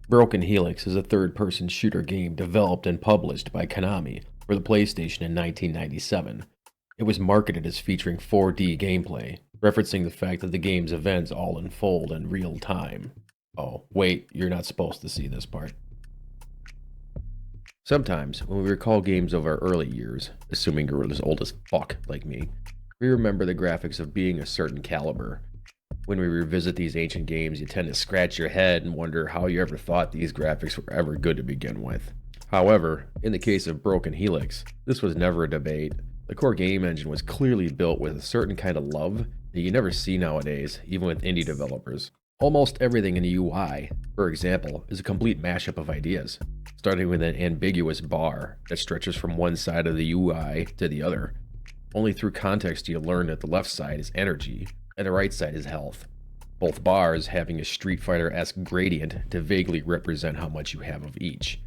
Broken Helix is a third-person shooter game developed and published by Konami for the PlayStation in 1997. It was marketed as featuring 4D gameplay, referencing the fact that the game's events all unfold in real time. Oh, wait, you're not supposed to see this part. Sometimes, when we recall games of our early years, assuming you're as old as fuck like me, we remember the graphics of being a certain caliber. When we revisit these ancient games, you tend to scratch your head and wonder how you ever thought these graphics were ever good to begin with. However, in the case of Broken Helix, this was never a debate. The core game engine was clearly built with a certain kind of love that you never see nowadays, even with indie developers. Almost everything in the UI, for example, is a complete mashup of ideas, starting with an ambiguous bar that stretches from one side of the UI to the other. Only through context do you learn that the left side is energy, and the right side is health. Both bars having a Street Fighter-esque gradient to vaguely represent how much you have of each.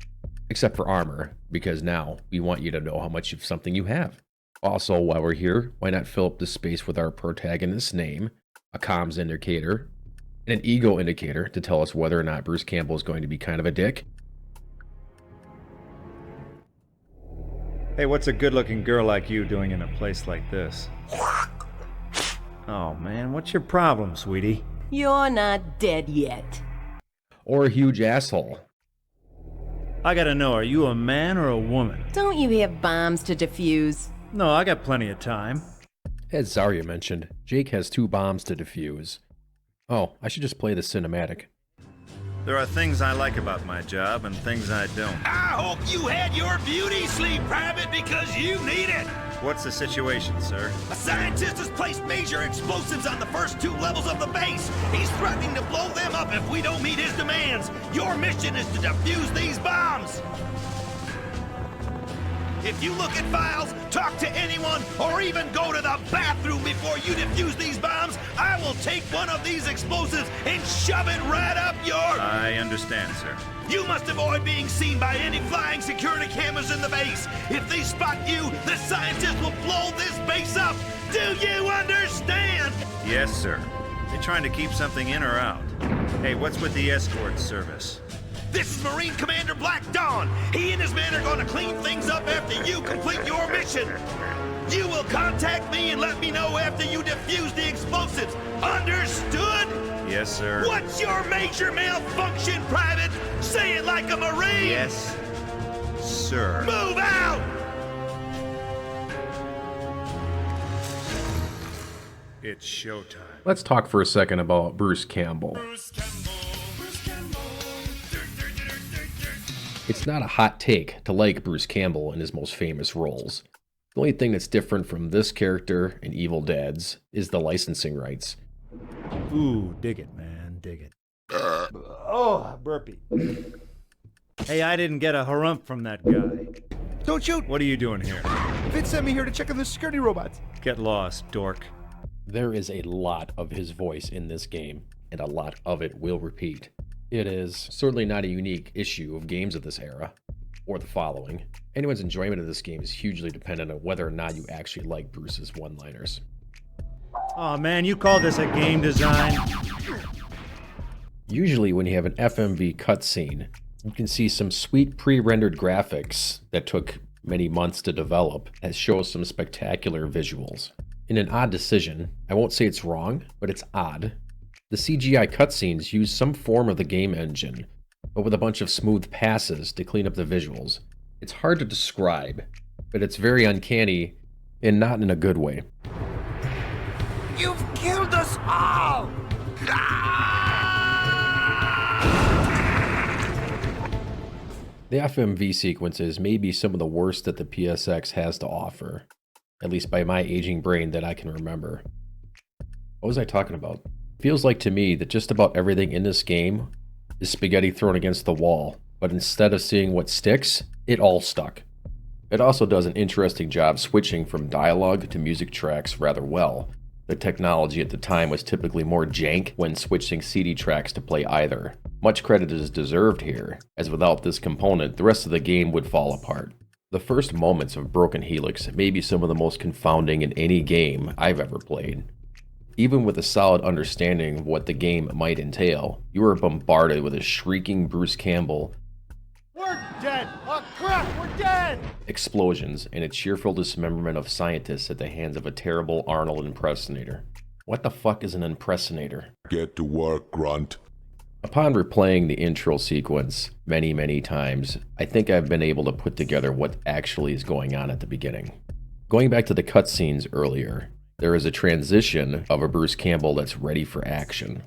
Except for armor, because now we want you to know how much of something you have. Also, while we're here, why not fill up the space with our protagonist's name, a comms indicator, and an ego indicator to tell us whether or not Bruce Campbell is going to be kind of a dick? Hey, what's a good-looking girl like you doing in a place like this? Oh man, what's your problem, sweetie? You're not dead yet. Or a huge asshole. I gotta know, are you a man or a woman? Don't you have bombs to defuse? No, I got plenty of time. As Zarya mentioned, Jake has 2 bombs to defuse. Oh, I should just play the cinematic. There are things I like about my job and things I don't. I hope you had your beauty sleep, Private, because you need it. What's the situation, sir? A scientist has placed major explosives on the first 2 levels of the base. He's threatening to blow them up if we don't meet his demands. Your mission is to defuse these bombs. If you look at files, talk to anyone, or even go to the bathroom before you defuse these bombs, I will take one of these explosives and shove it right up your... I understand, sir. You must avoid being seen by any flying security cameras in the base. If they spot you, the scientists will blow this base up. Do you understand? Yes, sir. They trying to keep something in or out? Hey, what's with the escort service? This is Marine Commander Black Dawn. He and his men are going to clean things up after you complete your mission. You will contact me and let me know after you defuse the explosives. Understood? Yes, sir. What's your major malfunction, Private? Say it like a Marine. Yes, sir. Move out! It's showtime. Let's talk for a second about Bruce Campbell. It's not a hot take to like Bruce Campbell in his most famous roles. The only thing that's different from this character and Evil Dead's is the licensing rights. Ooh, dig it, man, dig it. Oh, burpee. Hey, I didn't get a harump from that guy. Don't shoot! What are you doing here? Vince sent me here to check on the security robots. Get lost, dork. There is a lot of his voice in this game, and a lot of it will repeat. It is certainly not a unique issue of games of this era, or the following. Anyone's enjoyment of this game is hugely dependent on whether or not you actually like Bruce's one-liners. Oh man, you call this a game design? Usually when you have an FMV cutscene, you can see some sweet pre-rendered graphics that took many months to develop that show some spectacular visuals. In an odd decision, I won't say it's wrong, but it's odd. The CGI cutscenes use some form of the game engine, but with a bunch of smooth passes to clean up the visuals. It's hard to describe, but it's very uncanny, and not in a good way. You've killed us all! The FMV sequences may be some of the worst that the PSX has to offer, at least by my aging brain that I can remember. What was I talking about? Feels like to me that just about everything in this game is spaghetti thrown against the wall, but instead of seeing what sticks, it all stuck. It also does an interesting job switching from dialogue to music tracks rather well. The technology at the time was typically more jank when switching CD tracks to play either. Much credit is deserved here, as without this component, the rest of the game would fall apart. The first moments of Broken Helix may be some of the most confounding in any game I've ever played. Even with a solid understanding of what the game might entail, you are bombarded with a shrieking Bruce Campbell, We're dead! Oh crap, we're dead! explosions, and a cheerful dismemberment of scientists at the hands of a terrible Arnold impersonator. What the fuck is an impersonator? Get to work, Grunt. Upon replaying the intro sequence many times, I think I've been able to put together what actually is going on at the beginning. Going back to the cutscenes earlier, there is a transition of a Bruce Campbell that's ready for action.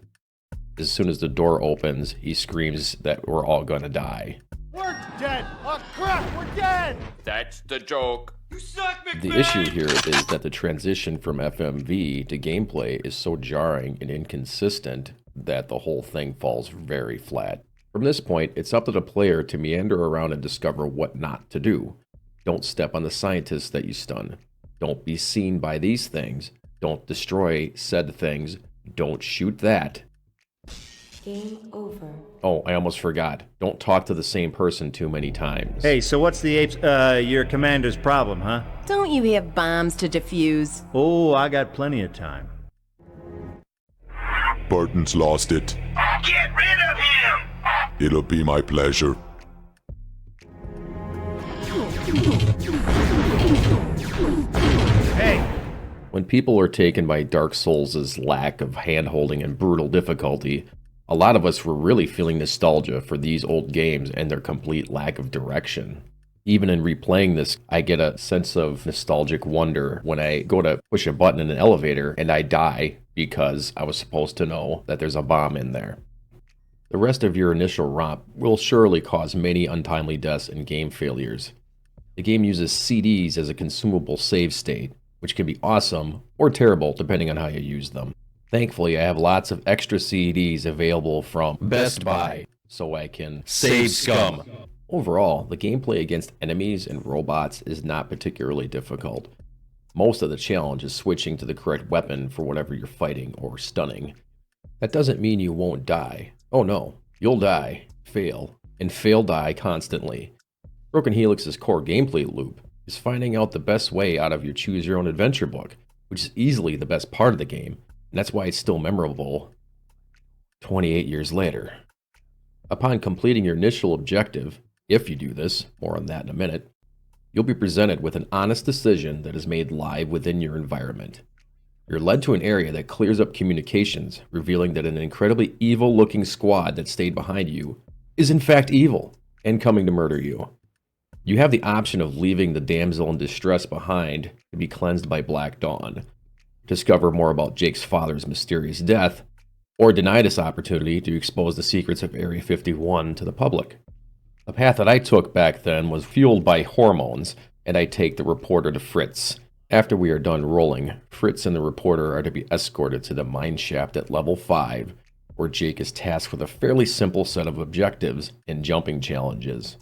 As soon as the door opens, he screams that we're all gonna die. We're dead! Oh crap, we're dead! That's the joke. You suck, McMahon! The issue here is that the transition from FMV to gameplay is so jarring and inconsistent that the whole thing falls very flat. From this point, it's up to the player to meander around and discover what not to do. Don't step on the scientists that you stun. Don't be seen by these things. Don't destroy said things. Don't shoot that. Game over. Oh, I almost forgot. Don't talk to the same person too many times. Hey, so what's the apes, your commander's problem, huh? Don't you have bombs to defuse? Oh, I got plenty of time. Burton's lost it. Get rid of him! It'll be my pleasure. Hey! When people are taken by Dark Souls' lack of hand-holding and brutal difficulty, a lot of us were really feeling nostalgia for these old games and their complete lack of direction. Even in replaying this, I get a sense of nostalgic wonder when I go to push a button in an elevator and I die because I was supposed to know that there's a bomb in there. The rest of your initial romp will surely cause many untimely deaths and game failures. The game uses CDs as a consumable save state, which can be awesome or terrible depending on how you use them. Thankfully, I have lots of extra CDs available from Best Buy, so I can save scum. Overall, the gameplay against enemies and robots is not particularly difficult. Most of the challenge is switching to the correct weapon for whatever you're fighting or stunning. That doesn't mean you won't die. Oh no, you'll die, fail, and fail die constantly. Broken Helix's core gameplay loop is finding out the best way out of your choose-your-own-adventure book, which is easily the best part of the game, and that's why it's still memorable 28 years later. Upon completing your initial objective, if you do this, more on that in a minute, you'll be presented with an honest decision that is made live within your environment. You're led to an area that clears up communications, revealing that an incredibly evil-looking squad that stayed behind you is in fact evil and coming to murder you. You have the option of leaving the damsel in distress behind to be cleansed by Black Dawn, discover more about Jake's father's mysterious death, or deny this opportunity to expose the secrets of Area 51 to the public. The path that I took back then was fueled by hormones, and I take the reporter to Fritz. After we are done rolling, Fritz and the reporter are to be escorted to the mine shaft at level 5, where Jake is tasked with a fairly simple set of objectives and jumping challenges.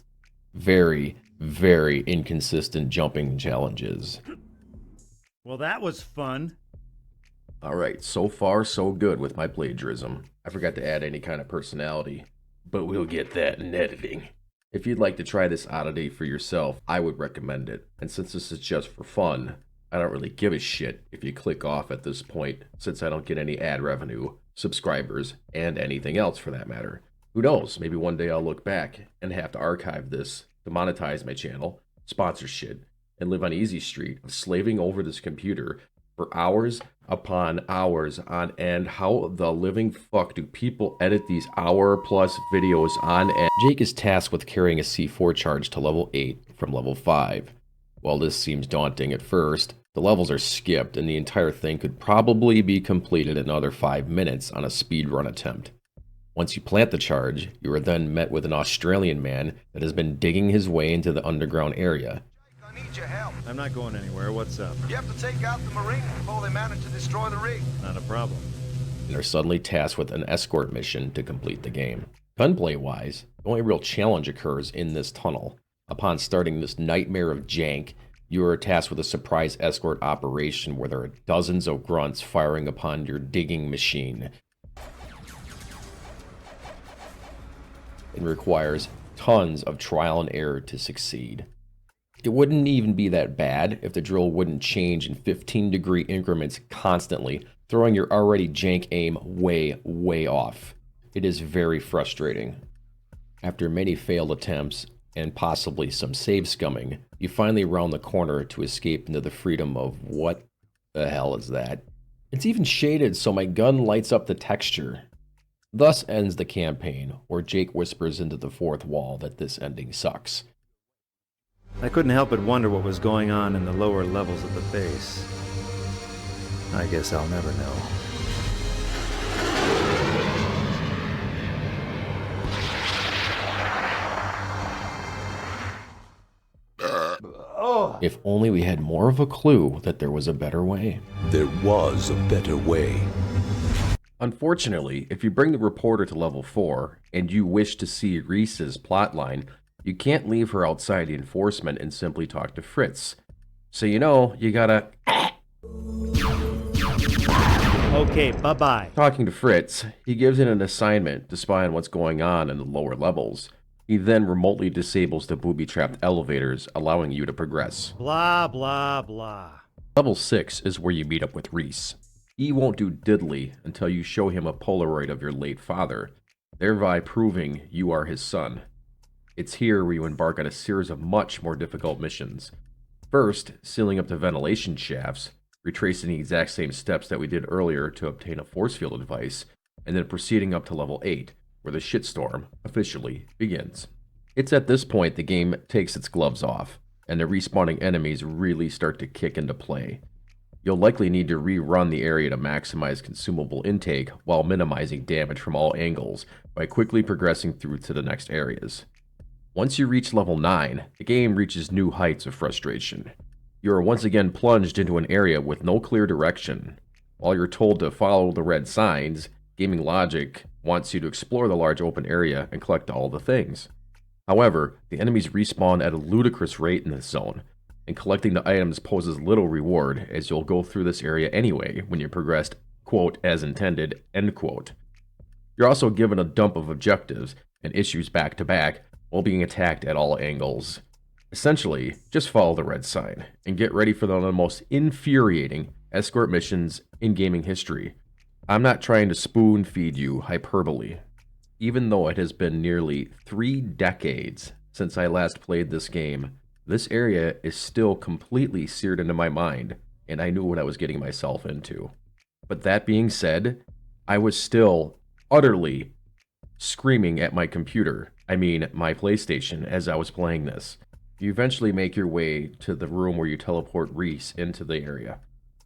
Very inconsistent jumping challenges. Well, that was fun. Alright, so far so good with my plagiarism. I forgot to add any kind of personality, but we'll get that in editing. If you'd like to try this oddity for yourself, I would recommend it. And since this is just for fun, I don't really give a shit if you click off at this point, since I don't get any ad revenue, subscribers, and anything else for that matter. Who knows, maybe one day I'll look back and have to archive this to monetize my channel, sponsor shit, and live on Easy Street of slaving over this computer for hours upon hours on end. How the living fuck do people edit these hour-plus videos on end? Jake is tasked with carrying a C4 charge to level 8 from level 5. While this seems daunting at first, the levels are skipped and the entire thing could probably be completed in another 5 minutes on a speedrun attempt. Once you plant the charge, you are then met with an Australian man that has been digging his way into the underground area. I need your help. I'm not going anywhere. What's up? You have to take out the Marines before they manage to destroy the rig. Not a problem. And are suddenly tasked with an escort mission to complete the game. Gunplay-wise, the only real challenge occurs in this tunnel. Upon starting this nightmare of jank, you are tasked with a surprise escort operation where there are dozens of grunts firing upon your digging machine. It requires tons of trial and error to succeed. It wouldn't even be that bad if the drill wouldn't change in 15-degree increments constantly, throwing your already jank aim way, way off. It is very frustrating. After many failed attempts, and possibly some save scumming, you finally round the corner to escape into the freedom of what the hell is that? It's even shaded so my gun lights up the texture. Thus ends the campaign, where Jake whispers into the fourth wall that this ending sucks. I couldn't help but wonder what was going on in the lower levels of the base. I guess I'll never know. If only we had more of a clue that there was a better way. There was a better way. Unfortunately, if you bring the reporter to level 4, and you wish to see Reese's plotline, you can't leave her outside the enforcement and simply talk to Fritz. So you know, you gotta... Okay, bye-bye. Talking to Fritz, he gives in an assignment to spy on what's going on in the lower levels. He then remotely disables the booby-trapped elevators, allowing you to progress. Blah, blah, blah. Level 6 is where you meet up with Reese. He won't do diddly until you show him a Polaroid of your late father, thereby proving you are his son. It's here where you embark on a series of much more difficult missions. First, sealing up the ventilation shafts, retracing the exact same steps that we did earlier to obtain a force field device, and then proceeding up to level 8, where the shitstorm officially begins. It's at this point the game takes its gloves off, and the respawning enemies really start to kick into play. You'll likely need to rerun the area to maximize consumable intake while minimizing damage from all angles by quickly progressing through to the next areas. Once you reach level 9, the game reaches new heights of frustration. You are once again plunged into an area with no clear direction. While you're told to follow the red signs, gaming logic wants you to explore the large open area and collect all the things. However, the enemies respawn at a ludicrous rate in this zone, and collecting the items poses little reward as you'll go through this area anyway when you progressed, quote, as intended, end quote. You're also given a dump of objectives and issues back to back while being attacked at all angles. Essentially, just follow the red sign and get ready for the most infuriating escort missions in gaming history. I'm not trying to spoon feed you hyperbole. Even though it has been nearly 3 decades since I last played this game, this area is still completely seared into my mind, and I knew what I was getting myself into. But that being said, I was still utterly screaming at my computer, I mean my PlayStation, as I was playing this. You eventually make your way to the room where you teleport Reese into the area.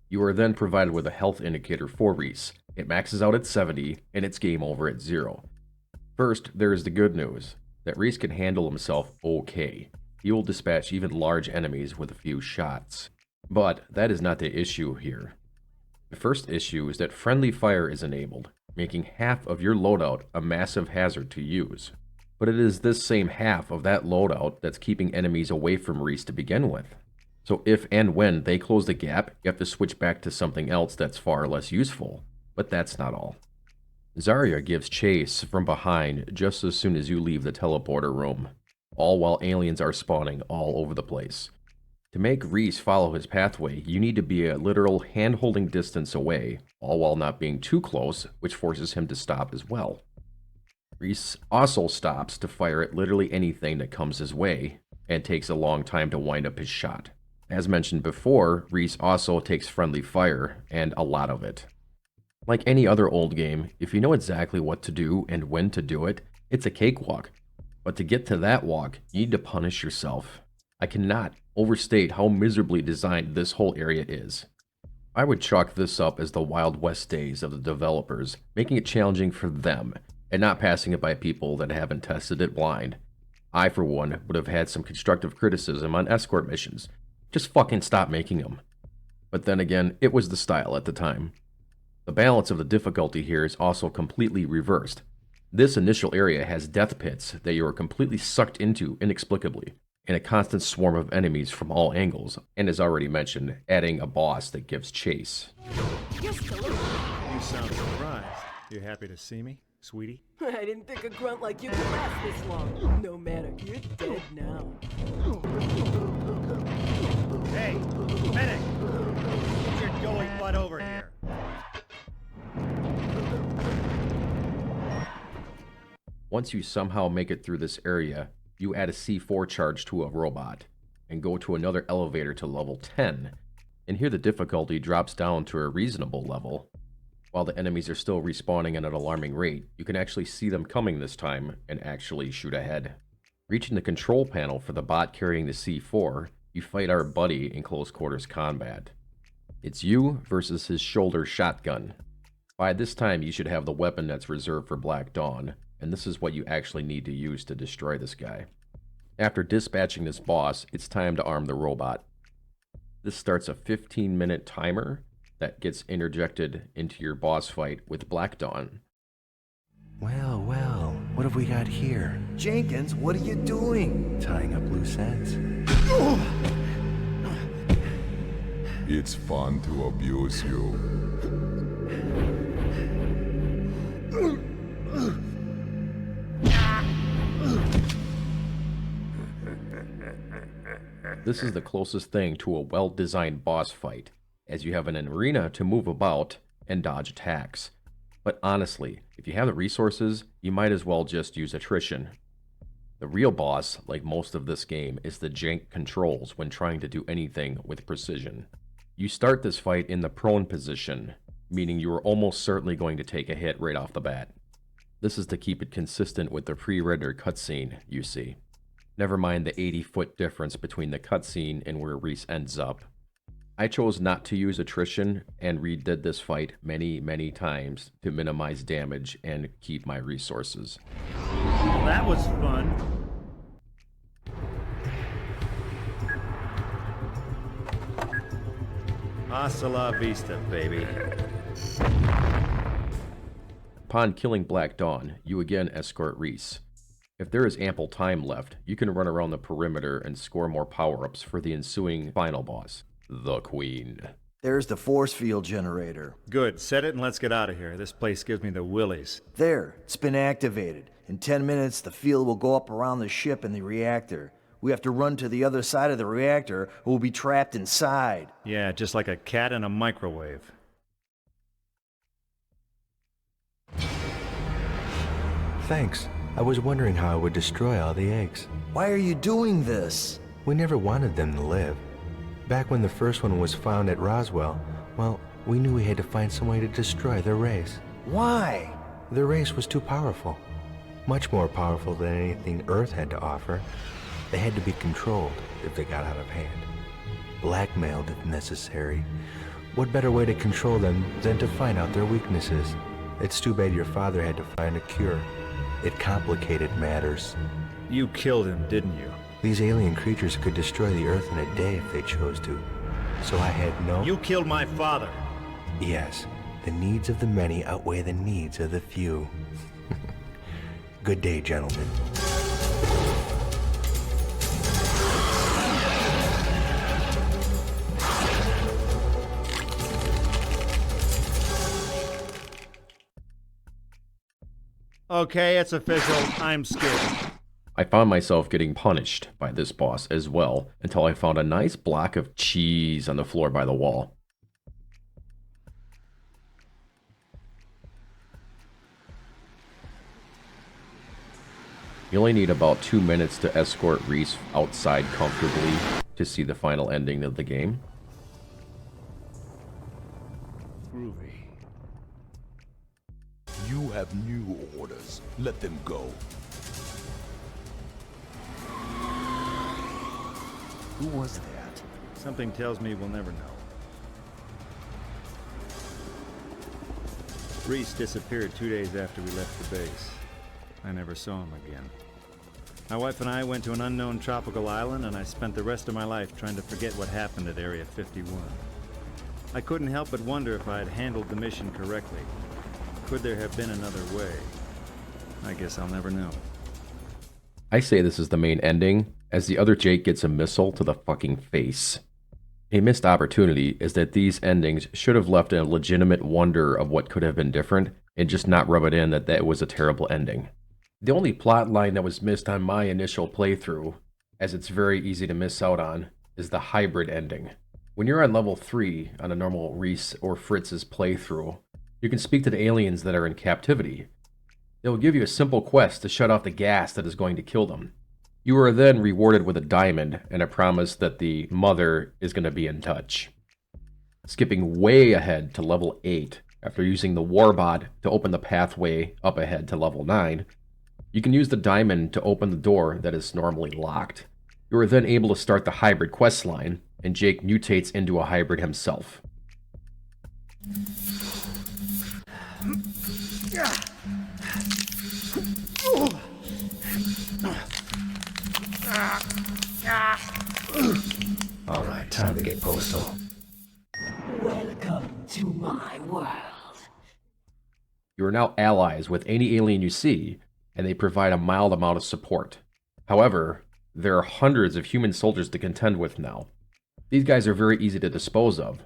You are then provided with a health indicator for Reese. It maxes out at 70, and it's game over at 0. First, there is the good news, that Reese can handle himself okay. He will dispatch even large enemies with a few shots. But that is not the issue here. The first issue is that friendly fire is enabled, making half of your loadout a massive hazard to use. But it is this same half of that loadout that's keeping enemies away from Reese to begin with. So if and when they close the gap, you have to switch back to something else that's far less useful. But that's not all. Zarya gives chase from behind just as soon as you leave the teleporter room, all while aliens are spawning all over the place. To make Reese follow his pathway, you need to be a literal hand-holding distance away, all while not being too close, which forces him to stop as well. Reese also stops to fire at literally anything that comes his way, and takes a long time to wind up his shot. As mentioned before, Reese also takes friendly fire, and a lot of it. Like any other old game, if you know exactly what to do and when to do it, it's a cakewalk. But to get to that walk, you need to punish yourself. I cannot overstate how miserably designed this whole area is. I would chalk this up as the Wild West days of the developers, making it challenging for them, and not passing it by people that haven't tested it blind. I, for one, would have had some constructive criticism on escort missions. Just fucking stop making them. But then again, it was the style at the time. The balance of the difficulty here is also completely reversed. This initial area has death pits that you are completely sucked into inexplicably, and a constant swarm of enemies from all angles, and as already mentioned, adding a boss that gives chase. You sound surprised. You happy to see me, sweetie? I didn't think a grunt like you could last this long. No matter, you're dead now. Hey, medic! Get your doughy butt over here. Once you somehow make it through this area, you add a C4 charge to a robot, and go to another elevator to level 10, and here the difficulty drops down to a reasonable level. While the enemies are still respawning at an alarming rate, you can actually see them coming this time and actually shoot ahead. Reaching the control panel for the bot carrying the C4, you fight our buddy in close quarters combat. It's you versus his shoulder shotgun. By this time you should have the weapon that's reserved for Black Dawn, and this is what you actually need to use to destroy this guy. After dispatching this boss, it's time to arm the robot. This starts a 15-minute timer that gets interjected into your boss fight with Black Dawn. Well, well, what have we got here? Jenkins, what are you doing? Tying up loose ends. It's fun to abuse you. This is the closest thing to a well-designed boss fight, as you have an arena to move about and dodge attacks. But honestly, if you have the resources, you might as well just use attrition. The real boss, like most of this game, is the jank controls when trying to do anything with precision. You start this fight in the prone position, meaning you are almost certainly going to take a hit right off the bat. This is to keep it consistent with the pre-rendered cutscene you see. Never mind the 80-foot difference between the cutscene and where Reese ends up. I chose not to use attrition and redid this fight many times to minimize damage and keep my resources. Well, that was fun. Hasta la vista, baby. Upon killing Black Dawn, you again escort Reese. If there is ample time left, you can run around the perimeter and score more power-ups for the ensuing final boss, the Queen. There's the force field generator. Good, set it and let's get out of here. This place gives me the willies. There, it's been activated. In 10 minutes, the field will go up around the ship and the reactor. We have to run to the other side of the reactor, or we'll be trapped inside. Yeah, just like a cat in a microwave. Thanks. I was wondering how I would destroy all the eggs. Why are you doing this? We never wanted them to live. Back when the first one was found at Roswell, well, we knew we had to find some way to destroy their race. Why? Their race was too powerful. Much more powerful than anything Earth had to offer. They had to be controlled if they got out of hand. Blackmailed if necessary. What better way to control them than to find out their weaknesses? It's too bad your father had to find a cure. It complicated matters. You killed him, didn't you? These alien creatures could destroy the Earth in a day if they chose to. So I had no... You killed my father! Yes. The needs of the many outweigh the needs of the few. Good day, gentlemen. Okay, it's official. I'm scared. I found myself getting punished by this boss as well, until I found a nice block of cheese on the floor by the wall. You only need about 2 minutes to escort Reese outside comfortably to see the final ending of the game. Groovy. You have new orders. Let them go. Who was that? Something tells me we'll never know. Reese disappeared 2 days after we left the base. I never saw him again. My wife and I went to an unknown tropical island, and I spent the rest of my life trying to forget what happened at Area 51. I couldn't help but wonder if I had handled the mission correctly. Could there have been another way? I guess I'll never know. I say this is the main ending, as the other Jake gets a missile to the fucking face. A missed opportunity is that these endings should have left a legitimate wonder of what could have been different, and just not rub it in that that was a terrible ending. The only plot line that was missed on my initial playthrough, as it's very easy to miss out on, is the hybrid ending. When you're on level 3 on a normal Reese or Fritz's playthrough, you can speak to the aliens that are in captivity. They will give you a simple quest to shut off the gas that is going to kill them. You are then rewarded with a diamond and a promise that the mother is going to be in touch. Skipping way ahead to level 8, after using the warbot to open the pathway up ahead to level 9, you can use the diamond to open the door that is normally locked. You are then able to start the hybrid quest line, and Jake mutates into a hybrid himself. Alright, time to get postal. Welcome to my world. You are now allies with any alien you see, and they provide a mild amount of support. However, there are hundreds of human soldiers to contend with now. These guys are very easy to dispose of.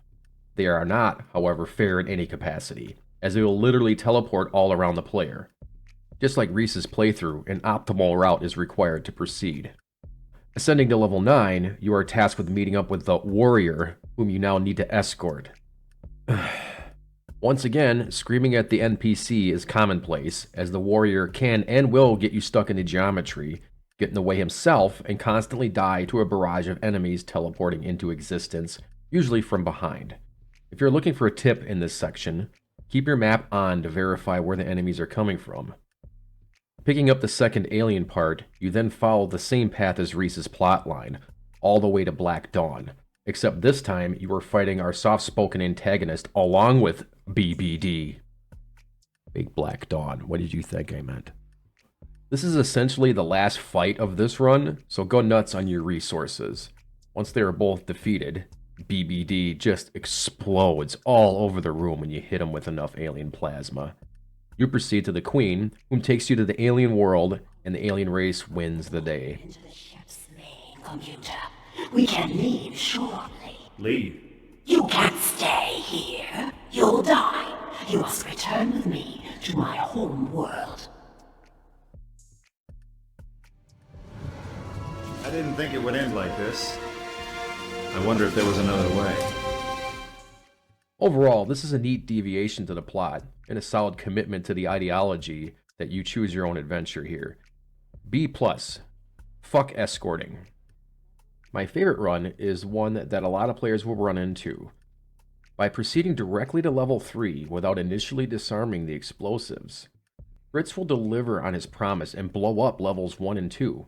They are not, however, fair in any capacity, as they will literally teleport all around the player. Just like Reese's playthrough, an optimal route is required to proceed. Ascending to level 9, you are tasked with meeting up with the warrior, whom you now need to escort. Once again, screaming at the NPC is commonplace, as the warrior can and will get you stuck in the geometry, get in the way himself, and constantly die to a barrage of enemies teleporting into existence, usually from behind. If you're looking for a tip in this section, keep your map on to verify where the enemies are coming from. Picking up the second alien part, you then follow the same path as Reese's plotline, all the way to Black Dawn, except this time you are fighting our soft-spoken antagonist along with BBD. Big Black Dawn, what did you think I meant? This is essentially the last fight of this run, so go nuts on your resources. Once they are both defeated, BBD just explodes all over the room when you hit him with enough alien plasma. You proceed to the Queen, whom takes you to the alien world, and the alien race wins the day. Into the ship's main computer. We can leave shortly. Leave? You can't stay here. You'll die. You must return with me to my home world. I didn't think it would end like this. I wonder if there was another way. Overall, this is a neat deviation to the plot, and a solid commitment to the ideology that you choose your own adventure here. B+. Fuck escorting. My favorite run is one that a lot of players will run into. By proceeding directly to level 3 without initially disarming the explosives, Fritz will deliver on his promise and blow up levels 1 and 2.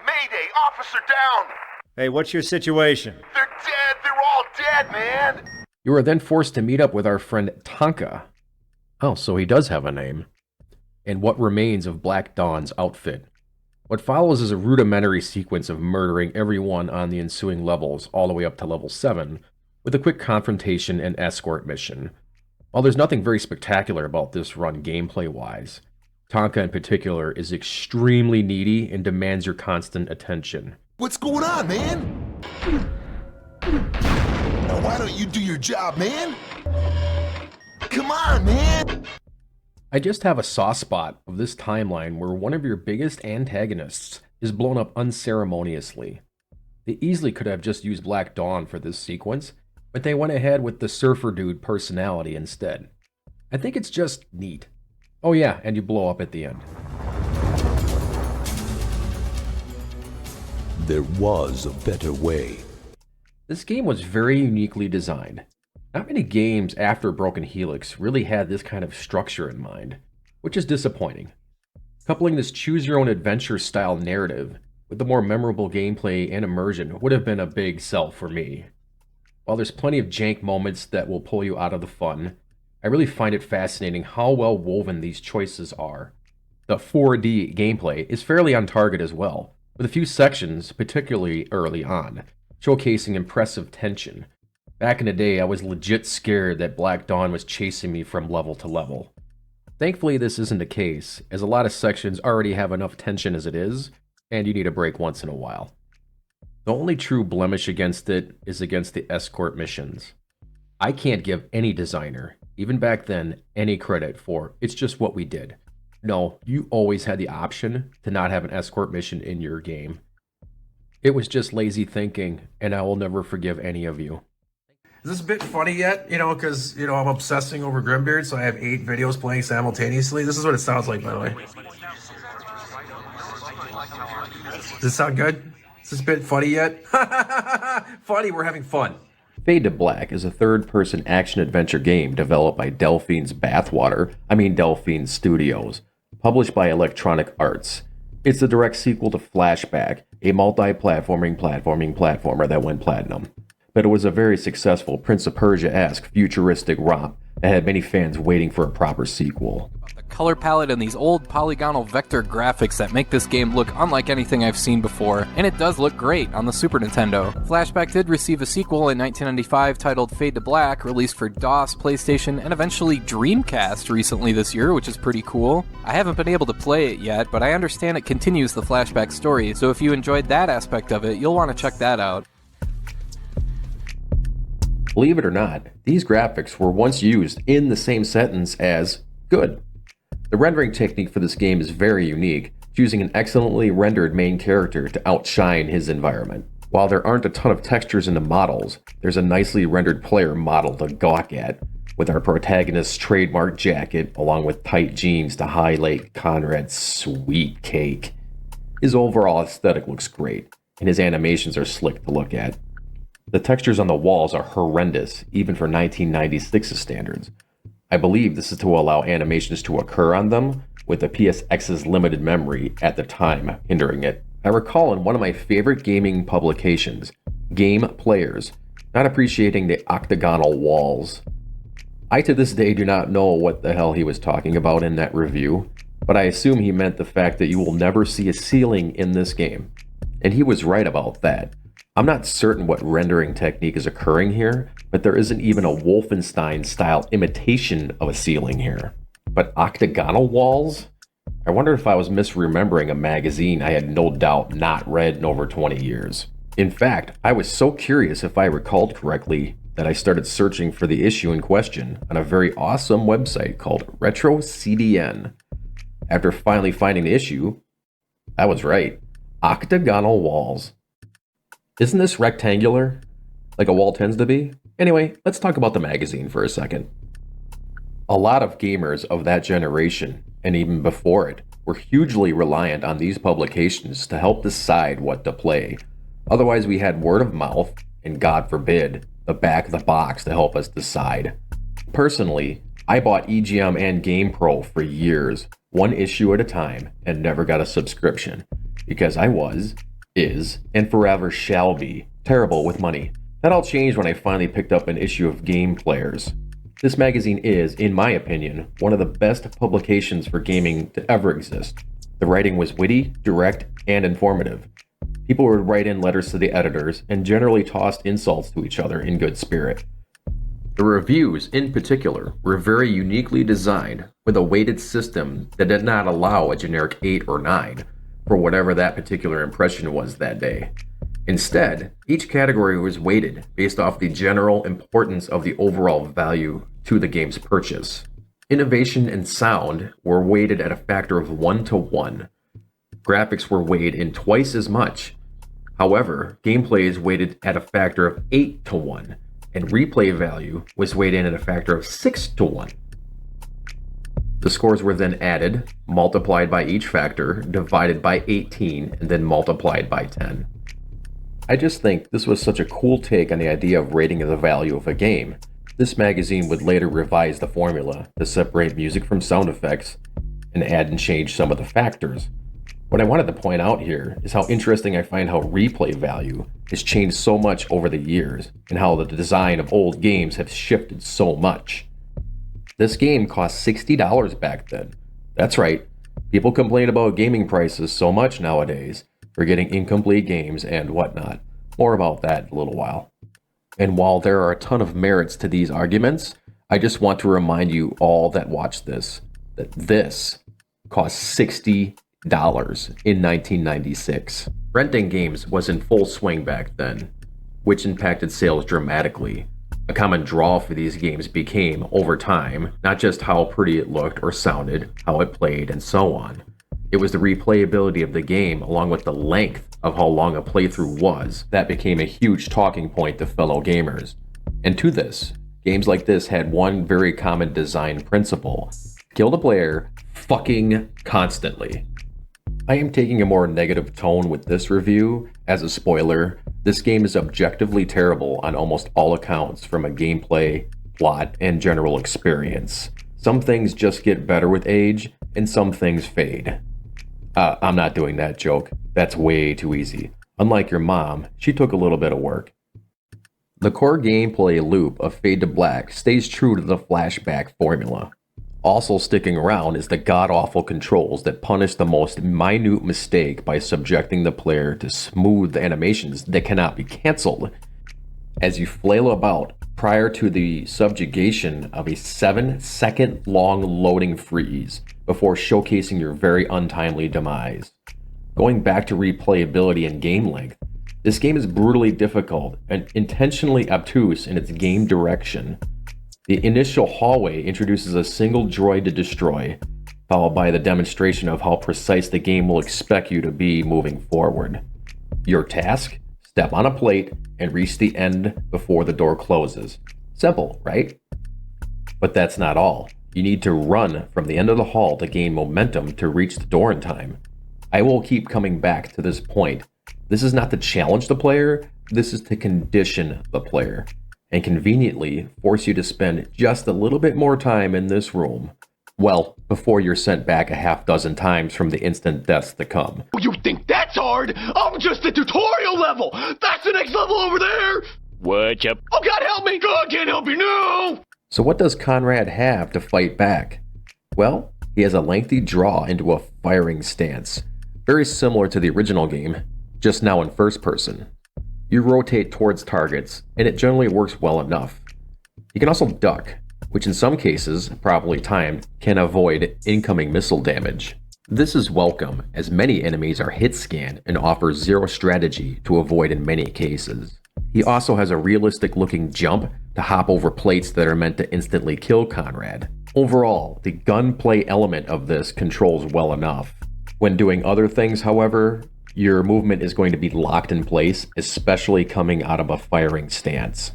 Mayday! Officer down! Hey, what's your situation? They're dead! They're all dead, man! You are then forced to meet up with our friend Tonka. Oh, so he does have a name. And what remains of Black Dawn's outfit. What follows is a rudimentary sequence of murdering everyone on the ensuing levels all the way up to level 7, with a quick confrontation and escort mission. While there's nothing very spectacular about this run gameplay-wise, Tonka in particular is extremely needy and demands your constant attention. What's going on, man? Now why don't you do your job, man? Come on, man! I just have a soft spot of this timeline where one of your biggest antagonists is blown up unceremoniously. They easily could have just used Black Dawn for this sequence, but they went ahead with the surfer dude personality instead. I think it's just neat. Oh yeah, and you blow up at the end. There was a better way. This game was very uniquely designed. Not many games after Broken Helix really had this kind of structure in mind, which is disappointing. Coupling this choose-your-own-adventure style narrative with the more memorable gameplay and immersion would have been a big sell for me. While there's plenty of jank moments that will pull you out of the fun, I really find it fascinating how well woven these choices are. The 4D gameplay is fairly on target as well, with a few sections, particularly early on, showcasing impressive tension. Back in the day, I was legit scared that Black Dawn was chasing me from level to level. Thankfully, this isn't the case, as a lot of sections already have enough tension as it is, and you need a break once in a while. The only true blemish against it is against the escort missions. I can't give any designer, even back then, any credit for it's just what we did. No, you always had the option to not have an escort mission in your game. It was just lazy thinking, and I will never forgive any of you. Is this a bit funny yet? Because, I'm obsessing over Grimbeard, so I have 8 videos playing simultaneously. This is what it sounds like, by the way. Does this sound good? Is this a bit funny yet? Funny, we're having fun. Fade to Black is a third-person action-adventure game developed by Delphine Studios, published by Electronic Arts. It's the direct sequel to Flashback, a platformer that went platinum. But it was a very successful Prince of Persia-esque futuristic romp that had many fans waiting for a proper sequel. The color palette and these old polygonal vector graphics that make this game look unlike anything I've seen before, and it does look great on the Super Nintendo. Flashback did receive a sequel in 1995 titled Fade to Black, released for DOS, PlayStation, and eventually Dreamcast recently this year, which is pretty cool. I haven't been able to play it yet, but I understand it continues the Flashback story, so if you enjoyed that aspect of it, you'll want to check that out. Believe it or not, these graphics were once used in the same sentence as good. The rendering technique for this game is very unique, choosing an excellently rendered main character to outshine his environment. While there aren't a ton of textures in the models, there's a nicely rendered player model to gawk at, with our protagonist's trademark jacket along with tight jeans to highlight Conrad's sweet cake. His overall aesthetic looks great, and his animations are slick to look at. The textures on the walls are horrendous, even for 1996's standards. I believe this is to allow animations to occur on them, with the PSX's limited memory at the time hindering it. I recall in one of my favorite gaming publications, Game Players, not appreciating the octagonal walls. I to this day do not know what the hell he was talking about in that review, but I assume he meant the fact that you will never see a ceiling in this game. And he was right about that. I'm not certain what rendering technique is occurring here, but there isn't even a Wolfenstein-style imitation of a ceiling here. But octagonal walls? I wonder if I was misremembering a magazine I had no doubt not read in over 20 years. In fact, I was so curious if I recalled correctly that I started searching for the issue in question on a very awesome website called Retro CDN. After finally finding the issue, I was right. Octagonal walls. Isn't this rectangular, like a wall tends to be? Anyway, let's talk about the magazine for a second. A lot of gamers of that generation, and even before it, were hugely reliant on these publications to help decide what to play. Otherwise, we had word of mouth, and God forbid, the back of the box to help us decide. Personally, I bought EGM and GamePro for years, one issue at a time, and never got a subscription, because I was, is, and forever shall be terrible with money. That all changed when I finally picked up an issue of Game Players. This magazine is, in my opinion, one of the best publications for gaming to ever exist. The writing was witty, direct, and informative. People would write in letters to the editors and generally tossed insults to each other in good spirit. The reviews, in particular, were very uniquely designed with a weighted system that did not allow a generic 8 or 9 for whatever that particular impression was that day. Instead, each category was weighted based off the general importance of the overall value to the game's purchase. Innovation and sound were weighted at a factor of 1 to 1. Graphics were weighed in twice as much. However, gameplay is weighted at a factor of 8 to 1, and replay value was weighed in at a factor of 6 to 1. The scores were then added, multiplied by each factor, divided by 18, and then multiplied by 10. I just think this was such a cool take on the idea of rating the value of a game. This magazine would later revise the formula to separate music from sound effects and add and change some of the factors. What I wanted to point out here is how interesting I find how replay value has changed so much over the years, and how the design of old games have shifted so much. This game cost $60 back then. That's right, people complain about gaming prices so much nowadays for getting incomplete games and whatnot. More about that in a little while. And while there are a ton of merits to these arguments, I just want to remind you all that watch this, that this cost $60 in 1996. Renting games was in full swing back then, which impacted sales dramatically. A common draw for these games became, over time, not just how pretty it looked or sounded, how it played, and so on. It was the replayability of the game, along with the length of how long a playthrough was, that became a huge talking point to fellow gamers. And to this, games like this had one very common design principle: kill the player fucking constantly. I am taking a more negative tone with this review. As a spoiler, this game is objectively terrible on almost all accounts from a gameplay, plot, and general experience. Some things just get better with age, and some things fade. I'm not doing that joke. That's way too easy. Unlike your mom, she took a little bit of work. The core gameplay loop of Fade to Black stays true to the flashback formula. Also sticking around is the god-awful controls that punish the most minute mistake by subjecting the player to smooth animations that cannot be cancelled. As you flail about prior to the subjugation of a 7-second long loading freeze before showcasing your very untimely demise. Going back to replayability and game length, this game is brutally difficult and intentionally obtuse in its game direction. The initial hallway introduces a single droid to destroy, followed by the demonstration of how precise the game will expect you to be moving forward. Your task? Step on a plate and reach the end before the door closes. Simple, right? But that's not all. You need to run from the end of the hall to gain momentum to reach the door in time. I will keep coming back to this point. This is not to challenge the player, this is to condition the player, and conveniently force you to spend just a little bit more time in this room. Well, before you're sent back a half dozen times from the instant deaths to come. You think that's hard? I'm just at tutorial level! That's the next level over there! What's up? Oh God help me! God can't help you now! So what does Conrad have to fight back? Well, he has a lengthy draw into a firing stance, very similar to the original game, just now in first person. You rotate towards targets, and it generally works well enough. You can also duck, which in some cases, properly timed, can avoid incoming missile damage. This is welcome, as many enemies are hit scanned and offer zero strategy to avoid in many cases. He also has a realistic looking jump to hop over plates that are meant to instantly kill Conrad. Overall, the gunplay element of this controls well enough. When doing other things, however, your movement is going to be locked in place, especially coming out of a firing stance.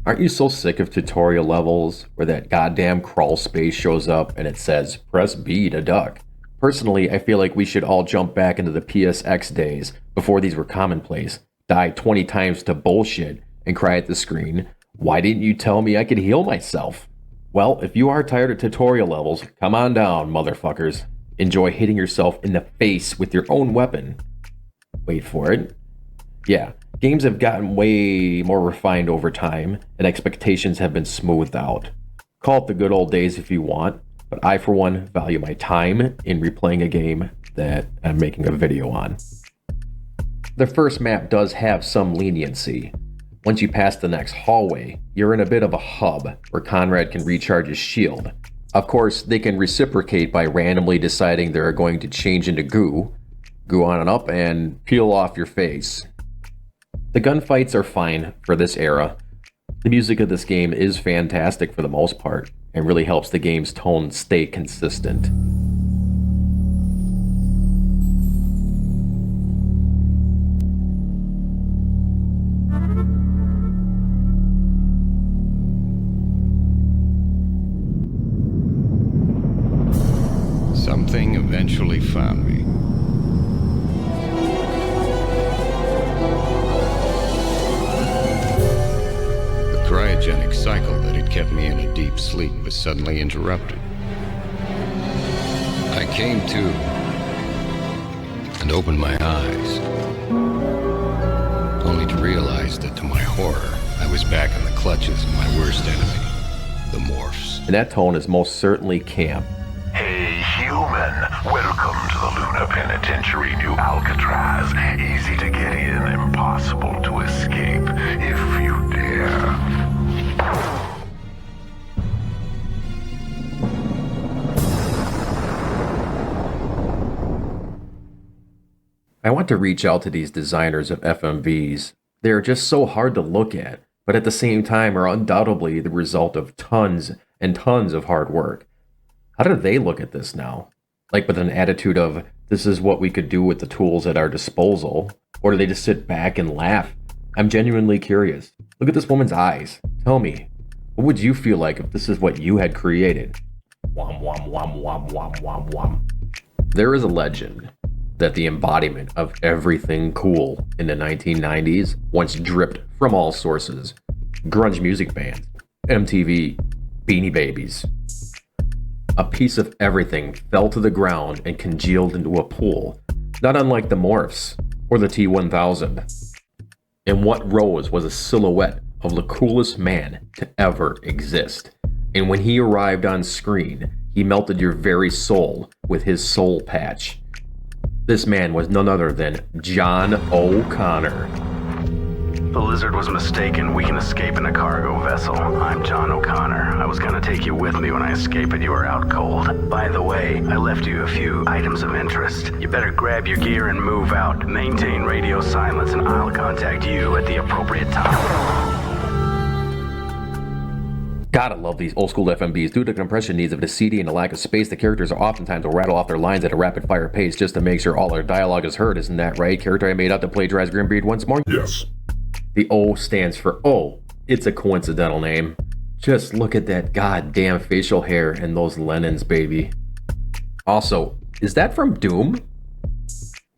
Aren't you so sick of tutorial levels where that goddamn crawl space shows up and it says, press B to duck? Personally, I feel like we should all jump back into the PSX days before these were commonplace, die 20 times to bullshit, and cry at the screen, why didn't you tell me I could heal myself? Well, if you are tired of tutorial levels, come on down, motherfuckers. Enjoy hitting yourself in the face with your own weapon. Wait for it. Yeah, games have gotten way more refined over time, and expectations have been smoothed out. Call it the good old days if you want, but I for one value my time in replaying a game that I'm making a video on. The first map does have some leniency. Once you pass the next hallway, you're in a bit of a hub where Conrad can recharge his shield. Of course, they can reciprocate by randomly deciding they're going to change into goo on and up, and peel off your face. The gunfights are fine for this era. The music of this game is fantastic for the most part, and really helps the game's tone stay consistent. Something eventually found me. The cryogenic cycle that had kept me in a deep sleep was suddenly interrupted. I came to and opened my eyes, only to realize that to my horror, I was back in the clutches of my worst enemy, the morphs. And that tone is most certainly camp. Hey, human. Welcome to the Lunar Penitentiary, New Alcatraz. Easy to get in, impossible to escape, if you dare. I want to reach out to these designers of FMVs. They are just so hard to look at, but at the same time are undoubtedly the result of tons and tons of hard work. How do they look at this now? Like with an attitude of, this is what we could do with the tools at our disposal? Or do they just sit back and laugh I'm genuinely curious. Look at this woman's eyes. Tell me, what would you feel like if this is what you had created? Wom, wom, wom, wom, wom, wom, wom. There is a legend that the embodiment of everything cool in the 1990s once dripped from all sources. Grunge music bands, MTV, Beanie Babies. A piece of everything fell to the ground and congealed into a pool, not unlike the Morphs or the T-1000. And what rose was a silhouette of the coolest man to ever exist. And when he arrived on screen, he melted your very soul with his soul patch. This man was none other than John O'Connor. The lizard was mistaken. We can escape in a cargo vessel. I'm John O'Connor. I was gonna take you with me when I escape, but you were out cold. By the way, I left you a few items of interest. You better grab your gear and move out. Maintain radio silence, and I'll contact you at the appropriate time. Gotta love these old school FMBs. Due to the compression needs of the CD and the lack of space, the characters are oftentimes will rattle off their lines at a rapid fire pace just to make sure all their dialogue is heard. Isn't that right? Character I made out to plagiarize Grimbeard once more? Yes. The O stands for O. It's a coincidental name. Just look at that goddamn facial hair and those Lennons, baby. Also, is that from Doom?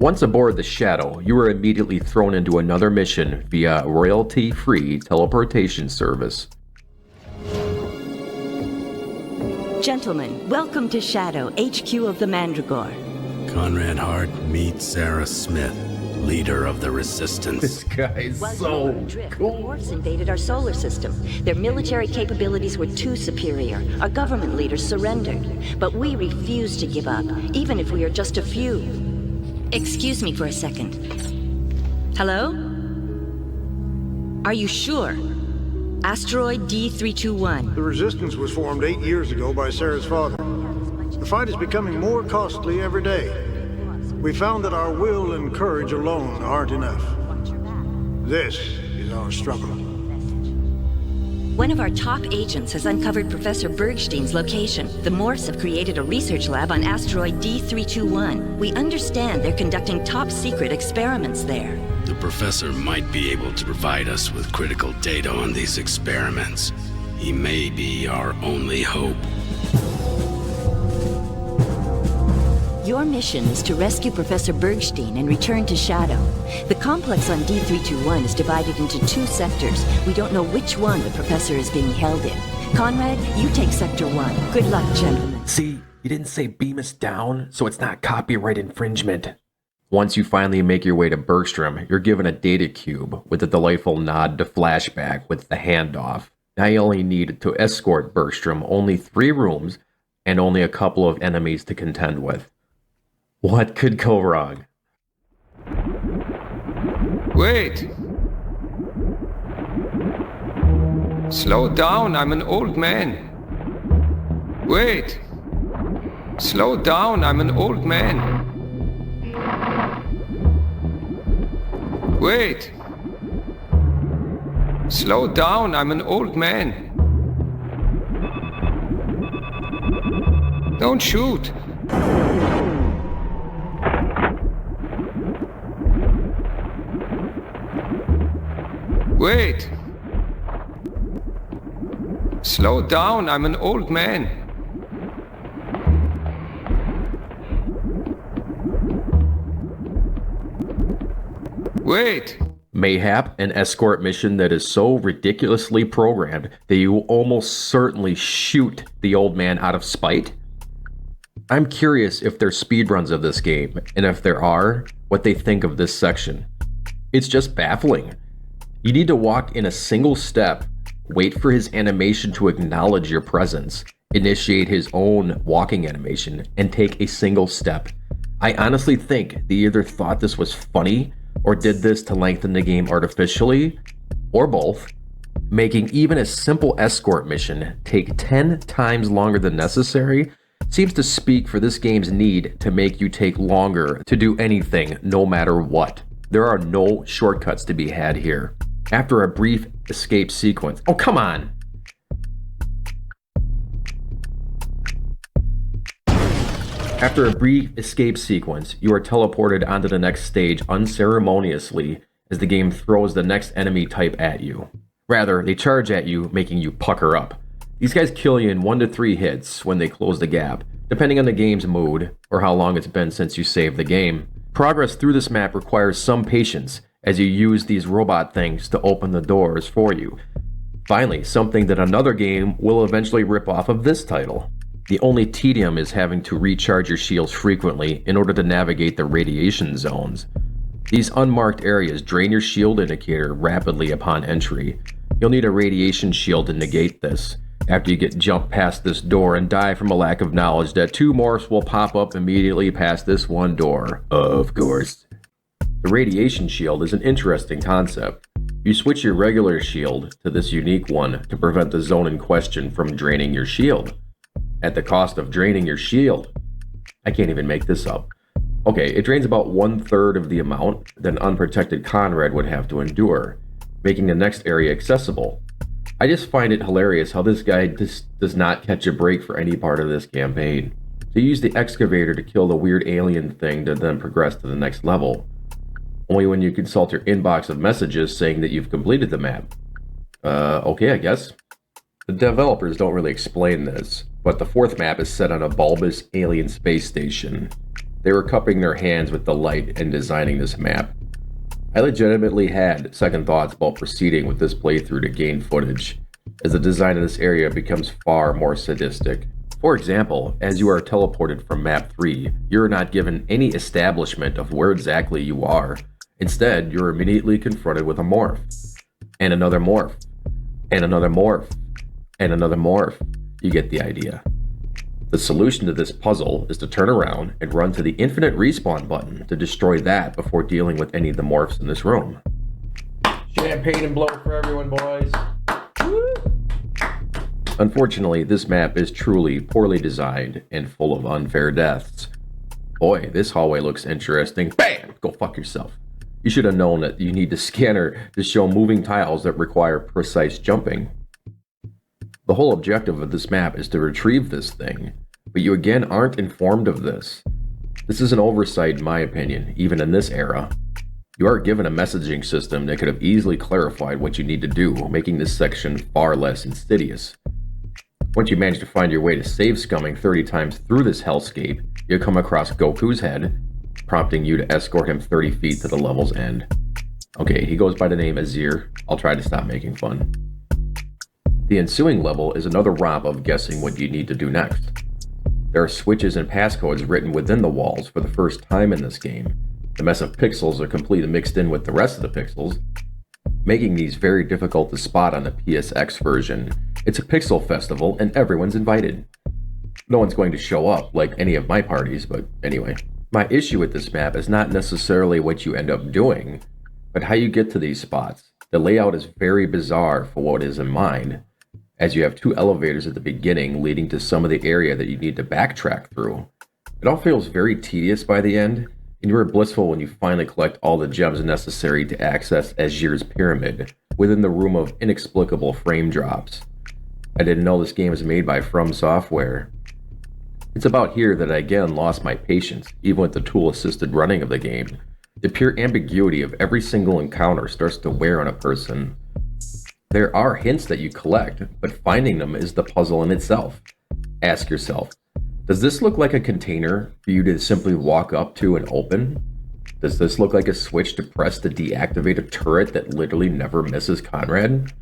Once aboard the Shadow, you are immediately thrown into another mission via royalty-free teleportation service. Gentlemen, welcome to Shadow, HQ of the Mandragore. Conrad Hart meets Sarah Smith, leader of the Resistance. This guy is so cool. The Morphs invaded our solar system. Their military capabilities were too superior. Our government leaders surrendered. But we refused to give up, even if we are just a few. Excuse me for a second. Hello? Are you sure? Asteroid D321. The Resistance was formed 8 years ago by Sarah's father. The fight is becoming more costly every day. We found that our will and courage alone aren't enough. This is our struggle. One of our top agents has uncovered Professor Bergstein's location. The Morphs have created a research lab on asteroid D321. We understand they're conducting top-secret experiments there. The professor might be able to provide us with critical data on these experiments. He may be our only hope. Your mission is to rescue Professor Bergstein and return to Shadow. The complex on D321 is divided into 2 sectors. We don't know which one the professor is being held in. Conrad, you take Sector 1. Good luck, gentlemen. See, you didn't say beam us down, so it's not copyright infringement. Once you finally make your way to Bergstrom, you're given a data cube with a delightful nod to flashback with the handoff. Now you only need to escort Bergstrom only 3 rooms and only a couple of enemies to contend with. What could go wrong? Wait! Slow down, I'm an old man. Wait! Slow down, I'm an old man. Wait! Slow down, I'm an old man. Don't shoot! Wait! Slow down, I'm an old man. Wait! Mayhap an escort mission that is so ridiculously programmed that you will almost certainly shoot the old man out of spite? I'm curious if there's speedruns of this game, and if there are, what they think of this section. It's just baffling. You need to walk in a single step, wait for his animation to acknowledge your presence, initiate his own walking animation, and take a single step. I honestly think they either thought this was funny or did this to lengthen the game artificially, or both, making even a simple escort mission take 10 times longer than necessary seems to speak for this game's need to make you take longer to do anything, no matter what. There are no shortcuts to be had here. After a brief escape sequence... Oh, come on! After a brief escape sequence, you are teleported onto the next stage unceremoniously as the game throws the next enemy type at you. Rather, they charge at you, making you pucker up. These guys kill you in 1 to 3 hits when they close the gap, depending on the game's mood or how long it's been since you saved the game. Progress through this map requires some patience as you use these robot things to open the doors for you. Finally, something that another game will eventually rip off of this title. The only tedium is having to recharge your shields frequently in order to navigate the radiation zones. These unmarked areas drain your shield indicator rapidly upon entry. You'll need a radiation shield to negate this, after you get jumped past this door and die from a lack of knowledge that 2 morphs will pop up immediately past this one door. Of course. The radiation shield is an interesting concept. You switch your regular shield to this unique one to prevent the zone in question from draining your shield. At the cost of draining your shield. I can't even make this up. Okay, it drains about 1/3 of the amount that an unprotected Conrad would have to endure, making the next area accessible. I just find it hilarious how this guy just does not catch a break for any part of this campaign. So you use the excavator to kill the weird alien thing to then progress to the next level. Only when you consult your inbox of messages saying that you've completed the map. Okay, I guess. The developers don't really explain this, but the 4th map is set on a bulbous alien space station. They were cupping their hands with delight in designing this map. I legitimately had second thoughts about proceeding with this playthrough to gain footage, as the design of this area becomes far more sadistic. For example, as you are teleported from map 3, you're not given any establishment of where exactly you are. Instead, you're immediately confronted with a morph, and another morph, and another morph, and another morph. You get the idea. The solution to this puzzle is to turn around and run to the infinite respawn button to destroy that before dealing with any of the morphs in this room. Champagne and blow for everyone, boys. Woo! Unfortunately, this map is truly poorly designed and full of unfair deaths. Boy, this hallway looks interesting. Bam! Go fuck yourself. You should have known that you need the scanner to show moving tiles that require precise jumping. The whole objective of this map is to retrieve this thing, but you again aren't informed of this. This is an oversight in my opinion, even in this era. You are given a messaging system that could have easily clarified what you need to do, making this section far less insidious. Once you manage to find your way to save scumming 30 times through this hellscape, you'll come across Goku's head, prompting you to escort him 30 feet to the level's end. Okay, he goes by the name Azir. I'll try to stop making fun. The ensuing level is another romp of guessing what you need to do next. There are switches and passcodes written within the walls for the first time in this game. The mess of pixels are completely mixed in with the rest of the pixels, making these very difficult to spot on the PSX version. It's a pixel festival and everyone's invited. No one's going to show up like any of my parties, but anyway. My issue with this map is not necessarily what you end up doing, but how you get to these spots. The layout is very bizarre for what is in mind, as you have 2 elevators at the beginning leading to some of the area that you need to backtrack through. It all feels very tedious by the end, and you are blissful when you finally collect all the gems necessary to access Azir's pyramid within the room of inexplicable frame drops. I didn't know this game was made by From Software. It's about here that I again lost my patience, even with the tool-assisted running of the game. The pure ambiguity of every single encounter starts to wear on a person. There are hints that you collect, but finding them is the puzzle in itself. Ask yourself, does this look like a container for you to simply walk up to and open? Does this look like a switch to press to deactivate a turret that literally never misses Conrad?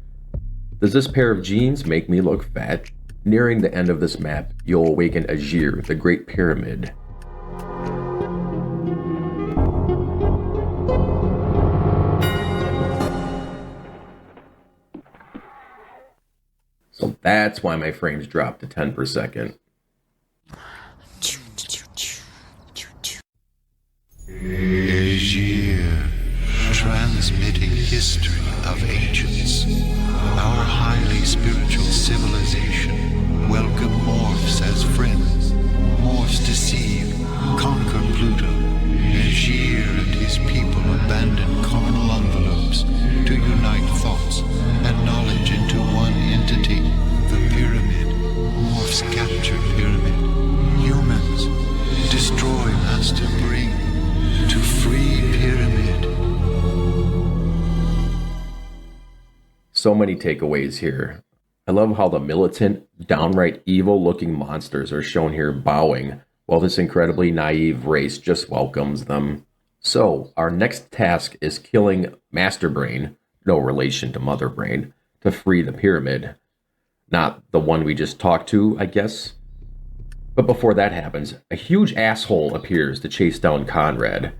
Does this pair of jeans make me look fat? Nearing the end of this map, you'll awaken Azir, the Great Pyramid. So that's why my frames dropped to 10 per second. Azir, transmitting history of ancients. Our highly spiritual civilization welcome morphs as friends. Morphs deceive, conquer Pluto. Azir and his people abandon carnal envelopes to unite thoughts and knowledge into one entity, the Pyramid. Morphs capture Pyramid. Humans, destroy Master Bring to free Pyramid. so many takeaways here. I love how the militant, downright evil-looking monsters are shown here bowing, while this incredibly naive race just welcomes them. So, our next task is killing Master Brain, no relation to Mother Brain, to free the pyramid. Not the one we just talked to, I guess. But before that happens, a huge asshole appears to chase down Conrad.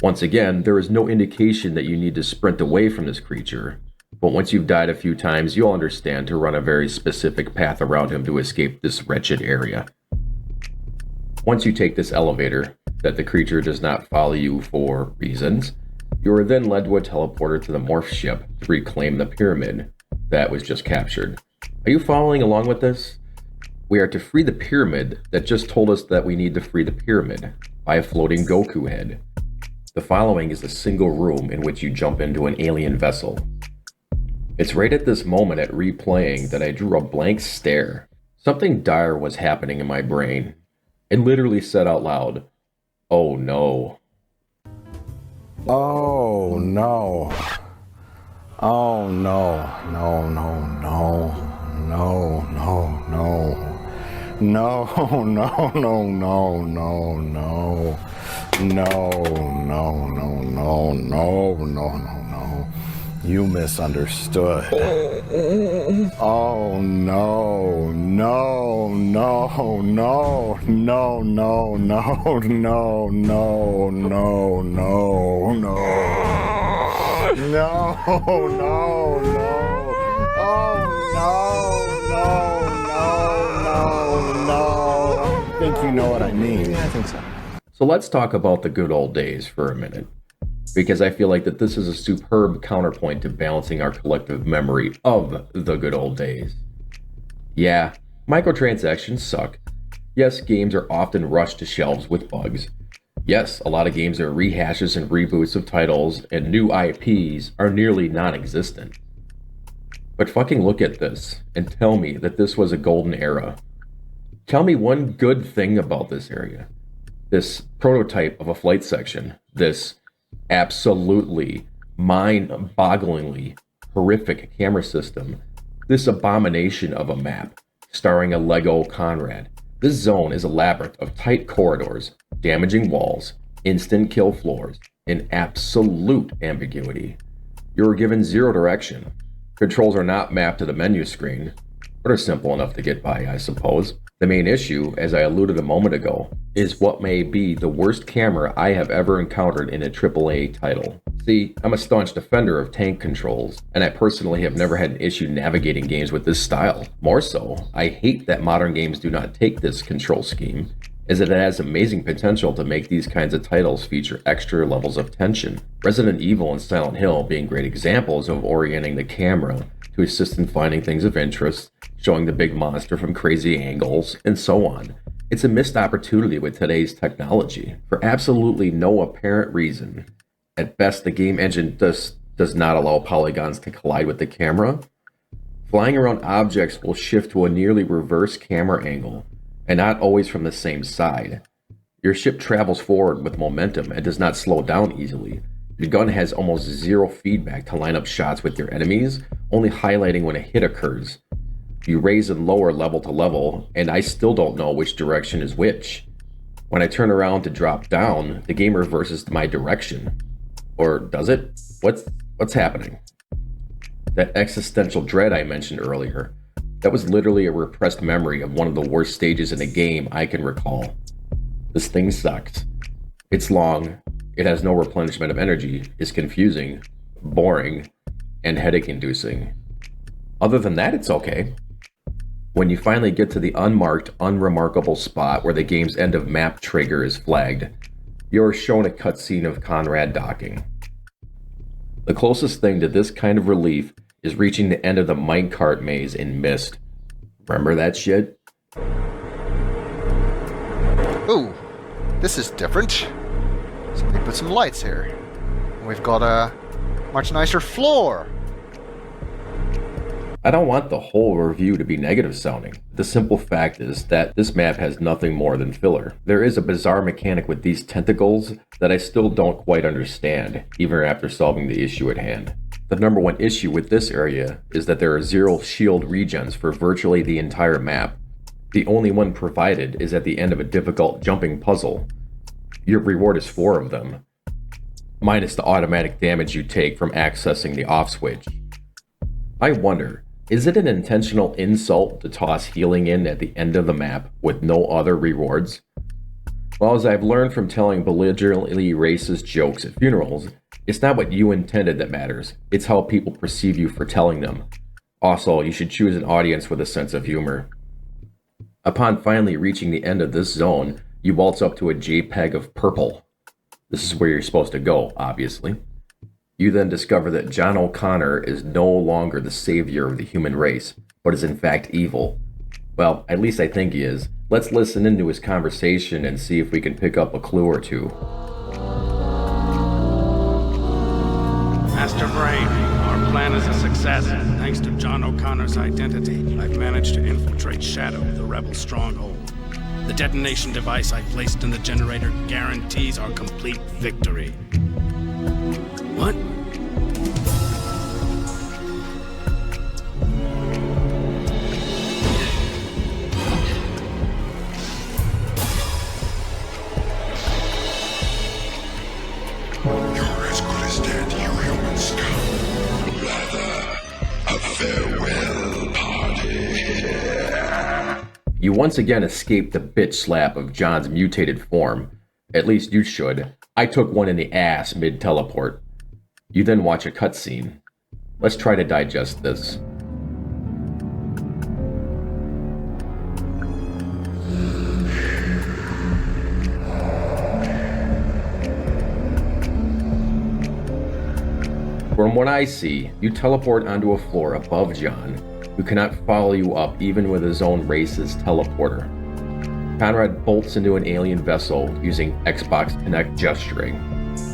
Once again, there is no indication that you need to sprint away from this creature, but once you've died a few times, you'll understand to run a very specific path around him to escape this wretched area. Once you take this elevator, that the creature does not follow you for reasons, you are then led to a teleporter to the morph ship to reclaim the pyramid that was just captured. Are you following along with this? We are to free the pyramid that just told us that we need to free the pyramid by a floating Goku head. The following is a single room in which you jump into an alien vessel. It's right at this moment at replaying that I drew a blank stare. Something dire was happening in my brain. It literally said out loud, "Oh no." Oh no. Oh no. No, no, no. No, no, no. No, no, no, no, no, no. No, no, no, no, no, no, no, no. You misunderstood. Oh no, no, no, no, no, no, no, no, no, no, no, no. No, no, no. Oh no, no, no, no. I think you know what I mean. Yeah, I think so. So let's talk about the good old days for a minute, because I feel like that this is a superb counterpoint to balancing our collective memory of the good old days. Yeah, microtransactions suck. Yes, games are often rushed to shelves with bugs. Yes, a lot of games are rehashes and reboots of titles, and new IPs are nearly non-existent. But fucking look at this, and tell me that this was a golden era. Tell me one good thing about this area. This prototype of a flight section, this absolutely mind-bogglingly horrific camera system, this abomination of a map, starring a Lego Conrad. This zone is a labyrinth of tight corridors, damaging walls, instant kill floors, and absolute ambiguity. You are given zero direction. Controls are not mapped to the menu screen, but are simple enough to get by, I suppose. The main issue, as I alluded a moment ago, is what may be the worst camera I have ever encountered in a AAA title. See, I'm a staunch defender of tank controls, and I personally have never had an issue navigating games with this style. More so, I hate that modern games do not take this control scheme, as it has amazing potential to make these kinds of titles feature extra levels of tension. Resident Evil and Silent Hill being great examples of orienting the camera to assist in finding things of interest, showing the big monster from crazy angles, and so on. It's a missed opportunity with today's technology, for absolutely no apparent reason. At best, the game engine does not allow polygons to collide with the camera. Flying around objects will shift to a nearly reverse camera angle, and not always from the same side. Your ship travels forward with momentum and does not slow down easily. Your gun has almost zero feedback to line up shots with your enemies, only highlighting when a hit occurs. You raise and lower level to level, and I still don't know which direction is which. When I turn around to drop down, the game reverses my direction. Or does it? What's happening? That existential dread I mentioned earlier, that was literally a repressed memory of one of the worst stages in a game I can recall. This thing sucks. It's long, it has no replenishment of energy, is confusing, boring, and headache-inducing. Other than that, it's okay. When you finally get to the unmarked, unremarkable spot where the game's end of map trigger is flagged, you're shown a cutscene of Conrad docking. The closest thing to this kind of relief is reaching the end of the minecart maze in Myst. Remember that shit? Ooh, this is different. Somebody put some lights here. We've got a much nicer floor. I don't want the whole review to be negative sounding. The simple fact is that this map has nothing more than filler. There is a bizarre mechanic with these tentacles that I still don't quite understand, even after solving the issue at hand. The number one issue with this area is that there are 0 shield regens for virtually the entire map. The only one provided is at the end of a difficult jumping puzzle. Your reward is 4 of them, minus the automatic damage you take from accessing the off switch. I wonder, is it an intentional insult to toss healing in at the end of the map with no other rewards? Well, as I've learned from telling belligerently racist jokes at funerals, it's not what you intended that matters, it's how people perceive you for telling them. Also, you should choose an audience with a sense of humor. Upon finally reaching the end of this zone, you waltz up to a JPEG of purple. This is where you're supposed to go, obviously. You then discover that John O'Connor is no longer the savior of the human race, but is in fact evil. Well, at least I think he is. Let's listen into his conversation and see if we can pick up a clue or two. Master Brain, our plan is a success. Thanks to John O'Connor's identity, I've managed to infiltrate Shadow, the rebel stronghold. The detonation device I placed in the generator guarantees our complete victory. What? You're as good as dead, you human scum. Rather, a farewell party. You once again escape the bitch slap of John's mutated form. At least you should. I took one in the ass mid-teleport. You then watch a cutscene. Let's try to digest this. From what I see, you teleport onto a floor above John, who cannot follow you up even with his own race's teleporter. Conrad bolts into an alien vessel using Xbox Kinect gesturing,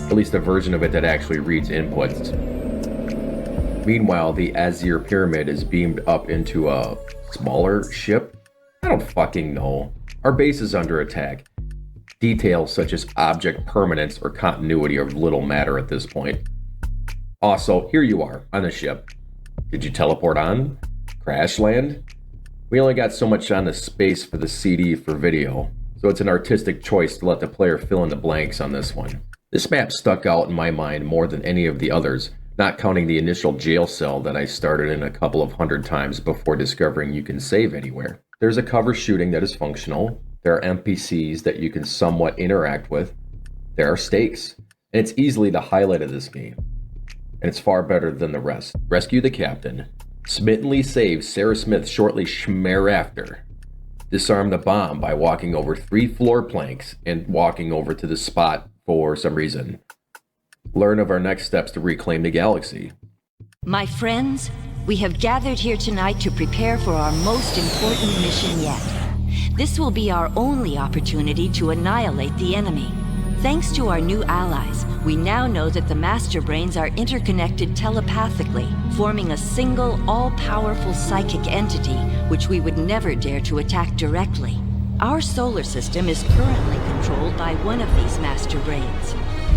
at least a version of it that actually reads inputs. Meanwhile, the Azir Pyramid is beamed up into a smaller ship? I don't fucking know. Our base is under attack. Details such as object permanence or continuity of little matter at this point. Also, here you are, on the ship. Did you teleport on? Crash land? We only got so much on the space for the CD for video, so it's an artistic choice to let the player fill in the blanks on this one. This map stuck out in my mind more than any of the others, not counting the initial jail cell that I started in a couple of hundred times before discovering you can save anywhere. There's a cover shooting that is functional, there are NPCs that you can somewhat interact with, there are stakes, and it's easily the highlight of this game. And it's far better than the rest. Rescue the captain. Smittenly save Sarah Smith shortly schmear after. Disarm the bomb by walking over 3 floor planks and walking over to the spot for some reason. Learn of our next steps to reclaim the galaxy. My friends, we have gathered here tonight to prepare for our most important mission yet. This will be our only opportunity to annihilate the enemy. Thanks to our new allies, we now know that the Master Brains are interconnected telepathically, forming a single, all-powerful psychic entity which we would never dare to attack directly. Our solar system is currently controlled by one of these Master Brains.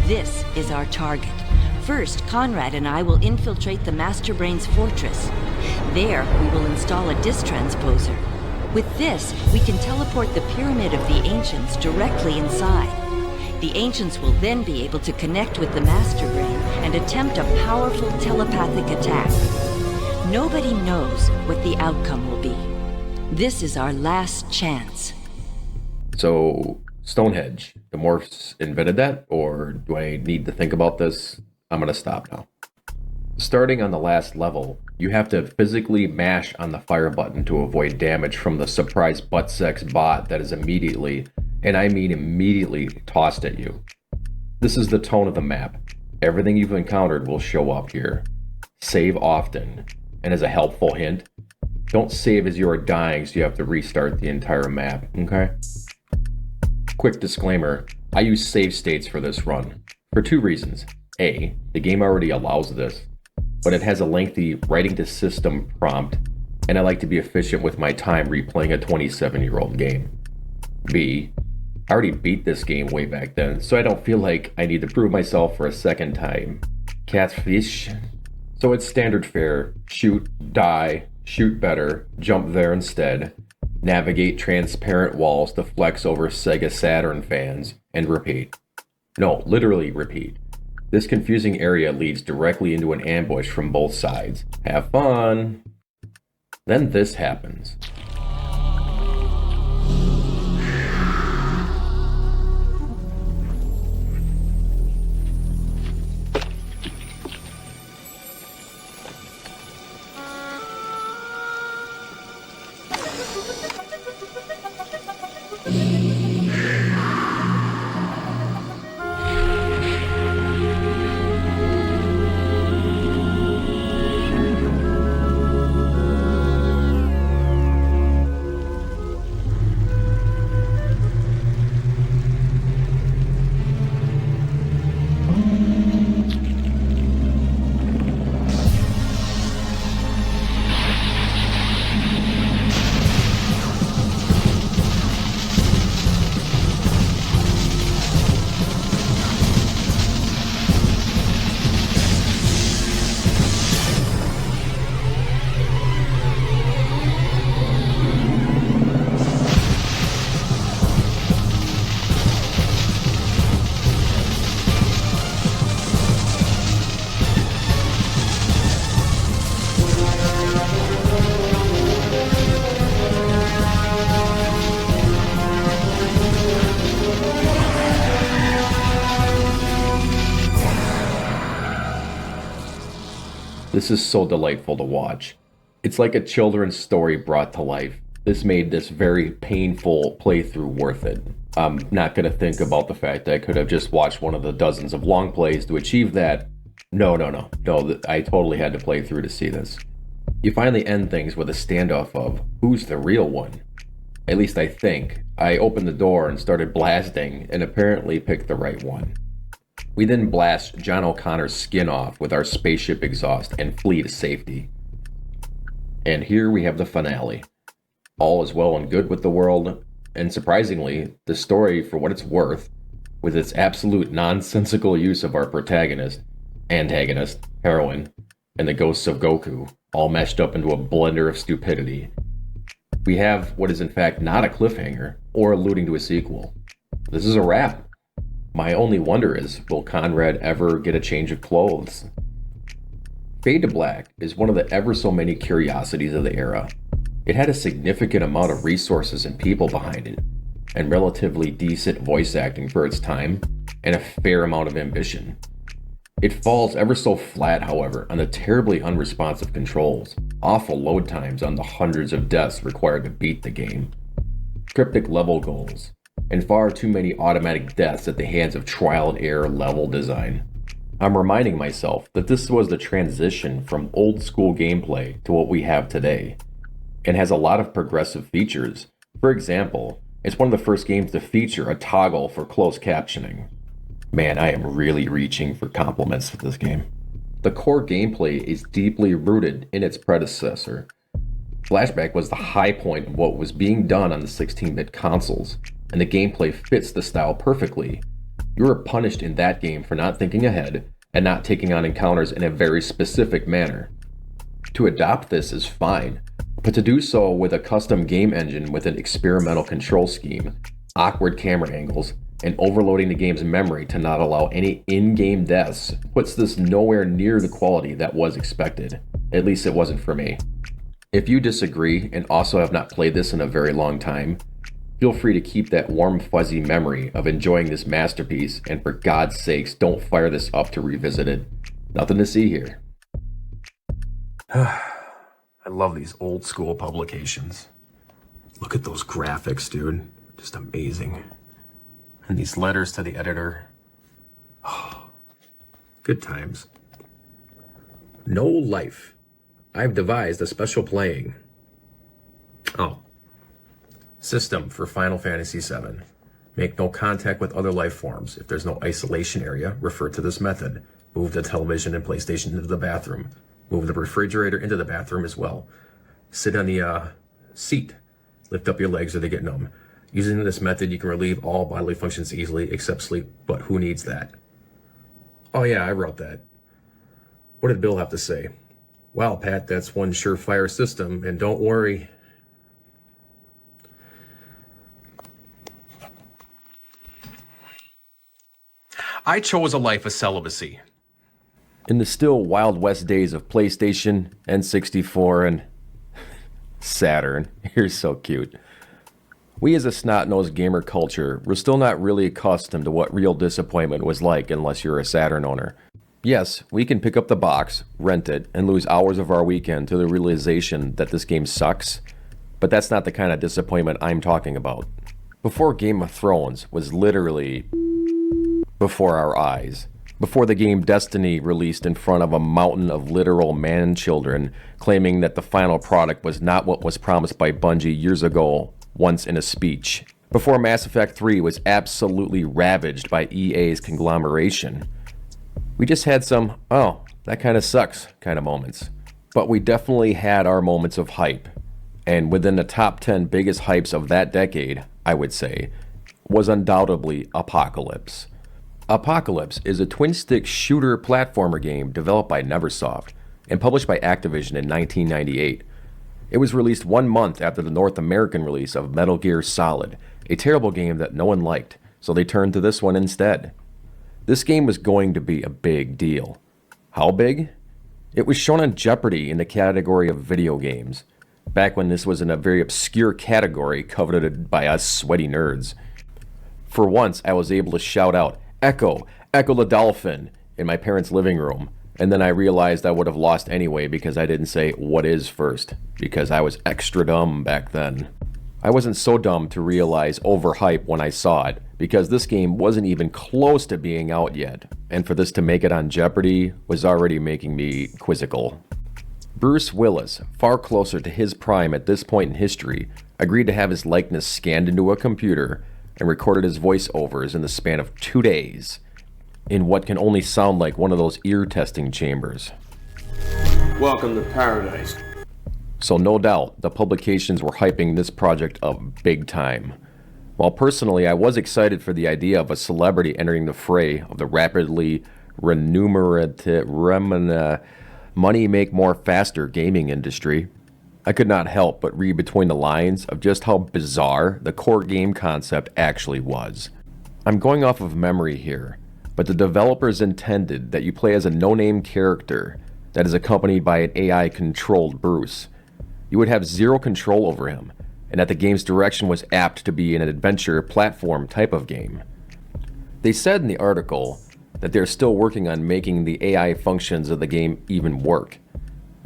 This is our target. First, Conrad and I will infiltrate the Master Brain's fortress. There, we will install a disc-transposer. With this, we can teleport the Pyramid of the Ancients directly inside. The Ancients will then be able to connect with the Master Brain and attempt a powerful telepathic attack. Nobody knows what the outcome will be. This is our last chance. So, Stonehenge, the Morphs invented that, or do I need to think about this? I'm gonna stop now. Starting on the last level, you have to physically mash on the fire button to avoid damage from the surprise butt sex bot that is immediately, and I mean immediately, tossed at you. This is the tone of the map. Everything you've encountered will show up here. Save often, and as a helpful hint, don't save as you are dying so you have to restart the entire map, okay? Quick disclaimer, I use save states for this run, for 2 reasons. A, the game already allows this, but it has a lengthy writing to system prompt, and I like to be efficient with my time replaying a 27-year-old game. B, I already beat this game way back then, so I don't feel like I need to prove myself for a second time. Catfish. So it's standard fare: shoot, die, shoot better, jump there instead, navigate transparent walls to flex over Sega Saturn fans, and repeat. No, literally repeat. This confusing area leads directly into an ambush from both sides. Have fun! Then this happens. This is so delightful to watch. It's like a children's story brought to life. This made this very painful playthrough worth it. I'm not going to think about the fact that I could have just watched one of the dozens of long plays to achieve that. No, I totally had to play through to see this. You finally end things with a standoff of who's the real one. At least I think. I opened the door and started blasting and apparently picked the right one. We then blast John O'Connor's skin off with our spaceship exhaust and flee to safety. And here we have the finale. All is well and good with the world, and surprisingly, the story, for what it's worth, with its absolute nonsensical use of our protagonist, antagonist, heroine, and the ghosts of Goku, all meshed up into a blender of stupidity. We have what is in fact not a cliffhanger, or alluding to a sequel. This is a wrap. My only wonder is, will Conrad ever get a change of clothes? Fade to Black is one of the ever so many curiosities of the era. It had a significant amount of resources and people behind it, and relatively decent voice acting for its time, and a fair amount of ambition. It falls ever so flat, however, on the terribly unresponsive controls, awful load times on the hundreds of deaths required to beat the game, cryptic level goals, and far too many automatic deaths at the hands of trial and error level design. I'm reminding myself that this was the transition from old school gameplay to what we have today, and has a lot of progressive features. For example, it's one of the first games to feature a toggle for closed captioning. Man, I am really reaching for compliments for this game. The core gameplay is deeply rooted in its predecessor. Flashback was the high point of what was being done on the 16-bit consoles, and the gameplay fits the style perfectly. You are punished in that game for not thinking ahead and not taking on encounters in a very specific manner. To adopt this is fine, but to do so with a custom game engine with an experimental control scheme, awkward camera angles, and overloading the game's memory to not allow any in-game deaths puts this nowhere near the quality that was expected. At least it wasn't for me. If you disagree and also have not played this in a very long time, feel free to keep that warm fuzzy memory of enjoying this masterpiece, and for God's sakes, don't fire this up to revisit it. Nothing to see here. I love these old school publications. Look at those graphics, dude. Just amazing. And these letters to the editor. Oh, good times. No life. I've devised a special playing. Oh. System for Final Fantasy VII. Make no contact with other life forms. If there's no isolation area, refer to this method. Move the television and PlayStation into the bathroom. Move the refrigerator into the bathroom as well. Sit on the seat. Lift up your legs or they get numb. Using this method, you can relieve all bodily functions easily except sleep, but who needs that? Oh yeah, I wrote that. What did Bill have to say? Wow, Pat, that's one surefire system, and don't worry. I chose a life of celibacy. In the still Wild West days of PlayStation, N64, and Saturn, you're so cute. We as a snot-nosed gamer culture were still not really accustomed to what real disappointment was like unless you're a Saturn owner. Yes, we can pick up the box, rent it, and lose hours of our weekend to the realization that this game sucks, but that's not the kind of disappointment I'm talking about. Before Game of Thrones was literally before our eyes. Before the game Destiny released in front of a mountain of literal man-children, claiming that the final product was not what was promised by Bungie years ago, once in a speech. Before Mass Effect 3 was absolutely ravaged by EA's conglomeration. We just had some, oh, that kind of sucks kind of moments. But we definitely had our moments of hype. And within the top 10 biggest hypes of that decade, I would say, was undoubtedly Apocalypse. Apocalypse is a twin-stick shooter platformer game developed by Neversoft and published by Activision in 1998. It was released 1 month after the North American release of Metal Gear Solid, a terrible game that no one liked, so they turned to this one instead. This game was going to be a big deal. How big? It was shown on Jeopardy in the category of video games, back when this was in a very obscure category coveted by us sweaty nerds. For once, I was able to shout out, "Echo! Echo the Dolphin!" in my parents' living room, and then I realized I would have lost anyway because I didn't say "what is" first, because I was extra dumb back then. I wasn't so dumb to realize overhype when I saw it, because this game wasn't even close to being out yet, and for this to make it on Jeopardy was already making me quizzical. Bruce Willis, far closer to his prime at this point in history, agreed to have his likeness scanned into a computer and recorded his voiceovers in the span of 2 days, in what can only sound like one of those ear testing chambers. Welcome to paradise. So no doubt, the publications were hyping this project up big time. While personally I was excited for the idea of a celebrity entering the fray of the rapidly remunerative money make more faster gaming industry, I could not help but read between the lines of just how bizarre the core game concept actually was. I'm going off of memory here, but the developers intended that you play as a no-name character that is accompanied by an AI-controlled Bruce. You would have zero control over him, and that the game's direction was apt to be an adventure platform type of game. They said in the article that they're still working on making the AI functions of the game even work.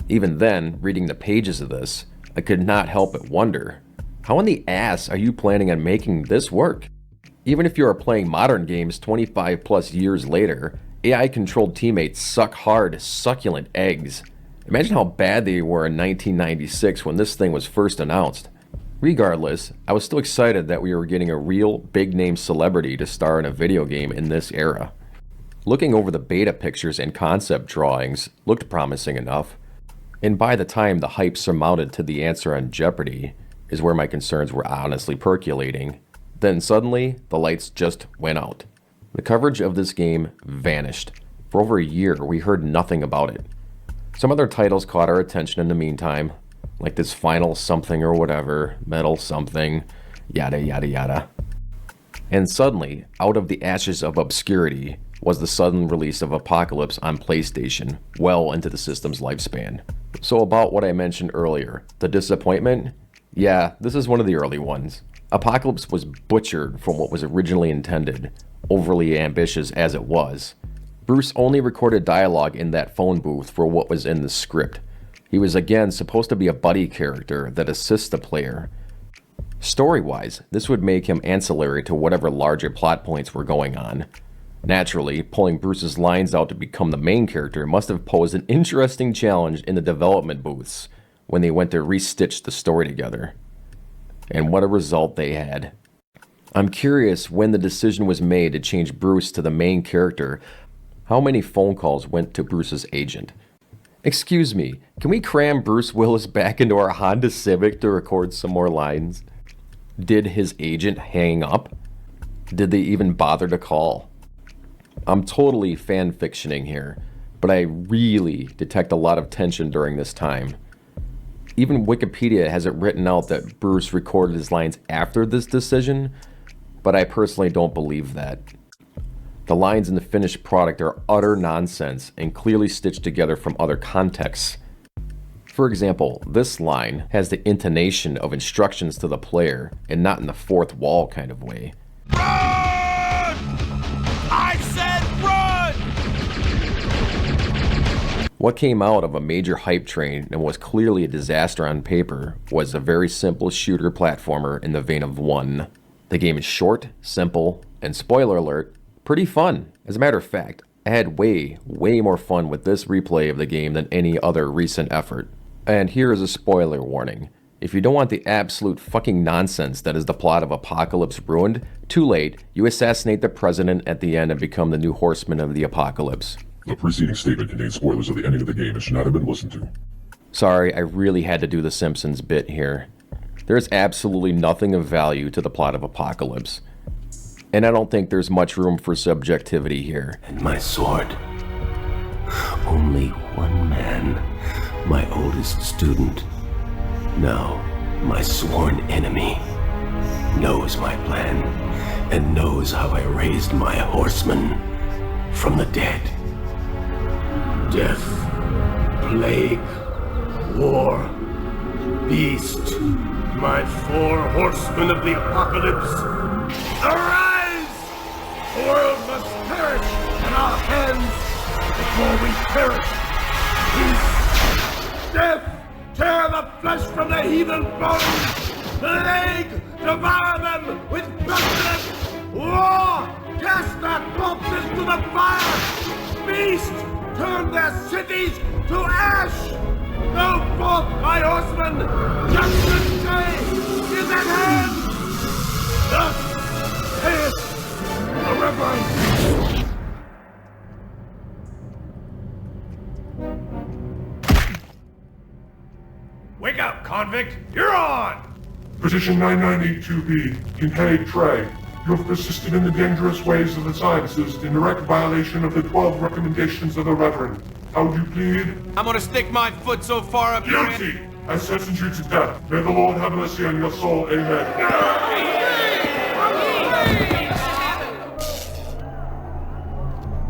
Even then, reading the pages of this, I could not help but wonder, how in the ass are you planning on making this work? Even if you are playing modern games 25 plus years later, AI-controlled teammates suck hard, succulent eggs. Imagine how bad they were in 1996 when this thing was first announced. Regardless, I was still excited that we were getting a real big-name celebrity to star in a video game in this era. Looking over the beta pictures and concept drawings looked promising enough, and by the time the hype surmounted to the answer on Jeopardy is where my concerns were honestly percolating. Then suddenly, the lights just went out. The coverage of this game vanished. For over a year, we heard nothing about it. Some other titles caught our attention in the meantime, like this Final Something or whatever, Metal Something, yada yada yada. And suddenly, out of the ashes of obscurity, was the sudden release of Apocalypse on PlayStation, well into the system's lifespan. So about what I mentioned earlier, the disappointment? Yeah, this is one of the early ones. Apocalypse was butchered from what was originally intended, overly ambitious as it was. Bruce only recorded dialogue in that phone booth for what was in the script. He was again supposed to be a buddy character that assists the player. Story-wise, this would make him ancillary to whatever larger plot points were going on. Naturally, pulling Bruce's lines out to become the main character must have posed an interesting challenge in the development booths when they went to restitch the story together. And what a result they had. I'm curious when the decision was made to change Bruce to the main character. How many phone calls went to Bruce's agent? Excuse me, can we cram Bruce Willis back into our Honda Civic to record some more lines? Did his agent hang up? Did they even bother to call? I'm totally fan-fictioning here, but I really detect a lot of tension during this time. Even Wikipedia has it written out that Bruce recorded his lines after this decision, but I personally don't believe that. The lines in the finished product are utter nonsense and clearly stitched together from other contexts. For example, this line has the intonation of instructions to the player and not in the fourth wall kind of way. I said run! What came out of a major hype train and was clearly a disaster on paper was a very simple shooter platformer in the vein of 1. The game is short, simple, and spoiler alert, pretty fun. As a matter of fact, I had way more fun with this replay of the game than any other recent effort. And here is a spoiler warning. If you don't want the absolute fucking nonsense that is the plot of Apocalypse ruined, too late, you assassinate the president at the end and become the new horseman of the apocalypse. The preceding statement contains spoilers of the ending of the game and should not have been listened to. Sorry, I really had to do the Simpsons bit here. There's absolutely nothing of value to the plot of Apocalypse. And I don't think there's much room for subjectivity here. And my sword. Only one man, my oldest student, now my sworn enemy, knows my plan and knows how I raised my horsemen from the dead. Death, plague, war, beast, my 4 horsemen of the apocalypse. Arise! The world must perish in our hands before we perish. Peace, death, tear the flesh from the heathen bones. Plague, devour them with pestilence. War, cast their corpses to the fire. Beast, turn their cities to ash! Go forth, my horsemen! Judgment day is at hand! Thus saith the Reverend. Wake up, convict! You're on! Petition 9982B, Kincaid Trey. You have persisted in the dangerous ways of the sciences in direct violation of the 12 recommendations of the Reverend. How would you plead? I'm gonna stick my foot so far up your ass. Guilty! I sentence you to death. May the Lord have mercy on your soul. Amen.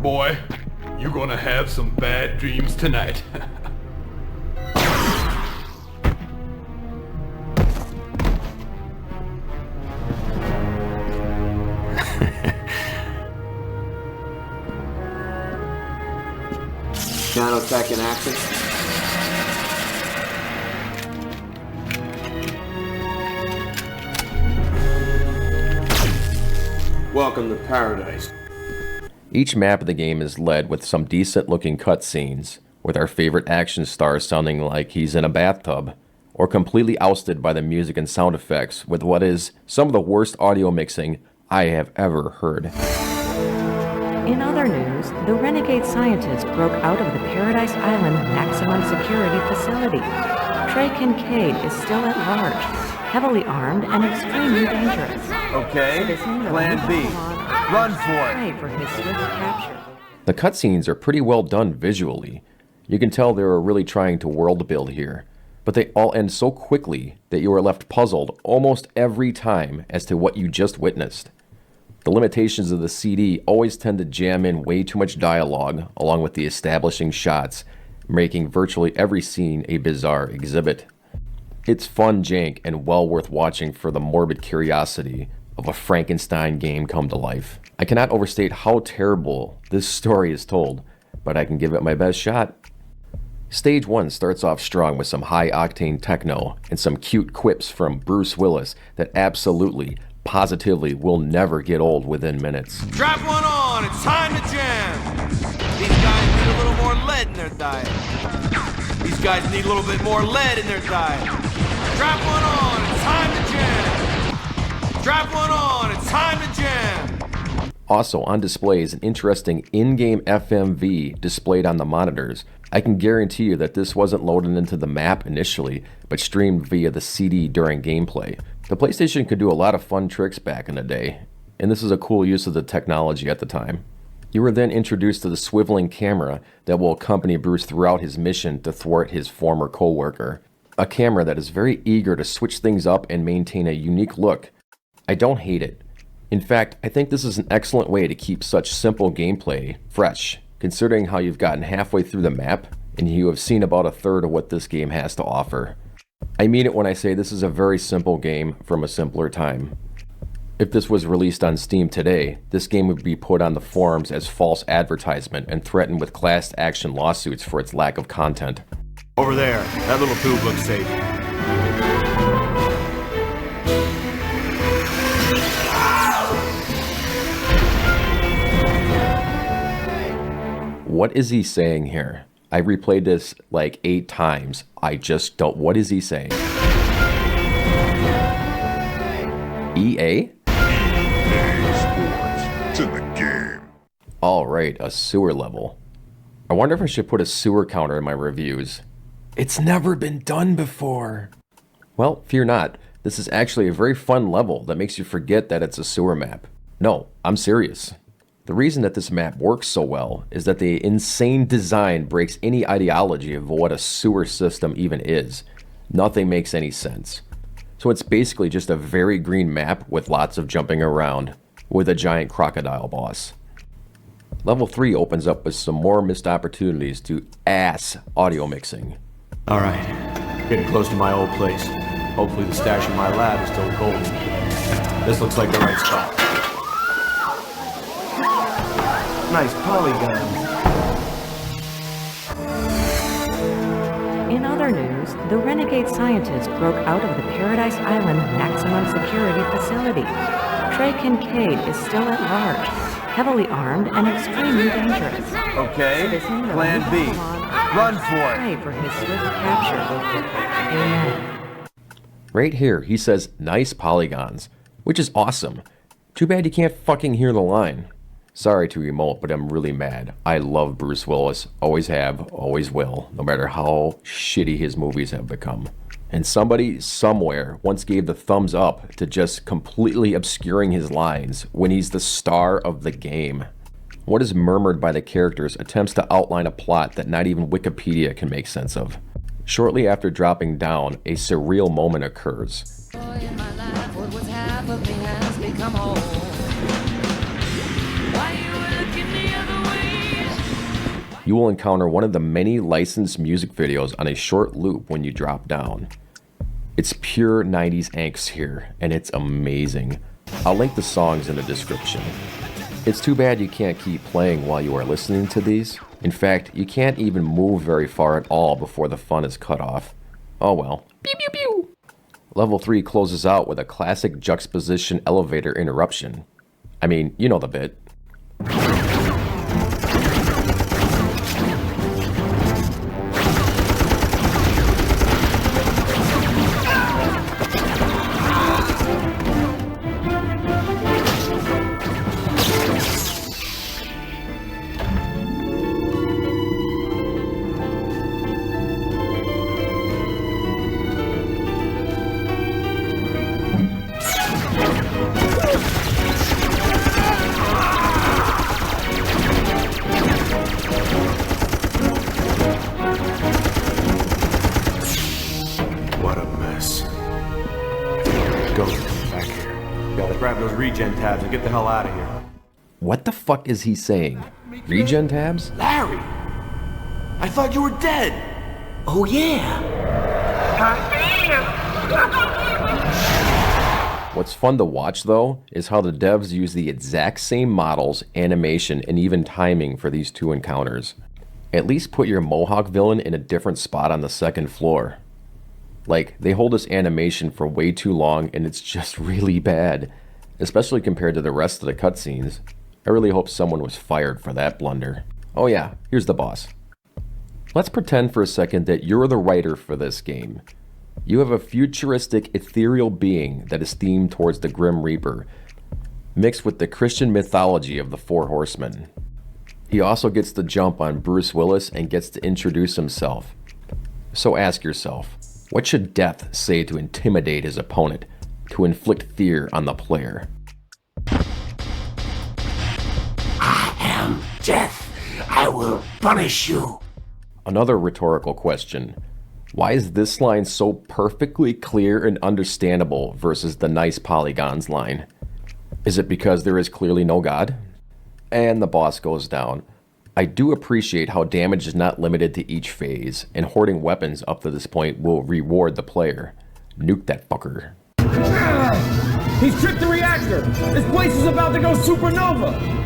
Boy, you're gonna have some bad dreams tonight. Nanotech in action. Welcome to paradise. Each map of the game is led with some decent looking cutscenes, with our favorite action star sounding like he's in a bathtub, or completely ousted by the music and sound effects with what is some of the worst audio mixing I have ever heard. In other news, the renegade scientist broke out of the Paradise Island maximum security facility. Trey Kincaid is still at large, heavily armed and extremely dangerous. Okay, plan B. Run for it. For his swift capture. The cutscenes are pretty well done visually. You can tell they were really trying to world build here, but they all end so quickly that you are left puzzled almost every time as to what you just witnessed. The limitations of the CD always tend to jam in way too much dialogue along with the establishing shots, making virtually every scene a bizarre exhibit. It's fun jank and well worth watching for the morbid curiosity of a Frankenstein game come to life. I cannot overstate how terrible this story is told, but I can give it my best shot. Stage 1 starts off strong with some high-octane techno and some cute quips from Bruce Willis that absolutely, positively will never get old within minutes. Strap one on, it's time to jam! These guys need a little more lead in their diet. These guys need a little bit more lead in their diet. Strap one on, it's time to jam! Strap one on, it's time to jam! Also on display is an interesting in-game FMV displayed on the monitors. I can guarantee you that this wasn't loaded into the map initially, but streamed via the CD during gameplay. The PlayStation could do a lot of fun tricks back in the day, and this is a cool use of the technology at the time. You are then introduced to the swiveling camera that will accompany Bruce throughout his mission to thwart his former co-worker. A camera that is very eager to switch things up and maintain a unique look. I don't hate it. In fact, I think this is an excellent way to keep such simple gameplay fresh, considering how you've gotten halfway through the map and you have seen about a third of what this game has to offer. I mean it when I say this is a very simple game from a simpler time. If this was released on Steam today, this game would be put on the forums as false advertisement and threatened with class action lawsuits for its lack of content. Over there, that little tube looks safe. What is he saying here? I replayed this like 8 times. I just don't. What is he saying? EA? Sports. It's in the game. Alright, a sewer level. I wonder if I should put a sewer counter in my reviews. It's never been done before. Well, fear not. This is actually a very fun level that makes you forget that it's a sewer map. No, I'm serious. The reason that this map works so well is that the insane design breaks any ideology of what a sewer system even is. Nothing makes any sense. So it's basically just a very green map with lots of jumping around, with a giant crocodile boss. Level 3 opens up with some more missed opportunities to ass audio mixing. Alright, getting close to my old place. Hopefully the stash in my lab is still golden. This looks like the right spot. Nice polygons. In other news, the renegade scientists broke out of the Paradise Island maximum security facility. Trey Kincaid is still at large, heavily armed and extremely dangerous. Okay, plan B. Run for it. Pray for his swift capture. Amen. Right here, he says, nice polygons, which is awesome. Too bad you can't fucking hear the line. Sorry to emote, but I'm really mad. I love Bruce Willis. Always have, always will, no matter how shitty his movies have become. And somebody, somewhere, once gave the thumbs up to just completely obscuring his lines when he's the star of the game. What is murmured by the characters attempts to outline a plot that not even Wikipedia can make sense of. Shortly after dropping down, a surreal moment occurs. You will encounter one of the many licensed music videos on a short loop when you drop down. It's pure 90s angst here, and it's amazing. I'll link the songs in the description. It's too bad you can't keep playing while you are listening to these. In fact, you can't even move very far at all before the fun is cut off. Oh well. Pew pew pew! Level 3 closes out with a classic juxtaposition elevator interruption. I mean, you know the bit. Regen tabs and get the hell out of here. What the fuck is he saying? Regen tabs? Larry! I thought you were dead! Oh yeah! What's fun to watch though, is how the devs use the exact same models, animation, and even timing for these two encounters. At least put your Mohawk villain in a different spot on the second floor. Like, they hold this animation for way too long and it's just really bad. Especially compared to the rest of the cutscenes. I really hope someone was fired for that blunder. Oh yeah, here's the boss. Let's pretend for a second that you're the writer for this game. You have a futuristic, ethereal being that is themed towards the Grim Reaper, mixed with the Christian mythology of the Four Horsemen. He also gets the jump on Bruce Willis and gets to introduce himself. So ask yourself, what should Death say to intimidate his opponent? To inflict fear on the player. I am death, I will punish you. Another rhetorical question. Why is this line so perfectly clear and understandable versus the nice polygons line? Is it because there is clearly no God? And the boss goes down. I do appreciate how damage is not limited to each phase, and hoarding weapons up to this point will reward the player. Nuke that fucker. He's tripped the reactor! This place is about to go supernova!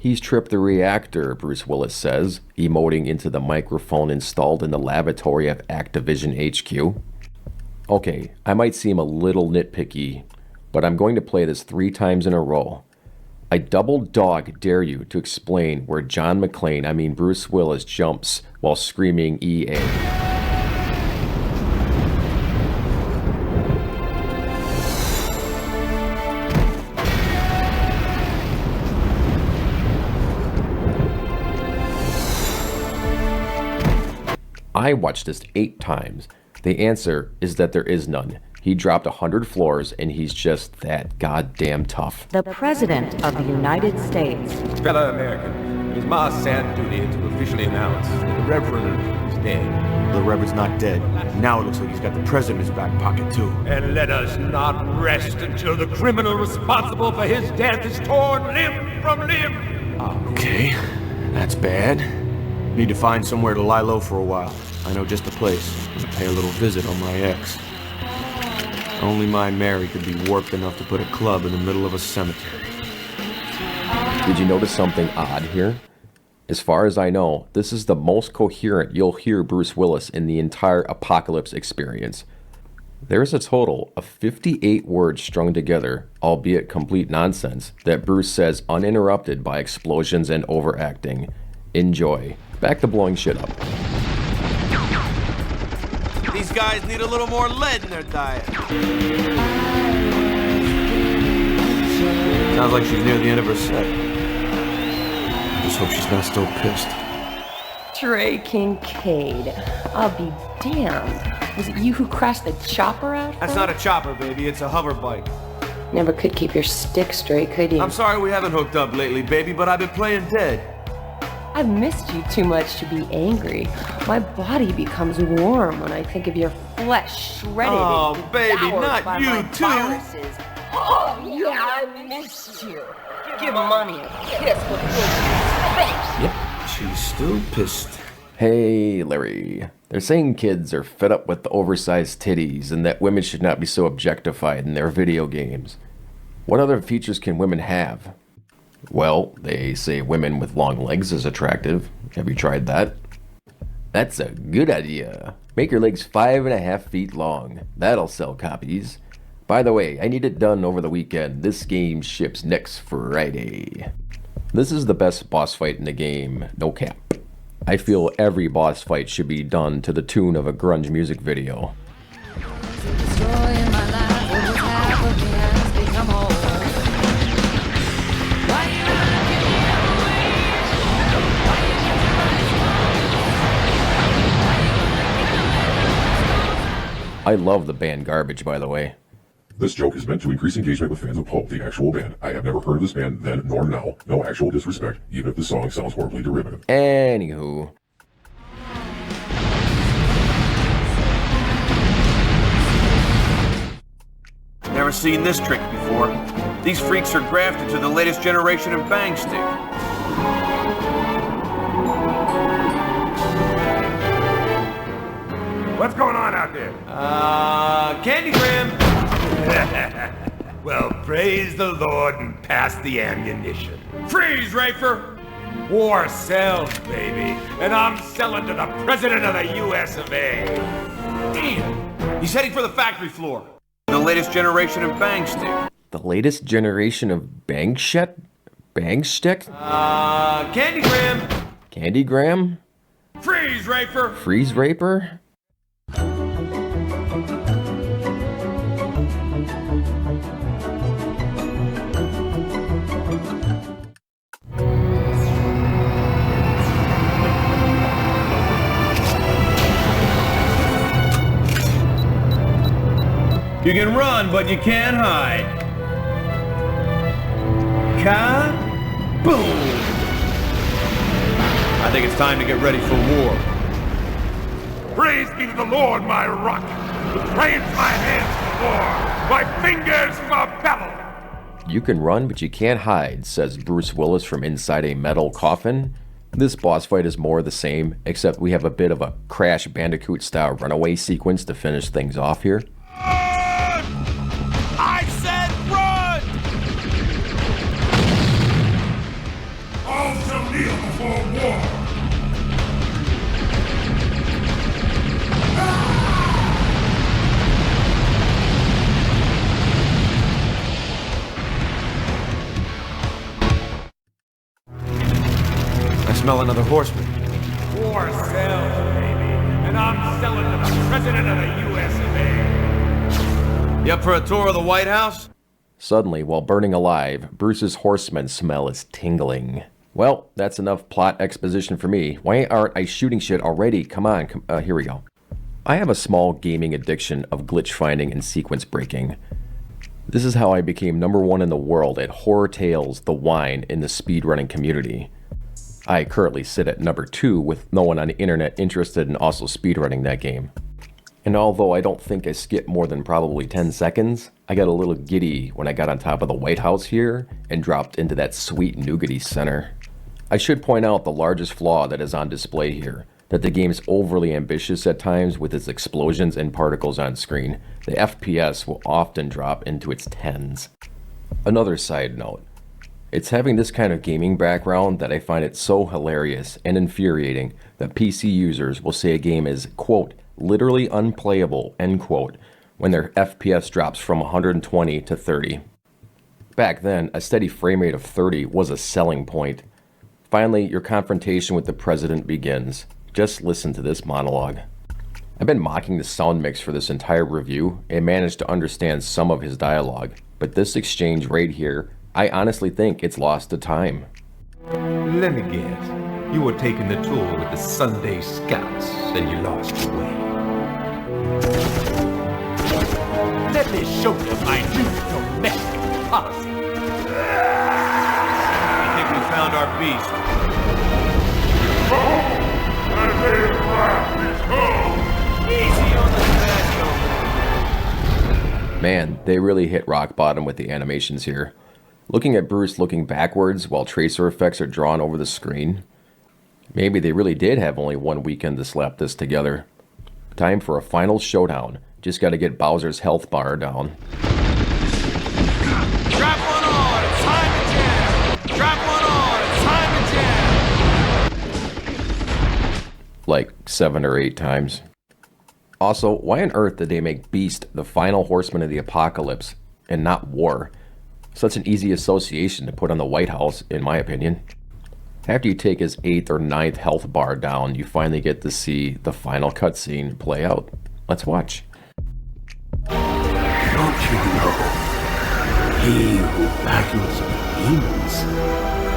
He's tripped the reactor, Bruce Willis says, emoting into the microphone installed in the lavatory of Activision HQ. Okay, I might seem a little nitpicky, but I'm going to play this 3 times in a row. I double dog dare you to explain where John McClane, Bruce Willis, jumps while screaming EA. I watched this 8 times. The answer is that there is none. He dropped 100 floors and he's just that goddamn tough. The President of the United States. Fellow American, it is my sad duty to officially announce that the Reverend is dead. The Reverend's not dead. Now it looks like he's got the President's back pocket too. And let us not rest until the criminal responsible for his death is torn limb from limb. Okay, that's bad. Need to find somewhere to lie low for a while. I know just the place. I'm gonna pay a little visit on my ex. Only my Mary could be warped enough to put a club in the middle of a cemetery. Did you notice something odd here? As far as I know, this is the most coherent you'll hear Bruce Willis in the entire Apocalypse experience. There's a total of 58 words strung together, albeit complete nonsense, that Bruce says uninterrupted by explosions and overacting. Enjoy. Back to blowing shit up. These guys need a little more lead in their diet. Sounds like she's near the end of her set. Just hope she's not still pissed. Trey Kincaid. I'll be damned. Was it you who crashed the chopper out? That's not a chopper, baby. It's a hover bike. Never could keep your stick straight, could you? I'm sorry we haven't hooked up lately, baby, but I've been playing dead. I've missed you too much to be angry. My body becomes warm when I think of your flesh shredded. Oh, and baby, devoured not by you my too. Viruses. Oh, yeah, I missed you. Give Money a kiss with your face. Yep, she's still pissed. Hey, Larry. They're saying kids are fed up with the oversized titties and that women should not be so objectified in their video games. What other features can women have? Well, they say women with long legs is attractive. Have you tried that? That's a good idea. Make your legs 5.5 feet long. That'll sell copies. By the way, I need it done over the weekend. This game ships next Friday. This is the best boss fight in the game, no cap. I feel every boss fight should be done to the tune of a grunge music video. I love the band Garbage, by the way. This joke is meant to increase engagement with fans of Pulp, the actual band. I have never heard of this band then nor now. No actual disrespect, even if the song sounds horribly derivative. Anywho. Never seen this trick before. These freaks are grafted to the latest generation of bang stick. What's going on out there? Candygram. Well, praise the Lord and pass the ammunition. Freeze, Rafer! War sells, baby, and I'm selling to the President of the US of A. Damn! He's heading for the factory floor. The latest generation of bang stick. The latest generation of bang stick? Candygram. Candygram? Freeze, Raper! Freeze Raper? You can run, but you can't hide. Ka-boom! I think it's time to get ready for war. Praise be to the Lord, my rock! Who trains my hands for war, my fingers for battle! You can run, but you can't hide, says Bruce Willis from inside a metal coffin. This boss fight is more of the same, except we have a bit of a Crash Bandicoot-style runaway sequence to finish things off here. I said run! All shall kneel before war! I smell another horseman. War sells, baby, and I'm selling to the President of the U.S. of A. You up for a tour of the White House? Suddenly, while burning alive, Bruce's horseman smell is tingling. Well, that's enough plot exposition for me. Why aren't I shooting shit already? Come on, here we go. I have a small gaming addiction of glitch finding and sequence breaking. This is how I became #1 in the world at Horror Tales: The Wine in the speedrunning community. I currently sit at #2 with no one on the internet interested in also speedrunning that game. And although I don't think I skipped more than probably 10 seconds, I got a little giddy when I got on top of the White House here and dropped into that sweet nougaty center. I should point out the largest flaw that is on display here, that the game's overly ambitious at times with its explosions and particles on screen. The FPS will often drop into its tens. Another side note, it's having this kind of gaming background that I find it so hilarious and infuriating that PC users will say a game is, quote, literally unplayable, end quote, when their FPS drops from 120 to 30. Back then, a steady frame rate of 30 was a selling point. Finally, your confrontation with the president begins. Just listen to this monologue. I've been mocking the sound mix for this entire review and managed to understand some of his dialogue, but this exchange right here, I honestly think it's lost to time. Let me guess. You were taking the tour with the Sunday Scouts, and you lost your way. Let me show you my new domestic policy. I think we found our beast. Easy on the Man, they really hit rock bottom with the animations here. Looking at Bruce looking backwards while tracer effects are drawn over the screen. Maybe they really did have only one weekend to slap this together. Time for a final showdown. Just gotta get Bowser's health bar down. Drop one on, it's time to jam! Drop one on, it's time to jam! Like 7 or 8 times. Also, why on earth did they make Beast the final horseman of the apocalypse and not war? Such an easy association to put on the White House, in my opinion. After you take his 8th or 9th health bar down, you finally get to see the final cutscene play out. Let's watch. Don't you know? He who battles demons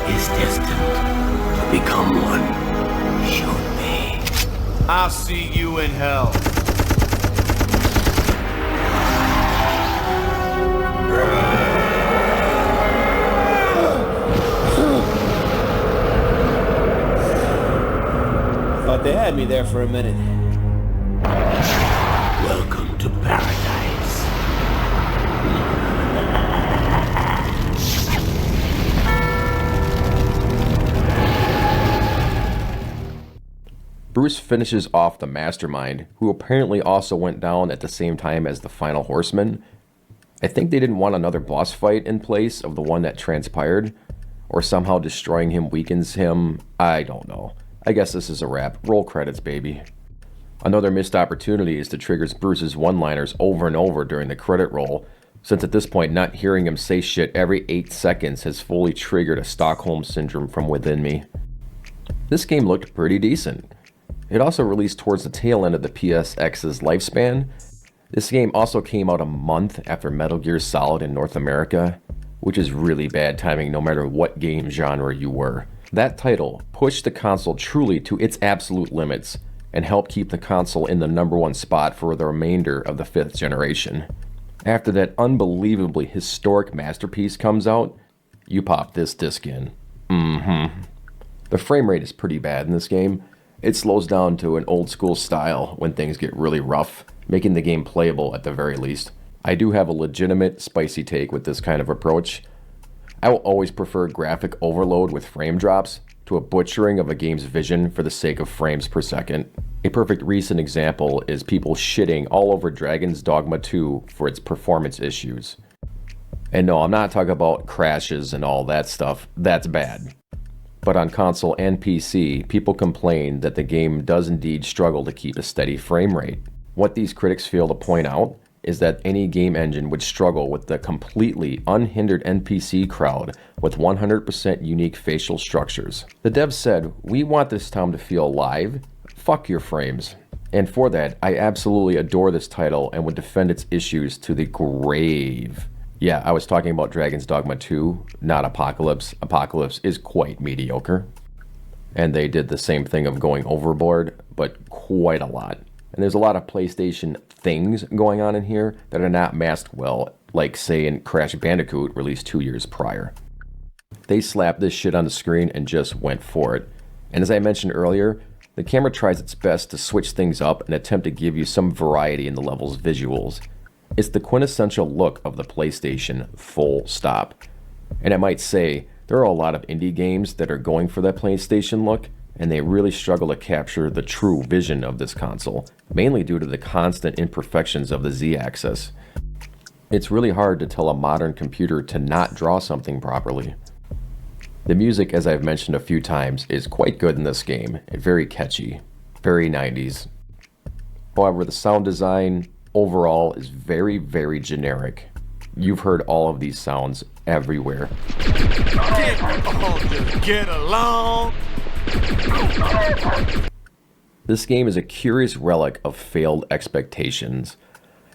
is destined to become one. Shoot me. I'll see you in hell. Thought they had me there for a minute. Welcome to paradise. Bruce finishes off the mastermind, who apparently also went down at the same time as the final horseman. I think they didn't want another boss fight in place of the one that transpired, or somehow destroying him weakens him. I don't know. I guess this is a wrap. Roll credits, baby. Another missed opportunity is to trigger Bruce's one-liners over and over during the credit roll, since at this point not hearing him say shit every 8 seconds has fully triggered a Stockholm Syndrome from within me. This game looked pretty decent. It also released towards the tail end of the PSX's lifespan. This game also came out a month after Metal Gear Solid in North America, which is really bad timing no matter what game genre you were. That title pushed the console truly to its absolute limits and helped keep the console in the #1 spot for the remainder of the 5th generation. After that unbelievably historic masterpiece comes out, you pop this disc in. The frame rate is pretty bad in this game. It slows down to an old school style when things get really rough, making the game playable at the very least. I do have a legitimate spicy take with this kind of approach. I will always prefer graphic overload with frame drops to a butchering of a game's vision for the sake of frames per second. A perfect recent example is people shitting all over Dragon's Dogma 2 for its performance issues. And no, I'm not talking about crashes and all that stuff. That's bad. But on console and PC, people complain that the game does indeed struggle to keep a steady frame rate. What these critics fail to point out is that any game engine would struggle with the completely unhindered NPC crowd with 100% unique facial structures. The devs said, "We want this town to feel alive. Fuck your frames." And for that, I absolutely adore this title and would defend its issues to the grave. Yeah, I was talking about Dragon's Dogma 2, not Apocalypse. Apocalypse is quite mediocre. And they did the same thing of going overboard, but quite a lot. And there's a lot of PlayStation things going on in here that are not masked well, like say in Crash Bandicoot released 2 years prior. They slapped this shit on the screen and just went for it. And as I mentioned earlier, the camera tries its best to switch things up and attempt to give you some variety in the level's visuals. It's the quintessential look of the PlayStation, full stop. And I might say, there are a lot of indie games that are going for that PlayStation look, and they really struggle to capture the true vision of this console, mainly due to the constant imperfections of the Z-axis. It's really hard to tell a modern computer to not draw something properly. The music, as I've mentioned a few times, is quite good in this game, and very catchy, very 90s. However, the sound design overall is very, very generic. You've heard all of these sounds everywhere. Get along. This game is a curious relic of failed expectations.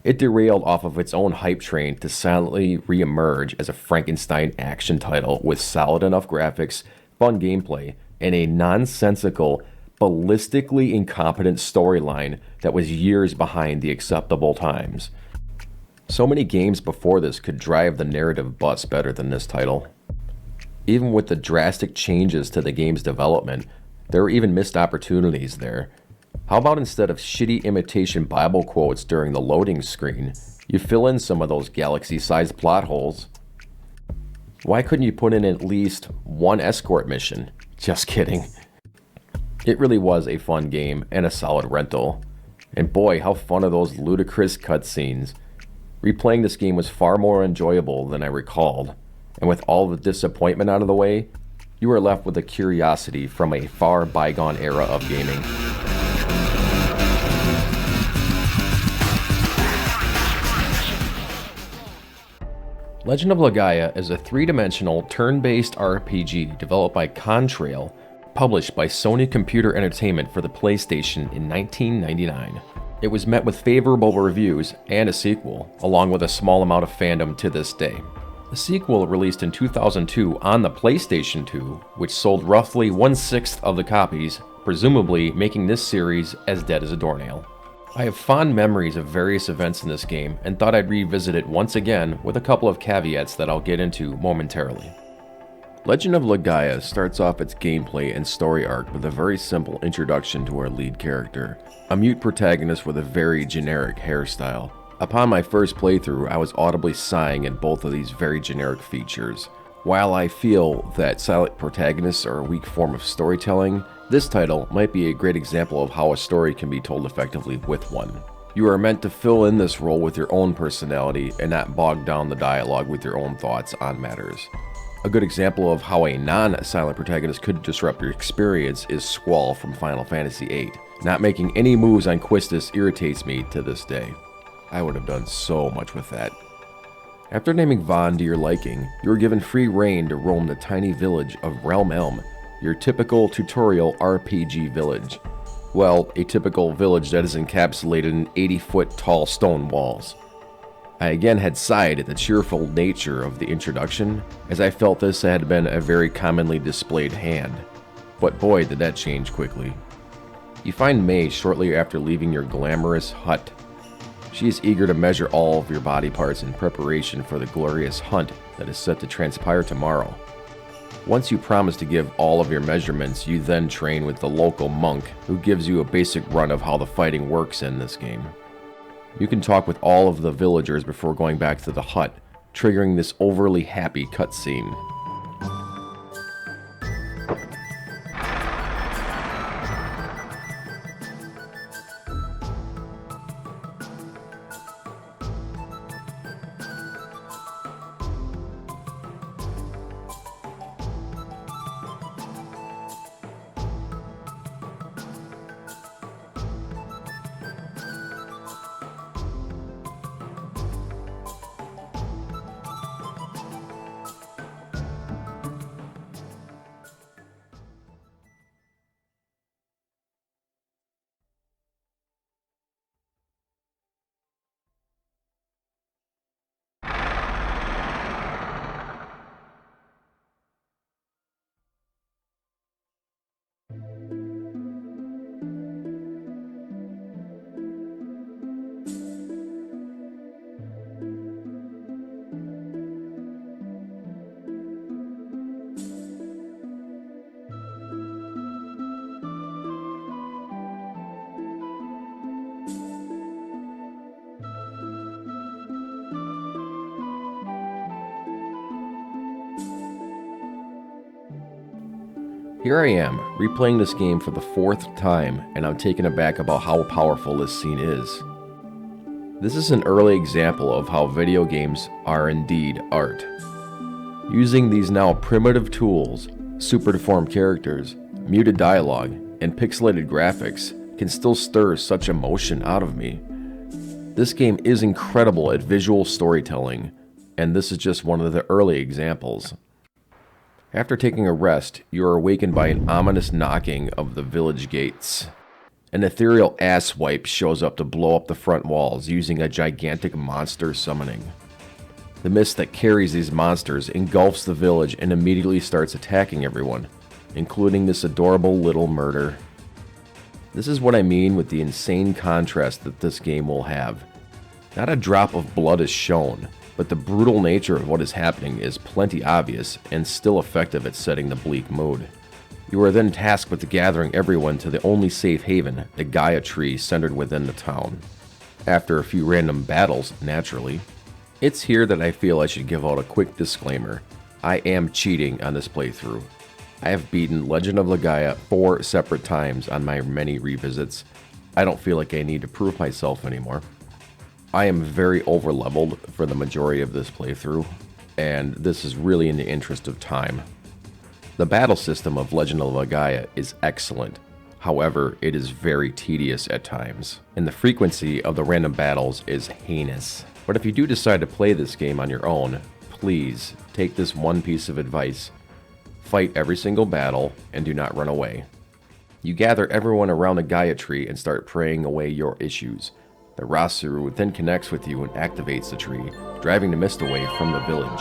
It derailed off of its own hype train to silently re-emerge as a Frankenstein action title with solid enough graphics, fun gameplay, and a nonsensical, ballistically incompetent storyline that was years behind the acceptable times. So many games before this could drive the narrative bus better than this title. Even with the drastic changes to the game's development, there were even missed opportunities there. How about instead of shitty imitation Bible quotes during the loading screen, you fill in some of those galaxy-sized plot holes? Why couldn't you put in at least one escort mission? Just kidding. It really was a fun game and a solid rental. And boy, how fun are those ludicrous cutscenes. Replaying this game was far more enjoyable than I recalled. And with all the disappointment out of the way, you are left with a curiosity from a far bygone era of gaming. Legend of Legaia is a three-dimensional, turn-based RPG developed by Contrail, published by Sony Computer Entertainment for the PlayStation in 1999. It was met with favorable reviews and a sequel, along with a small amount of fandom to this day. The sequel released in 2002 on the PlayStation 2, which sold roughly 1/6 of the copies, presumably making this series as dead as a doornail. I have fond memories of various events in this game and thought I'd revisit it once again with a couple of caveats that I'll get into momentarily. Legend of Legaia starts off its gameplay and story arc with a very simple introduction to our lead character, a mute protagonist with a very generic hairstyle. Upon my first playthrough, I was audibly sighing at both of these very generic features. While I feel that silent protagonists are a weak form of storytelling, this title might be a great example of how a story can be told effectively with one. You are meant to fill in this role with your own personality and not bog down the dialogue with your own thoughts on matters. A good example of how a non-silent protagonist could disrupt your experience is Squall from Final Fantasy VIII. Not making any moves on Quistis irritates me to this day. I would have done so much with that. After naming Vaughn to your liking, you are given free reign to roam the tiny village of Realm Elm, your typical tutorial RPG village. Well, a typical village that is encapsulated in 80-foot tall stone walls. I again had sighed at the cheerful nature of the introduction, as I felt this had been a very commonly displayed hand. But boy, did that change quickly. You find May shortly after leaving your glamorous hut. She is eager to measure all of your body parts in preparation for the glorious hunt that is set to transpire tomorrow. Once you promise to give all of your measurements, you then train with the local monk, who gives you a basic run of how the fighting works in this game. You can talk with all of the villagers before going back to the hut, triggering this overly happy cutscene. Here I am, replaying this game for the 4th time, and I'm taken aback about how powerful this scene is. This is an early example of how video games are indeed art. Using these now primitive tools, super deformed characters, muted dialogue, and pixelated graphics can still stir such emotion out of me. This game is incredible at visual storytelling, and this is just one of the early examples. After taking a rest, you are awakened by an ominous knocking of the village gates. An ethereal asswipe shows up to blow up the front walls using a gigantic monster summoning. The mist that carries these monsters engulfs the village and immediately starts attacking everyone, including this adorable little murder. This is what I mean with the insane contrast that this game will have. Not a drop of blood is shown, but the brutal nature of what is happening is plenty obvious and still effective at setting the bleak mood. You are then tasked with gathering everyone to the only safe haven, the Gaia tree centered within the town. After a few random battles, naturally. It's here that I feel I should give out a quick disclaimer. I am cheating on this playthrough. I have beaten Legend of Legaia 4 separate times on my many revisits. I don't feel like I need to prove myself anymore. I am very over-leveled for the majority of this playthrough, and this is really in the interest of time. The battle system of Legend of Legaia is excellent, however, it is very tedious at times, and the frequency of the random battles is heinous. But if you do decide to play this game on your own, please take this one piece of advice. Fight every single battle, and do not run away. You gather everyone around the Gaia tree and start praying away your issues. The Rasuru then connects with you and activates the tree, driving the mist away from the village.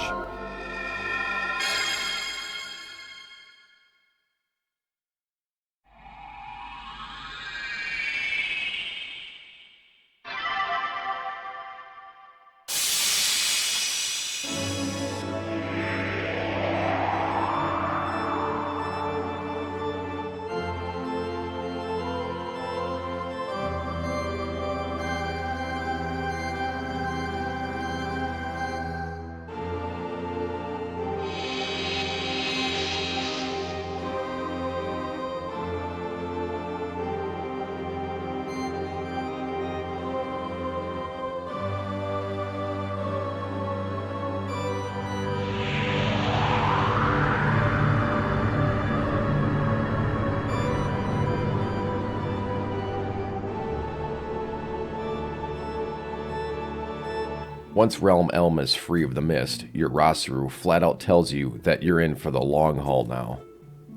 Once Realm Elm is free of the mist, your Rasuru flat out tells you that you're in for the long haul now,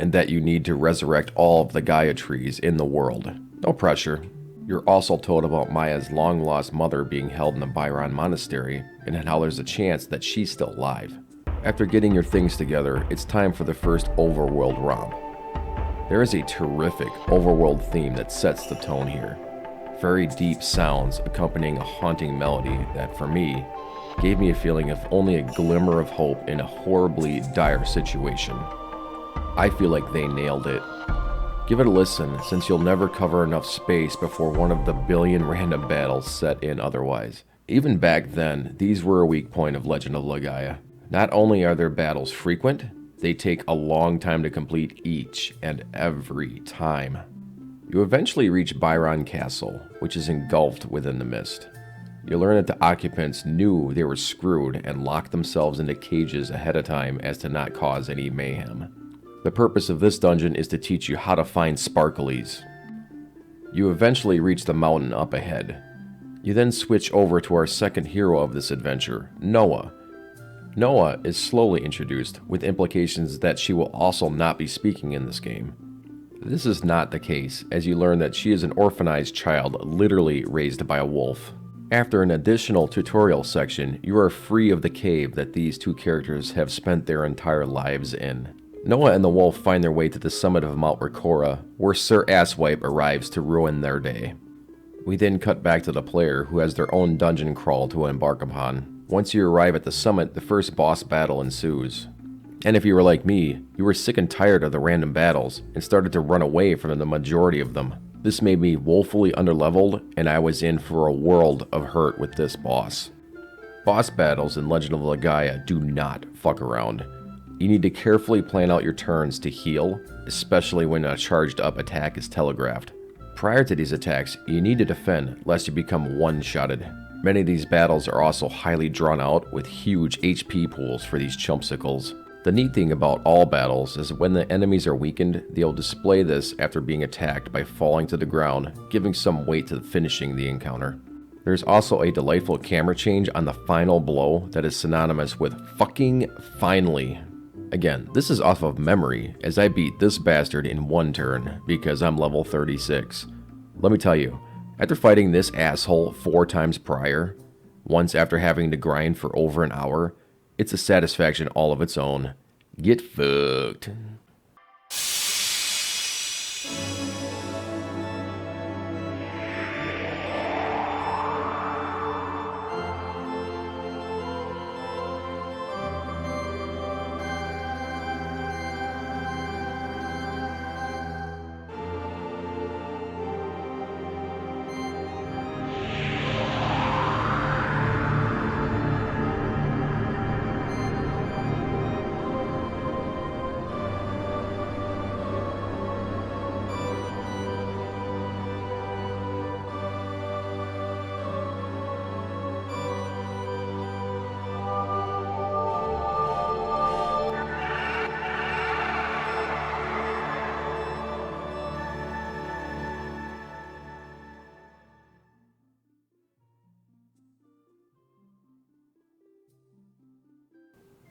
and that you need to resurrect all of the Gaia trees in the world. No pressure. You're also told about Maya's long-lost mother being held in the Byron Monastery, and how there's a chance that she's still alive. After getting your things together, it's time for the first overworld romp. There is a terrific overworld theme that sets the tone here. Very deep sounds accompanying a haunting melody that, for me, gave me a feeling of only a glimmer of hope in a horribly dire situation. I feel like they nailed it. Give it a listen, since you'll never cover enough space before one of the billion random battles set in otherwise. Even back then, these were a weak point of Legend of Legaia. Not only are their battles frequent, they take a long time to complete each and every time. You eventually reach Byron Castle, which is engulfed within the mist. You learn that the occupants knew they were screwed and locked themselves into cages ahead of time as to not cause any mayhem. The purpose of this dungeon is to teach you how to find sparklies. You eventually reach the mountain up ahead. You then switch over to our second hero of this adventure, Noah. Noah is slowly introduced, with implications that she will also not be speaking in this game. This is not the case, as you learn that she is an orphanized child literally raised by a wolf. After an additional tutorial section, you are free of the cave that these two characters have spent their entire lives in. Noah and the wolf find their way to the summit of Mount Ricora, where Sir Asswipe arrives to ruin their day. We then cut back to the player, who has their own dungeon crawl to embark upon. Once you arrive at the summit, the first boss battle ensues. And if you were like me, you were sick and tired of the random battles, and started to run away from the majority of them. This made me woefully underleveled, and I was in for a world of hurt with this boss. Boss battles in Legend of Legaia do not fuck around. You need to carefully plan out your turns to heal, especially when a charged up attack is telegraphed. Prior to these attacks, you need to defend lest you become one-shotted. Many of these battles are also highly drawn out with huge HP pools for these chumpsicles. The neat thing about all battles is that when the enemies are weakened, they'll display this after being attacked by falling to the ground, giving some weight to finishing the encounter. There's also a delightful camera change on the final blow that is synonymous with fucking finally. Again, this is off of memory, as I beat this bastard in one turn, because I'm level 36. Let me tell you, after fighting this asshole 4 times prior, once after having to grind for over an hour, it's a satisfaction all of its own. Get fucked.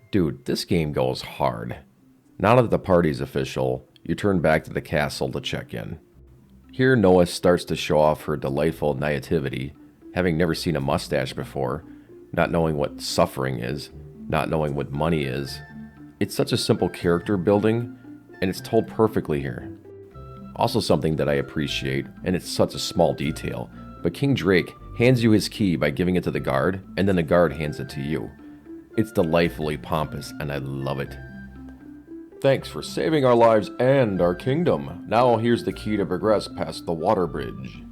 Dude, this game goes hard. Now that the party's official, you turn back to the castle to check in. Here Noah starts to show off her delightful naivety, having never seen a mustache before, not knowing what suffering is, not knowing what money is. It's such a simple character building, and it's told perfectly here. Also something that I appreciate, and it's such a small detail, but King Drake hands you his key by giving it to the guard, and then the guard hands it to you. It's delightfully pompous, and I love it. Thanks for saving our lives and our kingdom. Now here's the key to progress past the water bridge.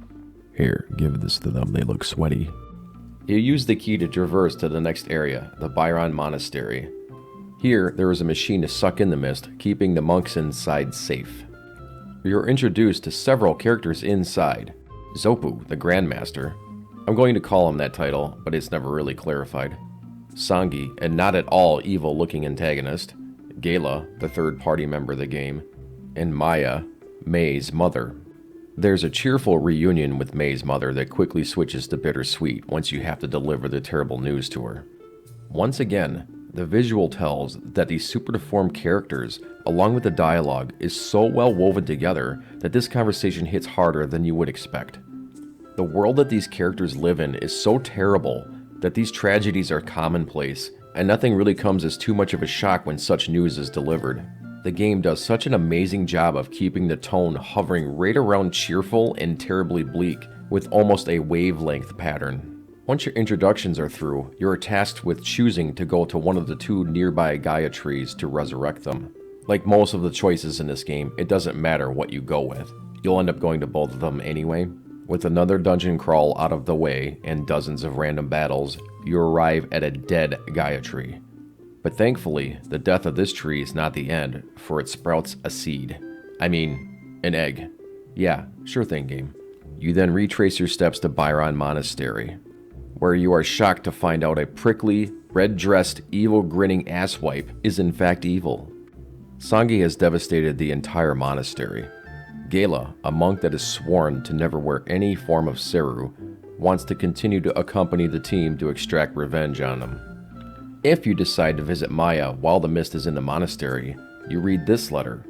Here, give this to them, they look sweaty. You use the key to traverse to the next area, the Byron Monastery. Here, there is a machine to suck in the mist, keeping the monks inside safe. You're introduced to several characters inside. Zopu, the Grandmaster. I'm going to call him that title, but it's never really clarified. Sangi, a not at all evil-looking antagonist, Gala, the third-party member of the game, and Maya, May's mother. There's a cheerful reunion with May's mother that quickly switches to bittersweet once you have to deliver the terrible news to her. Once again, the visual tells that these super deformed characters, along with the dialogue, is so well woven together that this conversation hits harder than you would expect. The world that these characters live in is so terrible that these tragedies are commonplace, and nothing really comes as too much of a shock when such news is delivered. The game does such an amazing job of keeping the tone hovering right around cheerful and terribly bleak, with almost a wavelength pattern. Once your introductions are through, you are tasked with choosing to go to one of the 2 nearby Gaia trees to resurrect them. Like most of the choices in this game, it doesn't matter what you go with. You'll end up going to both of them anyway. With another dungeon crawl out of the way and dozens of random battles, you arrive at a dead Gaia tree. But thankfully, the death of this tree is not the end, for it sprouts a seed. I mean, an egg. Yeah, sure thing, game. You then retrace your steps to Byron Monastery, where you are shocked to find out a prickly, red-dressed, evil-grinning asswipe is in fact evil. Sangi has devastated the entire monastery. Gala, a monk that is sworn to never wear any form of seru, wants to continue to accompany the team to extract revenge on them. If you decide to visit Maya while the mist is in the monastery, you read this letter,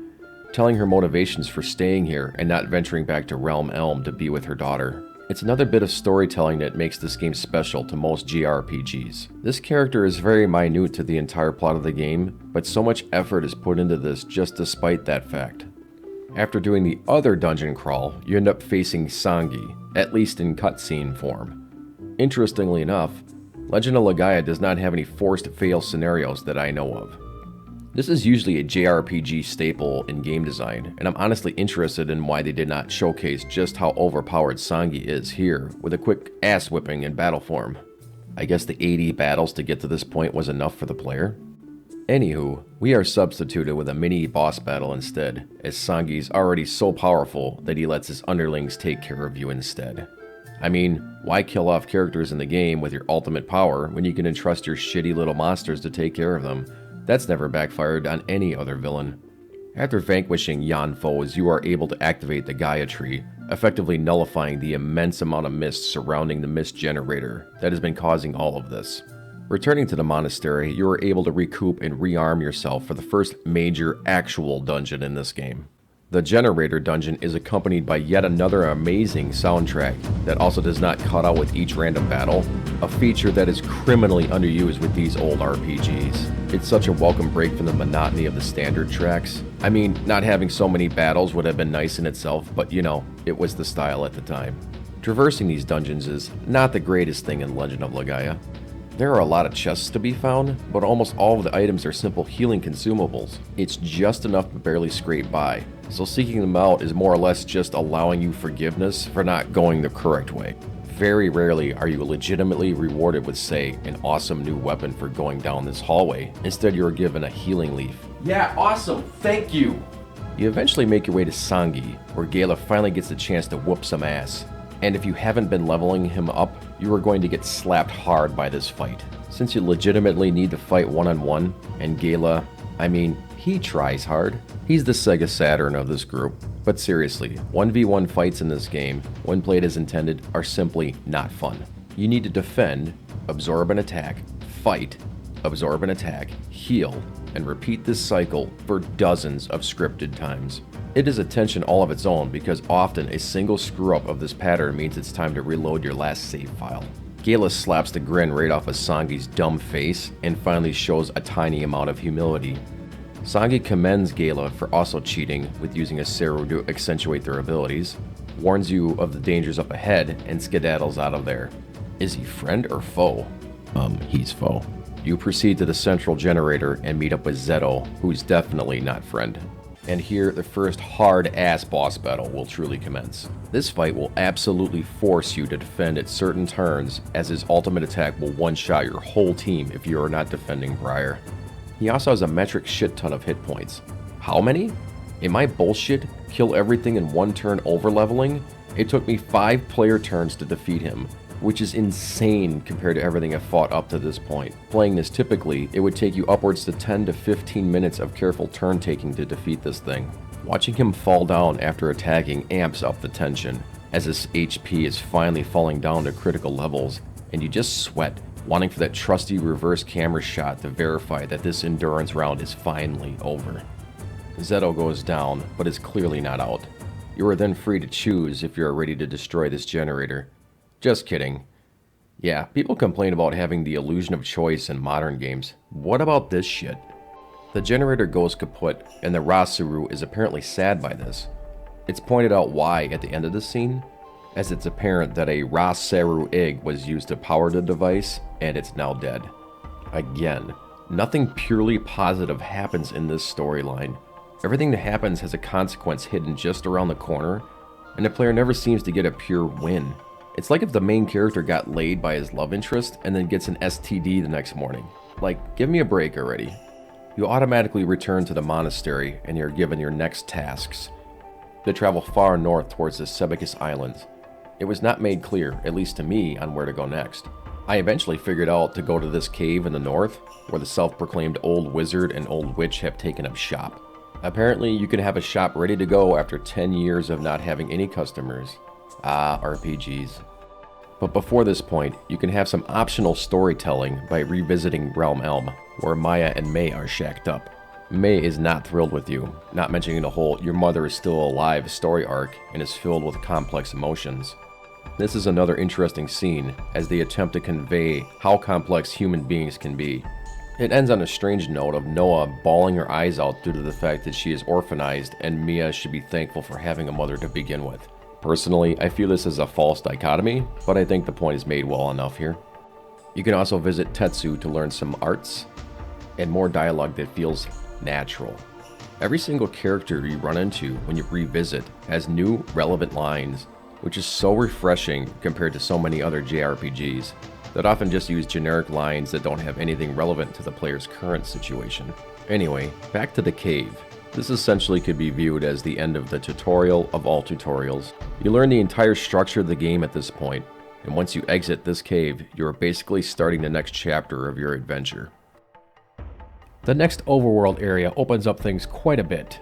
telling her motivations for staying here and not venturing back to Realm Elm to be with her daughter. It's another bit of storytelling that makes this game special to most JRPGs. This character is very minute to the entire plot of the game, but so much effort is put into this just despite that fact. After doing the other dungeon crawl, you end up facing Sangi, at least in cutscene form. Interestingly enough, Legend of Legaia does not have any forced fail scenarios that I know of. This is usually a JRPG staple in game design, and I'm honestly interested in why they did not showcase just how overpowered Sangi is here with a quick ass whipping in battle form. I guess the 80 battles to get to this point was enough for the player? Anywho, we are substituted with a mini boss battle instead, as Sangi's already so powerful that he lets his underlings take care of you instead. I mean, why kill off characters in the game with your ultimate power when you can entrust your shitty little monsters to take care of them? That's never backfired on any other villain. After vanquishing Yan foes, you are able to activate the Gaia tree, effectively nullifying the immense amount of mist surrounding the mist generator that has been causing all of this. Returning to the monastery, you are able to recoup and rearm yourself for the first major actual dungeon in this game. The generator dungeon is accompanied by yet another amazing soundtrack that also does not cut out with each random battle, a feature that is criminally underused with these old RPGs. It's such a welcome break from the monotony of the standard tracks. I mean, not having so many battles would have been nice in itself, but you know, it was the style at the time. Traversing these dungeons is not the greatest thing in Legend of Legaia. There are a lot of chests to be found, but almost all of the items are simple healing consumables. It's just enough to barely scrape by, so seeking them out is more or less just allowing you forgiveness for not going the correct way. Very rarely are you legitimately rewarded with, say, an awesome new weapon for going down this hallway. Instead, you are given a healing leaf. Yeah, awesome, thank you! You eventually make your way to Sangi, where Gala finally gets the chance to whoop some ass. And if you haven't been leveling him up, you are going to get slapped hard by this fight. Since you legitimately need to fight one-on-one, and Gala, I mean, he tries hard. He's the Sega Saturn of this group. But seriously, 1v1 fights in this game, when played as intended, are simply not fun. You need to defend, absorb an attack, fight, absorb an attack, heal, and repeat this cycle for dozens of scripted times. It is a tension all of its own because often a single screw-up of this pattern means it's time to reload your last save file. Gala slaps the grin right off of Sangi's dumb face and finally shows a tiny amount of humility. Sangi commends Gala for also cheating with using a seru to accentuate their abilities, warns you of the dangers up ahead, and skedaddles out of there. Is he friend or foe? He's foe. You proceed to the central generator and meet up with Zeto, who's definitely not friend. And here, the first hard-ass boss battle will truly commence. This fight will absolutely force you to defend at certain turns, as his ultimate attack will one-shot your whole team if you are not defending prior. He also has a metric shit ton of hit points. How many? In my bullshit, kill everything in one turn over-leveling, it took me 5 player turns to defeat him, which is insane compared to everything I've fought up to this point. Playing this typically, it would take you upwards to 10 to 15 minutes of careful turn taking to defeat this thing. Watching him fall down after attacking amps up the tension, as his HP is finally falling down to critical levels, and you just sweat, wanting for that trusty reverse camera shot to verify that this endurance round is finally over. Zeto goes down, but is clearly not out. You are then free to choose if you are ready to destroy this generator. Just kidding. Yeah, people complain about having the illusion of choice in modern games. What about this shit? The generator goes kaput, and the Rasuru is apparently sad by this. It's pointed out why at the end of the scene, as it's apparent that a Raseru egg was used to power the device, and it's now dead. Again, nothing purely positive happens in this storyline. Everything that happens has a consequence hidden just around the corner, and the player never seems to get a pure win. It's like if the main character got laid by his love interest and then gets an STD the next morning. Like, give me a break already. You automatically return to the monastery and you're given your next tasks. They travel far north towards the Sebekis Islands. It was not made clear, at least to me, on where to go next. I eventually figured out to go to this cave in the north, where the self-proclaimed old wizard and old witch have taken up shop. Apparently, you can have a shop ready to go after 10 years of not having any customers. Ah, RPGs. But before this point, you can have some optional storytelling by revisiting Realm Elm, where Maya and May are shacked up. May is not thrilled with you, not mentioning the whole "your mother is still alive" story arc, and is filled with complex emotions. This is another interesting scene, as they attempt to convey how complex human beings can be. It ends on a strange note of Noah bawling her eyes out due to the fact that she is orphanized and Mia should be thankful for having a mother to begin with. Personally, I feel this is a false dichotomy, but I think the point is made well enough here. You can also visit Tetsu to learn some arts and more dialogue that feels natural. Every single character you run into when you revisit has new, relevant lines, which is so refreshing compared to so many other JRPGs that often just use generic lines that don't have anything relevant to the player's current situation. Anyway, back to the cave. This essentially could be viewed as the end of the tutorial of all tutorials. You learn the entire structure of the game at this point, and once you exit this cave, you are basically starting the next chapter of your adventure. The next overworld area opens up things quite a bit.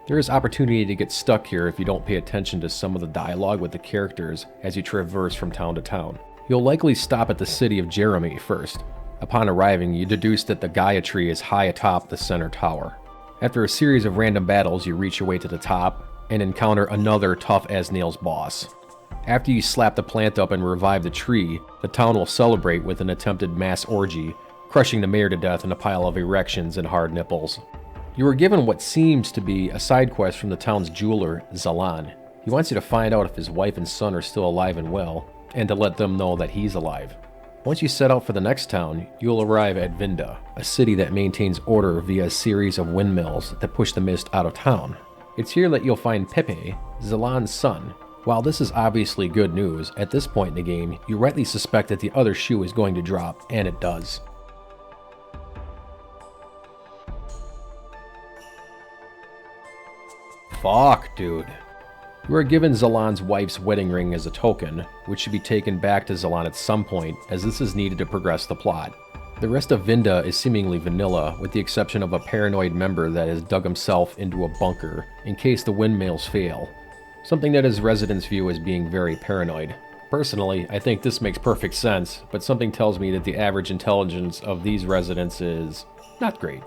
There is opportunity to get stuck here if you don't pay attention to some of the dialogue with the characters as you traverse from town to town. You'll likely stop at the city of Jeremy first. Upon arriving, you deduce that the Gaia tree is high atop the center tower. After a series of random battles, you reach your way to the top and encounter another tough-as-nails boss. After you slap the plant up and revive the tree, the town will celebrate with an attempted mass orgy, crushing the mayor to death in a pile of erections and hard nipples. You are given what seems to be a side quest from the town's jeweler, Zalan. He wants you to find out if his wife and son are still alive and well, and to let them know that he's alive. Once you set out for the next town, you'll arrive at Vinda, a city that maintains order via a series of windmills that push the mist out of town. It's here that you'll find Pepe, Zalan's son. While this is obviously good news, at this point in the game, you rightly suspect that the other shoe is going to drop, and it does. Fuck, dude. You are given Zalan's wife's wedding ring as a token, which should be taken back to Zalan at some point, as this is needed to progress the plot. The rest of Vinda is seemingly vanilla, with the exception of a paranoid member that has dug himself into a bunker in case the windmills fail, something that his residents view as being very paranoid. Personally, I think this makes perfect sense, but something tells me that the average intelligence of these residents is not great.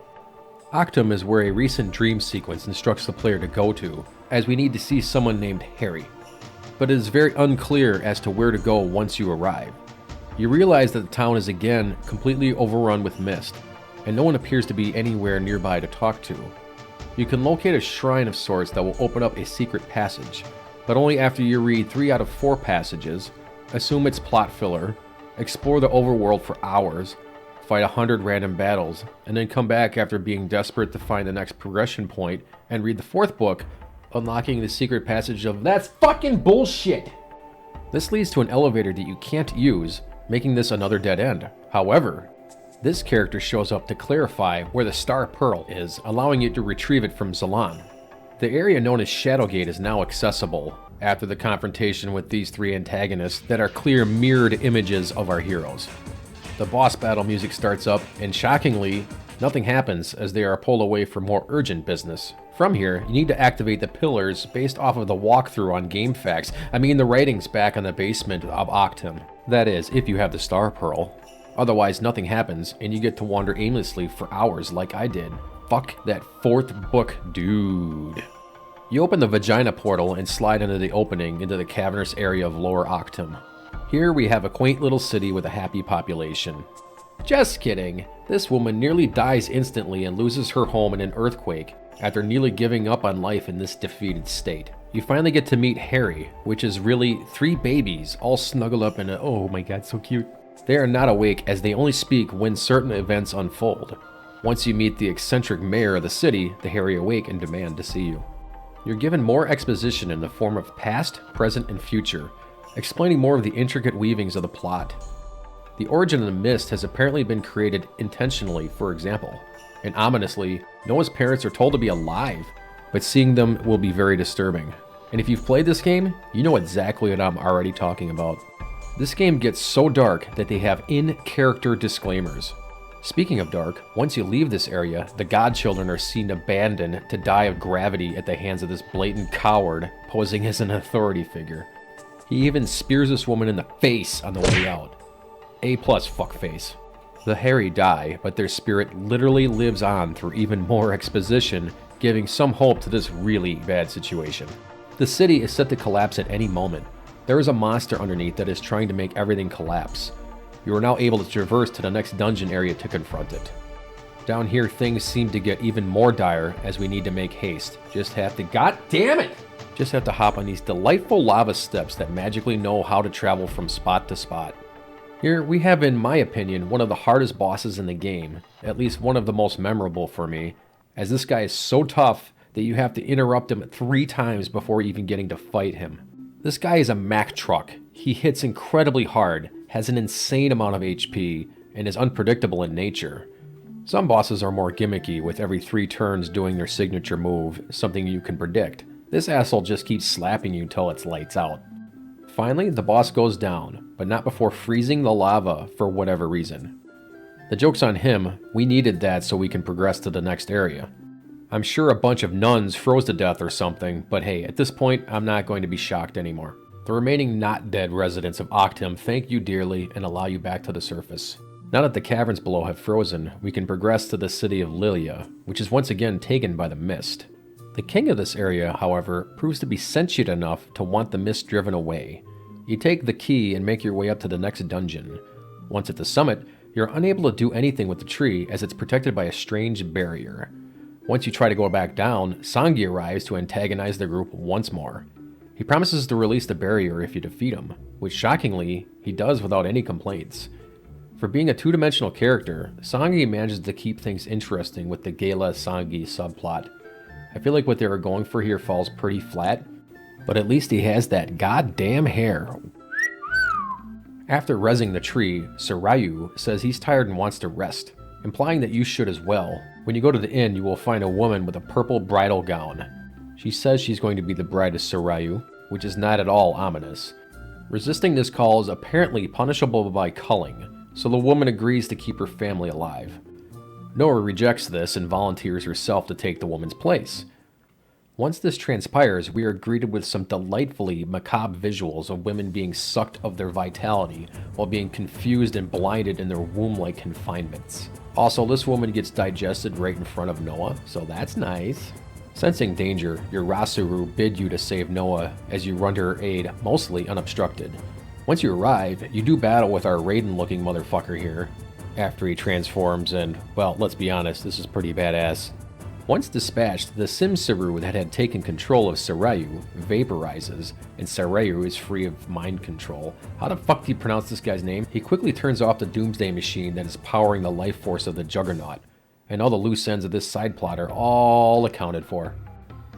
Octum is where a recent dream sequence instructs the player to go to, as we need to see someone named Harry. But it is very unclear as to where to go once you arrive. You realize that the town is again completely overrun with mist, and no one appears to be anywhere nearby to talk to. You can locate a shrine of sorts that will open up a secret passage, but only after you read 3 out of 4 passages, assume it's plot filler, explore the overworld for hours, fight 100 random battles, and then come back after being desperate to find the next progression point and read the 4th book, unlocking the secret passage of "That's fucking bullshit!" This leads to an elevator that you can't use, making this another dead end. However, this character shows up to clarify where the Star Pearl is, allowing you to retrieve it from Zalan. The area known as Shadowgate is now accessible after the confrontation with these 3 antagonists that are clear mirrored images of our heroes. The boss battle music starts up, and shockingly, Nothing happens as they are pulled away for more urgent business. From here, you need to activate the pillars based off of the walkthrough on GameFAQs. I mean the ratings back on the basement of Octum. That is, if you have the Star Pearl. Otherwise, nothing happens, and you get to wander aimlessly for hours like I did. Fuck that 4th book, dude. You open the vagina portal and slide into the opening into the cavernous area of Lower Octum. Here we have a quaint little city with a happy population. Just kidding. This woman nearly dies instantly and loses her home in an earthquake after nearly giving up on life in this defeated state. You finally get to meet Harry, which is really 3 babies all snuggled up in a, oh my god, so cute. They are not awake as they only speak when certain events unfold. Once you meet the eccentric mayor of the city, the Harry awake and demand to see you. You're given more exposition in the form of past, present, and future, explaining more of the intricate weavings of the plot. The origin of the mist has apparently been created intentionally, for example, and ominously, Noah's parents are told to be alive, but seeing them will be very disturbing. And if you've played this game, you know exactly what I'm already talking about. This game gets so dark that they have in-character disclaimers. Speaking of dark, once you leave this area, the godchildren are seen abandoned to die of gravity at the hands of this blatant coward posing as an authority figure. He even spears this woman in the face on the way out. A+ fuckface. The Harry die, but their spirit literally lives on through even more exposition, giving some hope to this really bad situation. The city is set to collapse at any moment. There is a monster underneath that is trying to make everything collapse. You are now able to traverse to the next dungeon area to confront it. Down here, things seem to get even more dire as we need to make haste. Just have to hop on these delightful lava steps that magically know how to travel from spot to spot. Here we have, in my opinion, one of the hardest bosses in the game, at least one of the most memorable for me, as this guy is so tough that you have to interrupt him 3 times before even getting to fight him. This guy is a Mack truck. He hits incredibly hard, has an insane amount of HP, and is unpredictable in nature. Some bosses are more gimmicky, with every 3 turns doing their signature move, something you can predict. This asshole just keeps slapping you till it's lights out. Finally, the boss goes down, but not before freezing the lava for whatever reason. The joke's on him, we needed that so we can progress to the next area. I'm sure a bunch of nuns froze to death or something, but hey, at this point, I'm not going to be shocked anymore. The remaining not dead residents of Octum thank you dearly and allow you back to the surface. Now that the caverns below have frozen, we can progress to the city of Legaia, which is once again taken by the mist. The king of this area, however, proves to be sentient enough to want the mist driven away. You take the key and make your way up to the next dungeon. Once at the summit, you're unable to do anything with the tree as it's protected by a strange barrier. Once you try to go back down, Sangi arrives to antagonize the group once more. He promises to release the barrier if you defeat him, which shockingly, he does without any complaints. For being a 2-dimensional character, Sangi manages to keep things interesting with the Gala-Sangi subplot. I feel like what they were going for here falls pretty flat, but at least he has that goddamn hair. After rezzing the tree, Sarayu says he's tired and wants to rest, implying that you should as well. When you go to the inn, you will find a woman with a purple bridal gown. She says she's going to be the bride of Sarayu, which is not at all ominous. Resisting this call is apparently punishable by culling, so the woman agrees to keep her family alive. Noah rejects this and volunteers herself to take the woman's place. Once this transpires, we are greeted with some delightfully macabre visuals of women being sucked of their vitality while being confused and blinded in their womb-like confinements. Also, this woman gets digested right in front of Noah, so that's nice. Sensing danger, your Rasuru bid you to save Noah as you run to her aid, mostly unobstructed. Once you arrive, you do battle with our Raiden-looking motherfucker here, after he transforms and, well, let's be honest, this is pretty badass. Once dispatched, the Simsaru that had taken control of Sarayu vaporizes, and Sarayu is free of mind control. How the fuck do you pronounce this guy's name? He quickly turns off the doomsday machine that is powering the life force of the Juggernaut, and all the loose ends of this side plot are all accounted for.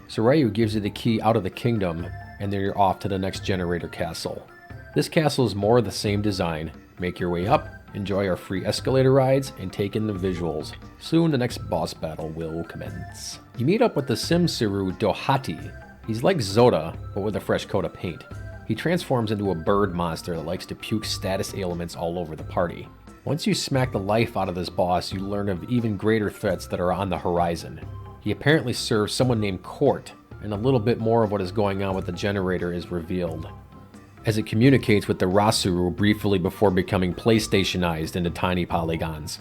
Sarayu gives you the key out of the kingdom, and then you're off to the next generator castle. This castle is more of the same design. Make your way up, enjoy our free escalator rides, and take in the visuals. Soon the next boss battle will commence. You meet up with the Simsaru Dohati. He's like Zoda, but with a fresh coat of paint. He transforms into a bird monster that likes to puke status ailments all over the party. Once you smack the life out of this boss, you learn of even greater threats that are on the horizon. He apparently serves someone named Court, and a little bit more of what is going on with the generator is revealed, as it communicates with the Rasuru briefly before becoming PlayStationized into tiny polygons.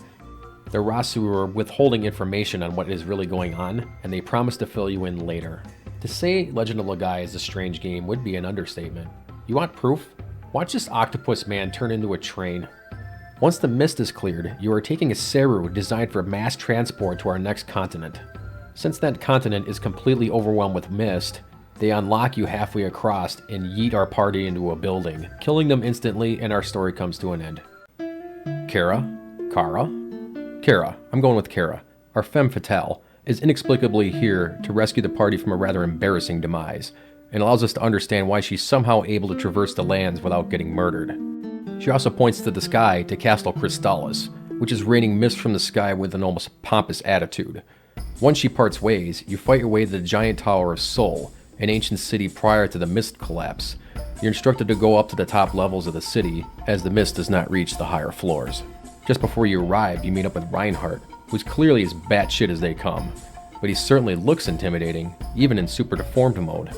The Rasuru are withholding information on what is really going on, and they promise to fill you in later. To say Legend of Legaia is a strange game would be an understatement. You want proof? Watch this octopus man turn into a train. Once the mist is cleared, you are taking a Seru designed for mass transport to our next continent. Since that continent is completely overwhelmed with mist, they unlock you halfway across and yeet our party into a building, killing them instantly, and our story comes to an end. Kara? I'm going with Kara. Our femme fatale is inexplicably here to rescue the party from a rather embarrassing demise, and allows us to understand why she's somehow able to traverse the lands without getting murdered. She also points to the sky to Castle Crystallis, which is raining mist from the sky with an almost pompous attitude. Once she parts ways, you fight your way to the giant Tower of Sol, an ancient city prior to the mist collapse. You're instructed to go up to the top levels of the city, as the mist does not reach the higher floors. Just before you arrive, you meet up with Reinhardt, who's clearly as batshit as they come, but he certainly looks intimidating, even in super deformed mode.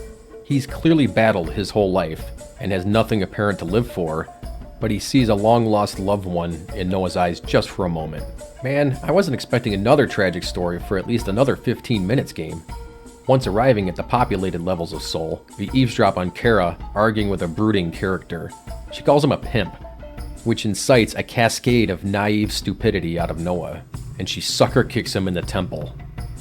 He's clearly battled his whole life, and has nothing apparent to live for, but he sees a long-lost loved one in Noah's eyes just for a moment. Man, I wasn't expecting another tragic story for at least another 15 minutes game. Once arriving at the populated levels of Sol, we eavesdrop on Kara arguing with a brooding character. She calls him a pimp, which incites a cascade of naive stupidity out of Noah, and she sucker kicks him in the temple.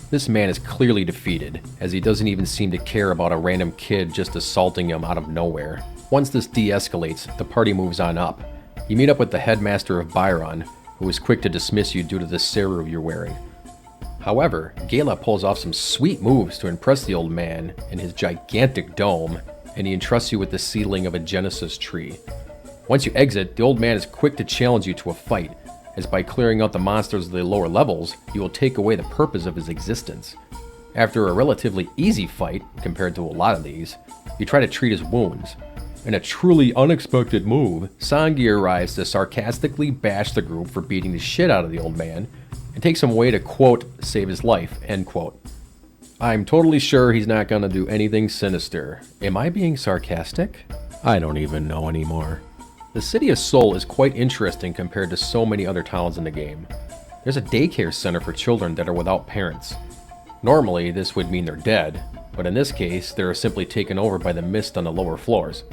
This man is clearly defeated, as he doesn't even seem to care about a random kid just assaulting him out of nowhere. Once this de-escalates, the party moves on up. You meet up with the headmaster of Byron, who is quick to dismiss you due to the Seru you're wearing. However, Gala pulls off some sweet moves to impress the old man in his gigantic dome, and he entrusts you with the seedling of a Genesis tree. Once you exit, the old man is quick to challenge you to a fight, as by clearing out the monsters of the lower levels, you will take away the purpose of his existence. After a relatively easy fight, compared to a lot of these, you try to treat his wounds. In a truly unexpected move, Sangi arrives to sarcastically bash the group for beating the shit out of the old man, and takes him away to, quote, save his life, end quote. I'm totally sure he's not gonna do anything sinister. Am I being sarcastic? I don't even know anymore. The city of Sol is quite interesting compared to so many other towns in the game. There's a daycare center for children that are without parents. Normally, this would mean they're dead, but in this case, they're simply taken over by the mist on the lower floors.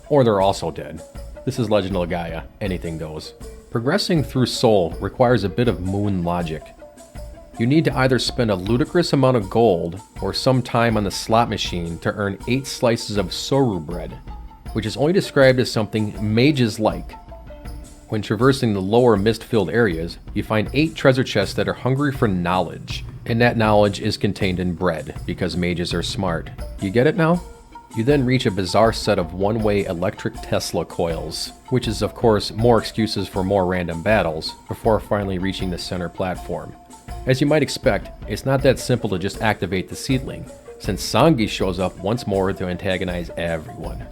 Or they're also dead. This is Legend of Legaia, anything goes. Progressing through Sol requires a bit of moon logic. You need to either spend a ludicrous amount of gold or some time on the slot machine to earn 8 slices of Soru bread, which is only described as something mages like. When traversing the lower mist-filled areas, you find 8 treasure chests that are hungry for knowledge, and that knowledge is contained in bread, because mages are smart. You get it now? You then reach a bizarre set of one-way electric Tesla coils, which is of course more excuses for more random battles, before finally reaching the center platform. As you might expect, it's not that simple to just activate the seedling, since Sangi shows up once more to antagonize everyone.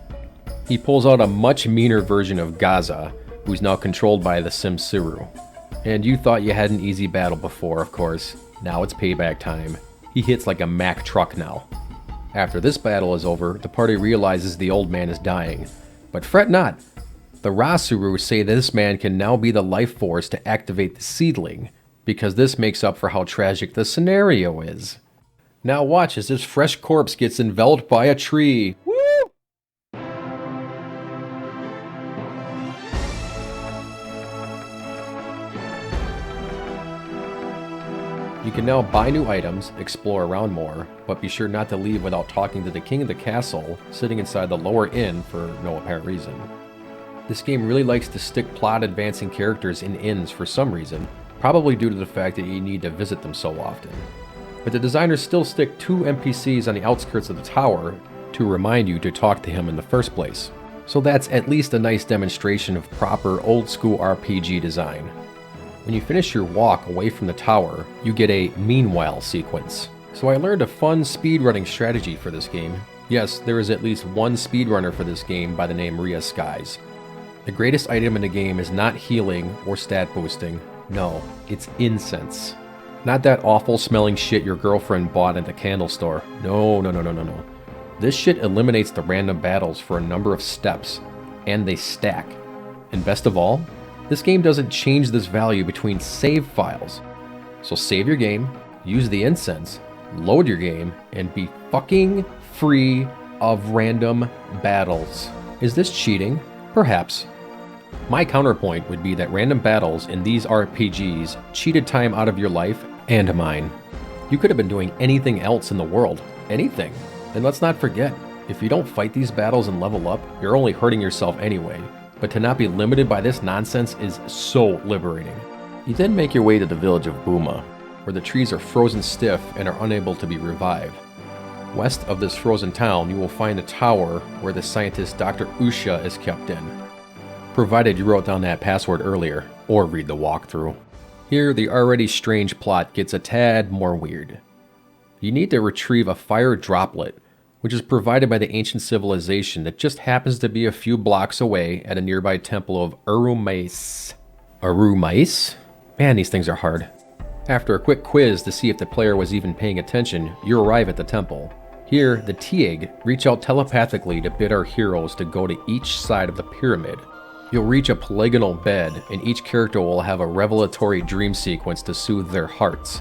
He pulls out a much meaner version of Gaza, who's now controlled by the Simsiru. And you thought you had an easy battle before, of course. Now it's payback time. He hits like a Mack truck now. After this battle is over, the party realizes the old man is dying. But fret not. The Rasuru say this man can now be the life force to activate the seedling, because this makes up for how tragic the scenario is. Now watch as this fresh corpse gets enveloped by a tree. Woo! You can now buy new items, explore around more, but be sure not to leave without talking to the king of the castle, sitting inside the lower inn for no apparent reason. This game really likes to stick plot-advancing characters in inns for some reason, probably due to the fact that you need to visit them so often. But the designers still stick 2 NPCs on the outskirts of the tower to remind you to talk to him in the first place. So that's at least a nice demonstration of proper old-school RPG design. When you finish your walk away from the tower, you get a meanwhile sequence. So I learned a fun speedrunning strategy for this game. Yes, there is at least one speedrunner for this game by the name Ria Skies. The greatest item in the game is not healing or stat boosting. No, it's incense. Not that awful smelling shit your girlfriend bought at the candle store. No. This shit eliminates the random battles for a number of steps, and they stack. And best of all, this game doesn't change this value between save files. So save your game, use the incense, load your game, and be fucking free of random battles. Is this cheating? Perhaps. My counterpoint would be that random battles in these RPGs cheated time out of your life and mine. You could have been doing anything else in the world. Anything. And let's not forget, if you don't fight these battles and level up, you're only hurting yourself anyway. But to not be limited by this nonsense is so liberating. You then make your way to the village of Buma, where the trees are frozen stiff and are unable to be revived. West of this frozen town, you will find a tower where the scientist Dr. Usha is kept in. Provided you wrote down that password earlier, or read the walkthrough. Here, the already strange plot gets a tad more weird. You need to retrieve a fire droplet, which is provided by the ancient civilization that just happens to be a few blocks away at a nearby temple of Urumais. Urumais? Man, these things are hard. After a quick quiz to see if the player was even paying attention, you arrive at the temple. Here, the Tieg reach out telepathically to bid our heroes to go to each side of the pyramid. You'll reach a polygonal bed, and each character will have a revelatory dream sequence to soothe their hearts.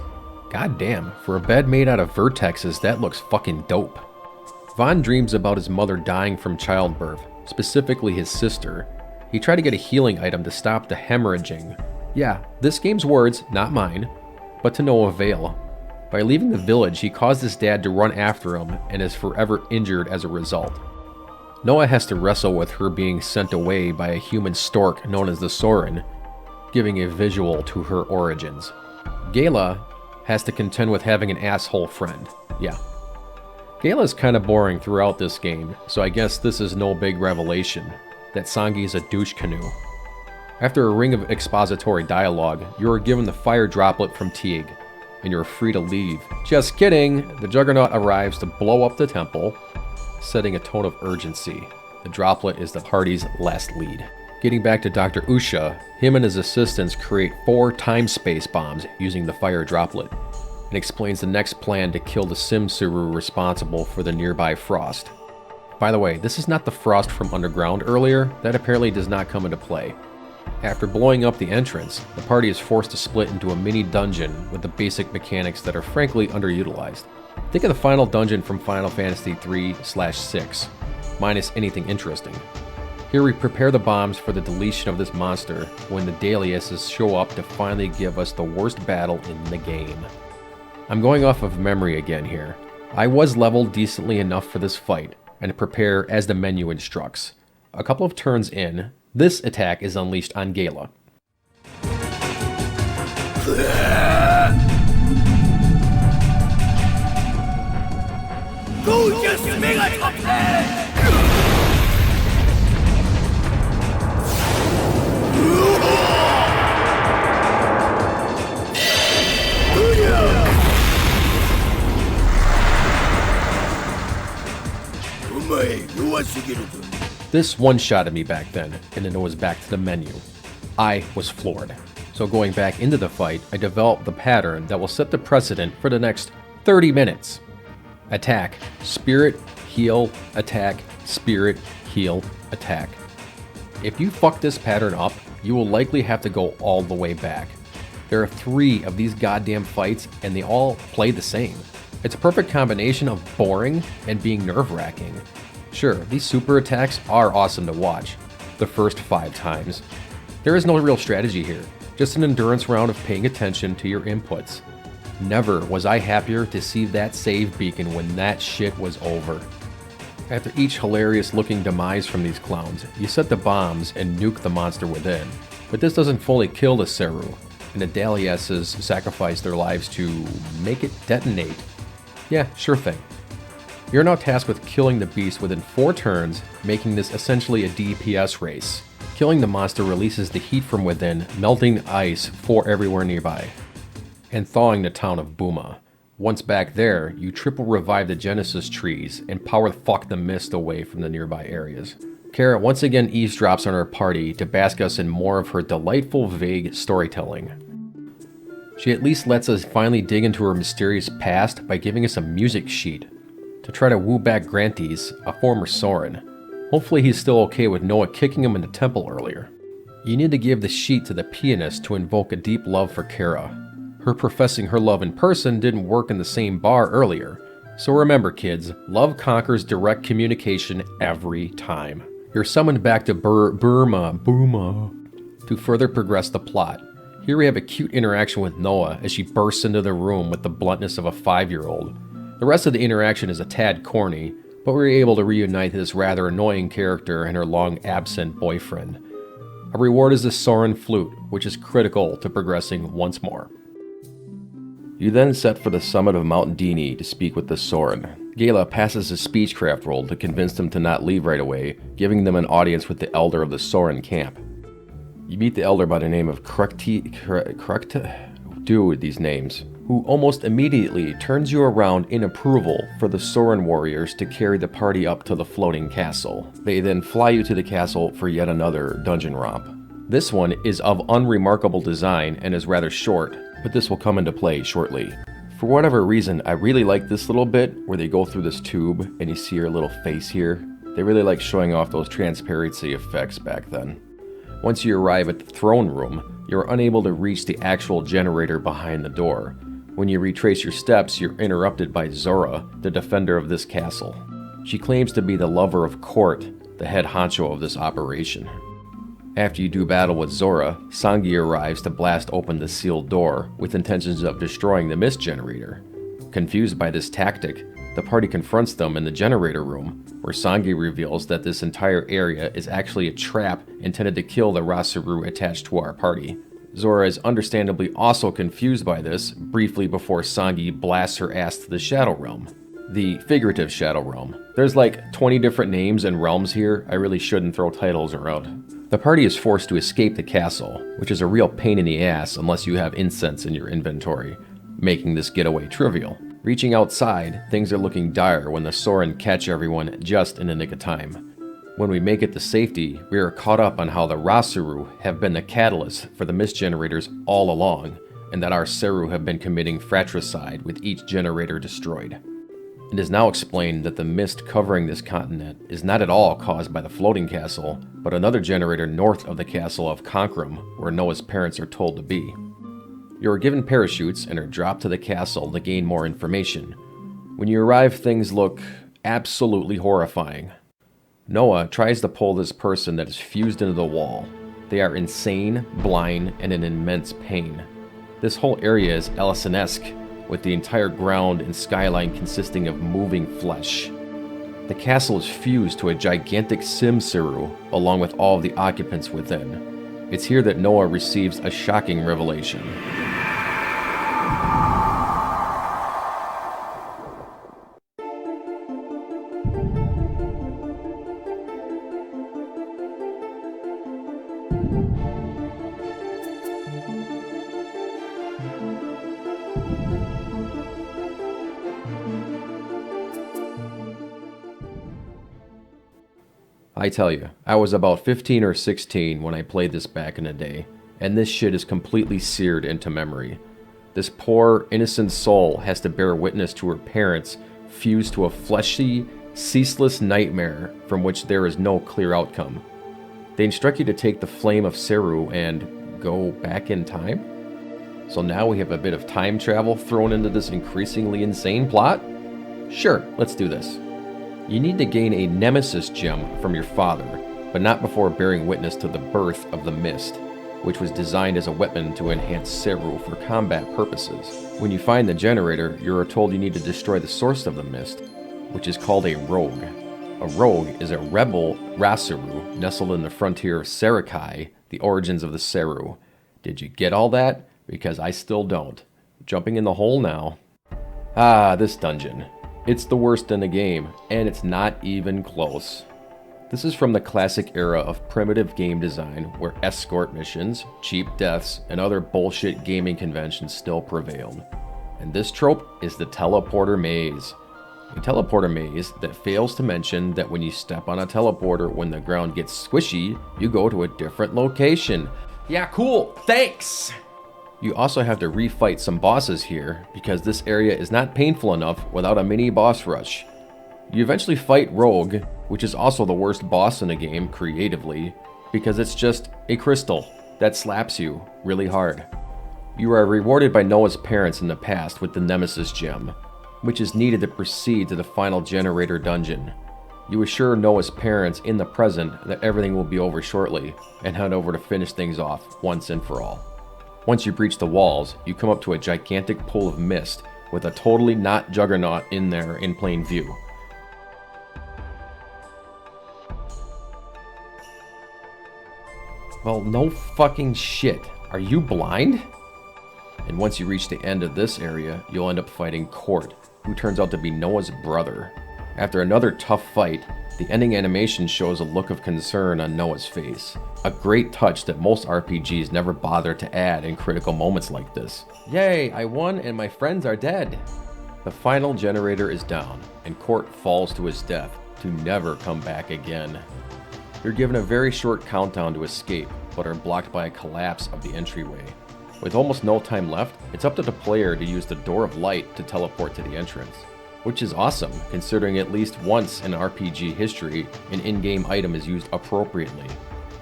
God damn, for a bed made out of vertexes, that looks fucking dope. Vaughn dreams about his mother dying from childbirth, specifically his sister. He tried to get a healing item to stop the hemorrhaging. Yeah, this game's words, not mine, but to no avail. By leaving the village, he caused his dad to run after him and is forever injured as a result. Noah has to wrestle with her being sent away by a human stork known as the Soren, giving a visual to her origins. Gala has to contend with having an asshole friend. Yeah. Gala's kinda boring throughout this game, so I guess this is no big revelation, that Sangi's a douche canoe. After a ring of expository dialogue, you are given the fire droplet from Tieg, and you're free to leave. Just kidding! The Juggernaut arrives to blow up the temple, setting a tone of urgency. The droplet is the party's last lead. Getting back to Dr. Usha, him and his assistants create 4 time-space bombs using the fire droplet, and explains the next plan to kill the Simsuru responsible for the nearby frost. By the way, this is not the frost from Underground earlier. That apparently does not come into play. After blowing up the entrance, the party is forced to split into a mini dungeon with the basic mechanics that are frankly underutilized. Think of the final dungeon from Final Fantasy 3/6, minus anything interesting. Here we prepare the bombs for the deletion of this monster when the Daliases show up to finally give us the worst battle in the game. I'm going off of memory again here. I was leveled decently enough for this fight, and prepare as the menu instructs. A couple of turns in, this attack is unleashed on Gala. This one-shotted me back then, and then it was back to the menu. I was floored. So going back into the fight, I developed the pattern that will set the precedent for the next 30 minutes. Attack, spirit, heal, attack, spirit, heal, attack. If you fuck this pattern up, you will likely have to go all the way back. There are 3 of these goddamn fights, and they all play the same. It's a perfect combination of boring and being nerve-wracking. Sure, these super attacks are awesome to watch, the first 5 times. There is no real strategy here, just an endurance round of paying attention to your inputs. Never was I happier to see that save beacon when that shit was over. After each hilarious looking demise from these clowns, you set the bombs and nuke the monster within. But this doesn't fully kill the Seru, and the Daliases sacrifice their lives to make it detonate. Yeah, sure thing. You're now tasked with killing the beast within 4 turns, making this essentially a DPS race. Killing the monster releases the heat from within, melting ice for everywhere nearby, and thawing the town of Buma. Once back there, you triple revive the Genesis trees and power fuck the mist away from the nearby areas. Kara once again eavesdrops on our party to bask us in more of her delightful, vague storytelling. She at least lets us finally dig into her mysterious past by giving us a music sheet to try to woo back Grantes, a former Soren. Hopefully he's still okay with Noah kicking him in the temple earlier. You need to give the sheet to the pianist to invoke a deep love for Kara. Her professing her love in person didn't work in the same bar earlier. So remember kids, love conquers direct communication every time. You're summoned back to Burma to further progress the plot. Here we have a cute interaction with Noah as she bursts into the room with the bluntness of a 5-year-old. The rest of the interaction is a tad corny, but we were able to reunite this rather annoying character and her long-absent boyfriend. A reward is the Soren flute, which is critical to progressing once more. You then set for the summit of Mount Dini to speak with the Soren. Gala passes a speechcraft roll to convince them to not leave right away, giving them an audience with the elder of the Soren camp. You meet the elder by the name of Dude, these names, who almost immediately turns you around in approval for the Soren warriors to carry the party up to the floating castle. They then fly you to the castle for yet another dungeon romp. This one is of unremarkable design and is rather short, but this will come into play shortly. For whatever reason, I really like this little bit where they go through this tube and you see her little face here. They really like showing off those transparency effects back then. Once you arrive at the throne room, you're unable to reach the actual generator behind the door. When you retrace your steps, you're interrupted by Zora, the defender of this castle. She claims to be the lover of Court, the head honcho of this operation. After you do battle with Zora, Sangi arrives to blast open the sealed door with intentions of destroying the mist generator. Confused by this tactic, the party confronts them in the generator room, where Sangi reveals that this entire area is actually a trap intended to kill the Rasuru attached to our party. Zora is understandably also confused by this, briefly before Sangi blasts her ass to the Shadow Realm. The figurative Shadow Realm. There's like 20 different names and realms here, I really shouldn't throw titles around. The party is forced to escape the castle, which is a real pain in the ass unless you have incense in your inventory, making this getaway trivial. Reaching outside, things are looking dire when the Soren catch everyone just in the nick of time. When we make it to safety, we are caught up on how the Rasuru have been the catalyst for the mist generators all along, and that our Seru have been committing fratricide with each generator destroyed. It is now explained that the mist covering this continent is not at all caused by the floating castle, but another generator north of the castle of Konkrum, where Noah's parents are told to be. You are given parachutes and are dropped to the castle to gain more information. When you arrive, things look absolutely horrifying. Noah tries to pull this person that is fused into the wall. They are insane, blind, and in immense pain. This whole area is Ellison-esque, with the entire ground and skyline consisting of moving flesh. The castle is fused to a gigantic Sim-Seru, along with all of the occupants within. It's here that Noah receives a shocking revelation. I tell you, I was about 15 or 16 when I played this back in the day, and this shit is completely seared into memory. This poor, innocent soul has to bear witness to her parents fused to a fleshy, ceaseless nightmare from which there is no clear outcome. They instruct you to take the flame of Seru and go back in time? So now we have a bit of time travel thrown into this increasingly insane plot? Sure, let's do this. You need to gain a Nemesis gem from your father, but not before bearing witness to the birth of the Mist, which was designed as a weapon to enhance Seru for combat purposes. When you find the generator, you are told you need to destroy the source of the Mist, which is called a rogue. A rogue is a rebel Rasuru nestled in the frontier of Sarakai, the origins of the Seru. Did you get all that? Because I still don't. Jumping in the hole now. Ah, this dungeon. It's the worst in the game, and it's not even close. This is from the classic era of primitive game design where escort missions, cheap deaths, and other bullshit gaming conventions still prevailed. And this trope is the teleporter maze. A teleporter maze that fails to mention that when you step on a teleporter when the ground gets squishy, you go to a different location. Yeah, cool, thanks! You also have to refight some bosses here because this area is not painful enough without a mini boss rush. You eventually fight Rogue, which is also the worst boss in the game creatively, because it's just a crystal that slaps you really hard. You are rewarded by Noah's parents in the past with the Nemesis gem, which is needed to proceed to the final generator dungeon. You assure Noah's parents in the present that everything will be over shortly, and head over to finish things off once and for all. Once you breach the walls, you come up to a gigantic pool of mist with a totally not Juggernaut in there in plain view. Well, no fucking shit. Are you blind? And once you reach the end of this area, you'll end up fighting Court, who turns out to be Noah's brother. After another tough fight, the ending animation shows a look of concern on Noah's face. A great touch that most RPGs never bother to add in critical moments like this. Yay, I won and my friends are dead. The final generator is down, and Court falls to his death to never come back again. You're given a very short countdown to escape, but are blocked by a collapse of the entryway. With almost no time left, it's up to the player to use the Door of Light to teleport to the entrance. Which is awesome, considering at least once in RPG history, an in-game item is used appropriately.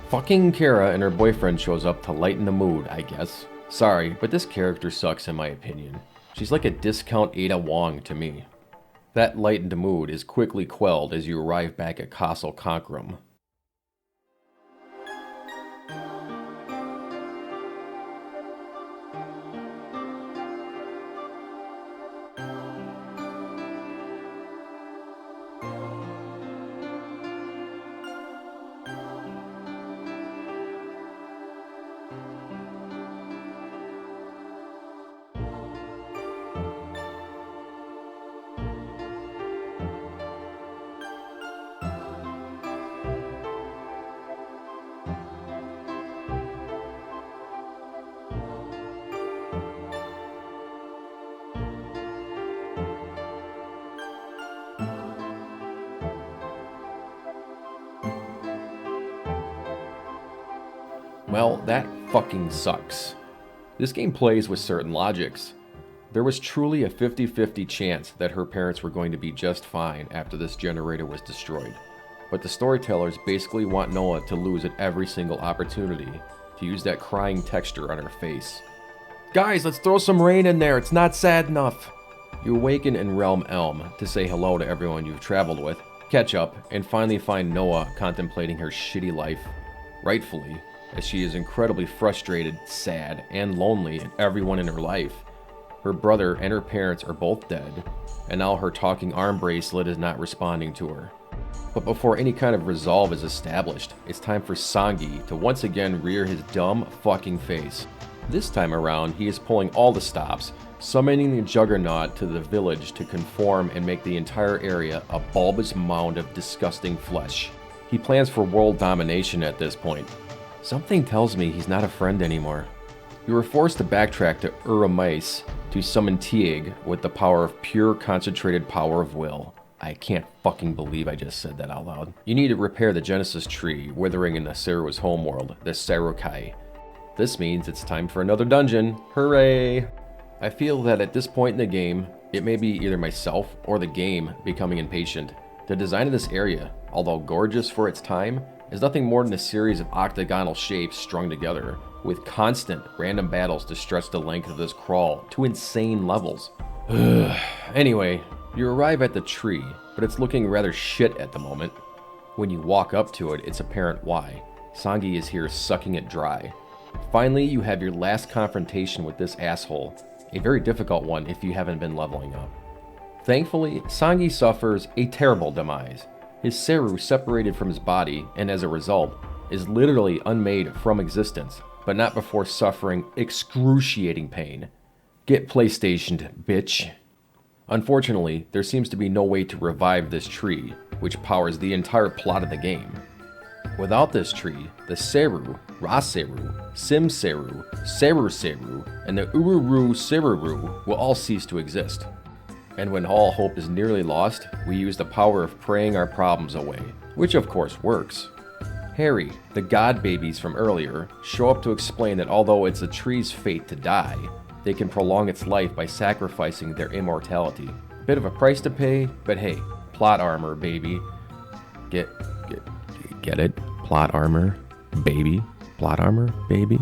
Fucking Kara and her boyfriend shows up to lighten the mood, I guess. Sorry, but this character sucks in my opinion. She's like a discount Ada Wong to me. That lightened mood is quickly quelled as you arrive back at Castle Conquerum. Well, that fucking sucks. This game plays with certain logics. There was truly a 50-50 chance that her parents were going to be just fine after this generator was destroyed. But the storytellers basically want Noah to lose at every single opportunity, to use that crying texture on her face. Guys, let's throw some rain in there, it's not sad enough! You awaken in Realm Elm to say hello to everyone you've traveled with, catch up, and finally find Noah contemplating her shitty life. Rightfully, as she is incredibly frustrated, sad, and lonely at everyone in her life. Her brother and her parents are both dead, and now her talking arm bracelet is not responding to her. But before any kind of resolve is established, it's time for Songi to once again rear his dumb fucking face. This time around, he is pulling all the stops, summoning the Juggernaut to the village to conform and make the entire area a bulbous mound of disgusting flesh. He plans for world domination at this point. Something tells me he's not a friend anymore. You were forced to backtrack to Ur-Mace to summon Tieg with the power of pure concentrated power of will. I can't fucking believe I just said that out loud. You need to repair the Genesis tree withering in the Seru's homeworld, the Serukai. This means it's time for another dungeon. Hooray! I feel that at this point in the game, it may be either myself or the game becoming impatient. The design of this area, although gorgeous for its time, is nothing more than a series of octagonal shapes strung together, with constant random battles to stretch the length of this crawl to insane levels. Anyway, you arrive at the tree, but it's looking rather shit at the moment. When you walk up to it, it's apparent why. Songi is here sucking it dry. Finally, you have your last confrontation with this asshole, a very difficult one if you haven't been leveling up. Thankfully, Songi suffers a terrible demise. His Seru separated from his body, and as a result, is literally unmade from existence, but not before suffering excruciating pain. Get PlayStationed, bitch. Unfortunately, there seems to be no way to revive this tree, which powers the entire plot of the game. Without this tree, the Seru, Ra-Seru, Sim-Seru, Seru-Seru, and the Ururu-Seruru will all cease to exist. And when all hope is nearly lost, we use the power of praying our problems away, which of course works. Harry, the god babies from earlier, show up to explain that although it's a tree's fate to die, they can prolong its life by sacrificing their immortality. Bit of a price to pay, but hey, plot armor, baby. Get it? Plot armor, baby. Plot armor, baby.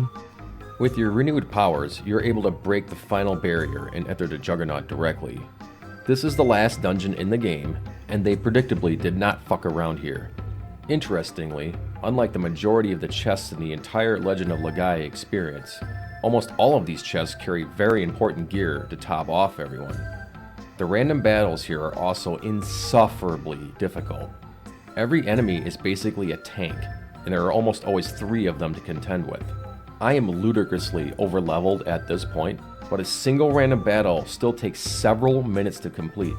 With your renewed powers, you're able to break the final barrier and enter the Juggernaut directly. This is the last dungeon in the game, and they predictably did not fuck around here. Interestingly, unlike the majority of the chests in the entire Legend of Legaia experience, almost all of these chests carry very important gear to top off everyone. The random battles here are also insufferably difficult. Every enemy is basically a tank, and there are almost always 3 of them to contend with. I am ludicrously overleveled at this point, but a single random battle still takes several minutes to complete,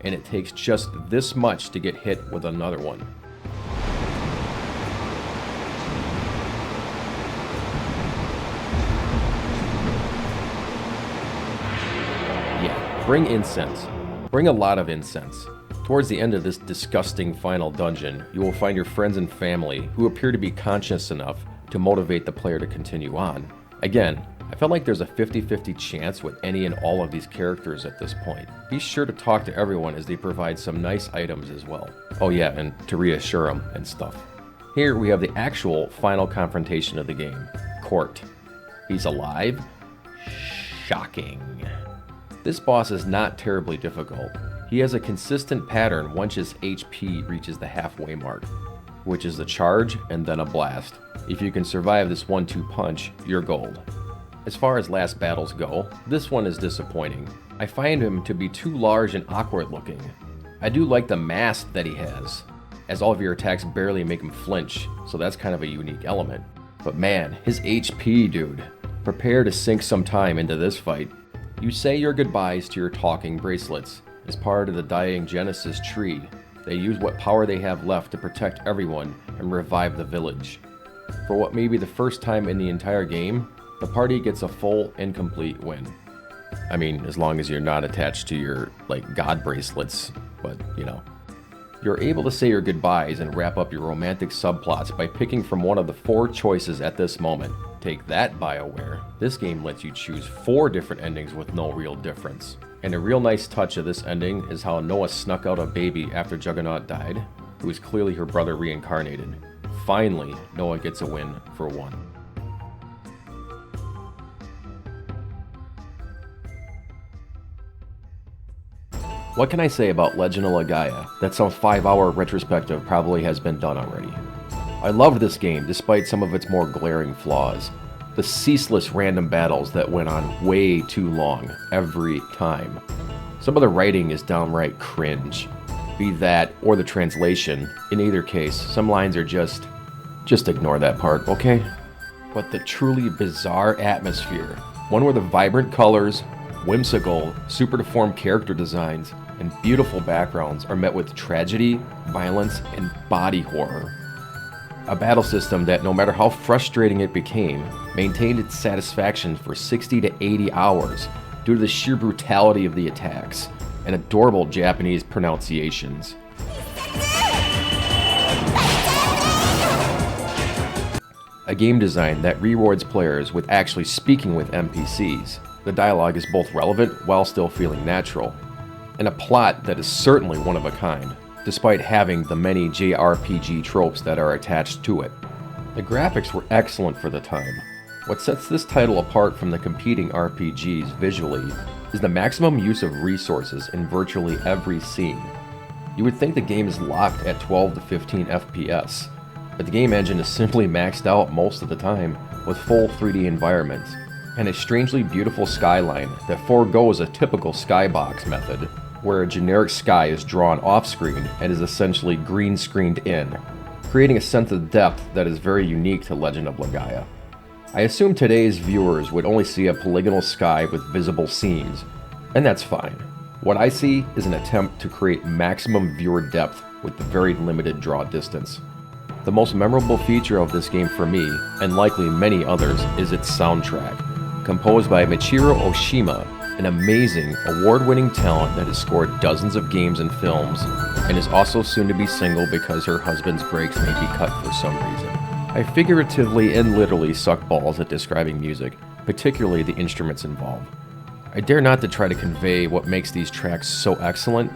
and it takes just this much to get hit with another one. Yeah, bring incense. Bring a lot of incense. Towards the end of this disgusting final dungeon, you will find your friends and family who appear to be conscious enough to motivate the player to continue on. Again, I felt like there's a 50-50 chance with any and all of these characters at this point. Be sure to talk to everyone as they provide some nice items as well. Oh yeah, and to reassure them and stuff. Here we have the actual final confrontation of the game. Court. He's alive? Shocking. This boss is not terribly difficult. He has a consistent pattern once his HP reaches the halfway mark, which is a charge and then a blast. If you can survive this 1-2 punch, you're gold. As far as last battles go, this one is disappointing. I find him to be too large and awkward looking. I do like the mask that he has, as all of your attacks barely make him flinch, so that's kind of a unique element. But man, his HP, dude. Prepare to sink some time into this fight. You say your goodbyes to your talking bracelets. As part of the dying Genesis tree, they use what power they have left to protect everyone and revive the village. For what may be the first time in the entire game, the party gets a full and complete win. I mean, as long as you're not attached to your, god bracelets, but, You're able to say your goodbyes and wrap up your romantic subplots by picking from one of the 4 choices at this moment. Take that, BioWare. This game lets you choose 4 different endings with no real difference. And a real nice touch of this ending is how Noah snuck out a baby after Juggernaut died, who was clearly her brother reincarnated. Finally, Noah gets a win for 1. What can I say about Legend of Legaia that some 5-hour retrospective probably has been done already? I loved this game despite some of its more glaring flaws. The ceaseless random battles that went on way too long every time. Some of the writing is downright cringe. Be that or the translation, in either case, some lines are just ignore that part, okay? But the truly bizarre atmosphere, one where the vibrant colors, whimsical, super deformed character designs, and beautiful backgrounds are met with tragedy, violence, and body horror. A battle system that, no matter how frustrating it became, maintained its satisfaction for 60 to 80 hours due to the sheer brutality of the attacks and adorable Japanese pronunciations. A game design that rewards players with actually speaking with NPCs. The dialogue is both relevant while still feeling natural. And a plot that is certainly one of a kind, despite having the many JRPG tropes that are attached to it. The graphics were excellent for the time. What sets this title apart from the competing RPGs visually is the maximum use of resources in virtually every scene. You would think the game is locked at 12 to 15 FPS, but the game engine is simply maxed out most of the time with full 3D environments, and a strangely beautiful skyline that foregoes a typical skybox method, where a generic sky is drawn off-screen and is essentially green-screened in, creating a sense of depth that is very unique to Legend of Legaia. I assume today's viewers would only see a polygonal sky with visible seams, and that's fine. What I see is an attempt to create maximum viewer depth with the very limited draw distance. The most memorable feature of this game for me, and likely many others, is its soundtrack. Composed by Michiru Oshima, an amazing, award-winning talent that has scored dozens of games and films, and is also soon to be single because her husband's brakes may be cut for some reason. I figuratively and literally suck balls at describing music, particularly the instruments involved. I dare not to try to convey what makes these tracks so excellent,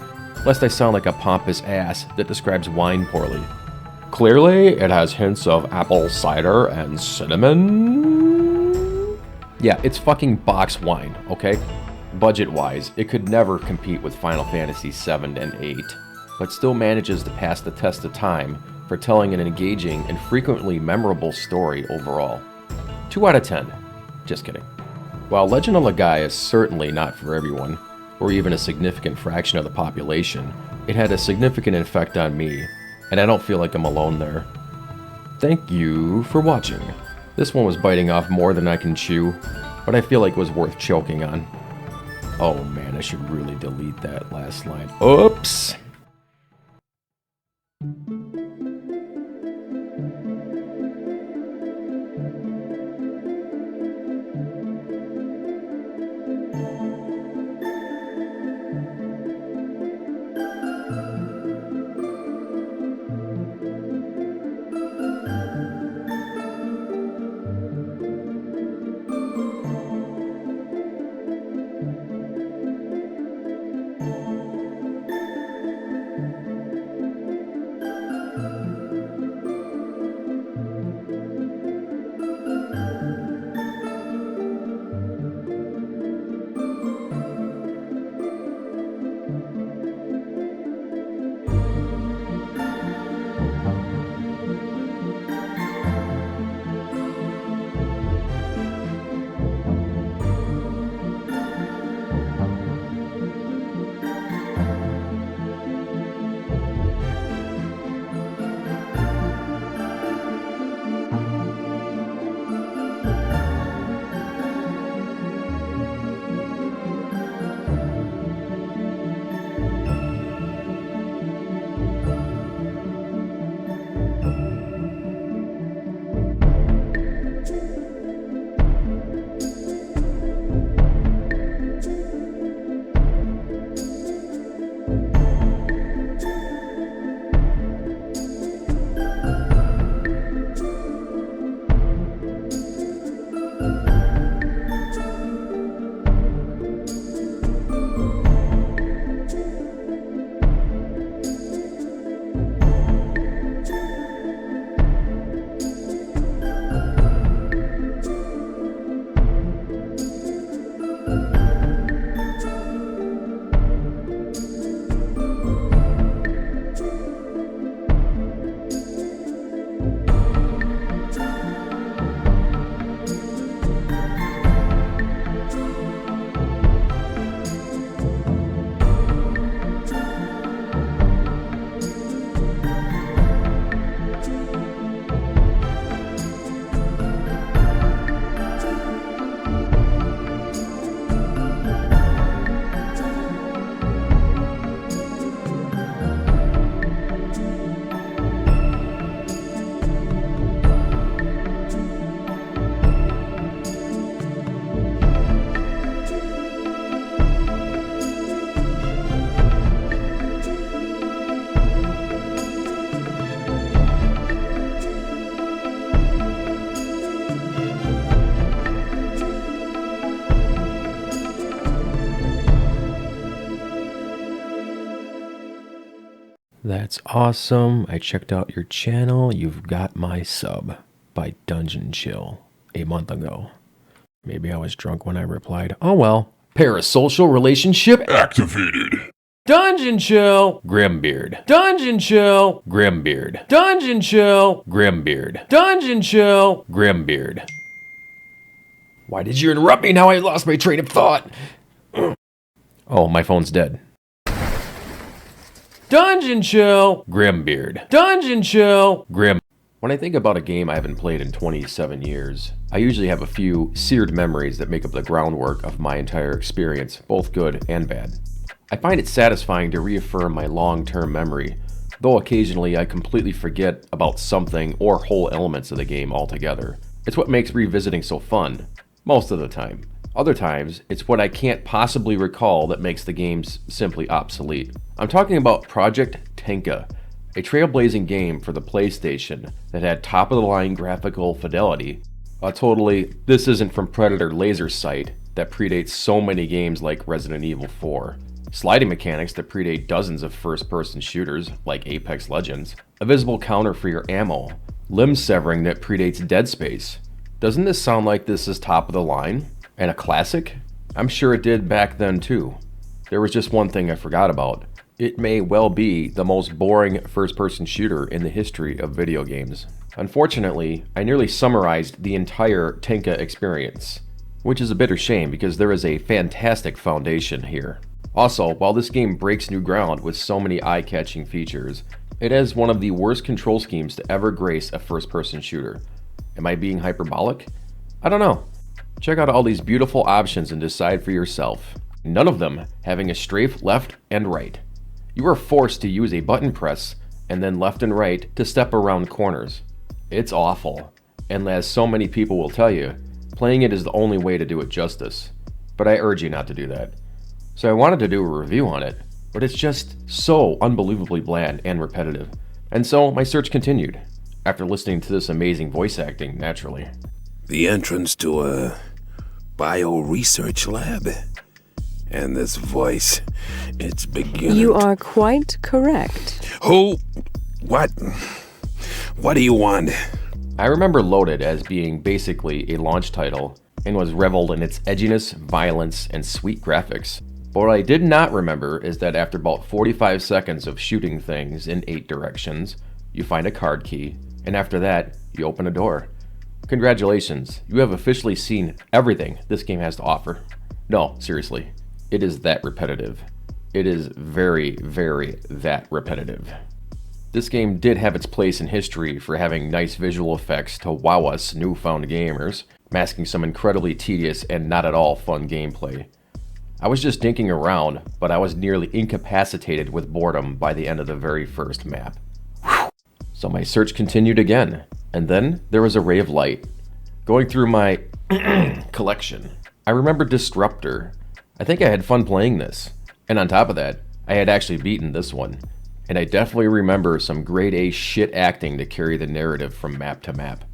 lest I sound like a pompous ass that describes wine poorly. Clearly, it has hints of apple cider and cinnamon. Yeah, it's fucking box wine, okay? Budget-wise, it could never compete with Final Fantasy VII and VIII, but still manages to pass the test of time for telling an engaging and frequently memorable story overall. 2 out of 10. Just kidding. While Legend of Legaia is certainly not for everyone, or even a significant fraction of the population, it had a significant effect on me, and I don't feel like I'm alone there. Thank you for watching. This one was biting off more than I can chew, but I feel like it was worth choking on. Oh man, I should really delete that last line. Oops! That's awesome. I checked out your channel. You've got my sub by Dungeon Chill a month ago. Maybe I was drunk when I replied. Oh well. Parasocial relationship activated. Dungeon Chill, Grimbeard. Dungeon Chill, Grimbeard. Dungeon Chill, Grimbeard. Dungeon Chill, Grimbeard. Why did you interrupt me? Now I lost my train of thought. Oh, my phone's dead. Dungeon Chill, Grimbeard. Dungeon Chill, Grim. When I think about a game I haven't played in 27 years, I usually have a few seared memories that make up the groundwork of my entire experience, both good and bad. I find it satisfying to reaffirm my long-term memory, though occasionally I completely forget about something or whole elements of the game altogether. It's what makes revisiting so fun, most of the time. Other times, it's what I can't possibly recall that makes the games simply obsolete. I'm talking about Project Tenka, a trailblazing game for the PlayStation that had top-of-the-line graphical fidelity, a totally "this isn't from Predator" laser sight that predates so many games like Resident Evil 4, sliding mechanics that predate dozens of first-person shooters like Apex Legends, a visible counter for your ammo, limb severing that predates Dead Space. Doesn't this sound like this is top of the line? And a classic? I'm sure it did back then too. There was just one thing I forgot about. It may well be the most boring first-person shooter in the history of video games. Unfortunately, I nearly summarized the entire Tenka experience, which is a bitter shame because there is a fantastic foundation here. Also, while this game breaks new ground with so many eye-catching features, it has one of the worst control schemes to ever grace a first-person shooter. Am I being hyperbolic? I don't know. Check out all these beautiful options and decide for yourself. None of them having a strafe left and right. You are forced to use a button press and then left and right to step around corners. It's awful, and as so many people will tell you, playing it is the only way to do it justice. But I urge you not to do that. So I wanted to do a review on it, but it's just so unbelievably bland and repetitive. And so my search continued, after listening to this amazing voice acting, naturally. The entrance to a bio-research lab. And this voice, it's beginning. You are quite correct. Who? What? What do you want? I remember Loaded as being basically a launch title and was reveled in its edginess, violence, and sweet graphics. But what I did not remember is that after about 45 seconds of shooting things in 8 directions, you find a card key, and after that, you open a door. Congratulations, you have officially seen everything this game has to offer. No, seriously, it is that repetitive. It is very, very that repetitive. This game did have its place in history for having nice visual effects to wow us newfound gamers, masking some incredibly tedious and not at all fun gameplay. I was just dinking around, but I was nearly incapacitated with boredom by the end of the very first map. So my search continued again, and then there was a ray of light. Going through my collection, I remember Disruptor. I think I had fun playing this, and on top of that, I had actually beaten this one. And I definitely remember some grade A shit acting to carry the narrative from map to map.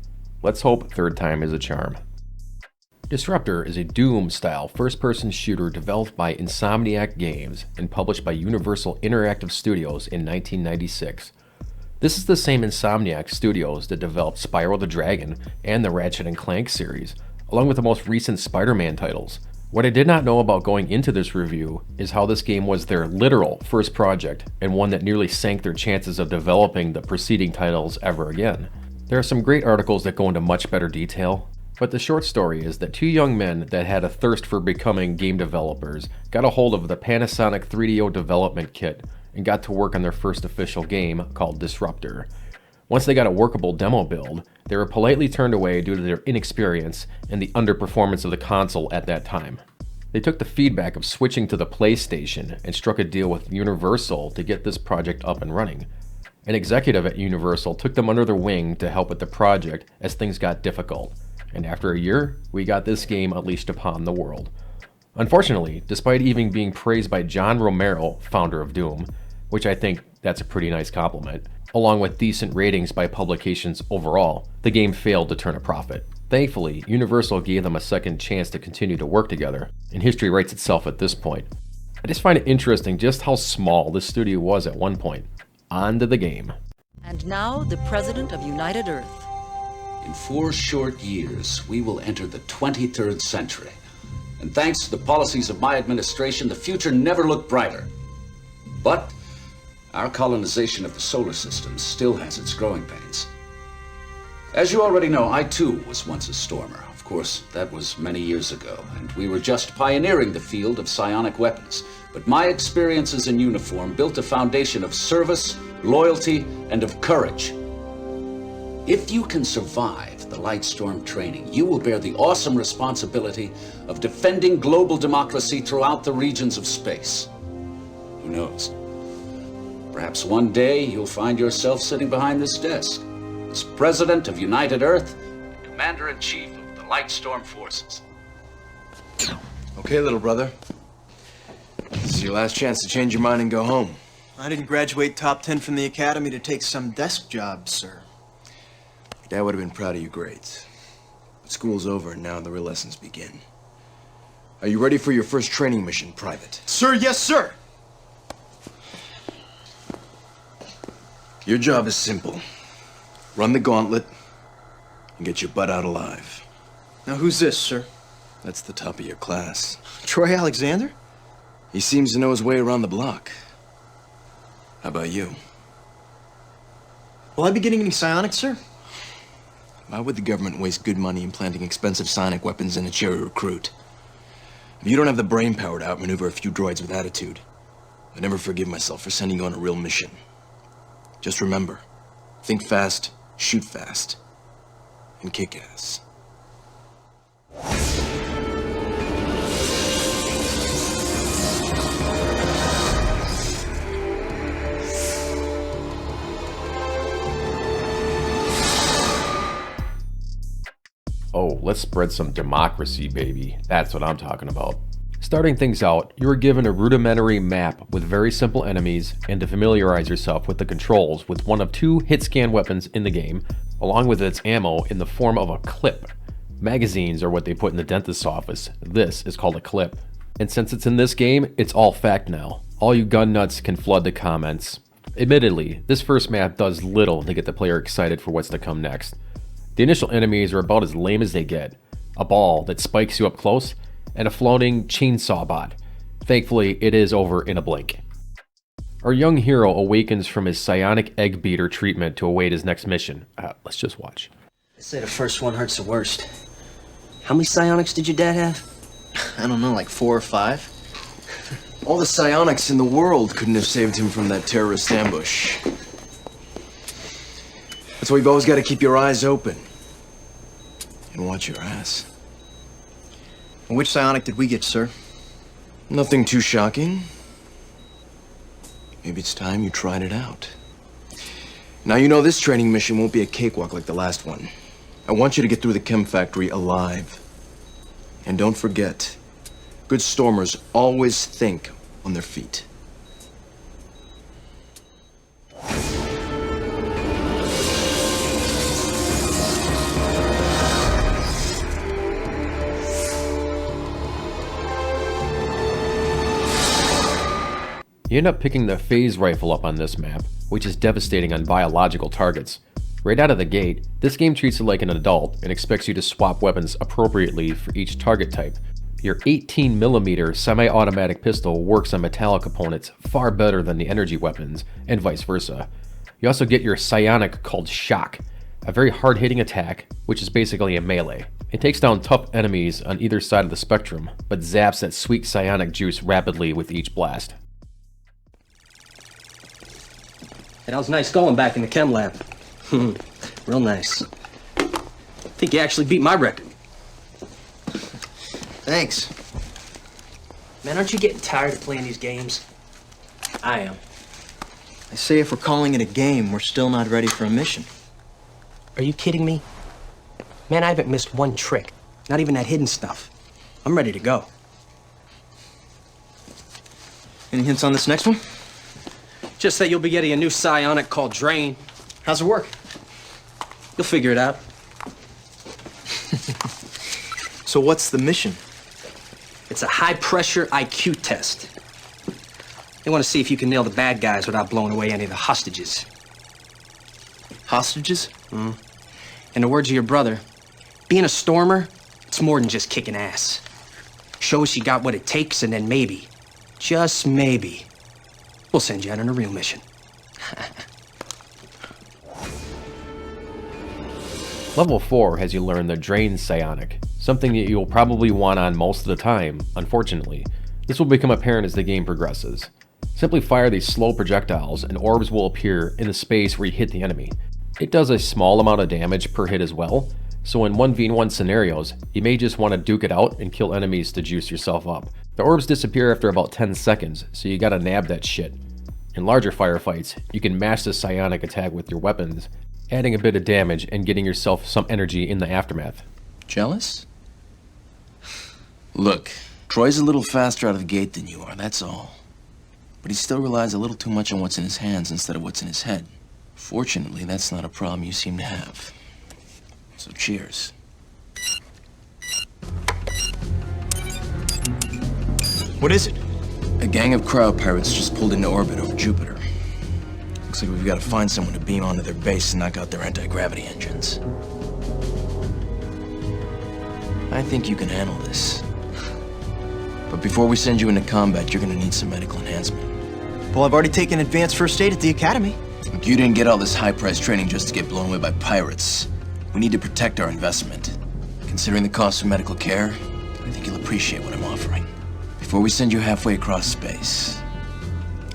Let's hope third time is a charm. Disruptor is a Doom-style first-person shooter developed by Insomniac Games and published by Universal Interactive Studios in 1996. This is the same Insomniac Studios that developed Spyro the Dragon and the Ratchet & Clank series, along with the most recent Spider-Man titles. What I did not know about going into this review is how this game was their literal first project, and one that nearly sank their chances of developing the preceding titles ever again. There are some great articles that go into much better detail, but the short story is that 2 young men that had a thirst for becoming game developers got a hold of the Panasonic 3DO development kit and got to work on their first official game called Disruptor. Once they got a workable demo build, they were politely turned away due to their inexperience and the underperformance of the console at that time. They took the feedback of switching to the PlayStation and struck a deal with Universal to get this project up and running. An executive at Universal took them under their wing to help with the project as things got difficult, and after a year, we got this game unleashed upon the world. Unfortunately, despite even being praised by John Romero, founder of Doom, which I think that's a pretty nice compliment, along with decent ratings by publications overall, the game failed to turn a profit. Thankfully, Universal gave them a second chance to continue to work together, and history writes itself at this point. I just find it interesting just how small this studio was at one point. On to the game. And now, the President of United Earth. In 4 short years, we will enter the 23rd century. And thanks to the policies of my administration, the future never looked brighter. But our colonization of the solar system still has its growing pains. As you already know, I too was once a stormer. Of course, that was many years ago, and we were just pioneering the field of psionic weapons. But my experiences in uniform built a foundation of service, loyalty, and of courage. If you can survive the Lightstorm training, you will bear the awesome responsibility of defending global democracy throughout the regions of space. Who knows? Perhaps one day you'll find yourself sitting behind this desk as President of United Earth and Commander-in-Chief of the Lightstorm Forces. Okay, little brother. This is your last chance to change your mind and go home. I didn't graduate top 10 from the academy to take some desk job, sir. Your dad would have been proud of your grades. But school's over and now the real lessons begin. Are you ready for your first training mission, Private? Sir, yes, sir! Your job is simple. Run the gauntlet and get your butt out alive. Now who's this, sir? That's the top of your class. Troy Alexander? He seems to know his way around the block. How about you? Will I be getting any psionics, sir? Why would the government waste good money implanting expensive psionic weapons in a cherry recruit? If you don't have the brain power to outmaneuver a few droids with attitude, I'd never forgive myself for sending you on a real mission. Just remember, think fast, shoot fast, and kick ass. Oh, let's spread some democracy, baby. That's what I'm talking about. Starting things out, you are given a rudimentary map with very simple enemies and to familiarize yourself with the controls with one of two hit scan weapons in the game, along with its ammo in the form of a clip. Magazines are what they put in the dentist's office. This is called a clip. And since it's in this game, it's all fact now. All you gun nuts can flood the comments. Admittedly, this first map does little to get the player excited for what's to come next. The initial enemies are about as lame as they get. A ball that spikes you up close, and a floating chainsaw bot. Thankfully, it is over in a blink. Our young hero awakens from his psionic egg beater treatment to await his next mission. Let's just watch. They say the first one hurts the worst. How many psionics did your dad have? I don't know, like 4 or 5? All the psionics in the world couldn't have saved him from that terrorist ambush. That's why you've always got to keep your eyes open. And watch your ass. Which psionic did we get, sir? Nothing too shocking. Maybe it's time you tried it out. Now you know this training mission won't be a cakewalk like the last one. I want you to get through the chem factory alive. And don't forget, good stormers always think on their feet. You end up picking the phase rifle up on this map, which is devastating on biological targets. Right out of the gate, this game treats it like an adult and expects you to swap weapons appropriately for each target type. Your 18mm semi-automatic pistol works on metallic opponents far better than the energy weapons, and vice versa. You also get your psionic called Shock, a very hard-hitting attack, which is basically a melee. It takes down tough enemies on either side of the spectrum, but zaps that sweet psionic juice rapidly with each blast. That was nice going back in the chem lab. Real nice. I think you actually beat my record. Thanks. Man, aren't you getting tired of playing these games? I am. I say if we're calling it a game, we're still not ready for a mission. Are you kidding me? Man, I haven't missed one trick. Not even that hidden stuff. I'm ready to go. Any hints on this next one? Just that you'll be getting a new psionic called Drain. How's it work? You'll figure it out. So what's the mission? It's a high-pressure IQ test. They want to see if you can nail the bad guys without blowing away any of the hostages. Hostages? In the words of your brother, being a stormer, it's more than just kicking ass. Show us you got what it takes, and then maybe, just maybe, we'll send you out on a real mission. Level 4 has you learn the Drain Psionic, something that you'll probably want on most of the time, unfortunately. This will become apparent as the game progresses. Simply fire these slow projectiles and orbs will appear in the space where you hit the enemy. It does a small amount of damage per hit as well, so in 1v1 scenarios, you may just want to duke it out and kill enemies to juice yourself up. The orbs disappear after about 10 seconds, so you gotta nab that shit. In larger firefights, you can mash the psionic attack with your weapons, adding a bit of damage and getting yourself some energy in the aftermath. Jealous? Look, Troy's a little faster out of the gate than you are, that's all. But he still relies a little too much on what's in his hands instead of what's in his head. Fortunately, that's not a problem you seem to have. So cheers. What is it? A gang of cryo-pirates just pulled into orbit over Jupiter. Looks like we've got to find someone to beam onto their base and knock out their anti-gravity engines. I think you can handle this. But before we send you into combat, you're gonna need some medical enhancement. Well, I've already taken advanced first aid at the academy. Look, you didn't get all this high-priced training just to get blown away by pirates. We need to protect our investment. Considering the cost of medical care, I think you'll appreciate what I'm offering. Before we send you halfway across space,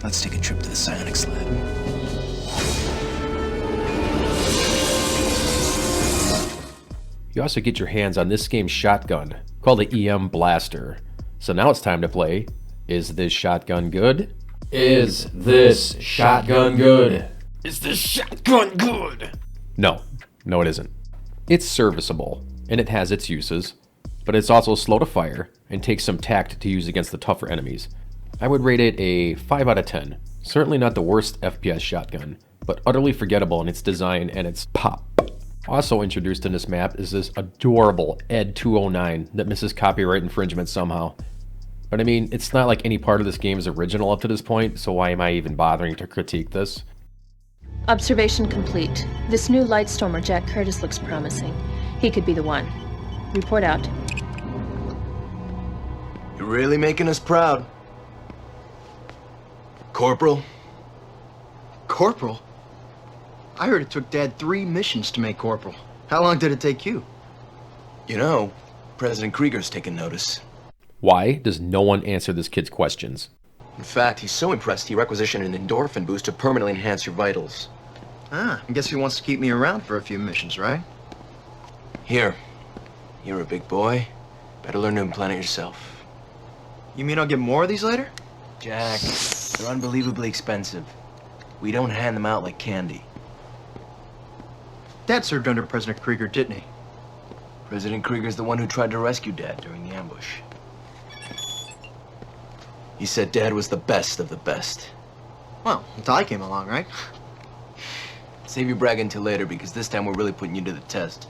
let's take a trip to the psionics lab. You also get your hands on this game's shotgun, called the EM Blaster. So now it's time to play, Is This Shotgun Good? Is this shotgun good? Is this shotgun good? No, it isn't. It's serviceable, and it has its uses, but it's also slow to fire and takes some tact to use against the tougher enemies. I would rate it a 5 out of 10. Certainly not the worst FPS shotgun, but utterly forgettable in its design and its pop. Also introduced in this map is this adorable Ed 209 that misses copyright infringement somehow. But I mean, it's not like any part of this game is original up to this point, so why am I even bothering to critique this? Observation complete. This new Lightstormer Jack Curtis looks promising. He could be the one. Report out. You're really making us proud. Corporal? Corporal? I heard it took Dad 3 missions to make Corporal. How long did it take you? You know, President Krieger's taken notice. Why does no one answer this kid's questions? In fact, he's so impressed he requisitioned an endorphin boost to permanently enhance your vitals. Ah, I guess he wants to keep me around for a few missions, right? Here. You're a big boy. Better learn to implant it yourself. You mean I'll get more of these later? Jack, they're unbelievably expensive. We don't hand them out like candy. Dad served under President Krieger, didn't he? President Krieger's the one who tried to rescue Dad during the ambush. He said Dad was the best of the best. Well, until I came along, right? Save your bragging till later, because this time we're really putting you to the test.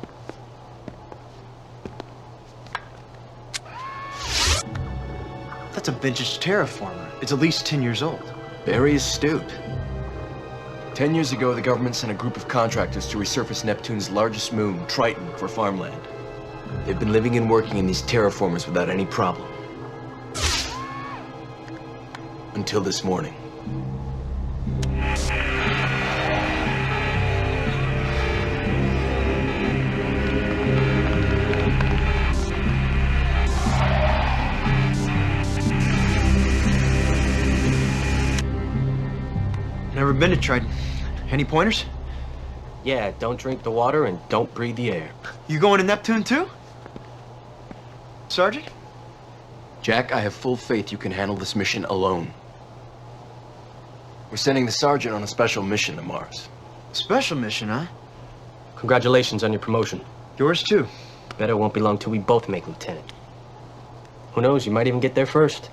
That's a vintage terraformer. It's at least 10 years old. Very astute. 10 years ago, the government sent a group of contractors to resurface Neptune's largest moon, Triton, for farmland. They've been living and working in these terraformers without any problem. Until this morning. Never been to Triton. Any pointers? Yeah, don't drink the water and don't breathe the air. You going to Neptune too? Sergeant? Jack, I have full faith you can handle this mission alone. We're sending the Sergeant on a special mission to Mars. Special mission, huh? Congratulations on your promotion. Yours too. Bet it won't be long till we both make lieutenant. Who knows, you might even get there first.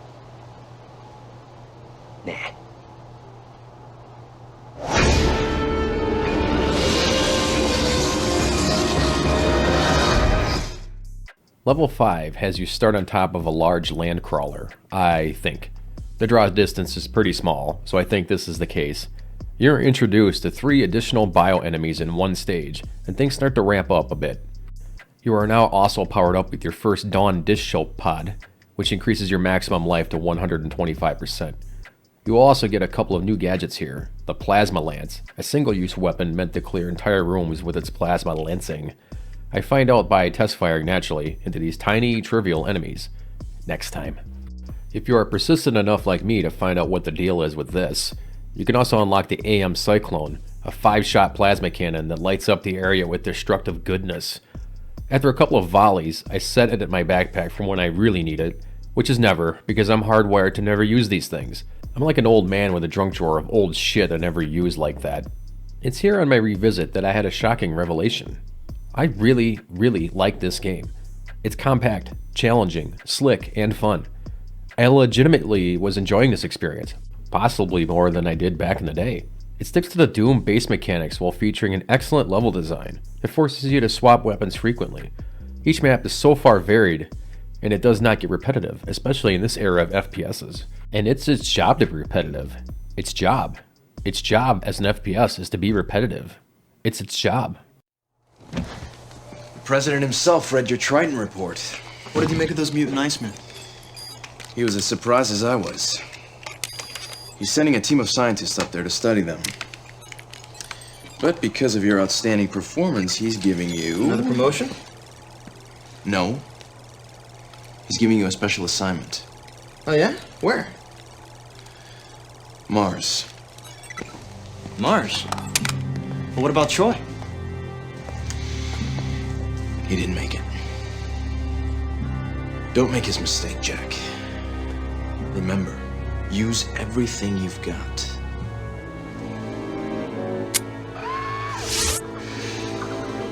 Nah. Level 5 has you start on top of a large land crawler, I think. The draw distance is pretty small, so I think this is the case. You're introduced to 3 additional bio enemies in one stage, and things start to ramp up a bit. You are now also powered up with your first Dawn Dish Soap pod, which increases your maximum life to 125%. You will also get a couple of new gadgets here. The Plasma Lance, a single-use weapon meant to clear entire rooms with its plasma lancing. I find out by test firing naturally into these tiny, trivial enemies. Next time. If you are persistent enough like me to find out what the deal is with this, you can also unlock the AM Cyclone, a 5-shot plasma cannon that lights up the area with destructive goodness. After a couple of volleys, I set it at my backpack for when I really need it, which is never, because I'm hardwired to never use these things. I'm like an old man with a junk drawer of old shit I never used like that. It's here on my revisit that I had a shocking revelation. I really, really like this game. It's compact, challenging, slick, and fun. I legitimately was enjoying this experience, possibly more than I did back in the day. It sticks to the Doom base mechanics while featuring an excellent level design. It forces you to swap weapons frequently. Each map is so far varied, and it does not get repetitive, especially in this era of FPSs. And it's its job to be repetitive. Its job. Its job as an FPS is to be repetitive. It's its job. The President himself read your Triton report. What did you make of those mutant Icemen? He was as surprised as I was. He's sending a team of scientists up there to study them. But because of your outstanding performance, he's giving you... Another promotion? No. He's giving you a special assignment. Oh yeah? Where? Mars. Mars? Well, what about Troy? He didn't make it. Don't make his mistake, Jack. Remember, use everything you've got.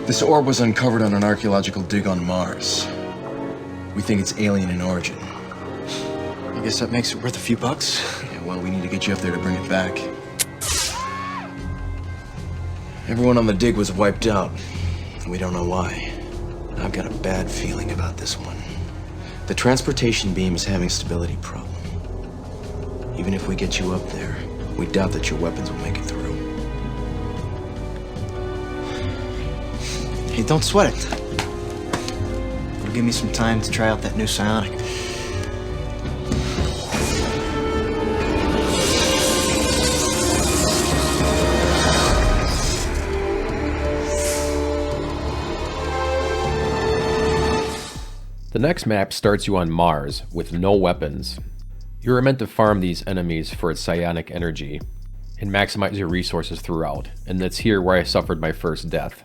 This orb was uncovered on an archaeological dig on Mars. We think it's alien in origin. I guess that makes it worth a few bucks. Yeah, well, we need to get you up there to bring it back. Everyone on the dig was wiped out. And we don't know why. I've got a bad feeling about this one. The transportation beam is having a stability problem. Even if we get you up there, we doubt that your weapons will make it through. Hey, don't sweat it. It'll give me some time to try out that new psionic. The next map starts you on Mars with no weapons. You are meant to farm these enemies for its psionic energy and maximize your resources throughout, and that's here where I suffered my first death.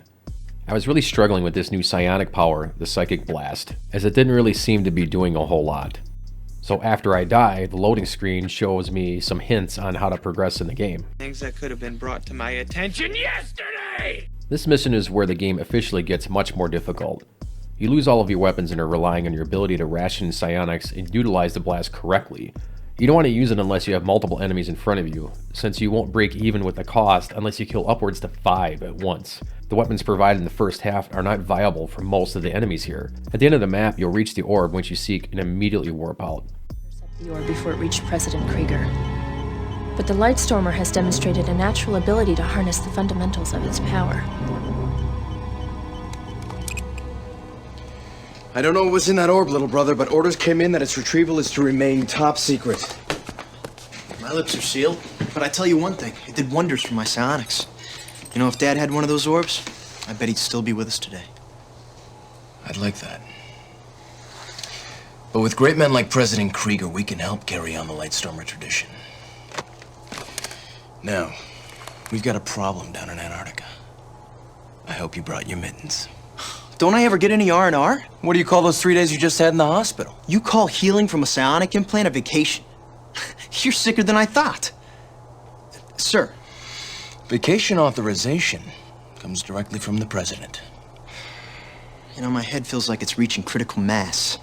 I was really struggling with this new psionic power, the Psychic Blast, as it didn't really seem to be doing a whole lot. So after I die, the loading screen shows me some hints on how to progress in the game. Things that could have been brought to my attention yesterday! This mission is where the game officially gets much more difficult. You lose all of your weapons and are relying on your ability to ration psionics and utilize the blast correctly. You don't want to use it unless you have multiple enemies in front of you, since you won't break even with the cost unless you kill upwards to 5 at once. The weapons provided in the first half are not viable for most of the enemies here. At the end of the map, you'll reach the orb which you seek and immediately warp out. The orb before it reached President Krieger. But the Lightstormer has demonstrated a natural ability to harness the fundamentals of its power. I don't know what was in that orb, little brother, but orders came in that its retrieval is to remain top secret. My lips are sealed, but I tell you one thing, it did wonders for my psionics. You know, if Dad had one of those orbs, I bet he'd still be with us today. I'd like that. But with great men like President Krieger, we can help carry on the Lightstormer tradition. Now, we've got a problem down in Antarctica. I hope you brought your mittens. Don't I ever get any R&R? What do you call those 3 days you just had in the hospital? You call healing from a psionic implant a vacation? You're sicker than I thought. Sir. Vacation authorization comes directly from the president. You know, my head feels like it's reaching critical mass.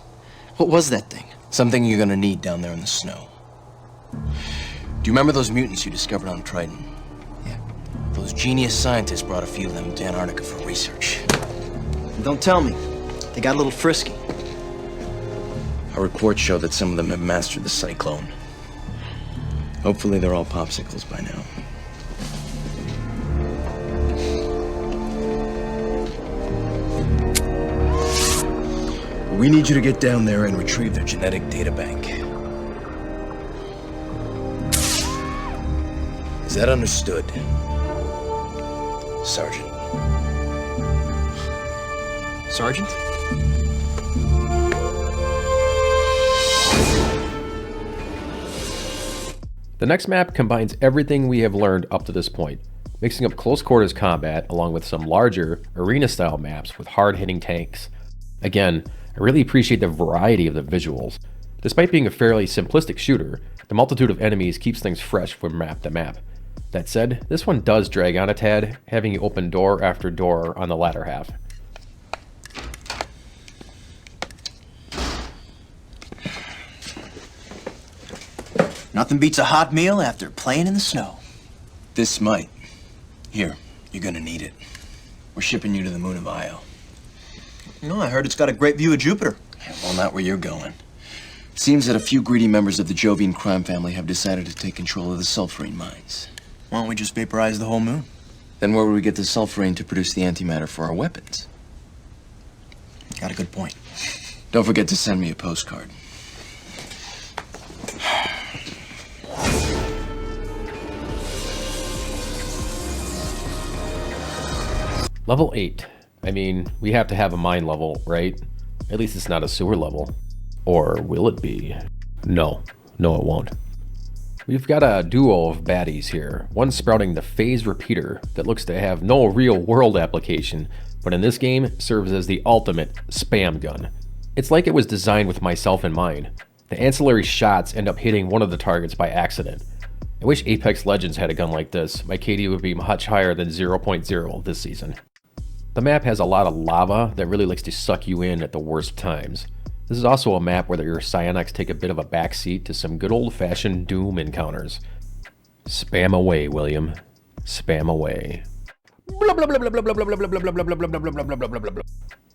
What was that thing? Something you're gonna need down there in the snow. Do you remember those mutants you discovered on Triton? Yeah. Those genius scientists brought a few of them to Antarctica for research. Don't tell me. They got a little frisky. Our reports show that some of them have mastered the cyclone. Hopefully they're all popsicles by now. We need you to get down there and retrieve their genetic data bank. Is that understood, Sergeant? Sergeant? The next map combines everything we have learned up to this point, mixing up close quarters combat along with some larger arena-style maps with hard-hitting tanks. Again, I really appreciate the variety of the visuals. Despite being a fairly simplistic shooter, the multitude of enemies keeps things fresh from map to map. That said, this one does drag on a tad, having you open door after door on the latter half. Nothing beats a hot meal after playing in the snow. This might. Here, you're gonna need it. We're shipping you to the moon of Io. You know, I heard it's got a great view of Jupiter. Yeah, well, not where you're going. It seems that a few greedy members of the Jovian crime family have decided to take control of the sulfurine mines. Why don't we just vaporize the whole moon? Then where would we get the sulfurine to produce the antimatter for our weapons? Got a good point. Don't forget to send me a postcard. Level 8. I mean, we have to have a mine level, right? At least it's not a sewer level. Or will it be? No. No, it won't. We've got a duo of baddies here. One sprouting the phase repeater that looks to have no real world application, but in this game serves as the ultimate spam gun. It's like it was designed with myself in mind. The ancillary shots end up hitting one of the targets by accident. I wish Apex Legends had a gun like this. My KD would be much higher than 0.0 this season. The map has a lot of lava that really likes to suck you in at the worst times. This is also a map where your psionics take a bit of a backseat to some good old-fashioned Doom encounters. Spam away, William. Spam away. The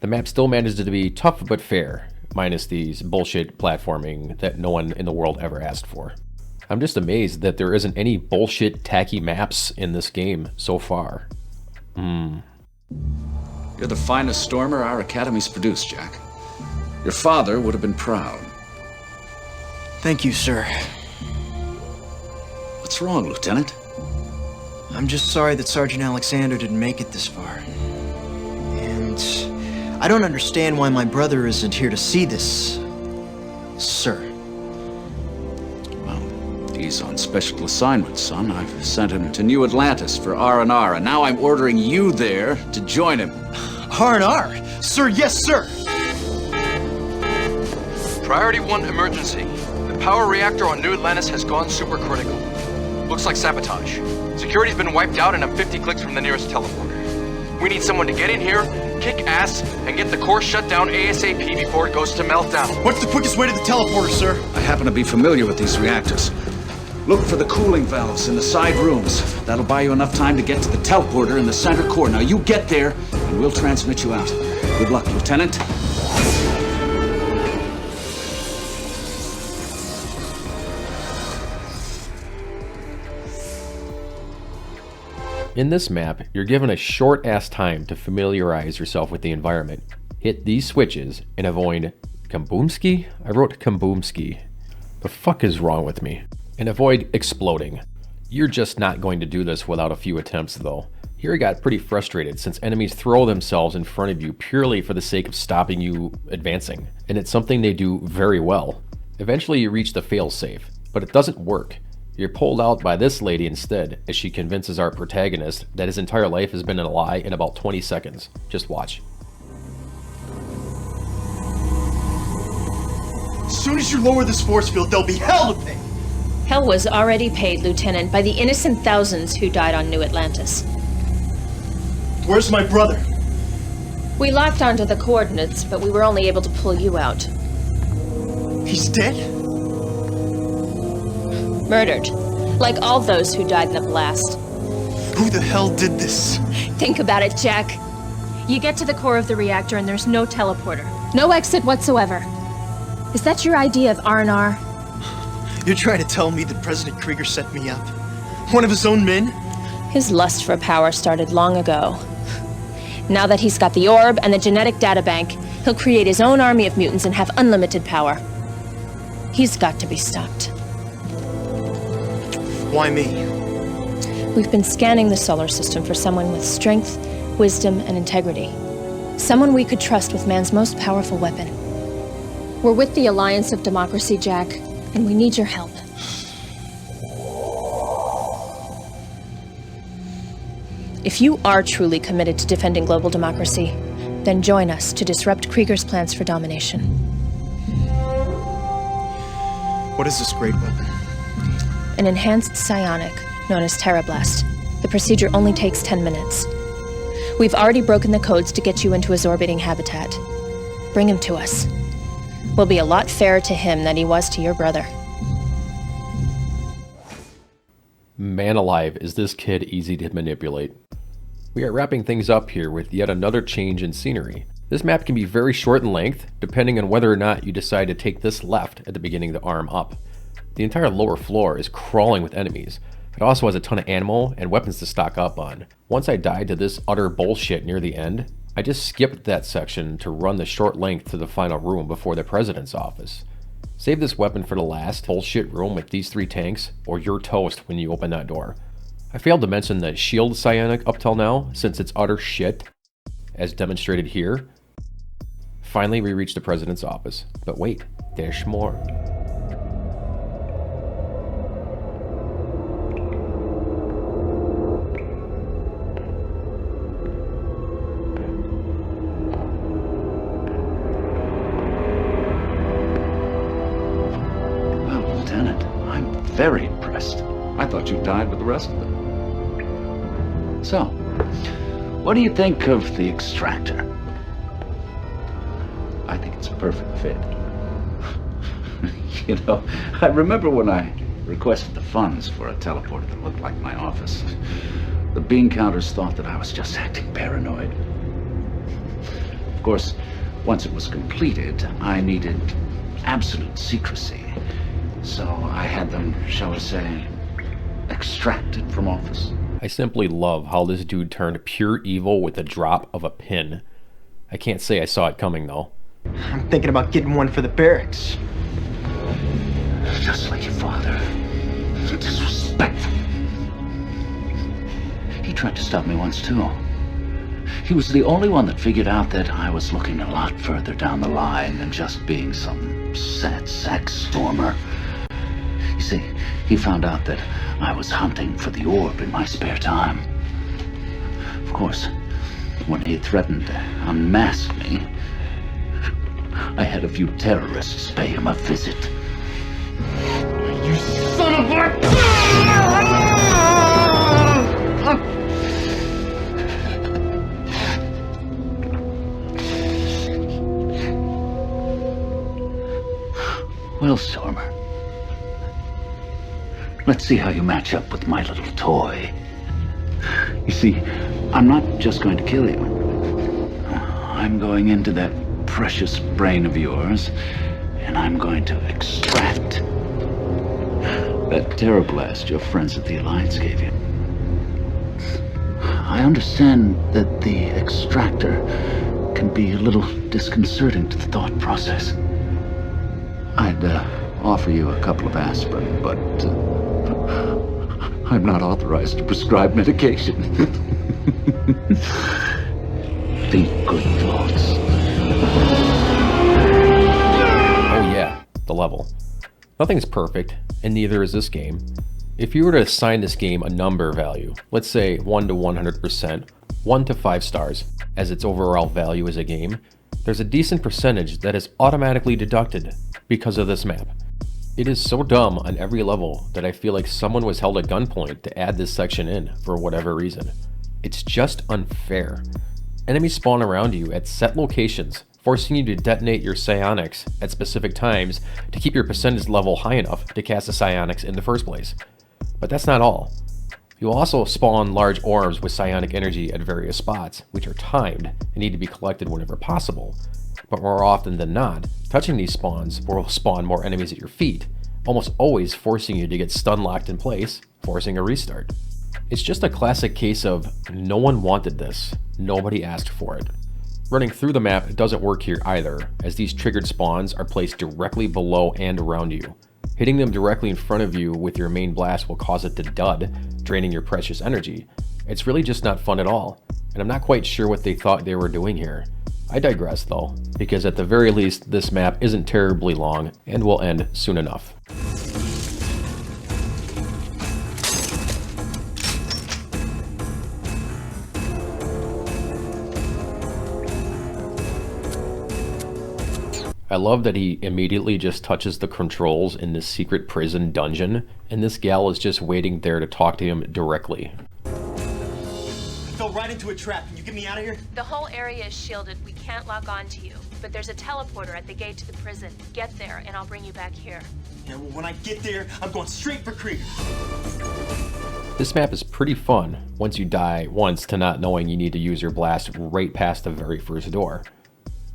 map still manages to be tough but fair, minus these bullshit platforming that no one in the world ever asked for. I'm just amazed that there isn't any bullshit tacky maps in this game so far. You're the finest stormer our academy's produced, Jack. Your father would have been proud. Thank you, sir. What's wrong, Lieutenant? I'm just sorry that Sergeant Alexander didn't make it this far. And I don't understand why my brother isn't here to see this, sir. He's on special assignment, son. I've sent him to New Atlantis for R&R, and now I'm ordering you there to join him. R&R? Sir, yes, sir! Priority 1 emergency. The power reactor on New Atlantis has gone supercritical. Looks like sabotage. Security's been wiped out and I'm 50 clicks from the nearest teleporter. We need someone to get in here, kick ass, and get the core shut down ASAP before it goes to meltdown. What's the quickest way to the teleporter, sir? I happen to be familiar with these reactors. Look for the cooling valves in the side rooms. That'll buy you enough time to get to the teleporter in the center core. Now you get there, and we'll transmit you out. Good luck, Lieutenant. In this map, you're given a short-ass time to familiarize yourself with the environment. Hit these switches and avoid Kamboomski? I wrote Kamboomski. The fuck is wrong with me? And avoid exploding. You're just not going to do this without a few attempts though. Here I got pretty frustrated since enemies throw themselves in front of you purely for the sake of stopping you advancing. And it's something they do very well. Eventually you reach the failsafe, but it doesn't work. You're pulled out by this lady instead as she convinces our protagonist that his entire life has been a lie in about 20 seconds. Just watch. As soon as you lower this force field, there'll be hell to pay! Hell was already paid, Lieutenant, by the innocent thousands who died on New Atlantis. Where's my brother? We locked onto the coordinates, but we were only able to pull you out. He's dead? Murdered. Like all those who died in the blast. Who the hell did this? Think about it, Jack. You get to the core of the reactor and there's no teleporter. No exit whatsoever. Is that your idea of R&R? You're trying to tell me that President Krieger set me up? One of his own men? His lust for power started long ago. Now that he's got the orb and the genetic databank, he'll create his own army of mutants and have unlimited power. He's got to be stopped. Why me? We've been scanning the solar system for someone with strength, wisdom, and integrity. Someone we could trust with man's most powerful weapon. We're with the Alliance of Democracy, Jack, and we need your help. If you are truly committed to defending global democracy, then join us to disrupt Krieger's plans for domination. What is this great weapon? An enhanced psionic, known as Terrablast. The procedure only takes 10 minutes. We've already broken the codes to get you into his orbiting habitat. Bring him to us. We'll be a lot fairer to him than he was to your brother. Man alive, is this kid easy to manipulate. We are wrapping things up here with yet another change in scenery. This map can be very short in length, depending on whether or not you decide to take this left at the beginning of the arm up. The entire lower floor is crawling with enemies. It also has a ton of ammo and weapons to stock up on. Once I died to this utter bullshit near the end, I just skipped that section to run the short length to the final room before the president's office. Save this weapon for the last bullshit room with these 3 tanks, or you're toast when you open that door. I failed to mention the shield psionic up till now, since it's utter shit, as demonstrated here. Finally, we reach the president's office. But wait, there's more. Well, Lieutenant, I'm very impressed. I thought you died with the rest of them. So, what do you think of the extractor? I think it's a perfect fit. You know, I remember when I requested the funds for a teleporter that looked like my office. The bean counters thought that I was just acting paranoid. Of course, once it was completed, I needed absolute secrecy. So I had them, shall we say, extracted from office. I simply love how this dude turned pure evil with the drop of a pin. I can't say I saw it coming though. I'm thinking about getting one for the barracks. Just like your father. Disrespectful. He tried to stop me once too. He was the only one that figured out that I was looking a lot further down the line than just being some sad sack stormer. You see, he found out that I was hunting for the orb in my spare time. Of course, when he threatened to unmask me, I had a few terrorists pay him a visit. You son of a... Well, Stormer, let's see how you match up with my little toy. You see, I'm not just going to kill you. I'm going into that precious brain of yours, and I'm going to extract that terrorblast your friends at the Alliance gave you. I understand that the extractor can be a little disconcerting to the thought process. I'd offer you a couple of aspirin, but I'm not authorized to prescribe medication. Think good thoughts. Oh yeah, the level. Nothing's perfect, and neither is this game. If you were to assign this game a number value, let's say 1 to 100%, 1 to 5 stars, as its overall value as a game, there's a decent percentage that is automatically deducted because of this map. It is so dumb on every level that I feel like someone was held at gunpoint to add this section in for whatever reason. It's just unfair. Enemies spawn around you at set locations, forcing you to detonate your psionics at specific times to keep your percentage level high enough to cast the psionics in the first place. But that's not all. You will also spawn large orbs with psionic energy at various spots, which are timed and need to be collected whenever possible. But more often than not, touching these spawns will spawn more enemies at your feet, almost always forcing you to get stun locked in place, forcing a restart. It's just a classic case of no one wanted this, nobody asked for it. Running through the map doesn't work here either, as these triggered spawns are placed directly below and around you. Hitting them directly in front of you with your main blast will cause it to dud, draining your precious energy. It's really just not fun at all, and I'm not quite sure what they thought they were doing here. I digress though, because at the very least this map isn't terribly long and will end soon enough. I love that he immediately just touches the controls in this secret prison dungeon, and this gal is just waiting there to talk to him directly. The right into a trap. Can you get me out of here? The whole area is shielded. We can't lock on to you. But there's a teleporter at the gate to the prison. Get there, and I'll bring you back here. Yeah, well, when I get there, I'm going straight for Krieger. This map is pretty fun once you die once to not knowing you need to use your blast right past the very first door.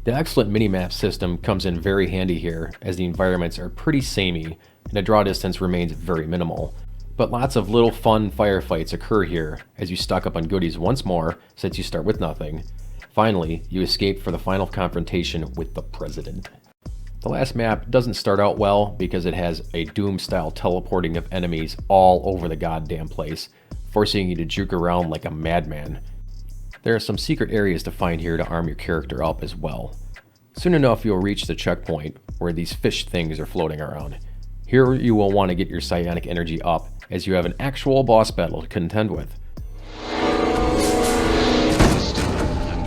The excellent minimap system comes in very handy here, as the environments are pretty samey and the draw distance remains very minimal. But lots of little fun firefights occur here as you stock up on goodies once more since you start with nothing. Finally, you escape for the final confrontation with the President. The last map doesn't start out well because it has a Doom-style teleporting of enemies all over the goddamn place, forcing you to juke around like a madman. There are some secret areas to find here to arm your character up as well. Soon enough you'll reach the checkpoint where these fish things are floating around. Here you will want to get your psionic energy up as you have an actual boss battle to contend with. I'm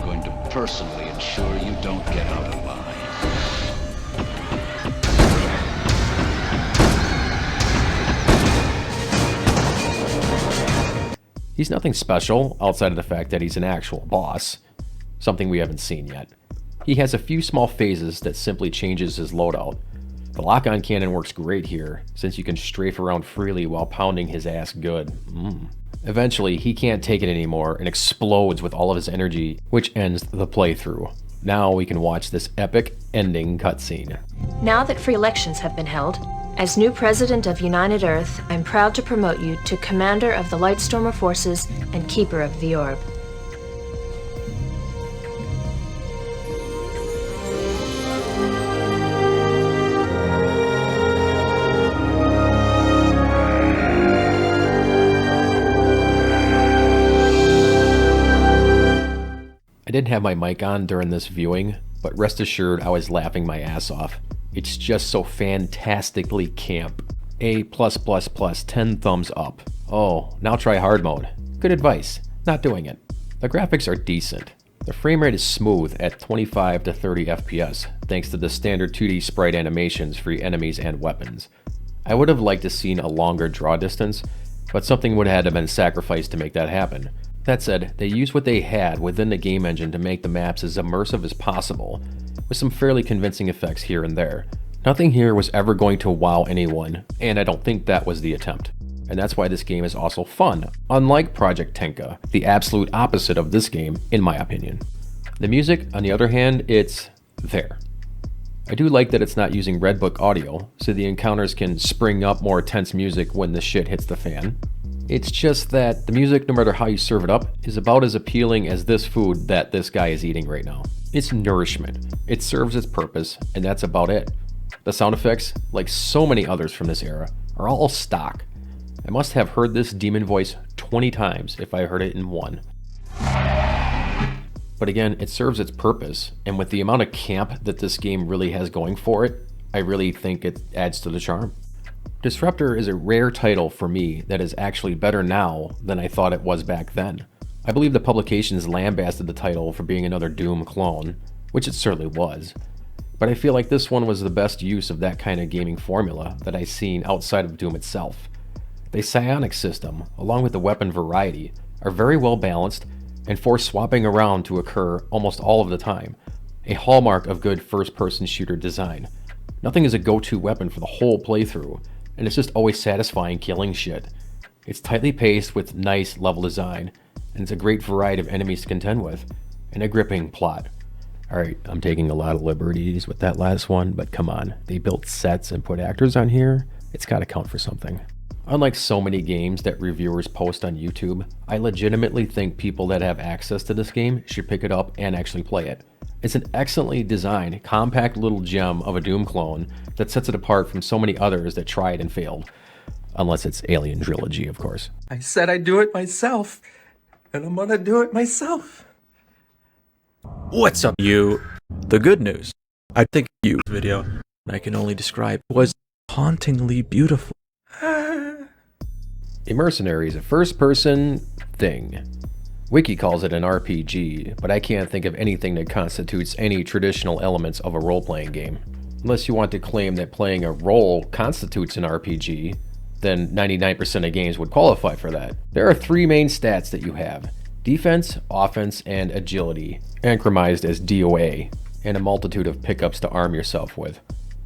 going to personally ensure you don't get out of line. He's nothing special outside of the fact that he's an actual boss, something we haven't seen yet. He has a few small phases that simply changes his loadout. The lock-on cannon works great here, since you can strafe around freely while pounding his ass good. Eventually, he can't take it anymore and explodes with all of his energy, which ends the playthrough. Now we can watch this epic ending cutscene. Now that free elections have been held, as new President of United Earth, I'm proud to promote you to Commander of the Lightstormer Forces and Keeper of the Orb. I didn't have my mic on during this viewing, but rest assured I was laughing my ass off. It's just so fantastically camp. A+++, 10 thumbs up. Oh, now try hard mode. Good advice. Not doing it. The graphics are decent. The frame rate is smooth at 25 to 30 FPS, thanks to the standard 2D sprite animations for your enemies and weapons. I would have liked to seen a longer draw distance, but something would have had to have been sacrificed to make that happen. That said, they used what they had within the game engine to make the maps as immersive as possible, with some fairly convincing effects here and there. Nothing here was ever going to wow anyone, and I don't think that was the attempt. And that's why this game is also fun, unlike Project Tenka, the absolute opposite of this game, in my opinion. The music, on the other hand, it's there. I do like that it's not using Red Book audio, so the encounters can spring up more tense music when the shit hits the fan. It's just that the music, no matter how you serve it up, is about as appealing as this food that this guy is eating right now. It's nourishment. It serves its purpose, and that's about it. The sound effects, like so many others from this era, are all stock. I must have heard this demon voice 20 times if I heard it in one. But again, it serves its purpose, and with the amount of camp that this game really has going for it, I really think it adds to the charm. Disruptor is a rare title for me that is actually better now than I thought it was back then. I believe the publications lambasted the title for being another Doom clone, which it certainly was. But I feel like this one was the best use of that kind of gaming formula that I've seen outside of Doom itself. The psionic system, along with the weapon variety, are very well balanced and force swapping around to occur almost all of the time, a hallmark of good first-person shooter design. Nothing is a go-to weapon for the whole playthrough, and it's just always satisfying killing shit. It's tightly paced with nice level design, and it's a great variety of enemies to contend with, and a gripping plot. Alright, I'm taking a lot of liberties with that last one, but come on, they built sets and put actors on here, it's gotta count for something. Unlike so many games that reviewers post on YouTube, I legitimately think people that have access to this game should pick it up and actually play it. It's an excellently designed, compact little gem of a Doom clone that sets it apart from so many others that tried and failed. Unless it's Alien Trilogy, of course. I said I'd do it myself, and I'm gonna do it myself. What's up, you? The good news. I think you video, I can only describe, was hauntingly beautiful. Imercenary is a first-person thing. Wiki calls it an RPG, but I can't think of anything that constitutes any traditional elements of a role-playing game. Unless you want to claim that playing a role constitutes an RPG, then 99% of games would qualify for that. There are three main stats that you have. Defense, offense, and agility, acronymized as DOA, and a multitude of pickups to arm yourself with.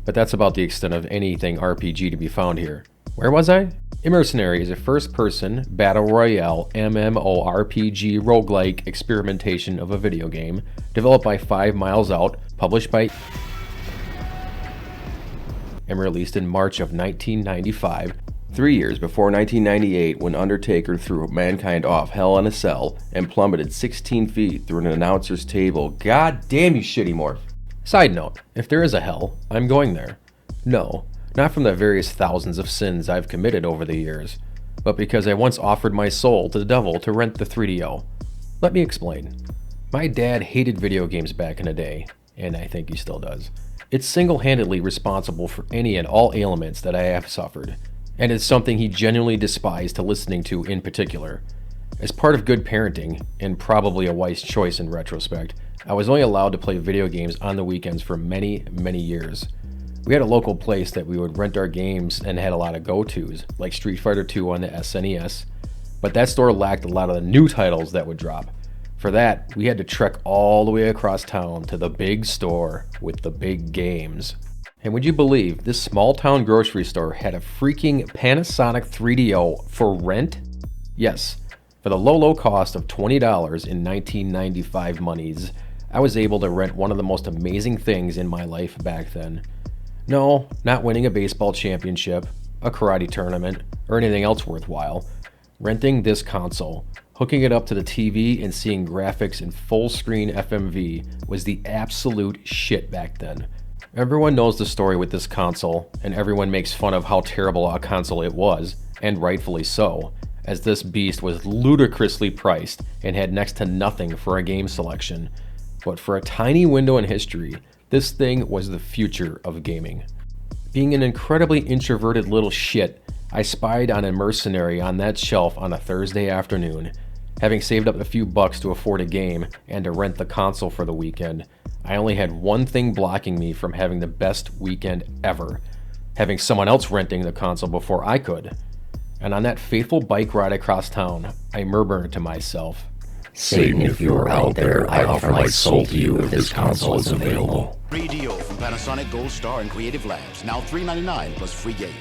But that's about the extent of anything RPG to be found here. Where was I? Imercenary is a first-person, battle royale, MMORPG roguelike experimentation of a video game, developed by 5 Miles Out, published by and released in March of 1995, 3 years before 1998 when Undertaker threw mankind off Hell in a Cell and plummeted 16 feet through an announcer's table. God damn you shitty morph. Side note, if there is a hell, I'm going there. No, not from the various thousands of sins I've committed over the years, but because I once offered my soul to the devil to rent the 3DO. Let me explain. My dad hated video games back in the day, and I think he still does. It's single-handedly responsible for any and all ailments that I have suffered, and it's something he genuinely despised to listening to in particular. As part of good parenting, and probably a wise choice in retrospect, I was only allowed to play video games on the weekends for many, many years. We had a local place that we would rent our games and had a lot of go-tos, like Street Fighter II on the SNES, but that store lacked a lot of the new titles that would drop. For that, we had to trek all the way across town to the big store with the big games. And would you believe this small town grocery store had a freaking Panasonic 3DO for rent? Yes, for the low cost of $20 in 1995 monies, I was able to rent one of the most amazing things in my life back then. No, not winning a baseball championship, a karate tournament, or anything else worthwhile. Renting this console, hooking it up to the TV and seeing graphics in full screen FMV was the absolute shit back then. Everyone knows the story with this console, and everyone makes fun of how terrible a console it was, and rightfully so, as this beast was ludicrously priced and had next to nothing for a game selection. But for a tiny window in history, this thing was the future of gaming. Being an incredibly introverted little shit, I spied on Imercenary on that shelf on a Thursday afternoon. Having saved up a few bucks to afford a game and to rent the console for the weekend, I only had one thing blocking me from having the best weekend ever, having someone else renting the console before I could. And on that fateful bike ride across town, I murmured to myself, Satan, if you're out there, I offer my soul to you if this console is available. 3DO from Panasonic Gold Star and Creative Labs. Now $3.99 plus free games.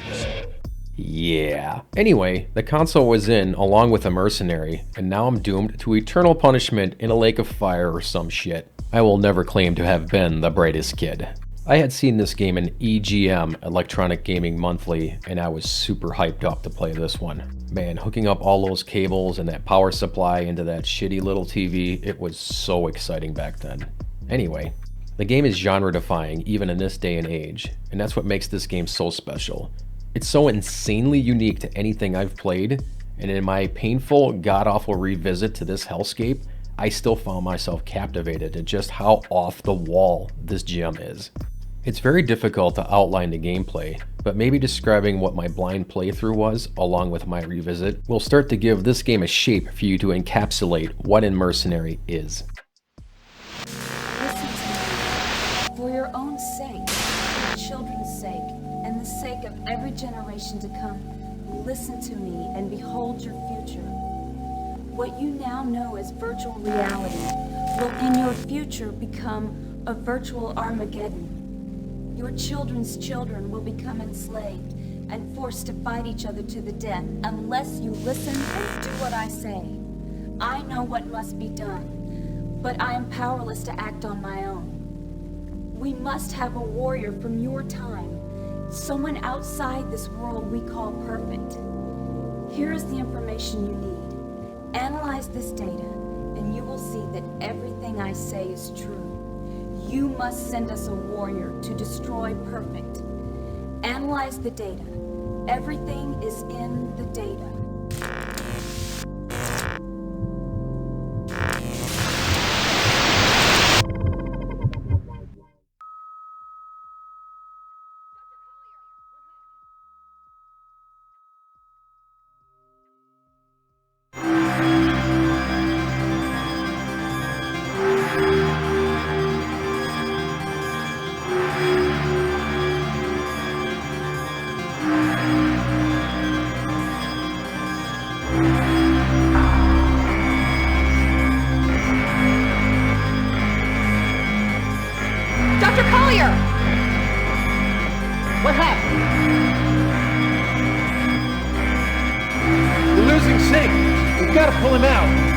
Yeah. Anyway, the console was in along with Imercenary, and now I'm doomed to eternal punishment in a lake of fire or some shit. I will never claim to have been the brightest kid. I had seen this game in EGM, Electronic Gaming Monthly, and I was super hyped up to play this one. Man, hooking up all those cables and that power supply into that shitty little TV, it was so exciting back then. Anyway, the game is genre-defying even in this day and age, and that's what makes this game so special. It's so insanely unique to anything I've played, and in my painful, god-awful revisit to this hellscape, I still found myself captivated at just how off the wall this gem is. It's very difficult to outline the gameplay, but maybe describing what my blind playthrough was, along with my revisit, will start to give this game a shape for you to encapsulate what Imercenary is. Listen to me. For your own sake, your children's sake, and the sake of every generation to come, listen to me and behold your future. What you now know as virtual reality will in your future become a virtual Armageddon. Your children's children will become enslaved and forced to fight each other to the death unless you listen and do what I say. I know what must be done, but I am powerless to act on my own. We must have a warrior from your time, someone outside this world we call perfect. Here is the information you need. Analyze this data, and you will see that everything I say is true. You must send us a warrior to destroy perfect. Analyze the data. Everything is in the data. pull him out!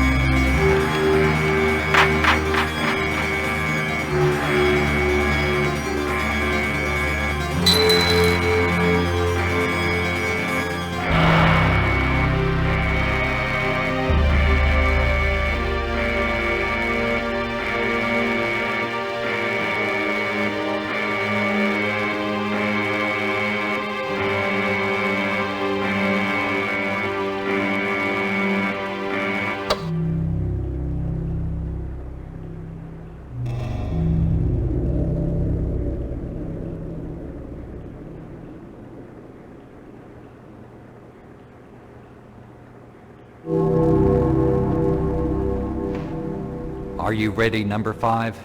Are you ready, number 5?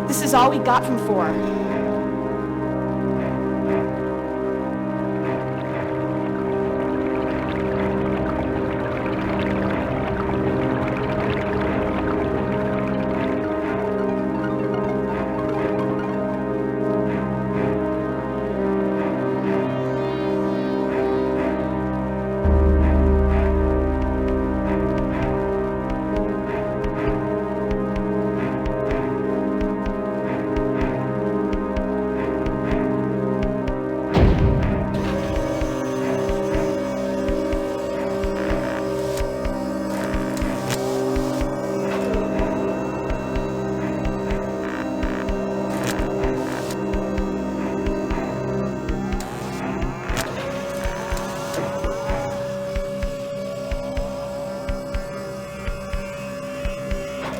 This is all we got from 4.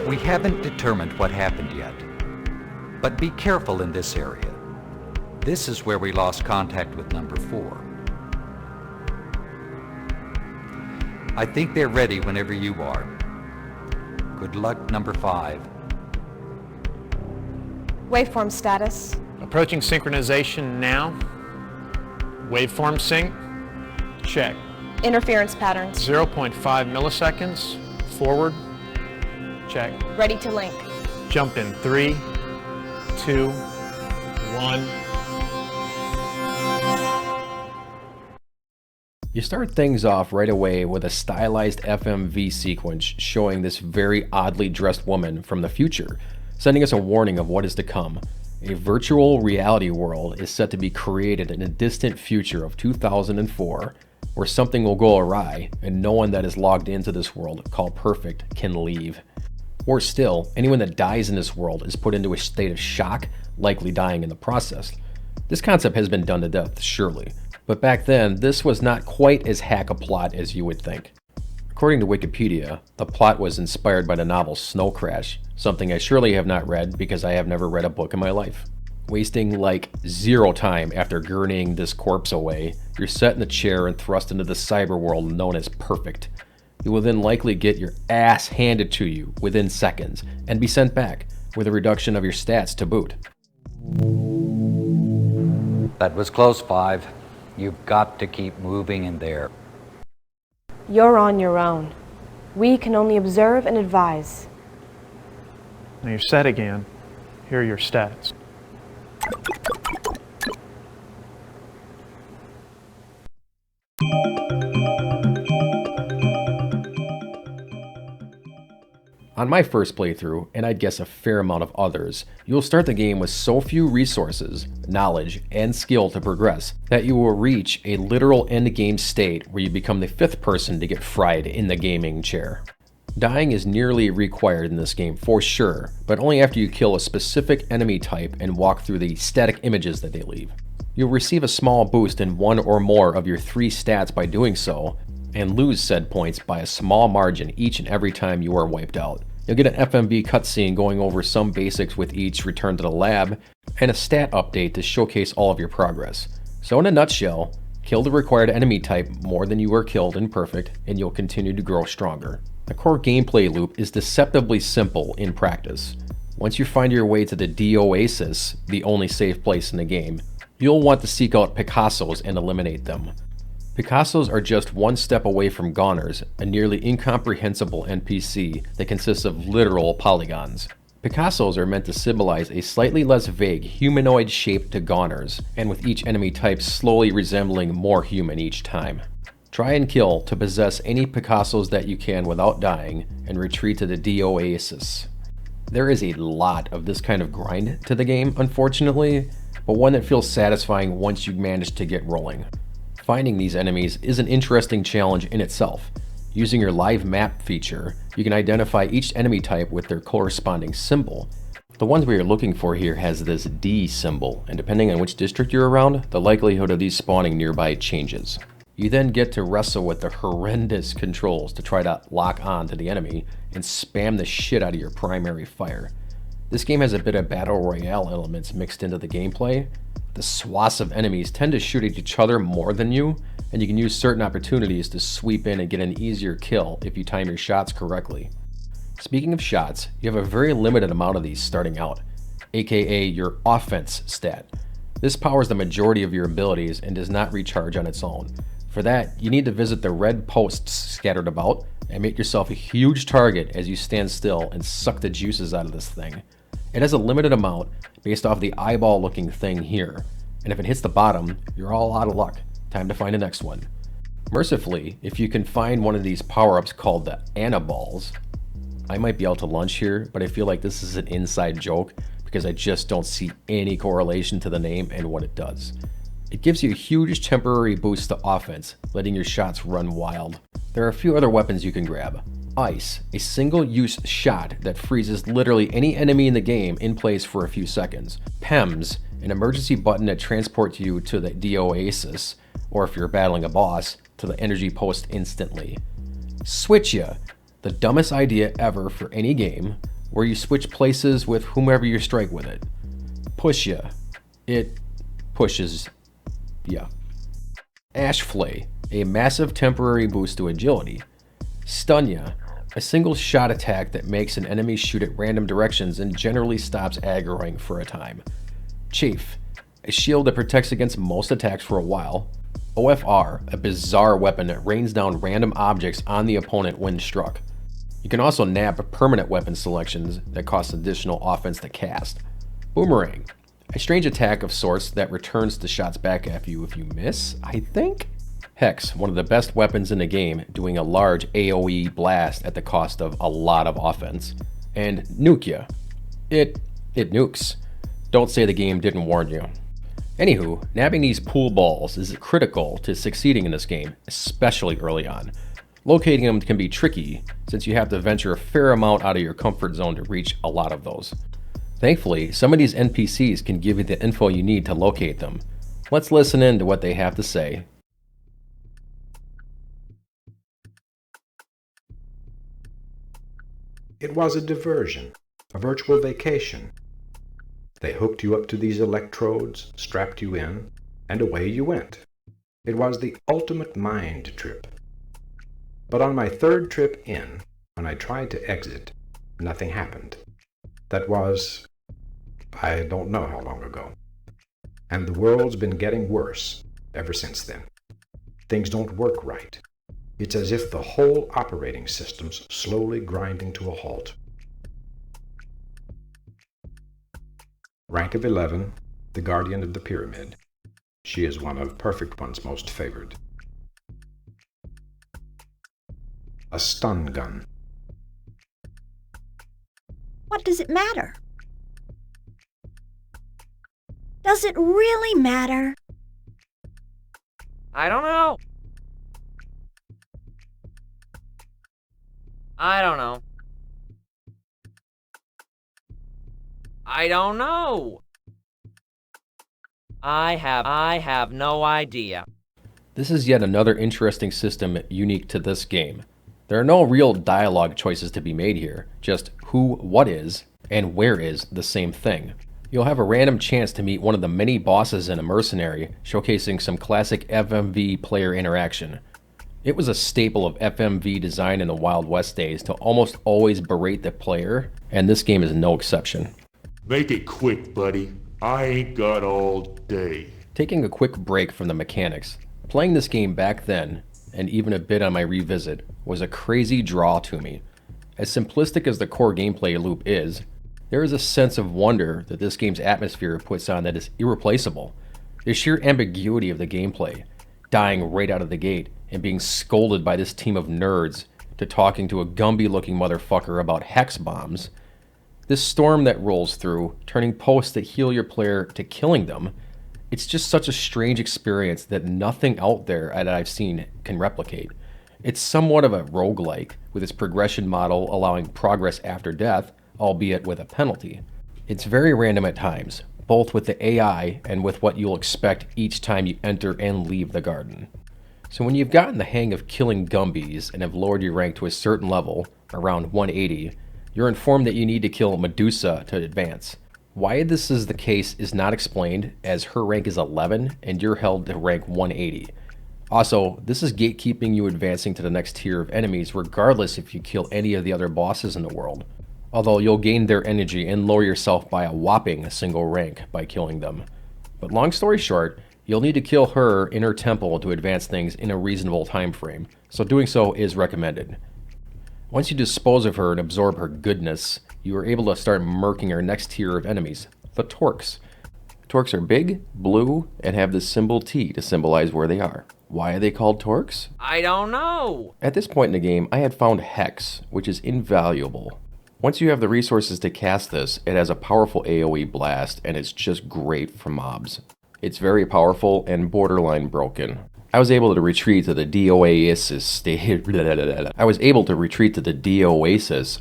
We haven't determined what happened yet, but be careful in this area. This is where we lost contact with number 4. I think they're ready whenever you are. Good luck, number 5. Waveform status. Approaching synchronization now. Waveform sync. Check. Interference patterns. 0.5 milliseconds. Forward. Check. Ready to link. Jump in 3, 2, 1. You start things off right away with a stylized FMV sequence showing this very oddly dressed woman from the future, sending us a warning of what is to come. A virtual reality world is set to be created in a distant future of 2004, where something will go awry and no one that is logged into this world called perfect can leave. Or still, anyone that dies in this world is put into a state of shock, likely dying in the process. This concept has been done to death, surely, but back then, this was not quite as hack a plot as you would think. According to Wikipedia, the plot was inspired by the novel Snow Crash, something I surely have not read because I have never read a book in my life. Wasting like 0 time after gurneying this corpse away, you're set in a chair and thrust into the cyber world known as Perfect. You will then likely get your ass handed to you within seconds and be sent back, with a reduction of your stats to boot. That was close, 5. You've got to keep moving in there. You're on your own. We can only observe and advise. Now you're set again. Here are your stats. On my first playthrough, and I'd guess a fair amount of others, you'll start the game with so few resources, knowledge, and skill to progress that you will reach a literal endgame state where you become the 5th person to get fried in the gaming chair. Dying is nearly required in this game for sure, but only after you kill a specific enemy type and walk through the static images that they leave. You'll receive a small boost in 1 or more of your 3 stats by doing so, and lose said points by a small margin each and every time you are wiped out. You'll get an FMV cutscene going over some basics with each return to the lab, and a stat update to showcase all of your progress. So in a nutshell, kill the required enemy type more than you were killed in Perfect, and you'll continue to grow stronger. The core gameplay loop is deceptively simple in practice. Once you find your way to the D-Oasis, the only safe place in the game, You'll want to seek out Picassos and eliminate them. Picassos are just one step away from Goners, a nearly incomprehensible NPC that consists of literal polygons. Picassos are meant to symbolize a slightly less vague humanoid shape to Goners, and with each enemy type slowly resembling more human each time. Try and kill to possess any Picassos that you can without dying, and retreat to the Oasis. There is a lot of this kind of grind to the game, unfortunately, but one that feels satisfying once you manage to get rolling. Finding these enemies is an interesting challenge in itself. Using your live map feature, you can identify each enemy type with their corresponding symbol. The ones we are looking for here has this D symbol, and depending on which district you're around, the likelihood of these spawning nearby changes. You then get to wrestle with the horrendous controls to try to lock on to the enemy and spam the shit out of your primary fire. This game has a bit of battle royale elements mixed into the gameplay. The swaths of enemies tend to shoot at each other more than you, and you can use certain opportunities to sweep in and get an easier kill if you time your shots correctly. Speaking of shots, you have a very limited amount of these starting out, aka your offense stat. This powers the majority of your abilities and does not recharge on its own. For that, you need to visit the red posts scattered about and make yourself a huge target as you stand still and suck the juices out of this thing. It has a limited amount based off the eyeball looking thing here, and if it hits the bottom, you're all out of luck. Time to find the next one. Mercifully, if you can find one of these power-ups called the Anaballs, I might be out to lunch here, but I feel like this is an inside joke because I just don't see any correlation to the name and what it does. It gives you a huge temporary boost to offense, letting your shots run wild. There are a few other weapons you can grab. Ice, a single-use shot that freezes literally any enemy in the game in place for a few seconds. PEMS, an emergency button that transports you to the Oasis, or if you're battling a boss, to the energy post instantly. Switcha, the dumbest idea ever for any game, where you switch places with whomever you strike with it. Pushya, it pushes ya. Ashflay, a massive temporary boost to agility. Stunya, a single shot attack that makes an enemy shoot at random directions and generally stops aggroing for a time. Chafe, a shield that protects against most attacks for a while. OFR, a bizarre weapon that rains down random objects on the opponent when struck. You can also nab permanent weapon selections that cost additional offense to cast. Boomerang, a strange attack of sorts that returns the shots back at you if you miss, I think? Hex, one of the best weapons in the game, doing a large AoE blast at the cost of a lot of offense. And Nukia, it nukes. Don't say the game didn't warn you. Anywho, nabbing these pool balls is critical to succeeding in this game, especially early on. Locating them can be tricky, since you have to venture a fair amount out of your comfort zone to reach a lot of those. Thankfully, some of these NPCs can give you the info you need to locate them. Let's listen in to what they have to say. It was a diversion, a virtual vacation. They hooked you up to these electrodes, strapped you in, and away you went. It was the ultimate mind trip. But on my third trip in, when I tried to exit, nothing happened. That was, I don't know how long ago. And the world's been getting worse ever since then. Things don't work right. It's as if the whole operating system's slowly grinding to a halt. Rank of 11, the guardian of the pyramid. She is one of Perfect One's most favored. A stun gun. What does it matter? Does it really matter? I don't know. I don't know. I don't know. I have no idea. This is yet another interesting system unique to this game. There are no real dialogue choices to be made here, just who, what is, and where is the same thing. You'll have a random chance to meet one of the many bosses in Imercenary, showcasing some classic FMV player interaction. It was a staple of FMV design in the Wild West days to almost always berate the player, and this game is no exception. Make it quick, buddy. I ain't got all day. Taking a quick break from the mechanics, playing this game back then, and even a bit on my revisit, was a crazy draw to me. As simplistic as the core gameplay loop is, there is a sense of wonder that this game's atmosphere puts on that is irreplaceable. The sheer ambiguity of the gameplay, dying right out of the gate, and being scolded by this team of nerds, to talking to a Gumby-looking motherfucker about hex bombs. This storm that rolls through, turning posts that heal your player to killing them. It's just such a strange experience that nothing out there that I've seen can replicate. It's somewhat of a roguelike, with its progression model allowing progress after death, albeit with a penalty. It's very random at times, both with the AI and with what you'll expect each time you enter and leave the garden. So when you've gotten the hang of killing Gumbies and have lowered your rank to a certain level, around 180, you're informed that you need to kill Medusa to advance. Why this is the case is not explained, as her rank is 11 and you're held to rank 180. Also, this is gatekeeping you advancing to the next tier of enemies regardless if you kill any of the other bosses in the world. Although you'll gain their energy and lower yourself by a whopping single rank by killing them. But long story short, you'll need to kill her in her temple to advance things in a reasonable time frame, so doing so is recommended. Once you dispose of her and absorb her goodness, you are able to start murking our next tier of enemies, the Torques. Torques are big, blue, and have the symbol T to symbolize where they are. Why are they called Torques? I don't know. At this point in the game, I had found Hex, which is invaluable. Once you have the resources to cast this, it has a powerful AoE blast, and it's just great for mobs. It's very powerful and borderline broken. I was able to retreat to the D-Oasis,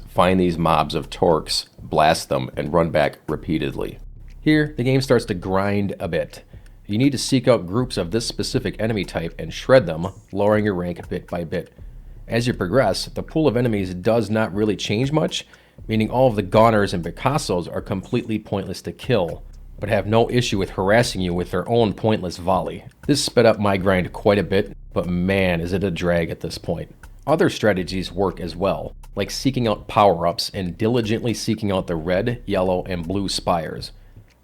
find these mobs of Torques, blast them, and run back repeatedly. Here, the game starts to grind a bit. You need to seek out groups of this specific enemy type and shred them, lowering your rank bit by bit. As you progress, the pool of enemies does not really change much, meaning all of the Goners and Picassos are completely pointless to kill, but have no issue with harassing you with their own pointless volley. This sped up my grind quite a bit, but man is it a drag at this point. Other strategies work as well, like seeking out power-ups and diligently seeking out the red, yellow, and blue spires.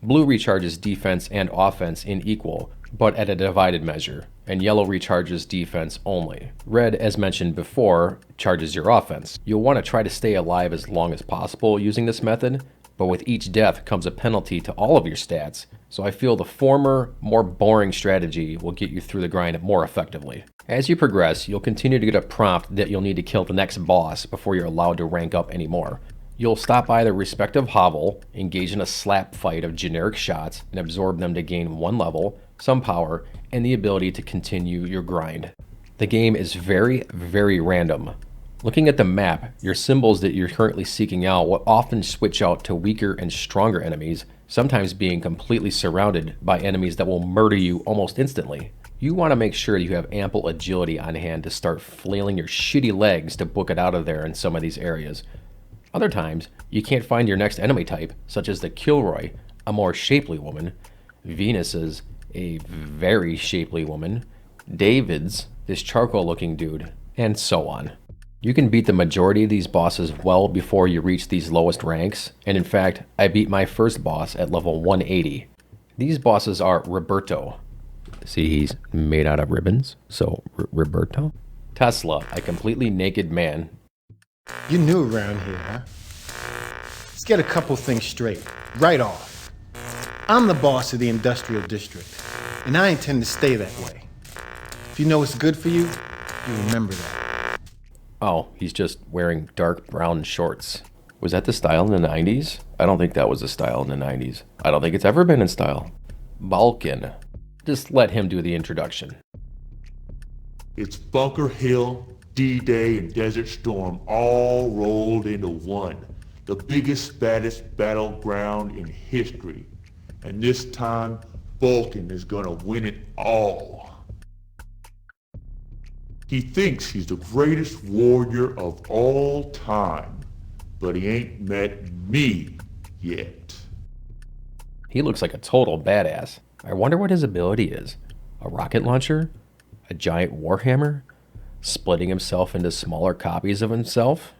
Blue recharges defense and offense in equal, but at a divided measure, and yellow recharges defense only. Red, as mentioned before, charges your offense. You'll want to try to stay alive as long as possible using this method, but with each death comes a penalty to all of your stats, so I feel the former, more boring strategy will get you through the grind more effectively. As you progress, you'll continue to get a prompt that you'll need to kill the next boss before you're allowed to rank up anymore. You'll stop by the respective hovel, engage in a slap fight of generic shots, and absorb them to gain 1 level, some power, and the ability to continue your grind. The game is very, very random. Looking at the map, your symbols that you're currently seeking out will often switch out to weaker and stronger enemies, sometimes being completely surrounded by enemies that will murder you almost instantly. You want to make sure you have ample agility on hand to start flailing your shitty legs to book it out of there in some of these areas. Other times, you can't find your next enemy type, such as the Kilroy, a more shapely woman, Venus's, a very shapely woman, David's, this charcoal-looking dude, and so on. You can beat the majority of these bosses well before you reach these lowest ranks, and in fact, I beat my first boss at level 180. These bosses are Roberto. See, he's made out of ribbons, so Roberto. Tesla, a completely naked man. You're new around here, huh? Let's get a couple things straight, right off. I'm the boss of the industrial district, and I intend to stay that way. If you know what's good for you, you remember that. Oh, he's just wearing dark brown shorts. Was that the style in the 90s? I don't think that was the style in the 90s. I don't think it's ever been in style. Balkan. Just let him do the introduction. It's Bunker Hill, D-Day, and Desert Storm all rolled into one. The biggest, baddest battleground in history. And this time, Vulcan is gonna win it all. He thinks he's the greatest warrior of all time, but he ain't met me yet. He looks like a total badass. I wonder what his ability is. A rocket launcher? A giant warhammer? Splitting himself into smaller copies of himself?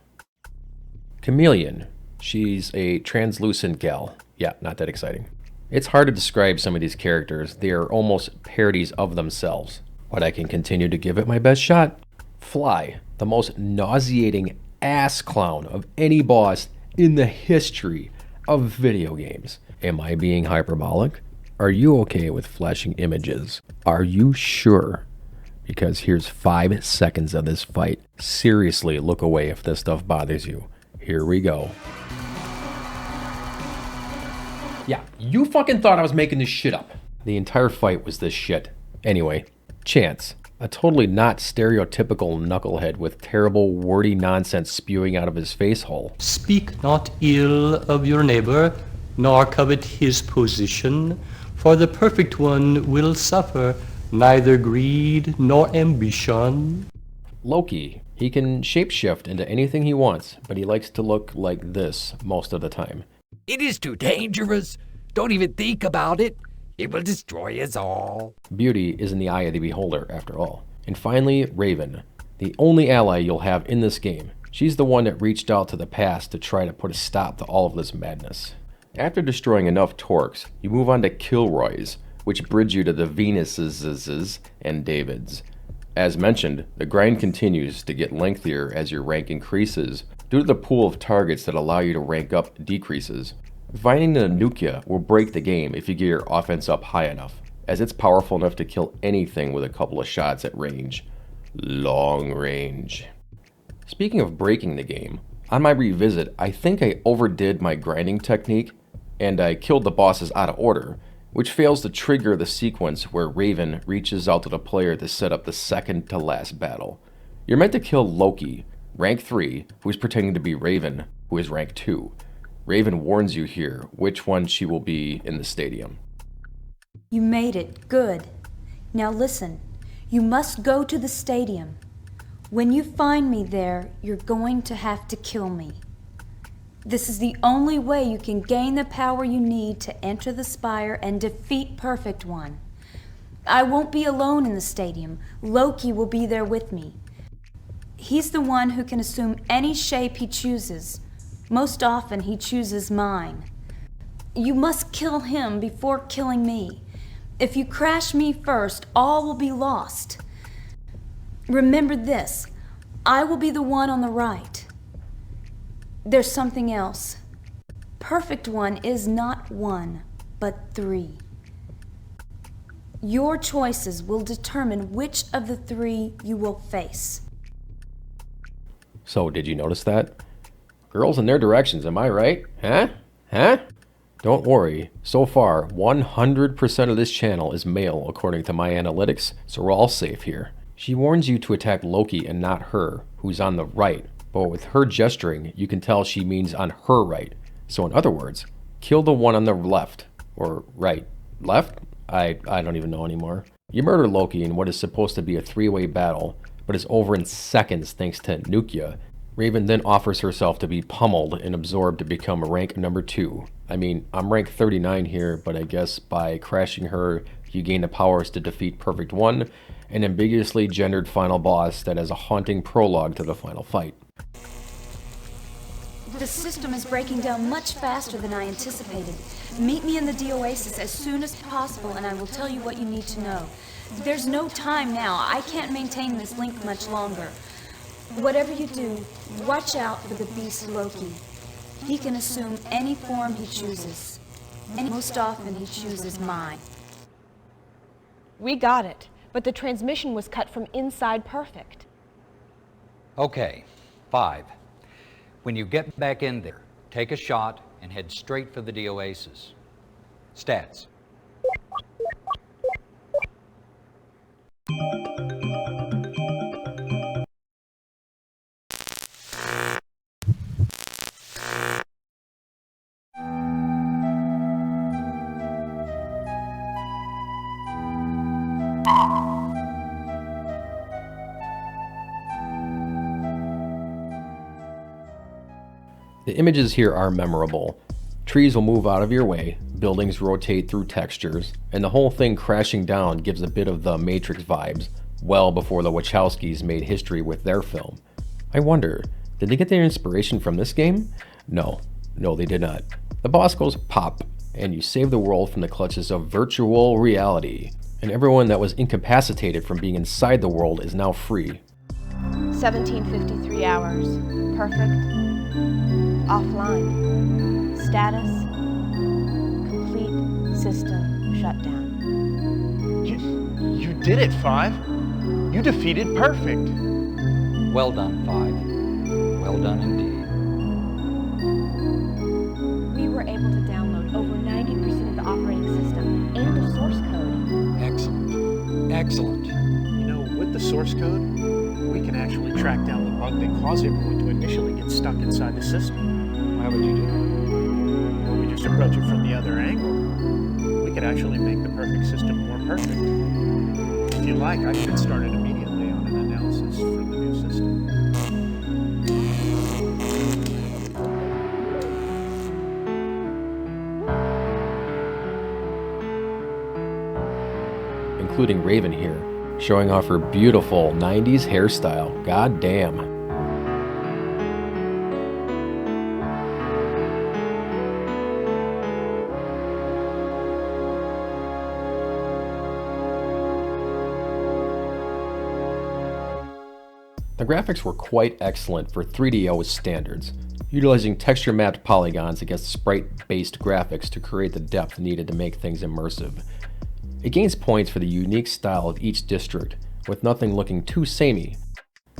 Chameleon. She's a translucent gal. Yeah, not that exciting. It's hard to describe some of these characters. They are almost parodies of themselves. But I can continue to give it my best shot. Fly, the most nauseating ass clown of any boss in the history of video games. Am I being hyperbolic? Are you okay with flashing images? Are you sure? Because here's 5 seconds of this fight. Seriously, look away if this stuff bothers you. Here we go. Yeah, you fucking thought I was making this shit up. The entire fight was this shit. Anyway, Chance, a totally not stereotypical knucklehead with terrible wordy nonsense spewing out of his face hole. Speak not ill of your neighbor, nor covet his position, for the perfect one will suffer neither greed nor ambition. Loki, he can shapeshift into anything he wants, but he likes to look like this most of the time. It is too dangerous. Don't even think about it. It will destroy us all. Beauty is in the eye of the beholder, after all. And finally, Raven, the only ally you'll have in this game. She's the one that reached out to the past to try to put a stop to all of this madness. After destroying enough Torques, you move on to Kilroys, which bridge you to the Venuses and Davids. As mentioned, the grind continues to get lengthier as your rank increases, due to the pool of targets that allow you to rank up decreases. Finding the Nukia will break the game if you get your offense up high enough, as it's powerful enough to kill anything with a couple of shots at range. Long range. Speaking of breaking the game, on my revisit, I think I overdid my grinding technique, and I killed the bosses out of order, which fails to trigger the sequence where Raven reaches out to the player to set up the second to last battle. You're meant to kill Loki, rank 3, who's pretending to be Raven, who is rank 2. Raven warns you here which one she will be in the stadium. You made it. Good. Now listen. You must go to the stadium. When you find me there, you're going to have to kill me. This is the only way you can gain the power you need to enter the Spire and defeat Perfect One. I won't be alone in the stadium. Loki will be there with me. He's the one who can assume any shape he chooses. Most often he chooses mine. You must kill him before killing me. If you crash me first, all will be lost. Remember this, I will be the one on the right. There's something else. Perfect One is not 1, but 3. Your choices will determine which of the 3 you will face. So, did you notice that? Girls in their directions, am I right? Huh? Don't worry, so far 100% of this channel is male according to my analytics, so we're all safe here. She warns you to attack Loki and not her, who's on the right, but with her gesturing, you can tell she means on her right. So in other words, kill the one on the left, or right. Left? I don't even know anymore. You murder Loki in what is supposed to be a 3-way battle, but is over in seconds thanks to Nukia. Raven then offers herself to be pummeled and absorbed to become rank number 2. I mean, I'm rank 39 here, but I guess by crashing her, you gain the powers to defeat Perfect One, an ambiguously gendered final boss that has a haunting prologue to the final fight. The system is breaking down much faster than I anticipated. Meet me in the Oasis as soon as possible and I will tell you what you need to know. There's no time now. I can't maintain this link much longer. Whatever you do, watch out for the beast Loki. He can assume any form he chooses. And most often he chooses mine. We got it, but the transmission was cut from inside Perfect. Okay, 5. When you get back in there, take a shot and head straight for the Oasis. Stats. The images here are memorable. Trees will move out of your way, buildings rotate through textures, and the whole thing crashing down gives a bit of the Matrix vibes, well before the Wachowskis made history with their film. I wonder, did they get their inspiration from this game? No, they did not. The boss goes pop, and you save the world from the clutches of virtual reality. And everyone that was incapacitated from being inside the world is now free. 1753 hours. Perfect. Offline. Status. Complete system shutdown. You did it, 5. You defeated Perfect. Well done, 5. Well done indeed. We were able to download over 90% of the operating system and the source code. Excellent. Excellent. You know, with the source code, we can actually track down the bug that caused everyone to initially get stuck inside the system. How would you do that? Well, we just approach it from the other angle. We could actually make the perfect system more perfect. If you like, I could get started immediately on an analysis for the new system. Including Raven here, showing off her beautiful 90s hairstyle. God damn. The graphics were quite excellent for 3DO standards, utilizing texture-mapped polygons against sprite-based graphics to create the depth needed to make things immersive. It gains points for the unique style of each district, with nothing looking too samey.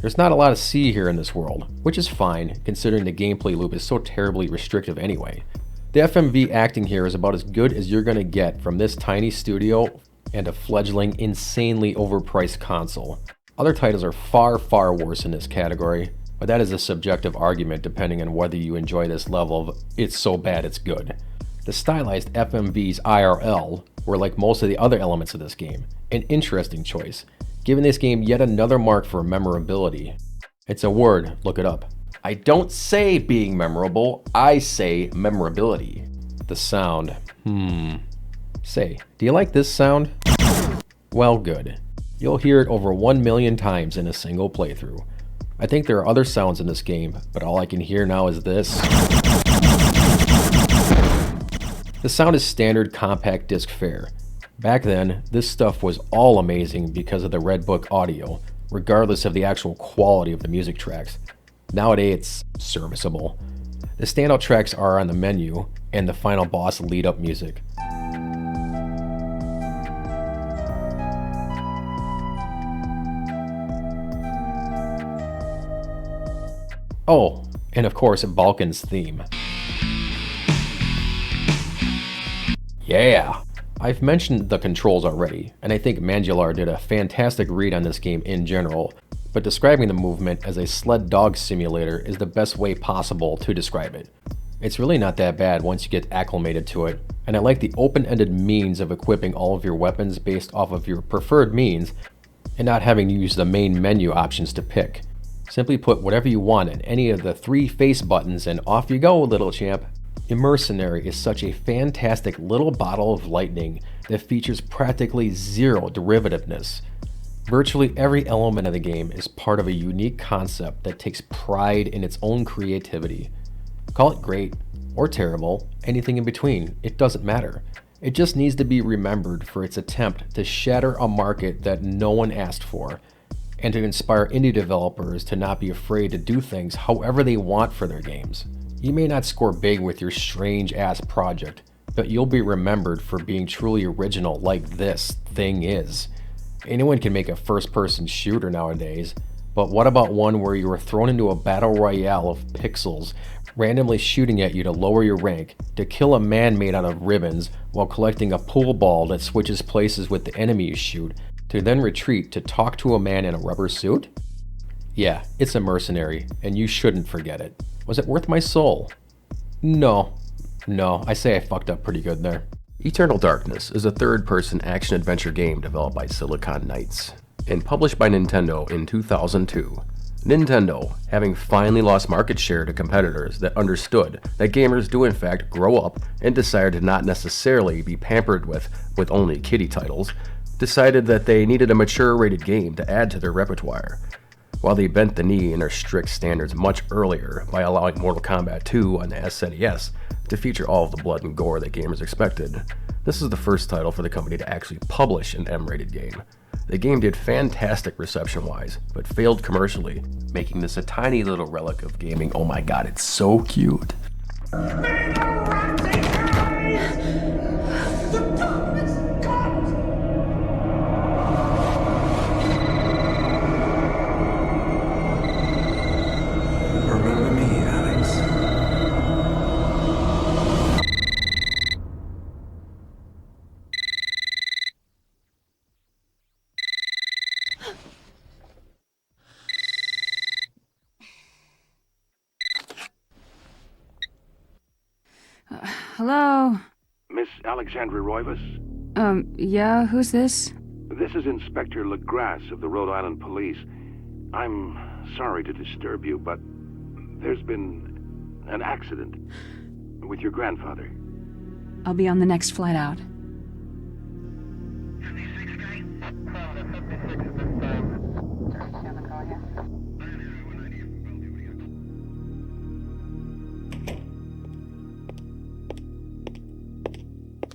There's not a lot to see here in this world, which is fine, considering the gameplay loop is so terribly restrictive anyway. The FMV acting here is about as good as you're gonna get from this tiny studio and a fledgling, insanely overpriced console. Other titles are far, far worse in this category, but that is a subjective argument depending on whether you enjoy this level of it's so bad it's good. The stylized FMVs IRL were, like most of the other elements of this game, an interesting choice, giving this game yet another mark for memorability. It's a word, look it up. I don't say being memorable, I say memorability. The sound, Say, do you like this sound? Well, good. You'll hear it over 1 million times in a single playthrough. I think there are other sounds in this game, but all I can hear now is this. The sound is standard compact disc fare. Back then, this stuff was all amazing because of the Red Book audio, regardless of the actual quality of the music tracks. Nowadays, it's serviceable. The standout tracks are on the menu and the final boss lead-up music. Oh, and of course, Balkan's theme. Yeah! I've mentioned the controls already, and I think Mandular did a fantastic read on this game in general, but describing the movement as a sled dog simulator is the best way possible to describe it. It's really not that bad once you get acclimated to it, and I like the open-ended means of equipping all of your weapons based off of your preferred means, and not having to use the main menu options to pick. Simply put whatever you want in any of the 3 face buttons and off you go, little champ. Imercenary is such a fantastic little bottle of lightning that features practically zero derivativeness. Virtually every element of the game is part of a unique concept that takes pride in its own creativity. Call it great or terrible, anything in between, it doesn't matter. It just needs to be remembered for its attempt to shatter a market that no one asked for, and to inspire indie developers to not be afraid to do things however they want for their games. You may not score big with your strange-ass project, but you'll be remembered for being truly original like this thing is. Anyone can make a first-person shooter nowadays, but what about one where you were thrown into a battle royale of pixels, randomly shooting at you to lower your rank, to kill a man made out of ribbons while collecting a pool ball that switches places with the enemy you shoot, to then retreat to talk to a man in a rubber suit? Yeah, it's Imercenary, and you shouldn't forget it. Was it worth my soul? No, I say I fucked up pretty good there. Eternal Darkness is a third-person action-adventure game developed by Silicon Knights and published by Nintendo in 2002. Nintendo, having finally lost market share to competitors that understood that gamers do in fact grow up and decided to not necessarily be pampered with only kiddie titles, decided that they needed a mature-rated game to add to their repertoire. While they bent the knee in their strict standards much earlier by allowing Mortal Kombat 2 on the SNES to feature all of the blood and gore that gamers expected. This is the first title for the company to actually publish an M-rated game. The game did fantastic reception-wise, but failed commercially, making this a tiny little relic of gaming. Oh my god, it's so cute. Remember me, Alex. Hello? Miss Alexandra Roivas? Yeah, who's this? This is Inspector LaGrasse of the Rhode Island Police. I'm sorry to disturb you, but there's been an accident with your grandfather. I'll be on the next flight out.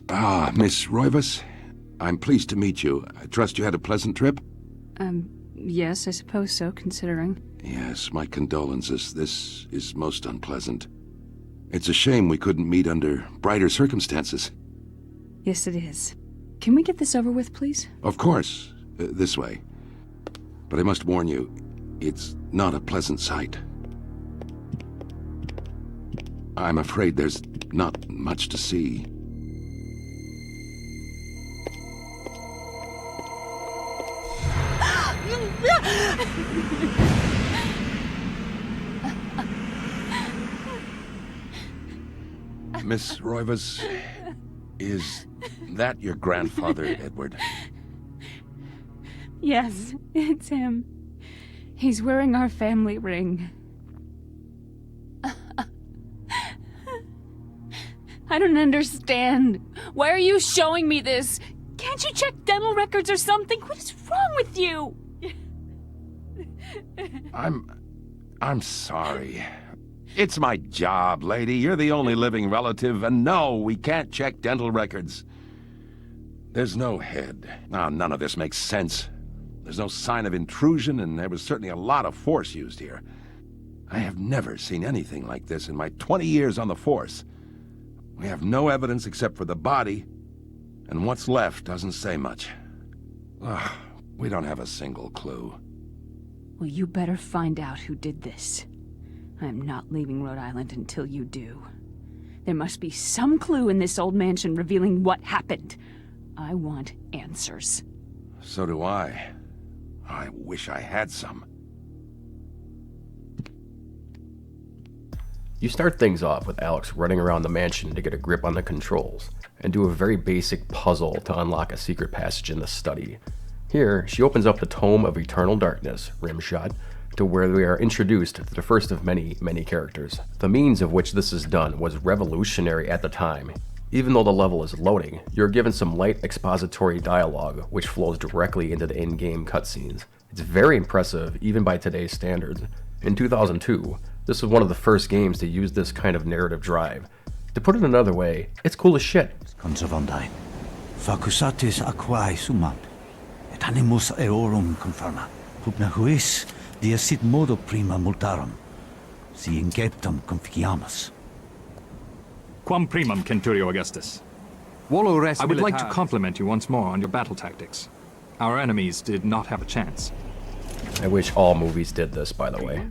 Ah, Miss Roivas. I'm pleased to meet you. I trust you had a pleasant trip? Yes, I suppose so, considering. Yes, my condolences. This is most unpleasant. It's a shame we couldn't meet under brighter circumstances. Yes, it is. Can we get this over with, please? Of course. This way. But I must warn you, it's not a pleasant sight. I'm afraid there's not much to see. Miss Roivas, is that your grandfather, Edward? Yes, it's him. He's wearing our family ring. I don't understand. Why are you showing me this? Can't you check dental records or something? What is wrong with you? I'm sorry. It's my job, lady. You're the only living relative, and no, we can't check dental records. There's no head. None of this makes sense. There's no sign of intrusion, and there was certainly a lot of force used here. I have never seen anything like this in my 20 years on the force. We have no evidence except for the body, and what's left doesn't say much. We don't have a single clue. Well, you better find out who did this. I'm not leaving Rhode Island until you do. There must be some clue in this old mansion revealing what happened. I want answers. So do I. I wish I had some. You start things off with Alex running around the mansion to get a grip on the controls, and do a very basic puzzle to unlock a secret passage in the study. Here, she opens up the Tome of Eternal Darkness, rimshot, to where we are introduced to the first of many, many characters. The means of which this is done was revolutionary at the time. Even though the level is loading, you're given some light expository dialogue, which flows directly into the in-game cutscenes. It's very impressive, even by today's standards. In 2002, this was one of the first games to use this kind of narrative drive. To put it another way, it's cool as shit. Conservandai. Facusatis aquae sumat, et animus eorum confirma. Pugna huis, dia sit modo prima multarum, si inceptum conficiamus. Quam primum, Centurio Augustus. I would like to compliment you once more on your battle tactics. Our enemies did not have a chance. I wish all movies did this, by the way.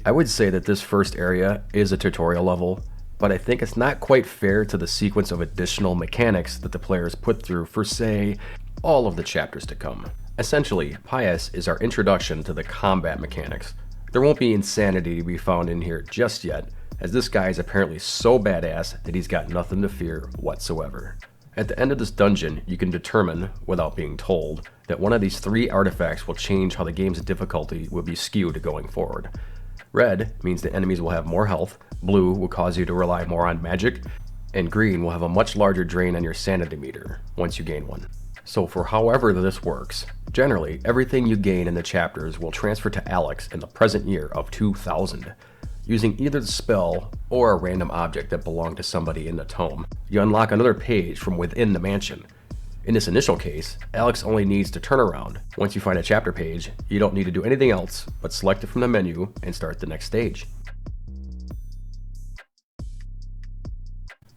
I would say that this first area is a tutorial level, but I think it's not quite fair to the sequence of additional mechanics that the players put through for, say, all of the chapters to come. Essentially, Pius is our introduction to the combat mechanics. There won't be insanity to be found in here just yet, as this guy is apparently so badass that he's got nothing to fear whatsoever. At the end of this dungeon, you can determine, without being told, that one of these 3 artifacts will change how the game's difficulty will be skewed going forward. Red means the enemies will have more health, blue will cause you to rely more on magic, and green will have a much larger drain on your sanity meter once you gain one. So for however this works, generally everything you gain in the chapters will transfer to Alex in the present year of 2000. Using either the spell or a random object that belonged to somebody in the tome, you unlock another page from within the mansion. In this initial case, Alex only needs to turn around. Once you find a chapter page, you don't need to do anything else but select it from the menu and start the next stage.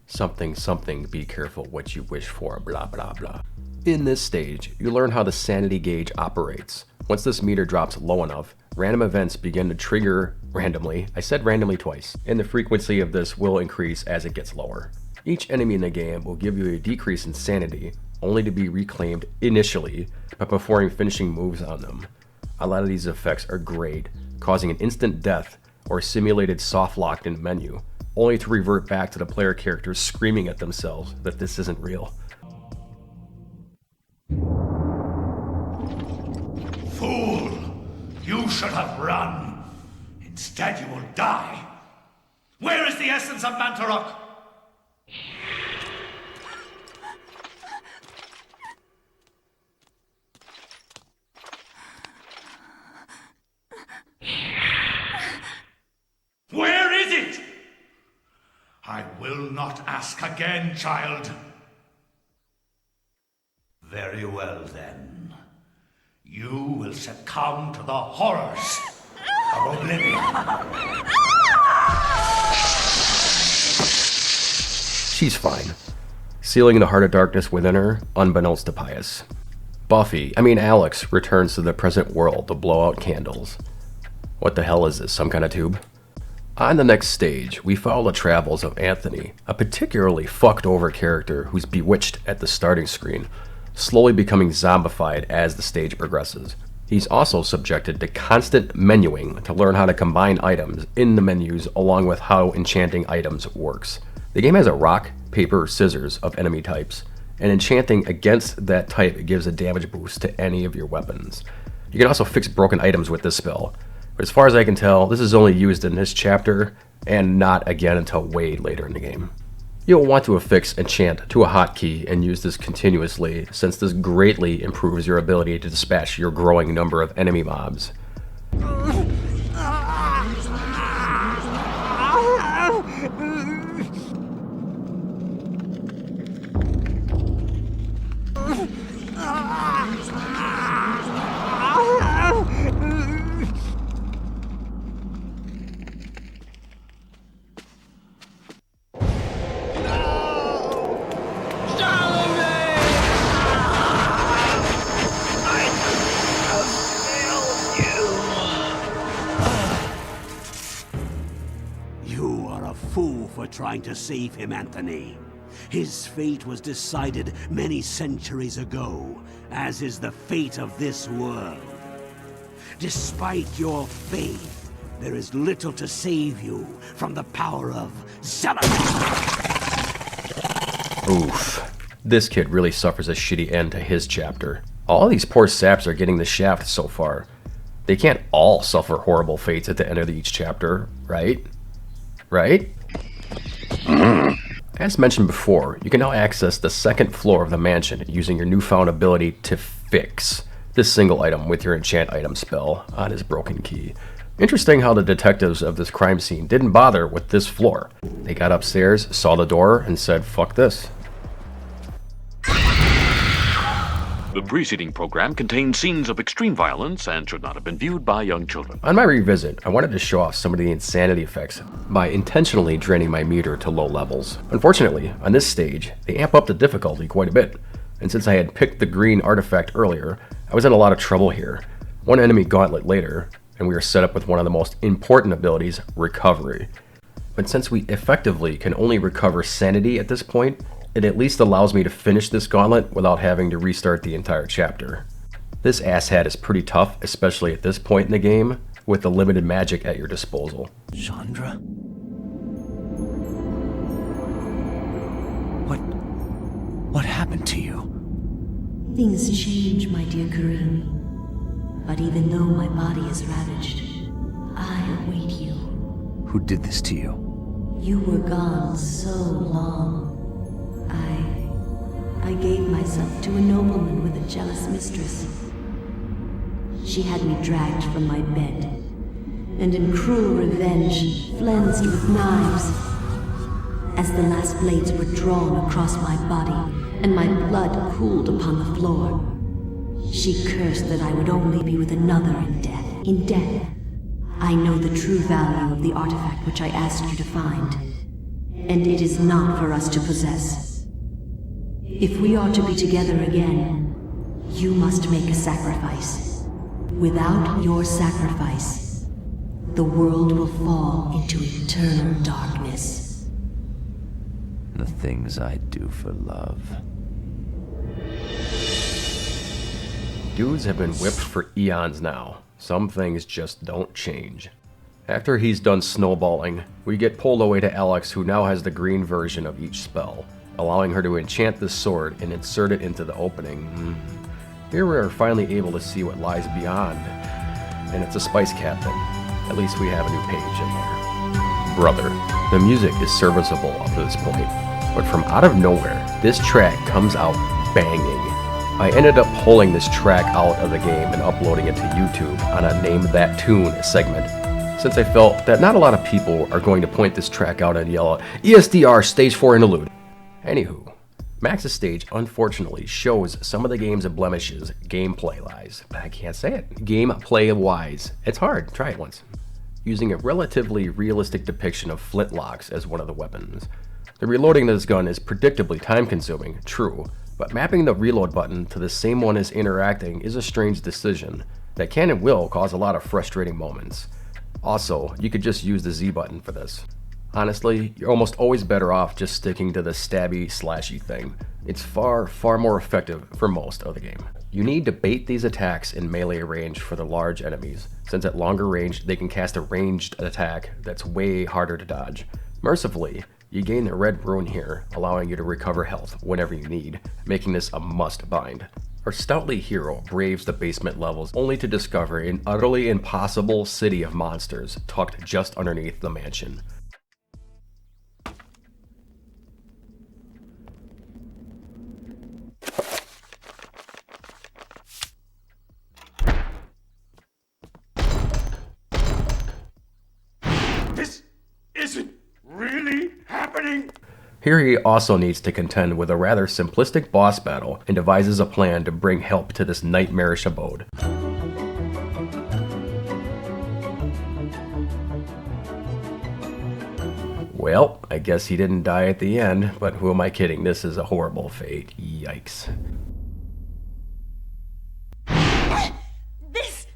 Something, something, be careful what you wish for, blah, blah, blah. In this stage, you learn how the sanity gauge operates. Once this meter drops low enough, random events begin to trigger randomly. I said randomly twice, and the frequency of this will increase as it gets lower. Each enemy in the game will give you a decrease in sanity, only to be reclaimed initially by performing finishing moves on them. A lot of these effects are great, causing an instant death or simulated soft lock in the menu, only to revert back to the player characters screaming at themselves that this isn't real. Fool! You should have run. Instead you will die. Where is the essence of Mantarok? Where is it? I will not ask again, child. Very well, then. You will succumb to the horrors of oblivion. She's fine, sealing the heart of darkness within her, unbeknownst to Pius. Alex returns to the present world to blow out candles. What the hell is this, some kind of tube? On the next stage, we follow the travels of Anthony, a particularly fucked over character who's bewitched at the starting screen, slowly becoming zombified as the stage progresses. He's also subjected to constant menuing to learn how to combine items in the menus along with how enchanting items works. The game has a rock, paper, scissors of enemy types, and enchanting against that type gives a damage boost to any of your weapons. You can also fix broken items with this spell, but as far as I can tell, this is only used in this chapter and not again until way later in the game. You'll want to affix enchant to a hotkey and use this continuously, since this greatly improves your ability to dispatch your growing number of enemy mobs. Trying to save him, Anthony. His fate was decided many centuries ago, as is the fate of this world. Despite your faith, there is little to save you from the power of Zealot. Oof. This kid really suffers a shitty end to his chapter. All these poor saps are getting the shaft so far. They can't all suffer horrible fates at the end of each chapter, right? Right? As mentioned before, you can now access the second floor of the mansion using your newfound ability to fix this single item with your enchant item spell on his broken key. Interesting how the detectives of this crime scene didn't bother with this floor. They got upstairs, saw the door, and said, fuck this. The preceding program contained scenes of extreme violence and should not have been viewed by young children. On my revisit, I wanted to show off some of the insanity effects by intentionally draining my meter to low levels. Unfortunately, on this stage, they amp up the difficulty quite a bit, and since I had picked the green artifact earlier, I was in a lot of trouble here. One enemy gauntlet later, and we were set up with one of the most important abilities, recovery. But since we effectively can only recover sanity at this point, it at least allows me to finish this gauntlet without having to restart the entire chapter. This asshat is pretty tough, especially at this point in the game, with the limited magic at your disposal. Chandra? What happened to you? Things change, my dear Kareem. But even though my body is ravaged, I await you. Who did this to you? You were gone so long. I gave myself to a nobleman with a jealous mistress. She had me dragged from my bed, and in cruel revenge, flensed with knives. As the last blades were drawn across my body, and my blood cooled upon the floor, she cursed that I would only be with another in death. In death, I know the true value of the artifact which I asked you to find, and it is not for us to possess. If we are to be together again, you must make a sacrifice. Without your sacrifice, the world will fall into eternal darkness. The things I do for love. Dudes have been whipped for eons now. Some things just don't change. After he's done snowballing, we get pulled away to Alex, who now has the green version of each spell, allowing her to enchant the sword and insert it into the opening. Here we are finally able to see what lies beyond, and it's a spice captain. At least we have a new page in there. Brother, the music is serviceable up to this point, but from out of nowhere, this track comes out banging. I ended up pulling this track out of the game and uploading it to YouTube on a Name That Tune segment, since I felt that not a lot of people are going to point this track out and yell out, ESDR Stage 4 interlude. Anywho, Max's stage unfortunately shows some of the game's blemishes gameplay-wise. I can't say it. Gameplay-wise. It's hard. Try it once. Using a relatively realistic depiction of flintlocks as one of the weapons. The reloading of this gun is predictably time-consuming, true, but mapping the reload button to the same one as interacting is a strange decision that can and will cause a lot of frustrating moments. Also, you could just use the Z button for this. Honestly, you're almost always better off just sticking to the stabby slashy thing. It's far more effective for most of the game. You need to bait these attacks in melee range for the large enemies, since at longer range they can cast a ranged attack that's way harder to dodge. Mercifully, you gain the red rune here, allowing you to recover health whenever you need, making this a must bind. Our stoutly hero braves the basement levels only to discover an utterly impossible city of monsters tucked just underneath the mansion. This isn't really happening. Here he also needs to contend with a rather simplistic boss battle and devises a plan to bring help to this nightmarish abode. Well, I guess he didn't die at the end, but who am I kidding? This is a horrible fate. Yikes. This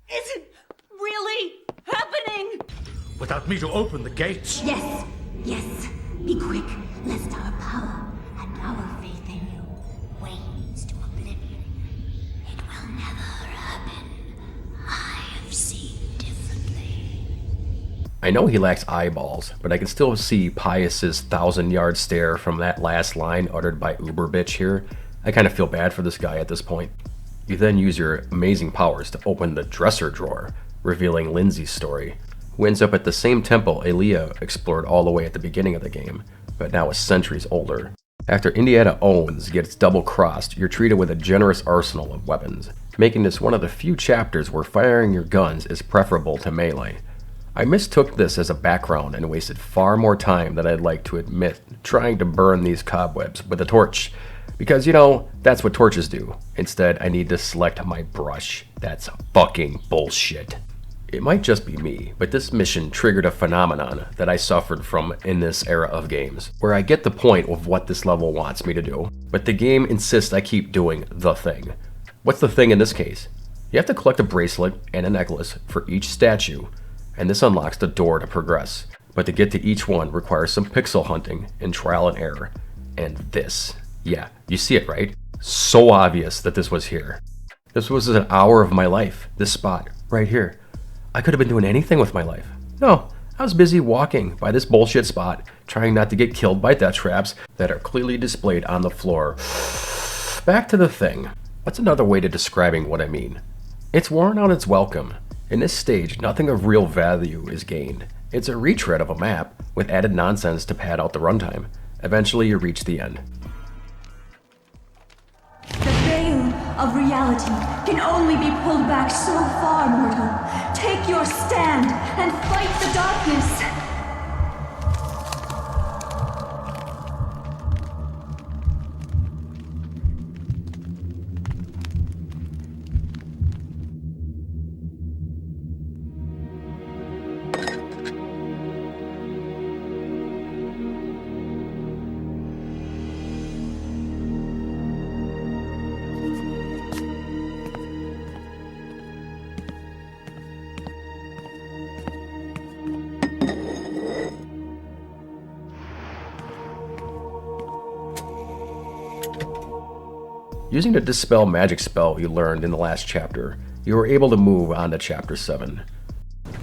isn't really happening! Without me to open the gates? Yes, yes. Be quick, lest our power and our faith in you wanes to oblivion. It will never happen. I have seen differently. I know he lacks eyeballs, but I can still see Pius's 1,000-yard stare from that last line uttered by Uber Bitch here. I kind of feel bad for this guy at this point. You then use your amazing powers to open the dresser drawer, revealing Lindsay's story, who ends up at the same temple Elia explored all the way at the beginning of the game, but now is centuries older. After Indiana Owens gets double-crossed, you're treated with a generous arsenal of weapons, making this one of the few chapters where firing your guns is preferable to melee. I mistook this as a background and wasted far more time than I'd like to admit trying to burn these cobwebs with a torch, because, you know, that's what torches do. Instead, I need to select my brush. That's fucking bullshit. It might just be me, but this mission triggered a phenomenon that I suffered from in this era of games, where I get the point of what this level wants me to do, but the game insists I keep doing the thing. What's the thing in this case? You have to collect a bracelet and a necklace for each statue, and this unlocks the door to progress. But to get to each one requires some pixel hunting and trial and error. And this, yeah, you see it, right? So obvious that this was here. This was an hour of my life, this spot, right here. I could have been doing anything with my life. No, I was busy walking by this bullshit spot, trying not to get killed by death traps that are clearly displayed on the floor. Back to the thing. What's another way to describing what I mean? It's worn out its welcome. In this stage, nothing of real value is gained. It's a retread of a map, with added nonsense to pad out the runtime. Eventually, you reach the end. The veil of reality can only be pulled back so far, mortal. Take your stand and fight the darkness. Using the Dispel magic spell you learned in the last chapter, you were able to move on to Chapter 7.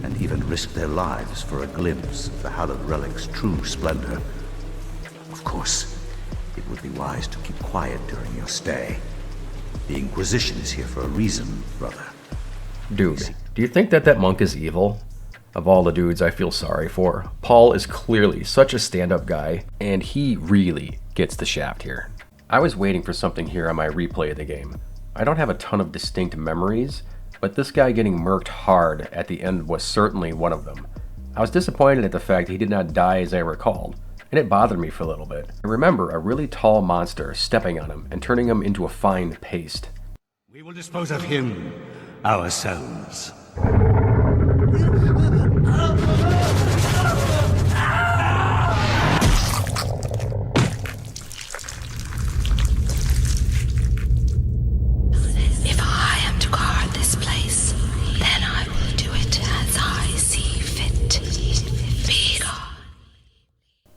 And even risk their lives for a glimpse of the hallowed relic's true splendor. Of course, it would be wise to keep quiet during your stay. The Inquisition is here for a reason, brother. Dude, do you think that monk is evil? Of all the dudes I feel sorry for, Paul is clearly such a stand-up guy, and he really gets the shaft here. I was waiting for something here on my replay of the game. I don't have a ton of distinct memories, but this guy getting murked hard at the end was certainly one of them. I was disappointed at the fact that he did not die as I recalled, and it bothered me for a little bit. I remember a really tall monster stepping on him and turning him into a fine paste. We will dispose of him ourselves.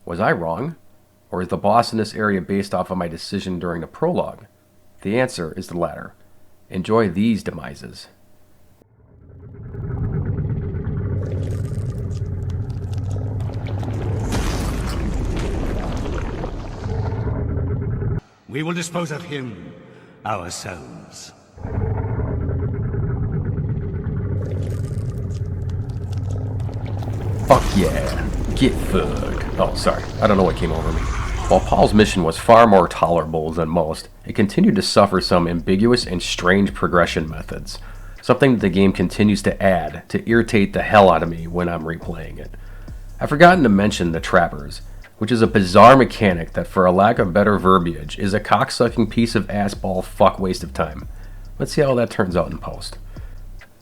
Was I wrong? Or is the boss in this area based off of my decision during the prologue? The answer is the latter. Enjoy these demises. We will dispose of him ourselves. Fuck yeah. Get fucked. Oh, sorry. I don't know what came over me. While Paul's mission was far more tolerable than most, it continued to suffer some ambiguous and strange progression methods. Something that the game continues to add to irritate the hell out of me when I'm replaying it. I've forgotten to mention the trappers, which is a bizarre mechanic that, for a lack of better verbiage, is a cocksucking piece of assball fuck waste of time. Let's see how that turns out in post.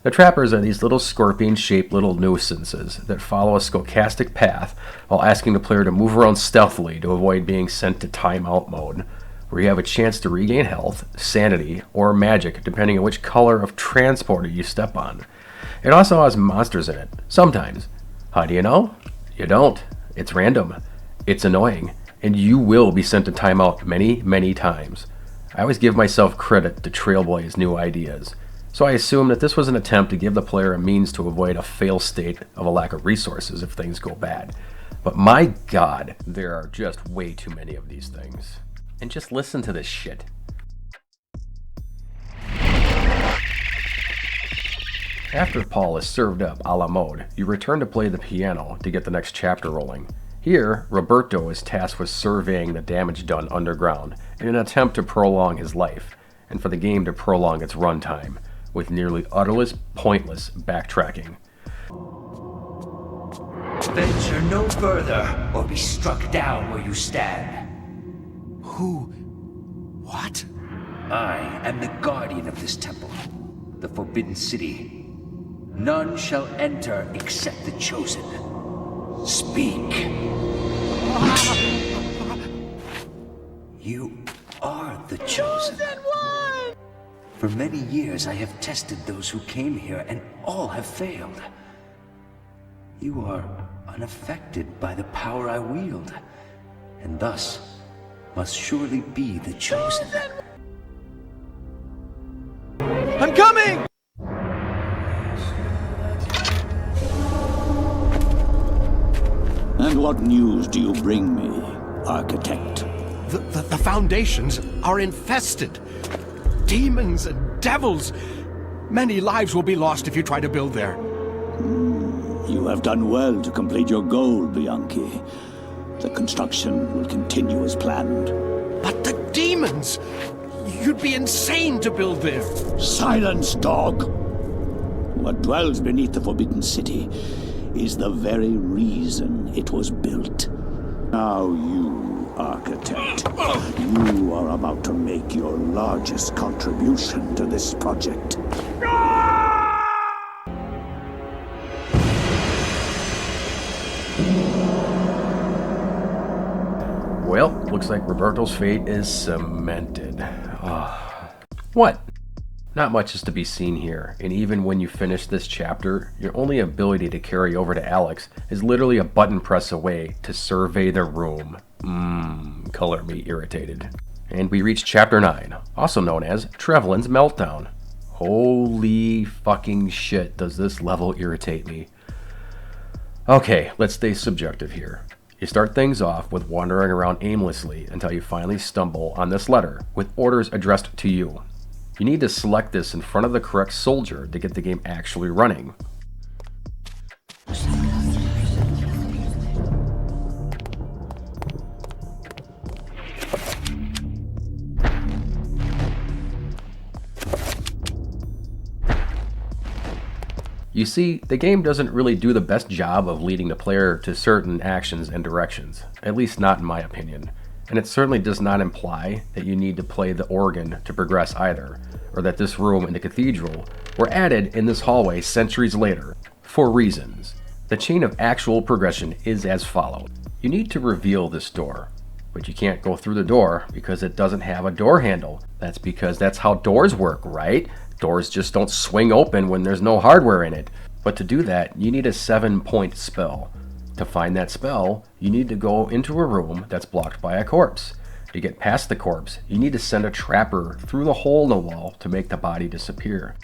The trappers are these little scorpion-shaped little nuisances that follow a stochastic path while asking the player to move around stealthily to avoid being sent to timeout mode, where you have a chance to regain health, sanity, or magic depending on which color of transporter you step on. It also has monsters in it, sometimes. How do you know? You don't. It's random. It's annoying, and you will be sent to timeout many, many times. I always give myself credit to Trailblaze new ideas. So I assume that this was an attempt to give the player a means to avoid a fail state of a lack of resources if things go bad. But my god, there are just way too many of these things. And just listen to this shit. After Paul is served up a la mode, you return to play the piano to get the next chapter rolling. Here, Roberto is tasked with surveying the damage done underground in an attempt to prolong his life, and for the game to prolong its runtime, with nearly utterly pointless backtracking. Venture no further, or be struck down where you stand. Who? What? I am the guardian of this temple, the Forbidden City. None shall enter except the chosen. Speak. You are the chosen. For many years I have tested those who came here, and all have failed. You are unaffected by the power I wield, and thus must surely be the chosen. I'm coming! And what news do you bring me, Architect? The foundations are infested. Demons and devils. Many lives will be lost if you try to build there. You have done well to complete your goal, Bianchi. The construction will continue as planned. But the demons! You'd be insane to build there. Silence, dog. What dwells beneath the Forbidden City is the very reason it was built. Now you, architect, you are about to make your largest contribution to this project. Well, looks like Roberto's fate is cemented. What? Not much is to be seen here, and even when you finish this chapter, your only ability to carry over to Alex is literally a button press away to survey the room. Color me irritated. And we reach chapter 9, also known as Trevelyan's Meltdown. Holy fucking shit, does this level irritate me. Okay, let's stay subjective here. You start things off with wandering around aimlessly until you finally stumble on this letter with orders addressed to you. You need to select this in front of the correct soldier to get the game actually running. You see, the game doesn't really do the best job of leading the player to certain actions and directions, at least not in my opinion. And it certainly does not imply that you need to play the organ to progress either, or that this room and the cathedral were added in this hallway centuries later, for reasons. The chain of actual progression is as follows. You need to reveal this door, but you can't go through the door because it doesn't have a door handle. That's because that's how doors work, right? Doors just don't swing open when there's no hardware in it. But to do that, you need a 7-point spell. To find that spell, you need to go into a room that's blocked by a corpse. To get past the corpse, you need to send a trapper through the hole in the wall to make the body disappear.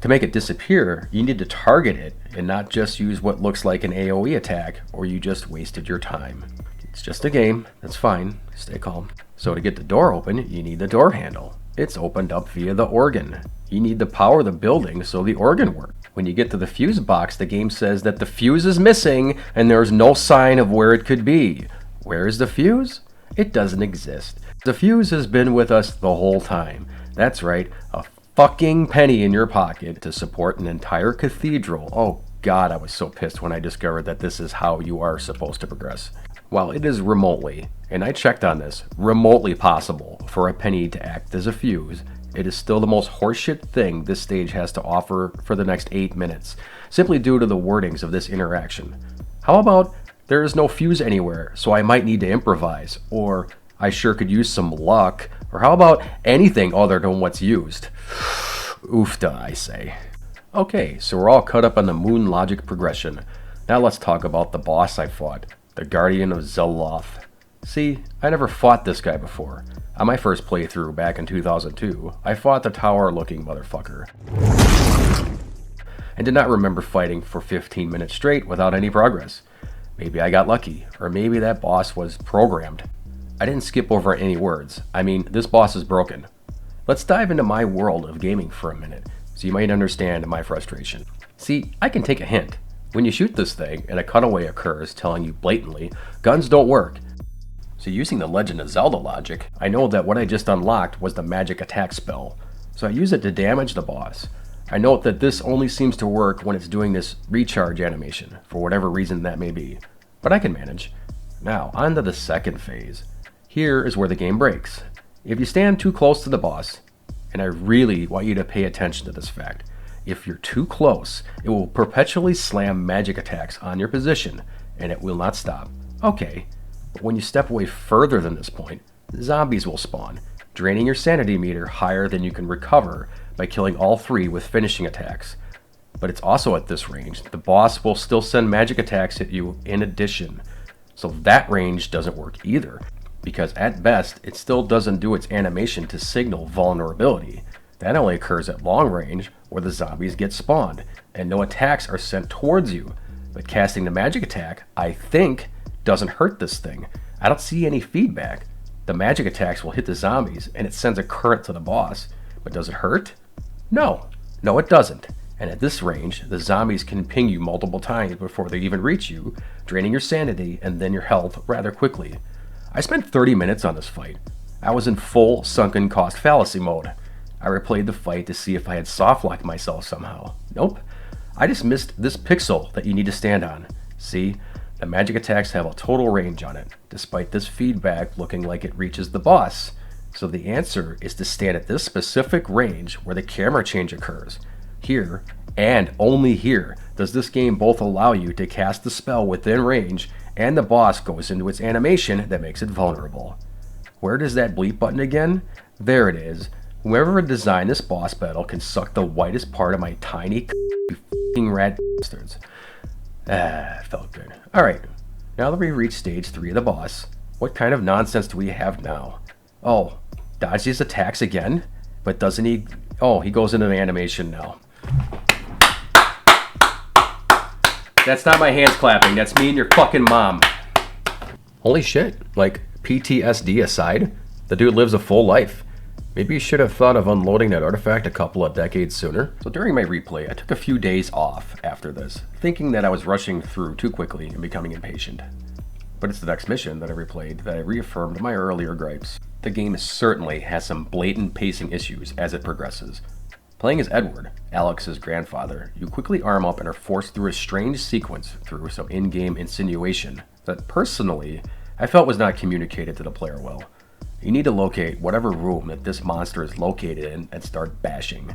To make it disappear, you need to target it and not just use what looks like an AoE attack, or you just wasted your time. It's just a game, that's fine, stay calm. So to get the door open, you need the door handle. It's opened up via the organ. You need to power the building so the organ works. When you get to the fuse box, the game says that the fuse is missing and there's no sign of where it could be. Where is the fuse? It doesn't exist. The fuse has been with us the whole time. That's right, a fucking penny in your pocket to support an entire cathedral. Oh god, I was so pissed when I discovered that this is how you are supposed to progress. While it is remotely, and I checked on this, remotely possible for a penny to act as a fuse, it is still the most horseshit thing this stage has to offer for the next 8 minutes, simply due to the wordings of this interaction. How about, there is no fuse anywhere, so I might need to improvise, or I sure could use some luck, or how about anything other than what's used? Oofda, I say. Okay, so we're all caught up on the moon logic progression. Now let's talk about the boss I fought, the Guardian of Zeloth. See, I never fought this guy before. On my first playthrough back in 2002, I fought the tower-looking motherfucker. And did not remember fighting for 15 minutes straight without any progress. Maybe I got lucky, or maybe that boss was programmed. I didn't skip over any words. I mean, this boss is broken. Let's dive into my world of gaming for a minute, so you might understand my frustration. See, I can take a hint. When you shoot this thing, and a cutaway occurs telling you blatantly, guns don't work. So using the Legend of Zelda logic, I know that what I just unlocked was the magic attack spell. So I use it to damage the boss. I note that this only seems to work when it's doing this recharge animation, for whatever reason that may be. But I can manage. Now, on to the second phase. Here is where the game breaks. If you stand too close to the boss, and I really want you to pay attention to this fact, if you're too close, it will perpetually slam magic attacks on your position, and it will not stop. Okay, but when you step away further than this point, zombies will spawn, draining your sanity meter higher than you can recover by killing all 3 with finishing attacks. But it's also at this range, the boss will still send magic attacks at you in addition. So that range doesn't work either, because at best, it still doesn't do its animation to signal vulnerability. That only occurs at long range, where the zombies get spawned, and no attacks are sent towards you. But casting the magic attack, I think, doesn't hurt this thing. I don't see any feedback. The magic attacks will hit the zombies, and it sends a current to the boss. But does it hurt? No. No, it doesn't. And at this range, the zombies can ping you multiple times before they even reach you, draining your sanity and then your health rather quickly. I spent 30 minutes on this fight. I was in full sunken cost fallacy mode. I replayed the fight to see if I had softlocked myself somehow. Nope. I just missed this pixel that you need to stand on. See, the magic attacks have a total range on it, despite this feedback looking like it reaches the boss. So the answer is to stand at this specific range where the camera change occurs. Here, and only here, does this game both allow you to cast the spell within range, and the boss goes into its animation that makes it vulnerable. Where does that bleep button again? There it is. Whoever designed this boss battle can suck the whitest part of my tiny you f***ing rat bastards. It felt good. Alright, now that we've reached stage 3 of the boss, what kind of nonsense do we have now? Oh, dodge these attacks again? But doesn't he... Oh, he goes into the animation now. That's not my hands clapping, that's me and your fucking mom. Holy shit, like, PTSD aside, the dude lives a full life. Maybe you should have thought of unloading that artifact a couple of decades sooner. So during my replay, I took a few days off after this, thinking that I was rushing through too quickly and becoming impatient. But it's the next mission that I replayed that I reaffirmed my earlier gripes. The game certainly has some blatant pacing issues as it progresses. Playing as Edward, Alex's grandfather, you quickly arm up and are forced through a strange sequence through some in-game insinuation that personally I felt was not communicated to the player well. You need to locate whatever room that this monster is located in and start bashing.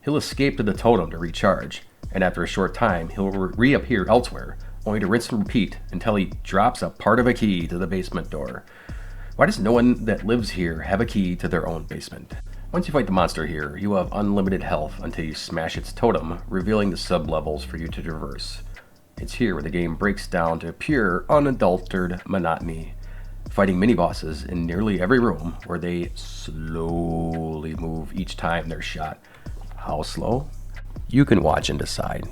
He'll escape to the totem to recharge, and after a short time he'll reappear elsewhere, only to rinse and repeat until he drops a part of a key to the basement door. Why does no one that lives here have a key to their own basement? Once you fight the monster here, you have unlimited health until you smash its totem, revealing the sub-levels for you to traverse. It's here where the game breaks down to pure, unadulterated monotony, fighting mini-bosses in nearly every room where they slowly move each time they're shot. How slow? You can watch and decide.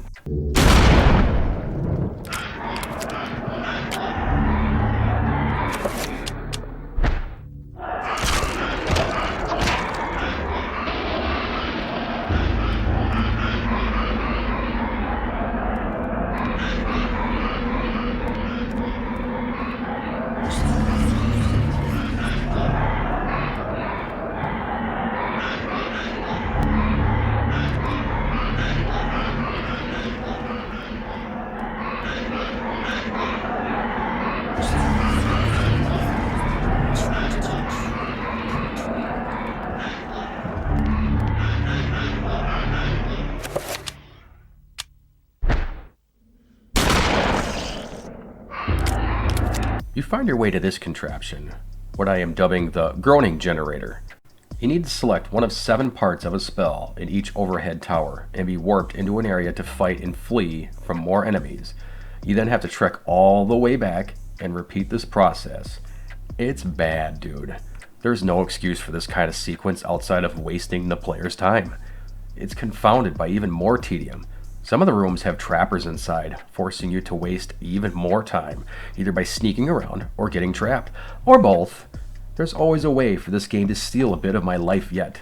You find your way to this contraption, what I am dubbing the groaning generator. You need to select one of 7 parts of a spell in each overhead tower and be warped into an area to fight and flee from more enemies. You then have to trek all the way back and repeat this process. It's bad, dude. There's no excuse for this kind of sequence outside of wasting the player's time. It's confounded by even more tedium. Some of the rooms have trappers inside, forcing you to waste even more time, either by sneaking around or getting trapped, or both. There's always a way for this game to steal a bit of my life yet.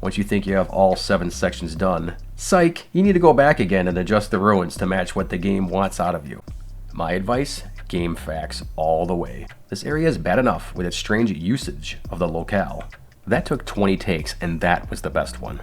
Once you think you have all 7 sections done, psych, you need to go back again and adjust the ruins to match what the game wants out of you. My advice? Game facts all the way. This area is bad enough with its strange usage of the locale. That took 20 takes and that was the best one.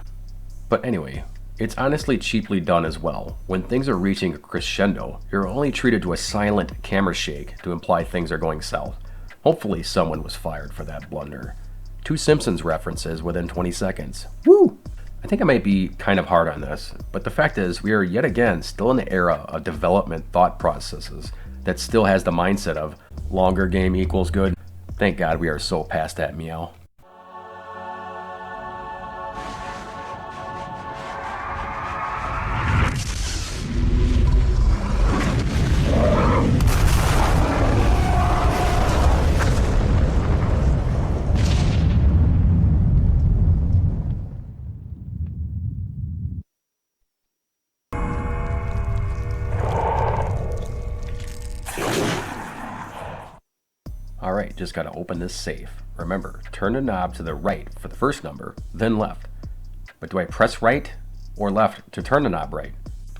But anyway, it's honestly cheaply done as well. When things are reaching a crescendo, you're only treated to a silent camera shake to imply things are going south. Hopefully someone was fired for that blunder. 2 Simpsons references within 20 seconds. Woo! I think I might be kind of hard on this, but the fact is we are yet again still in the era of development thought processes that still has the mindset of longer game equals good. Thank God we are so past that, meow. Alright, just gotta open this safe. Remember, turn the knob to the right for the first number, then left. But do I press right? or left to turn the knob right.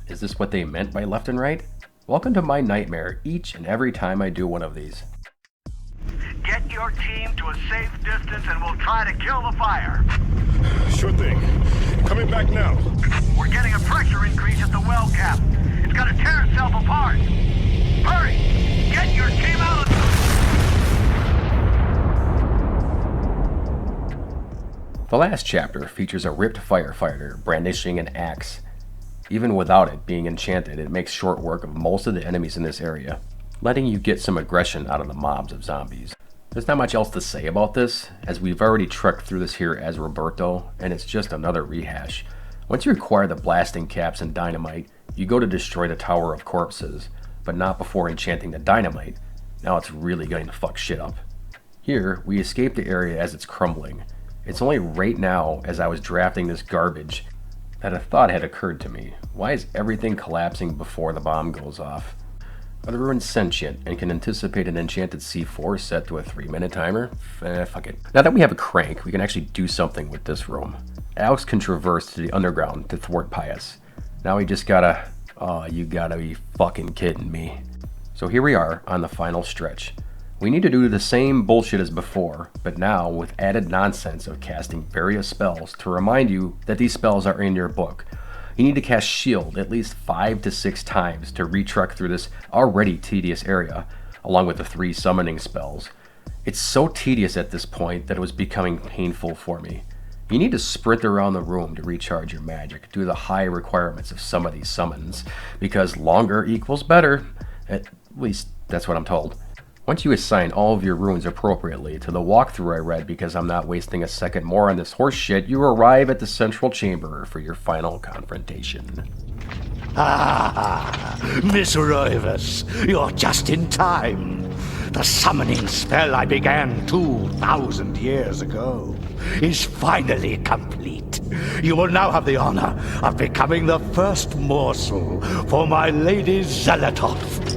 Is this what they meant by left and right? Welcome to my nightmare each and every time I do one of these. Get your team to a safe distance and we'll try to kill the fire. Sure thing. Coming back now. We're getting a pressure increase at the well cap. It's gonna tear itself apart. Hurry! Get your team out of The last chapter features a ripped firefighter brandishing an axe. Even without it being enchanted, it makes short work of most of the enemies in this area, letting you get some aggression out of the mobs of zombies. There's not much else to say about this, as we've already trekked through this here as Roberto, and it's just another rehash. Once you acquire the blasting caps and dynamite, you go to destroy the Tower of Corpses, but not before enchanting the dynamite. Now it's really going to fuck shit up. Here, we escape the area as it's crumbling. It's only right now, as I was drafting this garbage, that a thought had occurred to me. Why is everything collapsing before the bomb goes off? Are the ruins sentient and can anticipate an enchanted C4 set to a 3-minute timer? Fuck it. Now that we have a crank, we can actually do something with this room. Alex can traverse to the underground to thwart Pius. Now we just gotta... Oh, you gotta be fucking kidding me. So here we are on the final stretch. We need to do the same bullshit as before, but now with added nonsense of casting various spells to remind you that these spells are in your book. You need to cast Shield at least 5 to 6 times to retruck through this already tedious area, along with the 3 summoning spells. It's so tedious at this point that it was becoming painful for me. You need to sprint around the room to recharge your magic due to the high requirements of some of these summons, because longer equals better. At least that's what I'm told. Once you assign all of your runes appropriately to the walkthrough I read because I'm not wasting a second more on this horse shit, you arrive at the central chamber for your final confrontation. Ah, Miss Rivers, you're just in time. The summoning spell I began 2,000 years ago is finally complete. You will now have the honor of becoming the first morsel for my Lady Zelatoth.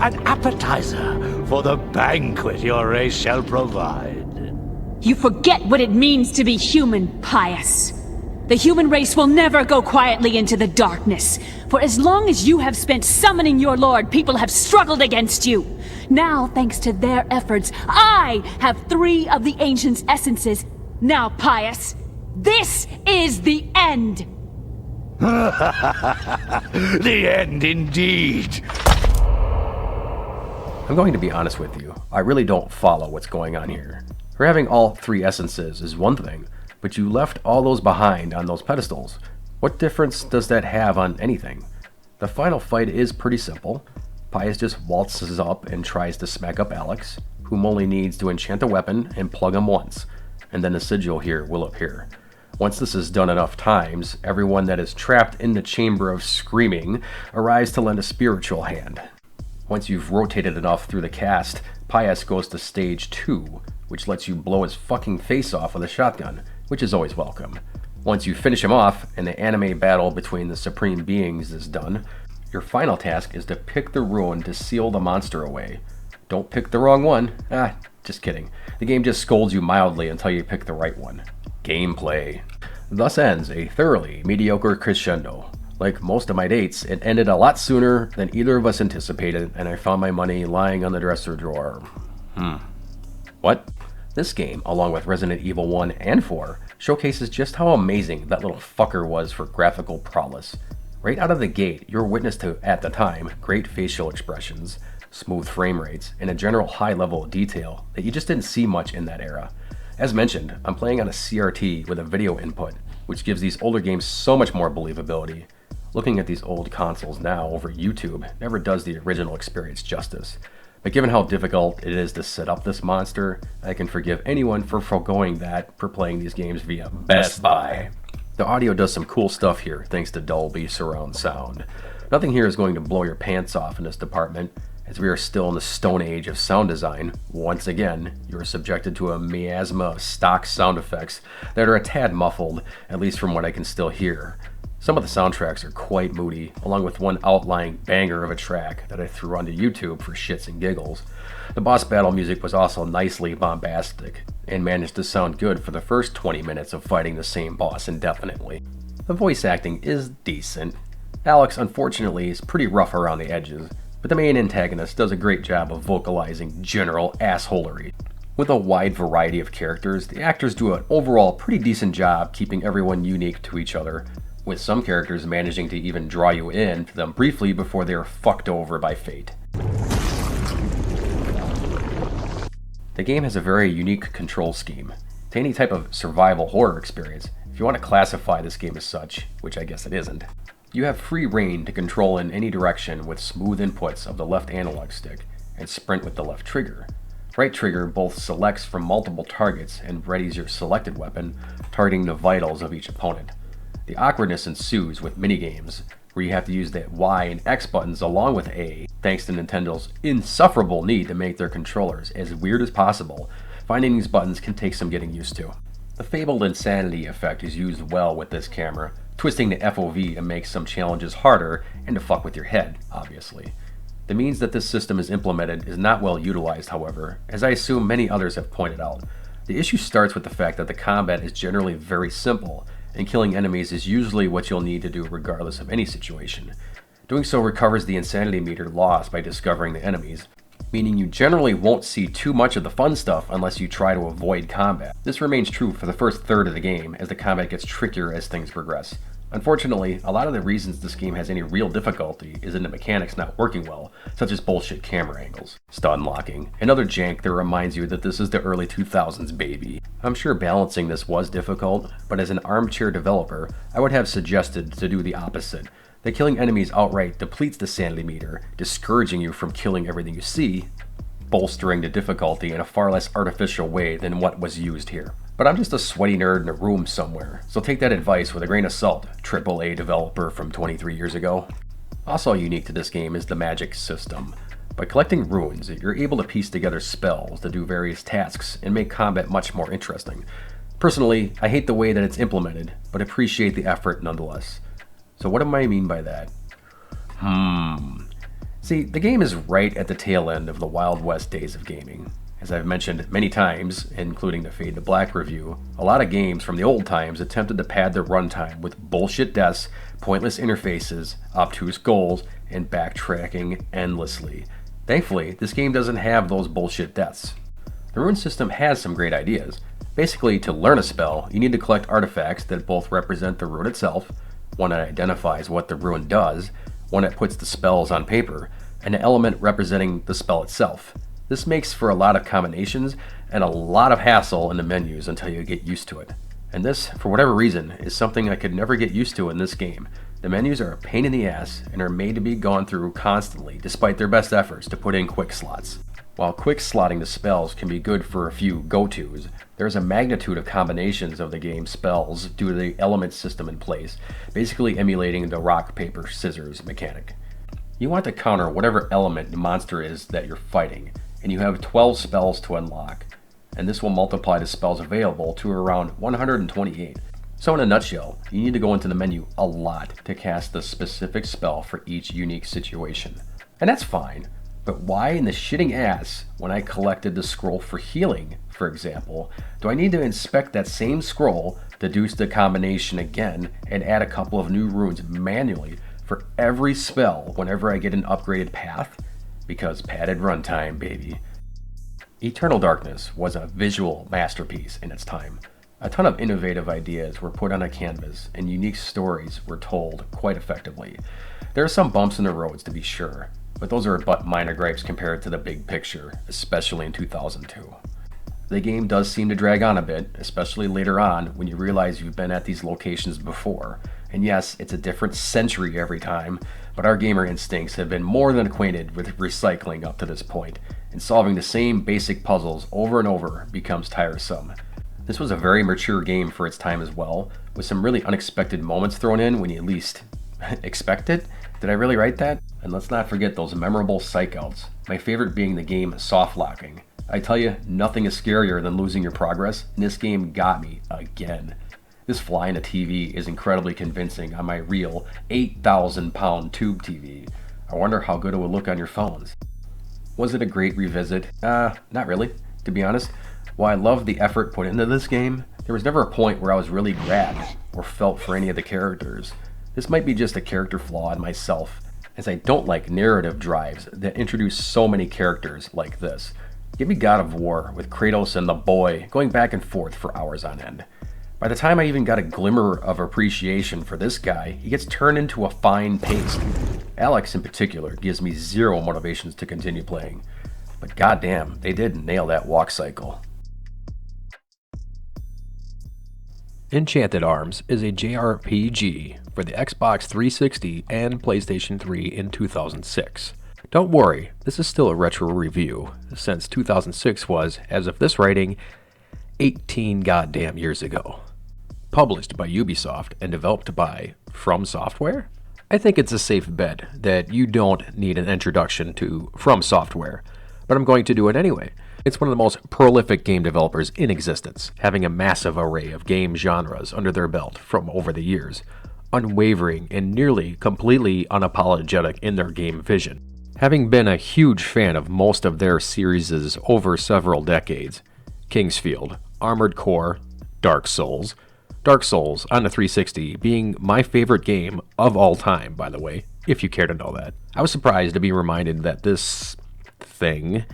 An appetizer for the banquet your race shall provide. You forget what it means to be human, Pius. The human race will never go quietly into the darkness. For as long as you have spent summoning your lord, people have struggled against you. Now, thanks to their efforts, I have 3 of the Ancient's essences. Now, Pius, this is the end. The end indeed. I'm going to be honest with you, I really don't follow what's going on here. For having all 3 essences is one thing, but you left all those behind on those pedestals. What difference does that have on anything? The final fight is pretty simple. Pius just waltzes up and tries to smack up Alex, whom only needs to enchant a weapon and plug him once, and then the sigil here will appear. Once this is done enough times, everyone that is trapped in the Chamber of Screaming arrives to lend a spiritual hand. Once you've rotated enough through the cast, Pius goes to stage 2, which lets you blow his fucking face off with a shotgun, which is always welcome. Once you finish him off, and the anime battle between the supreme beings is done, your final task is to pick the rune to seal the monster away. Don't pick the wrong one. Just kidding. The game just scolds you mildly until you pick the right one. Gameplay. Thus ends a thoroughly mediocre crescendo. Like most of my dates, it ended a lot sooner than either of us anticipated, and I found my money lying on the dresser drawer. What? This game, along with Resident Evil 1 and 4, showcases just how amazing that little fucker was for graphical prowess. Right out of the gate, you're witness to, at the time, great facial expressions, smooth frame rates, and a general high level of detail that you just didn't see much in that era. As mentioned, I'm playing on a CRT with a video input, which gives these older games so much more believability. Looking at these old consoles now over YouTube never does the original experience justice. But given how difficult it is to set up this monster, I can forgive anyone for foregoing that for playing these games via Best Buy. The audio does some cool stuff here thanks to Dolby surround sound. Nothing here is going to blow your pants off in this department, as we are still in the stone age of sound design. Once again, you are subjected to a miasma of stock sound effects that are a tad muffled, at least from what I can still hear. Some of the soundtracks are quite moody, along with one outlying banger of a track that I threw onto YouTube for shits and giggles. The boss battle music was also nicely bombastic, and managed to sound good for the first 20 minutes of fighting the same boss indefinitely. The voice acting is decent. Alex, unfortunately, is pretty rough around the edges, but the main antagonist does a great job of vocalizing general assholery. With a wide variety of characters, the actors do an overall pretty decent job keeping everyone unique to each other, with some characters managing to even draw you in to them briefly before they are fucked over by fate. The game has a very unique control scheme. To any type of survival horror experience, if you want to classify this game as such, which I guess it isn't, you have free reign to control in any direction with smooth inputs of the left analog stick and sprint with the left trigger. Right trigger both selects from multiple targets and readies your selected weapon, targeting the vitals of each opponent. The awkwardness ensues with minigames, where you have to use the Y and X buttons along with A, thanks to Nintendo's insufferable need to make their controllers as weird as possible. Finding these buttons can take some getting used to. The fabled insanity effect is used well with this camera, twisting the FOV to make some challenges harder and to fuck with your head, obviously. The means that this system is implemented is not well utilized, however, as I assume many others have pointed out. The issue starts with the fact that the combat is generally very simple, and killing enemies is usually what you'll need to do regardless of any situation. Doing so recovers the insanity meter lost by discovering the enemies, meaning you generally won't see too much of the fun stuff unless you try to avoid combat. This remains true for the first third of the game, as the combat gets trickier as things progress. Unfortunately, a lot of the reasons this game has any real difficulty is in the mechanics not working well, such as bullshit camera angles, stun locking, and other jank that reminds you that this is the early 2000s, baby. I'm sure balancing this was difficult, but as an armchair developer, I would have suggested to do the opposite. That killing enemies outright depletes the sanity meter, discouraging you from killing everything you see, bolstering the difficulty in a far less artificial way than what was used here. But I'm just a sweaty nerd in a room somewhere, so take that advice with a grain of salt, AAA developer from 23 years ago. Also unique to this game is the magic system. By collecting runes, you're able to piece together spells to do various tasks and make combat much more interesting. Personally, I hate the way that it's implemented, but appreciate the effort nonetheless. So what do I mean by that? See, the game is right at the tail end of the Wild West days of gaming. As I've mentioned many times, including the Fade to Black review, a lot of games from the old times attempted to pad their runtime with bullshit deaths, pointless interfaces, obtuse goals, and backtracking endlessly. Thankfully, this game doesn't have those bullshit deaths. The rune system has some great ideas. Basically, to learn a spell, you need to collect artifacts that both represent the rune itself, one that identifies what the rune does, one that puts the spells on paper, and an element representing the spell itself. This makes for a lot of combinations and a lot of hassle in the menus until you get used to it. And this, for whatever reason, is something I could never get used to in this game. The menus are a pain in the ass and are made to be gone through constantly despite their best efforts to put in quick slots. While quick slotting the spells can be good for a few go-tos, there's a magnitude of combinations of the game's spells due to the element system in place, basically emulating the rock, paper, scissors mechanic. You want to counter whatever element the monster is that you're fighting, and you have 12 spells to unlock, and this will multiply the spells available to around 128. So in a nutshell, you need to go into the menu a lot to cast the specific spell for each unique situation. And that's fine, but why in the shitting ass, when I collected the scroll for healing, for example, do I need to inspect that same scroll, deduce the combination again, and add a couple of new runes manually for every spell whenever I get an upgraded path? Because padded runtime, baby. Eternal Darkness was a visual masterpiece in its time. A ton of innovative ideas were put on a canvas, and unique stories were told quite effectively. There are some bumps in the roads, to be sure, but those are but minor gripes compared to the big picture, especially in 2002. The game does seem to drag on a bit, especially later on when you realize you've been at these locations before. And yes, it's a different century every time, but our gamer instincts have been more than acquainted with recycling up to this point, and solving the same basic puzzles over and over becomes tiresome. This was a very mature game for its time as well, with some really unexpected moments thrown in when you least expect it. Did I really write that? And let's not forget those memorable psych outs, my favorite being the game soft locking. I tell you, nothing is scarier than losing your progress, and this game got me again. This fly in a TV is incredibly convincing on my real 8,000-pound tube TV. I wonder how good it would look on your phones. Was it a great revisit? Not really, to be honest. While I love the effort put into this game, there was never a point where I was really grabbed or felt for any of the characters. This might be just a character flaw in myself, as I don't like narrative drives that introduce so many characters like this. Give me God of War with Kratos and the boy going back and forth for hours on end. By the time I even got a glimmer of appreciation for this guy, he gets turned into a fine paste. Alex in particular gives me zero motivations to continue playing. But goddamn, they did nail that walk cycle. Enchanted Arms is a JRPG for the Xbox 360 and PlayStation 3 in 2006. Don't worry, this is still a retro review, since 2006 was, as of this writing, 18 goddamn years ago. Published by Ubisoft and developed by From Software? I think it's a safe bet that you don't need an introduction to From Software, but I'm going to do it anyway. It's one of the most prolific game developers in existence, having a massive array of game genres under their belt from over the years, unwavering and nearly completely unapologetic in their game vision. Having been a huge fan of most of their series over several decades, Kingsfield, Armored Core, Dark Souls on the 360 being my favorite game of all time, by the way, if you care to know that. I was surprised to be reminded that this thing,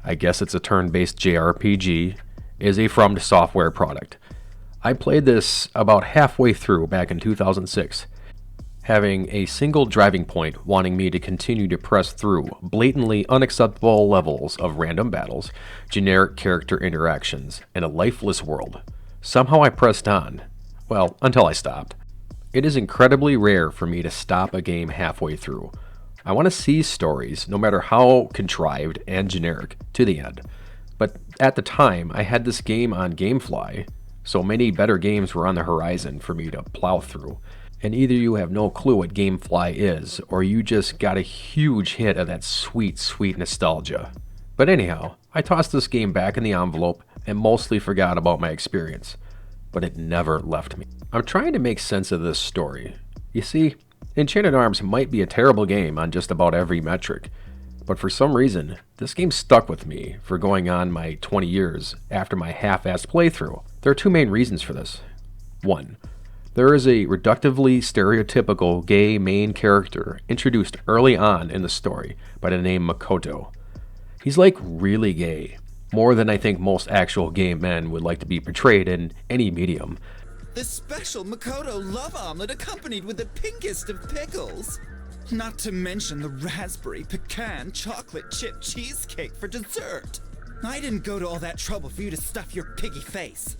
I guess it's a turn-based JRPG, is a From Software product. I played this about halfway through back in 2006, having a single driving point wanting me to continue to press through blatantly unacceptable levels of random battles, generic character interactions, and a lifeless world. Somehow I pressed on. Well, until I stopped. It is incredibly rare for me to stop a game halfway through. I want to see stories, no matter how contrived and generic, to the end. But at the time, I had this game on GameFly, so many better games were on the horizon for me to plow through. And either you have no clue what GameFly is, or you just got a huge hit of that sweet, sweet nostalgia. But anyhow, I tossed this game back in the envelope and mostly forgot about my experience. But it never left me. I'm trying to make sense of this story. You see, Enchanted Arms might be a terrible game on just about every metric, but for some reason, this game stuck with me for going on my 20 years after my half-assed playthrough. There are two main reasons for this. One, there is a reductively stereotypical gay main character introduced early on in the story by the name Makoto. He's like really gay, more than I think most actual gay men would like to be portrayed in any medium. The special Makoto love omelet accompanied with the pinkest of pickles. Not to mention the raspberry pecan chocolate chip cheesecake for dessert. I didn't go to all that trouble for you to stuff your piggy face.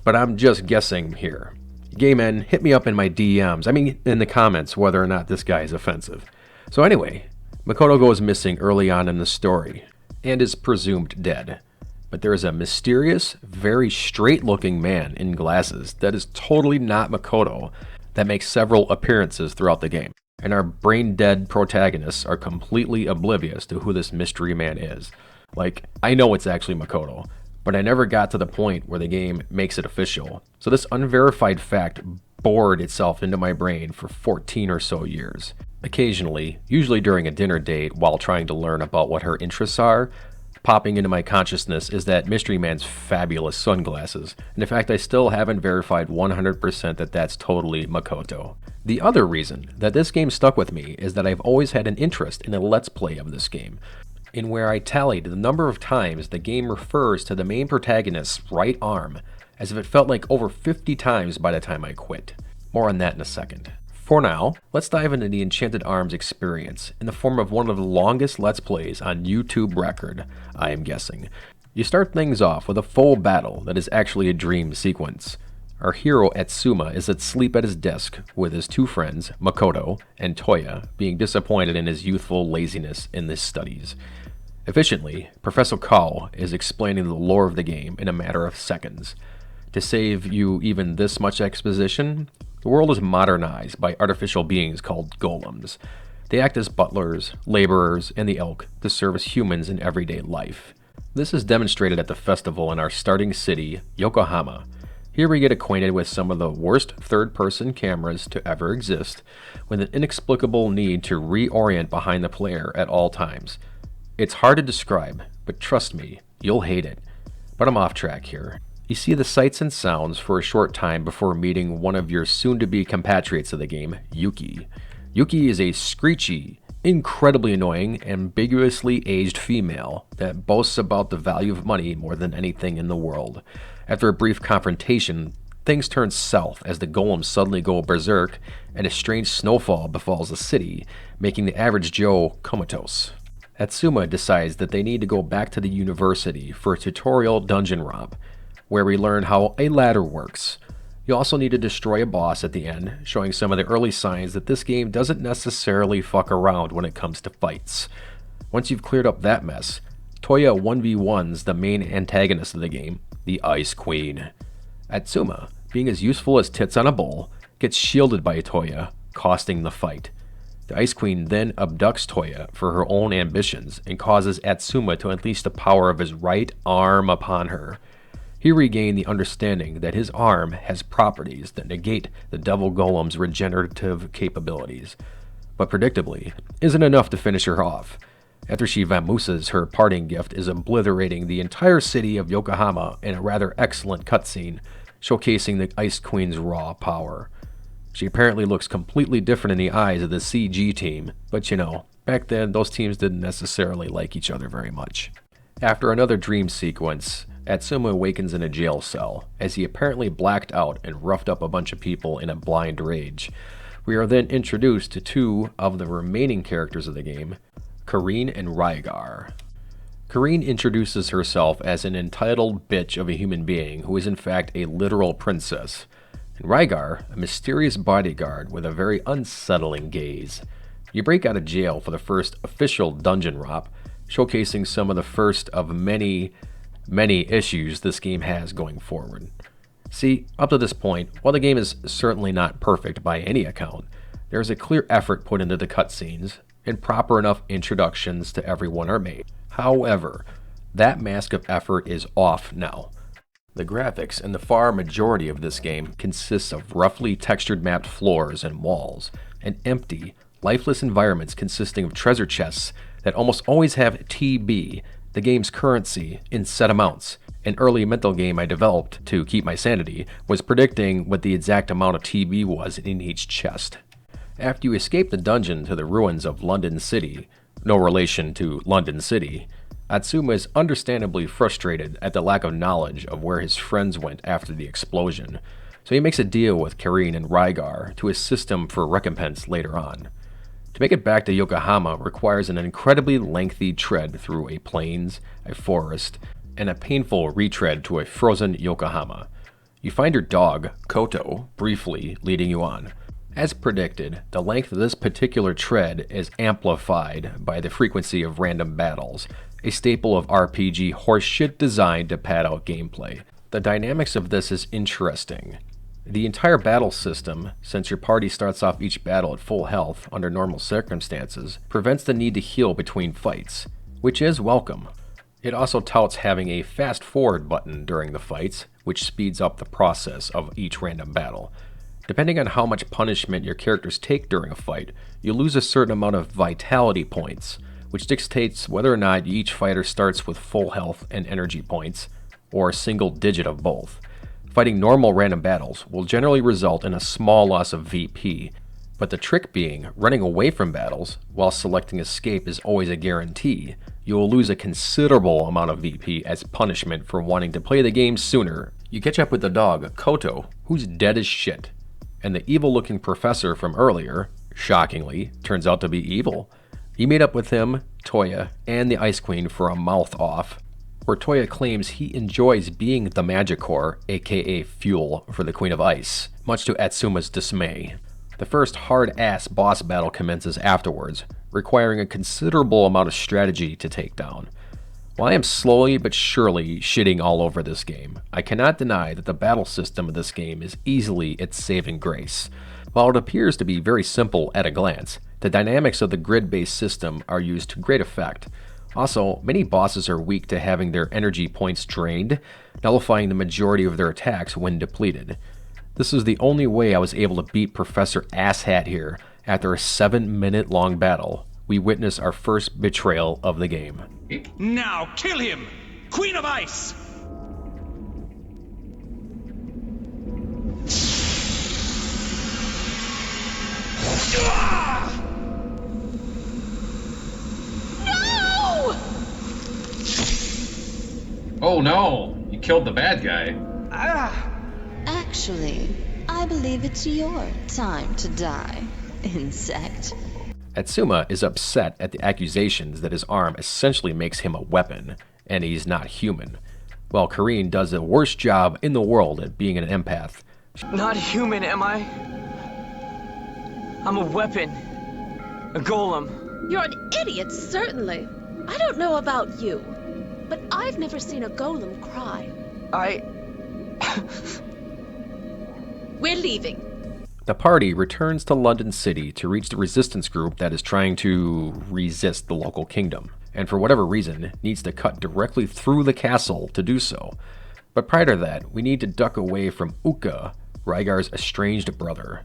But I'm just guessing here. Gay men, hit me up in my DMs, in the comments, whether or not this guy is offensive. So anyway, Makoto goes missing early on in the story, and is presumed dead. But there is a mysterious, very straight-looking man in glasses that is totally not Makoto that makes several appearances throughout the game. And our brain-dead protagonists are completely oblivious to who this mystery man is. Like, I know it's actually Makoto, but I never got to the point where the game makes it official. So this unverified fact bored itself into my brain for 14 or so years. Occasionally, usually during a dinner date while trying to learn about what her interests are, popping into my consciousness is that mystery man's fabulous sunglasses, and in fact I still haven't verified 100% that that's totally Makoto. The other reason that this game stuck with me is that I've always had an interest in a let's play of this game, in where I tallied the number of times the game refers to the main protagonist's right arm, as if it felt like over 50 times by the time I quit. More on that in a second. For now, let's dive into the Enchanted Arms experience in the form of one of the longest Let's Plays on YouTube record, I am guessing. You start things off with a full battle that is actually a dream sequence. Our hero Atsuma is asleep at his desk with his two friends, Makoto and Toya, being disappointed in his youthful laziness in his studies. Efficiently, Professor Kao is explaining the lore of the game in a matter of seconds. To save you even this much exposition, the world is modernized by artificial beings called golems. They act as butlers, laborers, and the ilk to service humans in everyday life. This is demonstrated at the festival in our starting city, Yokohama. Here we get acquainted with some of the worst third-person cameras to ever exist, with an inexplicable need to reorient behind the player at all times. It's hard to describe, but trust me, you'll hate it. But I'm off track here. You see the sights and sounds for a short time before meeting one of your soon-to-be compatriots of the game, Yuki. Yuki is a screechy, incredibly annoying, ambiguously aged female that boasts about the value of money more than anything in the world. After a brief confrontation, things turn south as the golems suddenly go berserk and a strange snowfall befalls the city, making the average Joe comatose. Atsuma decides that they need to go back to the university for a tutorial dungeon romp, where we learn how a ladder works. You also need to destroy a boss at the end, showing some of the early signs that this game doesn't necessarily fuck around when it comes to fights. Once you've cleared up that mess, Toya 1v1's the main antagonist of the game, the Ice Queen. Atsuma, being as useful as tits on a bowl, gets shielded by Toya, costing the fight. The Ice Queen then abducts Toya for her own ambitions and causes Atsuma to unleash the power of his right arm upon her. He regained the understanding that his arm has properties that negate the Devil Golem's regenerative capabilities, but predictably, isn't enough to finish her off. After she vamooses, her parting gift is obliterating the entire city of Yokohama in a rather excellent cutscene, showcasing the Ice Queen's raw power. She apparently looks completely different in the eyes of the CG team, but you know, back then those teams didn't necessarily like each other very much. After another dream sequence, Atsuma awakens in a jail cell, as he apparently blacked out and roughed up a bunch of people in a blind rage. We are then introduced to two of the remaining characters of the game, Karine and Rygar. Karine introduces herself as an entitled bitch of a human being who is in fact a literal princess, and Rygar, a mysterious bodyguard with a very unsettling gaze. You break out of jail for the first official dungeon romp, showcasing some of the first of many issues this game has going forward. See, up to this point, while the game is certainly not perfect by any account, there is a clear effort put into the cutscenes, and proper enough introductions to everyone are made. However, that mask of effort is off now. The graphics in the far majority of this game consists of roughly textured mapped floors and walls, and empty, lifeless environments consisting of treasure chests that almost always have TB, the game's currency, in set amounts. An early mental game I developed to keep my sanity was predicting what the exact amount of TB was in each chest. After you escape the dungeon to the ruins of London City, no relation to London City, Atsuma is understandably frustrated at the lack of knowledge of where his friends went after the explosion, so he makes a deal with Karine and Rygar to assist him for recompense later on. To make it back to Yokohama requires an incredibly lengthy tread through a plains, a forest, and a painful retread to a frozen Yokohama. You find your dog, Koto, briefly leading you on. As predicted, the length of this particular tread is amplified by the frequency of random battles, a staple of RPG horseshit designed to pad out gameplay. The dynamics of this is interesting. The entire battle system, since your party starts off each battle at full health under normal circumstances, prevents the need to heal between fights, which is welcome. It also touts having a fast forward button during the fights, which speeds up the process of each random battle. Depending on how much punishment your characters take during a fight, you lose a certain amount of vitality points, which dictates whether or not each fighter starts with full health and energy points, or a single digit of both. Fighting normal random battles will generally result in a small loss of VP, but the trick being, running away from battles while selecting escape is always a guarantee. You will lose a considerable amount of VP as punishment for wanting to play the game sooner. You catch up with the dog, Koto, who's dead as shit, and the evil-looking professor from earlier, shockingly, turns out to be evil. You meet up with him, Toya, and the Ice Queen for a mouth-off, where Toya claims he enjoys being the magic core, aka fuel, for the Queen of Ice, much to Atsuma's dismay. The first hard-ass boss battle commences afterwards, requiring a considerable amount of strategy to take down. While I am slowly but surely shitting all over this game, I cannot deny that the battle system of this game is easily its saving grace. While it appears to be very simple at a glance, the dynamics of the grid-based system are used to great effect. Also, many bosses are weak to having their energy points drained, nullifying the majority of their attacks when depleted. This is the only way I was able to beat Professor Asshat here after a 7-minute long battle, we witness our first betrayal of the game. Now kill him! Queen of Ice! No! Oh no! You killed the bad guy. Actually, I believe it's your time to die, insect. Atsuma is upset at the accusations that his arm essentially makes him a weapon, and he's not human, while Kareen does the worst job in the world at being an empath. Not human, am I? I'm a weapon. A golem. You're an idiot, certainly. I don't know about you, but I've never seen a golem cry. We're leaving. The party returns to London City to reach the resistance group that is trying to resist the local kingdom, and for whatever reason, needs to cut directly through the castle to do so. But prior to that, we need to duck away from Uka, Rygar's estranged brother.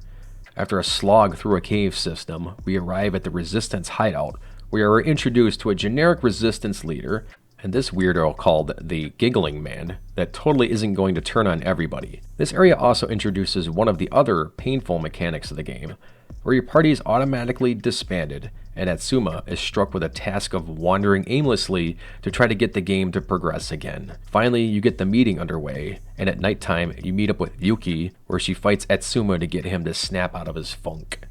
After a slog through a cave system, we arrive at the resistance hideout, where we are introduced to a generic resistance leader, and this weirdo called the Giggling Man that totally isn't going to turn on everybody. This area also introduces one of the other painful mechanics of the game, where your party is automatically disbanded, and Atsuma is struck with a task of wandering aimlessly to try to get the game to progress again. Finally, you get the meeting underway, and at nighttime, you meet up with Yuki, where she fights Atsuma to get him to snap out of his funk.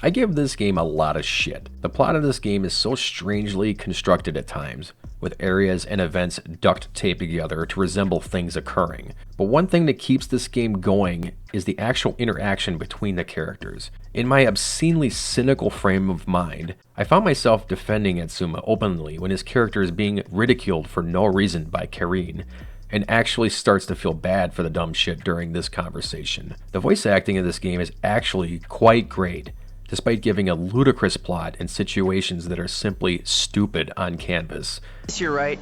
I give this game a lot of shit. The plot of this game is so strangely constructed at times, with areas and events duct taped together to resemble things occurring. But one thing that keeps this game going is the actual interaction between the characters. In my obscenely cynical frame of mind, I found myself defending Atsuma openly when his character is being ridiculed for no reason by Kareen, and actually starts to feel bad for the dumb shit during this conversation. The voice acting in this game is actually quite great, despite giving a ludicrous plot in situations that are simply stupid on canvas. You're right.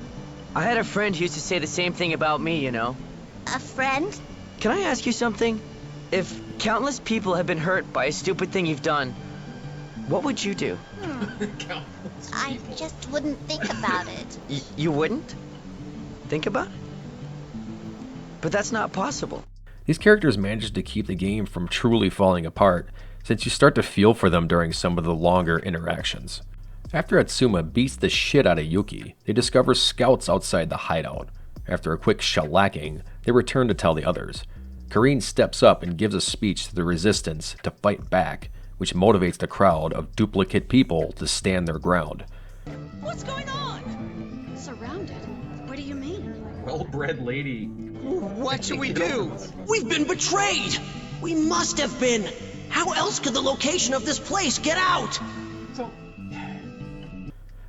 I had a friend who used to say the same thing about me, you know. A friend? Can I ask you something? If countless people have been hurt by a stupid thing you've done, what would you do? I just wouldn't think about it. You wouldn't? Think about it? But that's not possible. These characters manage to keep the game from truly falling apart, since you start to feel for them during some of the longer interactions. After Atsuma beats the shit out of Yuki, they discover scouts outside the hideout. After a quick shellacking, they return to tell the others. Kareen steps up and gives a speech to the resistance to fight back, which motivates the crowd of duplicate people to stand their ground. What's going on? Surrounded? What do you mean? Well-bred lady. What should we do? We've been betrayed! We must have been! How else could the location of this place get out?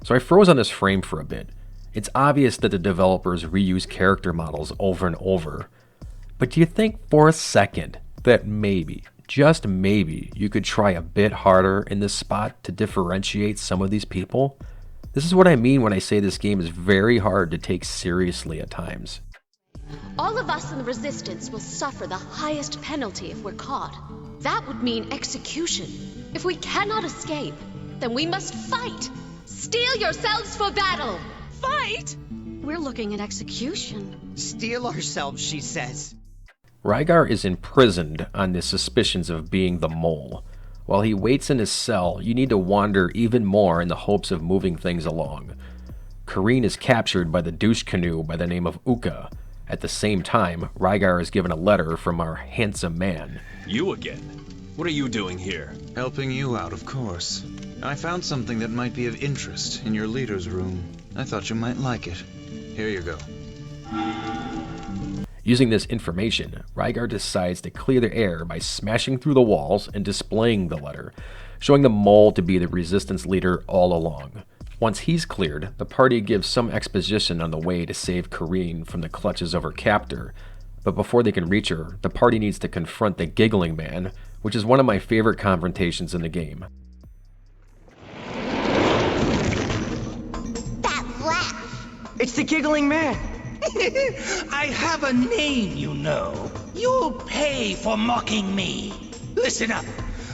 So I froze on this frame for a bit. It's obvious that the developers reuse character models over and over. But do you think for a second that maybe, just maybe, you could try a bit harder in this spot to differentiate some of these people? This is what I mean when I say this game is very hard to take seriously at times. All of us in the Resistance will suffer the highest penalty if we're caught. That would mean execution. If we cannot escape, then we must fight. Steel yourselves for battle. Fight? We're looking at execution. Steel ourselves, she says. Rygar is imprisoned on the suspicions of being the mole. While he waits in his cell, you need to wander even more in the hopes of moving things along. Kareen is captured by the douche canoe by the name of Uka. At the same time, Rygar is given a letter from our handsome man. You again? What are you doing here? Helping you out, of course. I found something that might be of interest in your leader's room. I thought you might like it. Here you go. Using this information, Rygar decides to clear the air by smashing through the walls and displaying the letter, showing the mole to be the resistance leader all along. Once he's cleared, the party gives some exposition on the way to save Kareen from the clutches of her captor. But before they can reach her, the party needs to confront the Giggling Man, which is one of my favorite confrontations in the game. That laugh! It's the Giggling Man! I have a name, you know. You'll pay for mocking me. Listen up.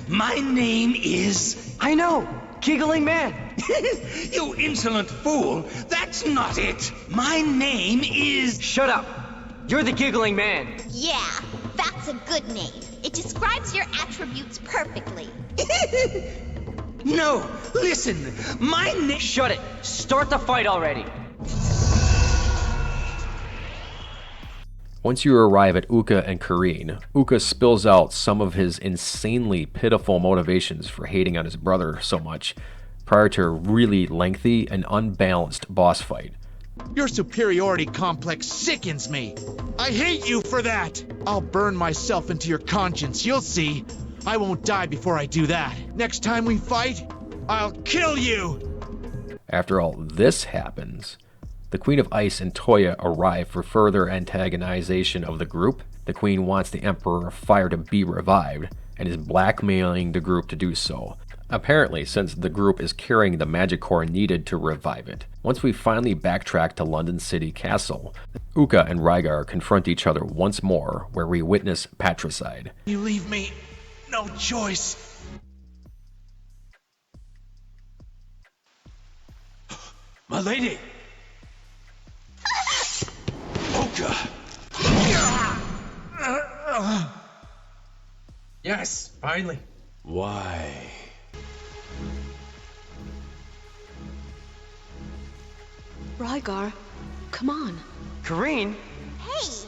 My name is... I know! Giggling Man! You insolent fool! That's not it! My name is... Shut up! You're the giggling man! Yeah, that's a good name. It describes your attributes perfectly. No, listen! My name... Shut it! Start the fight already! Once you arrive at Uka and Kareen, Uka spills out some of his insanely pitiful motivations for hating on his brother so much, prior to a really lengthy and unbalanced boss fight. Your superiority complex sickens me. I hate you for that. I'll burn myself into your conscience, you'll see. I won't die before I do that. Next time we fight, I'll kill you. After all this happens, the Queen of Ice and Toya arrive for further antagonization of the group. The Queen wants the Emperor of Fire to be revived, and is blackmailing the group to do so. Apparently, since the group is carrying the magic core needed to revive it. Once we finally backtrack to London City Castle, Uka and Rygar confront each other once more, where we witness patricide. You leave me no choice. My lady! Uka! Yes, finally. Why? Rygar, come on. Kareen? Hey,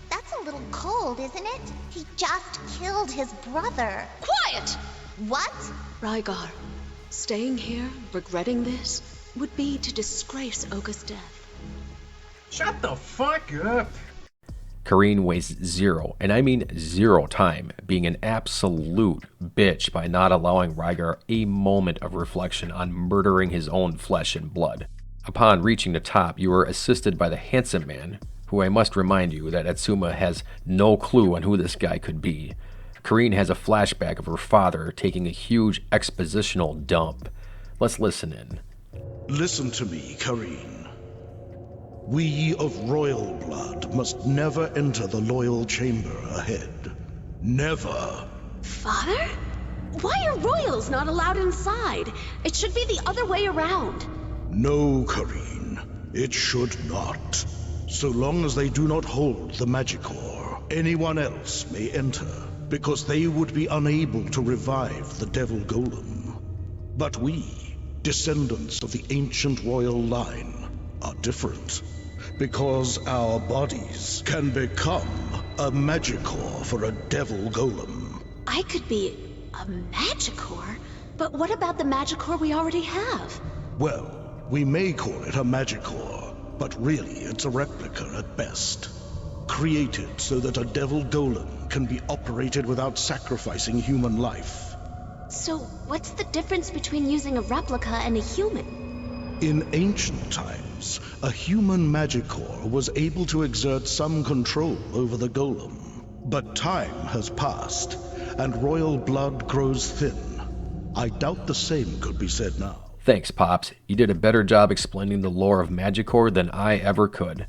that's a little cold, isn't it? He just killed his brother. Quiet! What? Rygar, staying here, regretting this, would be to disgrace Oka's death. Shut the fuck up. Kareen wastes zero, and I mean zero time, being an absolute bitch by not allowing Rygar a moment of reflection on murdering his own flesh and blood. Upon reaching the top, you are assisted by the handsome man, who I must remind you that Atsuma has no clue on who this guy could be. Kareen has a flashback of her father taking a huge expositional dump. Let's listen in. Listen to me, Kareen. We of royal blood must never enter the loyal chamber ahead. Never. Father? Why are royals not allowed inside? It should be the other way around. No, Kareen. It should not. So long as they do not hold the magic ore, anyone else may enter, because they would be unable to revive the Devil Golem. But we, descendants of the ancient royal line, are different, because our bodies can become a magicore for a Devil Golem. I could be a magicore, but what about the magicore we already have? Well, we may call it a magicore, but really it's a replica at best. Created so that a Devil Golem can be operated without sacrificing human life. So, what's the difference between using a replica and a human? In ancient times, a human magicore was able to exert some control over the golem. But time has passed, and royal blood grows thin. I doubt the same could be said now. Thanks, Pops. You did a better job explaining the lore of Magicore than I ever could.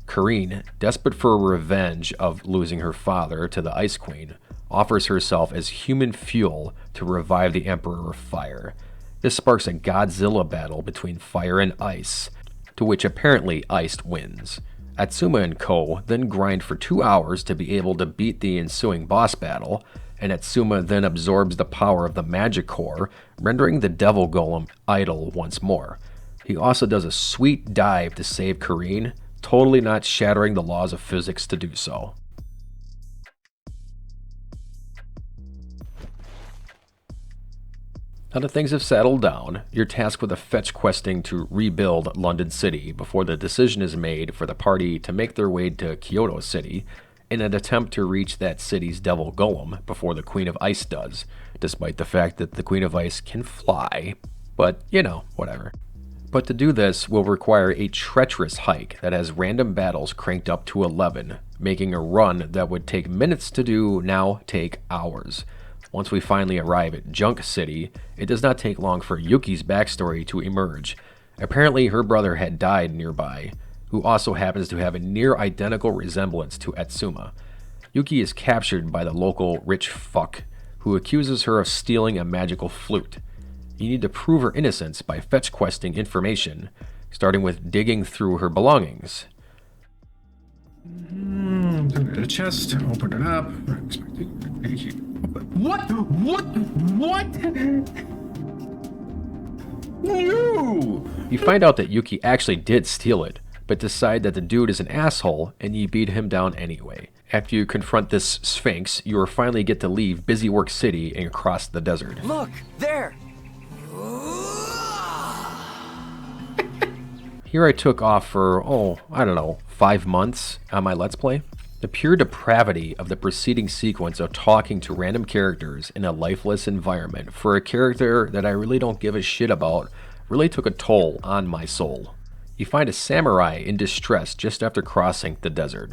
Kareen, desperate for revenge of losing her father to the Ice Queen, offers herself as human fuel to revive the Emperor of Fire. This sparks a Godzilla battle between fire and ice, to which apparently Ice wins. Atsuma and Co. then grind for 2 hours to be able to beat the ensuing boss battle, and Atsuma then absorbs the power of the magic core, rendering the Devil Golem idle once more. He also does a sweet dive to save Kareen, totally not shattering the laws of physics to do so. Now that things have settled down, you're tasked with a fetch questing to rebuild London City before the decision is made for the party to make their way to Kyoto City in an attempt to reach that city's Devil Golem before the Queen of Ice does, despite the fact that the Queen of Ice can fly, but, you know, whatever. But to do this will require a treacherous hike that has random battles cranked up to 11, making a run that would take minutes to do now take hours. Once we finally arrive at Junk City, it does not take long for Yuki's backstory to emerge. Apparently her brother had died nearby, who also happens to have a near-identical resemblance to Atsuma. Yuki is captured by the local rich fuck, who accuses her of stealing a magical flute. You need to prove her innocence by fetch questing information, starting with digging through her belongings. The chest, open it up. What? No! You find out that Yuki actually did steal it, but decide that the dude is an asshole and you beat him down anyway. After you confront this Sphinx, you will finally get to leave Busywork City and cross the desert. Look, there! Here I took off for, 5 months on my Let's Play. The pure depravity of the preceding sequence of talking to random characters in a lifeless environment for a character that I really don't give a shit about really took a toll on my soul. You find a samurai in distress just after crossing the desert.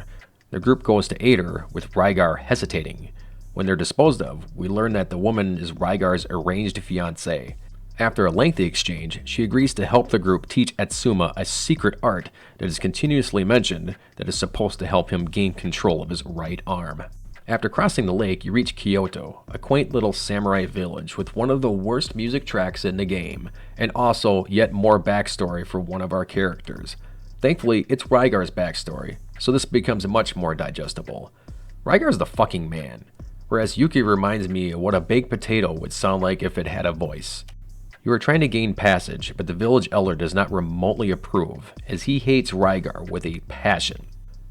The group goes to aid her, with Rygar hesitating. When they're disposed of, we learn that the woman is Rygar's arranged fiancée. After a lengthy exchange, she agrees to help the group teach Atsuma a secret art that is continuously mentioned that is supposed to help him gain control of his right arm. After crossing the lake, you reach Kyoto, a quaint little samurai village with one of the worst music tracks in the game, and also yet more backstory for one of our characters. Thankfully, it's Rygar's backstory, so this becomes much more digestible. Rygar's the fucking man, whereas Yuki reminds me of what a baked potato would sound like if it had a voice. You are trying to gain passage, but the village elder does not remotely approve, as he hates Rygar with a passion.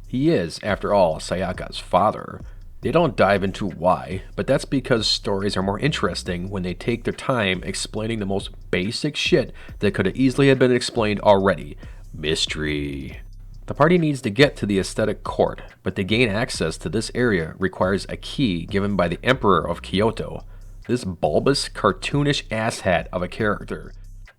He is, after all, Sayaka's father. They don't dive into why, but that's because stories are more interesting when they take their time explaining the most basic shit that could have easily have been explained already. Mystery. The party needs to get to the aesthetic court, but to gain access to this area requires a key given by the Emperor of Kyoto. This bulbous, cartoonish asshat of a character.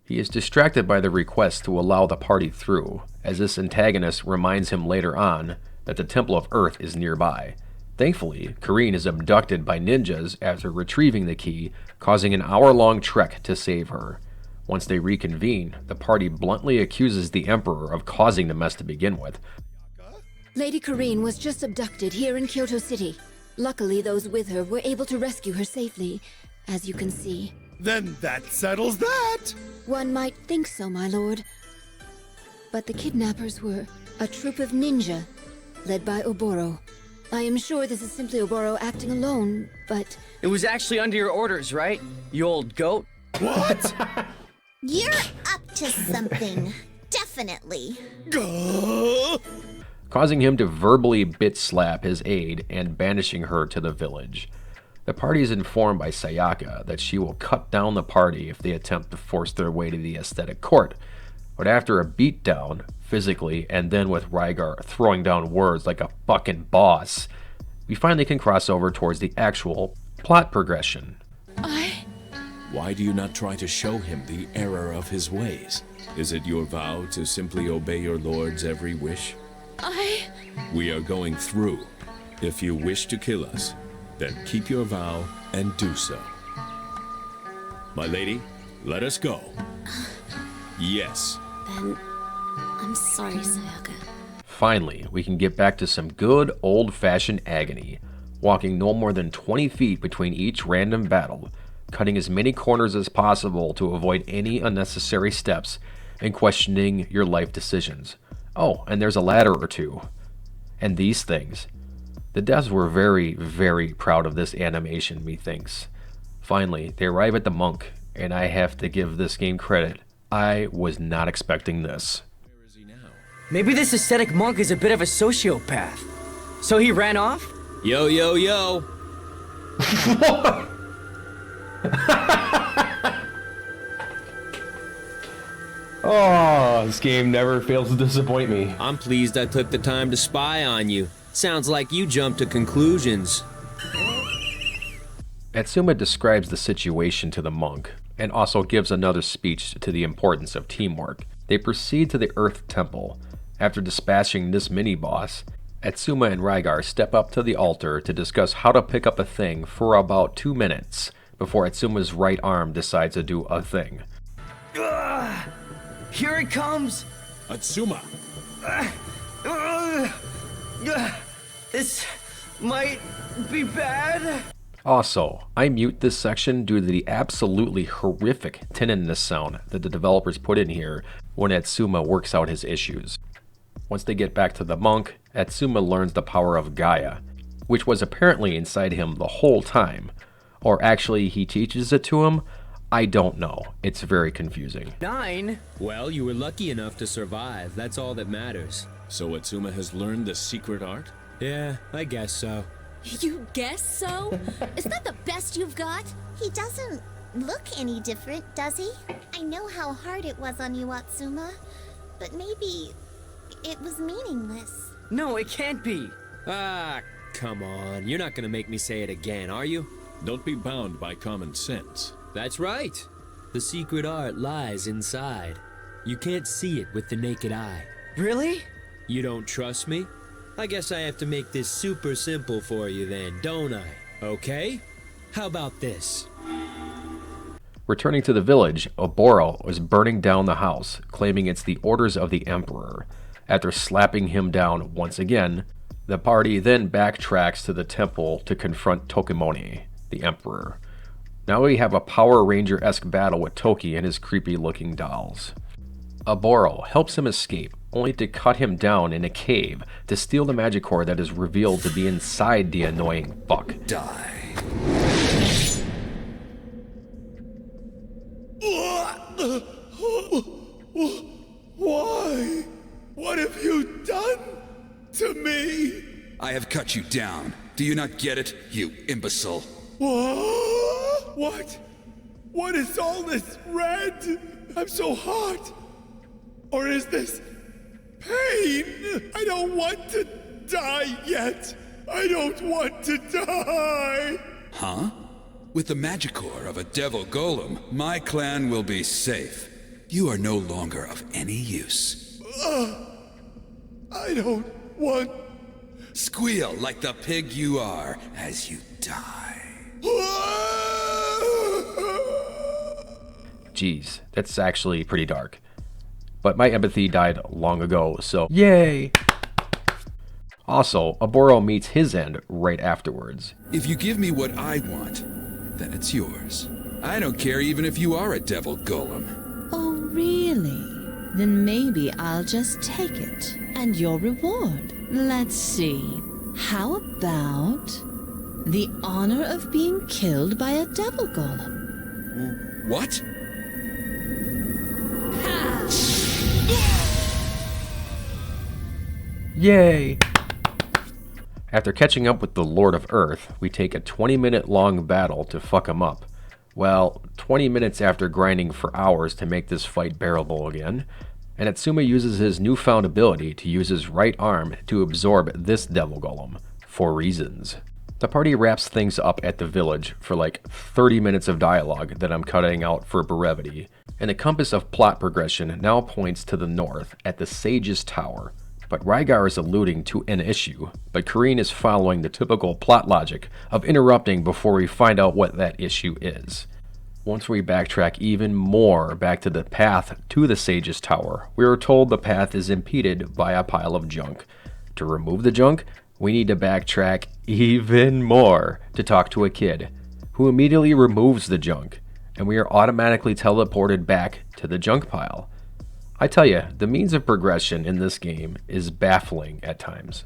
He is distracted by the request to allow the party through, as this antagonist reminds him later on that the Temple of Earth is nearby. Thankfully, Karine is abducted by ninjas after retrieving the key, causing an hour-long trek to save her. Once they reconvene, the party bluntly accuses the Emperor of causing the mess to begin with. Lady Karine was just abducted here in Kyoto City. Luckily, those with her were able to rescue her safely, as you can see. Then that settles that! One might think so, my lord. But the kidnappers were a troop of ninja, led by Oboro. I am sure this is simply Oboro acting alone, but... It was actually under your orders, right? You old goat? What? You're up to something. Definitely. Causing him to verbally bit-slap his aide and banishing her to the village. The party is informed by Sayaka that she will cut down the party if they attempt to force their way to the aesthetic court. But after a beatdown, physically, and then with Rygar throwing down words like a fucking boss, we finally can cross over towards the actual plot progression. Why do you not try to show him the error of his ways? Is it your vow to simply obey your lord's every wish? We are going through. If you wish to kill us, then keep your vow and do so. My lady, let us go. Yes. Then, I'm sorry, Sayaka. Finally, we can get back to some good old-fashioned agony, walking no more than 20 feet between each random battle, cutting as many corners as possible to avoid any unnecessary steps, and questioning your life decisions. Oh, and there's a ladder or two. And these things. The devs were very, very proud of this animation, methinks. Finally, they arrive at the monk, and I have to give this game credit. I was not expecting this. Maybe this ascetic monk is a bit of a sociopath. So he ran off? Yo, yo, yo. Oh, this game never fails to disappoint me. I'm pleased I took the time to spy on you. Sounds like you jumped to conclusions. Atsuma describes the situation to the monk, and also gives another speech to the importance of teamwork. They proceed to the Earth Temple. After dispatching this mini-boss, Atsuma and Rygar step up to the altar to discuss how to pick up a thing for about 2 minutes, before Atsuma's right arm decides to do a thing. Here it comes! Atsuma! This might be bad. Also, I mute this section due to the absolutely horrific tinnitus sound that the developers put in here when Atsuma works out his issues. Once they get back to the monk, Atsuma learns the power of Gaia, which was apparently inside him the whole time. Or actually, he teaches it to him? I don't know. It's very confusing. 9? Well, you were lucky enough to survive. That's all that matters. So Atsuma has learned the secret art? Yeah, I guess so. You guess so? Is that the best you've got? He doesn't look any different, does he? I know how hard it was on you, Atsuma, but maybe it was meaningless. No, it can't be. Ah, come on. You're not gonna make me say it again, are you? Don't be bound by common sense. That's right. The secret art lies inside. You can't see it with the naked eye. Really? You don't trust me? I guess I have to make this super simple for you then, don't I? Okay? How about this? Returning to the village, Oboro is burning down the house, claiming it's the orders of the Emperor. After slapping him down once again, the party then backtracks to the temple to confront Tokimone, the Emperor. Now we have a Power Ranger-esque battle with Toki and his creepy-looking dolls. Oboro helps him escape, only to cut him down in a cave to steal the magic core that is revealed to be inside the annoying fuck. Die. Why? What have you done to me? I have cut you down. Do you not get it, you imbecile? What? What is all this red? I'm so hot. Or is this pain? I don't want to die yet. I don't want to die. Huh? With the magic core of a devil golem, my clan will be safe. You are no longer of any use. I don't want... Squeal like the pig you are as you die. Jeez, that's actually pretty dark. But my empathy died long ago, so yay! Also, Oboro meets his end right afterwards. If you give me what I want, then it's yours. I don't care even if you are a devil golem. Oh, really? Then maybe I'll just take it. And your reward. Let's see. How about the honor of being killed by a devil golem? What? Yay! After catching up with the Lord of Earth, we take a 20-minute long battle to fuck him up. Well, 20 minutes after grinding for hours to make this fight bearable again, and Atsuma uses his newfound ability to use his right arm to absorb this devil golem, for reasons. The party wraps things up at the village for like 30 minutes of dialogue that I'm cutting out for brevity, and the compass of plot progression now points to the north at the Sage's Tower. But Rygar is alluding to an issue, but Kareen is following the typical plot logic of interrupting before we find out what that issue is. Once we backtrack even more back to the path to the Sage's Tower, we are told the path is impeded by a pile of junk. To remove the junk, we need to backtrack even more to talk to a kid, who immediately removes the junk, and we are automatically teleported back to the junk pile. I tell you, the means of progression in this game is baffling at times.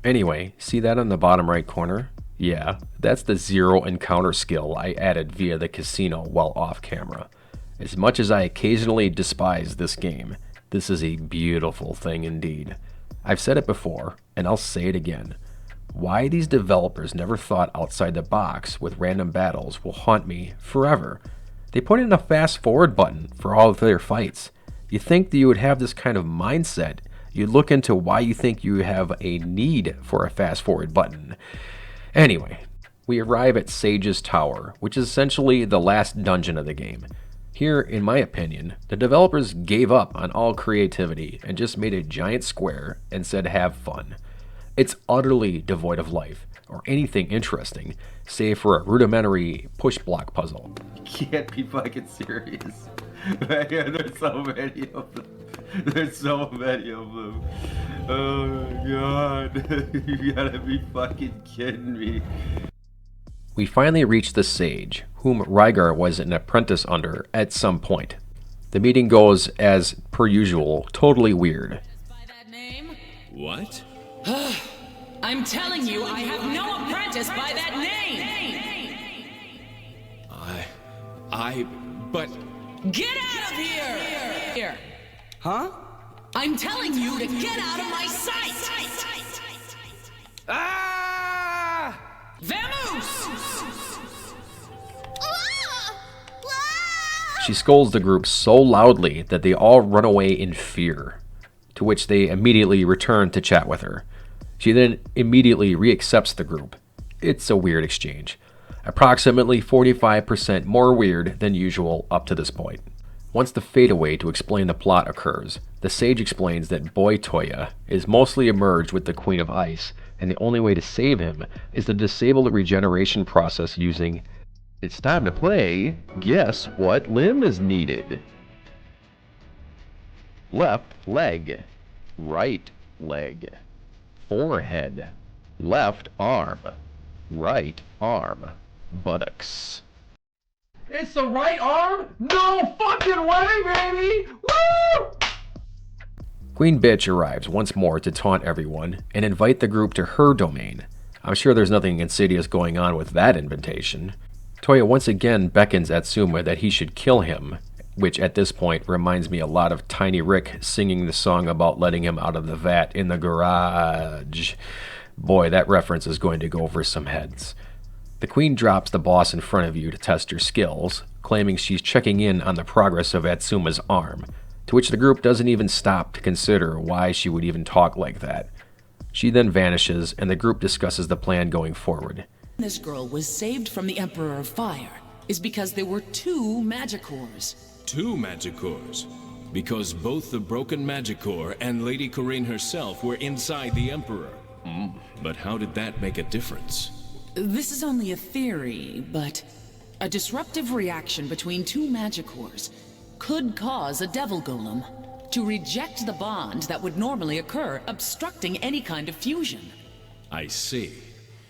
Anyway, see that on the bottom right corner? Yeah, that's the zero encounter skill I added via the casino while off camera. As much as I occasionally despise this game, this is a beautiful thing indeed. I've said it before, and I'll say it again. Why these developers never thought outside the box with random battles will haunt me forever. They put in a fast forward button for all of their fights. You think that you would have this kind of mindset, you'd look into why you think you have a need for a fast forward button. Anyway, we arrive at Sage's Tower, which is essentially the last dungeon of the game. Here, in my opinion, the developers gave up on all creativity and just made a giant square and said have fun. It's utterly devoid of life, or anything interesting, save for a rudimentary push block puzzle. You can't be fucking serious. There's so many of them. There's so many of them. Oh my god. You gotta be fucking kidding me. We finally reach the sage, whom Rygar was an apprentice under at some point. The meeting goes as per usual, totally weird. What? I'm telling you, I have no apprentice by that name! But... Get out of here! Huh? I'm telling you to get out of my sight! Ah! Vamoose! She scolds the group so loudly that they all run away in fear, to which they immediately return to chat with her. She then immediately reaccepts the group. It's a weird exchange. Approximately 45% more weird than usual up to this point. Once the fadeaway to explain the plot occurs, the sage explains that boy Toya is mostly emerged with the Queen of Ice, and the only way to save him is to disable the regeneration process using... It's time to play Guess What Limb is Needed. Left leg, right leg, forehead, left arm, right arm, buttocks. It's the right arm? No fucking way, baby! Woo! Queen Bitch arrives once more to taunt everyone and invite the group to her domain. I'm sure there's nothing insidious going on with that invitation. Toya once again beckons Atsuma that he should kill him, which at this point reminds me a lot of Tiny Rick singing the song about letting him out of the vat in the garage. Boy, that reference is going to go over some heads. The Queen drops the boss in front of you to test your skills, claiming she's checking in on the progress of Atsuma's arm, to which the group doesn't even stop to consider why she would even talk like that. She then vanishes, and the group discusses the plan going forward. This girl was saved from the Emperor of Fire is because there were 2 Magicores. 2 Magicores? Because both the broken Magicore and Lady Corinne herself were inside the Emperor. But how did that make a difference? This is only a theory, but a disruptive reaction between 2 Magicores could cause a Devil Golem to reject the bond that would normally occur, obstructing any kind of fusion. I see.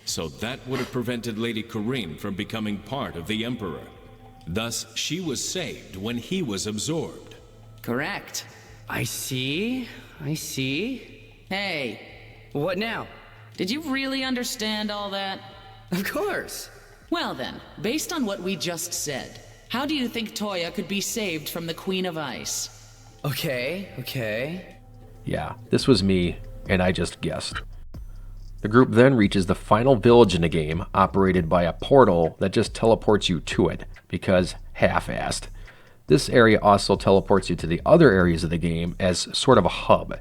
So that would have prevented Lady Corinne from becoming part of the Emperor. Thus, she was saved when he was absorbed. Correct. I see. Hey, what now? Did you really understand all that? Of course. Well then, based on what we just said, how do you think Toya could be saved from the Queen of Ice? Okay. Yeah, this was me, and I just guessed. The group then reaches the final village in the game, operated by a portal that just teleports you to it, because half-assed. This area also teleports you to the other areas of the game as sort of a hub.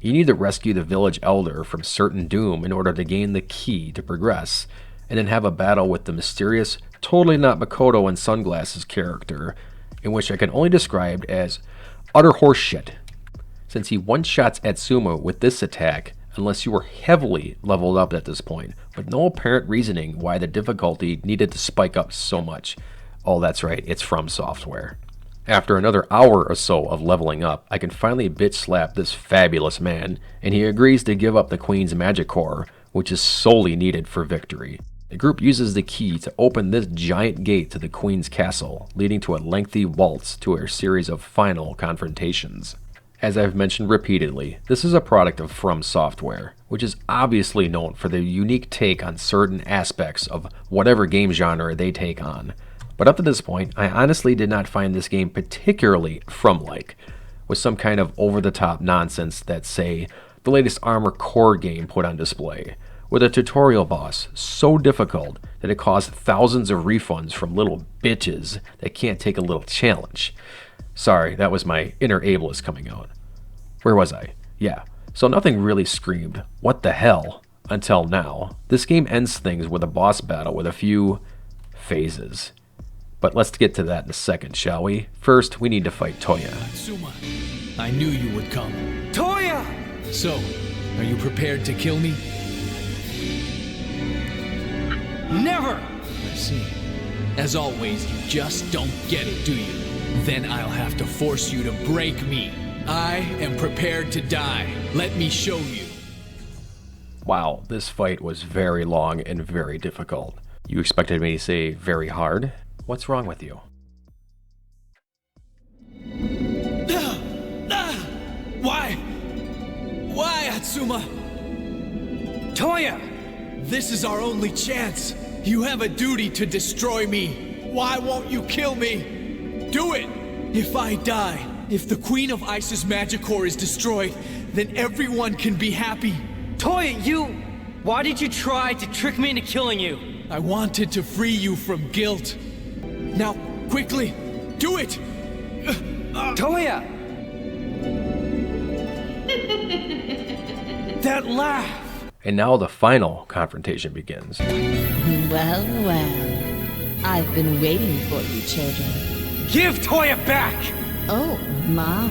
You need to rescue the village elder from certain doom in order to gain the key to progress, and then have a battle with the mysterious, totally not Makoto and Sunglasses character, in which I can only describe as utter horseshit, since he one-shots Atsuma with this attack unless you were heavily leveled up at this point, with no apparent reasoning why the difficulty needed to spike up so much. Oh, that's right, it's From Software. After another hour or so of leveling up, I can finally bitch slap this fabulous man, and he agrees to give up the Queen's Magicore, which is solely needed for victory. The group uses the key to open this giant gate to the Queen's castle, leading to a lengthy waltz to a series of final confrontations. As I've mentioned repeatedly, this is a product of From Software, which is obviously known for their unique take on certain aspects of whatever game genre they take on. But up to this point, I honestly did not find this game particularly From-like, with some kind of over-the-top nonsense that, say, the latest Armored Core game put on display, with a tutorial boss so difficult that it caused thousands of refunds from little bitches that can't take a little challenge. Sorry, that was my inner ableist coming out. Where was I? Yeah, so nothing really screamed, what the hell, until now. This game ends things with a boss battle with a few phases. But let's get to that in a second, shall we? First, we need to fight Toya. Atsuma, I knew you would come. Toya! So, are you prepared to kill me? Never! I see. As always, you just don't get it, do you? Then I'll have to force you to break me. I am prepared to die. Let me show you. Wow, this fight was very long and very difficult. You expected me to say very hard? What's wrong with you? Why? Why, Atsuma? Toya! This is our only chance. You have a duty to destroy me. Why won't you kill me? Do it! If I die, if the Queen of Ice's Magicore is destroyed, then everyone can be happy. Toya, why did you try to trick me into killing you? I wanted to free you from guilt. Now, quickly, do it! Toya! That laugh! And now the final confrontation begins. Well, well. I've been waiting for you, children. Give Toya back! Oh, my.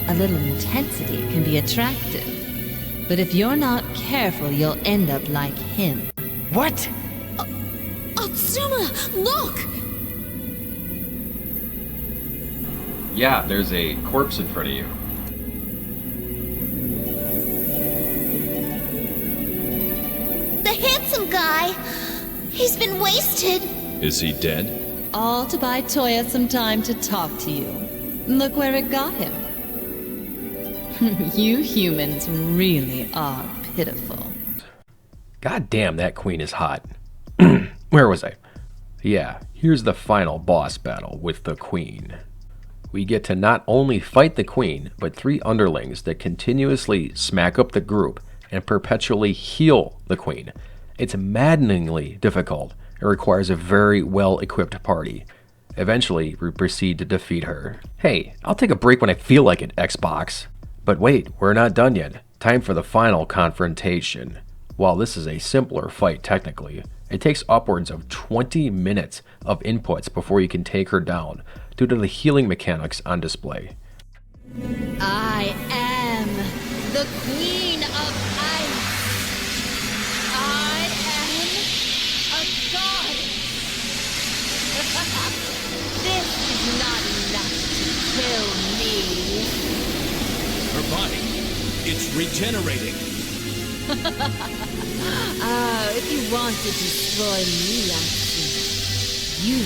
A little intensity can be attractive. But if you're not careful, you'll end up like him. What? Atsuma, look! Yeah, there's a corpse in front of you. The handsome guy. He's been wasted. Is he dead? All to buy Toya some time to talk to you. Look where it got him. You humans really are pitiful. God damn, that queen is hot. Where was I? Yeah, here's the final boss battle with the queen. We get to not only fight the queen, but 3 underlings that continuously smack up the group and perpetually heal the queen. It's maddeningly difficult. It requires a very well-equipped party. Eventually, we proceed to defeat her. Hey, I'll take a break when I feel like it, Xbox. But wait, we're not done yet. Time for the final confrontation. While this is a simpler fight technically, it takes upwards of 20 minutes of inputs before you can take her down, due to the healing mechanics on display. I am the Queen of Ice. I am a god. This is not enough to kill me. Her body, it's regenerating. If you want to destroy me, Atsu, you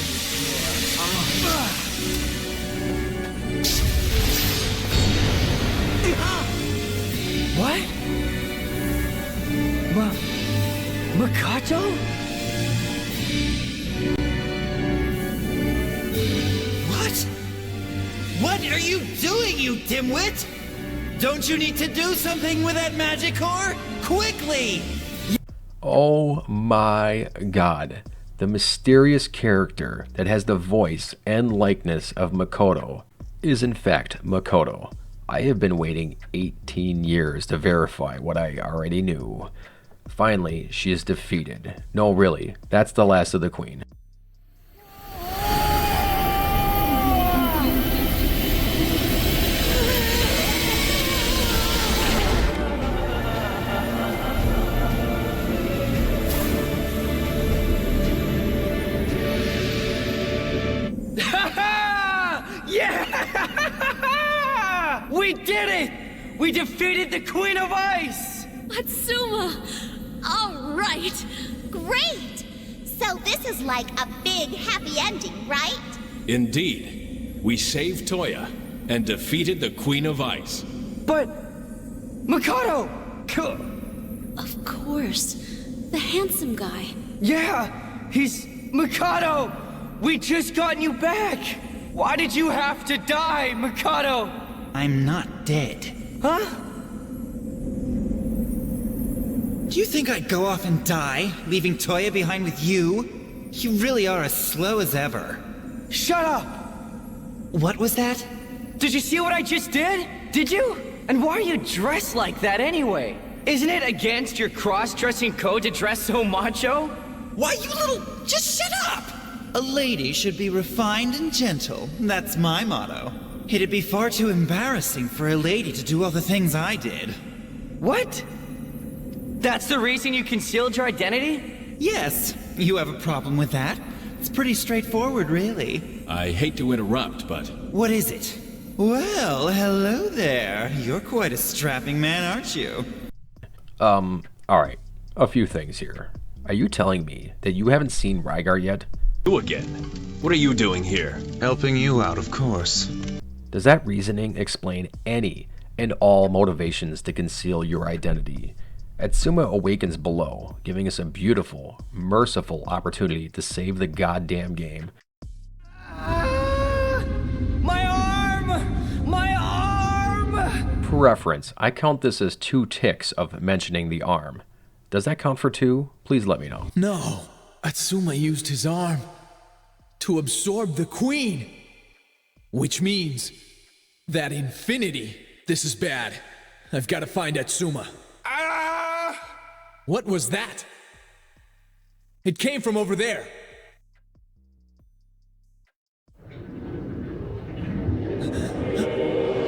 What? Makato? What? What are you doing, you dimwit? Don't you need to do something with that Magicore? Quickly! Oh my god. The mysterious character that has the voice and likeness of Makoto is in fact Makoto. I have been waiting 18 years to verify what I already knew. Finally, she is defeated. No, really, that's the last of the queen. We did it! We defeated the Queen of Ice! Atsuma! All right! Great! So this is like a big happy ending, right? Indeed. We saved Toya and defeated the Queen of Ice. But... Makoto! Of course. The handsome guy. Yeah! He's... Makoto! We just got you back! Why did you have to die, Makoto? I'm not dead. Huh? Do you think I'd go off and die, leaving Toya behind with you? You really are as slow as ever. Shut up! What was that? Did you see what I just did? Did you? And why are you dressed like that anyway? Isn't it against your cross-dressing code to dress so macho? Why, you little... Just shut up! A lady should be refined and gentle. That's my motto. It'd be far too embarrassing for a lady to do all the things I did. What? That's the reason you concealed your identity? Yes. You have a problem with that? It's pretty straightforward, really. I hate to interrupt, but... What is it? Well, hello there. You're quite a strapping man, aren't you? Alright. A few things here. Are you telling me that you haven't seen Rygar yet? You again. What are you doing here? Helping you out, of course. Does that reasoning explain any and all motivations to conceal your identity? Atsuma awakens below, giving us a beautiful, merciful opportunity to save the goddamn game. My arm! My arm! For reference, I count this as 2 ticks of mentioning the arm. Does that count for 2? Please let me know. No, Atsuma used his arm to absorb the queen. Which means that infinity. This is bad. I've got to find Atsuma. What was that? It came from over there.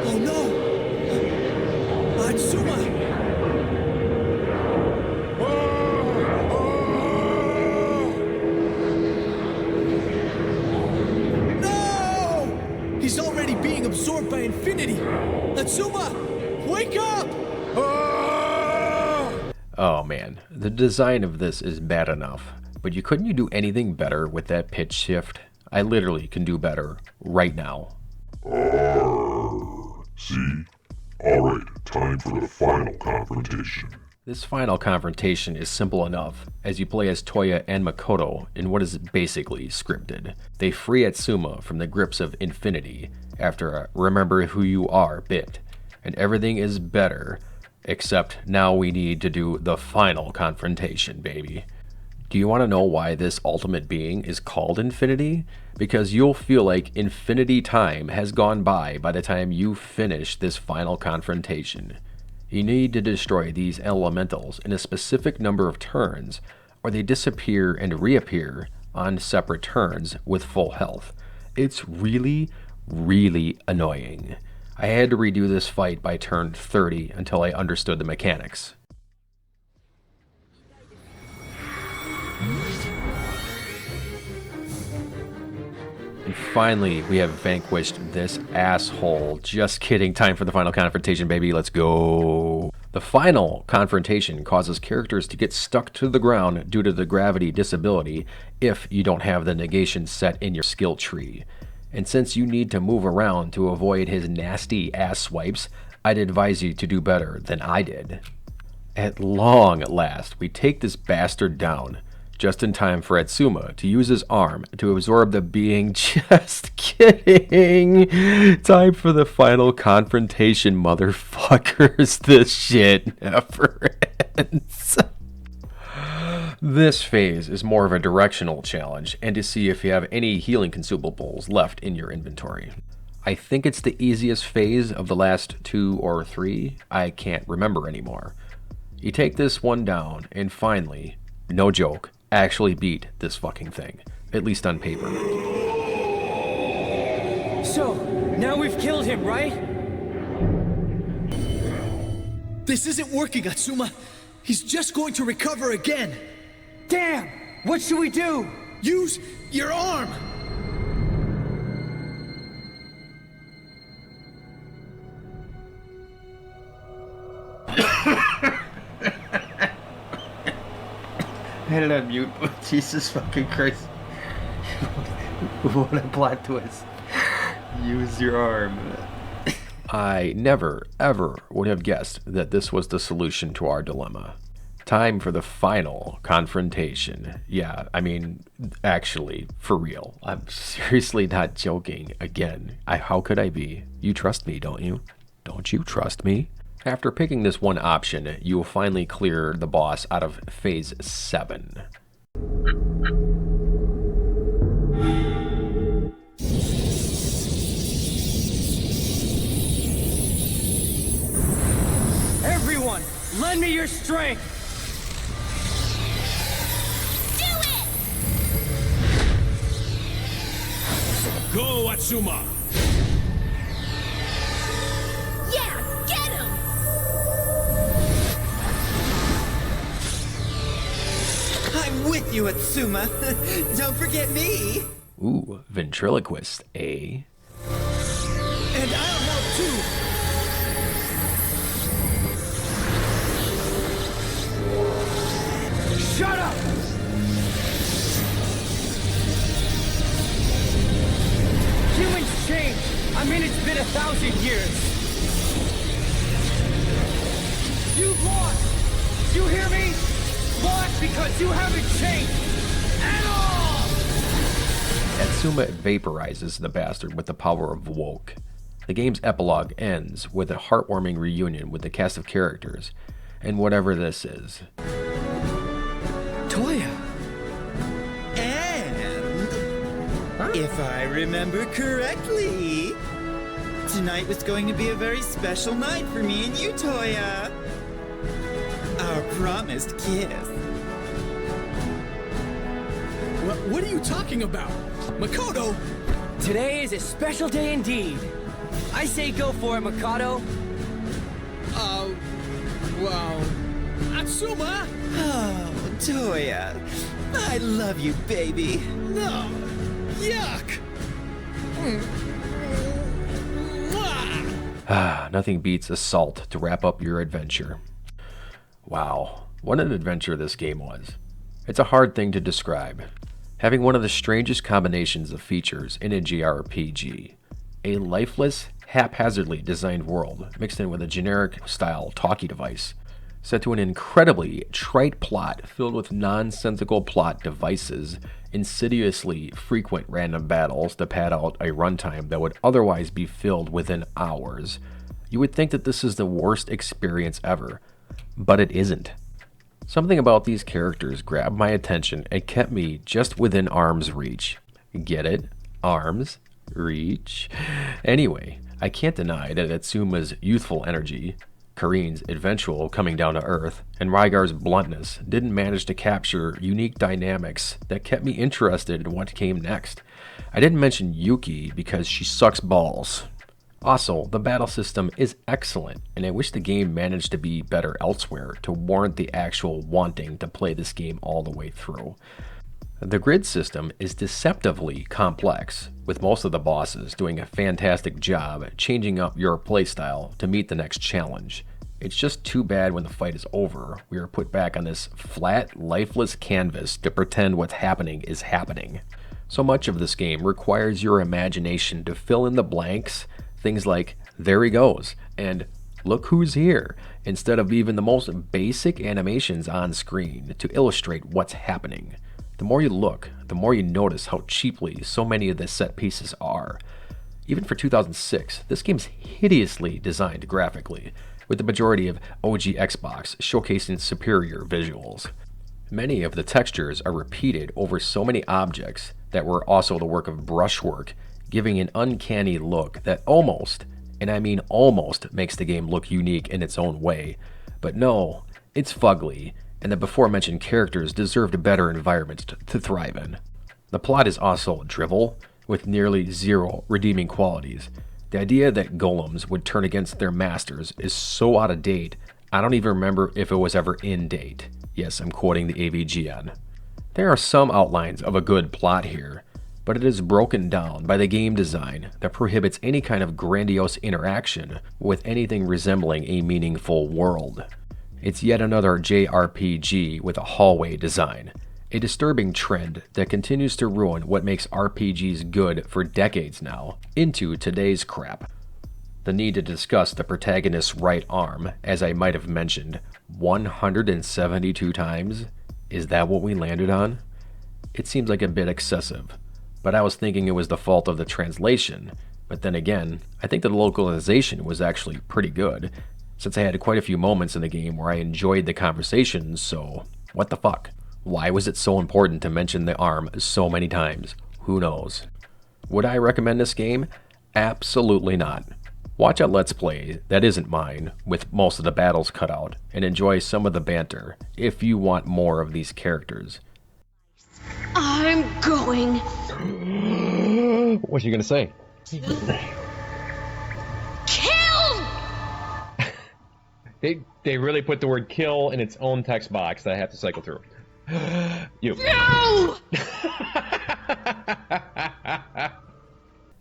Oh no! Atsuma! No! He's already being absorbed by infinity. Atsuma, wake up! Oh man, the design of this is bad enough, but couldn't you do anything better with that pitch shift? I literally can do better right now. See? Alright, time for the final confrontation. This final confrontation is simple enough, as you play as Toya and Makoto in what is basically scripted. They free Atsuma from the grips of infinity after a remember who you are bit, and everything is better. Except now we need to do the final confrontation, baby. Do you want to know why this ultimate being is called Infinity? Because you'll feel like infinity time has gone by the time you finish this final confrontation. You need to destroy these elementals in a specific number of turns, or they disappear and reappear on separate turns with full health. It's really, really annoying. I had to redo this fight by turn 30 until I understood the mechanics. And finally, we have vanquished this asshole. Just kidding, time for the final confrontation, baby, let's go. The final confrontation causes characters to get stuck to the ground due to the gravity disability if you don't have the negation set in your skill tree. And since you need to move around to avoid his nasty ass swipes, I'd advise you to do better than I did. At long last, we take this bastard down, just in time for Atsuma to use his arm to absorb the being. Just kidding! Time for the final confrontation, motherfuckers. This shit never ends. This phase is more of a directional challenge and to see if you have any healing consumables left in your inventory. I think it's the easiest phase of the last 2 or 3. I can't remember anymore. You take this one down and finally, no joke, actually beat this fucking thing. At least on paper. So, now we've killed him, right? This isn't working, Atsuma. He's just going to recover again. Damn! What should we do? Use your arm! I had it on mute. Jesus fucking Christ. What a plot twist. Use your arm. I never, ever would have guessed that this was the solution to our dilemma. Time for the final confrontation. Yeah, I mean, actually, for real. I'm seriously not joking again. How could I be? You trust me, don't you? Don't you trust me? After picking this one option, you will finally clear the boss out of Phase 7. Everyone, lend me your strength! Go, Atsuma! Yeah, get him! I'm with you, Atsuma. Don't forget me. Ooh, ventriloquist, eh? And I'll help too. Shut up! 1,000 years. You've lost! You hear me? Lost because you haven't changed at all! Atsuma vaporizes the bastard with the power of woke. The game's epilogue ends with a heartwarming reunion with the cast of characters, and whatever this is. Toya! And if I remember correctly, tonight was going to be a very special night for me and you, Toya. Our promised kiss. What are you talking about? Makoto! Today is a special day indeed. I say go for it, Makoto. Well... Atsuma! Oh, Toya. I love you, baby. No! Yuck! Nothing beats assault to wrap up your adventure. Wow, what an adventure this game was. It's a hard thing to describe. Having one of the strangest combinations of features in a JRPG. A lifeless, haphazardly designed world mixed in with a generic-style talkie device, set to an incredibly trite plot filled with nonsensical plot devices, insidiously frequent random battles to pad out a runtime that would otherwise be filled within hours. You would think that this is the worst experience ever, but it isn't. Something about these characters grabbed my attention and kept me just within arm's reach. Get it? Arm's reach? Anyway, I can't deny that Atsuma's youthful energy, Karin's eventual coming down to earth, and Rygar's bluntness didn't manage to capture unique dynamics that kept me interested in what came next. I didn't mention Yuki because she sucks balls. Also, the battle system is excellent, and I wish the game managed to be better elsewhere to warrant the actual wanting to play this game all the way through. The grid system is deceptively complex, with most of the bosses doing a fantastic job changing up your playstyle to meet the next challenge. It's just too bad when the fight is over, we are put back on this flat, lifeless canvas to pretend what's happening is happening. So much of this game requires your imagination to fill in the blanks, things like, there he goes, and look who's here, instead of even the most basic animations on screen to illustrate what's happening. The more you look, the more you notice how cheaply so many of the set pieces are. Even for 2006, this game's hideously designed graphically, with the majority of OG Xbox showcasing superior visuals. Many of the textures are repeated over so many objects that were also the work of brushwork, giving an uncanny look that almost, and I mean almost, makes the game look unique in its own way. But no, it's fugly, and the before-mentioned characters deserved a better environment to thrive in. The plot is also drivel, with nearly zero redeeming qualities. The idea that golems would turn against their masters is so out of date, I don't even remember if it was ever in date. Yes, I'm quoting the AVGN. There are some outlines of a good plot here, but it is broken down by the game design that prohibits any kind of grandiose interaction with anything resembling a meaningful world. It's yet another JRPG with a hallway design, a disturbing trend that continues to ruin what makes RPGs good for decades now, into today's crap. The need to discuss the protagonist's right arm, as I might have mentioned, 172 times? Is that what we landed on? It seems like a bit excessive, but I was thinking it was the fault of the translation, but then again, I think the localization was actually pretty good, since I had quite a few moments in the game where I enjoyed the conversations, so what the fuck? Why was it so important to mention the arm so many times? Who knows? Would I recommend this game? Absolutely not. Watch a Let's Play that isn't mine, with most of the battles cut out, and enjoy some of the banter, if you want more of these characters. I'm going. What are you gonna say? Kill! They really put the word kill in its own text box that I have to cycle through. You. No!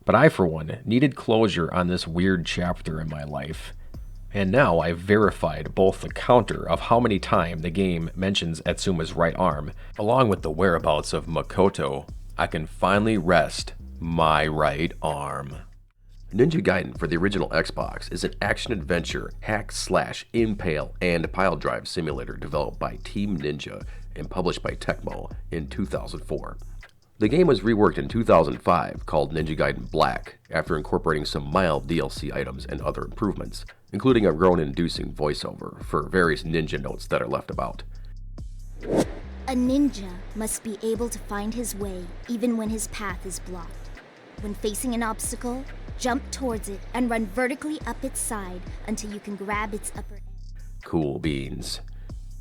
But I, for one, needed closure on this weird chapter in my life. And now I've verified both the counter of how many times the game mentions Atsuma's right arm, along with the whereabouts of Makoto. I can finally rest my right arm. Ninja Gaiden for the original Xbox is an action-adventure, hack-slash-impale, and pile-drive simulator developed by Team Ninja and published by Tecmo in 2004. The game was reworked in 2005 called Ninja Gaiden Black after incorporating some mild DLC items and other improvements, including a groan-inducing voiceover for various ninja notes that are left about. A ninja must be able to find his way even when his path is blocked. When facing an obstacle, jump towards it and run vertically up its side until you can grab its upper end. Cool beans.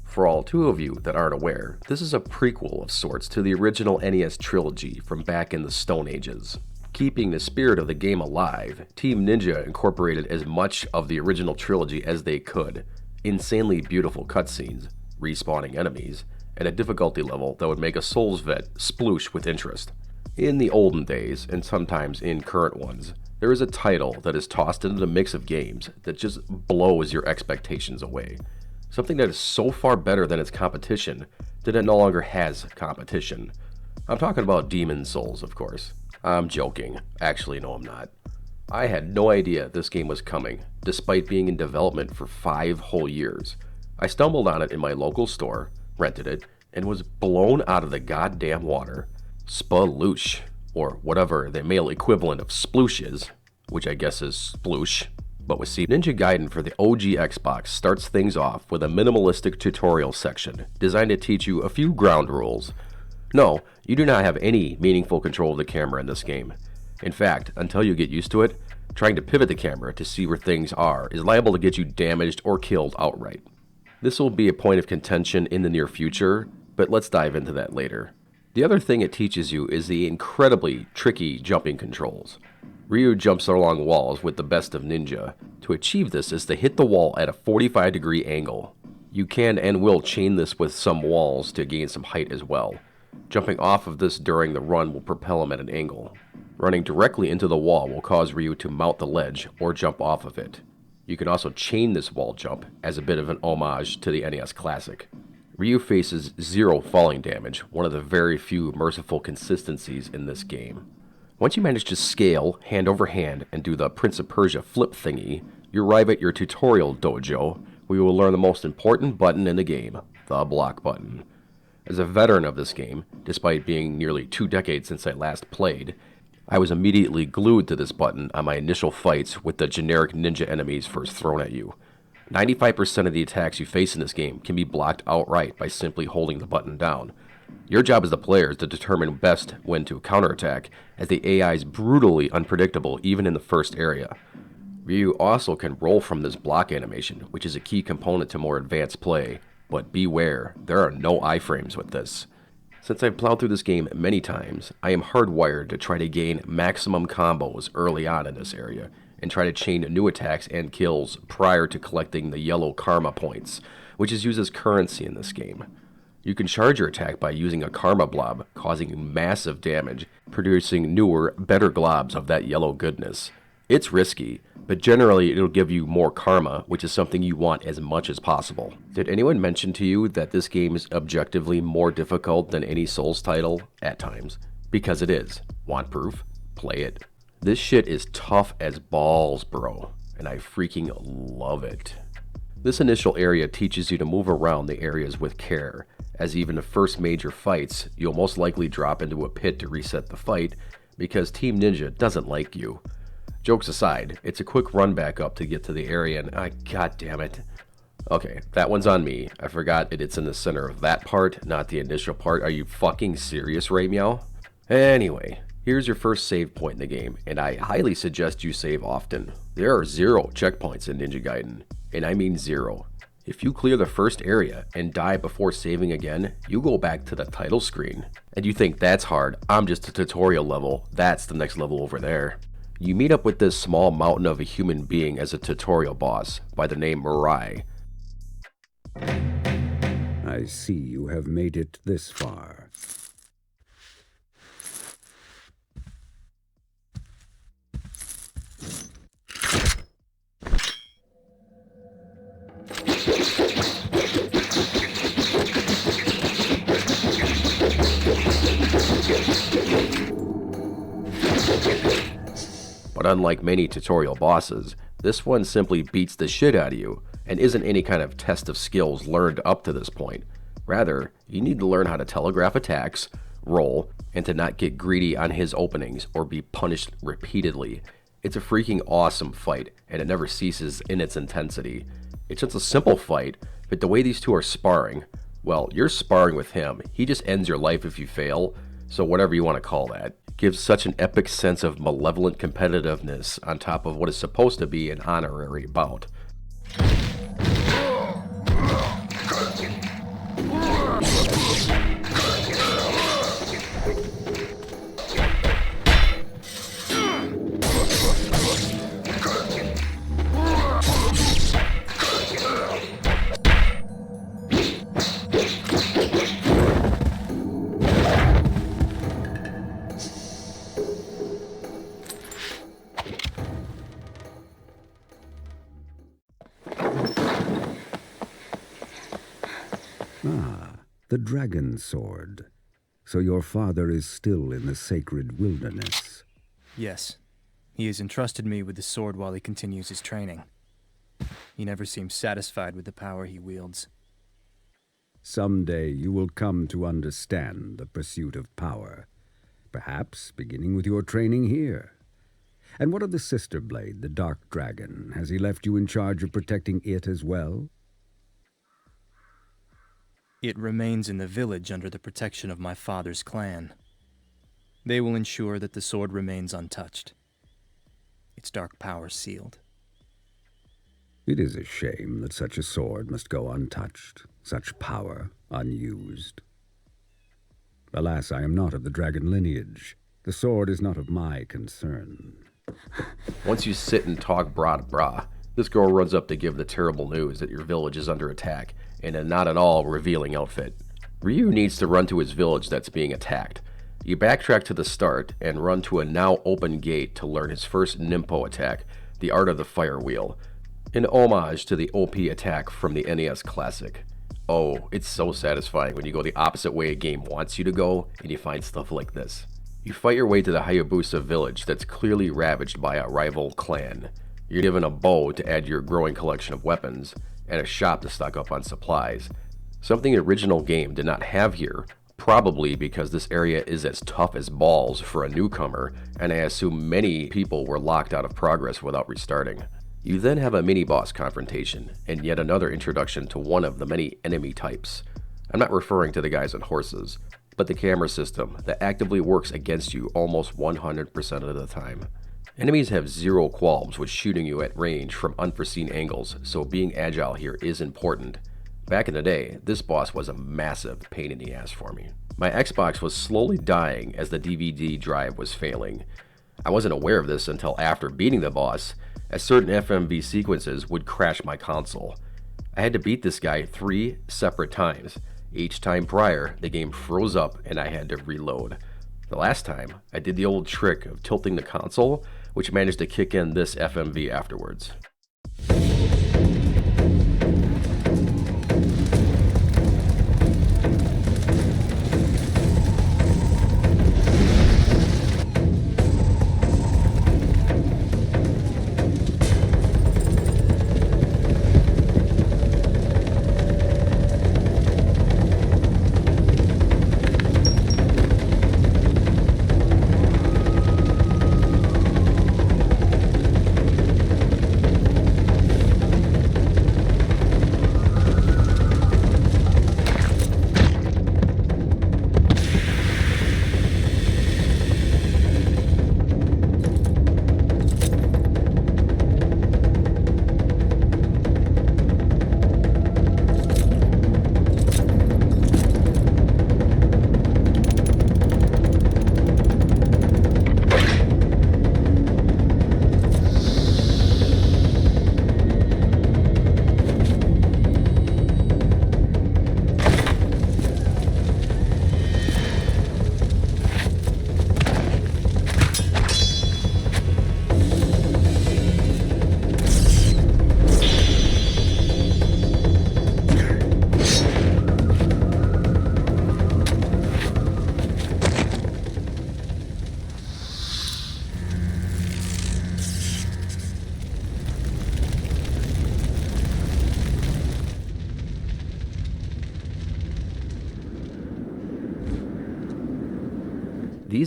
For all two of you that aren't aware, this is a prequel of sorts to the original NES trilogy from back in the Stone Ages. Keeping the spirit of the game alive, Team Ninja incorporated as much of the original trilogy as they could. Insanely beautiful cutscenes, respawning enemies, and a difficulty level that would make a Souls vet sploosh with interest. In the olden days, and sometimes in current ones, there is a title that is tossed into the mix of games that just blows your expectations away. Something that is so far better than its competition that it no longer has competition. I'm talking about Demon's Souls, of course. I'm joking. Actually, no, I'm not. I had no idea this game was coming, despite being in development for 5 whole years. I stumbled on it in my local store, rented it, and was blown out of the goddamn water. Spaloosh, or whatever the male equivalent of sploosh is, which I guess is sploosh. But with Ninja Gaiden for the OG Xbox starts things off with a minimalistic tutorial section designed to teach you a few ground rules. No, you do not have any meaningful control of the camera in this game. In fact, until you get used to it, trying to pivot the camera to see where things are is liable to get you damaged or killed outright. This will be a point of contention in the near future, but let's dive into that later. The other thing it teaches you is the incredibly tricky jumping controls. Ryu jumps along walls with the best of ninja. To achieve this is to hit the wall at a 45-degree angle. You can and will chain this with some walls to gain some height as well. Jumping off of this during the run will propel him at an angle. Running directly into the wall will cause Ryu to mount the ledge or jump off of it. You can also chain this wall jump as a bit of an homage to the NES Classic. Ryu faces 0 falling damage, one of the very few merciful consistencies in this game. Once you manage to scale hand over hand and do the Prince of Persia flip thingy, you arrive at your tutorial dojo, where you will learn the most important button in the game, the block button. As a veteran of this game, despite being nearly 2 decades since I last played, I was immediately glued to this button on my initial fights with the generic ninja enemies first thrown at you. 95% of the attacks you face in this game can be blocked outright by simply holding the button down. Your job as the player is to determine best when to counterattack, as the AI is brutally unpredictable even in the first area. Ryu also can roll from this block animation, which is a key component to more advanced play, but beware, there are no iframes with this. Since I've plowed through this game many times, I am hardwired to try to gain maximum combos early on in this area, and try to chain new attacks and kills prior to collecting the yellow karma points, which is used as currency in this game. You can charge your attack by using a karma blob, causing massive damage, producing newer, better globs of that yellow goodness. It's risky, but generally it'll give you more karma, which is something you want as much as possible. Did anyone mention to you that this game is objectively more difficult than any Souls title? At times. Because it is. Want proof? Play it. This shit is tough as balls, bro, and I freaking love it. This initial area teaches you to move around the areas with care, as even the first major fights, you'll most likely drop into a pit to reset the fight, because Team Ninja doesn't like you. Jokes aside, it's a quick run back up to get to the area and god damn it. Okay, that one's on me. I forgot it's in the center of that part, not the initial part. Are you fucking serious, Ray Meow? Anyway, here's your first save point in the game, and I highly suggest you save often. There are 0 checkpoints in Ninja Gaiden, and I mean 0. If you clear the first area and die before saving again, you go back to the title screen. And you think that's hard, I'm just a tutorial level, that's the next level over there. You meet up with this small mountain of a human being as a tutorial boss, by the name Mirai. I see you have made it this far. But unlike many tutorial bosses, this one simply beats the shit out of you and isn't any kind of test of skills learned up to this point. Rather, you need to learn how to telegraph attacks, roll, and to not get greedy on his openings or be punished repeatedly. It's a freaking awesome fight, and it never ceases in its intensity. It's just a simple fight, but the way these two are sparring, well, you're sparring with him. He just ends your life if you fail, so whatever you want to call that. Gives such an epic sense of malevolent competitiveness on top of what is supposed to be an honorary bout. The dragon sword. So your father is still in the sacred wilderness. Yes. He has entrusted me with the sword while he continues his training. He never seems satisfied with the power he wields. Someday you will come to understand the pursuit of power. Perhaps beginning with your training here. And what of the sister blade, the Dark Dragon? Has he left you in charge of protecting it as well? It remains in the village under the protection of my father's clan. They will ensure that the sword remains untouched. Its dark power sealed. It is a shame that such a sword must go untouched, such power unused. Alas, I am not of the dragon lineage. The sword is not of my concern. Once you sit and talk brah, this girl runs up to give the terrible news that your village is under attack in a not at all revealing outfit. Ryu needs to run to his village that's being attacked. You backtrack to the start and run to a now open gate to learn his first Nimpo attack, the Art of the Fire Wheel, an homage to the OP attack from the NES Classic. Oh, it's so satisfying when you go the opposite way a game wants you to go and you find stuff like this. You fight your way to the Hayabusa village that's clearly ravaged by a rival clan. You're given a bow to add to your growing collection of weapons, and a shop to stock up on supplies. Something the original game did not have here, probably because this area is as tough as balls for a newcomer, and I assume many people were locked out of progress without restarting. You then have a mini-boss confrontation, and yet another introduction to one of the many enemy types. I'm not referring to the guys on horses, but the camera system that actively works against you almost 100% of the time. Enemies have zero qualms with shooting you at range from unforeseen angles, so being agile here is important. Back in the day, this boss was a massive pain in the ass for me. My Xbox was slowly dying as the DVD drive was failing. I wasn't aware of this until after beating the boss, as certain FMV sequences would crash my console. I had to beat this guy 3 separate times. Each time prior, the game froze up and I had to reload. The last time, I did the old trick of tilting the console, which managed to kick in this FMV afterwards.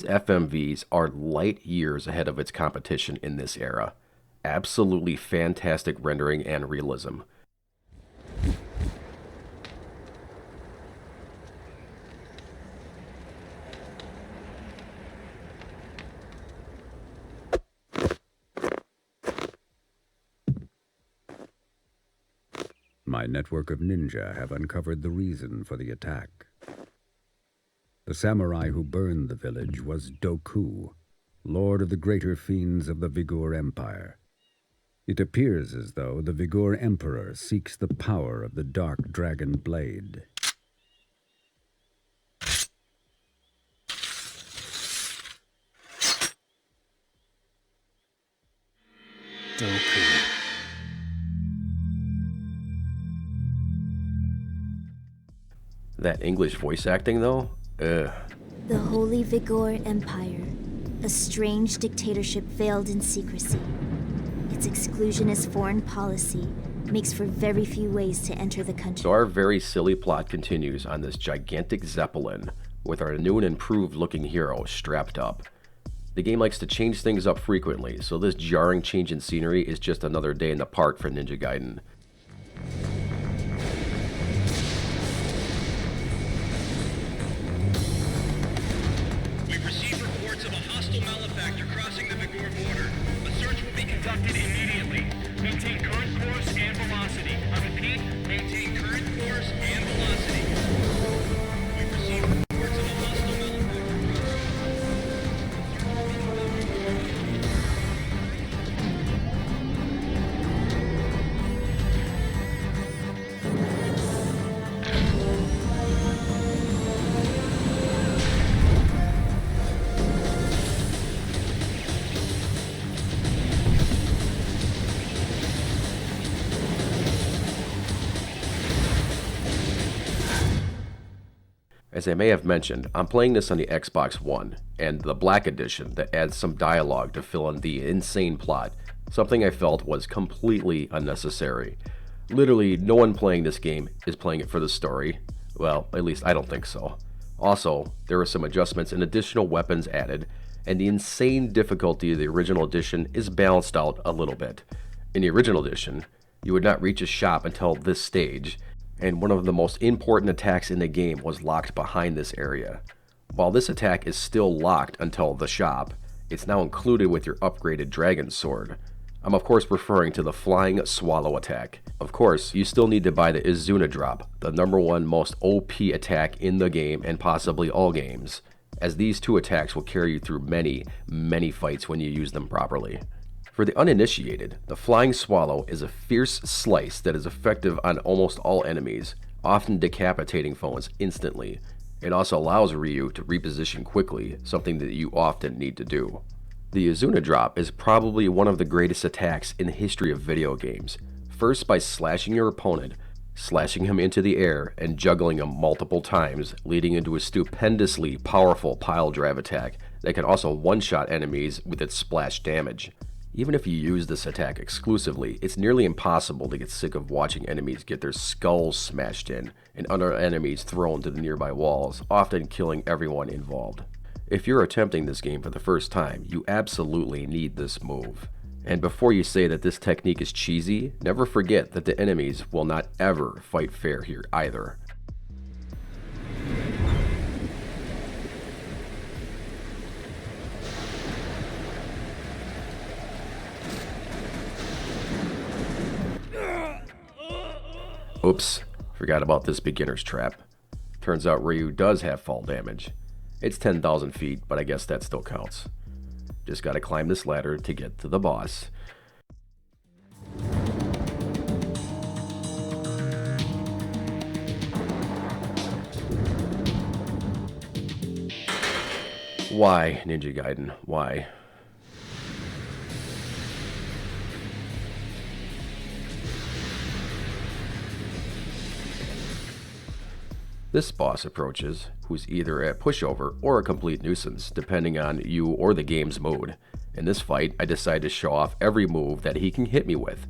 FMVs are light years ahead of its competition in this era. Absolutely fantastic rendering and realism. My network of ninja have uncovered the reason for the attack. The samurai who burned the village was Doku, lord of the greater fiends of the Vigor Empire. It appears as though the Vigor Emperor seeks the power of the Dark Dragon Blade. Doku. That English voice acting, though? Ugh. The Holy Vigor Empire, a strange dictatorship veiled in secrecy. Its exclusionist foreign policy makes for very few ways to enter the country. So our very silly plot continues on this gigantic Zeppelin, with our new and improved looking hero strapped up. The game likes to change things up frequently, so this jarring change in scenery is just another day in the park for Ninja Gaiden. We've received reports of a hostile malefactor crossing the Vigor border. A search will be conducted immediately. Maintain current course and velocity. I repeat, maintain current course and velocity. We've received reports of a hostile malefactor. As I may have mentioned, I'm playing this on the Xbox One, and the Black Edition that adds some dialogue to fill in the insane plot, something I felt was completely unnecessary. Literally, no one playing this game is playing it for the story. Well, at least I don't think so. Also, there were some adjustments and additional weapons added, and the insane difficulty of the original edition is balanced out a little bit. In the original edition, you would not reach a shop until this stage, and one of the most important attacks in the game was locked behind this area. While this attack is still locked until the shop, it's now included with your upgraded dragon sword. I'm of course referring to the flying swallow attack. Of course, you still need to buy the Izuna drop, the #1 most OP attack in the game and possibly all games, as these two attacks will carry you through many fights when you use them properly. For the uninitiated, the Flying Swallow is a fierce slice that is effective on almost all enemies, often decapitating foes instantly. It also allows Ryu to reposition quickly, something that you often need to do. The Izuna drop is probably one of the greatest attacks in the history of video games. First by slashing your opponent, slashing him into the air, and juggling him multiple times, leading into a stupendously powerful pile drive attack that can also one-shot enemies with its splash damage. Even if you use this attack exclusively, it's nearly impossible to get sick of watching enemies get their skulls smashed in and other enemies thrown to the nearby walls, often killing everyone involved. If you're attempting this game for the first time, you absolutely need this move. And before you say that this technique is cheesy, never forget that the enemies will not ever fight fair here either. Oops, forgot about this beginner's trap. Turns out Ryu does have fall damage. It's 10,000 feet, but I guess that still counts. Just gotta climb this ladder to get to the boss. Why, Ninja Gaiden? Why? This boss approaches, who's either a pushover or a complete nuisance, depending on you or the game's mood. In this fight, I decide to show off every move that he can hit me with.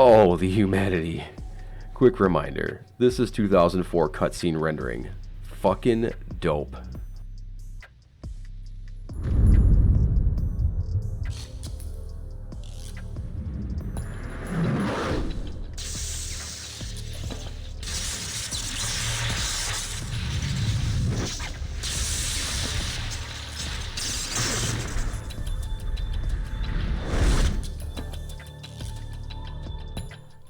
Oh, the humanity. Quick reminder, this is 2004 cutscene rendering. Fucking dope.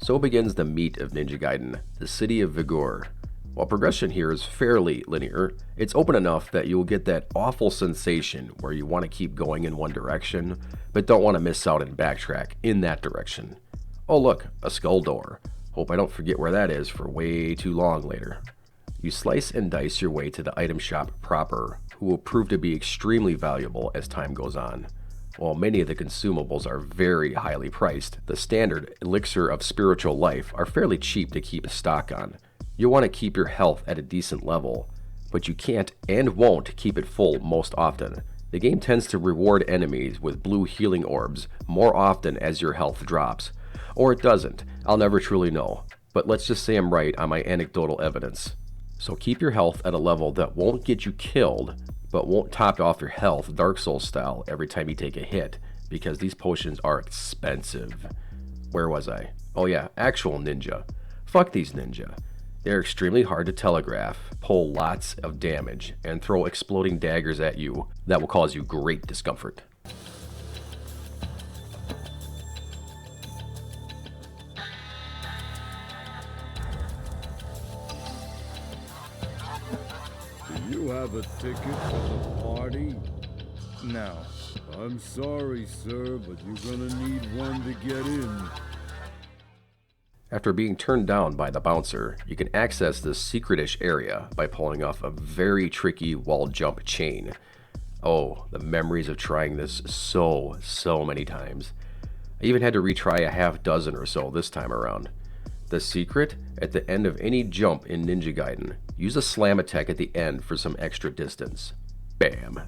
So begins the meat of Ninja Gaiden, the City of Vigor. While progression here is fairly linear, it's open enough that you'll get that awful sensation where you want to keep going in one direction, but don't want to miss out and backtrack in that direction. Oh look, a skull door. Hope I don't forget where that is for way too long later. You slice and dice your way to the item shop proper, who will prove to be extremely valuable as time goes on. While many of the consumables are very highly priced, the standard elixir of spiritual life are fairly cheap to keep a stock on. You'll want to keep your health at a decent level, but you can't and won't keep it full most often. The game tends to reward enemies with blue healing orbs more often as your health drops. Or it doesn't, I'll never truly know, but let's just say I'm right on my anecdotal evidence. So keep your health at a level that won't get you killed, but won't top off your health Dark Souls style every time you take a hit, because these potions are expensive. Where was I? Oh yeah, actual ninja. Fuck these ninja. They're extremely hard to telegraph, pull lots of damage, and throw exploding daggers at you that will cause you great discomfort. Do you have a ticket for the party? No. I'm sorry, sir, but you're gonna need one to get in. After being turned down by the bouncer, you can access this secretish area by pulling off a very tricky wall jump chain. Oh, the memories of trying this so many times. I even had to retry a half dozen or so this time around. The secret, at the end of any jump in Ninja Gaiden, use a slam attack at the end for some extra distance. Bam.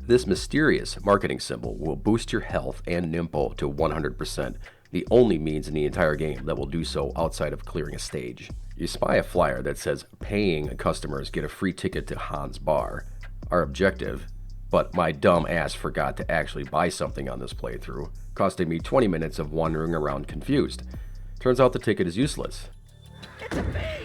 This mysterious marketing symbol will boost your health and nimpo to 100%, the only means in the entire game that will do so outside of clearing a stage. You spy a flyer that says paying customers get a free ticket to Han's bar. Our objective, but my dumb ass forgot to actually buy something on this playthrough, costing me 20 minutes of wandering around confused. Turns out the ticket is useless. It's a thing!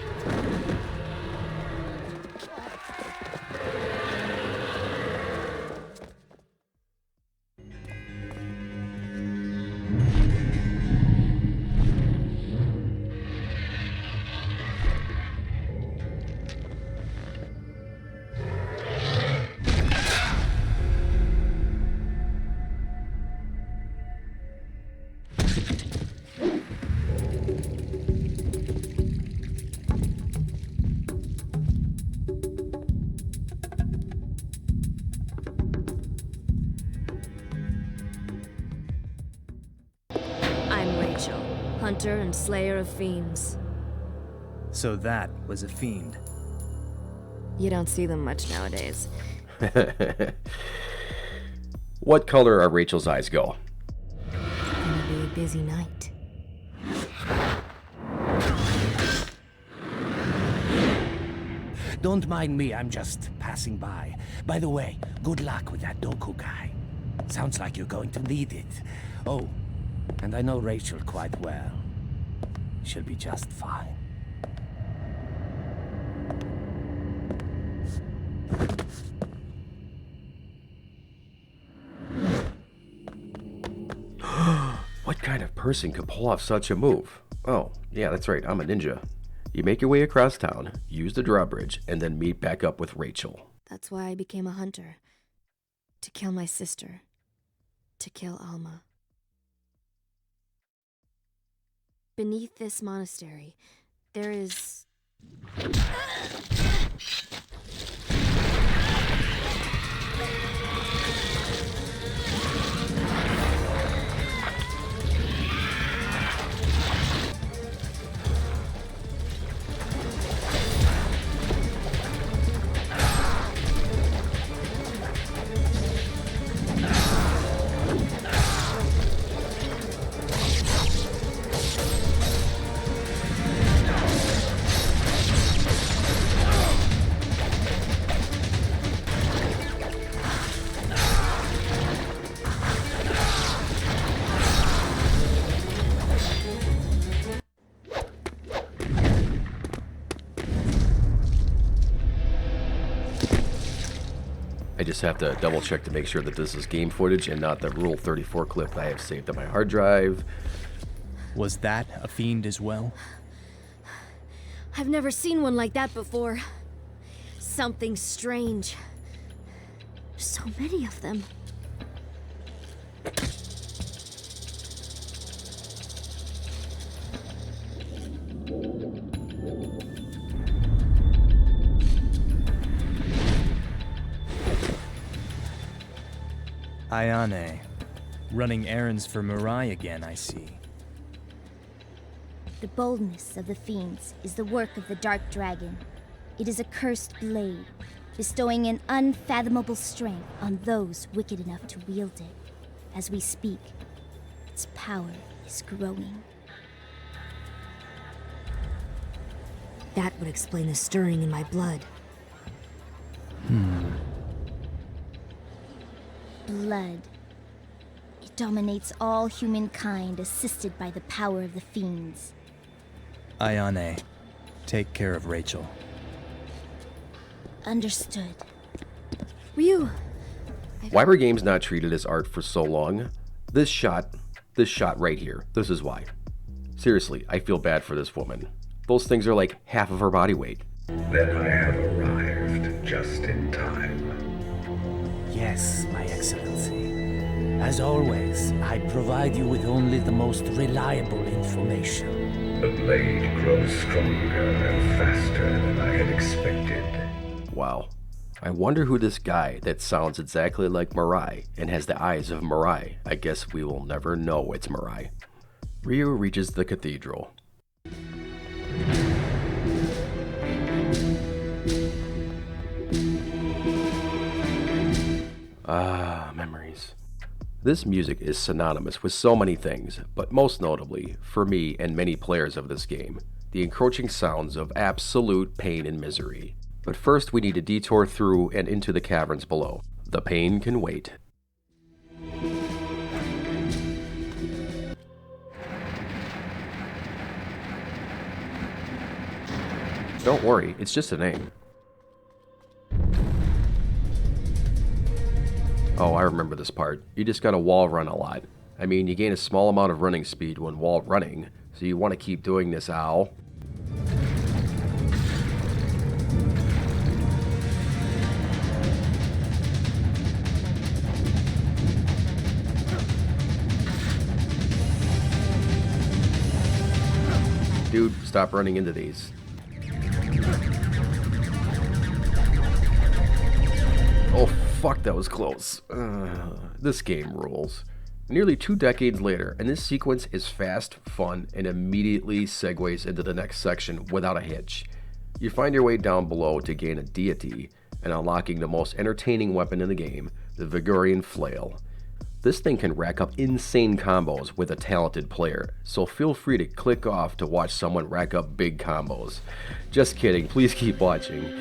Hunter and slayer of fiends. So that was a fiend. You don't see them much nowadays. What color are Rachel's eyes go? Gonna be a busy night. Don't mind me, I'm just passing by. By the way, good luck with that Doku guy. Sounds like you're going to need it. Oh, and I know Rachel quite well. She'll be just fine. What kind of person could pull off such a move? Oh, yeah, that's right, I'm a ninja. You make your way across town, use the drawbridge, and then meet back up with Rachel. That's why I became a hunter. To kill my sister. To kill Alma. Beneath this monastery, there is... I just have to double check to make sure that this is game footage and not the Rule 34 clip that I have saved on my hard drive. Was that a fiend as well? I've never seen one like that before. Something strange. So many of them. Ayane, running errands for Mirai again, I see. The boldness of the fiends is the work of the Dark Dragon. It is a cursed blade, bestowing an unfathomable strength on those wicked enough to wield it. As we speak, its power is growing. That would explain the stirring in my blood. Blood. It dominates all humankind, assisted by the power of the fiends. Ayane, take care of Rachel. Understood. Ryu! Why were games not treated as art for so long? This shot right here, this is why. Seriously, I feel bad for this woman. Those things are like half of her body weight. Then I have arrived just in time. Yes, my excellency. As always, I provide you with only the most reliable information. The blade grows stronger and faster than I had expected. Wow. I wonder who this guy that sounds exactly like Mirai and has the eyes of Mirai. I guess we will never know it's Mirai. Ryu reaches the cathedral. Ah, memories. This music is synonymous with so many things, but most notably, for me and many players of this game, the encroaching sounds of absolute pain and misery. But first we need to detour through and into the caverns below. The pain can wait. Don't worry, it's just a name. Oh, I remember this part. You just gotta wall run a lot. I mean, you gain a small amount of running speed when wall running, so you want to keep doing this, ow. Dude, stop running into these. Oh, fuck, that was close. This game rules. Nearly 2 decades later, and this sequence is fast, fun, and immediately segues into the next section without a hitch. You find your way down below to gain a deity, and unlocking the most entertaining weapon in the game, the Vigorian Flail. This thing can rack up insane combos with a talented player, so feel free to click off to watch someone rack up big combos. Just kidding, please keep watching.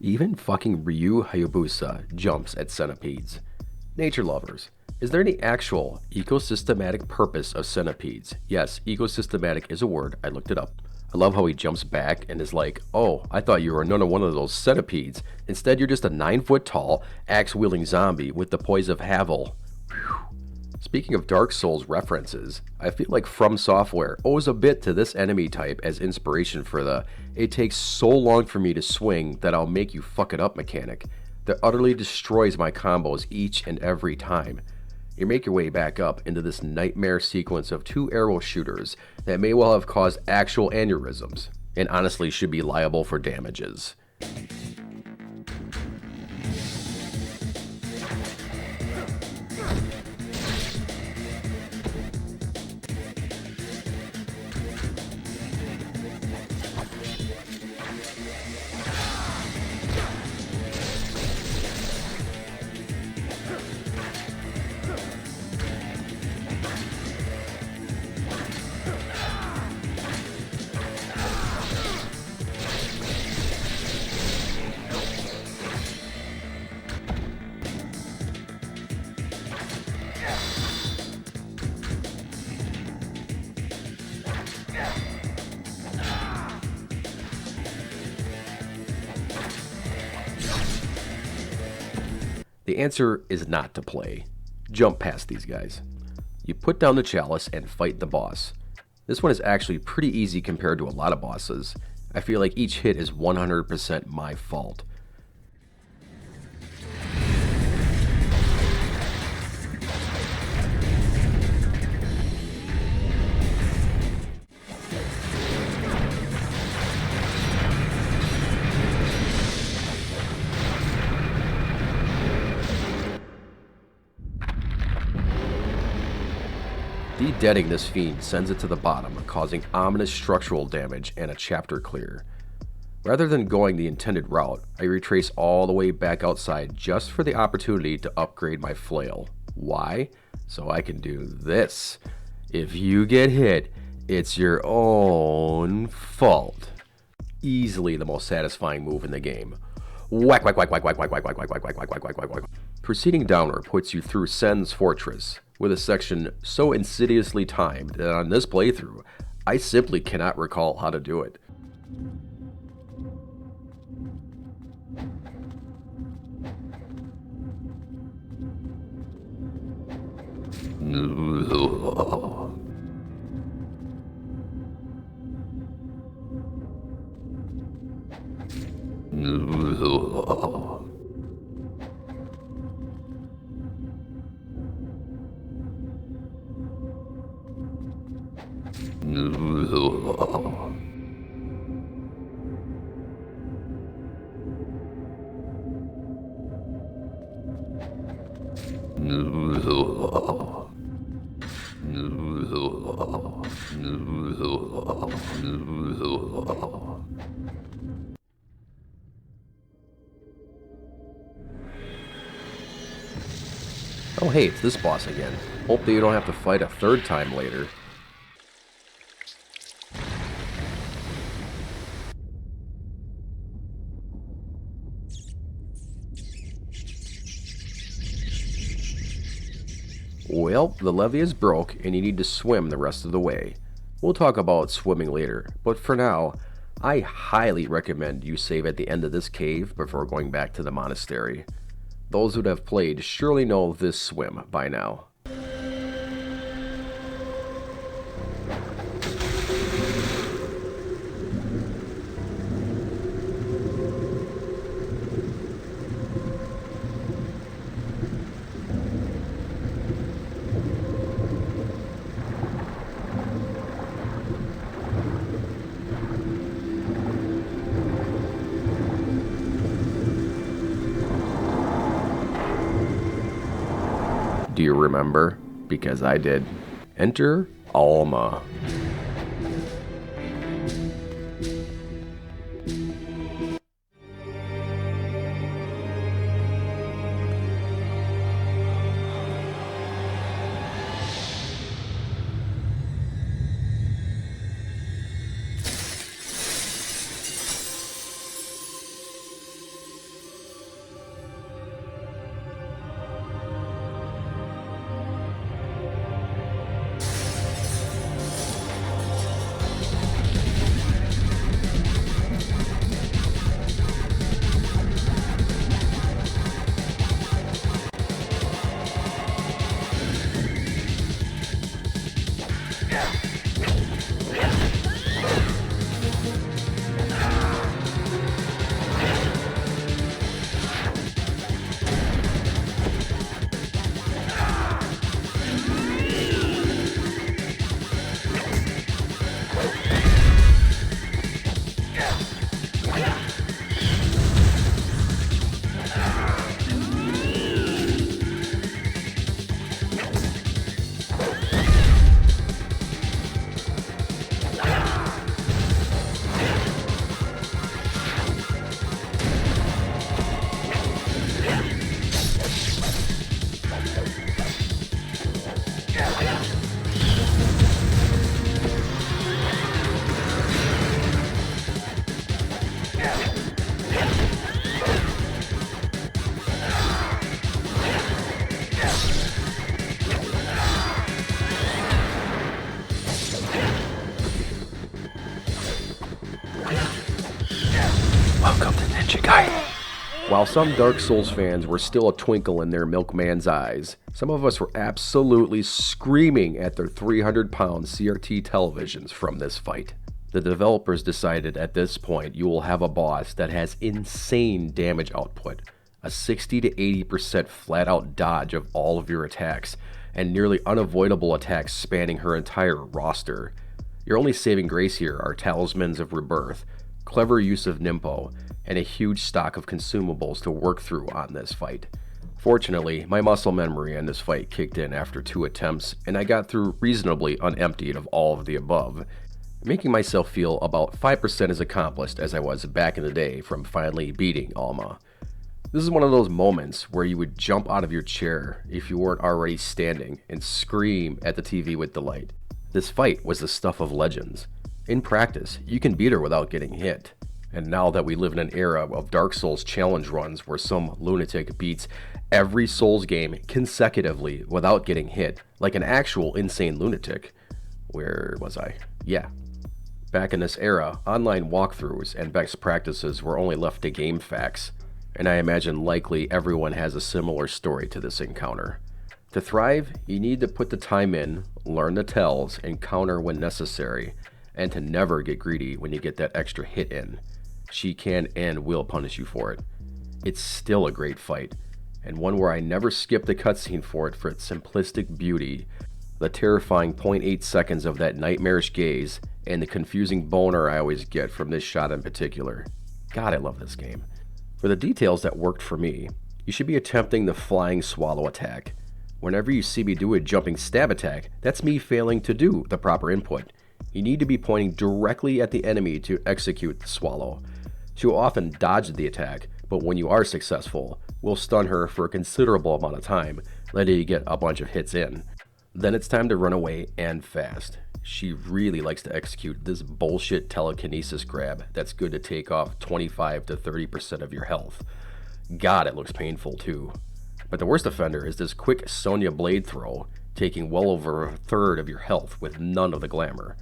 Even fucking Ryu Hayabusa jumps at centipedes. Nature lovers, is there any actual ecosystematic purpose of centipedes? Yes, ecosystematic is a word, I looked it up. I love how he jumps back and is like, oh, I thought you were another one of those centipedes. Instead, you're just a 9-foot-tall, axe-wielding zombie with the poise of Havel. Whew. Speaking of Dark Souls references, I feel like From Software owes a bit to this enemy type as inspiration for the "it takes so long for me to swing that I'll make you fuck it up" mechanic that utterly destroys my combos each and every time. You make your way back up into this nightmare sequence of 2 arrow shooters that may well have caused actual aneurysms, and honestly should be liable for damages. The answer is not to play. Jump past these guys. You put down the chalice and fight the boss. This one is actually pretty easy compared to a lot of bosses. I feel like each hit is 100% my fault. De-deading this fiend sends it to the bottom, causing ominous structural damage and a chapter clear. Rather than going the intended route, I retrace all the way back outside just for the opportunity to upgrade my flail. Why? So I can do this. If you get hit, it's your own fault. Easily the most satisfying move in the game. Whack, whack, whack, whack, whack, whack, whack, whack, whack, whack, whack, whack, whack, whack, whack. Proceeding downward puts you through Sen's fortress, with a section so insidiously timed that on this playthrough, I simply cannot recall how to do it. Oh hey, it's this boss again. Hope that you don't have to fight a third time later. Well, the levee is broke and you need to swim the rest of the way. We'll talk about swimming later, but for now, I highly recommend you save at the end of this cave before going back to the monastery. Those who have played surely know this swim by now. Do you remember? Because I did. Enter Alma. While some Dark Souls fans were still a twinkle in their milkman's eyes, some of us were absolutely screaming at their 300-pound CRT televisions from this fight. The developers decided at this point you will have a boss that has insane damage output, a 60 to 80% flat-out dodge of all of your attacks, and nearly unavoidable attacks spanning her entire roster. Your only saving grace here are Talismans of Rebirth, clever use of Nimpo, and a huge stock of consumables to work through on this fight. Fortunately, my muscle memory in this fight kicked in after 2 attempts, and I got through reasonably unemptied of all of the above, making myself feel about 5% as accomplished as I was back in the day from finally beating Alma. This is one of those moments where you would jump out of your chair if you weren't already standing and scream at the TV with delight. This fight was the stuff of legends. In practice, you can beat her without getting hit. And now that we live in an era of Dark Souls challenge runs where some lunatic beats every Souls game consecutively without getting hit, like an actual insane lunatic. Where was I? Yeah. Back in this era, online walkthroughs and best practices were only left to game facts, and I imagine likely everyone has a similar story to this encounter. To thrive, you need to put the time in, learn the tells, and counter when necessary, and to never get greedy when you get that extra hit in. She can and will punish you for it. It's still a great fight, and one where I never skip the cutscene for its simplistic beauty, the terrifying 0.8 seconds of that nightmarish gaze, and the confusing boner I always get from this shot in particular. God, I love this game. For the details that worked for me, you should be attempting the flying swallow attack. Whenever you see me do a jumping stab attack, that's me failing to do the proper input. You need to be pointing directly at the enemy to execute the swallow. She will often dodge the attack, but when you are successful, will stun her for a considerable amount of time, letting you get a bunch of hits in. Then it's time to run away and fast. She really likes to execute this bullshit telekinesis grab that's good to take off 25 to 30% of your health. God, it looks painful too. But the worst offender is this quick Sonya blade throw, taking well over a third of your health with none of the glamour.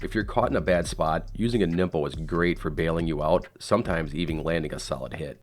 If you're caught in a bad spot, using a Nimpo is great for bailing you out, sometimes even landing a solid hit.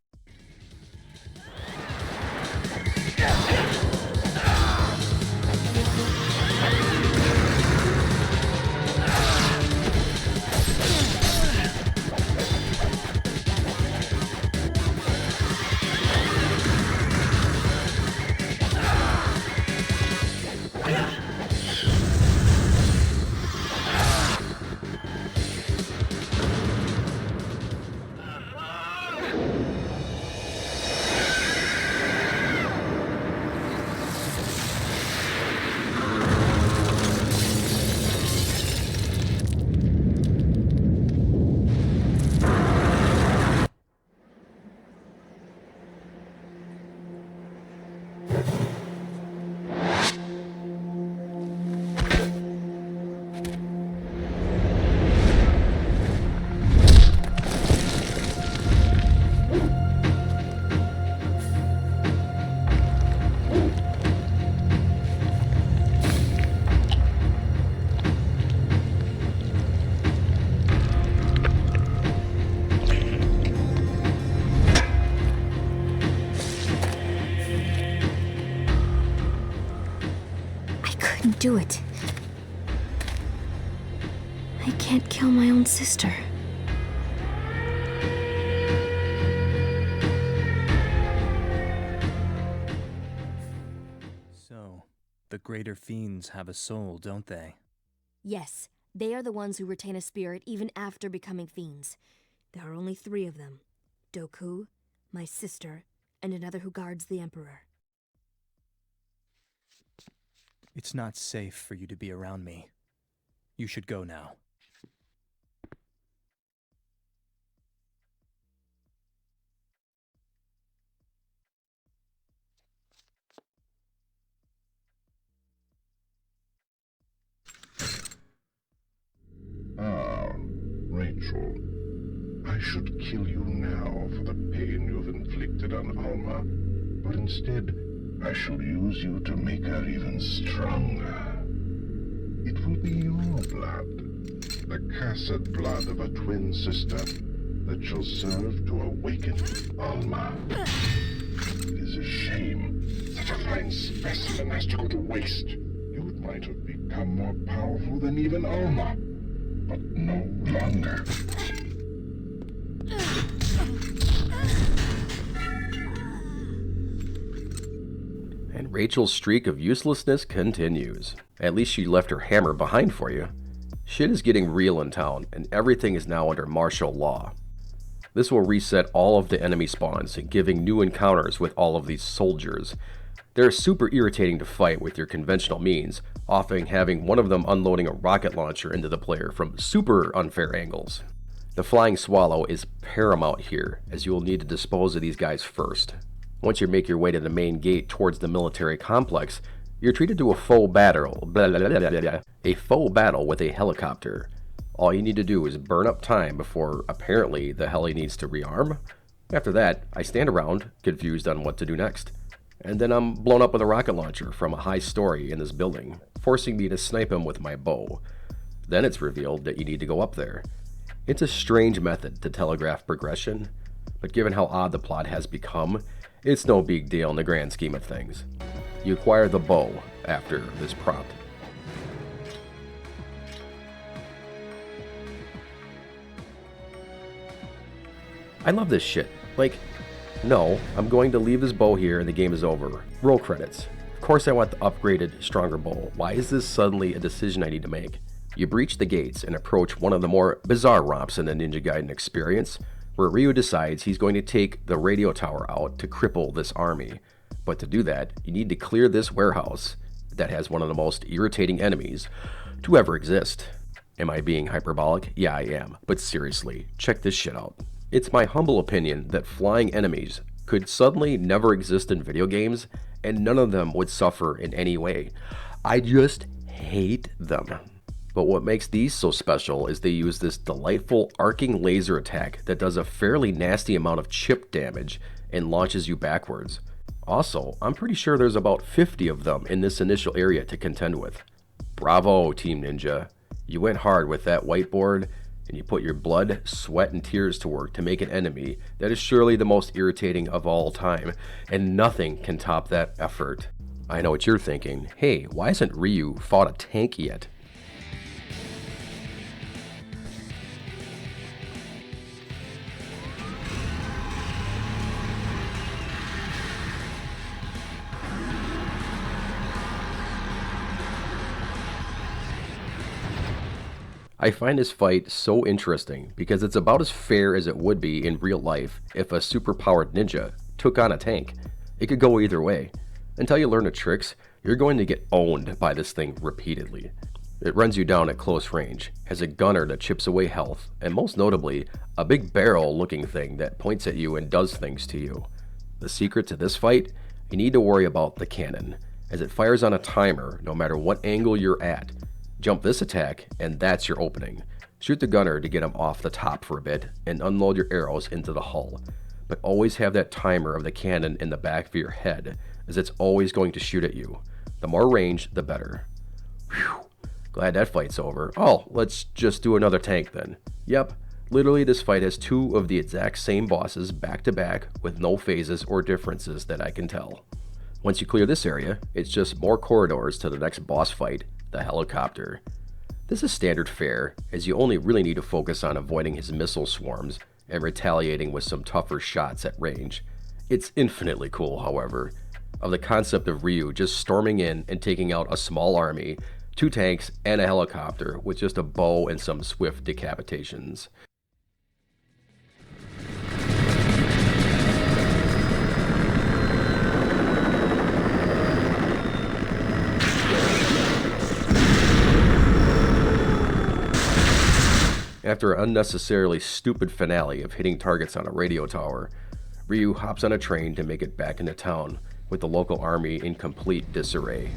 Do it. I can't kill my own sister. So, the greater fiends have a soul, don't they? Yes, they are the ones who retain a spirit even after becoming fiends. There are only 3 of them. Doku, my sister, and another who guards the Emperor. It's not safe for you to be around me. You should go now. Ah, Rachel. I should kill you now for the pain you have inflicted on Alma, but instead, I shall use you to make her even stronger. It will be your blood, the cursed blood of a twin sister, that shall serve to awaken Alma. It is a shame. Such a fine specimen has to go to waste. You might have become more powerful than even Alma, but no longer. And Rachel's streak of uselessness continues. At least she left her hammer behind for you. Shit is getting real in town, and everything is now under martial law. This will reset all of the enemy spawns, giving new encounters with all of these soldiers. They're super irritating to fight with your conventional means, often having one of them unloading a rocket launcher into the player from super unfair angles. The Flying Swallow is paramount here, as you will need to dispose of these guys first. Once you make your way to the main gate towards the military complex, you're treated to a faux battle with a helicopter. All you need to do is burn up time before apparently the heli needs to rearm. After that, I stand around, confused on what to do next. And then I'm blown up with a rocket launcher from a high story in this building, forcing me to snipe him with my bow. Then it's revealed that you need to go up there. It's a strange method to telegraph progression, but given how odd the plot has become, it's no big deal in the grand scheme of things. You acquire the bow after this prompt. I love this shit. Like, no, I'm going to leave this bow here and the game is over. Roll credits. Of course I want the upgraded, stronger bow. Why is this suddenly a decision I need to make? You breach the gates and approach one of the more bizarre romps in the Ninja Gaiden experience, where Ryu decides he's going to take the radio tower out to cripple this army. But to do that, you need to clear this warehouse that has one of the most irritating enemies to ever exist. Am I being hyperbolic? Yeah, I am. But seriously, check this shit out. It's my humble opinion that flying enemies could suddenly never exist in video games, and none of them would suffer in any way. I just hate them. But what makes these so special is they use this delightful arcing laser attack that does a fairly nasty amount of chip damage and launches you backwards. Also, I'm pretty sure there's about 50 of them in this initial area to contend with. Bravo, Team Ninja. You went hard with that whiteboard, and you put your blood, sweat, and tears to work to make an enemy that is surely the most irritating of all time, and nothing can top that effort. I know what you're thinking. Hey, why hasn't Ryu fought a tank yet? I find this fight so interesting because it's about as fair as it would be in real life if a superpowered ninja took on a tank. It could go either way. Until you learn the tricks, you're going to get owned by this thing repeatedly. It runs you down at close range, has a gunner that chips away health, and most notably, a big barrel looking thing that points at you and does things to you. The secret to this fight? You need to worry about the cannon, as it fires on a timer no matter what angle you're at. Jump this attack, and that's your opening. Shoot the gunner to get him off the top for a bit, and unload your arrows into the hull. But always have that timer of the cannon in the back of your head, as it's always going to shoot at you. The more range, the better. Whew. Glad that fight's over. Oh, let's just do another tank then. Yep, literally this fight has two of the exact same bosses back to back with no phases or differences that I can tell. Once you clear this area, it's just more corridors to the next boss fight, the helicopter. This is standard fare, as you only really need to focus on avoiding his missile swarms and retaliating with some tougher shots at range. It's infinitely cool, however, of the concept of Ryu just storming in and taking out a small army, 2 tanks, and a helicopter with just a bow and some swift decapitations. After an unnecessarily stupid finale of hitting targets on a radio tower, Ryu hops on a train to make it back into town, with the local army in complete disarray.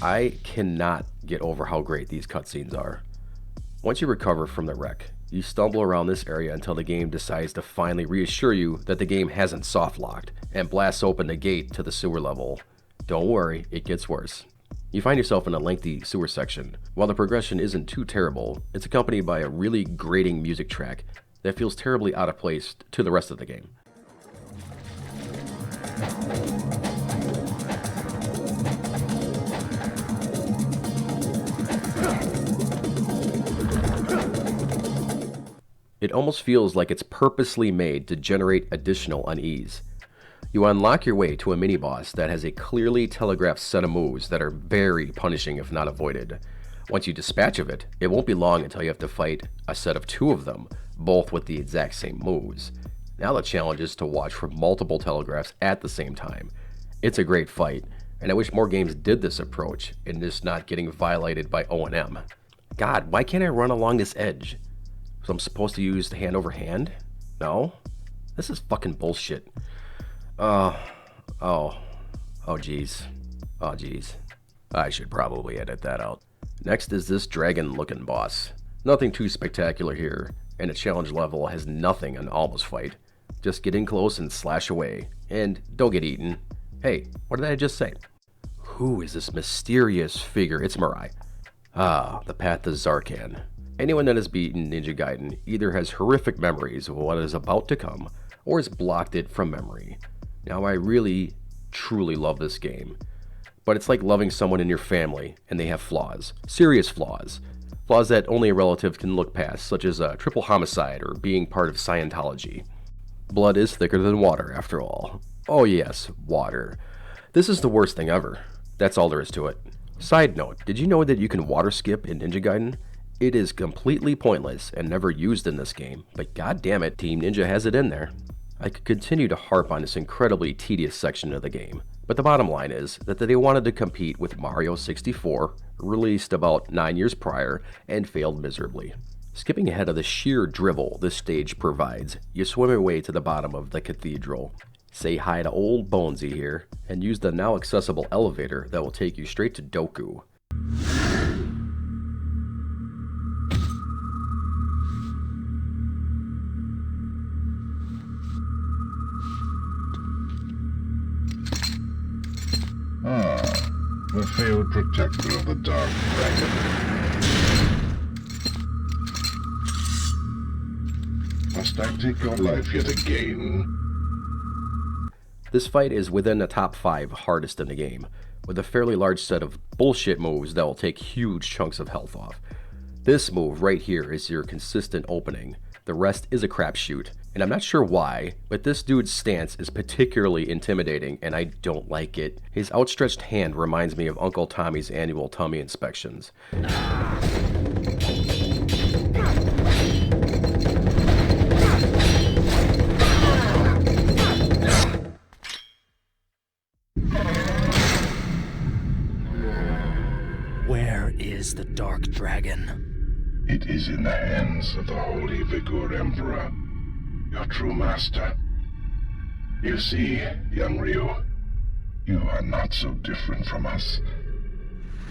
I cannot get over how great these cutscenes are. Once you recover from the wreck, you stumble around this area until the game decides to finally reassure you that the game hasn't soft-locked and blasts open the gate to the sewer level. Don't worry, it gets worse. You find yourself in a lengthy sewer section. While the progression isn't too terrible, it's accompanied by a really grating music track that feels terribly out of place to the rest of the game. It almost feels like it's purposely made to generate additional unease. You unlock your way to a mini-boss that has a clearly telegraphed set of moves that are very punishing if not avoided. Once you dispatch of it, it won't be long until you have to fight a set of 2 of them, both with the exact same moves. Now the challenge is to watch for multiple telegraphs at the same time. It's a great fight, and I wish more games did this approach and just not getting violated by O&M. God, why can't I run along this edge? So I'm supposed to use the hand over hand? No? This is fucking bullshit. Oh geez. Oh geez. I should probably edit that out. Next is this dragon-looking boss. Nothing too spectacular here, and the challenge level has nothing an almost fight. Just get in close and slash away, and don't get eaten. Hey, what did I just say? Who is this mysterious figure? It's Mirai. Ah, the path to Zarkan. Anyone that has beaten Ninja Gaiden either has horrific memories of what is about to come, or has blocked it from memory. Now I really, truly love this game. But it's like loving someone in your family, and they have flaws. Serious flaws. Flaws that only a relative can look past, such as a triple homicide or being part of Scientology. Blood is thicker than water, after all. Oh yes, water. This is the worst thing ever. That's all there is to it. Side note, did you know that you can water skip in Ninja Gaiden? It is completely pointless and never used in this game, but god damn it, Team Ninja has it in there. I could continue to harp on this incredibly tedious section of the game, but the bottom line is that they wanted to compete with Mario 64, released about 9 years prior, and failed miserably. Skipping ahead of the sheer drivel this stage provides, you swim your way to the bottom of the cathedral. Say hi to old Bonesy here, and use the now accessible elevator that will take you straight to Doku. The failed protector of the Dark Dragon. Must I take your life yet again? This fight is within the top 5 hardest in the game, with a fairly large set of bullshit moves that will take huge chunks of health off. This move right here is your consistent opening. The rest is a crapshoot, and I'm not sure why, but this dude's stance is particularly intimidating and I don't like it. His outstretched hand reminds me of Uncle Tommy's annual tummy inspections. Where is the Dark Dragon? It is in the hands of the Holy Vigor Emperor, your true master. You see, young Ryu, you are not so different from us.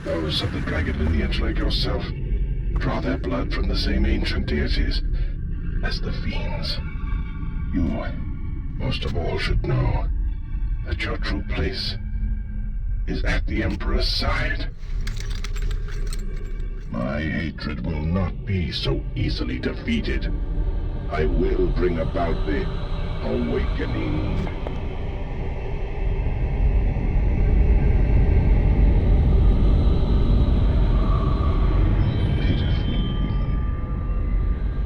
Those of the dragon lineage like yourself draw their blood from the same ancient deities as the fiends. You, most of all, should know that your true place is at the Emperor's side. My hatred will not be so easily defeated. I will bring about the awakening. Pitiful woman.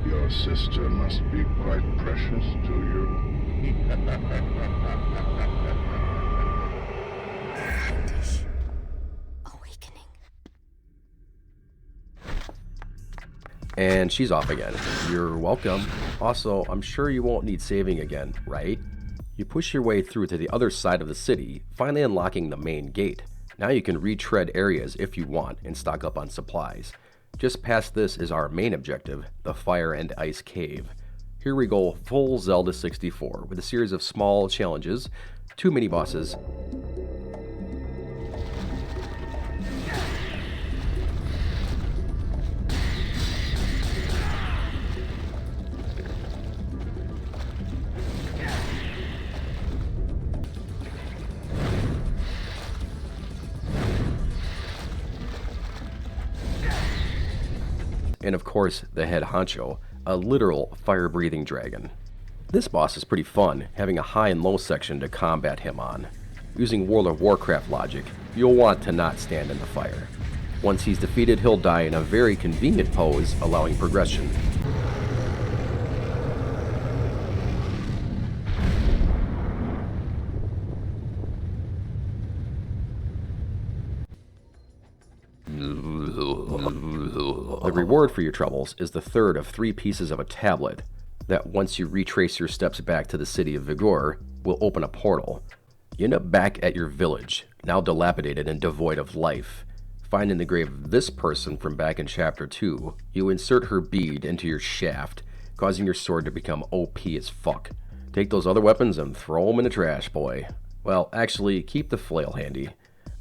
Your sister must be quite precious to you. And she's off again. You're welcome. Also, I'm sure you won't need saving again, right? You push your way through to the other side of the city, finally unlocking the main gate. Now you can retread areas if you want and stock up on supplies. Just past this is our main objective, the Fire and Ice Cave. Here we go full Zelda 64 with a series of small challenges, 2 mini-bosses, and of course the head honcho, a literal fire-breathing dragon. This boss is pretty fun, having a high and low section to combat him on. Using World of Warcraft logic, you'll want to not stand in the fire. Once he's defeated, he'll die in a very convenient pose, allowing progression. The reward for your troubles is the third of 3 pieces of a tablet that, once you retrace your steps back to the city of Vigor, will open a portal. You end up back at your village, now dilapidated and devoid of life. Finding the grave of this person from back in Chapter 2, you insert her bead into your shaft, causing your sword to become OP as fuck. Take those other weapons and throw them in the trash, boy. Well, actually, keep the flail handy.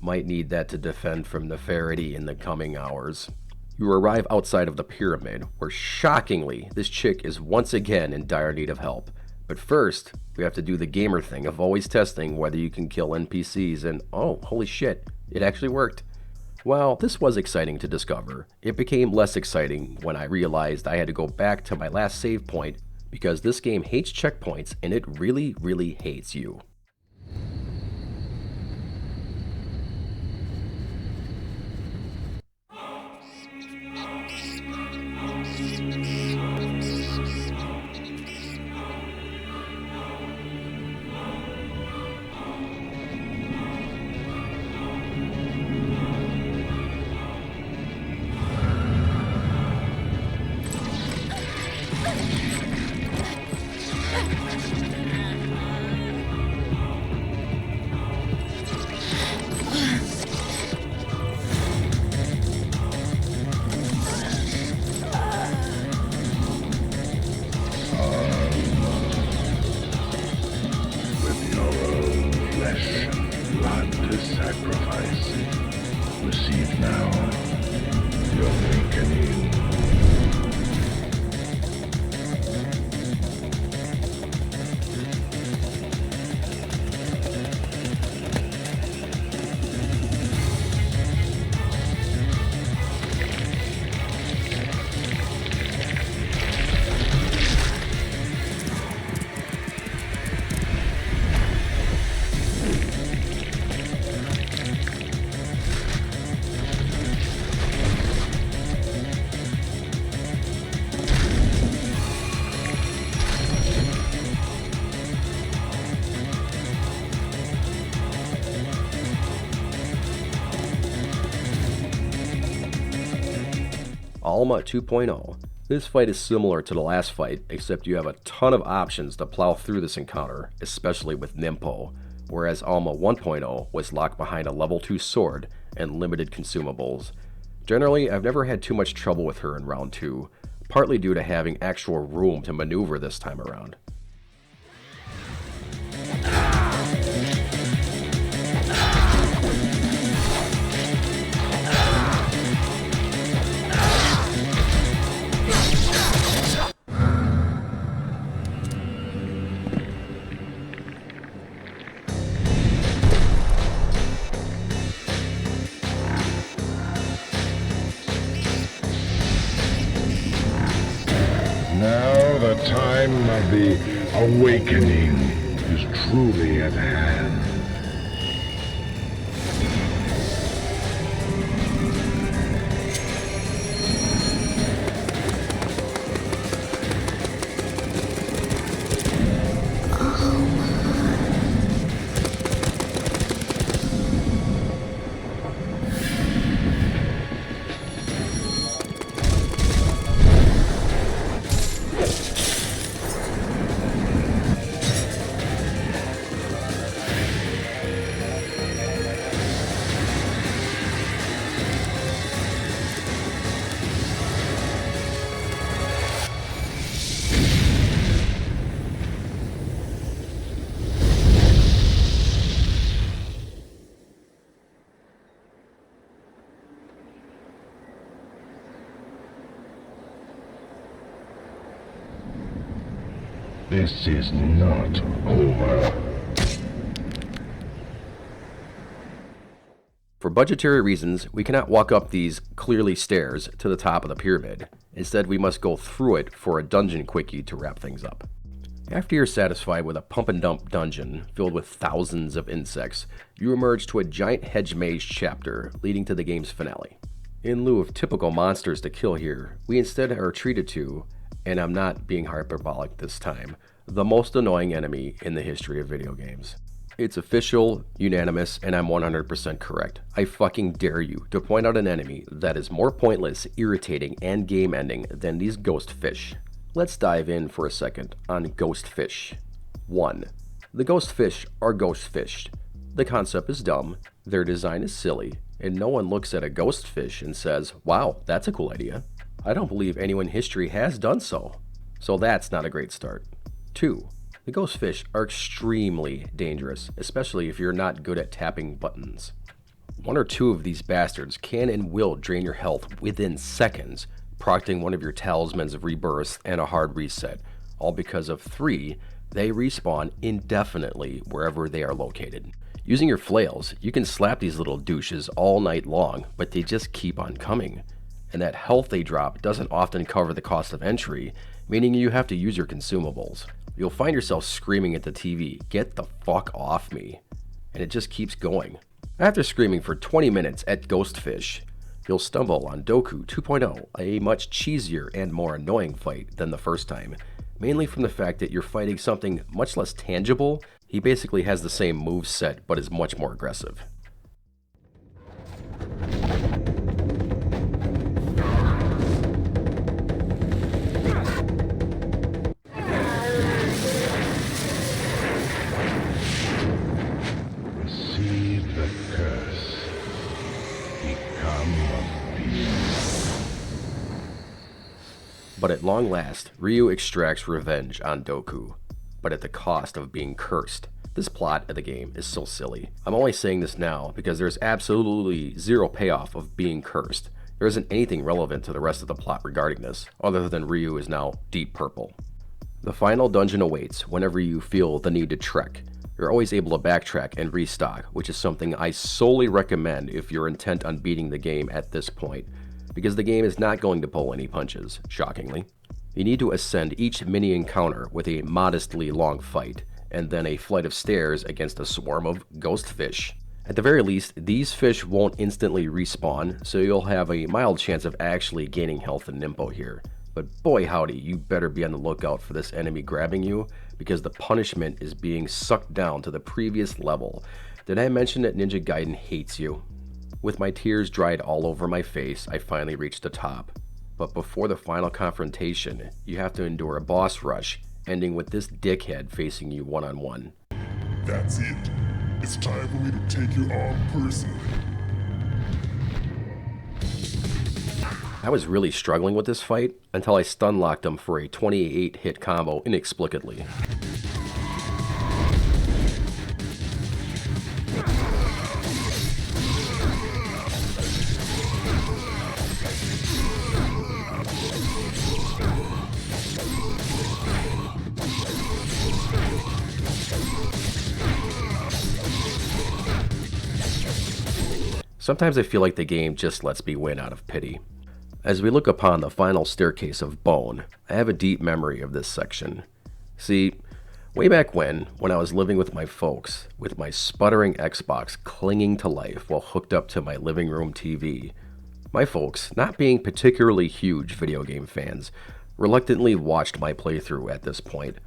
Might need that to defend from Neferity in the coming hours. You arrive outside of the pyramid, where shockingly, this chick is once again in dire need of help. But first, we have to do the gamer thing of always testing whether you can kill NPCs, and oh, holy shit, it actually worked. While this was exciting to discover, it became less exciting when I realized I had to go back to my last save point because this game hates checkpoints and it really, really hates you. Alma 2.0. This fight is similar to the last fight, except you have a ton of options to plow through this encounter, especially with Nimpo, whereas Alma 1.0 was locked behind a level 2 sword and limited consumables. Generally, I've never had too much trouble with her in round 2, partly due to having actual room to maneuver this time around. Now the time of the awakening is truly at hand. This is not over. For budgetary reasons, we cannot walk up these clearly stairs to the top of the pyramid. Instead, we must go through it for a dungeon quickie to wrap things up. After you're satisfied with a pump-and-dump dungeon filled with thousands of insects, you emerge to a giant hedge maze chapter leading to the game's finale. In lieu of typical monsters to kill here, we instead are treated to, and I'm not being hyperbolic this time, the most annoying enemy in the history of video games. It's official, unanimous, and I'm 100% correct. I fucking dare you to point out an enemy that is more pointless, irritating, and game-ending than these ghost fish. Let's dive in for a second on ghost fish. 1. The ghost fish are ghost fish. The concept is dumb, their design is silly, and no one looks at a ghost fish and says, wow, that's a cool idea. I don't believe anyone in history has done so. So that's not a great start. 2. The ghost fish are extremely dangerous, especially if you're not good at tapping buttons. 1 or 2 of these bastards can and will drain your health within seconds, procting one of your talismans of rebirth and a hard reset, all because of 3, they respawn indefinitely wherever they are located. Using your flails, you can slap these little douches all night long, but they just keep on coming. And that health they drop doesn't often cover the cost of entry, meaning you have to use your consumables. You'll find yourself screaming at the TV, "Get the fuck off me," and it just keeps going. After screaming for 20 minutes at Ghostfish, you'll stumble on Doku 2.0, a much cheesier and more annoying fight than the first time, mainly from the fact that you're fighting something much less tangible. He basically has the same moveset, but is much more aggressive. Receive the curse. Become a beast. But at long last, Ryu extracts revenge on Doku, but at the cost of being cursed. This plot of the game is so silly. I'm only saying this now because there's absolutely zero payoff of being cursed. There isn't anything relevant to the rest of the plot regarding this, other than Ryu is now deep purple. The final dungeon awaits whenever you feel the need to trek. You're always able to backtrack and restock, which is something I solely recommend if you're intent on beating the game at this point, because the game is not going to pull any punches, shockingly. You need to ascend each mini encounter with a modestly long fight, and then a flight of stairs against a swarm of ghost fish. At the very least, these fish won't instantly respawn, so you'll have a mild chance of actually gaining health and Nimpo here. But boy howdy, you better be on the lookout for this enemy grabbing you, because the punishment is being sucked down to the previous level. Did I mention that Ninja Gaiden hates you? With my tears dried all over my face, I finally reached the top. But before the final confrontation, you have to endure a boss rush, ending with this dickhead facing you one-on-one. That's it. It's time for me to take you on personally. I was really struggling with this fight until I stun-locked him for a 28-hit combo inexplicably. Sometimes I feel like the game just lets me win out of pity. As we look upon the final staircase of bone, I have a deep memory of this section. See, way back when I was living with my folks, with my sputtering Xbox clinging to life while hooked up to my living room TV, my folks, not being particularly huge video game fans, reluctantly watched my playthrough at this point,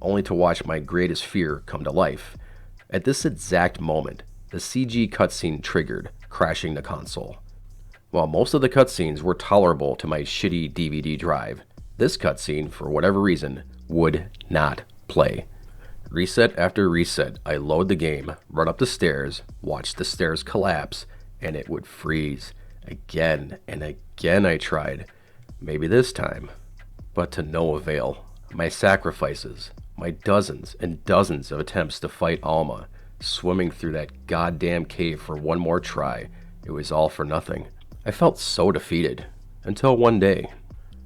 only to watch my greatest fear come to life. At this exact moment, the CG cutscene triggered, crashing the console. While most of the cutscenes were tolerable to my shitty DVD drive, this cutscene, for whatever reason, would not play. Reset after reset, I load the game, run up the stairs, watch the stairs collapse, and it would freeze. Again and again I tried. Maybe this time. But to no avail. My sacrifices, my dozens and dozens of attempts to fight Alma, swimming through that goddamn cave for one more try, it was all for nothing. I felt so defeated, until one day.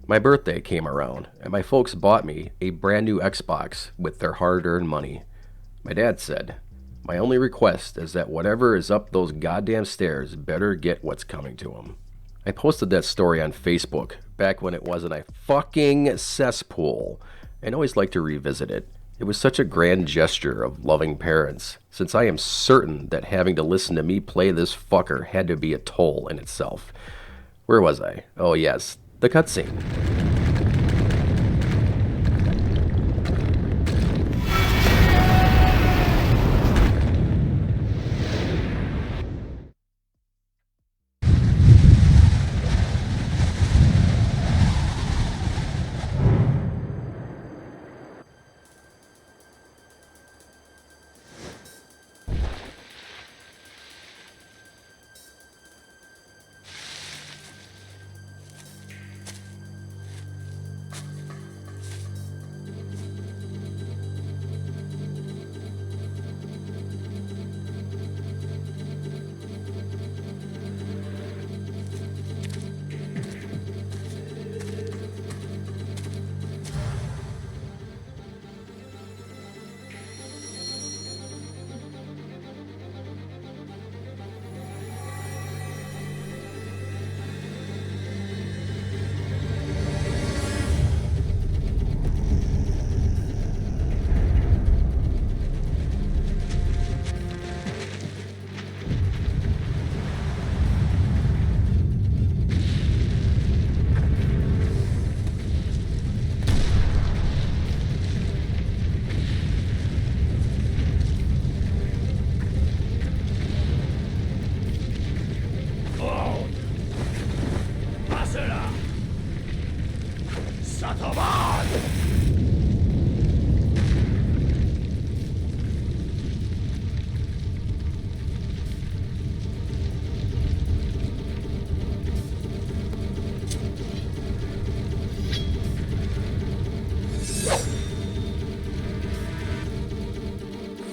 My birthday came around, and my folks bought me a brand new Xbox with their hard-earned money. My dad said, My only request is that whatever is up those goddamn stairs better get what's coming to them. I posted that story on Facebook back when it wasn't a fucking cesspool, and always like to revisit it. It was such a grand gesture of loving parents, since I am certain that having to listen to me play this fucker had to be a toll in itself. Where was I? Oh yes, the cutscene.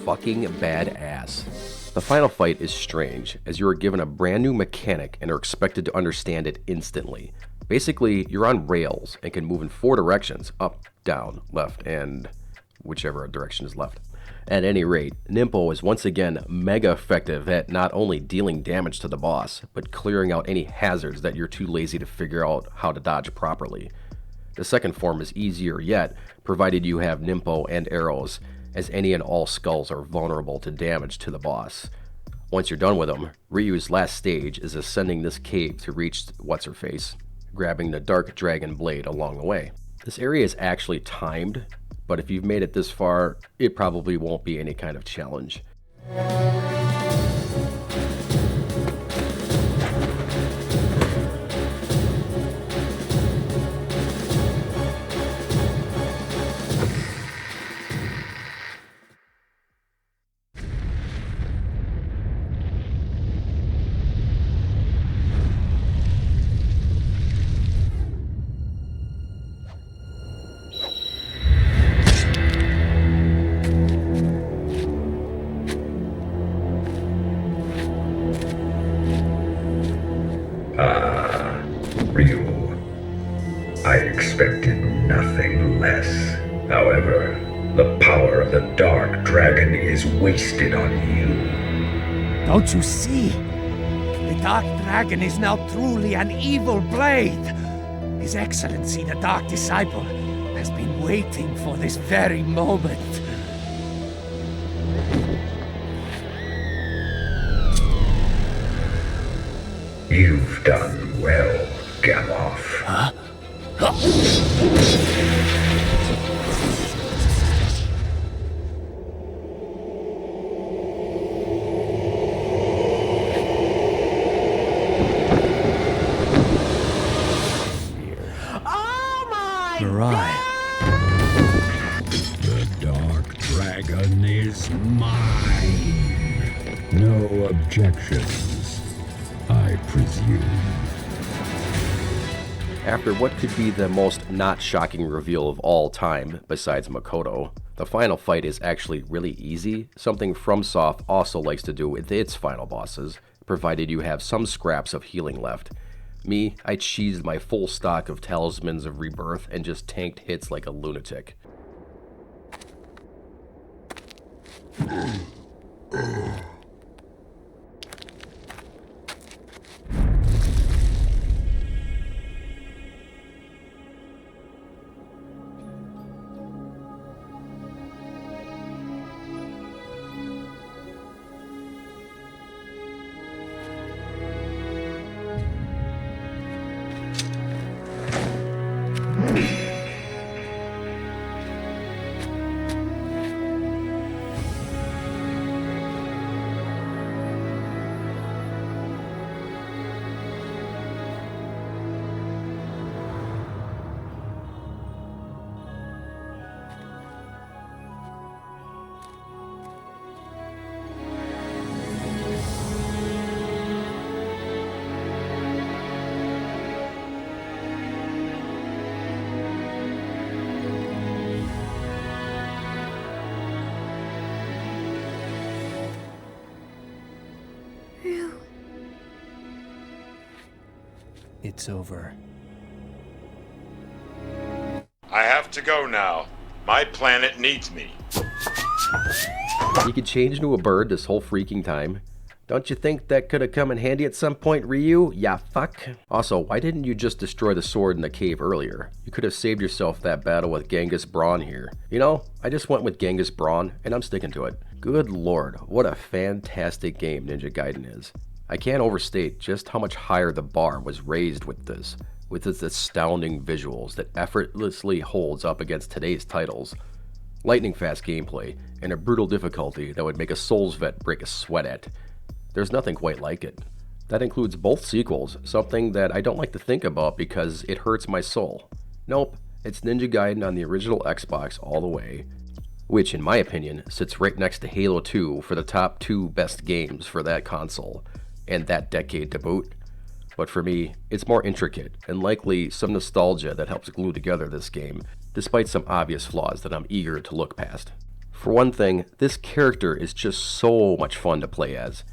Fucking badass. The final fight is strange, as you are given a brand new mechanic and are expected to understand it instantly. Basically, you're on rails and can move in 4 directions, up, down, left, and whichever direction is left. At any rate, Nimpo is once again mega effective at not only dealing damage to the boss, but clearing out any hazards that you're too lazy to figure out how to dodge properly. The second form is easier yet, provided you have Nimpo and arrows, as any and all skulls are vulnerable to damage to the boss. Once you're done with them, Ryu's last stage is ascending this cave to reach what's-her-face, grabbing the Dark Dragon Blade along the way. This area is actually timed, but if you've made it this far, it probably won't be any kind of challenge. Ryu, I expected nothing less. However, the power of the Dark Dragon is wasted on you. Don't you see? The Dark Dragon is now truly an evil blade. His Excellency, the Dark Disciple, has been waiting for this very moment. You've done well, Gamoth. Huh? Right. The Dark Dragon is mine. No objections, I presume. After what could be the most not shocking reveal of all time, besides Makoto, the final fight is actually really easy, something FromSoft also likes to do with its final bosses, provided you have some scraps of healing left. Me, I cheesed my full stock of Talismans of Rebirth and just tanked hits like a lunatic. It's over. I have to go now. My planet needs me. You could change into a bird this whole freaking time. Don't you think that could have come in handy at some point, Ryu? Ya fuck. Also, why didn't you just destroy the sword in the cave earlier? You could have saved yourself that battle with Genghis Braun here. You know, I just went with Genghis Braun, and I'm sticking to it. Good lord, what a fantastic game Ninja Gaiden is. I can't overstate just how much higher the bar was raised with this, with its astounding visuals that effortlessly holds up against today's titles. Lightning fast gameplay, and a brutal difficulty that would make a Souls vet break a sweat at. There's nothing quite like it. That includes both sequels, something that I don't like to think about because it hurts my soul. Nope, it's Ninja Gaiden on the original Xbox all the way, which in my opinion sits right next to Halo 2 for the top 2 best games for that console, and that decade to boot. But for me, it's more intricate, and likely some nostalgia that helps glue together this game, despite some obvious flaws that I'm eager to look past. For one thing, this character is just so much fun to play as.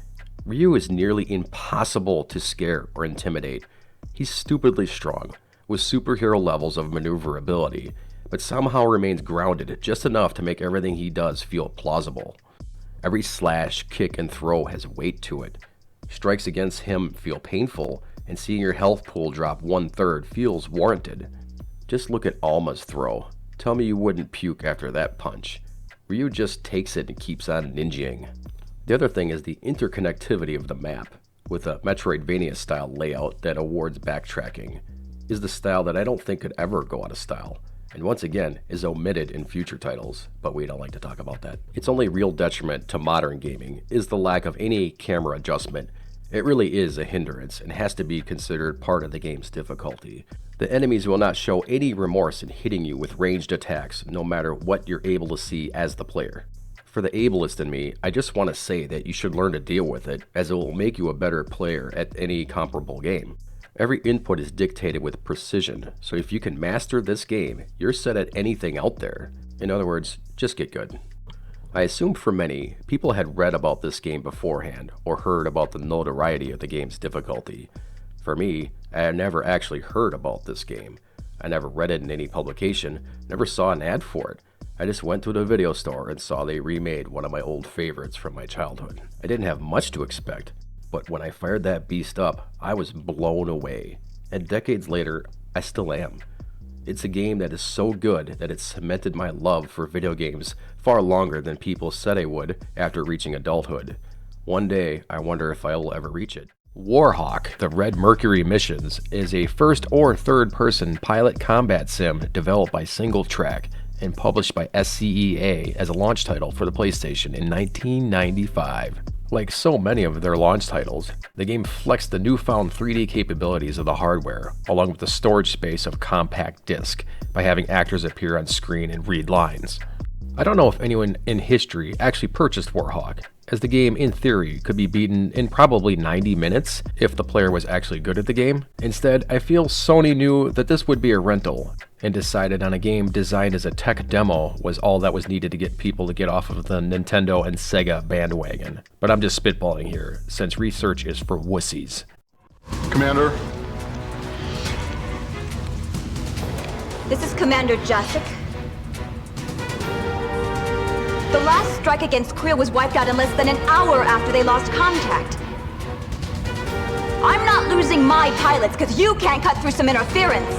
Ryu is nearly impossible to scare or intimidate. He's stupidly strong, with superhero levels of maneuverability, but somehow remains grounded just enough to make everything he does feel plausible. Every slash, kick, and throw has weight to it. Strikes against him feel painful, and seeing your health pool drop 1/3 feels warranted. Just look at Alma's throw. Tell me you wouldn't puke after that punch. Ryu just takes it and keeps on ninjaing. The other thing is the interconnectivity of the map, with a Metroidvania-style layout that awards backtracking, is the style that I don't think could ever go out of style, and once again is omitted in future titles, but we don't like to talk about that. Its only real detriment to modern gaming is the lack of any camera adjustment. It really is a hindrance and has to be considered part of the game's difficulty. The enemies will not show any remorse in hitting you with ranged attacks, no matter what you're able to see as the player. For the ableist in me, I just want to say that you should learn to deal with it, as it will make you a better player at any comparable game. Every input is dictated with precision, so if you can master this game, you're set at anything out there. In other words, just get good. I assume for many, people had read about this game beforehand, or heard about the notoriety of the game's difficulty. For me, I had never actually heard about this game. I never read it in any publication, never saw an ad for it. I just went to the video store and saw they remade one of my old favorites from my childhood. I didn't have much to expect, but when I fired that beast up, I was blown away. And decades later, I still am. It's a game that is so good that it cemented my love for video games far longer than people said I would after reaching adulthood. One day, I wonder if I will ever reach it. Warhawk, the Red Mercury Missions, is a first or third person pilot combat sim developed by Single Track and published by SCEA as a launch title for the PlayStation in 1995. Like so many of their launch titles, the game flexed the newfound 3D capabilities of the hardware, along with the storage space of compact disc, by having actors appear on screen and read lines. I don't know if anyone in history actually purchased Warhawk, as the game in theory could be beaten in probably 90 minutes if the player was actually good at the game. Instead, I feel Sony knew that this would be a rental, and decided on a game designed as a tech demo was all that was needed to get people to get off of the Nintendo and Sega bandwagon. But I'm just spitballing here, since research is for wussies. Commander? This is Commander Jasek. The last strike against Creel was wiped out in less than an hour after they lost contact. I'm not losing my pilots because you can't cut through some interference.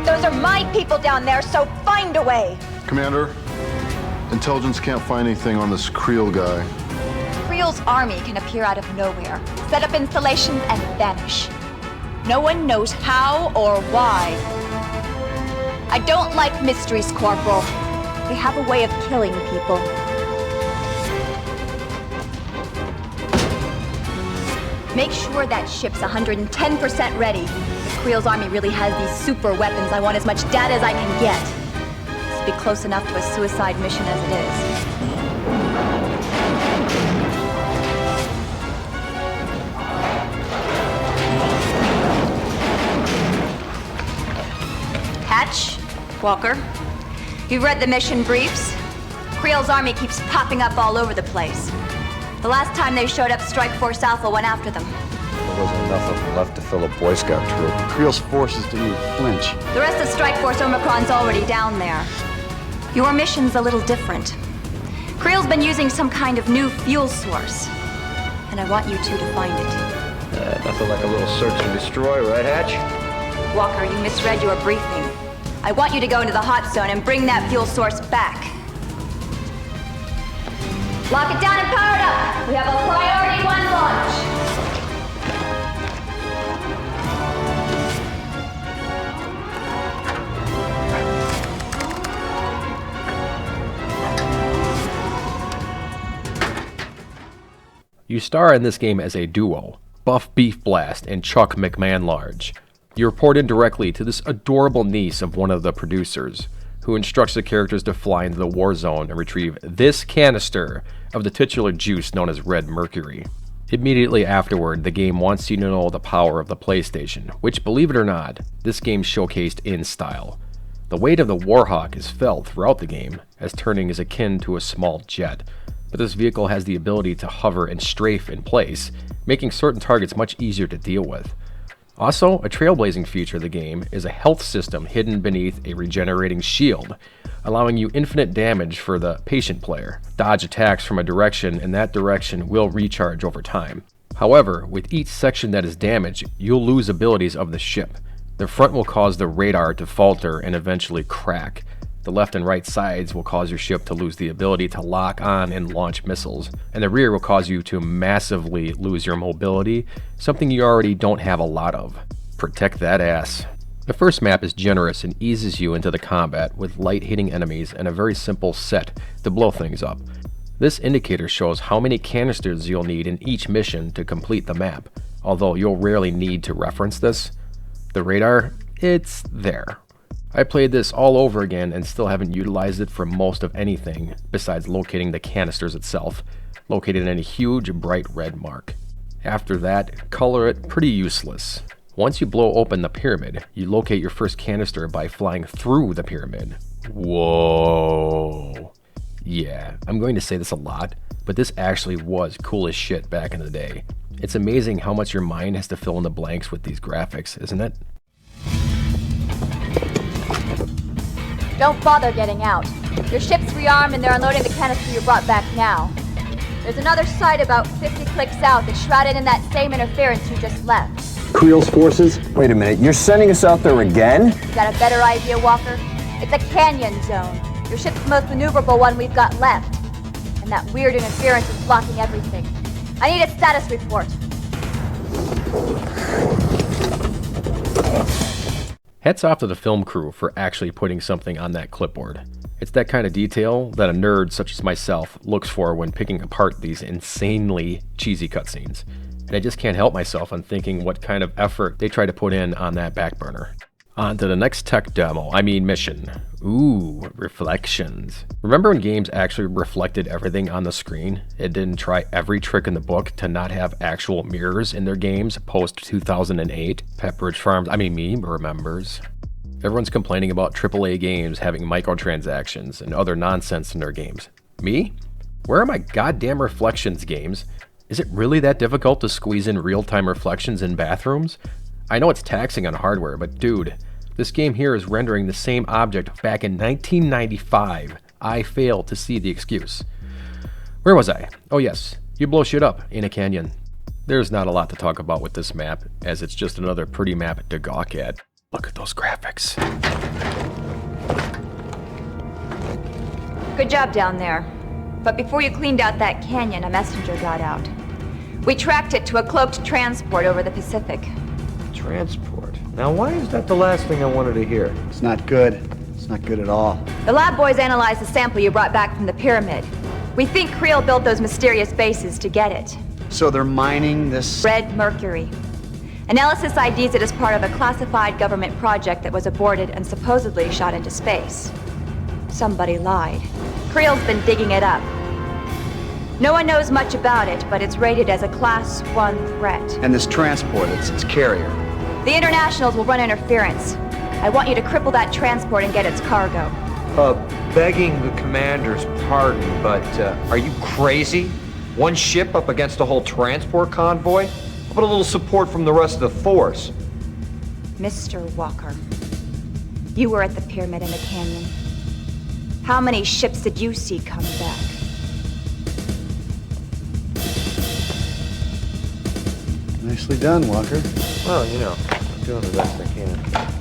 Those are my people down there, so find a way. Commander, intelligence can't find anything on this Creel guy. Creel's army can appear out of nowhere, set up installations, and vanish. No one knows how or why. I don't like mysteries, Corporal. They have a way of killing people. Make sure that ship's 110% ready. If Creel's army really has these super weapons, I want as much data as I can get. This will be close enough to a suicide mission as it is. Hatch, Walker, you've read the mission briefs. Creel's army keeps popping up all over the place. The last time they showed up, Strike Force Alpha went after them. There wasn't enough of them left to fill a Boy Scout troop. Creel's forces didn't even flinch. The rest of Strike Force Omicron's already down there. Your mission's a little different. Creel's been using some kind of new fuel source, and I want you two to find it. Nothing like a little search and destroy, right, Hatch? Walker, you misread your briefing. I want you to go into the hot zone and bring that fuel source back. Lock it down and power it up! We have a priority 1 launch! You star in this game as a duo, Buff Beef Blast and Chuck McMahon-Large. You report in directly to this adorable niece of one of the producers, who instructs the characters to fly into the war zone and retrieve this canister of the titular juice known as Red Mercury. Immediately afterward, the game wants you to know the power of the PlayStation, which, believe it or not, this game showcased in style. The weight of the Warhawk is felt throughout the game, as turning is akin to a small jet, but this vehicle has the ability to hover and strafe in place, making certain targets much easier to deal with. Also, a trailblazing feature of the game is a health system hidden beneath a regenerating shield, allowing you infinite damage for the patient player. Dodge attacks from a direction, and that direction will recharge over time. However, with each section that is damaged, you'll lose abilities of the ship. The front will cause the radar to falter and eventually crack. The left and right sides will cause your ship to lose the ability to lock on and launch missiles, and the rear will cause you to massively lose your mobility, something you already don't have a lot of. Protect that ass. The first map is generous and eases you into the combat with light hitting enemies and a very simple set to blow things up. This indicator shows how many canisters you'll need in each mission to complete the map, although you'll rarely need to reference this. The radar, it's there. I played this all over again and still haven't utilized it for most of anything besides locating the canisters itself, located in a huge bright red mark. After that, color it pretty useless. Once you blow open the pyramid, you locate your first canister by flying through the pyramid. Whoa. Yeah, I'm going to say this a lot, but this actually was cool as shit back in the day. It's amazing how much your mind has to fill in the blanks with these graphics, isn't it? Don't bother getting out. Your ship's rearmed and they're unloading the canister you brought back now. There's another site about 50 clicks out that's shrouded in that same interference you just left. Creel's forces? Wait a minute, you're sending us out there again? Got a better idea, Walker? It's a canyon zone. Your ship's the most maneuverable one we've got left. And that weird interference is blocking everything. I need a status report. Hats off to the film crew for actually putting something on that clipboard. It's that kind of detail that a nerd such as myself looks for when picking apart these insanely cheesy cutscenes. And I just can't help myself on thinking what kind of effort they try to put in on that back burner. On to the next tech demo, mission. Ooh, reflections. Remember when games actually reflected everything on the screen? It didn't try every trick in the book to not have actual mirrors in their games post 2008. Pepperidge Farms, me remembers. Everyone's complaining about AAA games having microtransactions and other nonsense in their games. Me? Where are my goddamn reflections games? Is it really that difficult to squeeze in real-time reflections in bathrooms? I know it's taxing on hardware, but dude, this game here is rendering the same object back in 1995. I fail to see the excuse. Where was I? Oh yes, you blow shit up in a canyon. There's not a lot to talk about with this map, as it's just another pretty map to gawk at. Look at those graphics. Good job down there. But before you cleaned out that canyon, a messenger got out. We tracked it to a cloaked transport over the Pacific. Transport? Now why is that the last thing I wanted to hear? It's not good. It's not good at all. The lab boys analyzed the sample you brought back from the pyramid. We think Creel built those mysterious bases to get it. So they're mining this... Red Mercury. Analysis IDs it as part of a classified government project that was aborted and supposedly shot into space. Somebody lied. Creel's been digging it up. No one knows much about it, but it's rated as a Class 1 threat. And this transport, it's its carrier. The Internationals will run interference. I want you to cripple that transport and get its cargo. Begging the commander's pardon, but are you crazy? One ship up against a whole transport convoy? How about a little support from the rest of the force? Mr. Walker, you were at the pyramid in the canyon. How many ships did you see come back? Nicely done, Walker. Well, you know, I'm doing the best I can.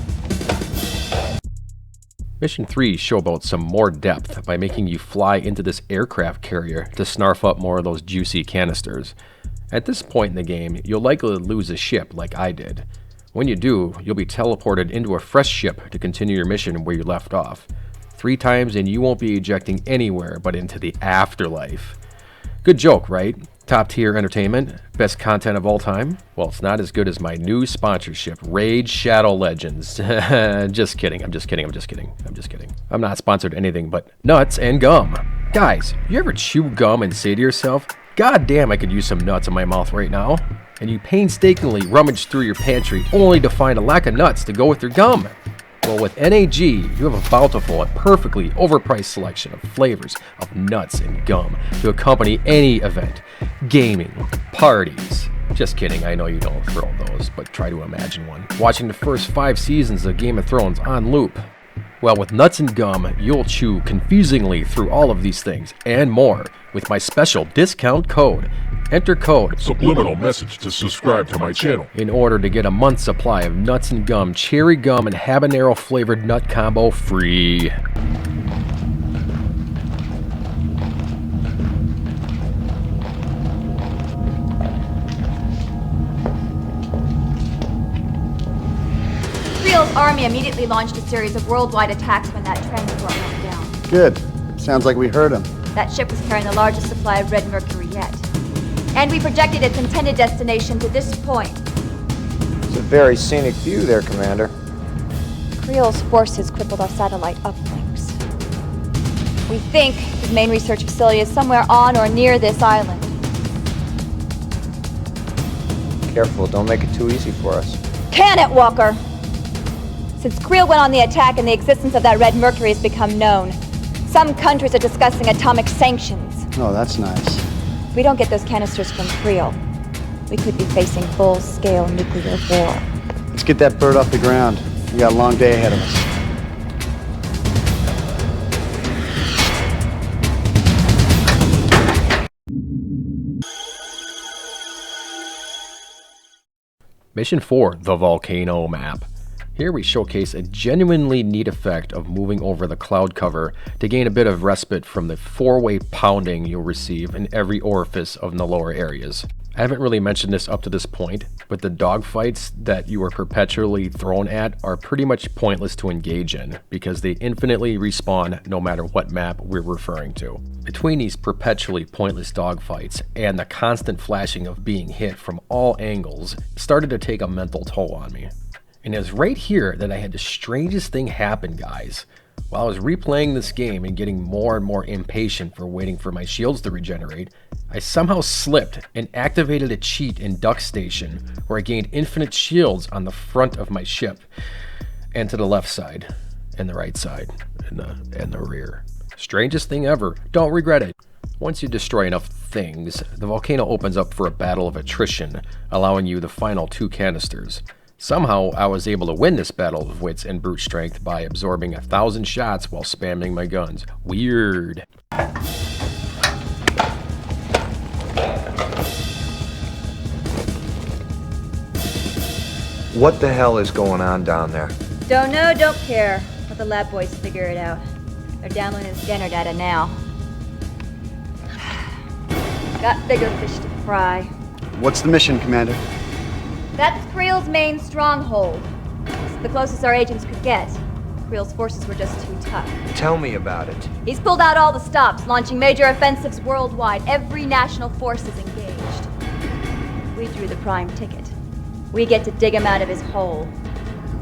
Mission 3 showboats some more depth by making you fly into this aircraft carrier to snarf up more of those juicy canisters. At this point in the game, you'll likely lose a ship like I did. When you do, you'll be teleported into a fresh ship to continue your mission where you left off. 3 times and you won't be ejecting anywhere but into the afterlife. Good joke, right? Top tier entertainment? Best content of all time? Well, it's not as good as my new sponsorship, Raid Shadow Legends. Just kidding, I'm just kidding. I'm not sponsored anything but nuts and gum. Guys, you ever chew gum and say to yourself, God damn, I could use some nuts in my mouth right now? And you painstakingly rummage through your pantry only to find a lack of nuts to go with your gum. Well, with NAG, you have a bountiful and perfectly overpriced selection of flavors of nuts and gum to accompany any event. Gaming, parties. Just kidding, I know you don't throw those, but try to imagine one. Watching the first 5 seasons of Game of Thrones on loop. Well, with nuts and gum, you'll chew confusingly through all of these things and more with my special discount code. Enter code Subliminal message to subscribe to my channel in order to get a month's supply of nuts and gum, cherry gum, and habanero flavored nut combo free. Creel's army immediately launched a series of worldwide attacks when that transport went down. Good. Sounds like we heard him. That ship was carrying the largest supply of red mercury yet. And we projected its intended destination to this point. It's a very scenic view there, Commander. Creel's forces crippled our satellite uplinks. We think his main research facility is somewhere on or near this island. Careful, don't make it too easy for us. Can it, Walker? Since Creel went on the attack and the existence of that red mercury has become known, some countries are discussing atomic sanctions. Oh, that's nice. If we don't get those canisters from Creel, we could be facing full-scale nuclear war. Let's get that bird off the ground. We got a long day ahead of us. Mission 4, the Volcano Map. Here we showcase a genuinely neat effect of moving over the cloud cover to gain a bit of respite from the 4-way pounding you'll receive in every orifice of the lower areas. I haven't really mentioned this up to this point, but the dogfights that you are perpetually thrown at are pretty much pointless to engage in because they infinitely respawn no matter what map we're referring to. Between these perpetually pointless dogfights and the constant flashing of being hit from all angles, it started to take a mental toll on me. And it was right here that I had the strangest thing happen, guys. While I was replaying this game and getting more and more impatient for waiting for my shields to regenerate, I somehow slipped and activated a cheat in Duck Station where I gained infinite shields on the front of my ship and to the left side and the right side and the rear. Strangest thing ever. Don't regret it. Once you destroy enough things, the volcano opens up for a battle of attrition, allowing you the final 2 canisters. Somehow, I was able to win this battle of wits and brute strength by absorbing 1,000 shots while spamming my guns. Weird. What the hell is going on down there? Don't know, don't care. Let the lab boys figure it out. They're downloading the scanner data now. Got bigger fish to fry. What's the mission, Commander? That's Creel's main stronghold. It's the closest our agents could get. Creel's forces were just too tough. Tell me about it. He's pulled out all the stops, launching major offensives worldwide. Every national force is engaged. We drew the prime ticket. We get to dig him out of his hole.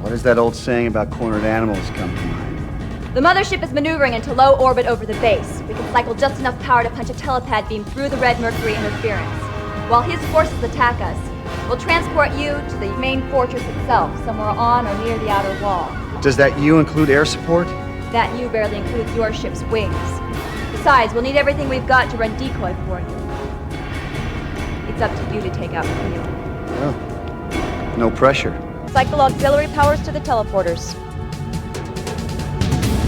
What does that old saying about cornered animals come to mind? The mothership is maneuvering into low orbit over the base. We can cycle just enough power to punch a telepad beam through the red mercury interference. While his forces attack us, we'll transport you to the main fortress itself, somewhere on or near the outer wall. Does that U include air support? That U barely includes your ship's wings. Besides, we'll need everything we've got to run decoy for you. It's up to you to take out Creel. Oh. No pressure. Cycle auxiliary powers to the teleporters.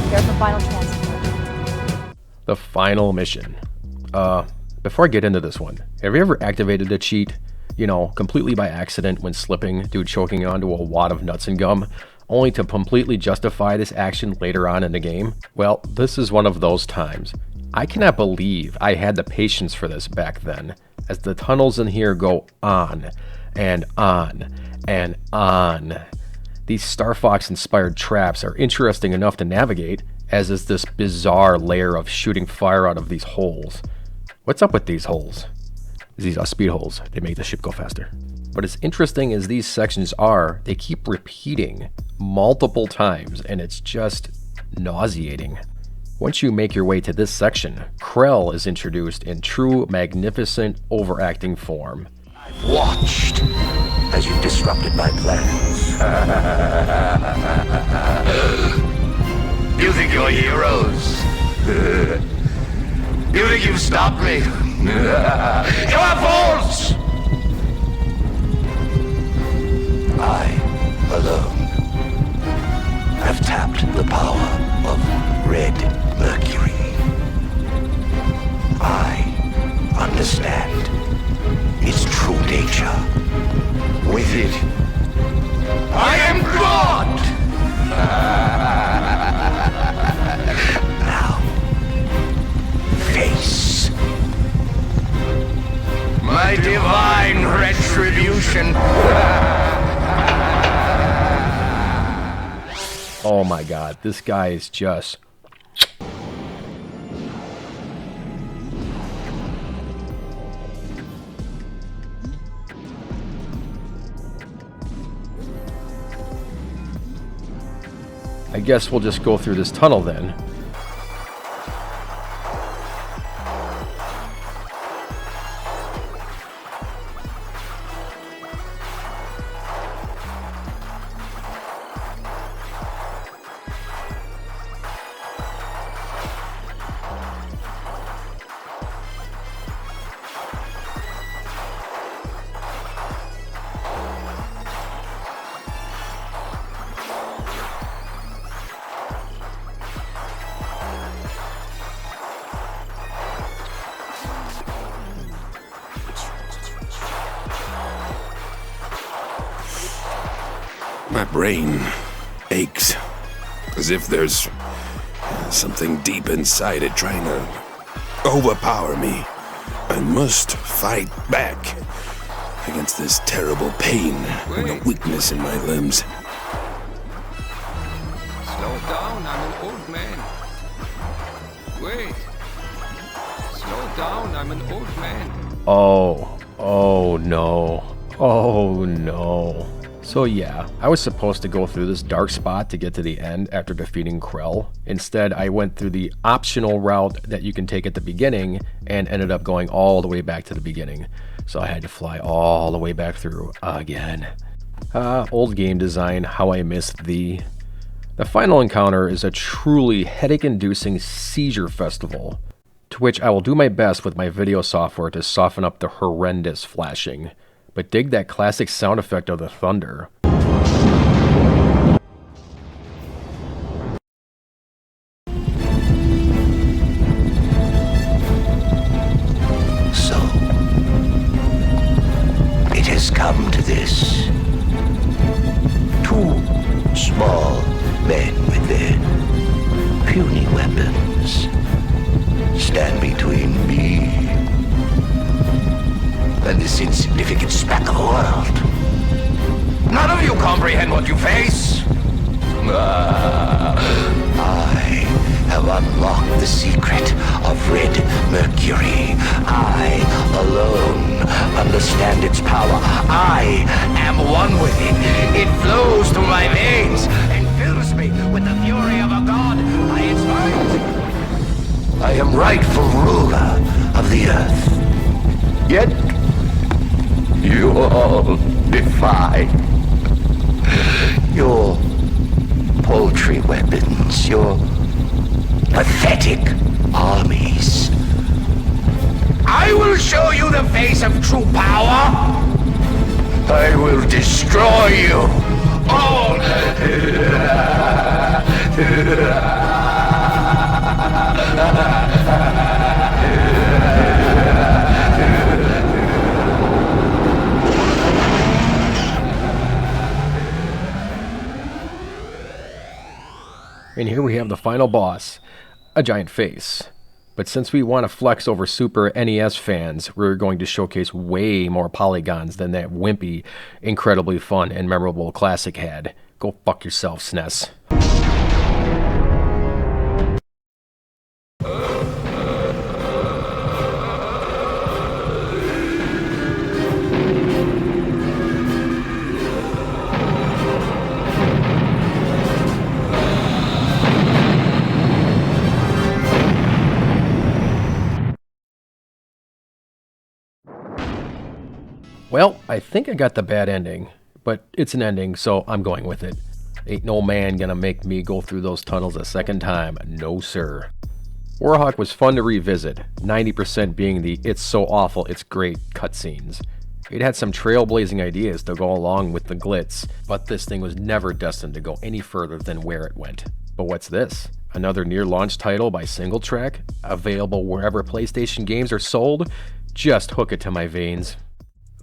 Prepare for final transport. The final mission. Before I get into this one, have you ever activated a cheat, you know, completely by accident when slipping due choking onto a wad of nuts and gum, only to completely justify this action later on in the game? Well, this is one of those times. I cannot believe I had the patience for this back then, as the tunnels in here go on and on and on. These Star Fox-inspired traps are interesting enough to navigate, as is this bizarre layer of shooting fire out of these holes. What's up with these holes? These are speed holes. They make the ship go faster. But as interesting as these sections are, they keep repeating multiple times, and it's just nauseating. Once you make your way to this section, Krell is introduced in true magnificent overacting form. I've watched as you disrupted my plans. You think you're heroes? You think you've stopped me? You are fools! I, alone, have tapped the power of Red Mercury. I understand its true nature. With it, I am God! Now, face my divine retribution. Oh my god, this guy is just... I guess we'll just go through this tunnel then. My brain aches, as if there's something deep inside it trying to overpower me. I must fight back against this terrible pain and the weakness in my limbs. Slow down, I'm an old man. Wait. Slow down, I'm an old man. Oh no. Oh no. So yeah, I was supposed to go through this dark spot to get to the end after defeating Krell. Instead, I went through the optional route that you can take at the beginning and ended up going all the way back to the beginning. So I had to fly all the way back through again. Old game design, how I missed thee. The final encounter is a truly headache-inducing seizure festival, to which I will do my best with my video software to soften up the horrendous flashing. But dig that classic sound effect of the thunder. So, it has come to this. Two small men with their puny weapons stand between me and this insignificant speck of a world. None of you comprehend what you face. I have unlocked the secret of Red Mercury. I alone understand its power. I am one with it. It flows through my veins and fills me with the fury of a god by its might. I am rightful ruler of the earth. Yet, you all defy. Your paltry weapons, your pathetic armies. I will show you the face of true power. I will destroy you all. And here we have the final boss, a giant face. But since we want to flex over Super NES fans, we're going to showcase way more polygons than that wimpy, incredibly fun and memorable classic had. Go fuck yourself, SNES. Well, I think I got the bad ending, but it's an ending, so I'm going with it. Ain't no man gonna make me go through those tunnels a second time, no sir. Warhawk was fun to revisit, 90% being the it's so awful it's great cutscenes. It had some trailblazing ideas to go along with the glitz, but this thing was never destined to go any further than where it went. But what's this? Another near-launch title by Singletrack? Available wherever PlayStation games are sold? Just hook it to my veins.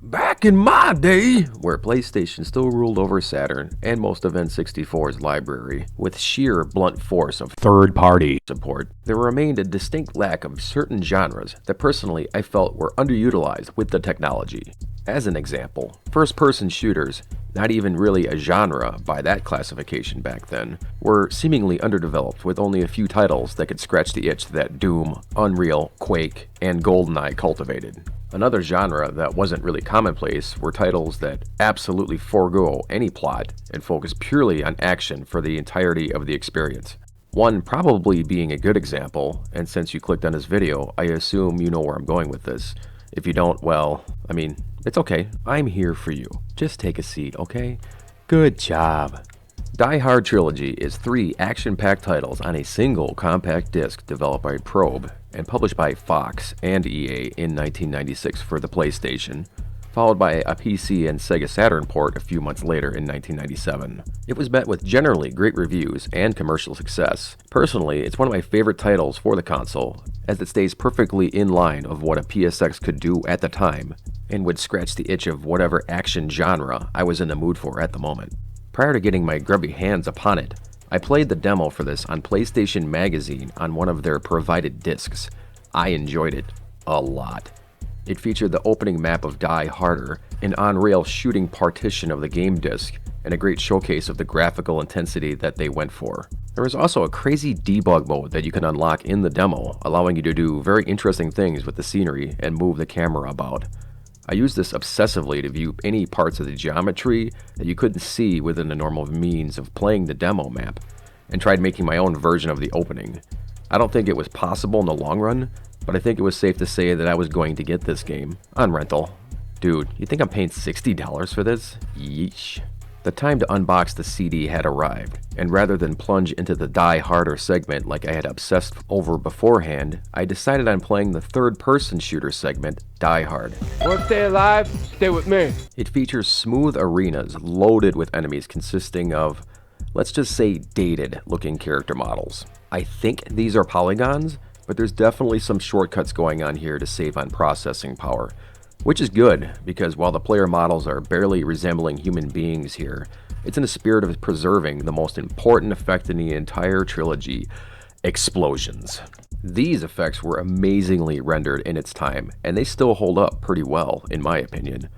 Back in my day, where PlayStation still ruled over Saturn and most of N64's library, with sheer blunt force of third-party support, there remained a distinct lack of certain genres that personally I felt were underutilized with the technology. As an example, first-person shooters, not even really a genre by that classification back then, were seemingly underdeveloped with only a few titles that could scratch the itch that Doom, Unreal, Quake, and GoldenEye cultivated. Another genre that wasn't really commonplace were titles that absolutely forego any plot and focus purely on action for the entirety of the experience. One probably being a good example, and since you clicked on this video, I assume you know where I'm going with this. If you don't, well, I mean, it's okay. I'm here for you. Just take a seat, okay? Good job. Die Hard Trilogy is 3 action-packed titles on a single compact disc developed by Probe and published by Fox and EA in 1996 for the PlayStation, followed by a PC and Sega Saturn port a few months later in 1997. It was met with generally great reviews and commercial success. Personally, it's one of my favorite titles for the console, as it stays perfectly in line of what a PSX could do at the time, and would scratch the itch of whatever action genre I was in the mood for at the moment. Prior to getting my grubby hands upon it, I played the demo for this on PlayStation Magazine on one of their provided discs. I enjoyed it a lot. It featured the opening map of Die Harder, an on-rail shooting partition of the game disc, and a great showcase of the graphical intensity that they went for. There was also a crazy debug mode that you can unlock in the demo, allowing you to do very interesting things with the scenery and move the camera about. I used this obsessively to view any parts of the geometry that you couldn't see within the normal means of playing the demo map, and tried making my own version of the opening. I don't think it was possible in the long run, but I think it was safe to say that I was going to get this game on rental. Dude, you think I'm paying $60 for this? Yeesh. The time to unbox the CD had arrived, and rather than plunge into the Die Harder segment like I had obsessed over beforehand, I decided on playing the third-person shooter segment, Die Hard. Want to stay alive? Stay with me. It features smooth arenas loaded with enemies consisting of, let's just say, dated-looking character models. I think these are polygons, but there's definitely some shortcuts going on here to save on processing power. Which is good, because while the player models are barely resembling human beings here, it's in the spirit of preserving the most important effect in the entire trilogy, explosions. These effects were amazingly rendered in its time, and they still hold up pretty well, in my opinion.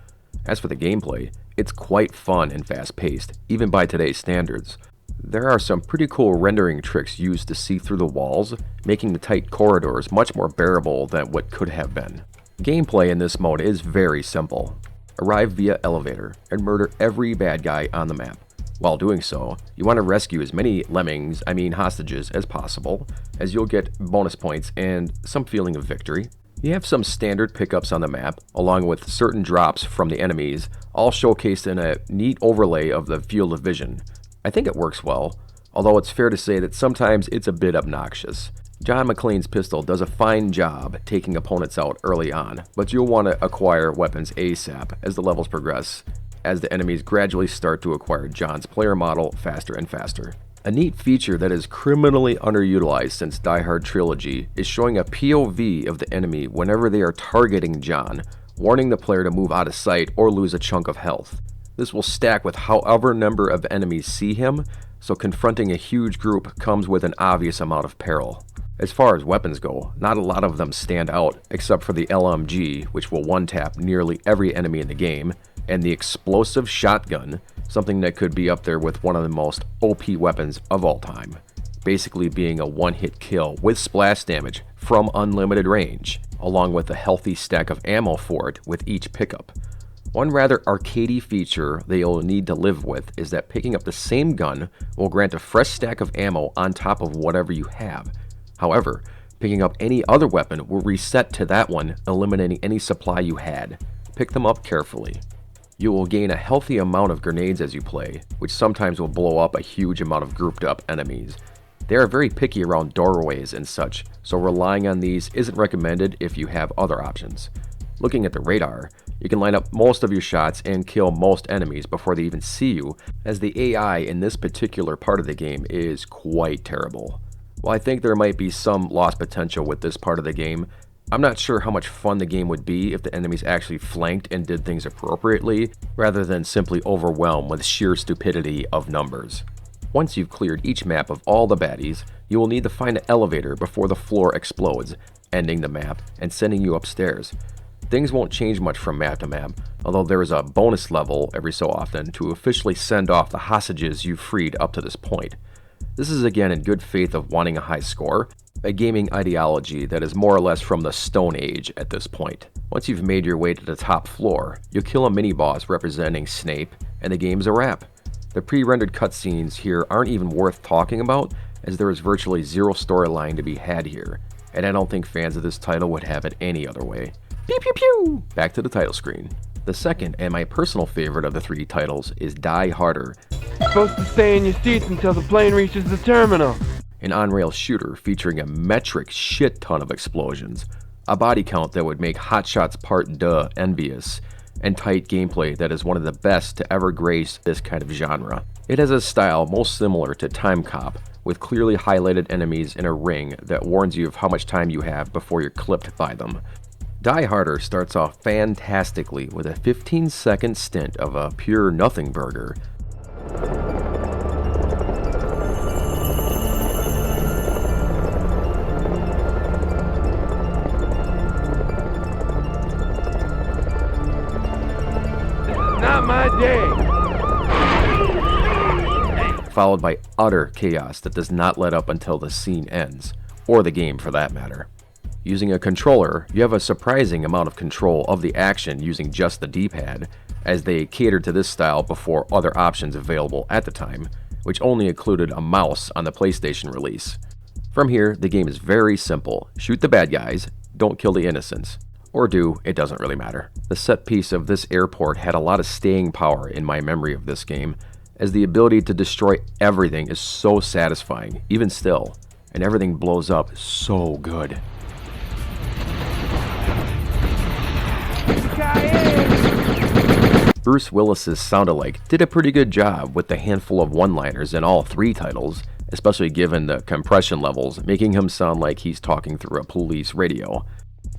As for the gameplay, it's quite fun and fast-paced, even by today's standards. There are some pretty cool rendering tricks used to see through the walls, making the tight corridors much more bearable than what could have been. Gameplay in this mode is very simple. Arrive via elevator and murder every bad guy on the map. While doing so, you want to rescue as many hostages as possible, as you'll get bonus points and some feeling of victory. You have some standard pickups on the map, along with certain drops from the enemies, all showcased in a neat overlay of the field of vision. I think it works well, although it's fair to say that sometimes it's a bit obnoxious. John McClane's pistol does a fine job taking opponents out early on, but you'll want to acquire weapons ASAP as the levels progress, as the enemies gradually start to acquire John's player model faster and faster. A neat feature that is criminally underutilized since Hard Trilogy is showing a POV of the enemy whenever they are targeting John, warning the player to move out of sight or lose a chunk of health. This will stack with however number of enemies see him, so confronting a huge group comes with an obvious amount of peril. As far as weapons go, not a lot of them stand out, except for the LMG, which will one-tap nearly every enemy in the game, and the explosive shotgun, something that could be up there with one of the most OP weapons of all time, basically being a one-hit kill with splash damage from unlimited range, along with a healthy stack of ammo for it with each pickup. One rather arcadey feature that you'll need to live with is that picking up the same gun will grant a fresh stack of ammo on top of whatever you have. However, picking up any other weapon will reset to that one, eliminating any supply you had. Pick them up carefully. You will gain a healthy amount of grenades as you play, which sometimes will blow up a huge amount of grouped up enemies. They are very picky around doorways and such, so relying on these isn't recommended if you have other options. Looking at the radar, you can line up most of your shots and kill most enemies before they even see you, as the AI in this particular part of the game is quite terrible. While I think there might be some lost potential with this part of the game, I'm not sure how much fun the game would be if the enemies actually flanked and did things appropriately, rather than simply overwhelmed with sheer stupidity of numbers. Once you've cleared each map of all the baddies, you will need to find an elevator before the floor explodes, ending the map and sending you upstairs. Things won't change much from map to map, although there is a bonus level every so often to officially send off the hostages you've freed up to this point. This is again in good faith of wanting a high score, a gaming ideology that is more or less from the Stone Age at this point. Once you've made your way to the top floor, you'll kill a mini-boss representing Snape, and the game's a wrap. The pre-rendered cutscenes here aren't even worth talking about, as there is virtually zero storyline to be had here, and I don't think fans of this title would have it any other way. Pew pew pew! Back to the title screen. The second, and my personal favorite of the three titles, is Die Harder. You're supposed to stay in your seats until the plane reaches the terminal. An on-rail shooter featuring a metric shit ton of explosions, a body count that would make Hot Shots Part Duh envious, and tight gameplay that is one of the best to ever grace this kind of genre. It has a style most similar to Time Cop, with clearly highlighted enemies in a ring that warns you of how much time you have before you're clipped by them. Die Harder starts off fantastically with a 15-second stint of a pure nothing burger. Not my day. Followed by utter chaos that does not let up until the scene ends, or the game for that matter. Using a controller, you have a surprising amount of control of the action using just the D-pad, as they catered to this style before other options available at the time, which only included a mouse on the PlayStation release. From here, the game is very simple. Shoot the bad guys, don't kill the innocents. Or do, it doesn't really matter. The set piece of this airport had a lot of staying power in my memory of this game, as the ability to destroy everything is so satisfying, even still, and everything blows up so good. Bruce Willis's sound-alike did a pretty good job with the handful of one-liners in all three titles, especially given the compression levels, making him sound like he's talking through a police radio.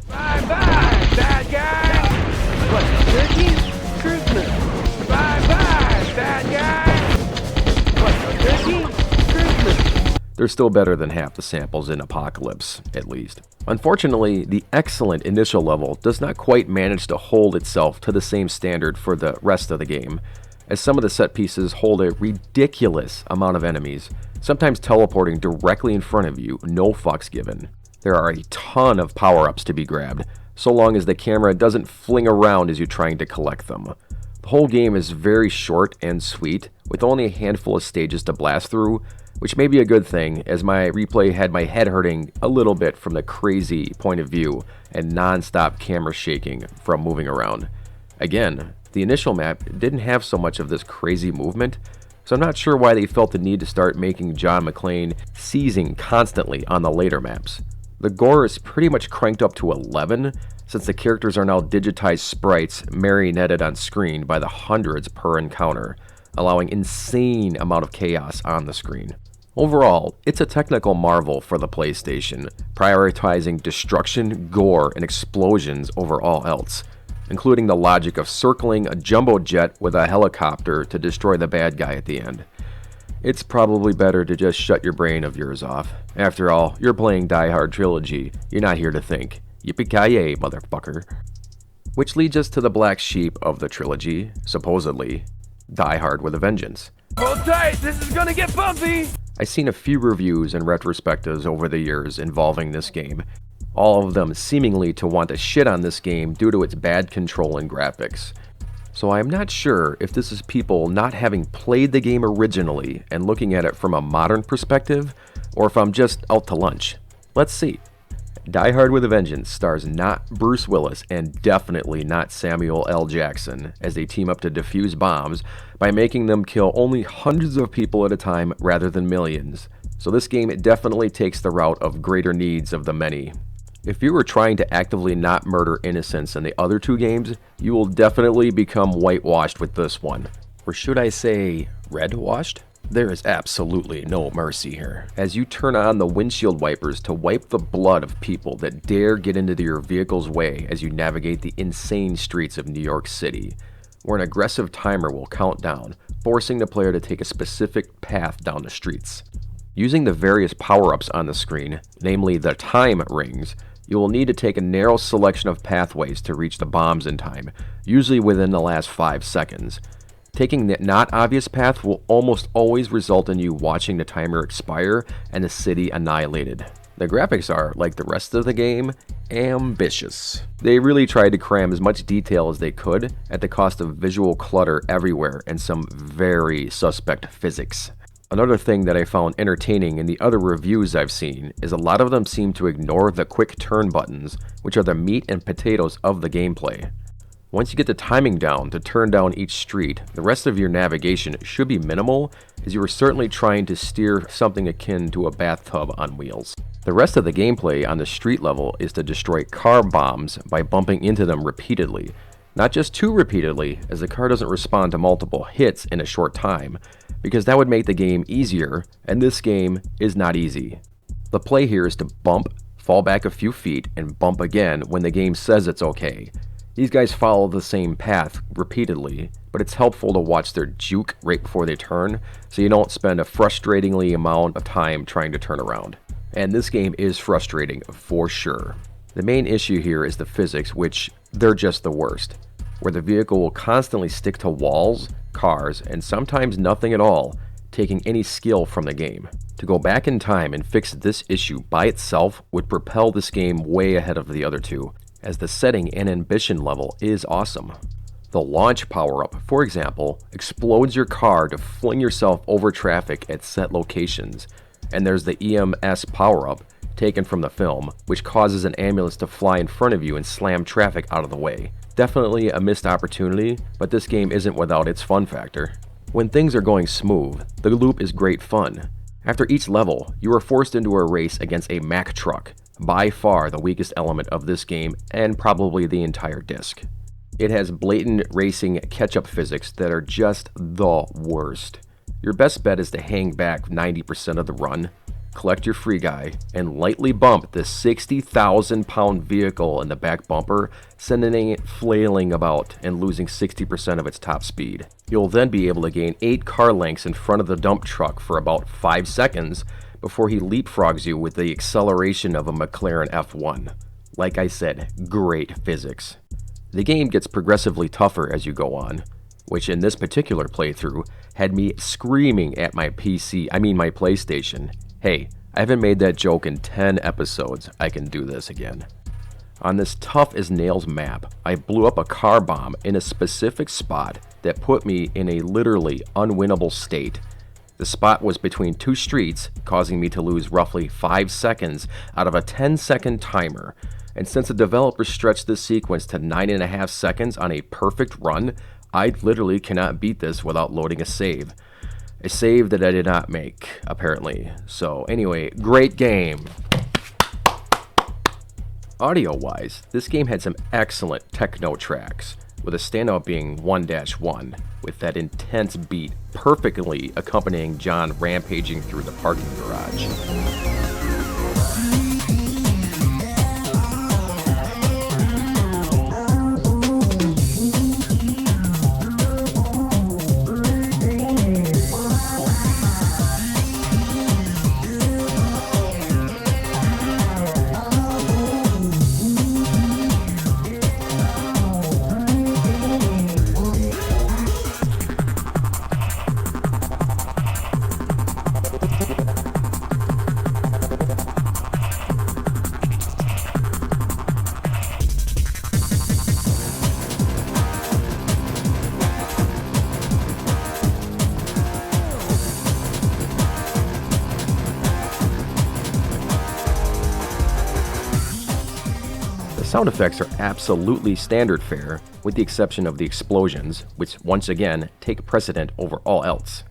Bye-bye, bad guy! What, turkey? Christmas! Bye-bye, bad guy! What, turkey? Christmas! They're still better than half the samples in Apocalypse, at least. Unfortunately, the excellent initial level does not quite manage to hold itself to the same standard for the rest of the game, as some of the set pieces hold a ridiculous amount of enemies, sometimes teleporting directly in front of you, no fucks given. There are a ton of power-ups to be grabbed, so long as the camera doesn't fling around as you're trying to collect them. The whole game is very short and sweet, with only a handful of stages to blast through, which may be a good thing, as my replay had my head hurting a little bit from the crazy point of view and non-stop camera shaking from moving around. Again, the initial map didn't have so much of this crazy movement, so I'm not sure why they felt the need to start making John McClane seizing constantly on the later maps. The gore is pretty much cranked up to 11, since the characters are now digitized sprites marionetted on screen by the hundreds per encounter, allowing insane amount of chaos on the screen. Overall, it's a technical marvel for the PlayStation, prioritizing destruction, gore, and explosions over all else, including the logic of circling a jumbo jet with a helicopter to destroy the bad guy at the end. It's probably better to just shut your brain of yours off. After all, you're playing Hard Trilogy, you're not here to think. Yippee-ki-yay, motherfucker. Which leads us to the black sheep of the trilogy, supposedly, Die Hard with a Vengeance. Hold tight, this is gonna get bumpy! I've seen a few reviews and retrospectives over the years involving this game, all of them seemingly to want to shit on this game due to its bad control and graphics. So I'm not sure if this is people not having played the game originally and looking at it from a modern perspective, or if I'm just out to lunch. Let's see. Die Hard with a Vengeance stars not Bruce Willis and definitely not Samuel L. Jackson as they team up to defuse bombs by making them kill only hundreds of people at a time rather than millions. So this game definitely takes the route of greater needs of the many. If you were trying to actively not murder innocents in the other two games, you will definitely become whitewashed with this one. Or should I say, red-washed? There is absolutely no mercy here, as you turn on the windshield wipers to wipe the blood of people that dare get into your vehicle's way as you navigate the insane streets of New York City, where an aggressive timer will count down, forcing the player to take a specific path down the streets. Using the various power-ups on the screen, namely the time rings, you will need to take a narrow selection of pathways to reach the bombs in time, usually within the last 5 seconds. Taking the not obvious path will almost always result in you watching the timer expire and the city annihilated. The graphics are, like the rest of the game, ambitious. They really tried to cram as much detail as they could at the cost of visual clutter everywhere and some very suspect physics. Another thing that I found entertaining in the other reviews I've seen is a lot of them seem to ignore the quick turn buttons, which are the meat and potatoes of the gameplay. Once you get the timing down to turn down each street, the rest of your navigation should be minimal, as you are certainly trying to steer something akin to a bathtub on wheels. The rest of the gameplay on the street level is to destroy car bombs by bumping into them repeatedly. Not just too repeatedly, as the car doesn't respond to multiple hits in a short time, because that would make the game easier, and this game is not easy. The play here is to bump, fall back a few feet, and bump again when the game says it's okay. These guys follow the same path repeatedly, but it's helpful to watch their juke right before they turn, so you don't spend a frustratingly amount of time trying to turn around. And this game is frustrating for sure. The main issue here is the physics, which they're just the worst, where the vehicle will constantly stick to walls, cars, and sometimes nothing at all, taking any skill from the game. To go back in time and fix this issue by itself would propel this game way ahead of the other two, as the setting and ambition level is awesome. The launch power-up, for example, explodes your car to fling yourself over traffic at set locations, and there's the EMS power-up, taken from the film, which causes an ambulance to fly in front of you and slam traffic out of the way. Definitely a missed opportunity, but this game isn't without its fun factor. When things are going smooth, the loop is great fun. After each level, you are forced into a race against a Mack truck, by far the weakest element of this game and probably the entire disc. It has blatant racing catch-up physics that are just the worst. Your best bet is to hang back 90% of the run, collect your free guy, and lightly bump the 60,000-pound vehicle in the back bumper, sending it flailing about and losing 60% of its top speed. You'll then be able to gain 8 car lengths in front of the dump truck for about 5 seconds before he leapfrogs you with the acceleration of a McLaren F1. Like I said, great physics. The game gets progressively tougher as you go on, which in this particular playthrough had me screaming at my PlayStation. Hey, I haven't made that joke in 10 episodes, I can do this again. On this tough as nails map, I blew up a car bomb in a specific spot that put me in a literally unwinnable state. The spot was between 2 streets, causing me to lose roughly 5 seconds out of a 10-second timer, and since the developers stretched this sequence to 9.5 seconds on a perfect run, I literally cannot beat this without loading a save. A save that I did not make, apparently. So anyway, great game. Audio-wise, this game had some excellent techno tracks, with a standout being 1-1, with that intense beat perfectly accompanying John rampaging through the parking garage. Sound effects are absolutely standard fare, with the exception of the explosions, which once again take precedent over all else.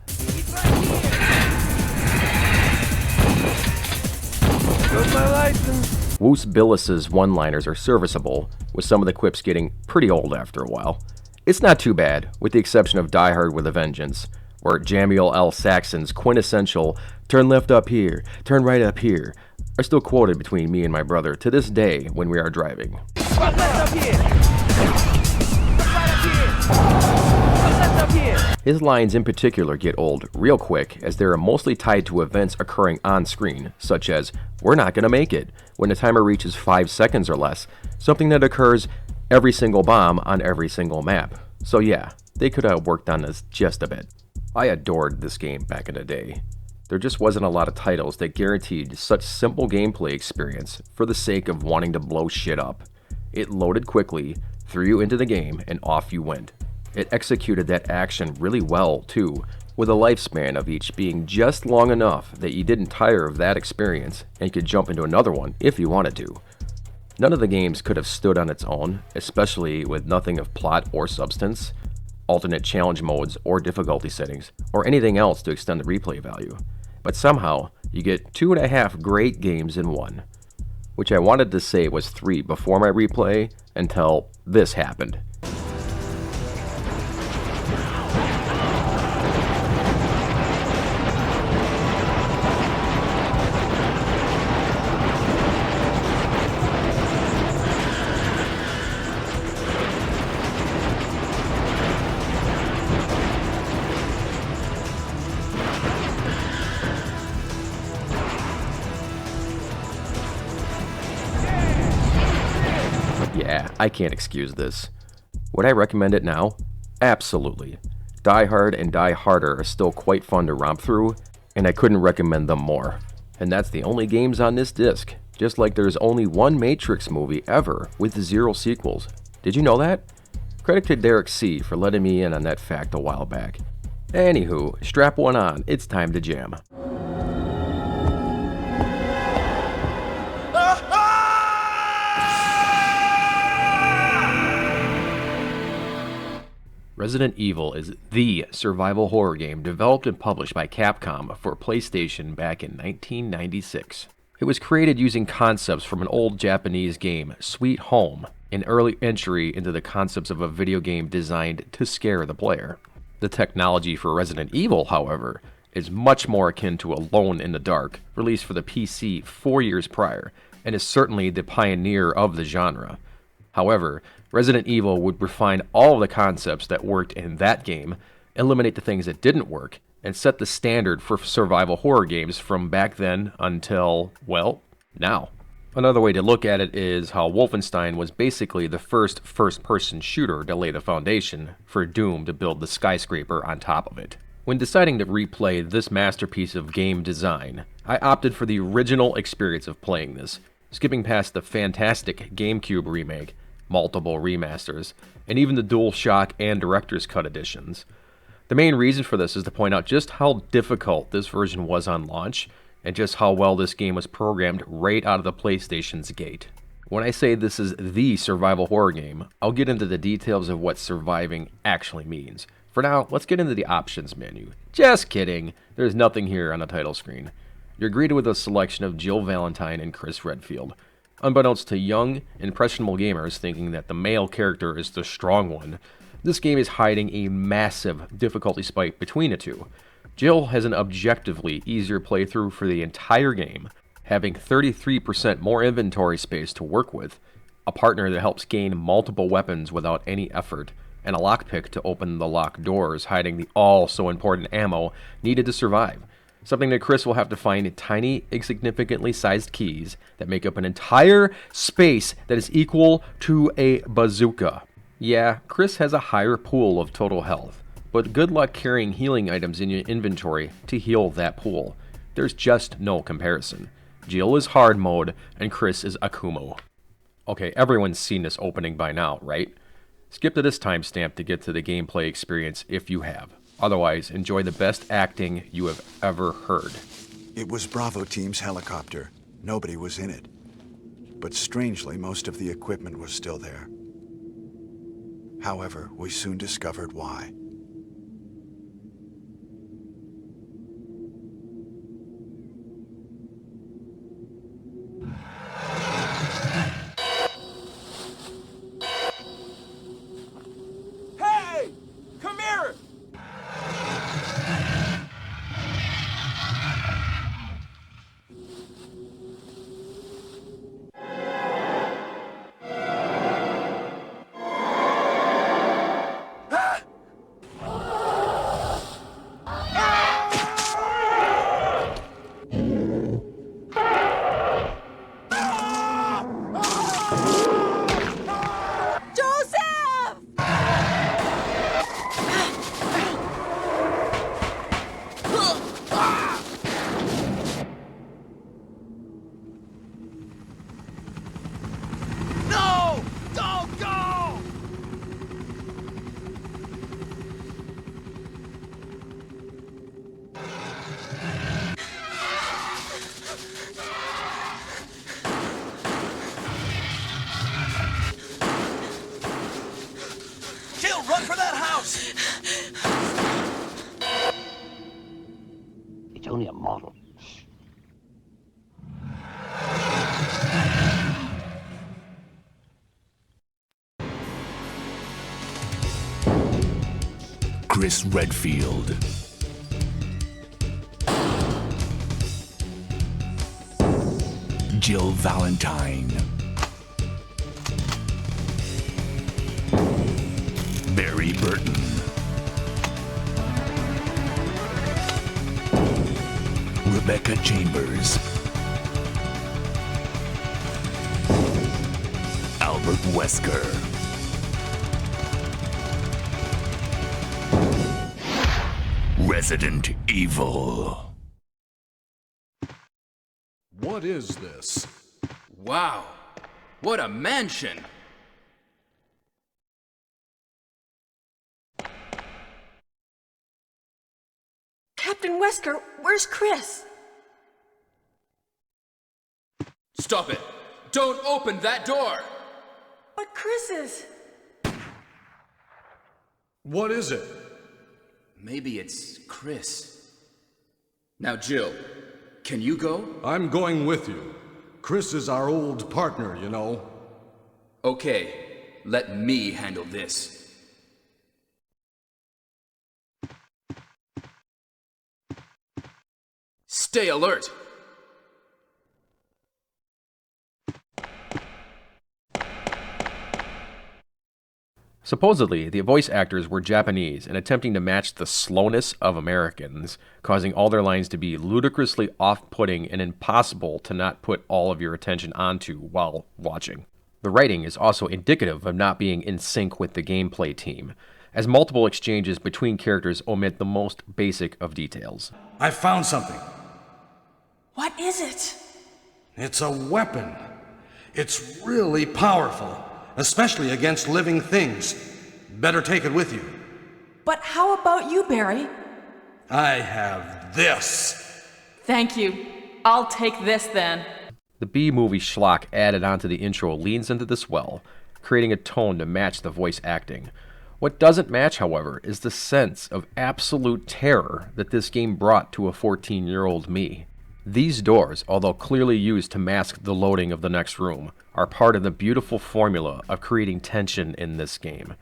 Woos Billis's one-liners are serviceable, with some of the quips getting pretty old after a while. It's not too bad, with the exception of Die Hard with a Vengeance, where Jamiel L. Saxon's quintessential "turn left up here, turn right up here" are still quoted between me and my brother to this day when we are driving. His lines in particular get old real quick, as they are mostly tied to events occurring on screen, such as, "We're not gonna make it," when the timer reaches 5 seconds or less, something that occurs every single bomb on every single map. So yeah, they could have worked on this just a bit. I adored this game back in the day. There just wasn't a lot of titles that guaranteed such simple gameplay experience for the sake of wanting to blow shit up. It loaded quickly, threw you into the game, and off you went. It executed that action really well too, with a lifespan of each being just long enough that you didn't tire of that experience and could jump into another one if you wanted to. None of the games could have stood on its own, especially with nothing of plot or substance, alternate challenge modes or difficulty settings, or anything else to extend the replay value. But somehow, you get 2.5 great games in one. Which I wanted to say was 3 before my replay, until this happened. Yeah, I can't excuse this. Would I recommend it now? Absolutely. Die Hard and Die Harder are still quite fun to romp through, and I couldn't recommend them more. And that's the only games on this disc, just like there's only one Matrix movie ever with 0 sequels. Did you know that? Credit to Derek C. for letting me in on that fact a while back. Anywho, strap one on, it's time to jam. Resident Evil is the survival horror game developed and published by Capcom for PlayStation back in 1996. It was created using concepts from an old Japanese game, Sweet Home, an early entry into the concepts of a video game designed to scare the player. The technology for Resident Evil, however, is much more akin to Alone in the Dark, released for the PC 4 years prior, and is certainly the pioneer of the genre. However, Resident Evil would refine all of the concepts that worked in that game, eliminate the things that didn't work, and set the standard for survival horror games from back then until, well, now. Another way to look at it is how Wolfenstein was basically the first-person shooter to lay the foundation for Doom to build the skyscraper on top of it. When deciding to replay this masterpiece of game design, I opted for the original experience of playing this, skipping past the fantastic GameCube remake, multiple remasters, and even the DualShock and Director's Cut editions. The main reason for this is to point out just how difficult this version was on launch, and just how well this game was programmed right out of the PlayStation's gate. When I say this is the survival horror game, I'll get into the details of what surviving actually means. For now, let's get into the options menu. Just kidding, there's nothing here on the title screen. You're greeted with a selection of Jill Valentine and Chris Redfield. Unbeknownst to young, impressionable gamers thinking that the male character is the strong one, this game is hiding a massive difficulty spike between the two. Jill has an objectively easier playthrough for the entire game, having 33% more inventory space to work with, a partner that helps gain multiple weapons without any effort, and a lockpick to open the locked doors, hiding the all-so-important ammo needed to survive. Something that Chris will have to find tiny, insignificantly sized keys that make up an entire space that is equal to a bazooka. Yeah, Chris has a higher pool of total health, but good luck carrying healing items in your inventory to heal that pool. There's just no comparison. Jill is hard mode, and Chris is Akumo. Okay, everyone's seen this opening by now, right? Skip to this timestamp to get to the gameplay experience if you have. Otherwise, enjoy the best acting you have ever heard. It was Bravo Team's helicopter. Nobody was in it. But strangely, most of the equipment was still there. However, we soon discovered why. Hey! Come here! Run for that house! It's only a model. Chris Redfield. Jill Valentine. Barry Burton. Rebecca Chambers. Albert Wesker. Resident Evil. What is this? Wow, what a mansion! Captain Wesker, where's Chris? Stop it! Don't open that door! But Chris is... What is it? Maybe it's Chris. Now, Jill, can you go? I'm going with you. Chris is our old partner, you know. Okay, let me handle this. Stay alert! Supposedly, the voice actors were Japanese and attempting to match the slowness of Americans, causing all their lines to be ludicrously off-putting and impossible to not put all of your attention onto while watching. The writing is also indicative of not being in sync with the gameplay team, as multiple exchanges between characters omit the most basic of details. I found something. What is it? It's a weapon. It's really powerful, especially against living things. Better take it with you. But how about you, Barry? I have this. Thank you. I'll take this then. The B-movie schlock added onto the intro leans into this well, creating a tone to match the voice acting. What doesn't match, however, is the sense of absolute terror that this game brought to a 14-year-old me. These doors, although clearly used to mask the loading of the next room, are part of the beautiful formula of creating tension in this game.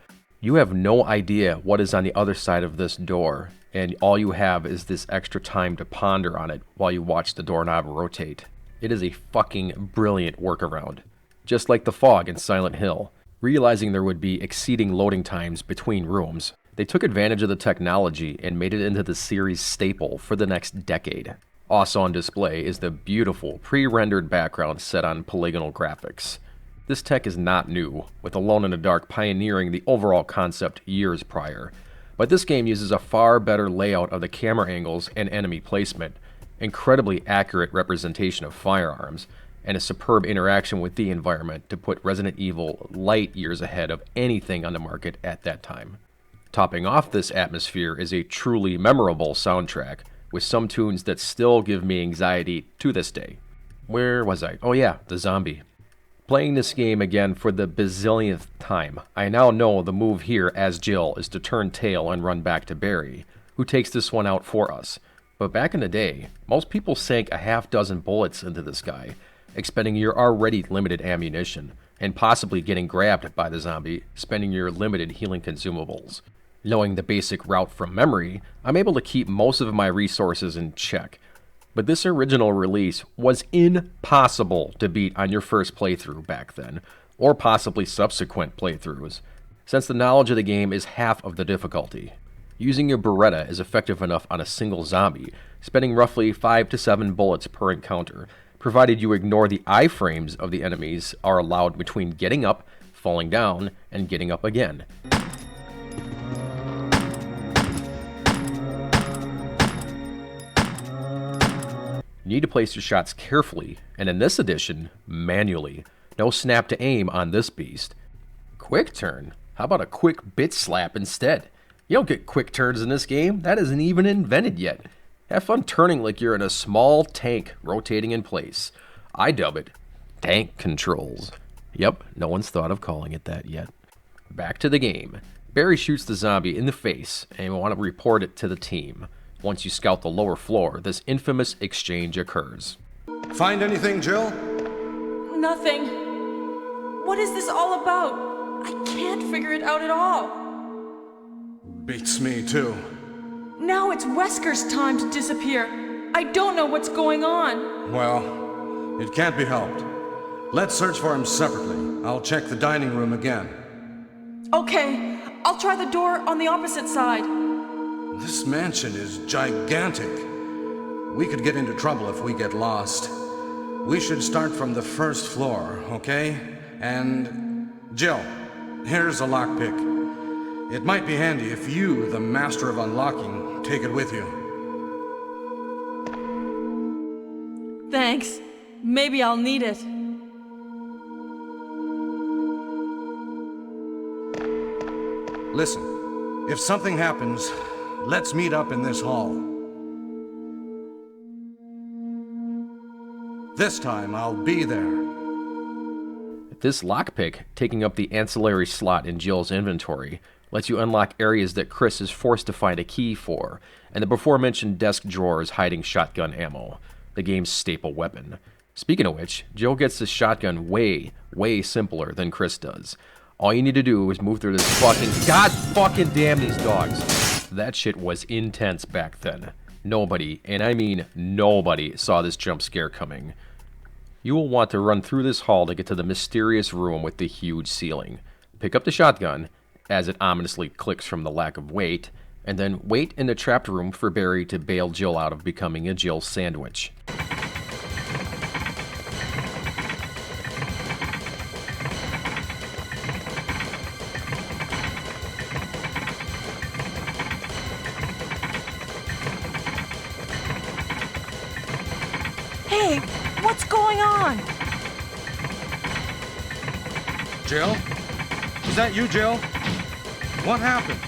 You have no idea what is on the other side of this door, and all you have is this extra time to ponder on it while you watch the doorknob rotate. It is a fucking brilliant workaround. Just like the fog in Silent Hill, realizing there would be exceeding loading times between rooms, they took advantage of the technology and made it into the series' staple for the next decade. Also on display is the beautiful pre-rendered background set on polygonal graphics. This tech is not new, with Alone in the Dark pioneering the overall concept years prior, but this game uses a far better layout of the camera angles and enemy placement, incredibly accurate representation of firearms, and a superb interaction with the environment to put Resident Evil light years ahead of anything on the market at that time. Topping off this atmosphere is a truly memorable soundtrack, with some tunes that still give me anxiety to this day. Where was I? Oh yeah, the zombie. Playing this game again for the bazillionth time, I now know the move here as Jill is to turn tail and run back to Barry, who takes this one out for us. But back in the day, most people sank a half dozen bullets into this guy, expending your already limited ammunition, and possibly getting grabbed by the zombie, spending your limited healing consumables. Knowing the basic route from memory, I'm able to keep most of my resources in check. But this original release was impossible to beat on your first playthrough back then, or possibly subsequent playthroughs, since the knowledge of the game is half of the difficulty. Using your Beretta is effective enough on a single zombie, spending roughly 5 to 7 bullets per encounter, provided you ignore the iframes of the enemies are allowed between getting up, falling down, and getting up again. You need to place your shots carefully, and in this edition, manually. No snap to aim on this beast. Quick turn? How about a quick bit slap instead? You don't get quick turns in this game. That isn't even invented yet. Have fun turning like you're in a small tank rotating in place. I dub it tank controls. Yep, no one's thought of calling it that yet. Back to the game. Barry shoots the zombie in the face, and you want to report it to the team. Once you scout the lower floor, this infamous exchange occurs. Find anything, Jill? Nothing. What is this all about? I can't figure it out at all. Beats me, too. Now it's Wesker's time to disappear. I don't know what's going on. Well, it can't be helped. Let's search for him separately. I'll check the dining room again. Okay, I'll try the door on the opposite side. This mansion is gigantic. We could get into trouble if we get lost. We should start from the first floor, okay? And Jill, here's a lockpick. It might be handy if you, the master of unlocking, take it with you. Thanks. Maybe I'll need it. Listen, if something happens, let's meet up in this hall. This time, I'll be there. This lockpick, taking up the ancillary slot in Jill's inventory, lets you unlock areas that Chris is forced to find a key for, and the before-mentioned desk drawers hiding shotgun ammo, the game's staple weapon. Speaking of which, Jill gets this shotgun way simpler than Chris does. All you need to do is move through this God fucking damn these dogs. That shit was intense back then. Nobody, and I mean nobody, saw this jump scare coming. You will want to run through this hall to get to the mysterious room with the huge ceiling. Pick up the shotgun, as it ominously clicks from the lack of weight, and then wait in the trapped room for Barry to bail Jill out of becoming a Jill sandwich. Hey, what's going on? Jill? Is that you, Jill? What happened?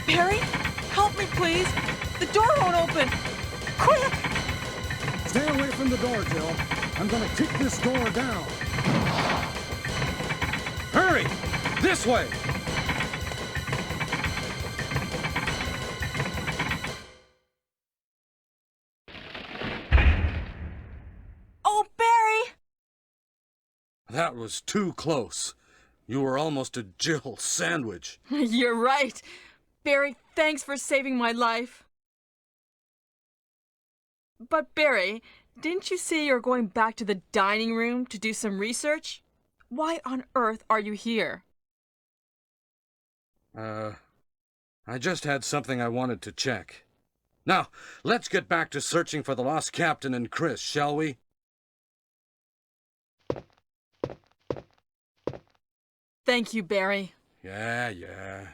Barry, help me please. The door won't open. Quick! Stay away from the door, Jill. I'm gonna kick this door down. Hurry! This way! That was too close. You were almost a Jill sandwich. You're right. Barry, thanks for saving my life. But Barry, didn't you say you're going back to the dining room to do some research? Why on earth are you here? I just had something I wanted to check. Now, let's get back to searching for the lost captain and Chris, shall we? Thank you, Barry. Yeah.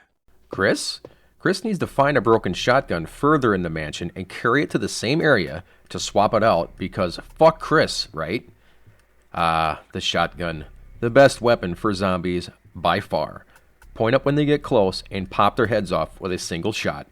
Chris? Chris needs to find a broken shotgun further in the mansion and carry it to the same area to swap it out because fuck Chris, right? The shotgun. The best weapon for zombies by far. Point up when they get close and pop their heads off with a single shot.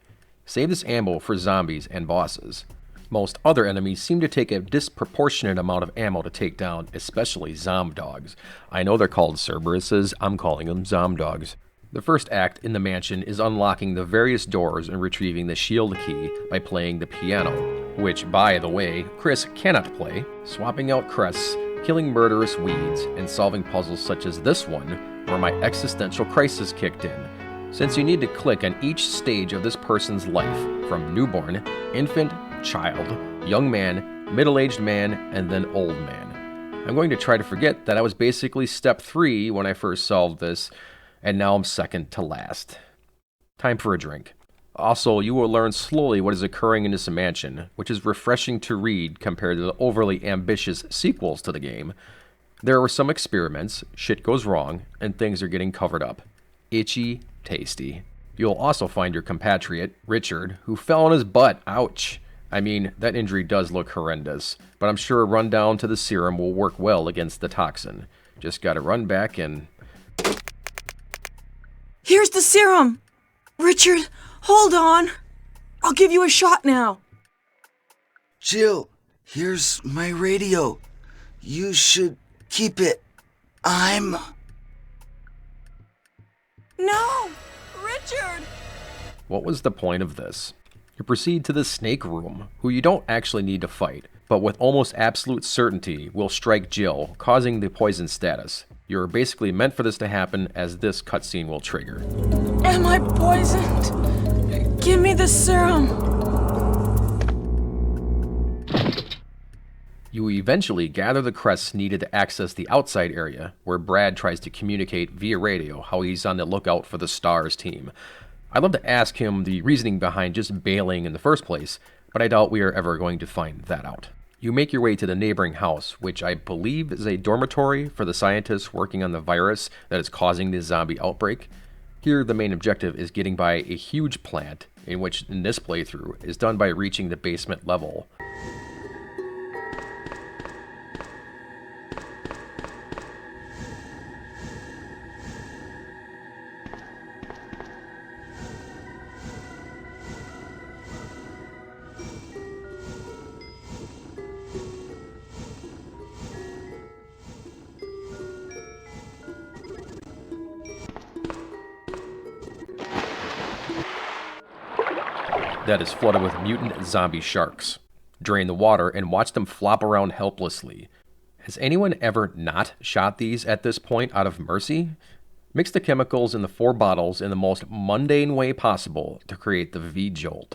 Save this ammo for zombies and bosses. Most other enemies seem to take a disproportionate amount of ammo to take down, especially zomdogs. I know they're called Cerberuses, I'm calling them zomdogs. The first act in the mansion is unlocking the various doors and retrieving the shield key by playing the piano, which, by the way, Chris cannot play, swapping out crests, killing murderous weeds, and solving puzzles such as this one, where my existential crisis kicked in. Since you need to click on each stage of this person's life, from newborn, infant, child, young man, middle-aged man, and then old man. I'm going to try to forget that I was basically step 3 when I first solved this, and now I'm second to last. Time for a drink. Also, you will learn slowly what is occurring in this mansion, which is refreshing to read compared to the overly ambitious sequels to the game. There were some experiments, shit goes wrong, and things are getting covered up. Itchy, tasty. You'll also find your compatriot, Richard, who fell on his butt. Ouch. I mean, that injury does look horrendous, but I'm sure a run down to the serum will work well against the toxin. Just gotta run back and... Here's the serum! Richard, hold on! I'll give you a shot now! Jill, here's my radio. You should keep it. No! Richard! What was the point of this? You proceed to the snake room, who you don't actually need to fight, but with almost absolute certainty will strike Jill, causing the poison status. You're basically meant for this to happen, as this cutscene will trigger. Am I poisoned? Give me the serum! You eventually gather the crests needed to access the outside area, where Brad tries to communicate via radio how he's on the lookout for the STARS team. I'd love to ask him the reasoning behind just bailing in the first place, but I doubt we are ever going to find that out. You make your way to the neighboring house, which I believe is a dormitory for the scientists working on the virus that is causing this zombie outbreak. Here, the main objective is getting by a huge plant, in which in this playthrough is done by reaching the basement level. That is flooded with mutant zombie sharks. Drain the water and watch them flop around helplessly. Has anyone ever not shot these at this point out of mercy? Mix the chemicals in the 4 bottles in the most mundane way possible to create the V-Jolt.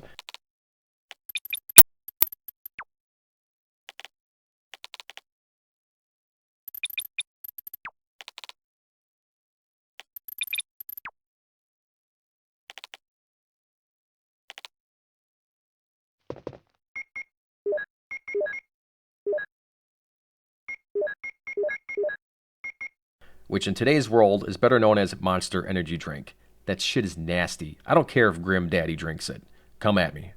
Which in today's world is better known as Monster Energy Drink. That shit is nasty. I don't care if Grim Daddy drinks it. Come at me.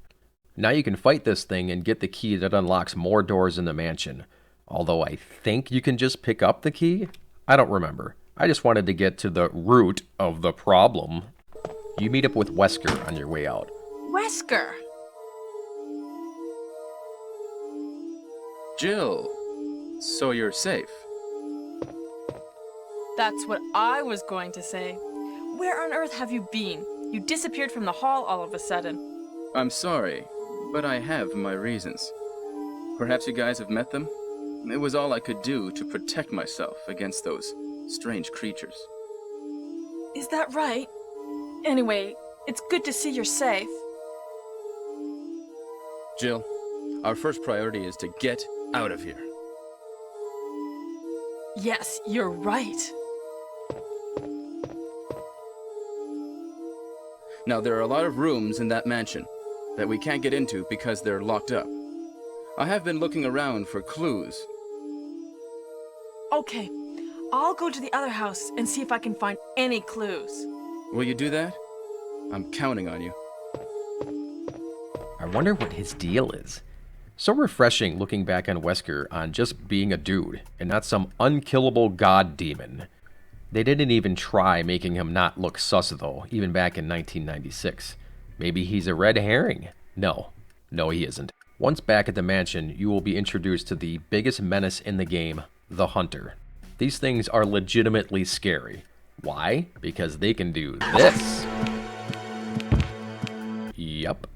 Now you can fight this thing and get the key that unlocks more doors in the mansion. Although I think you can just pick up the key? I don't remember. I just wanted to get to the root of the problem. You meet up with Wesker on your way out. Wesker! Jill, so you're safe. That's what I was going to say. Where on earth have you been? You disappeared from the hall all of a sudden. I'm sorry, but I have my reasons. Perhaps you guys have met them? It was all I could do to protect myself against those strange creatures. Is that right? Anyway, it's good to see you're safe. Jill, our first priority is to get out of here. Yes, you're right. Now, there are a lot of rooms in that mansion that we can't get into because they're locked up. I have been looking around for clues. Okay, I'll go to the other house and see if I can find any clues. Will you do that? I'm counting on you. I wonder what his deal is. So refreshing looking back on Wesker on just being a dude and not some unkillable god demon. They didn't even try making him not look sus though, even back in 1996. Maybe he's a red herring? No, he isn't. Once back at the mansion, you will be introduced to the biggest menace in the game, the Hunter. These things are legitimately scary. Why? Because they can do this. Yup.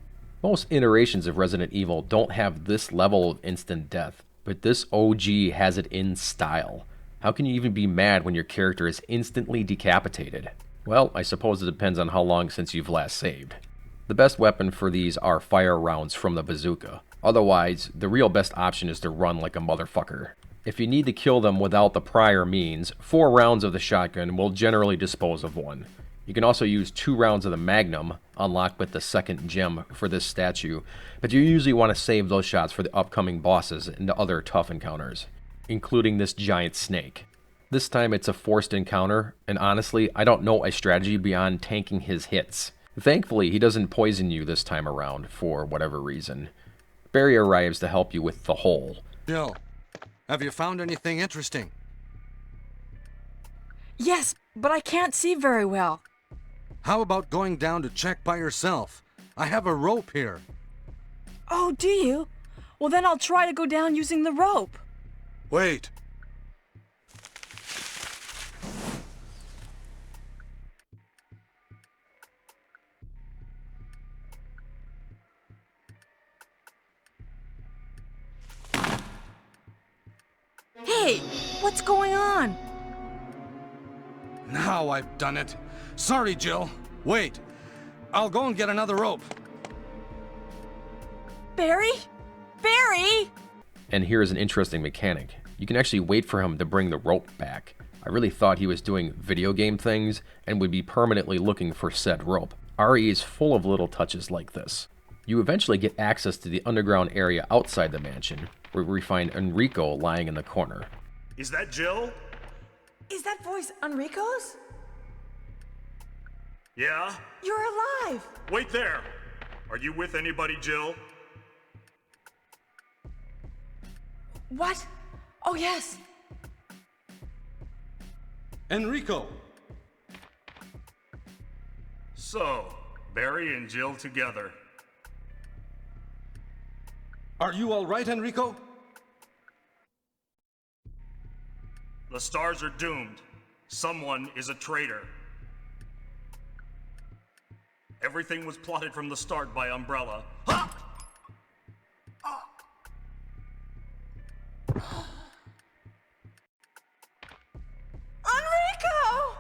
Most iterations of Resident Evil don't have this level of instant death, but this OG has it in style. How can you even be mad when your character is instantly decapitated? Well, I suppose it depends on how long since you've last saved. The best weapon for these are fire rounds from the bazooka. Otherwise, the real best option is to run like a motherfucker. If you need to kill them without the prior means, 4 rounds of the shotgun will generally dispose of one. You can also use 2 rounds of the Magnum, unlocked with the second gem for this statue, but you usually want to save those shots for the upcoming bosses and the other tough encounters, including this giant snake. This time it's a forced encounter, and honestly, I don't know a strategy beyond tanking his hits. Thankfully, he doesn't poison you this time around, for whatever reason. Barry arrives to help you with the hole. Jill, have you found anything interesting? Yes, but I can't see very well. How about going down to check by yourself? I have a rope here. Oh, do you? Well, then I'll try to go down using the rope. Wait. Hey, what's going on? Now I've done it. Sorry, Jill. Wait. I'll go and get another rope. Barry? Barry! And here's an interesting mechanic. You can actually wait for him to bring the rope back. I really thought he was doing video game things and would be permanently looking for said rope. RE is full of little touches like this. You eventually get access to the underground area outside the mansion, where we find Enrico lying in the corner. Is that Jill? Is that voice Enrico's? Yeah? You're alive! Wait there! Are you with anybody, Jill? What? Oh, yes! Enrico! So, Barry and Jill together. Are you all right, Enrico? The stars are doomed. Someone is a traitor. Everything was plotted from the start by Umbrella. Ha! Enrico!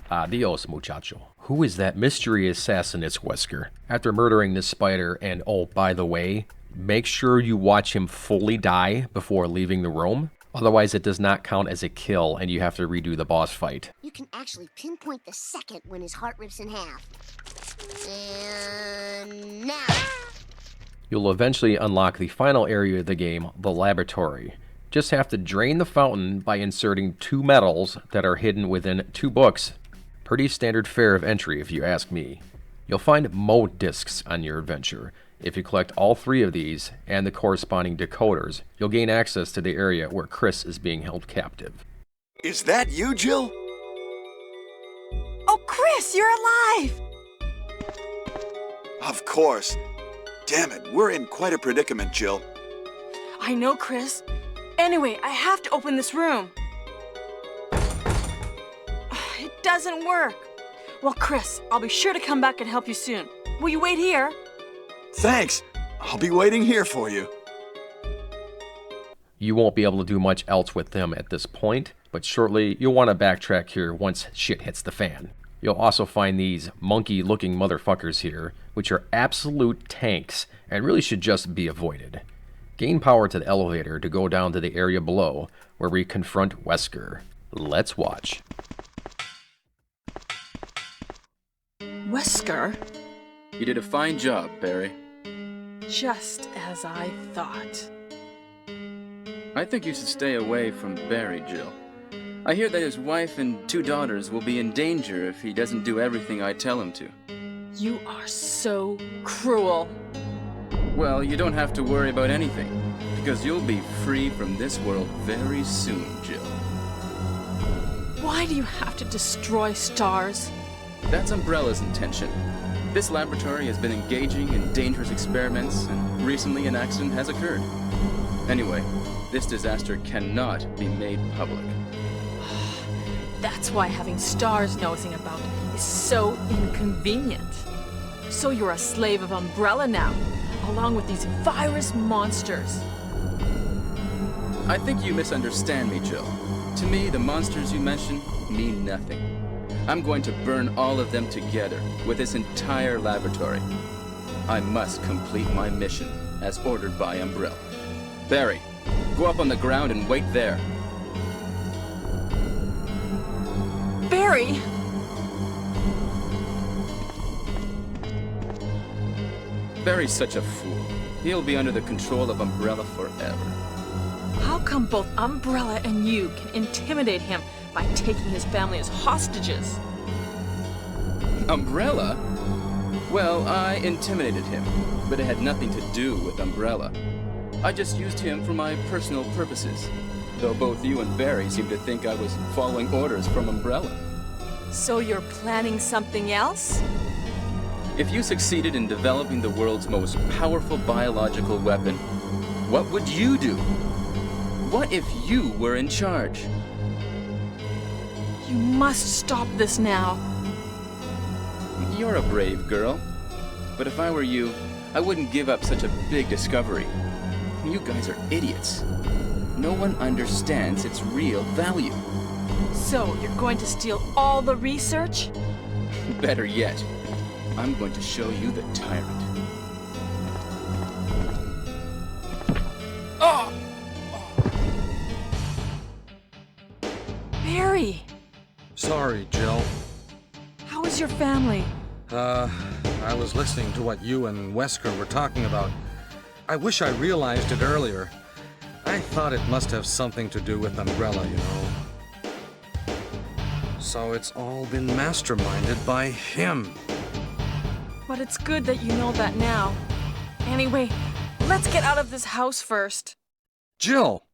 Adios, muchacho. Who is that mystery assassin? It's Wesker. After murdering this spider, and oh, by the way, make sure you watch him fully die before leaving the room. Otherwise, it does not count as a kill, and you have to redo the boss fight. You can actually pinpoint the second when his heart rips in half. And now. You'll eventually unlock the final area of the game, the laboratory. Just have to drain the fountain by inserting 2 medals that are hidden within 2 books. Pretty standard fare of entry, if you ask me. You'll find mode discs on your adventure. If you collect all 3 of these, and the corresponding decoders, you'll gain access to the area where Chris is being held captive. Is that you, Jill? Oh, Chris, you're alive! Of course. Damn it, we're in quite a predicament, Jill. I know, Chris. Anyway, I have to open this room. It doesn't work. Well, Chris, I'll be sure to come back and help you soon. Will you wait here? Thanks. I'll be waiting here for you. You won't be able to do much else with them at this point, but shortly you'll want to backtrack here once shit hits the fan. You'll also find these monkey-looking motherfuckers here, which are absolute tanks and really should just be avoided. Gain power to the elevator to go down to the area below, where we confront Wesker. Let's watch. Wesker? You did a fine job, Barry. Just as I thought. I think you should stay away from Barry, Jill. I hear that his wife and 2 daughters will be in danger if he doesn't do everything I tell him to. You are so cruel. Well, you don't have to worry about anything, because you'll be free from this world very soon, Jill. Why do you have to destroy stars? That's Umbrella's intention. This laboratory has been engaging in dangerous experiments, and recently an accident has occurred. Anyway, this disaster cannot be made public. That's why having stars nosing about is so inconvenient. So you're a slave of Umbrella now, along with these virus monsters. I think you misunderstand me, Jill. To me, the monsters you mention mean nothing. I'm going to burn all of them together with this entire laboratory. I must complete my mission as ordered by Umbrella. Barry, go up on the ground and wait there. Barry! Barry's such a fool. He'll be under the control of Umbrella forever. How come both Umbrella and you can intimidate him by taking his family as hostages? Umbrella? Well, I intimidated him, but it had nothing to do with Umbrella. I just used him for my personal purposes, though both you and Barry seem to think I was following orders from Umbrella. So you're planning something else? If you succeeded in developing the world's most powerful biological weapon, what would you do? What if you were in charge? You must stop this now. You're a brave girl. But if I were you, I wouldn't give up such a big discovery. You guys are idiots. No one understands its real value. So you're going to steal all the research? Better yet, I'm going to show you the tyrant. Oh! Barry! Sorry, Jill. How is your family? I was listening to what you and Wesker were talking about. I wish I realized it earlier. I thought it must have something to do with Umbrella, you know. So it's all been masterminded by him. But it's good that you know that now. Anyway, let's get out of this house first. Jill!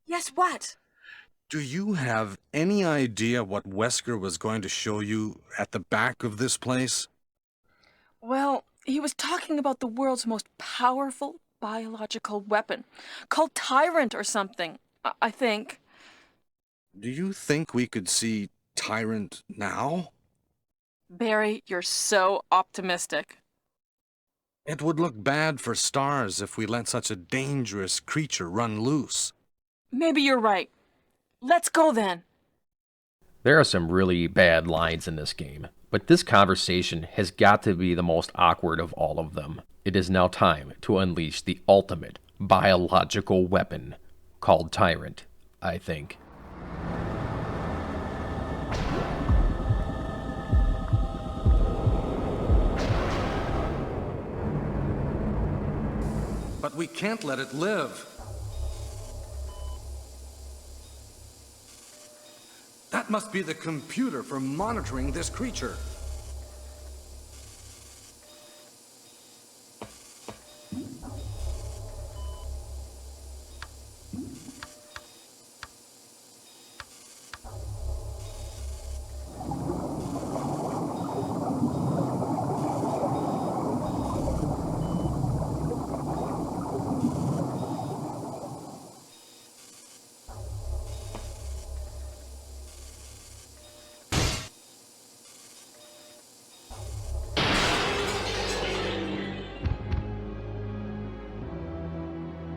Yes, what? Do you have any idea what Wesker was going to show you at the back of this place? Well, he was talking about the world's most powerful biological weapon, called Tyrant or something, I think. Do you think we could see Tyrant now? Barry, you're so optimistic. It would look bad for stars if we let such a dangerous creature run loose. Maybe you're right. Let's go then. There are some really bad lines in this game, but this conversation has got to be the most awkward of all of them. It is now time to unleash the ultimate biological weapon, called Tyrant, I think. But we can't let it live. That must be the computer for monitoring this creature.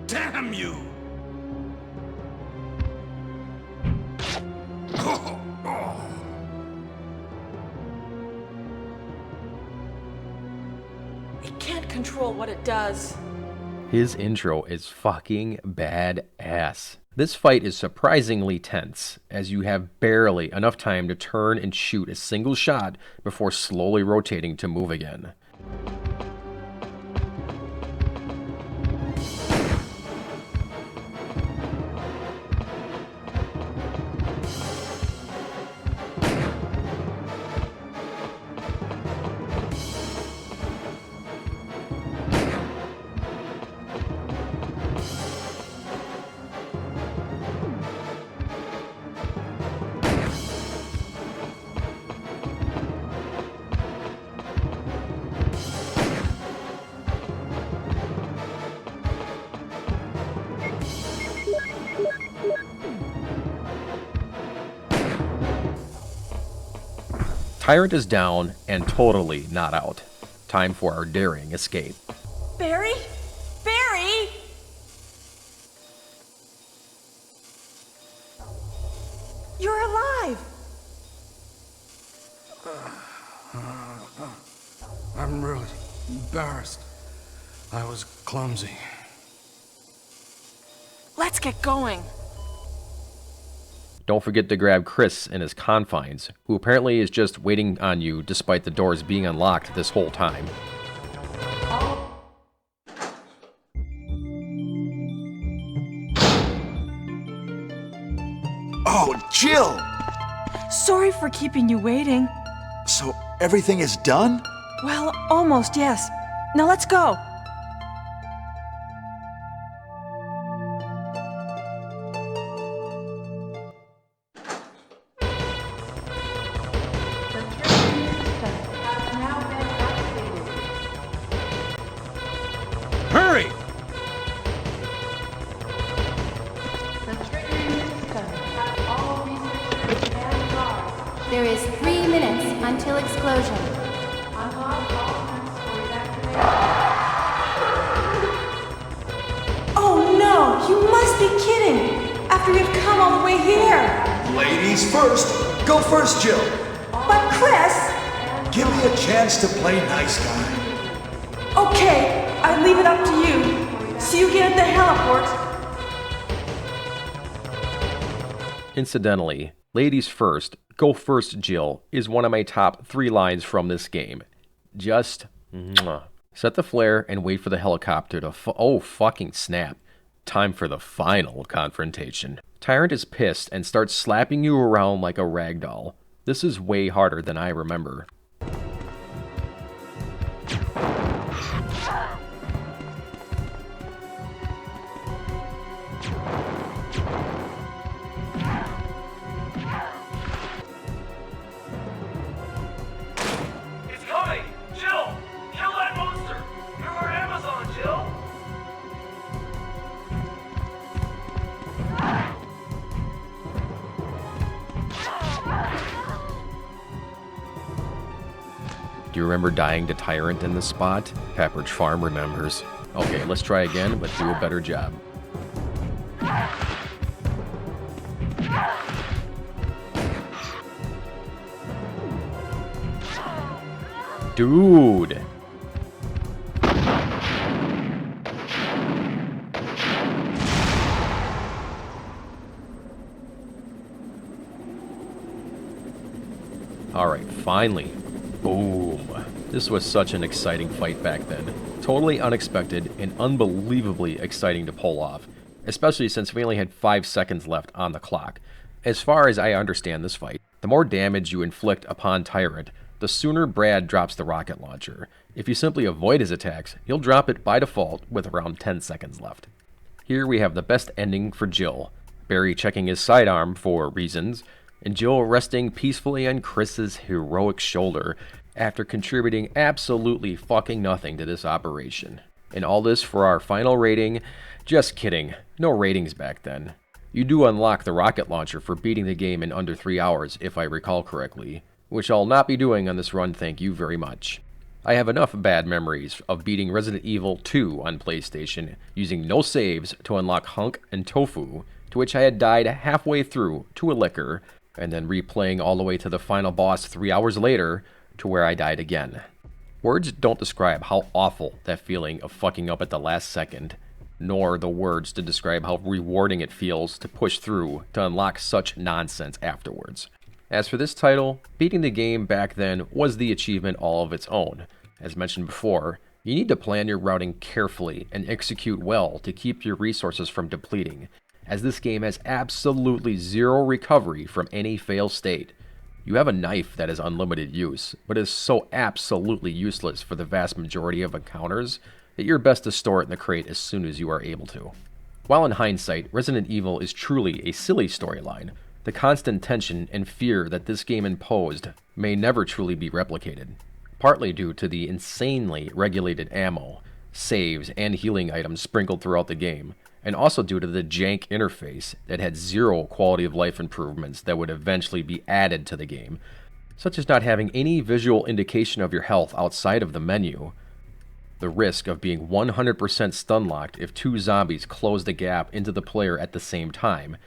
Damn you! It can't control what it does. His intro is fucking badass. This fight is surprisingly tense, as you have barely enough time to turn and shoot a single shot before slowly rotating to move again. Tyrant is down and totally not out. Time for our daring escape. Barry? Barry! You're alive! I'm really embarrassed. I was clumsy. Let's get going. Don't forget to grab Chris in his confines, who apparently is just waiting on you despite the doors being unlocked this whole time. Oh, Jill! Sorry for keeping you waiting. So everything is done? Well, almost, yes. Now let's go. Hurry! There is 3 minutes until explosion. Oh no! You must be kidding! After we've come all the way here! Ladies first! Go first, Jill! But Chris! Give me a chance to play nice guy. Okay, I leave it up to you. See you again at the heliport. Incidentally, ladies first, go first, Jill, is one of my top 3 lines from this game. Just set the flare and wait for the helicopter to oh fucking snap. Time for the final confrontation. Tyrant is pissed and starts slapping you around like a rag doll. This is way harder than I remember. It's coming! Jill! Kill that monster! You're our Amazon, Jill! Do you remember dying to Tyrant in this spot? Pepperidge Farm remembers. Okay, let's try again, but do a better job. Dude! Alright, finally. Boom. This was such an exciting fight back then. Totally unexpected and unbelievably exciting to pull off, especially since we only had 5 seconds left on the clock. As far as I understand this fight, the more damage you inflict upon Tyrant, the sooner Brad drops the rocket launcher. If you simply avoid his attacks, he'll drop it by default with around 10 seconds left. Here we have the best ending for Jill, Barry checking his sidearm for reasons, and Jill resting peacefully on Chris's heroic shoulder after contributing absolutely fucking nothing to this operation. And all this for our final rating? Just kidding, no ratings back then. You do unlock the rocket launcher for beating the game in under 3 hours, if I recall correctly, which I'll not be doing on this run, thank you very much. I have enough bad memories of beating Resident Evil 2 on PlayStation using no saves to unlock Hunk and Tofu, to which I had died halfway through to a liquor, and then replaying all the way to the final boss 3 hours later to where I died again. Words don't describe how awful that feeling of fucking up at the last second, nor the words to describe how rewarding it feels to push through to unlock such nonsense afterwards. As for this title, beating the game back then was the achievement all of its own. As mentioned before, you need to plan your routing carefully and execute well to keep your resources from depleting, as this game has absolutely zero recovery from any fail state. You have a knife that has unlimited use, but is so absolutely useless for the vast majority of encounters that you're best to store it in the crate as soon as you are able to. While in hindsight, Resident Evil is truly a silly storyline, the constant tension and fear that this game imposed may never truly be replicated, partly due to the insanely regulated ammo, saves, and healing items sprinkled throughout the game, and also due to the jank interface that had zero quality of life improvements that would eventually be added to the game, such as not having any visual indication of your health outside of the menu, the risk of being 100% stun-locked if two zombies close the gap into the player at the same time,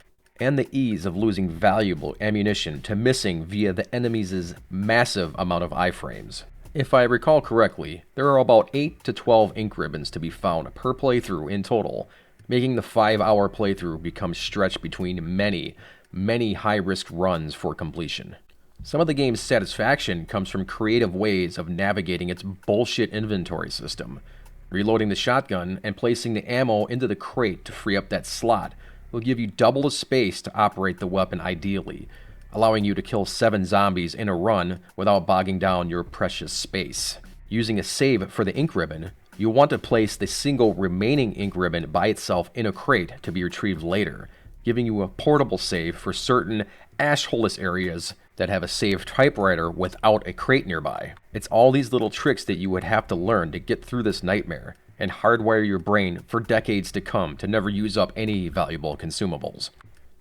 and the ease of losing valuable ammunition to missing via the enemy's massive amount of iframes. If I recall correctly, there are about 8 to 12 ink ribbons to be found per playthrough in total, making the 5-hour playthrough become stretched between many, many high-risk runs for completion. Some of the game's satisfaction comes from creative ways of navigating its bullshit inventory system. Reloading the shotgun and placing the ammo into the crate to free up that slot will give you double the space to operate the weapon ideally, allowing you to kill 7 zombies in a run without bogging down your precious space. Using a save for the ink ribbon, you want to place the single remaining ink ribbon by itself in a crate to be retrieved later, giving you a portable save for certain ashholeless areas that have a save typewriter without a crate nearby. It's all these little tricks that you would have to learn to get through this nightmare, and hardwire your brain for decades to come to never use up any valuable consumables.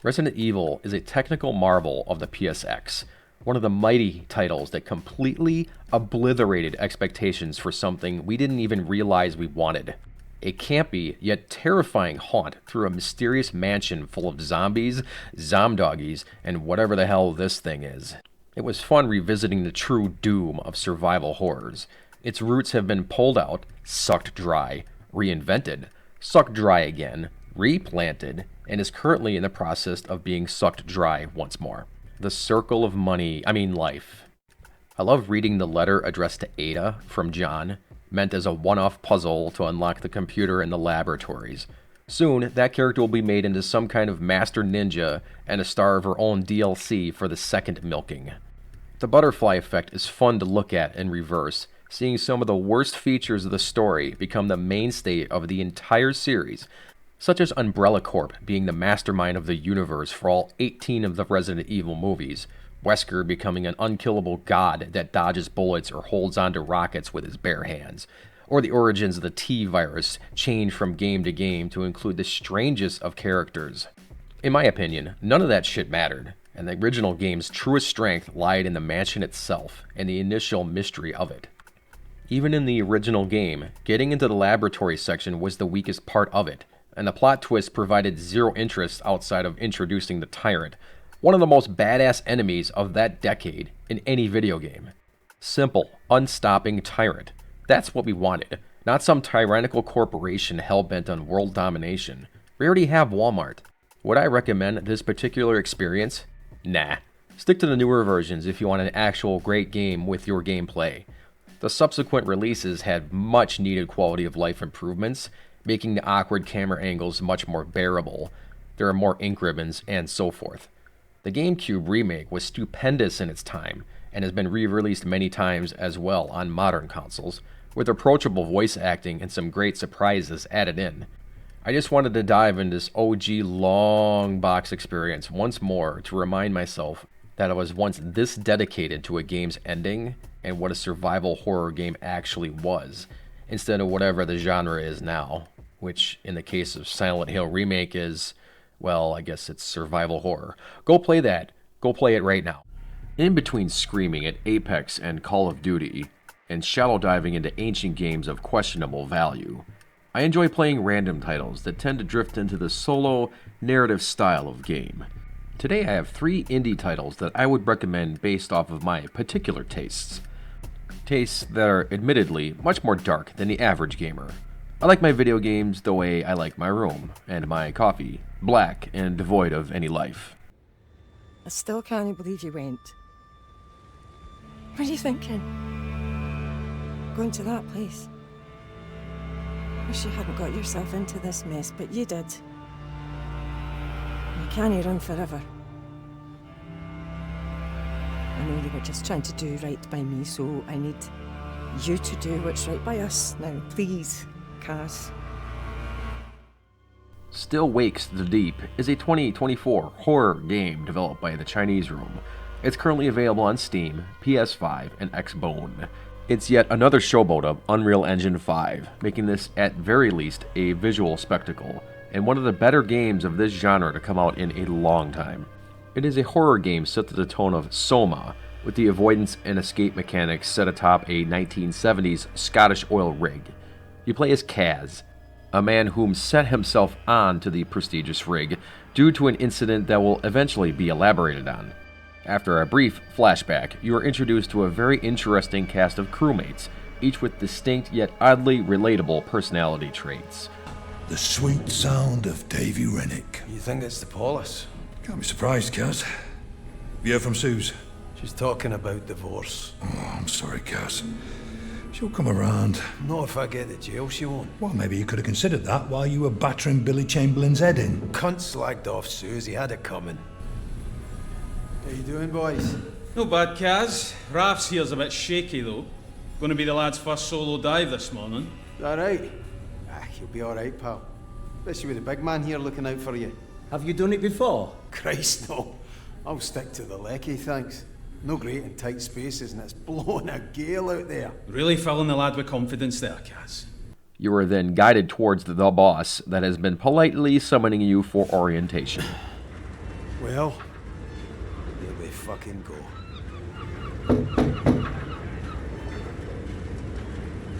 Resident Evil is a technical marvel of the PSX, one of the mighty titles that completely obliterated expectations for something we didn't even realize we wanted. A campy yet terrifying haunt through a mysterious mansion full of zombies, zomdoggies, and whatever the hell this thing is. It was fun revisiting the true doom of survival horrors. Its roots have been pulled out, sucked dry, reinvented, sucked dry again, replanted, and is currently in the process of being sucked dry once more. The circle of life. I love reading the letter addressed to Ada from John, meant as a one-off puzzle to unlock the computer in the laboratories. Soon, that character will be made into some kind of master ninja and a star of her own DLC for the second milking. The butterfly effect is fun to look at in reverse, seeing some of the worst features of the story become the mainstay of the entire series, such as Umbrella Corp being the mastermind of the universe for all 18 of the Resident Evil movies, Wesker becoming an unkillable god that dodges bullets or holds onto rockets with his bare hands, or the origins of the T-virus change from game to game to include the strangest of characters. In my opinion, none of that shit mattered, and the original game's truest strength lied in the mansion itself and the initial mystery of it. Even in the original game, getting into the laboratory section was the weakest part of it, and the plot twist provided zero interest outside of introducing the Tyrant, one of the most badass enemies of that decade in any video game. Simple, unstopping Tyrant. That's what we wanted, not some tyrannical corporation hell-bent on world domination. We already have Walmart. Would I recommend this particular experience? Nah. Stick to the newer versions if you want an actual great game with your gameplay. The subsequent releases had much needed quality of life improvements, making the awkward camera angles much more bearable. There are more ink ribbons, and so forth. The GameCube remake was stupendous in its time, and has been re-released many times as well on modern consoles, with approachable voice acting and some great surprises added in. I just wanted to dive into this OG long box experience once more to remind myself that I was once this dedicated to a game's ending and what a survival horror game actually was, instead of whatever the genre is now, which in the case of Silent Hill Remake is, well, I guess it's survival horror. Go play that. Go play it right now. In between screaming at Apex and Call of Duty, and shallow diving into ancient games of questionable value. I enjoy playing random titles that tend to drift into the solo, narrative style of game. Today I have 3 indie titles that I would recommend based off of my particular tastes. Tastes that are admittedly much more dark than the average gamer. I like my video games the way I like my room, and my coffee, black and devoid of any life. I still can't believe you went. What are you thinking? Going to that place? Wish you hadn't got yourself into this mess, but you did. You can't run forever. I know you were just trying to do right by me, so I need you to do what's right by us. Now, please, Kaz. Still Wakes the Deep is a 2024 horror game developed by the Chinese Room. It's currently available on Steam, PS5, and Xbone. It's yet another showboat of Unreal Engine 5, making this at very least a visual spectacle, and one of the better games of this genre to come out in a long time. It is a horror game set to the tone of Soma, with the avoidance and escape mechanics set atop a 1970s Scottish oil rig. You play as Kaz, a man whom set himself on to the prestigious rig due to an incident that will eventually be elaborated on. After a brief flashback, you are introduced to a very interesting cast of crewmates, each with distinct yet oddly relatable personality traits. The sweet sound of Davy Rennick. You think it's the police? Can't be surprised, Kaz. You heard from Suze? She's talking about divorce. Oh, I'm sorry, Kaz. She'll come around. Not if I get to jail, she won't. Well, maybe you could have considered that while you were battering Billy Chamberlain's head in. Cunt slagged off Suze, he had it coming. How you doing, boys? No bad, Kaz. Raf's here's a bit shaky, though. Gonna be the lad's first solo dive this morning. Alright. You'll be alright, pal. Especially with the big man here looking out for you. Have you done it before? Christ, no. I'll stick to the lecky, thanks. No great in tight spaces, and it's blowing a gale out there. Really filling the lad with confidence there, Kaz. You are then guided towards the boss that has been politely summoning you for orientation. Well, here we fucking go.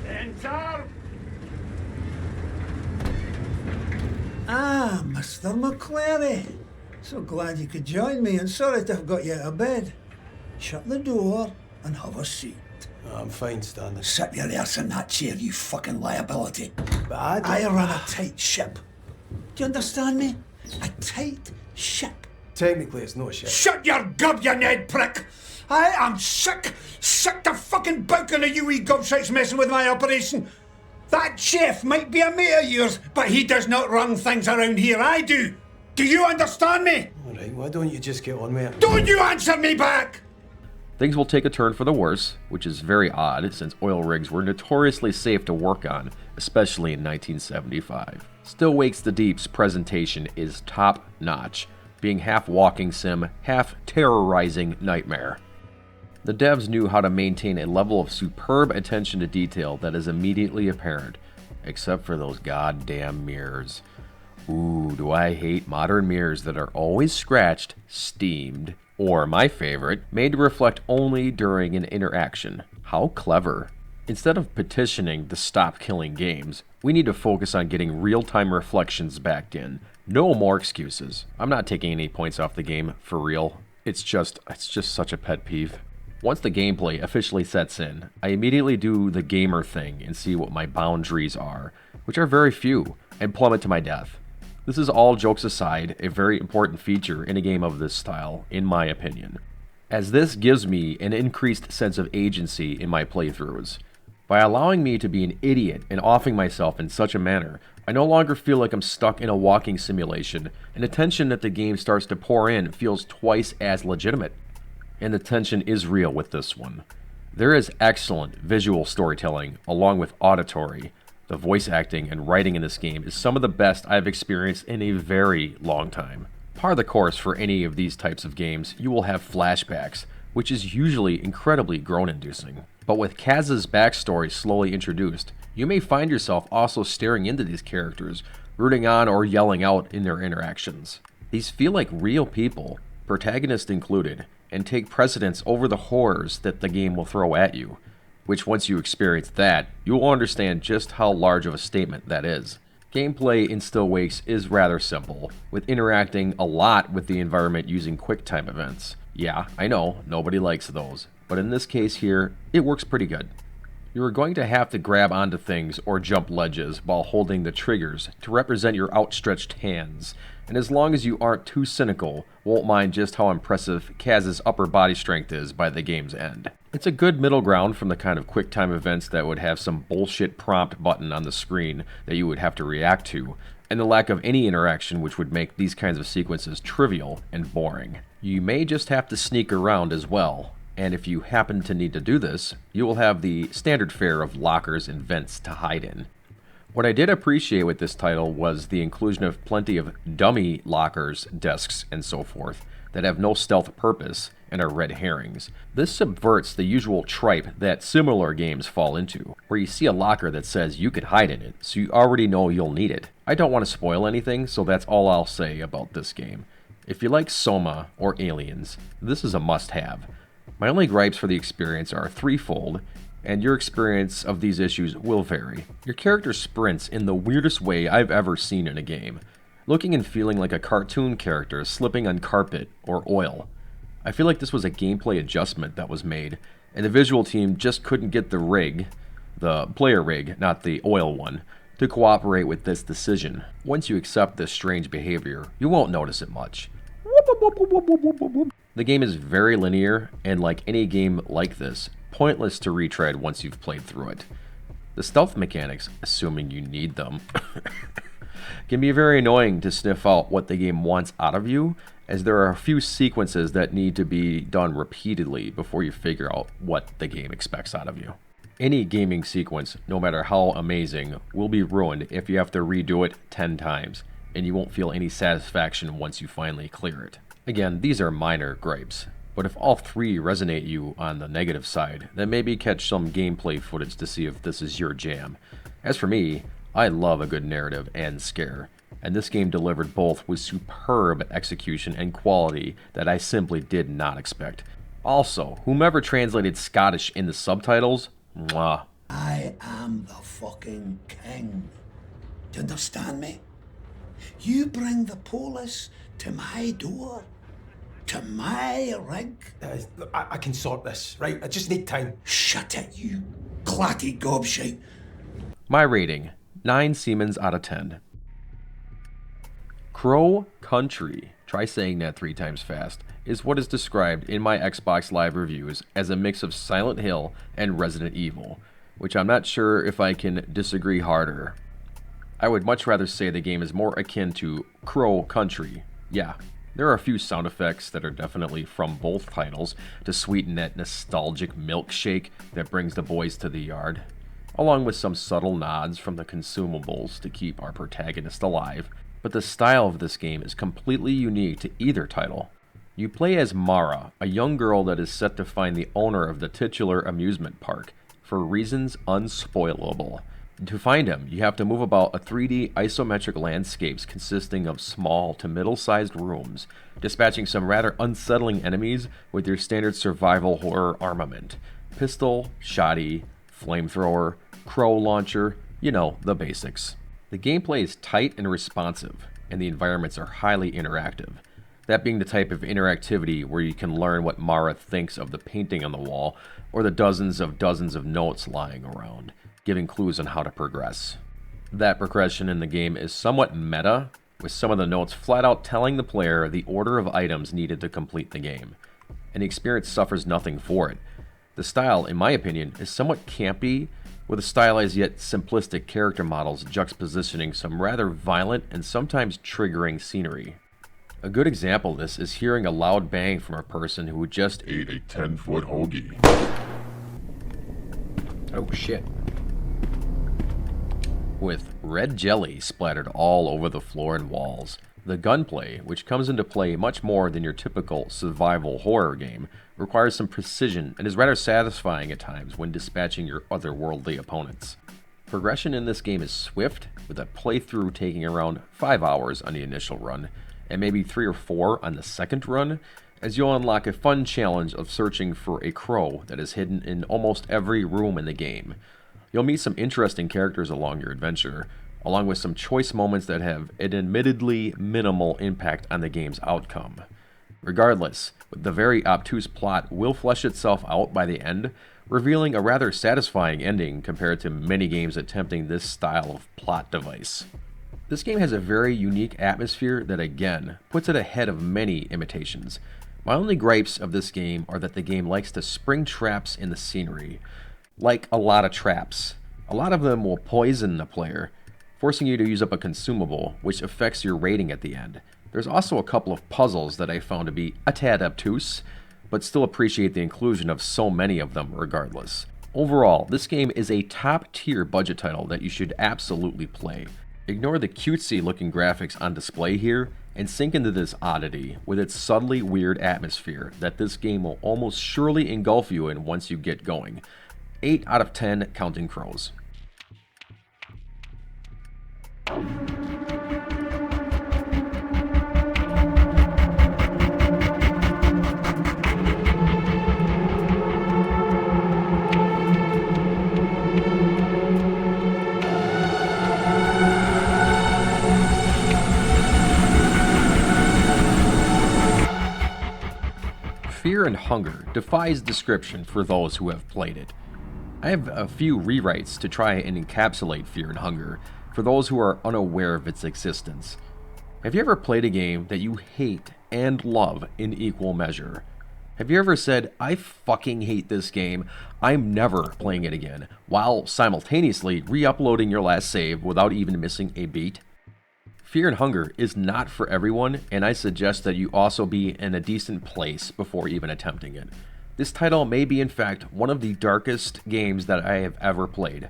Enter! Ah, Mr. McClary. So glad you could join me, and sorry to have got you out of bed. Shut the door and have a seat. I'm fine standing. Sit your ass in that chair, you fucking liability. But I run a tight ship. Do you understand me? A tight ship. Technically, it's no ship. Shut your gob, you Ned prick! I am sick to fucking bouking of you wee gobshites messing with my operation. That chef might be a mate of yours, but he does not run things around here. I do. Do you understand me? All right, why don't you just get on with it? Don't you answer me back! Things will take a turn for the worse, which is very odd since oil rigs were notoriously safe to work on, especially in 1975. Still Wakes the Deep's presentation is top-notch, being half walking sim, half terrorizing nightmare. The devs knew how to maintain a level of superb attention to detail that is immediately apparent, except for those goddamn mirrors. Ooh, do I hate modern mirrors that are always scratched, steamed, or, my favorite, made to reflect only during an interaction. How clever. Instead of petitioning to stop killing games, we need to focus on getting real-time reflections backed in. No more excuses. I'm not taking any points off the game, for real. It's just such a pet peeve. Once the gameplay officially sets in, I immediately do the gamer thing and see what my boundaries are, which are very few, and plummet to my death. This is, all jokes aside, a very important feature in a game of this style, in my opinion, as this gives me an increased sense of agency in my playthroughs. By allowing me to be an idiot and offing myself in such a manner, I no longer feel like I'm stuck in a walking simulation, and the tension that the game starts to pour in feels twice as legitimate. And the tension is real with this one. There is excellent visual storytelling, along with auditory. The voice acting and writing in this game is some of the best I've experienced in a very long time. Par the course for any of these types of games, you will have flashbacks, which is usually incredibly groan-inducing. But with Kaz's backstory slowly introduced, you may find yourself also staring into these characters, rooting on or yelling out in their interactions. These feel like real people, protagonist included, and take precedence over the horrors that the game will throw at you. which once you experience that, you will understand just how large of a statement that is. Gameplay in Still Wakes is rather simple, with interacting a lot with the environment using QuickTime events. Yeah, I know, nobody likes those, but in this case here, it works pretty good. You are going to have to grab onto things or jump ledges while holding the triggers to represent your outstretched hands, and as long as you aren't too cynical, won't mind just how impressive Kaz's upper body strength is by the game's end. It's a good middle ground from the kind of QuickTime events that would have some bullshit prompt button on the screen that you would have to react to, and the lack of any interaction which would make these kinds of sequences trivial and boring. You may just have to sneak around as well, and if you happen to need to do this, you will have the standard fare of lockers and vents to hide in. What I did appreciate with this title was the inclusion of plenty of dummy lockers, desks, and so forth that have no stealth purpose and are red herrings. This subverts the usual tripe that similar games fall into, where you see a locker that says you could hide in it, so you already know you'll need it. I don't want to spoil anything, so that's all I'll say about this game. If you like Soma or Aliens, this is a must-have. My only gripes for the experience are threefold, and your experience of these issues will vary. Your character sprints in the weirdest way I've ever seen in a game, looking and feeling like a cartoon character slipping on carpet or oil. I feel like this was a gameplay adjustment that was made, and the visual team just couldn't get the rig, the player rig, not the oil one, to cooperate with this decision. Once you accept this strange behavior, you won't notice it much. The game is very linear, and like any game like this, pointless to retread once you've played through it. The stealth mechanics, assuming you need them, can be very annoying to sniff out what the game wants out of you, as there are a few sequences that need to be done repeatedly before you figure out what the game expects out of you. Any gaming sequence, no matter how amazing, will be ruined if you have to redo it 10 times, and you won't feel any satisfaction once you finally clear it. Again, these are minor gripes, but if all three resonate you on the negative side, then maybe catch some gameplay footage to see if this is your jam. As for me, I love a good narrative and scare, and this game delivered both with superb execution and quality that I simply did not expect. Also, whomever translated Scottish in the subtitles, mwah. I am the fucking king. Do you understand me? You bring the police to my door, to my rig. I can sort this, right? I just need time. Shut it, you clatty gobshite. My rating, 9 Siemens out of 10. Crow Country, try saying that 3 times fast, is what is described in my Xbox Live reviews as a mix of Silent Hill and Resident Evil, which I'm not sure if I can disagree harder. I would much rather say the game is more akin to Crow Country. Yeah, there are a few sound effects that are definitely from both titles to sweeten that nostalgic milkshake that brings the boys to the yard, along with some subtle nods from the consumables to keep our protagonist alive. But the style of this game is completely unique to either title. You play as Mara, a young girl that is set to find the owner of the titular amusement park, for reasons unspoilable. To find him, you have to move about a 3D isometric landscapes consisting of small to middle-sized rooms, dispatching some rather unsettling enemies with your standard survival horror armament. Pistol, shotty, flamethrower, crow launcher, you know, the basics. The gameplay is tight and responsive, and the environments are highly interactive. That being the type of interactivity where you can learn what Mara thinks of the painting on the wall, or the dozens of notes lying around, giving clues on how to progress. That progression in the game is somewhat meta, with some of the notes flat out telling the player the order of items needed to complete the game, and the experience suffers nothing for it. The style, in my opinion, is somewhat campy, with a stylized yet simplistic character models juxtapositioning some rather violent and sometimes triggering scenery. A good example of this is hearing a loud bang from a person who just ate a 10-foot hoagie. Oh shit. With red jelly splattered all over the floor and walls. The gunplay, which comes into play much more than your typical survival horror game, requires some precision and is rather satisfying at times when dispatching your otherworldly opponents. Progression in this game is swift, with a playthrough taking around 5 hours on the initial run, and maybe 3 or 4 on the second run, as you'll unlock a fun challenge of searching for a crow that is hidden in almost every room in the game. You'll meet some interesting characters along your adventure, along with some choice moments that have an admittedly minimal impact on the game's outcome. Regardless, the very obtuse plot will flesh itself out by the end, revealing a rather satisfying ending compared to many games attempting this style of plot device. This game has a very unique atmosphere that again puts it ahead of many imitations. My only gripes of this game are that the game likes to spring traps in the scenery. Like a lot of traps, a lot of them will poison the player, forcing you to use up a consumable, which affects your rating at the end. There's also a couple of puzzles that I found to be a tad obtuse, but still appreciate the inclusion of so many of them regardless. Overall, this game is a top-tier budget title that you should absolutely play. Ignore the cutesy looking graphics on display here, and sink into this oddity with its subtly weird atmosphere that this game will almost surely engulf you in once you get going. 8 out of 10 counting crows. Fear and Hunger defies description for those who have played it. I have a few rewrites to try and encapsulate Fear and Hunger for those who are unaware of its existence. Have you ever played a game that you hate and love in equal measure? Have you ever said, I fucking hate this game, I'm never playing it again, while simultaneously re-uploading your last save without even missing a beat? Fear and Hunger is not for everyone, and I suggest that you also be in a decent place before even attempting it. This title may be in fact one of the darkest games that I have ever played.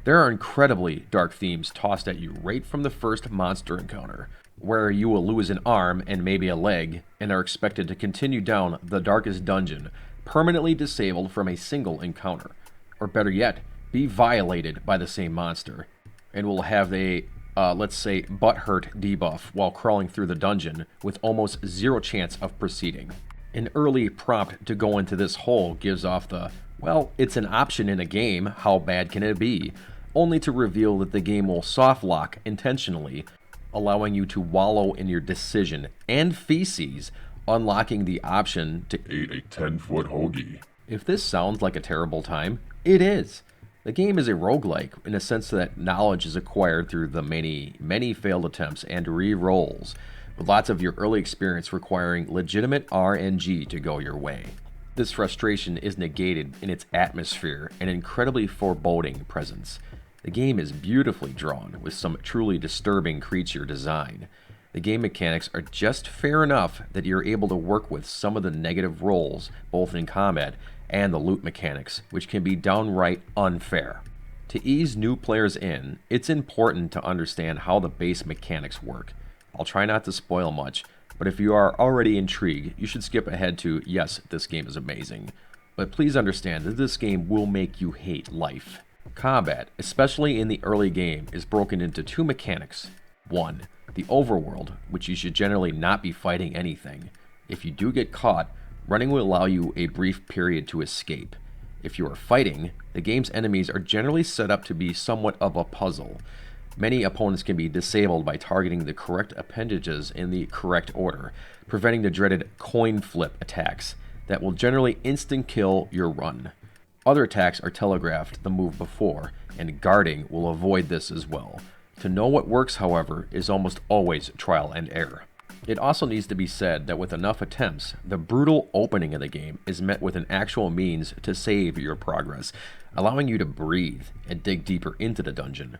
There are incredibly dark themes tossed at you right from the first monster encounter, where you will lose an arm and maybe a leg, and are expected to continue down the darkest dungeon, permanently disabled from a single encounter. Or better yet, be violated by the same monster, and will have a let's say, butthurt debuff while crawling through the dungeon with almost zero chance of proceeding. An early prompt to go into this hole gives off the, well, it's an option in a game, how bad can it be? Only to reveal that the game will soft lock intentionally, allowing you to wallow in your decision and feces, unlocking the option to eat a 10-foot hoagie. If this sounds like a terrible time, it is. The game is a roguelike in a sense that knowledge is acquired through the many failed attempts and re-rolls, with lots of your early experience requiring legitimate RNG to go your way. This frustration is negated in its atmosphere and incredibly foreboding presence. The game is beautifully drawn with some truly disturbing creature design. The game mechanics are just fair enough that you're able to work with some of the negative rolls, both in combat and the loot mechanics, which can be downright unfair. To ease new players in, it's important to understand how the base mechanics work. I'll try not to spoil much, but if you are already intrigued, you should skip ahead to, yes, this game is amazing. But please understand that this game will make you hate life. Combat, especially in the early game, is broken into two mechanics. 1. The overworld, which you should generally not be fighting anything. If you do get caught, running will allow you a brief period to escape. If you are fighting, the game's enemies are generally set up to be somewhat of a puzzle. Many opponents can be disabled by targeting the correct appendages in the correct order, preventing the dreaded coin flip attacks that will generally instant kill your run. Other attacks are telegraphed the move before, and guarding will avoid this as well. To know what works, however, is almost always trial and error. It also needs to be said that with enough attempts, the brutal opening of the game is met with an actual means to save your progress, allowing you to breathe and dig deeper into the dungeon.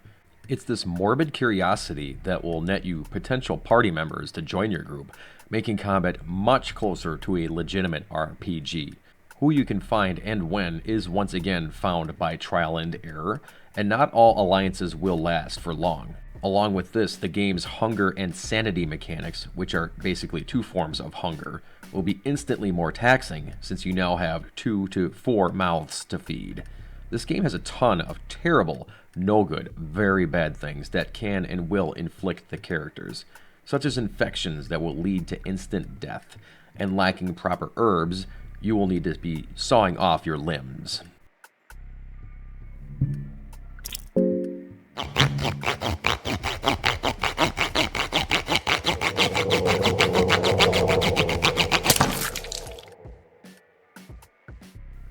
It's this morbid curiosity that will net you potential party members to join your group, making combat much closer to a legitimate RPG. Who you can find and when is once again found by trial and error, and not all alliances will last for long. Along with this, the game's hunger and sanity mechanics, which are basically two forms of hunger, will be instantly more taxing since you now have 2 to 4 mouths to feed. This game has a ton of terrible, no good, very bad things that can and will inflict the characters. such as infections that will lead to instant death, and lacking proper herbs, you will need to be sawing off your limbs.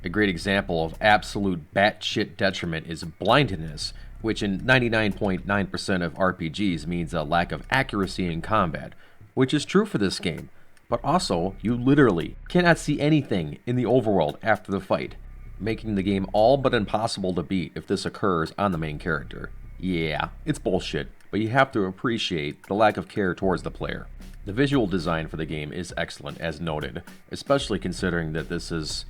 A great example of absolute batshit detriment is blindness, which in 99.9% of RPGs means a lack of accuracy in combat, which is true for this game, but also you literally cannot see anything in the overworld after the fight, making the game all but impossible to beat if this occurs on the main character. Yeah, it's bullshit, but you have to appreciate the lack of care towards the player. The visual design for the game is excellent, as noted, especially considering that this is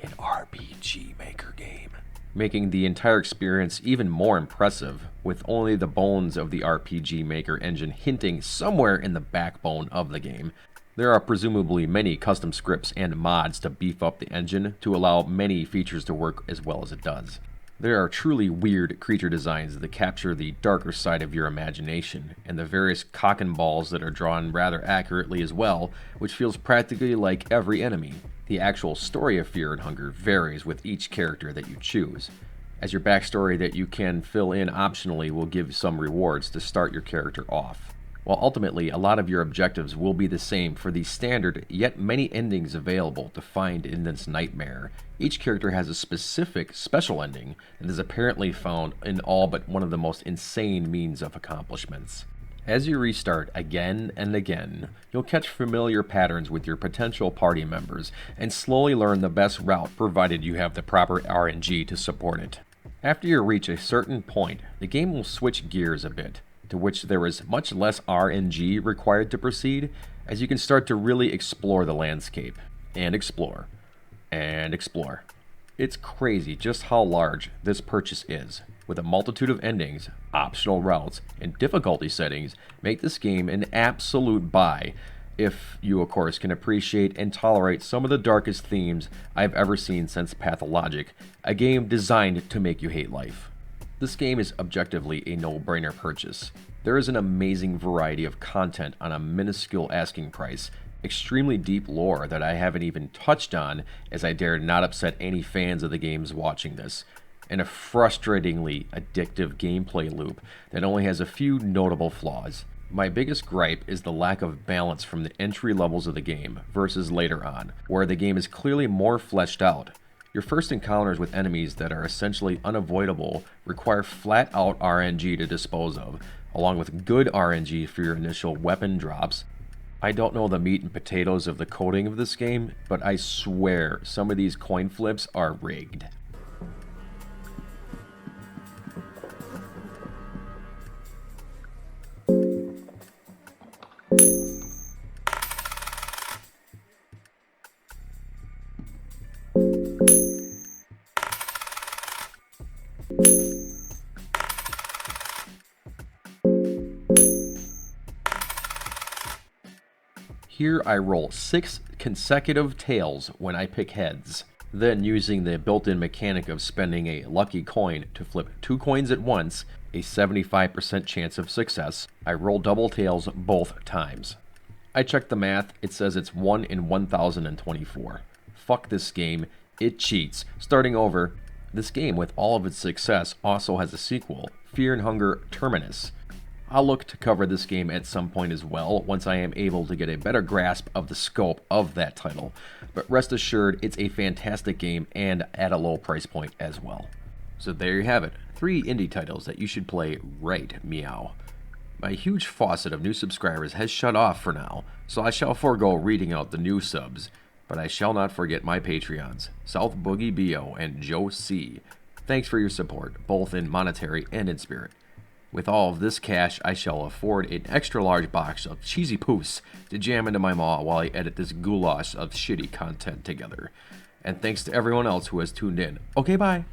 an RPG Maker game, making the entire experience even more impressive, with only the bones of the RPG Maker engine hinting somewhere in the backbone of the game. There are presumably many custom scripts and mods to beef up the engine to allow many features to work as well as it does. There are truly weird creature designs that capture the darker side of your imagination, and the various cock and balls that are drawn rather accurately as well, which feels practically like every enemy. The actual story of Fear and Hunger varies with each character that you choose, as your backstory that you can fill in optionally will give some rewards to start your character off. While ultimately a lot of your objectives will be the same for the standard yet many endings available to find in this nightmare, each character has a specific special ending that is apparently found in all but one of the most insane means of accomplishments. As you restart again and again, you'll catch familiar patterns with your potential party members and slowly learn the best route provided you have the proper RNG to support it. After you reach a certain point, the game will switch gears a bit, to which there is much less RNG required to proceed, as you can start to really explore the landscape, and explore, and explore. It's crazy just how large this purchase is, with a multitude of endings, optional routes, and difficulty settings make this game an absolute buy, if you of course can appreciate and tolerate some of the darkest themes I've ever seen since Pathologic, a game designed to make you hate life. This game is objectively a no-brainer purchase. There is an amazing variety of content on a minuscule asking price, extremely deep lore that I haven't even touched on, as I dare not upset any fans of the games watching this, and a frustratingly addictive gameplay loop that only has a few notable flaws. My biggest gripe is the lack of balance from the entry levels of the game versus later on, where the game is clearly more fleshed out. Your first encounters with enemies that are essentially unavoidable require flat-out RNG to dispose of, along with good RNG for your initial weapon drops. I don't know the meat and potatoes of the coding of this game, but I swear some of these coin flips are rigged. Here I roll 6 consecutive tails when I pick heads. Then, using the built-in mechanic of spending a lucky coin to flip 2 coins at once, a 75% chance of success, I roll double tails both times. I checked the math, it says it's 1 in 1024. Fuck this game, it cheats. Starting over, this game with all of its success also has a sequel, Fear and Hunger Terminus. I'll look to cover this game at some point as well, once I am able to get a better grasp of the scope of that title. But rest assured, it's a fantastic game and at a low price point as well. So there you have it, 3 indie titles that you should play right meow. My huge faucet of new subscribers has shut off for now, so I shall forego reading out the new subs, but I shall not forget my Patreons, South Boogie B.O. and Joe C. Thanks for your support, both in monetary and in spirit. With all of this cash, I shall afford an extra large box of cheesy poofs to jam into my maw while I edit this goulash of shitty content together. And thanks to everyone else who has tuned in. Okay, bye.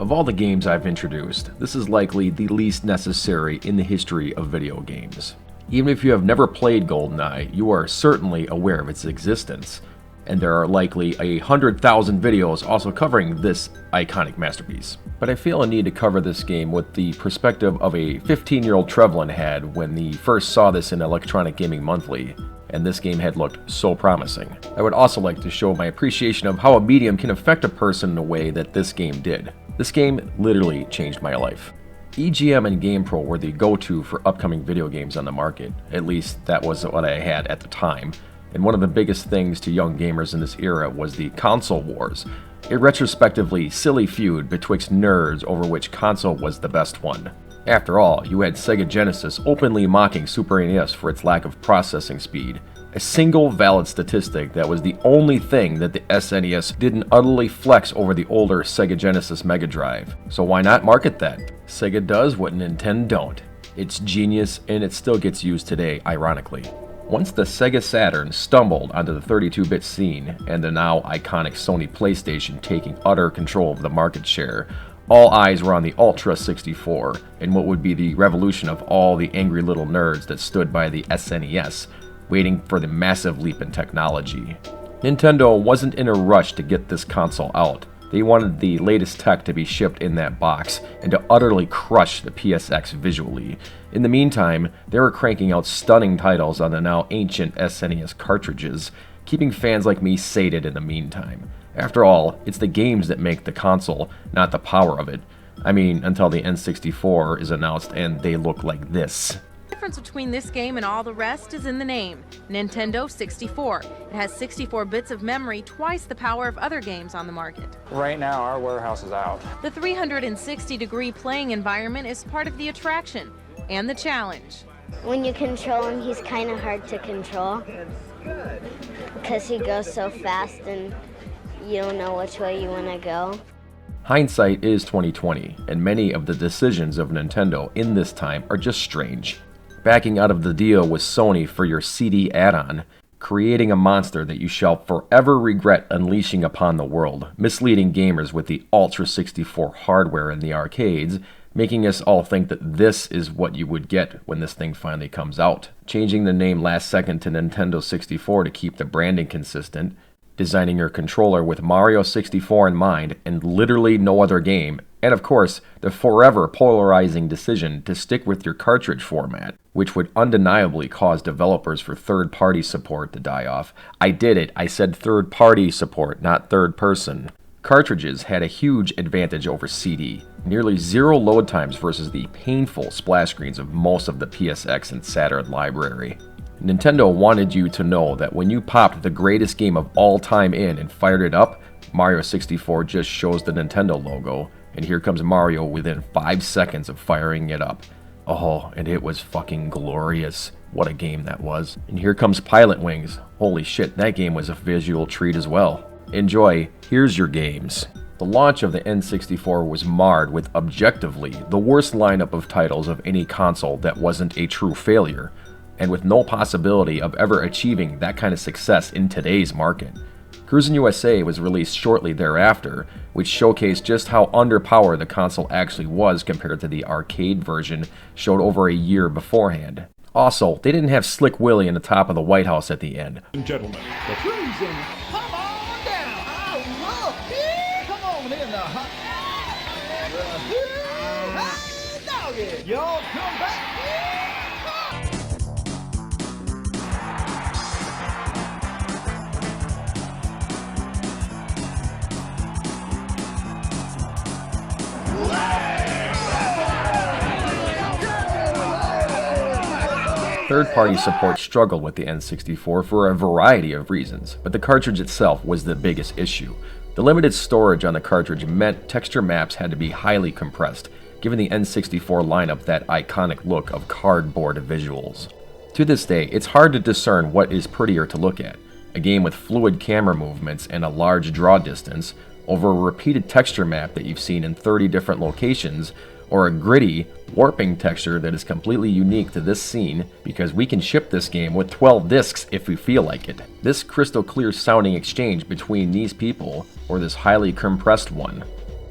Of all the games I've introduced, this is likely the least necessary in the history of video games. Even if you have never played GoldenEye, you are certainly aware of its existence, and there are likely 100,000 videos also covering this iconic masterpiece. But I feel a need to cover this game with the perspective of a 15-year-old Trevlin had when he first saw this in Electronic Gaming Monthly, and this game had looked so promising. I would also like to show my appreciation of how a medium can affect a person in a way that this game did. This game literally changed my life. EGM and GamePro were the go-to for upcoming video games on the market. At least that was what I had at the time. And one of the biggest things to young gamers in this era was the console wars, a retrospectively silly feud betwixt nerds over which console was the best one. After all, you had Sega Genesis openly mocking Super NES for its lack of processing speed, a single valid statistic that was the only thing that the SNES didn't utterly flex over the older Sega Genesis Mega Drive. So why not market that? Sega does what Nintendo don't. It's genius, and it still gets used today, ironically. Once the Sega Saturn stumbled onto the 32-bit scene, and the now iconic Sony PlayStation taking utter control of the market share, all eyes were on the Ultra 64, and what would be the revolution of all the angry little nerds that stood by the SNES, waiting for the massive leap in technology. Nintendo wasn't in a rush to get this console out. They wanted the latest tech to be shipped in that box and to utterly crush the PSX visually. In the meantime, they were cranking out stunning titles on the now ancient SNES cartridges, keeping fans like me sated in the meantime. After all, it's the games that make the console, not the power of it. I mean, until the N64 is announced and they look like this. The difference between this game and all the rest is in the name, Nintendo 64. It has 64 bits of memory, twice the power of other games on the market. Right now, our warehouse is out. The 360-degree playing environment is part of the attraction and the challenge. When you control him, he's kind of hard to control because he goes so fast and you don't know which way you want to go. Hindsight is 2020, and many of the decisions of Nintendo in this time are just strange. Backing out of the deal with Sony for your CD add-on, creating a monster that you shall forever regret unleashing upon the world, misleading gamers with the Ultra 64 hardware in the arcades, making us all think that this is what you would get when this thing finally comes out, changing the name last second to Nintendo 64 to keep the branding consistent, designing your controller with Mario 64 in mind and literally no other game, and of course, the forever polarizing decision to stick with your cartridge format, which would undeniably cause developers for third-party support to die off. I did it, I said third-party support, not third-person. Cartridges had a huge advantage over CD, nearly zero load times versus the painful splash screens of most of the PSX and Saturn library. Nintendo wanted you to know that when you popped the greatest game of all time in and fired it up, Mario 64 just shows the Nintendo logo, and here comes Mario within 5 seconds of firing it up. Oh, and it was fucking glorious. What a game that was. And here comes Pilot Wings. Holy shit, that game was a visual treat as well. Enjoy, here's your games. The launch of the N64 was marred with objectively the worst lineup of titles of any console that wasn't a true failure, and with no possibility of ever achieving that kind of success in today's market. Cruisin' USA was released shortly thereafter, which showcased just how underpowered the console actually was compared to the arcade version showed over a year beforehand. Also, they didn't have Slick Willie in the top of the White House at the end. Gentlemen, the Cruisin', come on down! Come on in the hot doggy! Y'all come back! Third-party support struggled with the N64 for a variety of reasons, but the cartridge itself was the biggest issue. The limited storage on the cartridge meant texture maps had to be highly compressed, giving the N64 lineup that iconic look of cardboard visuals. To this day, it's hard to discern what is prettier to look at, a game with fluid camera movements and a large draw distance, over a repeated texture map that you've seen in 30 different locations, or a gritty, warping texture that is completely unique to this scene because we can ship this game with 12 discs if we feel like it. This crystal clear sounding exchange between these people, or this highly compressed one.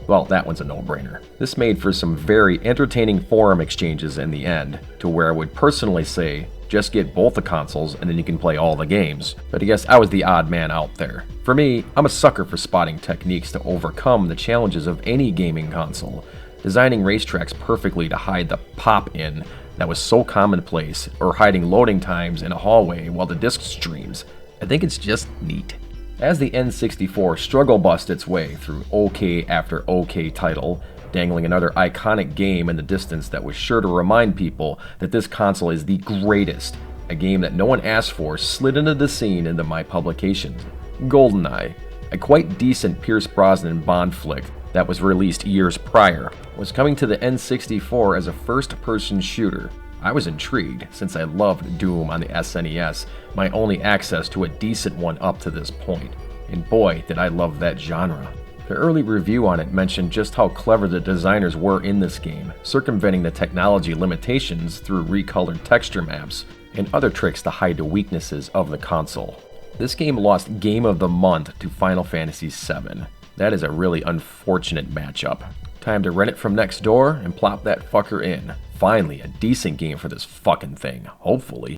Well, that one's a no-brainer. This made for some very entertaining forum exchanges in the end, to where I would personally say, just get both the consoles and then you can play all the games. But I guess I was the odd man out there. For me, I'm a sucker for spotting techniques to overcome the challenges of any gaming console, designing racetracks perfectly to hide the pop-in that was so commonplace, or hiding loading times in a hallway while the disc streams. I think it's just neat. As the N64 struggle bust its way through OK after OK title, dangling another iconic game in the distance that was sure to remind people that this console is the greatest, a game that no one asked for slid into the scene into my publications. GoldenEye, a quite decent Pierce Brosnan Bond flick that was released years prior, was coming to the N64 as a first-person shooter. I was intrigued, since I loved Doom on the SNES, my only access to a decent one up to this point. And boy, did I love that genre. The early review on it mentioned just how clever the designers were in this game, circumventing the technology limitations through recolored texture maps and other tricks to hide the weaknesses of the console. This game lost Game of the Month to Final Fantasy VII. That is a really unfortunate matchup. Time to rent it from next door and plop that fucker in. Finally, a decent game for this fucking thing, hopefully.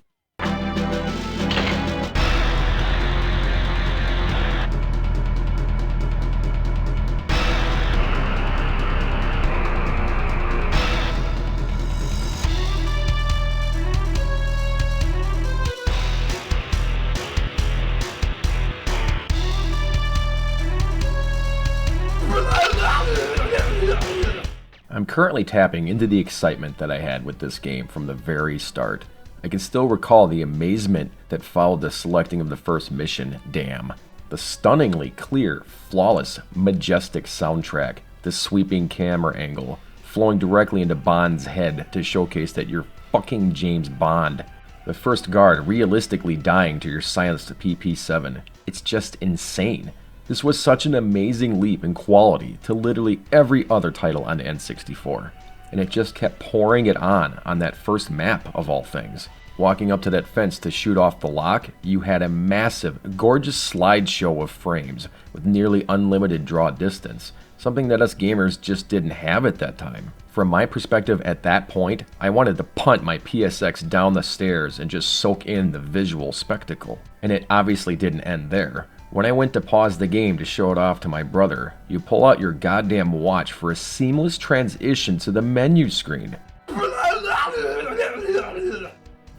I'm currently tapping into the excitement that I had with this game from the very start. I can still recall the amazement that followed the selecting of the first mission, Damn. The stunningly clear, flawless, majestic soundtrack, the sweeping camera angle, flowing directly into Bond's head to showcase that you're fucking James Bond. The first guard realistically dying to your silenced PP7. It's just insane. This was such an amazing leap in quality to literally every other title on the N64, and it just kept pouring it on that first map of all things. Walking up to that fence to shoot off the lock, you had a massive, gorgeous slideshow of frames with nearly unlimited draw distance, something that us gamers just didn't have at that time. From my perspective at that point, I wanted to punt my PSX down the stairs and just soak in the visual spectacle. And it obviously didn't end there. When I went to pause the game to show it off to my brother, you pull out your goddamn watch for a seamless transition to the menu screen.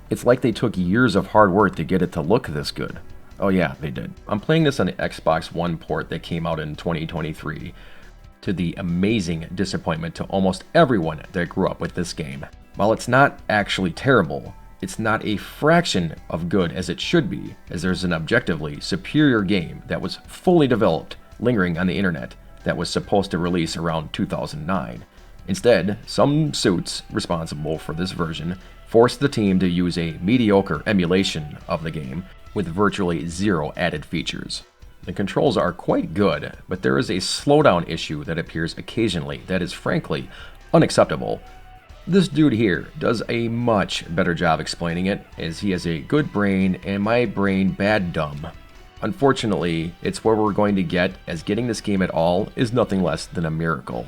It's like they took years of hard work to get it to look this good. Oh yeah, they did. I'm playing this on the Xbox One port that came out in 2023, to the amazing disappointment to almost everyone that grew up with this game. While it's not actually terrible, it's not a fraction of good as it should be, as there's an objectively superior game that was fully developed, lingering on the internet, that was supposed to release around 2009. Instead, some suits responsible for this version forced the team to use a mediocre emulation of the game with virtually zero added features. The controls are quite good, but there is a slowdown issue that appears occasionally that is frankly unacceptable. This dude here does a much better job explaining it, as he has a good brain and my brain bad dumb. Unfortunately, it's where we're going to get, as getting this game at all is nothing less than a miracle.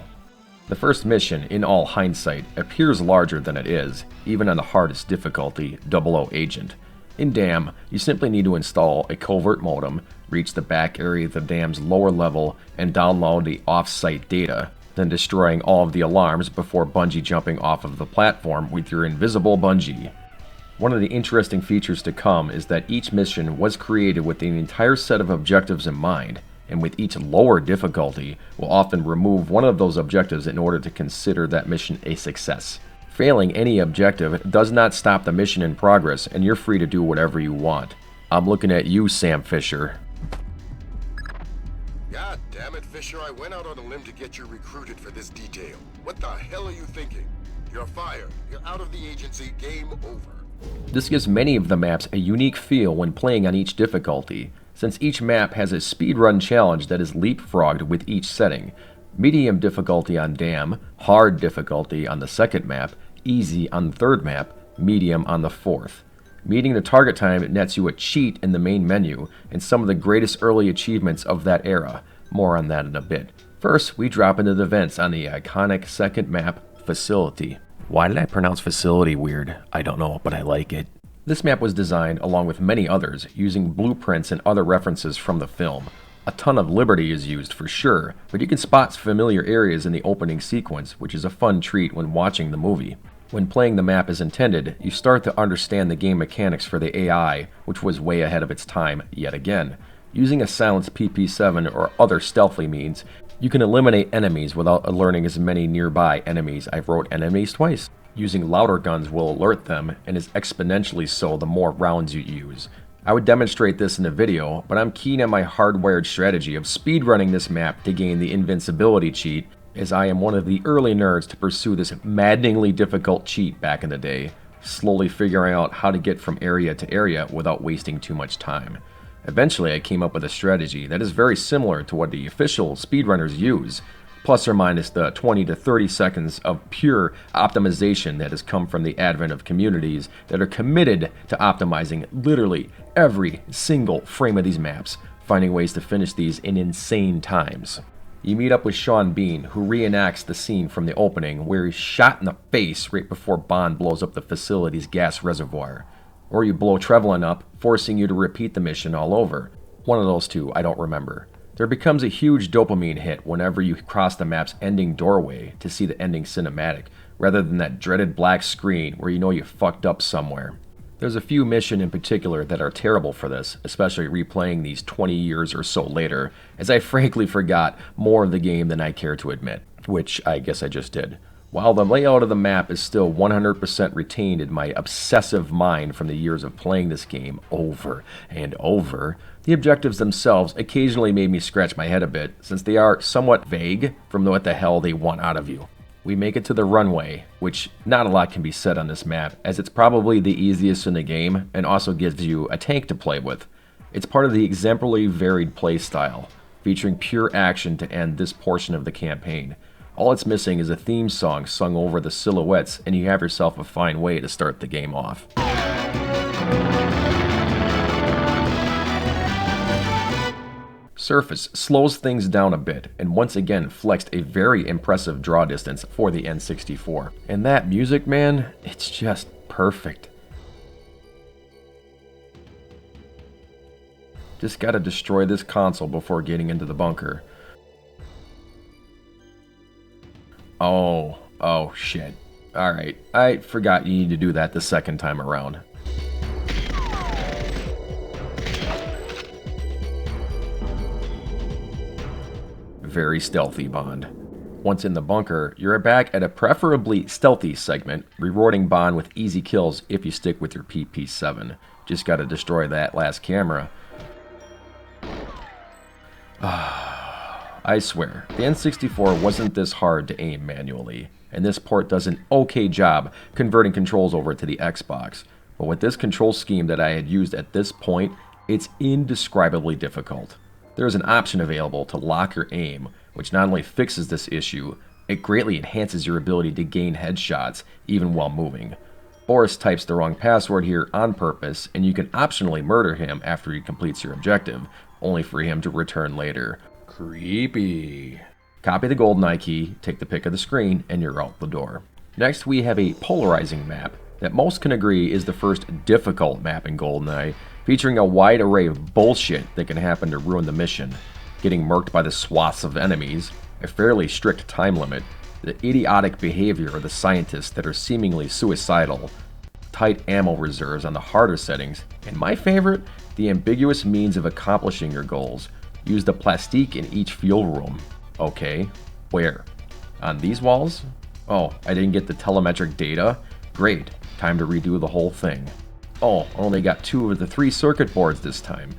The first mission, in all hindsight, appears larger than it is, even on the hardest difficulty, 00 Agent. In Damn, you simply need to install a covert modem, reach the back area of the dam's lower level, and download the off-site data, then destroying all of the alarms before bungee jumping off of the platform with your invisible bungee. One of the interesting features to come is that each mission was created with an entire set of objectives in mind, and with each lower difficulty, will often remove one of those objectives in order to consider that mission a success. Failing any objective does not stop the mission in progress, and you're free to do whatever you want. I'm looking at you, Sam Fisher. God damn it, Fisher, I went out on a limb to get you recruited for this detail. What the hell are you thinking? You're fired. You're out of the agency. Game over. This gives many of the maps a unique feel when playing on each difficulty, since each map has a speedrun challenge that is leapfrogged with each setting. Medium difficulty on Damn, hard difficulty on the second map, easy on the third map, medium on the fourth. Meeting the target time nets you a cheat in the main menu, and some of the greatest early achievements of that era. More on that in a bit. First, we drop into the vents on the iconic second map, Facility. Why did I pronounce Facility weird? I don't know, but I like it. This map was designed, along with many others, using blueprints and other references from the film. A ton of liberty is used for sure, but you can spot familiar areas in the opening sequence, which is a fun treat when watching the movie. When playing the map as intended, you start to understand the game mechanics for the AI, which was way ahead of its time yet again. Using a silenced PP7 or other stealthy means, you can eliminate enemies without alerting as many nearby enemies. I wrote enemies twice. Using louder guns will alert them, and is exponentially so the more rounds you use. I would demonstrate this in a video, but I'm keen on my hardwired strategy of speedrunning this map to gain the invincibility cheat, as I am one of the early nerds to pursue this maddeningly difficult cheat back in the day, slowly figuring out how to get from area to area without wasting too much time. Eventually I came up with a strategy that is very similar to what the official speedrunners use, plus or minus the 20 to 30 seconds of pure optimization that has come from the advent of communities that are committed to optimizing literally every single frame of these maps, finding ways to finish these in insane times. You meet up with Sean Bean, who reenacts the scene from the opening where he's shot in the face right before Bond blows up the facility's gas reservoir. Or you blow Trevelyan up, forcing you to repeat the mission all over. One of those two, I don't remember. There becomes a huge dopamine hit whenever you cross the map's ending doorway to see the ending cinematic, rather than that dreaded black screen where you know you fucked up somewhere. There's a few missions in particular that are terrible for this, especially replaying these 20 years or so later, as I frankly forgot more of the game than I care to admit, which I guess I just did. While the layout of the map is still 100% retained in my obsessive mind from the years of playing this game over and over, the objectives themselves occasionally made me scratch my head a bit, since they are somewhat vague from what the hell they want out of you. We make it to the runway, which not a lot can be said on this map, as it's probably the easiest in the game and also gives you a tank to play with. It's part of the exemplary varied playstyle, featuring pure action to end this portion of the campaign. All it's missing is a theme song sung over the silhouettes, and you have yourself a fine way to start the game off. Surface slows things down a bit, and once again flexed a very impressive draw distance for the N64. And that music, man, it's just perfect. Just gotta destroy this console before getting into the bunker. Oh shit. Alright, I forgot you need to do that the second time around. Very stealthy, Bond. Once in the bunker, you're back at a preferably stealthy segment, rewarding Bond with easy kills if you stick with your PP7. Just gotta destroy that last camera. I swear, the N64 wasn't this hard to aim manually, and this port does an okay job converting controls over to the Xbox. But with this control scheme that I had used at this point, it's indescribably difficult. There is an option available to lock your aim, which not only fixes this issue, it greatly enhances your ability to gain headshots even while moving. Boris types the wrong password here on purpose, and you can optionally murder him after he completes your objective, only for him to return later. Creepy. Copy the GoldenEye key, take the pic of the screen, and you're out the door. Next, we have a polarizing map that most can agree is the first difficult map in GoldenEye, featuring a wide array of bullshit that can happen to ruin the mission. Getting murked by the swaths of enemies, a fairly strict time limit, the idiotic behavior of the scientists that are seemingly suicidal, tight ammo reserves on the harder settings, and my favorite, the ambiguous means of accomplishing your goals. Use the plastique in each fuel room. Okay, where? On these walls? Oh, I didn't get the telemetric data? Great, time to redo the whole thing. Oh, I only got 2 of the 3 circuit boards this time.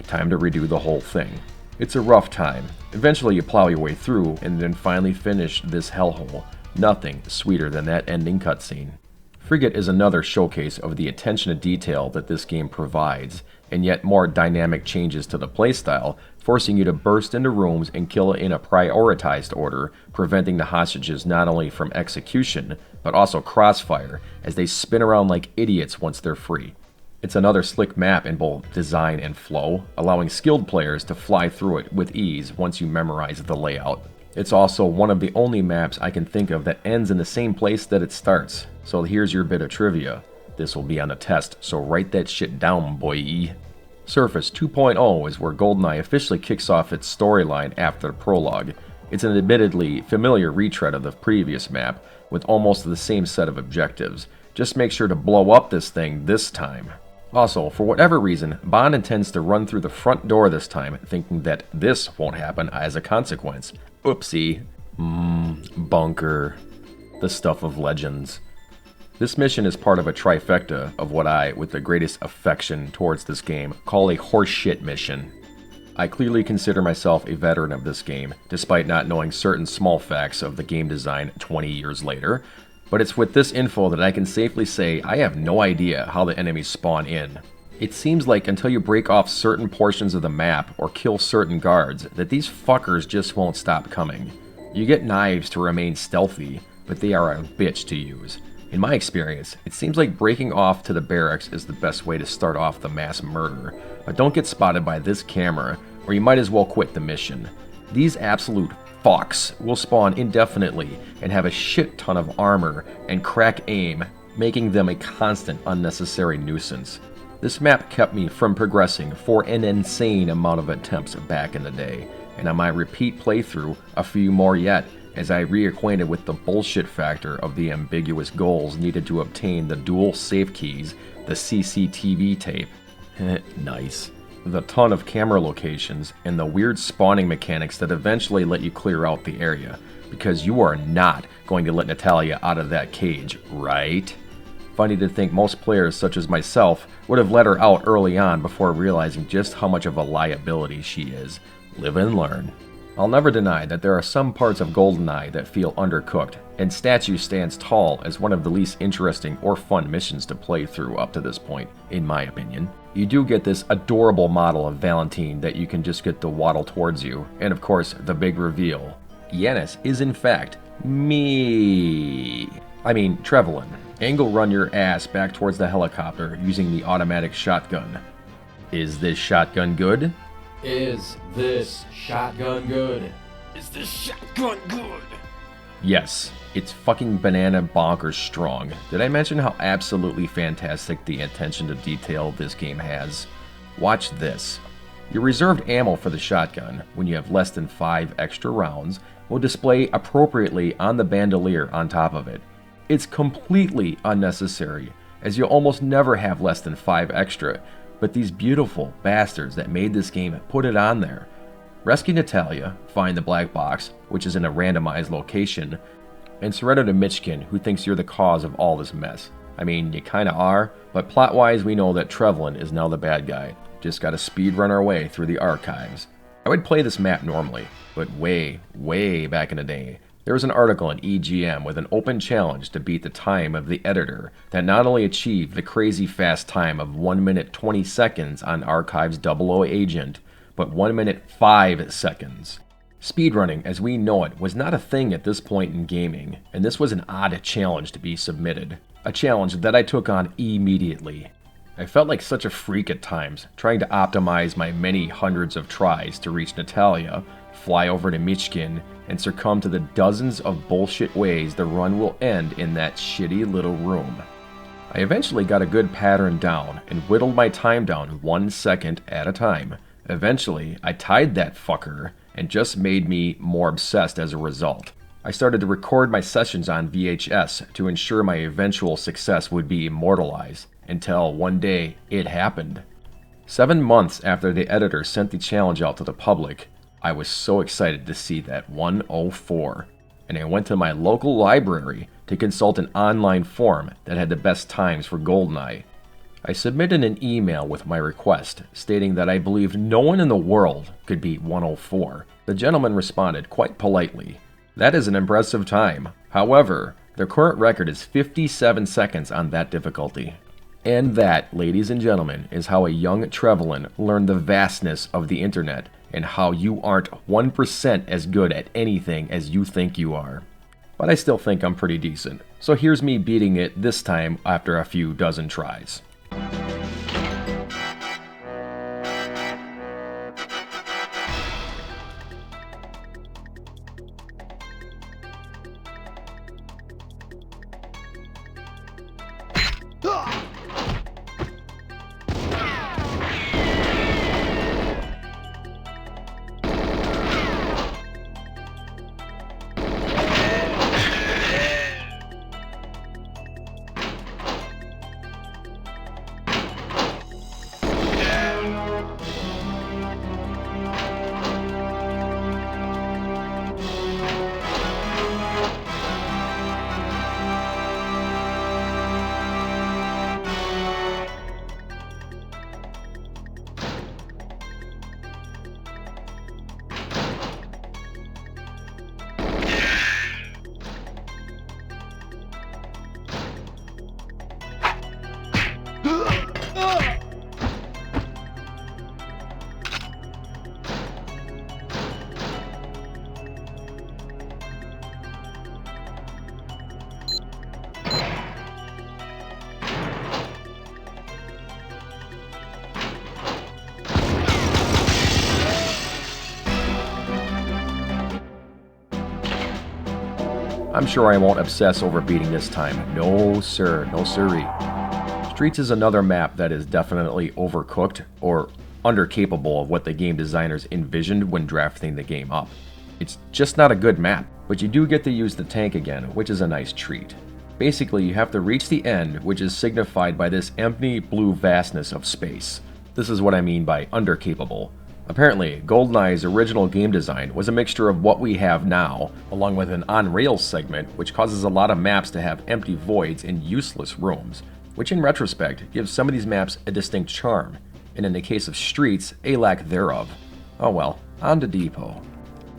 Time to redo the whole thing. It's a rough time. Eventually you plow your way through and then finally finish this hellhole. Nothing sweeter than that ending cutscene. Frigate is another showcase of the attention to detail that this game provides, and yet more dynamic changes to the playstyle, forcing you to burst into rooms and kill in a prioritized order, preventing the hostages not only from execution, but also crossfire, as they spin around like idiots once they're free. It's another slick map in both design and flow, allowing skilled players to fly through it with ease once you memorize the layout. It's also one of the only maps I can think of that ends in the same place that it starts. So here's your bit of trivia. This will be on the test, so write that shit down, boy. Surface 2.0 is where GoldenEye officially kicks off its storyline after the prologue. It's an admittedly familiar retread of the previous map, with almost the same set of objectives. Just make sure to blow up this thing this time. Also, for whatever reason, Bond intends to run through the front door this time, thinking that this won't happen as a consequence. Oopsie. Bunker. The stuff of legends. This mission is part of a trifecta of what I, with the greatest affection towards this game, call a horseshit mission. I clearly consider myself a veteran of this game, despite not knowing certain small facts of the game design 20 years later, but it's with this info that I can safely say I have no idea how the enemies spawn in. It seems like until you break off certain portions of the map or kill certain guards, that these fuckers just won't stop coming. You get knives to remain stealthy, but they are a bitch to use. In my experience, it seems like breaking off to the barracks is the best way to start off the mass murder, but don't get spotted by this camera, or you might as well quit the mission. These absolute fucks will spawn indefinitely and have a shit ton of armor and crack aim, making them a constant unnecessary nuisance. This map kept me from progressing for an insane amount of attempts back in the day, and on my repeat playthrough, a few more yet, as I reacquainted with the bullshit factor of the ambiguous goals needed to obtain the dual safe keys, the CCTV tape. Nice. The ton of camera locations, and the weird spawning mechanics that eventually let you clear out the area, because you are not going to let Natalia out of that cage, right? Funny to think most players such as myself would have let her out early on before realizing just how much of a liability she is. Live and learn. I'll never deny that there are some parts of GoldenEye that feel undercooked, and Statue stands tall as one of the least interesting or fun missions to play through up to this point, in my opinion. You do get this adorable model of Valentine that you can just get to waddle towards you, and of course, the big reveal. Yanis is in fact me. Trevelyan. Angle run your ass back towards the helicopter using the automatic shotgun. Is this shotgun good? Is this shotgun good? Is this shotgun good? Yes, it's fucking banana bonkers strong. Did I mention how absolutely fantastic the attention to detail this game has? Watch this. Your reserved ammo for the shotgun, when you have less than 5 extra rounds, will display appropriately on the bandolier on top of it. It's completely unnecessary, as you'll almost never have less than 5 extra, but these beautiful bastards that made this game put it on there. Rescue Natalia, find the black box, which is in a randomized location, and surrender to Michkin, who thinks you're the cause of all this mess. You kinda are, but plot-wise we know that Trevelyan is now the bad guy. Just gotta speedrun our way through the archives. I would play this map normally, but way back in the day, there was an article in EGM with an open challenge to beat the time of the editor that not only achieved the crazy fast time of 1 minute 20 seconds on Archive's 00 Agent, but 1 minute 5 seconds. Speedrunning, as we know it, was not a thing at this point in gaming, and this was an odd challenge to be submitted. A challenge that I took on immediately. I felt like such a freak at times, trying to optimize my many hundreds of tries to reach Natalia, fly over to Michkin, and succumb to the dozens of bullshit ways the run will end in that shitty little room. I eventually got a good pattern down and whittled my time down 1 second at a time. Eventually, I tied that fucker and just made me more obsessed as a result. I started to record my sessions on VHS to ensure my eventual success would be immortalized, until one day it happened. 7 months after the editor sent the challenge out to the public, I was so excited to see that 104, and I went to my local library to consult an online forum that had the best times for GoldenEye. I submitted an email with my request, stating that I believed no one in the world could beat 104. The gentleman responded quite politely. That is an impressive time. However, the current record is 57 seconds on that difficulty. And that, ladies and gentlemen, is how a young Trevelyan learned the vastness of the internet and how you aren't 1% as good at anything as you think you are. But I still think I'm pretty decent. So here's me beating it this time after a few dozen tries. I'm sure I won't obsess over beating this time. No sir, no siree. Streets is another map that is definitely overcooked or undercapable of what the game designers envisioned when drafting the game up. It's just not a good map, but you do get to use the tank again, which is a nice treat. Basically, you have to reach the end, which is signified by this empty blue vastness of space. This is what I mean by undercapable. Apparently, GoldenEye's original game design was a mixture of what we have now, along with an on-rails segment, which causes a lot of maps to have empty voids and useless rooms, which in retrospect gives some of these maps a distinct charm, and in the case of Streets, a lack thereof. Oh well, on to Depot.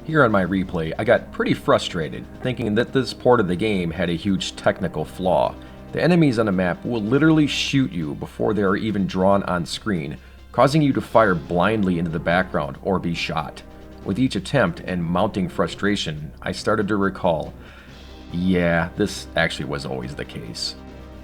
Here on my replay, I got pretty frustrated, thinking that this port of the game had a huge technical flaw. The enemies on the map will literally shoot you before they are even drawn on screen, causing you to fire blindly into the background or be shot. With each attempt and mounting frustration, I started to recall, yeah, this actually was always the case.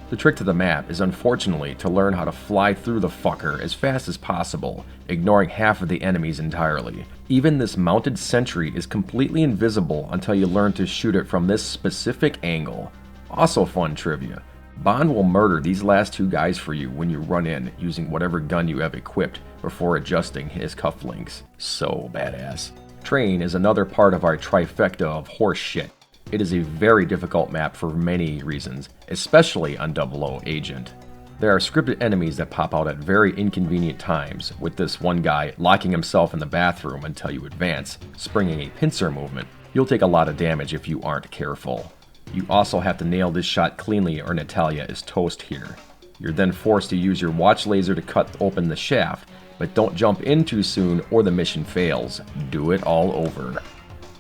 The trick to the map is unfortunately to learn how to fly through the fucker as fast as possible, ignoring half of the enemies entirely. Even this mounted sentry is completely invisible until you learn to shoot it from this specific angle. Also fun trivia. Bond will murder these last two guys for you when you run in using whatever gun you have equipped before adjusting his cufflinks. So badass. Train is another part of our trifecta of horse shit. It is a very difficult map for many reasons, especially on 00 Agent. There are scripted enemies that pop out at very inconvenient times, with this one guy locking himself in the bathroom until you advance, springing a pincer movement. You'll take a lot of damage if you aren't careful. You also have to nail this shot cleanly or Natalia is toast here. You're then forced to use your watch laser to cut open the shaft, but don't jump in too soon or the mission fails. Do it all over.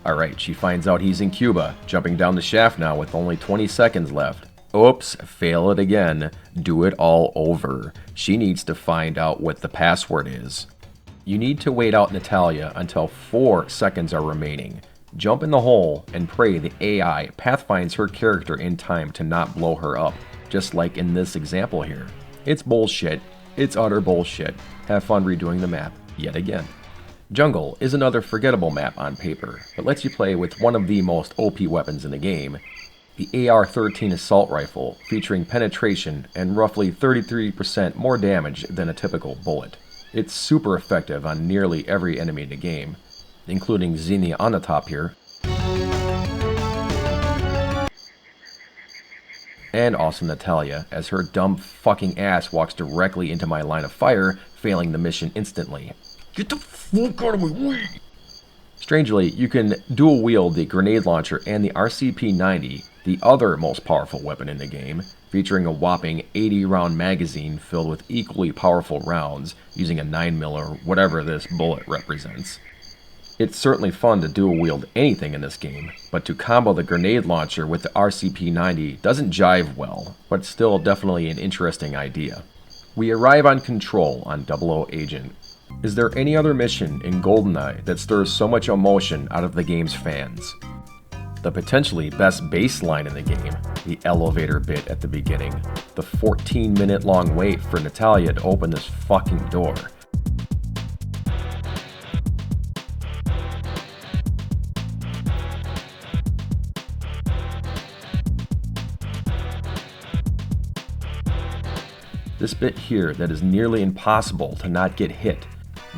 Alright, she finds out he's in Cuba, jumping down the shaft now with only 20 seconds left. Oops, fail it again. Do it all over. She needs to find out what the password is. You need to wait out Natalia until 4 seconds are remaining. Jump in the hole and pray the AI pathfinds her character in time to not blow her up, just like in this example here. It's bullshit. It's utter bullshit. Have fun redoing the map yet again. Jungle is another forgettable map on paper, but lets you play with one of the most OP weapons in the game, the AR-13 assault rifle, featuring penetration and roughly 33% more damage than a typical bullet. It's super effective on nearly every enemy in the game, including Xenia on the top here, and also Natalia, as her dumb fucking ass walks directly into my line of fire, failing the mission instantly. Get the fuck out of my way! Strangely, you can dual wield the grenade launcher and the RCP-90, the other most powerful weapon in the game, featuring a whopping 80-round magazine filled with equally powerful rounds, using a 9mm or whatever this bullet represents. It's certainly fun to dual wield anything in this game, but to combo the grenade launcher with the RCP-90 doesn't jive well, but still definitely an interesting idea. We arrive on Control on 00 Agent. Is there any other mission in GoldenEye that stirs so much emotion out of the game's fans? The potentially best bass line in the game, the elevator bit at the beginning, the 14-minute long wait for Natalia to open this fucking door. This bit here that is nearly impossible to not get hit.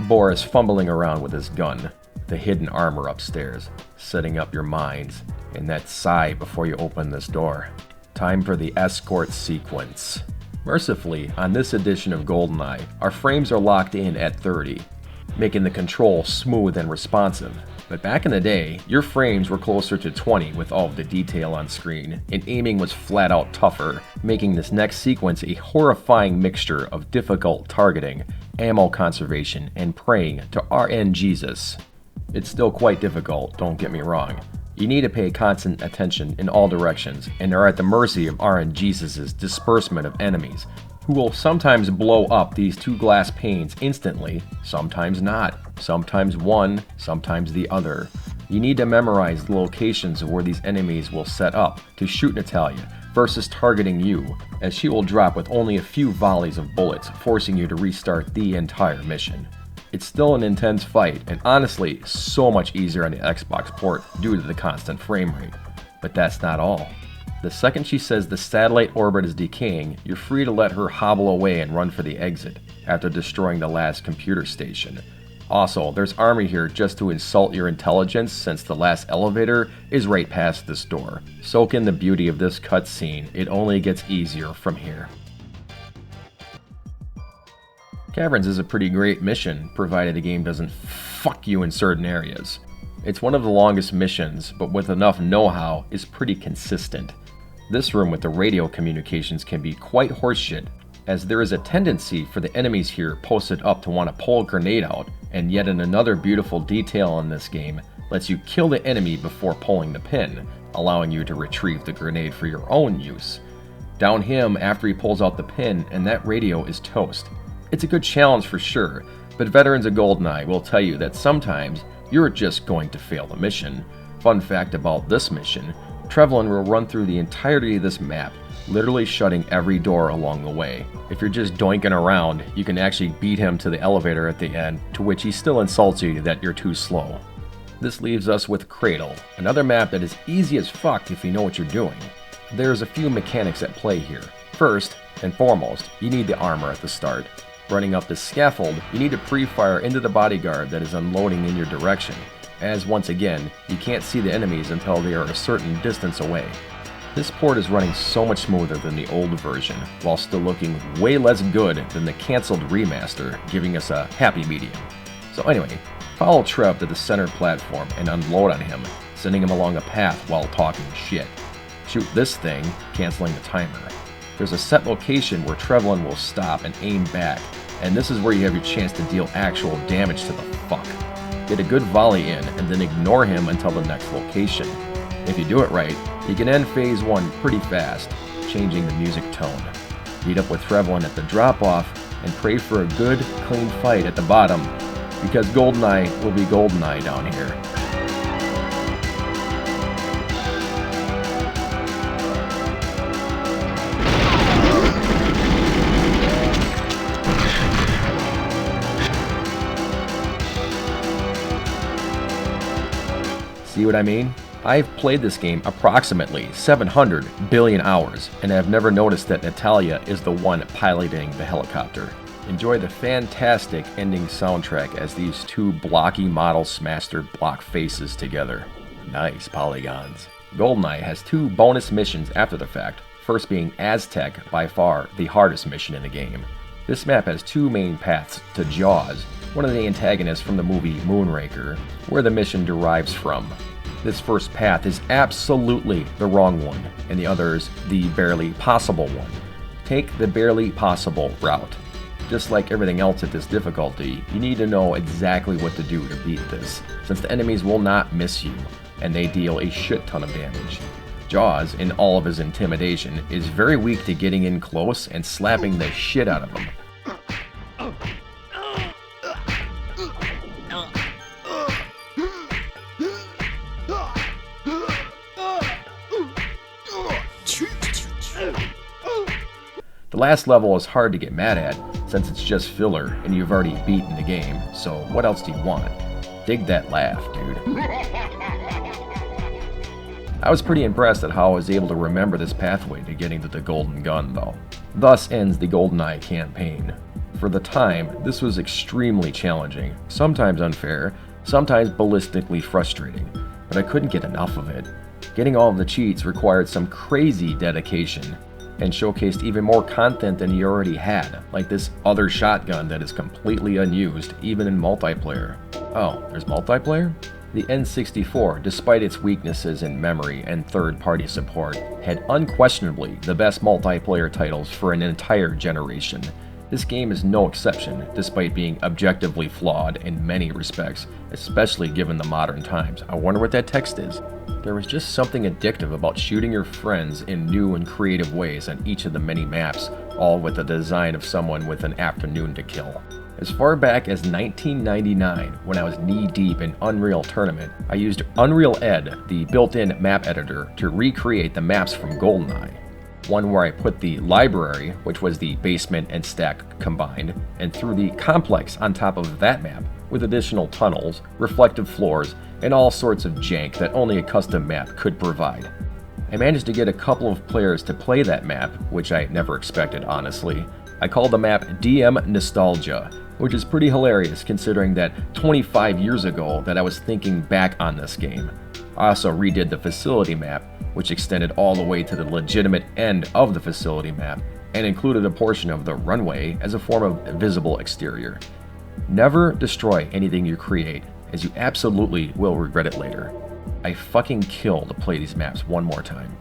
Boris fumbling around with his gun, the hidden armor upstairs, setting up your minds, and that sigh before you open this door. Time for the escort sequence. Mercifully, on this edition of GoldenEye, our frames are locked in at 30, making the control smooth and responsive. But back in the day, your frames were closer to 20 with all of the detail on screen, and aiming was flat out tougher, making this next sequence a horrifying mixture of difficult targeting, ammo conservation, and praying to RN Jesus. It's still quite difficult, don't get me wrong. You need to pay constant attention in all directions, and are at the mercy of RN Jesus' disbursement of enemies, who will sometimes blow up these two glass panes instantly, sometimes not, sometimes one, sometimes the other. You need to memorize the locations of where these enemies will set up to shoot Natalia versus targeting you, as she will drop with only a few volleys of bullets, forcing you to restart the entire mission. It's still an intense fight, and honestly, so much easier on the Xbox port due to the constant frame rate. But that's not all. The second she says the satellite orbit is decaying, you're free to let her hobble away and run for the exit, after destroying the last computer station. Also, there's army here just to insult your intelligence, since the last elevator is right past this door. Soak in the beauty of this cutscene, it only gets easier from here. Caverns is a pretty great mission, provided the game doesn't fuck you in certain areas. It's one of the longest missions, but with enough know-how, is pretty consistent. This room with the radio communications can be quite horseshit, as there is a tendency for the enemies here posted up to want to pull a grenade out, and yet in another beautiful detail in this game, lets you kill the enemy before pulling the pin, allowing you to retrieve the grenade for your own use. Down him after he pulls out the pin, and that radio is toast. It's a good challenge for sure, but veterans of GoldenEye will tell you that sometimes you're just going to fail the mission. Fun fact about this mission, Trevlin will run through the entirety of this map, literally shutting every door along the way. If you're just doinking around, you can actually beat him to the elevator at the end, to which he still insults you that you're too slow. This leaves us with Cradle, another map that is easy as fuck if you know what you're doing. There's a few mechanics at play here. First and foremost, you need the armor at the start. Running up the scaffold, you need to pre-fire into the bodyguard that is unloading in your direction, as once again, you can't see the enemies until they are a certain distance away. This port is running so much smoother than the old version, while still looking way less good than the cancelled remaster, giving us a happy medium. So anyway, follow Trev to the center platform and unload on him, sending him along a path while talking shit. Shoot this thing, cancelling the timer. There's a set location where Trevlin will stop and aim back, and this is where you have your chance to deal actual damage to the fuck. Get a good volley in, and then ignore him until the next location. If you do it right, you can end phase 1 pretty fast, changing the music tone. Meet up with Trevlin at the drop-off, and pray for a good, clean fight at the bottom, because GoldenEye will be GoldenEye down here. See what I mean? I've played this game approximately 700 billion hours, and I've never noticed that Natalia is the one piloting the helicopter. Enjoy the fantastic ending soundtrack as these two blocky models smash their block faces together. Nice polygons. GoldenEye has 2 bonus missions after the fact, first being Aztec, by far the hardest mission in the game. This map has 2 main paths to Jaws, one of the antagonists from the movie Moonraker, where the mission derives from. This first path is absolutely the wrong one, and the other's the barely possible one. Take the barely possible route. Just like everything else at this difficulty, you need to know exactly what to do to beat this, since the enemies will not miss you, and they deal a shit ton of damage. Jaws, in all of his intimidation, is very weak to getting in close and slapping the shit out of him. The last level is hard to get mad at, since it's just filler and you've already beaten the game, so what else do you want? Dig that laugh, dude. I was pretty impressed at how I was able to remember this pathway to getting to the golden gun, though. Thus ends the GoldenEye campaign. For the time, this was extremely challenging, sometimes unfair, sometimes ballistically frustrating, but I couldn't get enough of it. Getting all of the cheats required some crazy dedication, and showcased even more content than you already had, like this other shotgun that is completely unused, even in multiplayer. Oh, there's multiplayer? The N64, despite its weaknesses in memory and third-party support, had unquestionably the best multiplayer titles for an entire generation. This game is no exception, despite being objectively flawed in many respects, especially given the modern times. I wonder what that text is. There was just something addictive about shooting your friends in new and creative ways on each of the many maps, all with the design of someone with an afternoon to kill. As far back as 1999, when I was knee-deep in Unreal Tournament, I used Unreal Ed, the built-in map editor, to recreate the maps from GoldenEye. One where I put the library, which was the basement and stack combined, and threw the complex on top of that map, with additional tunnels, reflective floors, and all sorts of jank that only a custom map could provide. I managed to get a couple of players to play that map, which I never expected, honestly. I called the map DM Nostalgia, which is pretty hilarious considering that 25 years ago that I was thinking back on this game. I also redid the facility map, which extended all the way to the legitimate end of the facility map, and included a portion of the runway as a form of visible exterior. Never destroy anything you create, as you absolutely will regret it later. I fucking kill to play these maps one more time.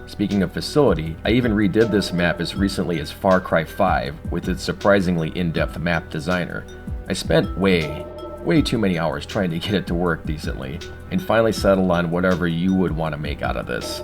Speaking of facility, I even redid this map as recently as Far Cry 5 with its surprisingly in-depth map designer. I spent way too many hours trying to get it to work decently, and finally settled on whatever you would want to make out of this.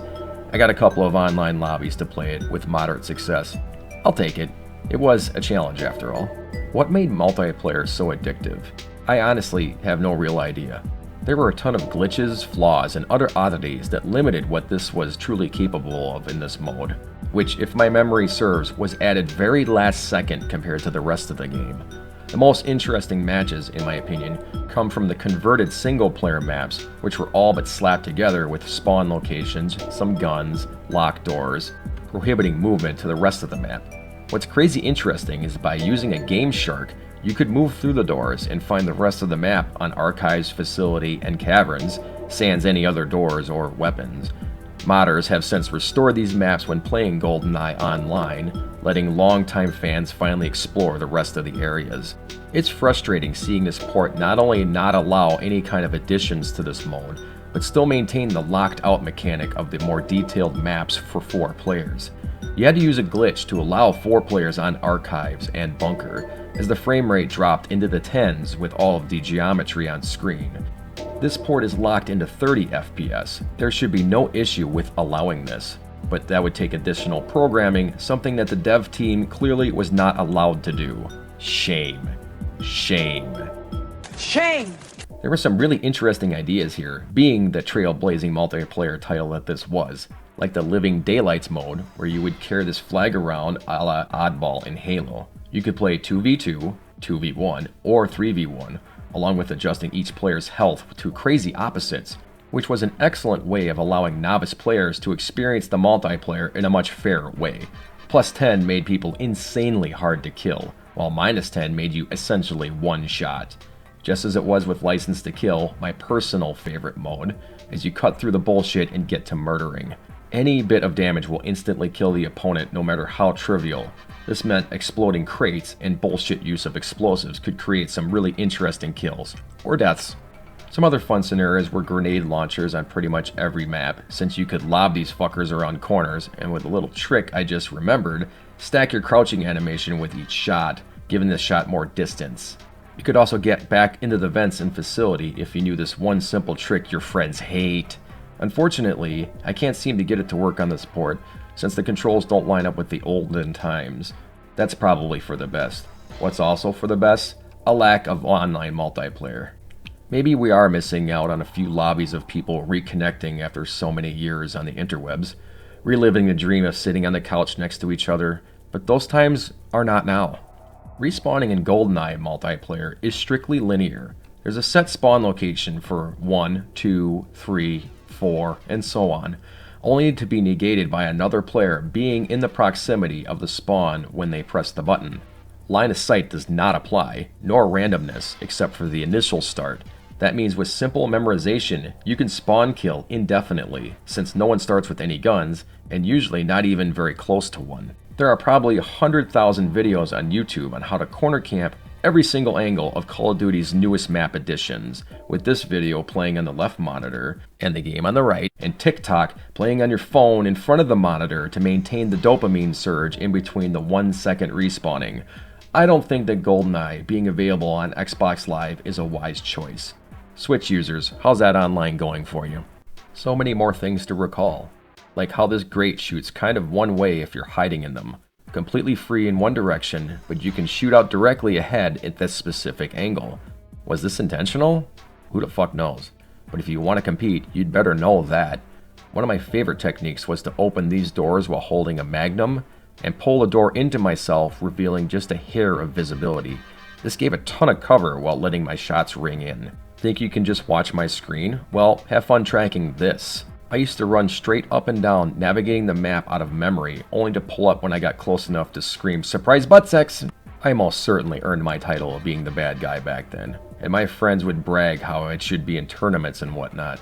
I got a couple of online lobbies to play it with moderate success. I'll take it. It was a challenge after all. What made multiplayer so addictive? I honestly have no real idea. There were a ton of glitches, flaws, and other oddities that limited what this was truly capable of in this mode, which, if my memory serves, was added very last second compared to the rest of the game. The most interesting matches, in my opinion, come from the converted single-player maps, which were all but slapped together with spawn locations, some guns, locked doors, prohibiting movement to the rest of the map. What's crazy interesting is by using a Game Shark, you could move through the doors and find the rest of the map on archives, facility, and caverns, sans any other doors or weapons. Modders have since restored these maps when playing GoldenEye online, letting longtime fans finally explore the rest of the areas. It's frustrating seeing this port not only not allow any kind of additions to this mode, but still maintain the locked out mechanic of the more detailed maps for 4 players. You had to use a glitch to allow 4 players on archives and bunker, as the frame rate dropped into the 10s with all of the geometry on screen. This port is locked into 30 FPS. There should be no issue with allowing this, but that would take additional programming, something that the dev team clearly was not allowed to do. Shame. Shame. Shame! There were some really interesting ideas here, being the trailblazing multiplayer title that this was, like the Living Daylights mode, where you would carry this flag around a la Oddball in Halo. You could play 2v2, 2v1, or 3v1, along with adjusting each player's health to crazy opposites, which was an excellent way of allowing novice players to experience the multiplayer in a much fairer way. Plus 10 made people insanely hard to kill, while minus 10 made you essentially one shot. Just as it was with License to Kill, my personal favorite mode, as you cut through the bullshit and get to murdering. Any bit of damage will instantly kill the opponent no matter how trivial. This meant exploding crates and bullshit use of explosives could create some really interesting kills, or deaths. Some other fun scenarios were grenade launchers on pretty much every map, since you could lob these fuckers around corners, and with a little trick I just remembered, stack your crouching animation with each shot, giving the shot more distance. You could also get back into the vents and facility if you knew this one simple trick your friends hate. Unfortunately, I can't seem to get it to work on this port, since the controls don't line up with the olden times. That's probably for the best. What's also for the best? A lack of online multiplayer. Maybe we are missing out on a few lobbies of people reconnecting after so many years on the interwebs, reliving the dream of sitting on the couch next to each other, but those times are not now. Respawning in GoldenEye multiplayer is strictly linear. There's a set spawn location for 1, 2, 3, 4, and so on. only to be negated by another player being in the proximity of the spawn when they press the button. Line of sight does not apply, nor randomness, except for the initial start. That means with simple memorization, you can spawn kill indefinitely, since no one starts with any guns, and usually not even very close to one. There are probably 100,000 videos on YouTube on how to corner camp every single angle of Call of Duty's newest map additions, with this video playing on the left monitor, and the game on the right, and TikTok playing on your phone in front of the monitor to maintain the dopamine surge in between the 1 second respawning. I don't think that GoldenEye being available on Xbox Live is a wise choice. Switch users, how's that online going for you? So many more things to recall, like how this grate shoots kind of one way if you're hiding in them. Completely free in one direction, but you can shoot out directly ahead at this specific angle. Was this intentional? Who the fuck knows? But if you want to compete, you'd better know that. One of my favorite techniques was to open these doors while holding a magnum, and pull the door into myself, revealing just a hair of visibility. This gave a ton of cover while letting my shots ring in. Think you can just watch my screen? Well, have fun tracking this. I used to run straight up and down, navigating the map out of memory, only to pull up when I got close enough to scream, "Surprise butt sex!" I most certainly earned my title of being the bad guy back then, and my friends would brag how it should be in tournaments and whatnot.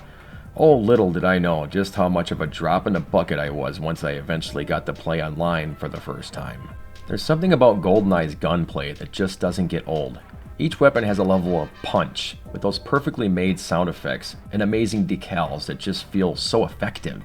Oh, little did I know just how much of a drop in the bucket I was once I eventually got to play online for the first time. There's something about GoldenEye's gunplay that just doesn't get old. Each weapon has a level of punch, with those perfectly made sound effects and amazing decals that just feel so effective.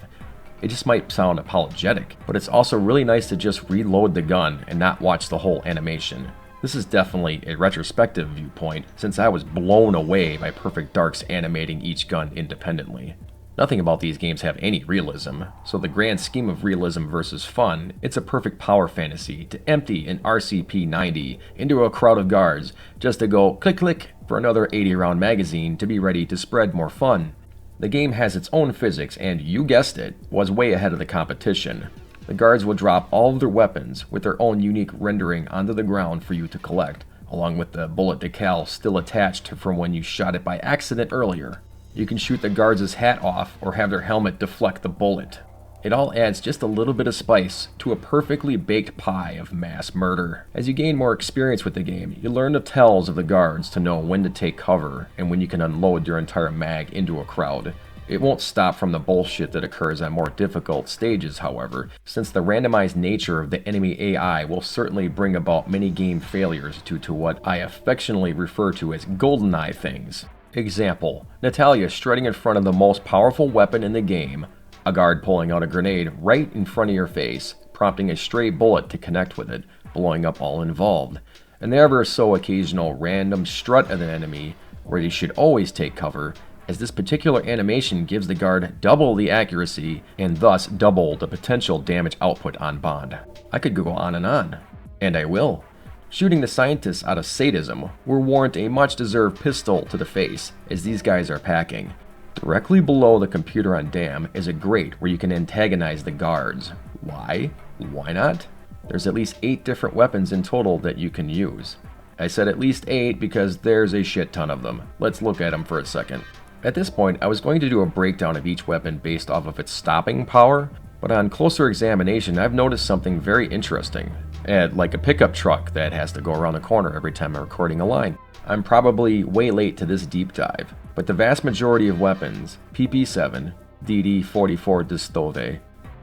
It just might sound apologetic, but it's also really nice to just reload the gun and not watch the whole animation. This is definitely a retrospective viewpoint, since I was blown away by Perfect Dark's animating each gun independently. Nothing about these games have any realism, so the grand scheme of realism versus fun, it's a perfect power fantasy to empty an RCP-90 into a crowd of guards just to go click click for another 80-round magazine to be ready to spread more fun. The game has its own physics and, you guessed it, was way ahead of the competition. The guards will drop all of their weapons with their own unique rendering onto the ground for you to collect, along with the bullet decal still attached from when you shot it by accident earlier. You can shoot the guards' hat off or have their helmet deflect the bullet. It all adds just a little bit of spice to a perfectly baked pie of mass murder. As you gain more experience with the game, you learn the tells of the guards to know when to take cover and when you can unload your entire mag into a crowd. It won't stop from the bullshit that occurs on more difficult stages, however, since the randomized nature of the enemy AI will certainly bring about many game failures due to what I affectionately refer to as GoldenEye things. Example, Natalia strutting in front of the most powerful weapon in the game, a guard pulling out a grenade right in front of your face, prompting a stray bullet to connect with it, blowing up all involved. And the ever so occasional random strut of an enemy, where you should always take cover, as this particular animation gives the guard double the accuracy and thus double the potential damage output on Bond. I could go on, and I will. Shooting the scientists out of sadism will warrant a much-deserved pistol to the face, as these guys are packing. Directly below the computer on Dam is a grate where you can antagonize the guards. Why? Why not? There's at least 8 different weapons in total that you can use. I said at least 8 because there's a shit ton of them. Let's look at them for a second. At this point, I was going to do a breakdown of each weapon based off of its stopping power, but on closer examination, I've noticed something very interesting. Like a pickup truck that has to go around the corner every time I'm recording a line. I'm probably way late to this deep dive, but the vast majority of weapons, PP-7, DD-44 Distove,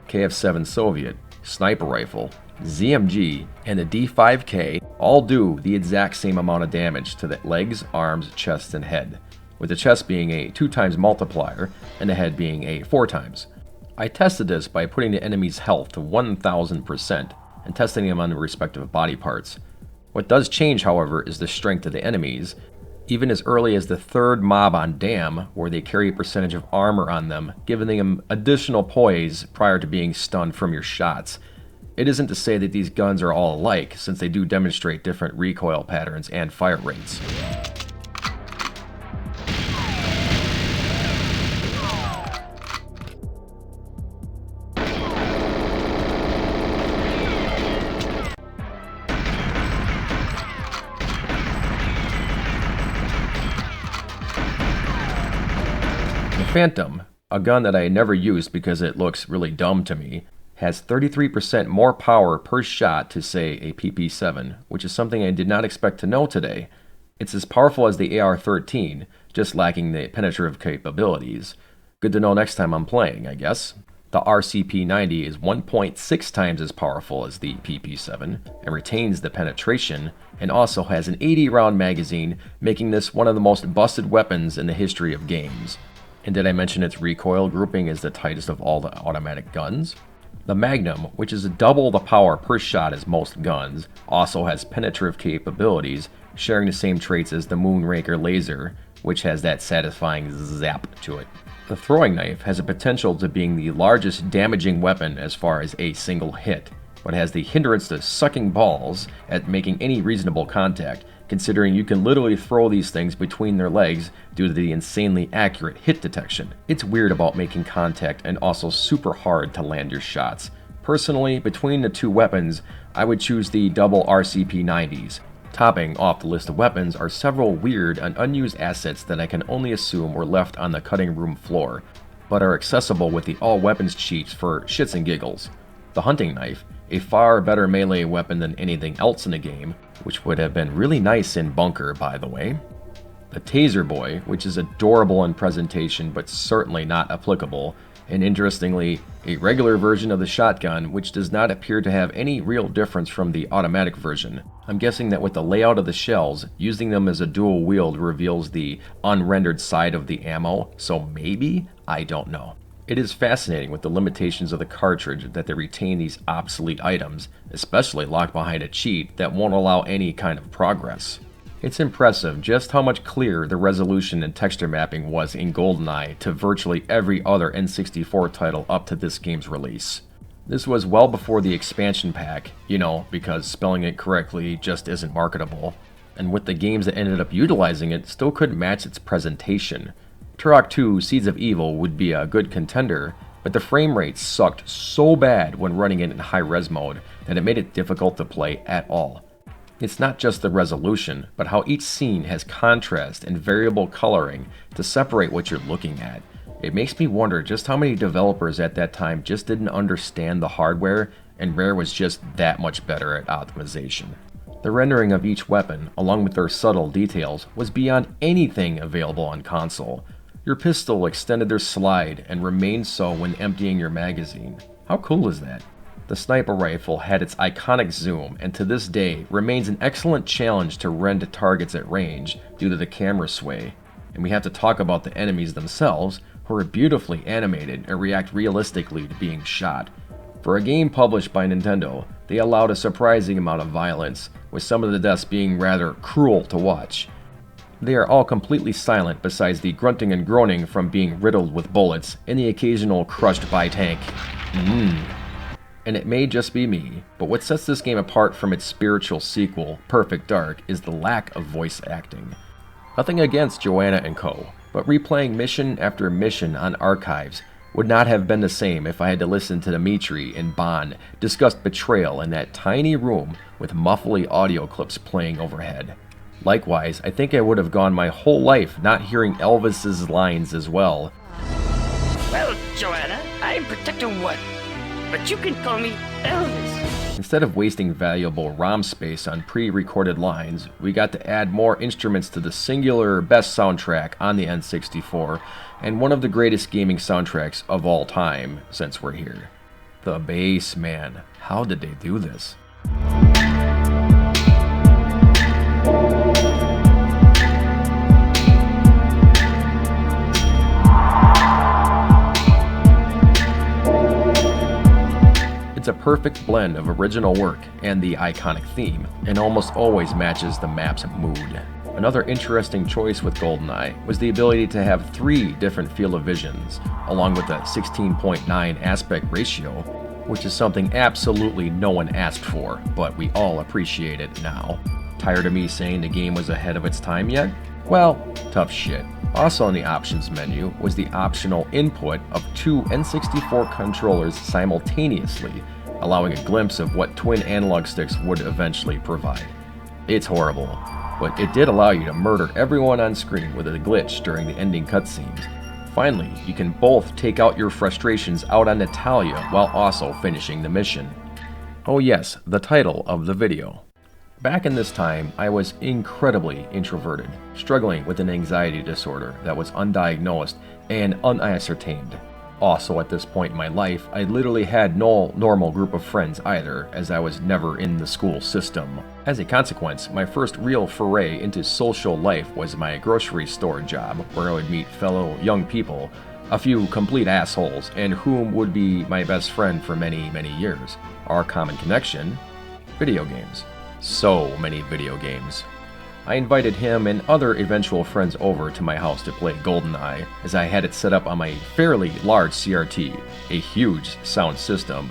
KF-7 Soviet, sniper rifle, ZMG, and the D5K all do the exact same amount of damage to the legs, arms, chest, and head, with the chest being a 2x multiplier and the head being a 4x. I tested this by putting the enemy's health to 1000% and testing them on the respective body parts. What does change, however, is the strength of the enemies, even as early as the 3rd mob on Dam, where they carry a percentage of armor on them, giving them additional poise prior to being stunned from your shots. It isn't to say that these guns are all alike, since they do demonstrate different recoil patterns and fire rates. Phantom, a gun that I never used because it looks really dumb to me, has 33% more power per shot to, say, a PP7, which is something I did not expect to know today. It's as powerful as the AR-13, just lacking the penetrative capabilities. Good to know next time I'm playing, I guess. The RCP-90 is 1.6 times as powerful as the PP7 and retains the penetration, and also has an 80-round magazine, making this one of the most busted weapons in the history of games. And did I mention its recoil grouping is the tightest of all the automatic guns? The Magnum, which is double the power per shot as most guns, also has penetrative capabilities, sharing the same traits as the Moonraker laser, which has that satisfying zap to it. The throwing knife has a potential to being the largest damaging weapon as far as a single hit, but has the hindrance to sucking balls at making any reasonable contact, considering you can literally throw these things between their legs due to the insanely accurate hit detection. It's weird about making contact and also super hard to land your shots. Personally, between the two weapons, I would choose the double RCP-90s. Topping off the list of weapons are several weird and unused assets that I can only assume were left on the cutting room floor, but are accessible with the all-weapons cheats for shits and giggles. The hunting knife, a far better melee weapon than anything else in the game, which would have been really nice in Bunker, by the way. The Taser Boy, which is adorable in presentation but certainly not applicable, and interestingly, a regular version of the shotgun, which does not appear to have any real difference from the automatic version. I'm guessing that with the layout of the shells, using them as a dual wield reveals the unrendered side of the ammo, so maybe? I don't know. It is fascinating with the limitations of the cartridge that they retain these obsolete items, especially locked behind a cheat that won't allow any kind of progress. It's impressive just how much clearer the resolution and texture mapping was in GoldenEye to virtually every other N64 title up to this game's release. This was well before the expansion pack, because spelling it correctly just isn't marketable, and with the games that ended up utilizing it still couldn't match its presentation. Turok 2 Seeds of Evil would be a good contender, but the frame rate sucked so bad when running it in high-res mode that it made it difficult to play at all. It's not just the resolution, but how each scene has contrast and variable coloring to separate what you're looking at. It makes me wonder just how many developers at that time just didn't understand the hardware, and Rare was just that much better at optimization. The rendering of each weapon, along with their subtle details, was beyond anything available on console. Your pistol extended their slide and remained so when emptying your magazine. How cool is that? The sniper rifle had its iconic zoom and to this day remains an excellent challenge to rend targets at range due to the camera sway. And we have to talk about the enemies themselves, who are beautifully animated and react realistically to being shot. For a game published by Nintendo, they allowed a surprising amount of violence, with some of the deaths being rather cruel to watch. They are all completely silent besides the grunting and groaning from being riddled with bullets and the occasional crushed by tank. And it may just be me, but what sets this game apart from its spiritual sequel, Perfect Dark, is the lack of voice acting. Nothing against Joanna and co., but replaying mission after mission on archives would not have been the same if I had to listen to Dimitri and Bond discuss betrayal in that tiny room with muffly audio clips playing overhead. Likewise, I think I would have gone my whole life not hearing Elvis's lines as well. Well, Joanna, I'm Protector 1. But you can call me Elvis. Instead of wasting valuable ROM space on pre-recorded lines, we got to add more instruments to the singular best soundtrack on the N64, and one of the greatest gaming soundtracks of all time, since we're here. The bass, man. How did they do this? It's a perfect blend of original work and the iconic theme, and almost always matches the map's mood. Another interesting choice with GoldenEye was the ability to have 3 different field of visions, along with a 16.9 aspect ratio, which is something absolutely no one asked for, but we all appreciate it now. Tired of me saying the game was ahead of its time yet? Well, tough shit. Also on the options menu was the optional input of 2 N64 controllers simultaneously, allowing a glimpse of what twin analog sticks would eventually provide. It's horrible, but it did allow you to murder everyone on screen with a glitch during the ending cutscenes. Finally, you can both take out your frustrations out on Natalia while also finishing the mission. Oh yes, the title of the video. Back in this time, I was incredibly introverted, struggling with an anxiety disorder that was undiagnosed and unascertained. Also, at this point in my life, I literally had no normal group of friends either, as I was never in the school system. As a consequence, my first real foray into social life was my grocery store job, where I would meet fellow young people, a few complete assholes, and whom would be my best friend for many, many years. Our common connection? Video games. So many video games. I invited him and other eventual friends over to my house to play GoldenEye, as I had it set up on my fairly large CRT, a huge sound system,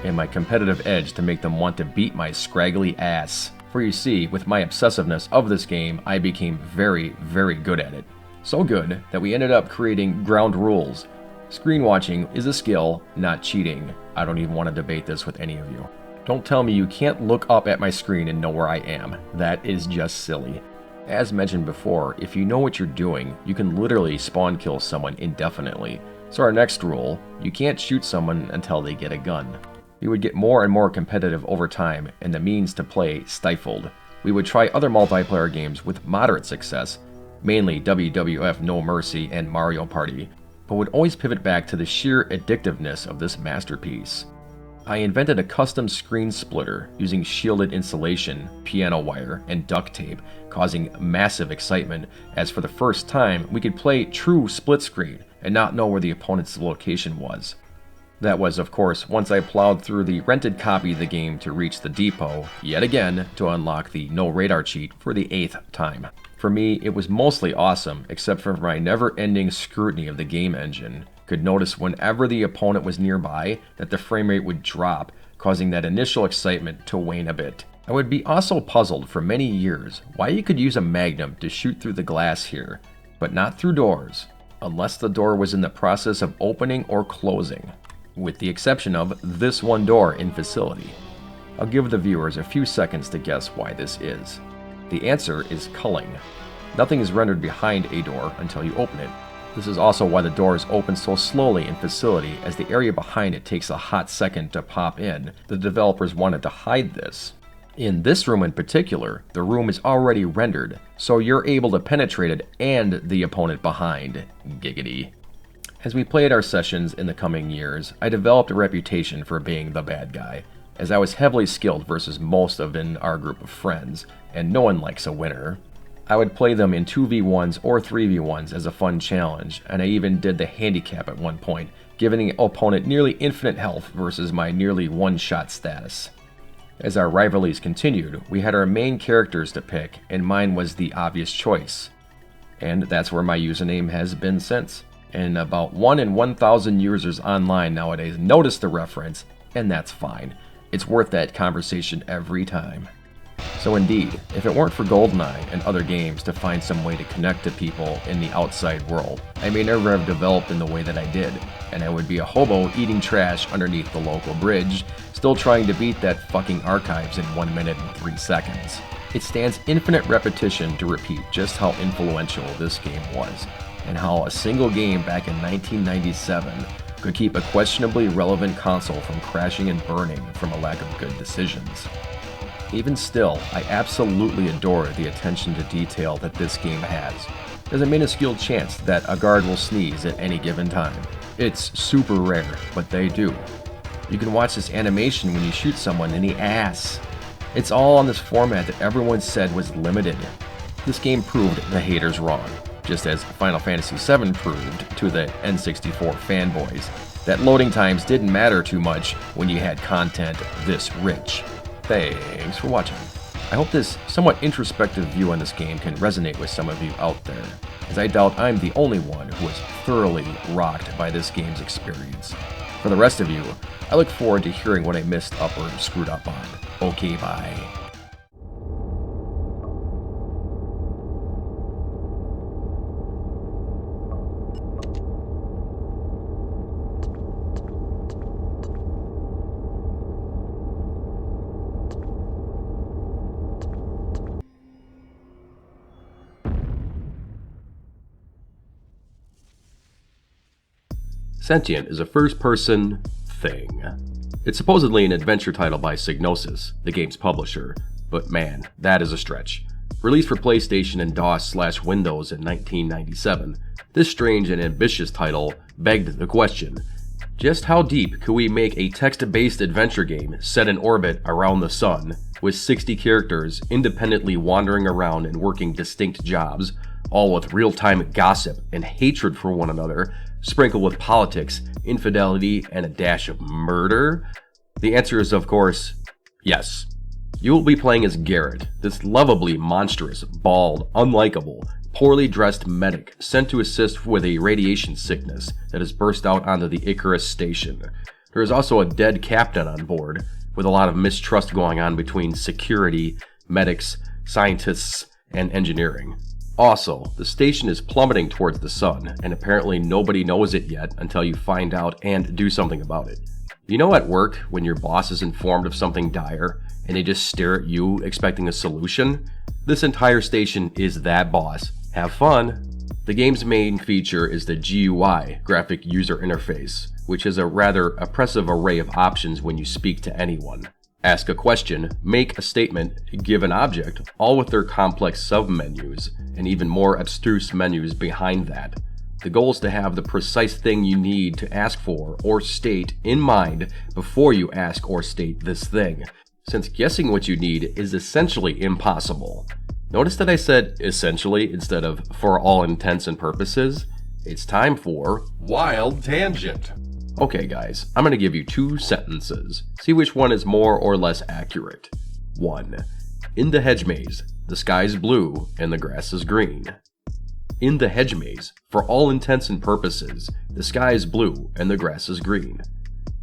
and my competitive edge to make them want to beat my scraggly ass. For you see, with my obsessiveness of this game, I became very, very good at it. So good that we ended up creating ground rules. Screen watching is a skill, not cheating. I don't even want to debate this with any of you. Don't tell me you can't look up at my screen and know where I am. That is just silly. As mentioned before, if you know what you're doing, you can literally spawn kill someone indefinitely. So our next rule, you can't shoot someone until they get a gun. We would get more and more competitive over time, and the means to play stifled. We would try other multiplayer games with moderate success, mainly WWF No Mercy and Mario Party, but would always pivot back to the sheer addictiveness of this masterpiece. I invented a custom screen splitter using shielded insulation, piano wire, and duct tape, causing massive excitement, as for the first time we could play true split screen and not know where the opponent's location was. That was, of course, once I plowed through the rented copy of the game to reach the depot, yet again, to unlock the no radar cheat for the 8th time. For me, it was mostly awesome, except for my never-ending scrutiny of the game engine. Could notice whenever the opponent was nearby that the frame rate would drop, causing that initial excitement to wane a bit. I would be also puzzled for many years why you could use a magnum to shoot through the glass here, but not through doors, unless the door was in the process of opening or closing, with the exception of this one door in facility. I'll give the viewers a few seconds to guess why this is. The answer is culling. Nothing is rendered behind a door until you open it. This is also why the doors open so slowly in facility, as the area behind it takes a hot second to pop in. The developers wanted to hide this. In this room in particular, the room is already rendered, so you're able to penetrate it and the opponent behind. Giggity. As we played our sessions in the coming years, I developed a reputation for being the bad guy, as I was heavily skilled versus most of our group of friends, and no one likes a winner. I would play them in 2v1s or 3v1s as a fun challenge, and I even did the handicap at one point, giving the opponent nearly infinite health versus my nearly one-shot status. As our rivalries continued, we had our main characters to pick, and mine was the obvious choice. And that's where my username has been since. And about 1 in 1,000 users online nowadays notice the reference, and that's fine. It's worth that conversation every time. So indeed, if it weren't for GoldenEye and other games to find some way to connect to people in the outside world, I may never have developed in the way that I did, and I would be a hobo eating trash underneath the local bridge, still trying to beat that fucking archives in 1 minute and 3 seconds. It stands infinite repetition to repeat just how influential this game was, and how a single game back in 1997 could keep a questionably relevant console from crashing and burning from a lack of good decisions. Even still, I absolutely adore the attention to detail that this game has. There's a minuscule chance that a guard will sneeze at any given time. It's super rare, but they do. You can watch this animation when you shoot someone in the ass. It's all on this format that everyone said was limited. This game proved the haters wrong, just as Final Fantasy VII proved to the N64 fanboys that loading times didn't matter too much when you had content this rich. Thanks for watching. I hope this somewhat introspective view on this game can resonate with some of you out there, as I doubt I'm the only one who was thoroughly rocked by this game's experience. For the rest of you, I look forward to hearing what I missed up or screwed up on. Okay, bye. Sentient is a first-person thing. It's supposedly an adventure title by Psygnosis, the game's publisher, but man, that is a stretch. Released for PlayStation and DOS/Windows in 1997, this strange and ambitious title begged the question, just how deep could we make a text-based adventure game set in orbit around the sun, with 60 characters independently wandering around and working distinct jobs, all with real-time gossip and hatred for one another, sprinkled with politics, infidelity, and a dash of murder? The answer is, of course, yes. You will be playing as Garrett, this lovably monstrous, bald, unlikable, poorly dressed medic sent to assist with a radiation sickness that has burst out onto the Icarus station. There is also a dead captain on board, with a lot of mistrust going on between security, medics, scientists, and engineering. Also, the station is plummeting towards the sun, and apparently nobody knows it yet until you find out and do something about it. You know at work, when your boss is informed of something dire, and they just stare at you expecting a solution? This entire station is that boss. Have fun! The game's main feature is the GUI, graphic user interface, which has a rather oppressive array of options when you speak to anyone. Ask a question, make a statement, give an object, all with their complex sub-menus, and even more abstruse menus behind that. The goal is to have the precise thing you need to ask for or state in mind before you ask or state this thing, since guessing what you need is essentially impossible. Notice that I said essentially instead of for all intents and purposes. It's time for Wild Tangent. Okay guys, I'm going to give you 2 sentences. See which one is more or less accurate. 1. In the hedge maze, the sky is blue and the grass is green. In the hedge maze, for all intents and purposes, the sky is blue and the grass is green.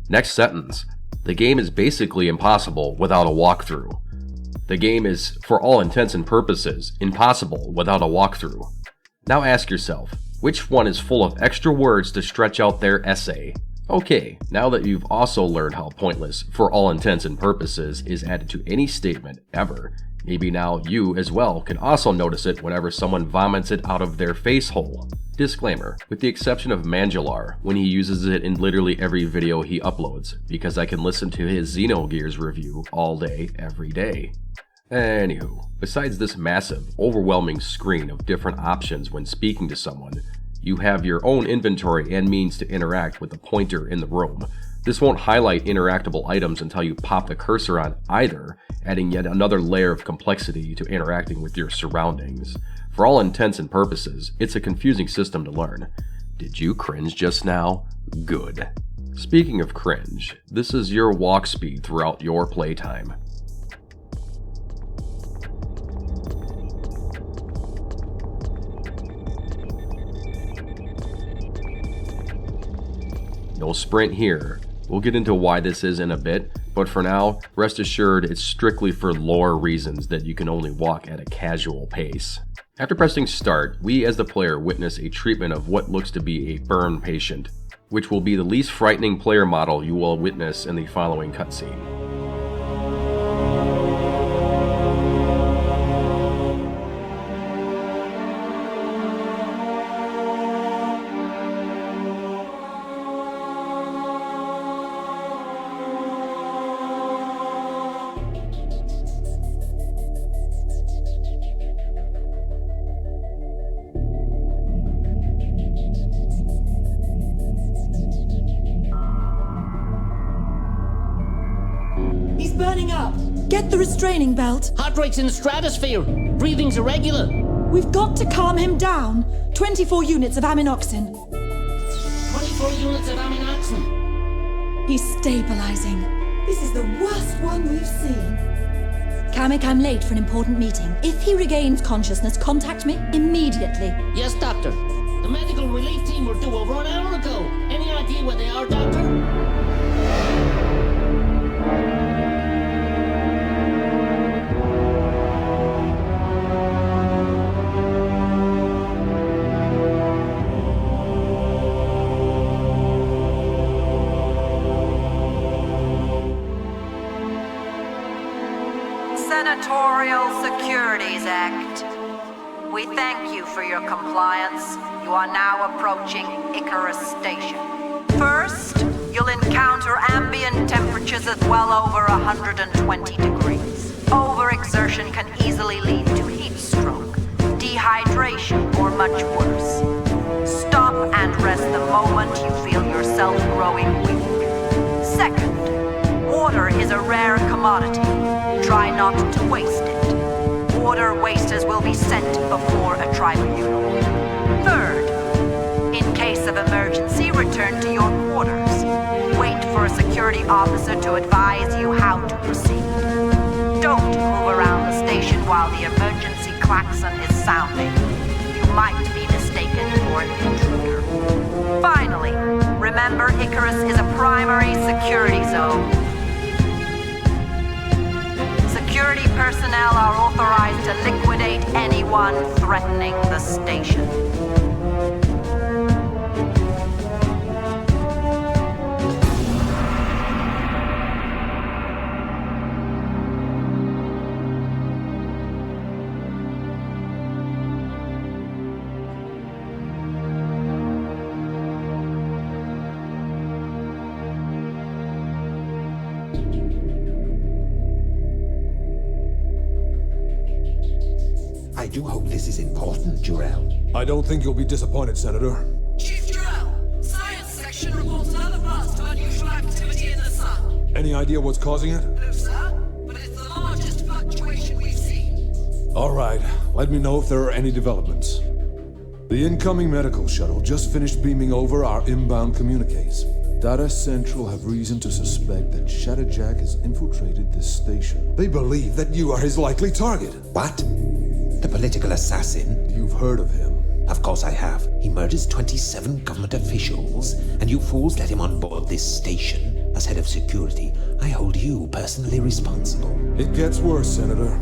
Next sentence. The game is basically impossible without a walkthrough. The game is, for all intents and purposes, impossible without a walkthrough. Now ask yourself, which one is full of extra words to stretch out their essay? Okay, now that you've also learned how pointless, for all intents and purposes, is added to any statement ever, maybe now you as well can also notice it whenever someone vomits it out of their face hole. Disclaimer, with the exception of Mangilar, when he uses it in literally every video he uploads, because I can listen to his Xenogears review all day, every day. Anywho, besides this massive, overwhelming screen of different options when speaking to someone, you have your own inventory and means to interact with the pointer in the room. This won't highlight interactable items until you pop the cursor on either, adding yet another layer of complexity to interacting with your surroundings. For all intents and purposes, it's a confusing system to learn. Did you cringe just now? Good. Speaking of cringe, this is your walk speed throughout your playtime. No sprint here. We'll get into why this is in a bit, but for now, rest assured it's strictly for lore reasons that you can only walk at a casual pace. After pressing start, we as the player witness a treatment of what looks to be a burn patient, which will be the least frightening player model you will witness in the following cutscene. He's burning up. Get the restraining belt. Heart rate's in the stratosphere. Breathing's irregular. We've got to calm him down. 24 units of aminoxin. 24 units of aminoxin. He's stabilizing. This is the worst one we've seen. Kamek, I'm late for an important meeting. If he regains consciousness, contact me immediately. Yes, Doctor. The medical relief team were due over an hour ago. Any idea where they are, Doctor? Senatorial Securities Act. We thank you for your compliance. You are now approaching Icarus Station. First, you'll encounter ambient temperatures of well over 120 degrees. Overexertion can easily lead to heat stroke, dehydration, or much worse. Stop and rest the moment you feel yourself growing weak. Second, water is a rare commodity. Try not to waste it. Water wasters will be sent before a tribunal. Third, in case of emergency, return to your quarters. Wait for a security officer to advise you how to proceed. Don't move around the station while the emergency klaxon is sounding. You might be mistaken for an intruder. Finally, remember Icarus is a primary security zone. Security personnel are authorized to liquidate anyone threatening the station. I do hope this is important, Jor-El. I don't think you'll be disappointed, Senator. Chief Jor-El, Science Section reports another burst of unusual activity in the sun. Any idea what's causing it? No, sir, but it's the largest fluctuation we've seen. All right, let me know if there are any developments. The incoming medical shuttle just finished beaming over our inbound communiques. Data Central have reason to suspect that Shatterjack has infiltrated this station. They believe that you are his likely target. What? The political assassin? You've heard of him. Of course I have. He murders 27 government officials, and you fools let him on board this station. As head of security, I hold you personally responsible. It gets worse, Senator.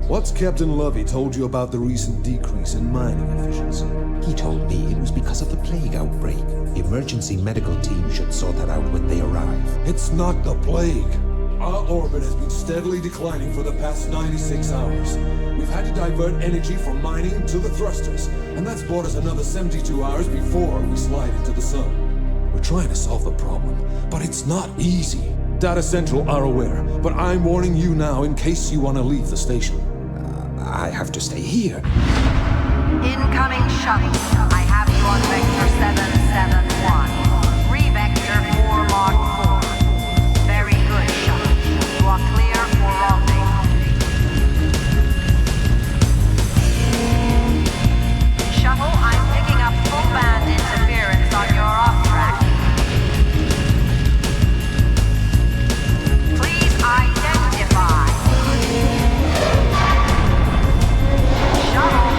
What's Captain Lovey told you about the recent decrease in mining efficiency? He told me it was because of the plague outbreak. The emergency medical team should sort that out when they arrive. It's not the plague. Our orbit has been steadily declining for the past 96 hours. We've had to divert energy from mining to the thrusters, and that's brought us another 72 hours before we slide into the sun. We're trying to solve the problem, but it's not easy. Data Central are aware, but I'm warning you now in case you want to leave the station. I have to stay here. Incoming shuttle. I have you on Vector 771. Re-Vector 4 Mark 4. Very good, shuttle. You are clear for rendezvous. Shuttle, I'm picking up full band interference on your off-track. Please identify. Shuttle.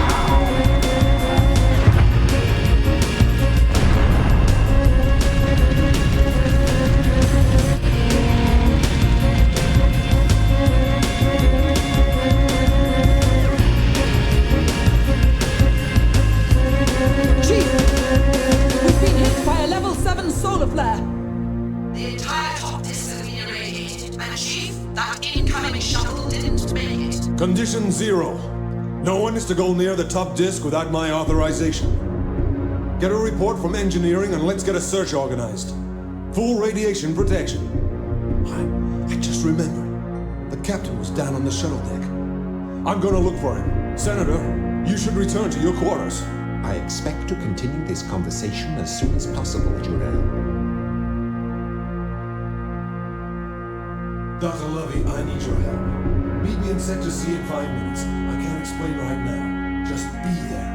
Solar flare. The entire top disk has been irradiated, and Chief, that incoming shuttle didn't make it. Condition 0. No one is to go near the top disk without my authorization. Get a report from engineering and let's get a search organized. Full radiation protection. I just remembered. The captain was down on the shuttle deck. I'm gonna look for him. Senator, you should return to your quarters. I expect to continue this conversation as soon as possible, Jor-El. Dr. Lovey, I need your help. Meet me in Sector C in 5 minutes. I can't explain right now. Just be there.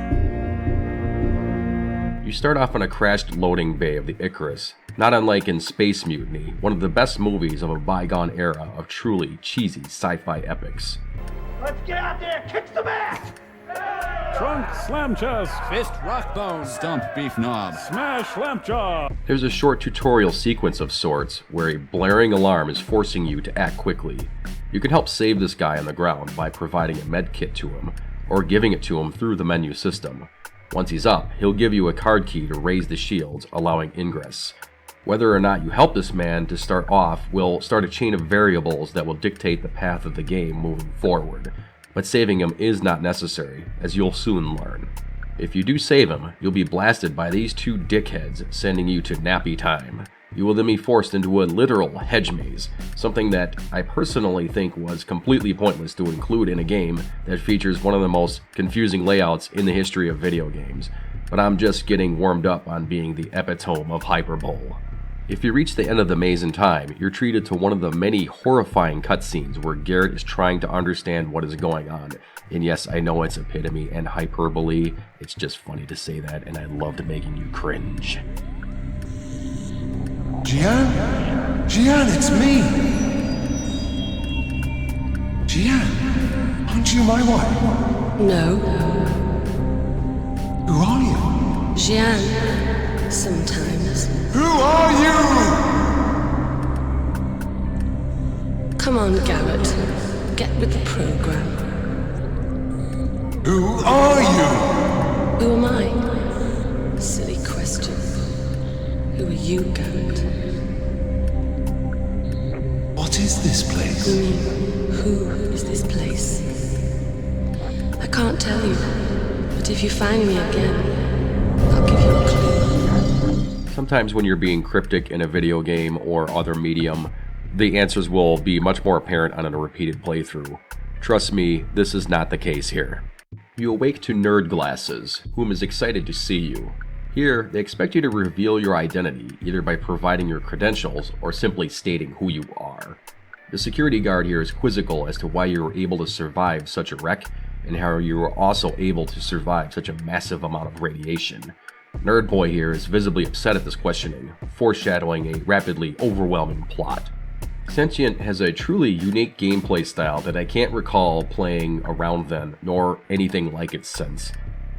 You start off on a crashed loading bay of the Icarus, not unlike in Space Mutiny, one of the best movies of a bygone era of truly cheesy sci-fi epics. Let's get out there, kick some ass! Trunk, slam chest. Fist, rock bone. Stump, beef knob. Smash, lamp jaw. There's a short tutorial sequence of sorts where a blaring alarm is forcing you to act quickly. You can help save this guy on the ground by providing a med kit to him, or giving it to him through the menu system. Once he's up, he'll give you a card key to raise the shields, allowing ingress. Whether or not you help this man to start off will start a chain of variables that will dictate the path of the game moving forward. But saving him is not necessary, as you'll soon learn. If you do save him, you'll be blasted by these two dickheads, sending you to nappy time. You will then be forced into a literal hedge maze, something that I personally think was completely pointless to include in a game that features one of the most confusing layouts in the history of video games. But I'm just getting warmed up on being the epitome of hyperbole. If you reach the end of the maze in time, you're treated to one of the many horrifying cutscenes where Garrett is trying to understand what is going on. And yes, I know it's epitome and hyperbole, it's just funny to say that, and I loved making you cringe. Gian? Gian, it's me! Gian, aren't you my wife? No. Who are you? Gian, sometimes. Who are you? Come on, Garrett. Get with the program. Who are you? Who am I? Silly question. Who are you, Garrett? What is this place? You mean, who is this place? I can't tell you, but if you find me again, I'll give you a clue. Sometimes when you're being cryptic in a video game or other medium, the answers will be much more apparent on a repeated playthrough. Trust me, this is not the case here. You awake to Nerd Glasses, whom is excited to see you. Here, they expect you to reveal your identity, either by providing your credentials or simply stating who you are. The security guard here is quizzical as to why you were able to survive such a wreck, and how you were also able to survive such a massive amount of radiation. Nerd Boy here is visibly upset at this questioning, foreshadowing a rapidly overwhelming plot. Sentient has a truly unique gameplay style that I can't recall playing around then, nor anything like it since.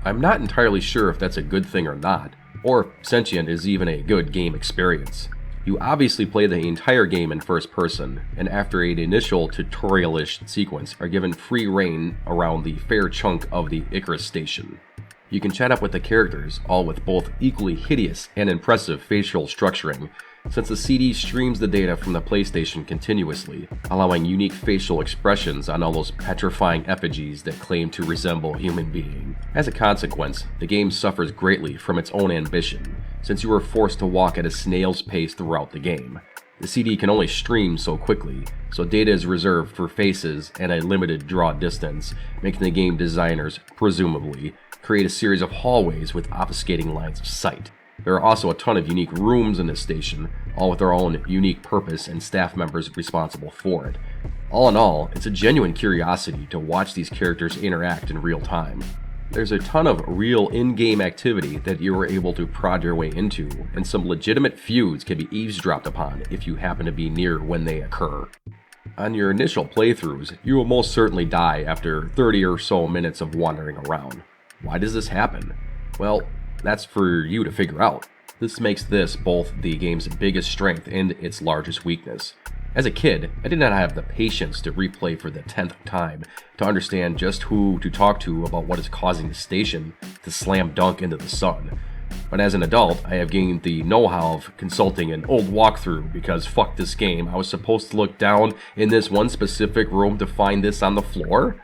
I'm not entirely sure if that's a good thing or not, or if Sentient is even a good game experience. You obviously play the entire game in first person, and after an initial tutorial-ish sequence are given free reign around the fair chunk of the Icarus station. You can chat up with the characters, all with both equally hideous and impressive facial structuring, since the CD streams the data from the PlayStation continuously, allowing unique facial expressions on all those petrifying effigies that claim to resemble a human being. As a consequence, the game suffers greatly from its own ambition, since you are forced to walk at a snail's pace throughout the game. The CD can only stream so quickly, so data is reserved for faces and a limited draw distance, making the game designers, presumably, create a series of hallways with obfuscating lines of sight. There are also a ton of unique rooms in this station, all with their own unique purpose and staff members responsible for it. All in all, it's a genuine curiosity to watch these characters interact in real time. There's a ton of real in-game activity that you are able to prod your way into, and some legitimate feuds can be eavesdropped upon if you happen to be near when they occur. On your initial playthroughs, you will most certainly die after 30 or so minutes of wandering around. Why does this happen? Well, that's for you to figure out. This makes this both the game's biggest strength and its largest weakness. As a kid, I did not have the patience to replay for the 10th time to understand just who to talk to about what is causing the station to slam dunk into the sun. But as an adult, I have gained the know-how of consulting an old walkthrough because fuck this game, I was supposed to look down in this one specific room to find this on the floor?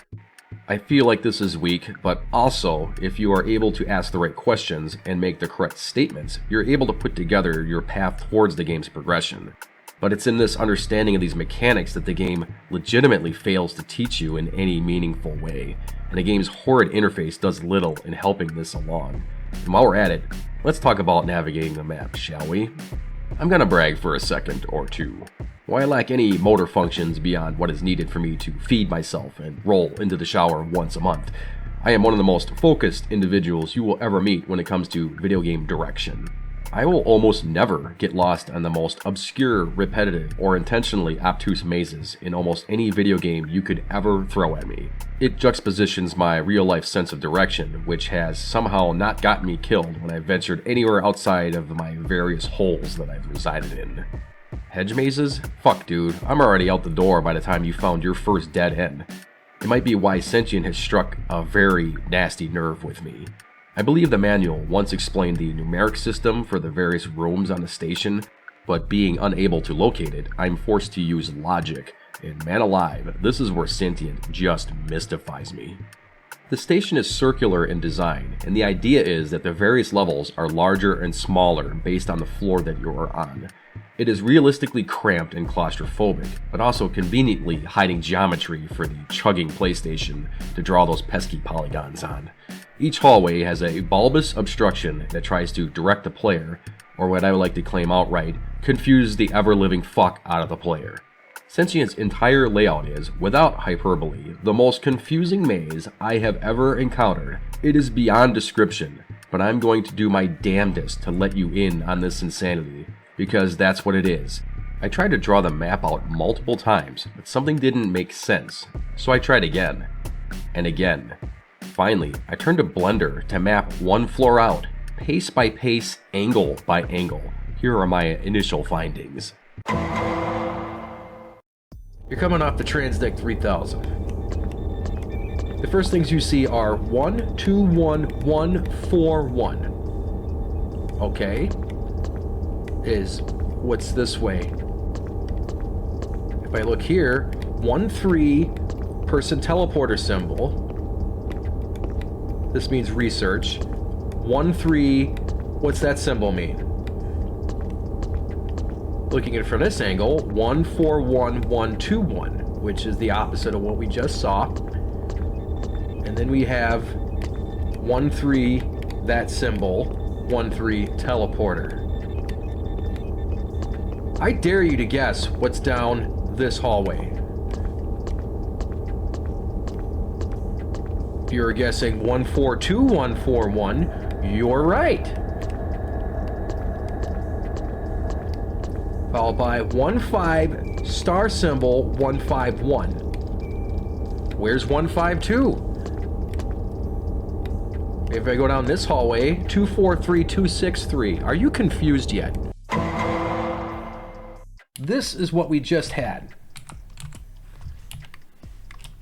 I feel like this is weak, but also, if you are able to ask the right questions and make the correct statements, you're able to put together your path towards the game's progression. But it's in this understanding of these mechanics that the game legitimately fails to teach you in any meaningful way, and the game's horrid interface does little in helping this along. And while we're at it, let's talk about navigating the map, shall we? I'm gonna brag for a second or two. While I lack any motor functions beyond what is needed for me to feed myself and roll into the shower once a month, I am one of the most focused individuals you will ever meet when it comes to video game direction. I will almost never get lost on the most obscure, repetitive, or intentionally obtuse mazes in almost any video game you could ever throw at me. It juxtapositions my real-life sense of direction, which has somehow not gotten me killed when I ventured anywhere outside of my various holes that I've resided in. Hedge mazes? Fuck, dude. I'm already out the door by the time you found your first dead end. It might be why Sentient has struck a very nasty nerve with me. I believe the manual once explained the numeric system for the various rooms on the station, but being unable to locate it, I'm forced to use logic, and man alive, this is where Sentient just mystifies me. The station is circular in design, and the idea is that the various levels are larger and smaller based on the floor that you are on. It is realistically cramped and claustrophobic, but also conveniently hiding geometry for the chugging PlayStation to draw those pesky polygons on. Each hallway has a bulbous obstruction that tries to direct the player, or what I would like to claim outright, confuse the ever-living fuck out of the player. Sentient's entire layout is, without hyperbole, the most confusing maze I have ever encountered. It is beyond description, but I'm going to do my damnedest to let you in on this insanity, because that's what it is. I tried to draw the map out multiple times, but something didn't make sense, so I tried again, and again. Finally, I turned to Blender to map one floor out, pace by pace, angle by angle. Here are my initial findings. You're coming off the Transdeck 3000. The first things you see are 1, 2, 1, 1, 4, 1. Okay. What's this way? If I look here, 1, 3, person teleporter symbol. This means research. 1, 3, what's that symbol mean? Looking at it from this angle, 1, 4, 1, 1, 2, 1, which is the opposite of what we just saw. And then we have 1, 3, that symbol, 1, 3, teleporter. I dare you to guess what's down this hallway. If you're guessing 1, 4, 2, 1, 4, 1, you're right. Followed by 1, 5, star symbol, 1, 5, 1. Where's 1, 5, 2? If I go down this hallway, 2, 4, 3, 2, 6, 3. Are you confused yet? This is what we just had.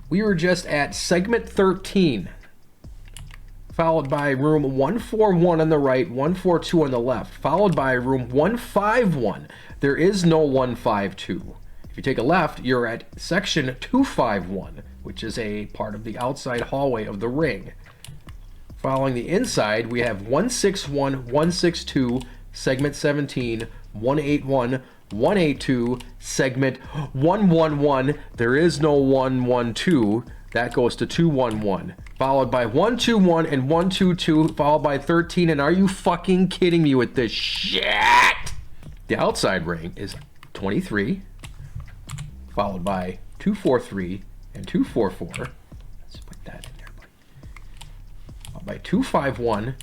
We were just at segment 13, followed by room 141 on the right, 142 on the left, followed by room 151. There is no 152. If you take a left, you're at section 251, which is a part of the outside hallway of the ring. Following the inside, we have 161, 162, segment 17, 181, 182, segment 111. There is no 112. That goes to 211. Followed by 121 and 122, followed by 13. And are you fucking kidding me with this shit? The outside ring is 23, followed by 243 and 244. Let's put that in there, buddy. Followed by 251,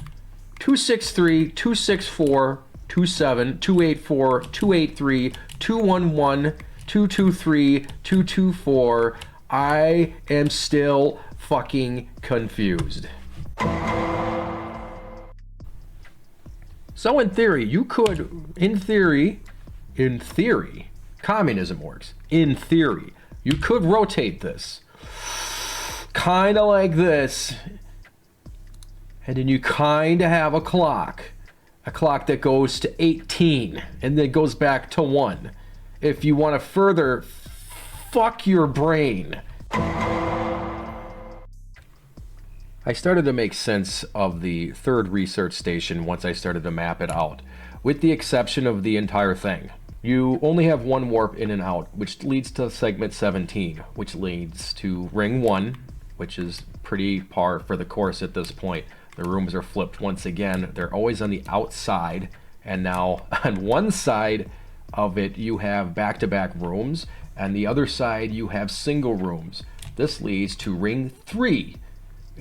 263, 264, 27, 284, 283, 211, 223, 224. I am still fucking confused. So in theory, you could, in theory, communism works. In theory, you could rotate this. Kind of like this. And then you kind of have a clock that goes to 18 and then goes back to 1. If you want to further fuck your brain. I started to make sense of the third research station once I started to map it out, with the exception of the entire thing. You only have one warp in and out, which leads to segment 17, which leads to ring 1, which is pretty par for the course at this point. The rooms are flipped once again. They're always on the outside, and now on one side of it you have back-to-back rooms, and the other side you have single rooms. This leads to ring 3,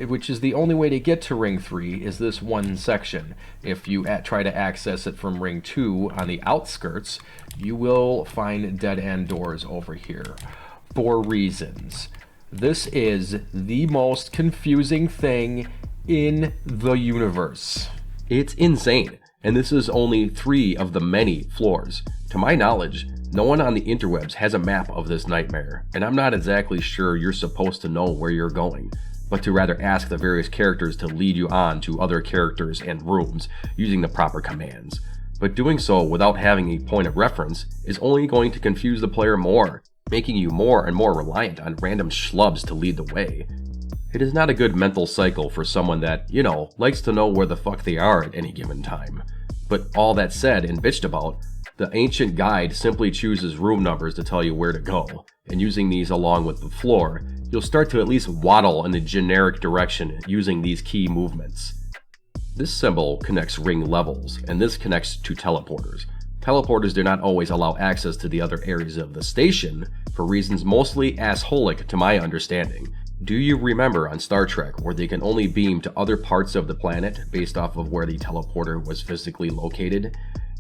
which is the only way to get to ring 3 is this one section. If you try to access it from ring 2 on the outskirts, you will find dead-end doors over here. For reasons. This is the most confusing thing in the universe. It's insane, and this is only 3 of the many floors. To my knowledge, no one on the interwebs has a map of this nightmare, and I'm not exactly sure you're supposed to know where you're going, but to rather ask the various characters to lead you on to other characters and rooms using the proper commands. But doing so without having a point of reference is only going to confuse the player more, making you more and more reliant on random schlubs to lead the way. It is not a good mental cycle for someone that, likes to know where the fuck they are at any given time. But all that said and bitched about, the ancient guide simply chooses room numbers to tell you where to go, and using these along with the floor, you'll start to at least waddle in the generic direction using these key movements. This symbol connects ring levels, and this connects to teleporters. Teleporters do not always allow access to the other areas of the station, for reasons mostly assholic to my understanding. Do you remember on Star Trek where they can only beam to other parts of the planet based off of where the teleporter was physically located?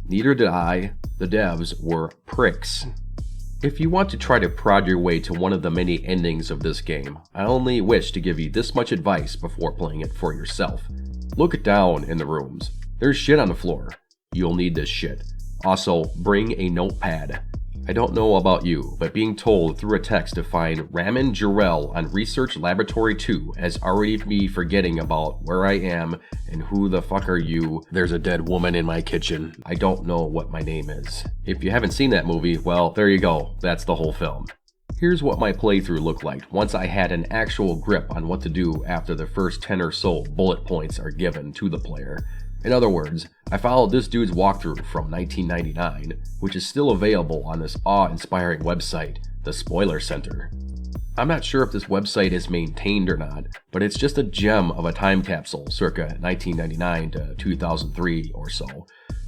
Neither did I. The devs were pricks. If you want to try to prod your way to one of the many endings of this game, I only wish to give you this much advice before playing it for yourself. Look down in the rooms. There's shit on the floor. You'll need this shit. Also, bring a notepad. I don't know about you, but being told through a text to find Raman Jarrell on Research Laboratory 2 has already me forgetting about where I am and who the fuck are you. There's a dead woman in my kitchen. I don't know what my name is. If you haven't seen that movie, well, there you go. That's the whole film. Here's what my playthrough looked like once I had an actual grip on what to do after the first 10 or so bullet points are given to the player. In other words, I followed this dude's walkthrough from 1999, which is still available on this awe-inspiring website, the Spoiler Center. I'm not sure if this website is maintained or not, but it's just a gem of a time capsule circa 1999 to 2003 or so,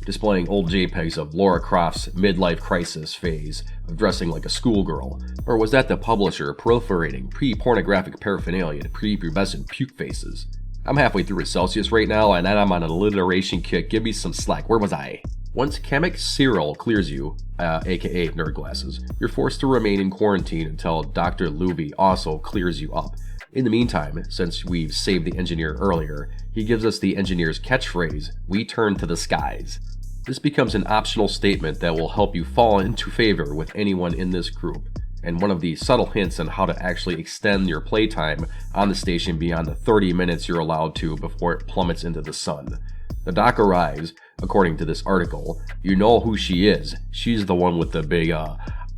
displaying old JPEGs of Lara Croft's midlife crisis phase of dressing like a schoolgirl, or was that the publisher proliferating pre-pornographic paraphernalia to prepubescent puke faces? I'm halfway through a Celsius right now, and I'm on an alliteration kick. Give me some slack. Where was I? Once Kamek Cyril clears you, aka nerd glasses, you're forced to remain in quarantine until Dr. Luby also clears you up. In the meantime, since we've saved the engineer earlier, he gives us the engineer's catchphrase, "We turn to the skies." This becomes an optional statement that will help you fall into favor with anyone in this group, and one of the subtle hints on how to actually extend your playtime on the station beyond the 30 minutes you're allowed to before it plummets into the sun. The doc arrives, according to this article. You know who she is. She's the one with the big,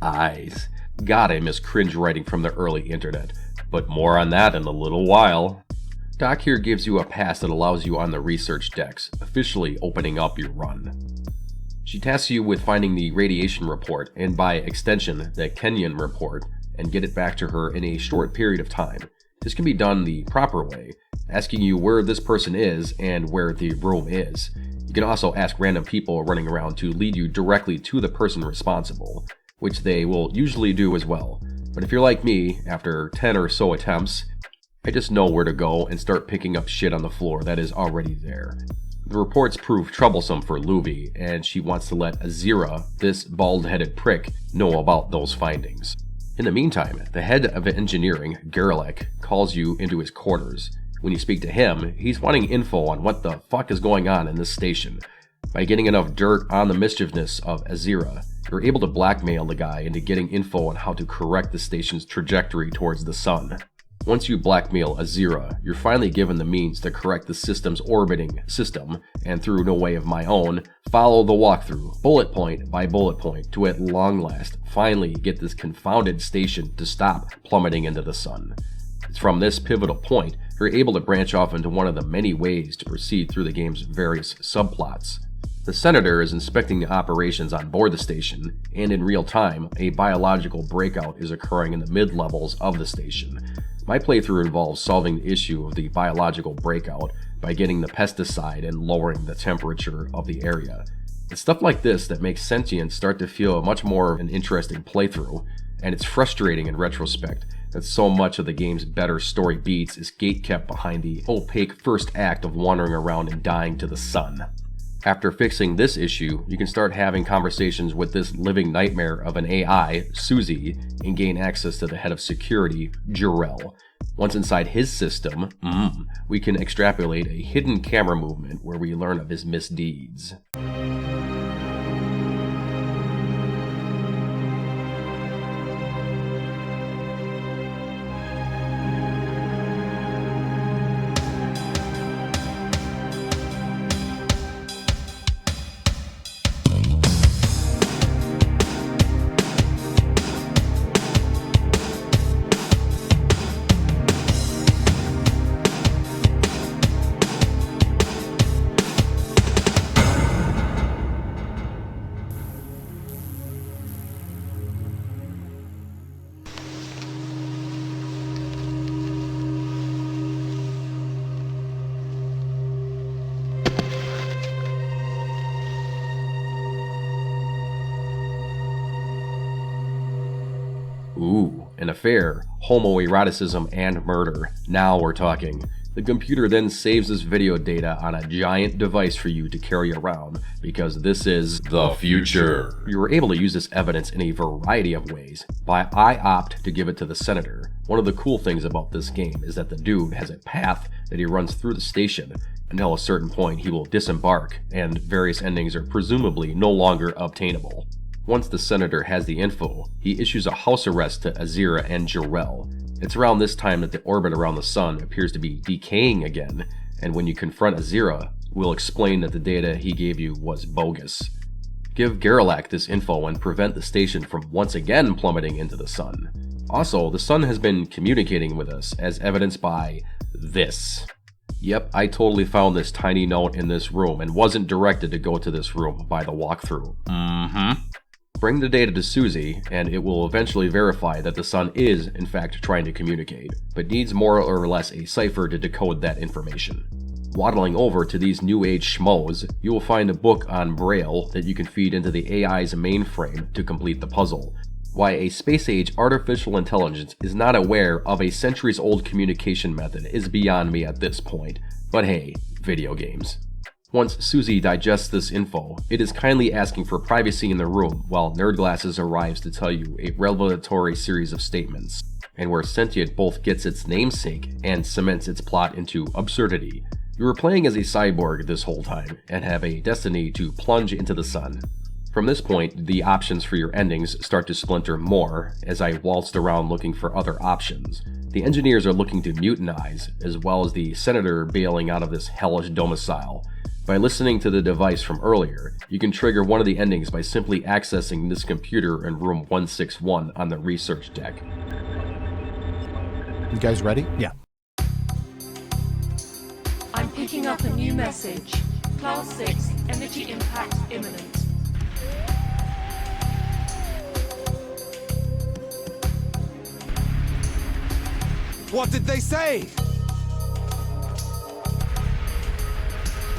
eyes. God, I miss cringe writing from the early internet. But more on that in a little while. Doc here gives you a pass that allows you on the research decks, officially opening up your run. She tasks you with finding the radiation report, and by extension, the Kenyan report, and get it back to her in a short period of time. This can be done the proper way, asking you where this person is and where the room is. You can also ask random people running around to lead you directly to the person responsible, which they will usually do as well. But if you're like me, after 10 or so attempts, I just know where to go and start picking up shit on the floor that is already there. The reports prove troublesome for Luby, and she wants to let Azira, this bald-headed prick, know about those findings. In the meantime, the head of engineering, Gerlach, calls you into his quarters. When you speak to him, he's wanting info on what the fuck is going on in this station. By getting enough dirt on the mischievousness of Azira, you're able to blackmail the guy into getting info on how to correct the station's trajectory towards the sun. Once you blackmail Azira, you're finally given the means to correct the system's orbiting system, and through no way of my own, follow the walkthrough, bullet point by bullet point, to at long last finally get this confounded station to stop plummeting into the sun. It's from this pivotal point, you're able to branch off into one of the many ways to proceed through the game's various subplots. The Senator is inspecting the operations on board the station, and in real time, a biological breakout is occurring in the mid-levels of the station. My playthrough involves solving the issue of the biological breakout by getting the pesticide and lowering the temperature of the area. It's stuff like this that makes Sentient start to feel much more an interesting playthrough, and it's frustrating in retrospect that so much of the game's better story beats is gatekept behind the opaque first act of wandering around and dying to the sun. After fixing this issue, you can start having conversations with this living nightmare of an AI, Susie, and gain access to the head of security, Jarrell. Once inside his system, we can extrapolate a hidden camera movement where we learn of his misdeeds. Ooh, an affair, homoeroticism, and murder. Now we're talking. The computer then saves this video data on a giant device for you to carry around, because this is the future. You were able to use this evidence in a variety of ways, but I opt to give it to the senator. One of the cool things about this game is that the dude has a path that he runs through the station. Until a certain point he will disembark, and various endings are presumably no longer obtainable. Once the senator has the info, he issues a house arrest to Azira and Jarrell. It's around this time that the orbit around the sun appears to be decaying again, and when you confront Azira, we'll explain that the data he gave you was bogus. Give Garrelak this info and prevent the station from once again plummeting into the sun. Also, the sun has been communicating with us, as evidenced by this. Yep, I totally found this tiny note in this room and wasn't directed to go to this room by the walkthrough. Bring the data to Susie, and it will eventually verify that the sun is, in fact, trying to communicate, but needs more or less a cipher to decode that information. Waddling over to these new age schmoes, you will find a book on Braille that you can feed into the AI's mainframe to complete the puzzle. Why a space-age artificial intelligence is not aware of a centuries-old communication method is beyond me at this point, but hey, video games. Once Susie digests this info, it is kindly asking for privacy in the room while Nerdglasses arrives to tell you a revelatory series of statements, and where Sentient both gets its namesake and cements its plot into absurdity. You were playing as a cyborg this whole time, and have a destiny to plunge into the sun. From this point, the options for your endings start to splinter more, as I waltzed around looking for other options. The engineers are looking to mutinize, as well as the senator bailing out of this hellish domicile. By listening to the device from earlier, you can trigger one of the endings by simply accessing this computer in room 161 on the research deck. You guys ready? Yeah. I'm picking up a new message. Class 6, energy impact imminent. What did they say?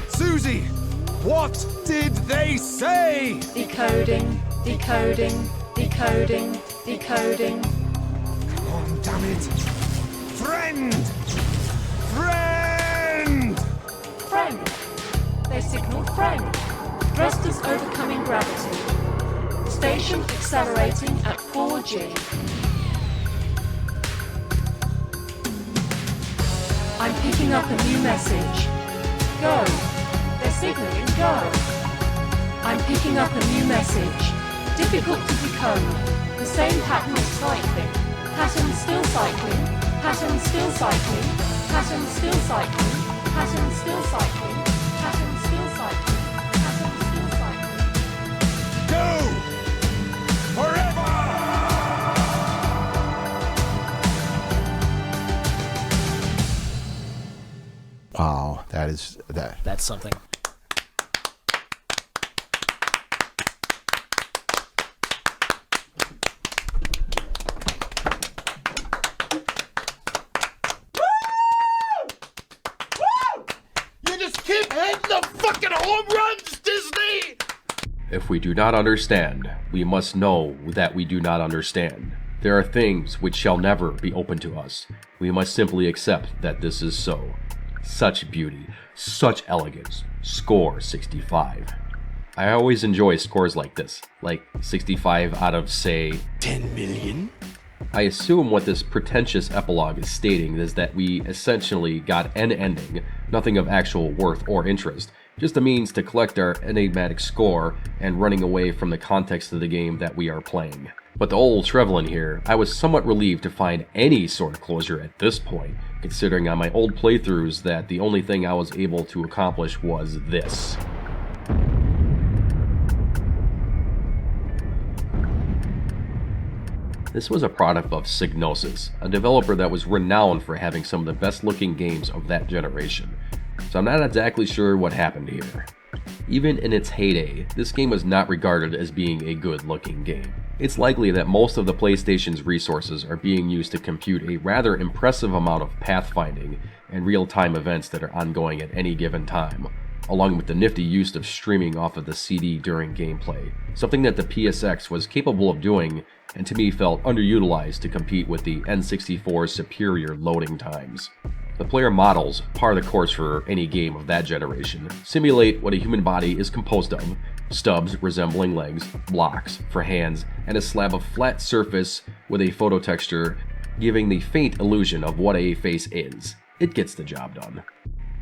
Susie, what did they say? Decoding, decoding, decoding, decoding. Come on, damn it. Friend! Friend! Friend. They signaled friend. Dressed as overcoming gravity. Station accelerating at 4G. I'm picking up a new message. Go. They're signaling go. I'm picking up a new message. Difficult to decode. The same pattern of cycling. Pattern still cycling. Pattern still cycling. Pattern still cycling. Pattern still cycling. Pattern still cycling. Pattern still cycling. Go! Forever! Wow, that's something. You just keep hitting the fucking home runs, Disney! If we do not understand, we must know that we do not understand. There are things which shall never be open to us. We must simply accept that this is so. Such beauty, such elegance. Score 65. I always enjoy scores like this, like 65 out of, say, 10 million? I assume what this pretentious epilogue is stating is that we essentially got an ending, nothing of actual worth or interest, just a means to collect our enigmatic score and running away from the context of the game that we are playing. But the old Trevelyan here, I was somewhat relieved to find any sort of closure at this point, considering on my old playthroughs that the only thing I was able to accomplish was this. This was a product of Psygnosis, a developer that was renowned for having some of the best looking games of that generation, so I'm not exactly sure what happened here. Even in its heyday, this game was not regarded as being a good looking game. It's likely that most of the PlayStation's resources are being used to compute a rather impressive amount of pathfinding and real-time events that are ongoing at any given time. along with the nifty use of streaming off of the CD during gameplay, something that the PSX was capable of doing and to me felt underutilized to compete with the N64's superior loading times. The player models, par the course for any game of that generation, simulate what a human body is composed of: stubs resembling legs, blocks for hands, and a slab of flat surface with a photo texture giving the faint illusion of what a face is. It gets the job done.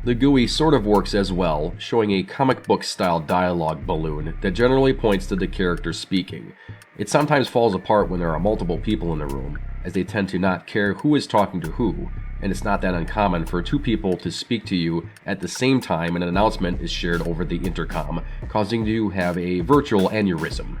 The GUI sort of works as well, showing a comic book style dialogue balloon that generally points to the character speaking. It sometimes falls apart when there are multiple people in the room, as they tend to not care who is talking to who, and it's not that uncommon for two people to speak to you at the same time and an announcement is shared over the intercom, causing you to have a virtual aneurysm.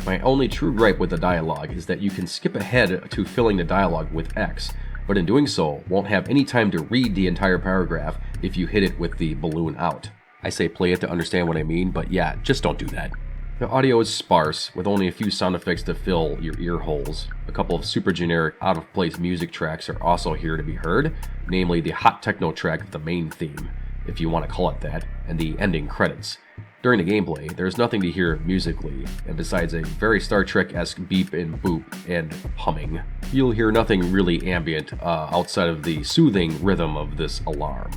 My only true gripe with the dialogue is that you can skip ahead to filling the dialogue with X, but in doing so, won't have any time to read the entire paragraph if you hit it with the balloon out. I say play it to understand what I mean, but yeah, just don't do that. The audio is sparse, with only a few sound effects to fill your ear holes. A couple of super generic, out-of-place music tracks are also here to be heard, namely the hot techno track of the main theme, if you want to call it that, and the ending credits. During the gameplay, there's nothing to hear musically, and besides a very Star Trek-esque beep and boop and humming, you'll hear nothing really ambient outside of the soothing rhythm of this alarm.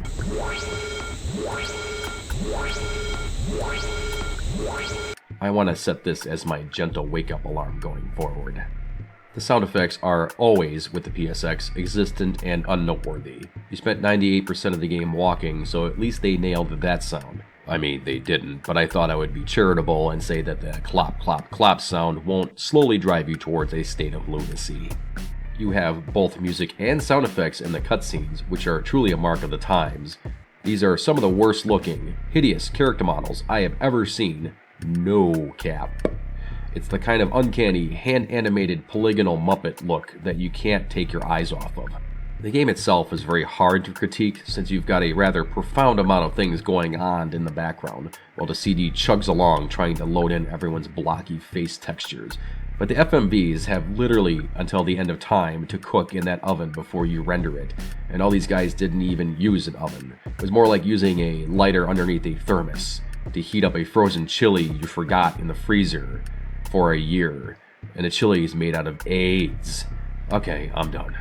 I want to set this as my gentle wake-up alarm going forward. The sound effects are always, with the PSX, existent and unnoteworthy. You spent 98% of the game walking, so at least they nailed that sound. I mean, they didn't, but I thought I would be charitable and say that the clop clop clop sound won't slowly drive you towards a state of lunacy. You have both music and sound effects in the cutscenes, which are truly a mark of the times. These are some of the worst looking, hideous character models I have ever seen. No cap. It's the kind of uncanny, hand-animated polygonal Muppet look that you can't take your eyes off of. The game itself is very hard to critique since you've got a rather profound amount of things going on in the background, while the CD chugs along trying to load in everyone's blocky face textures. But the FMVs have literally until the end of time to cook in that oven before you render it, and all these guys didn't even use an oven. It was more like using a lighter underneath a thermos to heat up a frozen chili you forgot in the freezer for a year, and the chili is made out of AIDS. Okay, I'm done.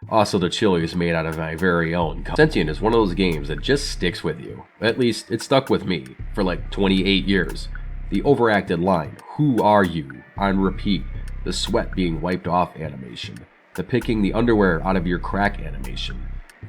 Also, the chili is made out of my very own. Sentient is one of those games that just sticks with you. At least, it stuck with me for like 28 years. The overacted line, "Who are you?" on repeat, the sweat being wiped off animation, the picking the underwear out of your crack animation.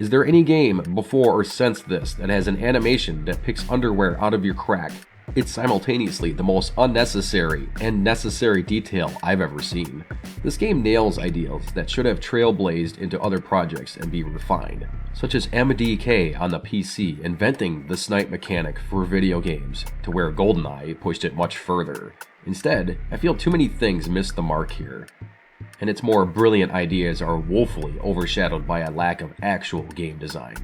Is there any game before or since this that has an animation that picks underwear out of your crack? It's simultaneously the most unnecessary and necessary detail I've ever seen. This game nails ideals that should have trailblazed into other projects and be refined, such as MDK on the PC inventing the snipe mechanic for video games, to where GoldenEye pushed it much further. Instead, I feel too many things miss the mark here, and its more brilliant ideas are woefully overshadowed by a lack of actual game design.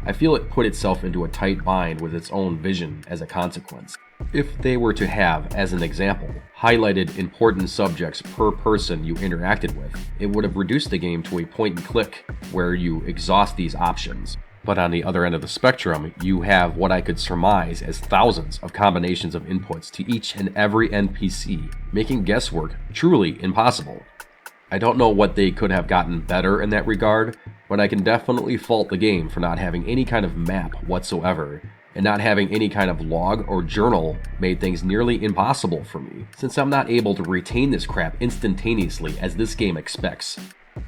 I feel it put itself into a tight bind with its own vision as a consequence. If they were to have, as an example, highlighted important subjects per person you interacted with, it would have reduced the game to a point and click where you exhaust these options. But on the other end of the spectrum, you have what I could surmise as thousands of combinations of inputs to each and every NPC, making guesswork truly impossible. I don't know what they could have gotten better in that regard, but I can definitely fault the game for not having any kind of map whatsoever, and not having any kind of log or journal made things nearly impossible for me, since I'm not able to retain this crap instantaneously as this game expects.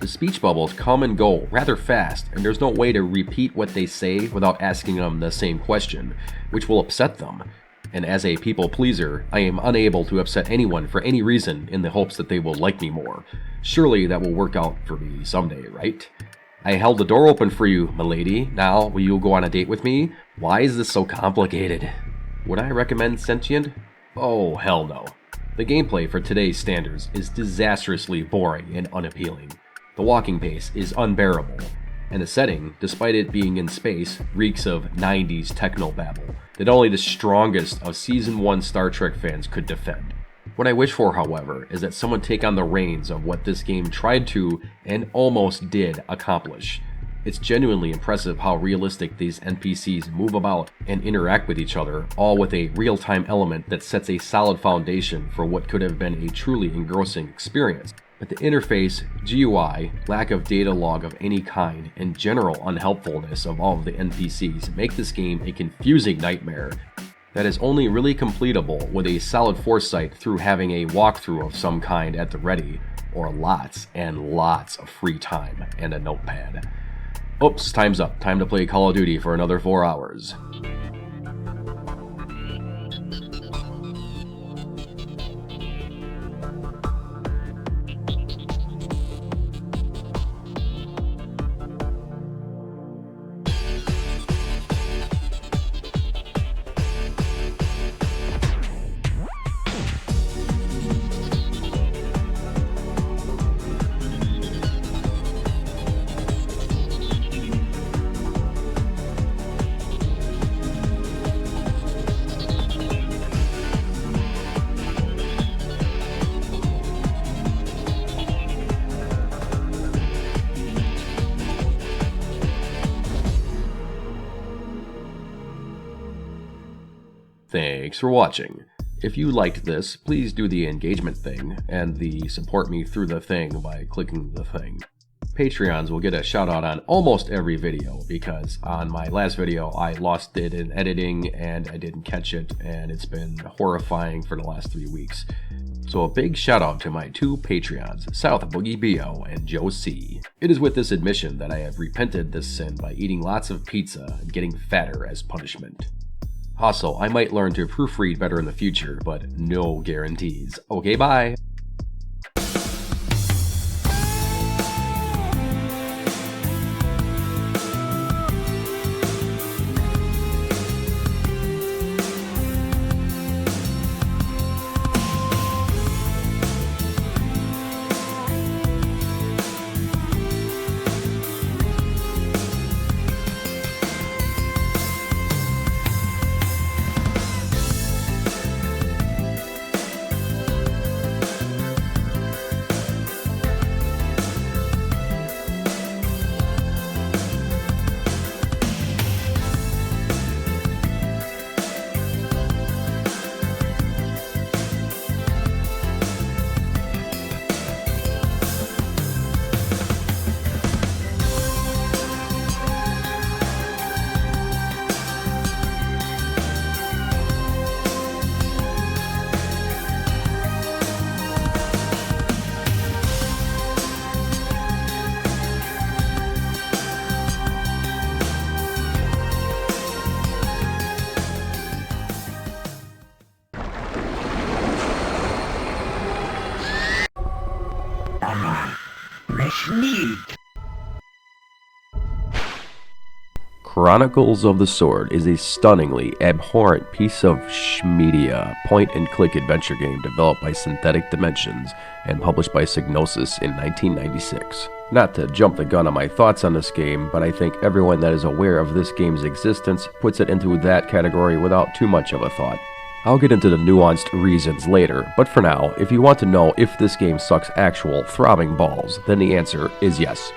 The speech bubbles come and go rather fast, and there's no way to repeat what they say without asking them the same question, which will upset them. And as a people pleaser, I am unable to upset anyone for any reason in the hopes that they will like me more. Surely that will work out for me someday, right? I held the door open for you, milady. Now, will you go on a date with me? Why is this so complicated? Would I recommend Sentient? Oh, hell no. The gameplay for today's standards is disastrously boring and unappealing. The walking pace is unbearable, and the setting, despite it being in space, reeks of 90s technobabble that only the strongest of Season 1 Star Trek fans could defend. What I wish for, however, is that someone take on the reins of what this game tried to, and almost did, accomplish. It's genuinely impressive how realistic these NPCs move about and interact with each other, all with a real-time element that sets a solid foundation for what could have been a truly engrossing experience. But the interface, GUI, lack of data log of any kind, and general unhelpfulness of all of the NPCs make this game a confusing nightmare that is only really completable with a solid foresight through having a walkthrough of some kind at the ready, or lots and lots of free time and a notepad. Oops, time's up. Time to play Call of Duty for another 4 hours. Thanks for watching. If you liked this, please do the engagement thing and the support me through the thing by clicking the thing. Patreons will get a shout out on almost every video because on my last video I lost it in editing and I didn't catch it and it's been horrifying for the last 3 weeks. So a big shout out to my 2 Patreons, South Boogie B.O. and Joe C. It is with this admission that I have repented this sin by eating lots of pizza and getting fatter as punishment. Also, I might learn to proofread better in the future, but no guarantees. Okay, bye! Chronicles of the Sword is a stunningly abhorrent piece of schmedia point-and-click adventure game developed by Synthetic Dimensions and published by Psygnosis in 1996. Not to jump the gun on my thoughts on this game, but I think everyone that is aware of this game's existence puts it into that category without too much of a thought. I'll get into the nuanced reasons later, but for now, if you want to know if this game sucks actual throbbing balls, then the answer is yes.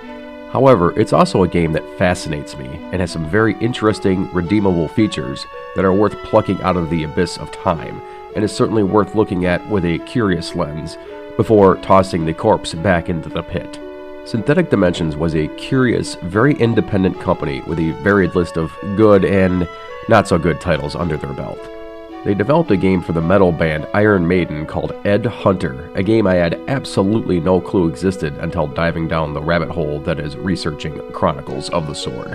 However, it's also a game that fascinates me and has some very interesting, redeemable features that are worth plucking out of the abyss of time, and is certainly worth looking at with a curious lens before tossing the corpse back into the pit. Synthetic Dimensions was a curious, very independent company with a varied list of good and not so good titles under their belt. They developed a game for the metal band Iron Maiden called Ed Hunter, a game I had absolutely no clue existed until diving down the rabbit hole that is researching Chronicles of the Sword.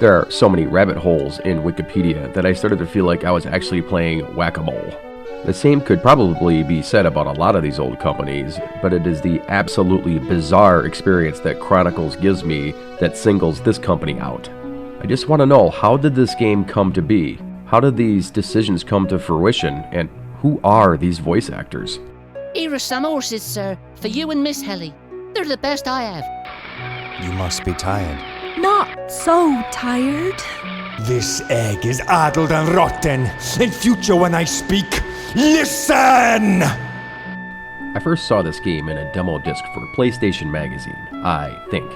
There are so many rabbit holes in Wikipedia that I started to feel like I was actually playing whack-a-mole. The same could probably be said about a lot of these old companies, but it is the absolutely bizarre experience that Chronicles gives me that singles this company out. I just want to know, how did this game come to be? How did these decisions come to fruition, and who are these voice actors? Here are some horses, sir, for you and Miss Helly. They're the best I have. You must be tired. Not so tired. This egg is addled and rotten. In future when I speak, listen! I first saw this game in a demo disc for PlayStation Magazine, I think.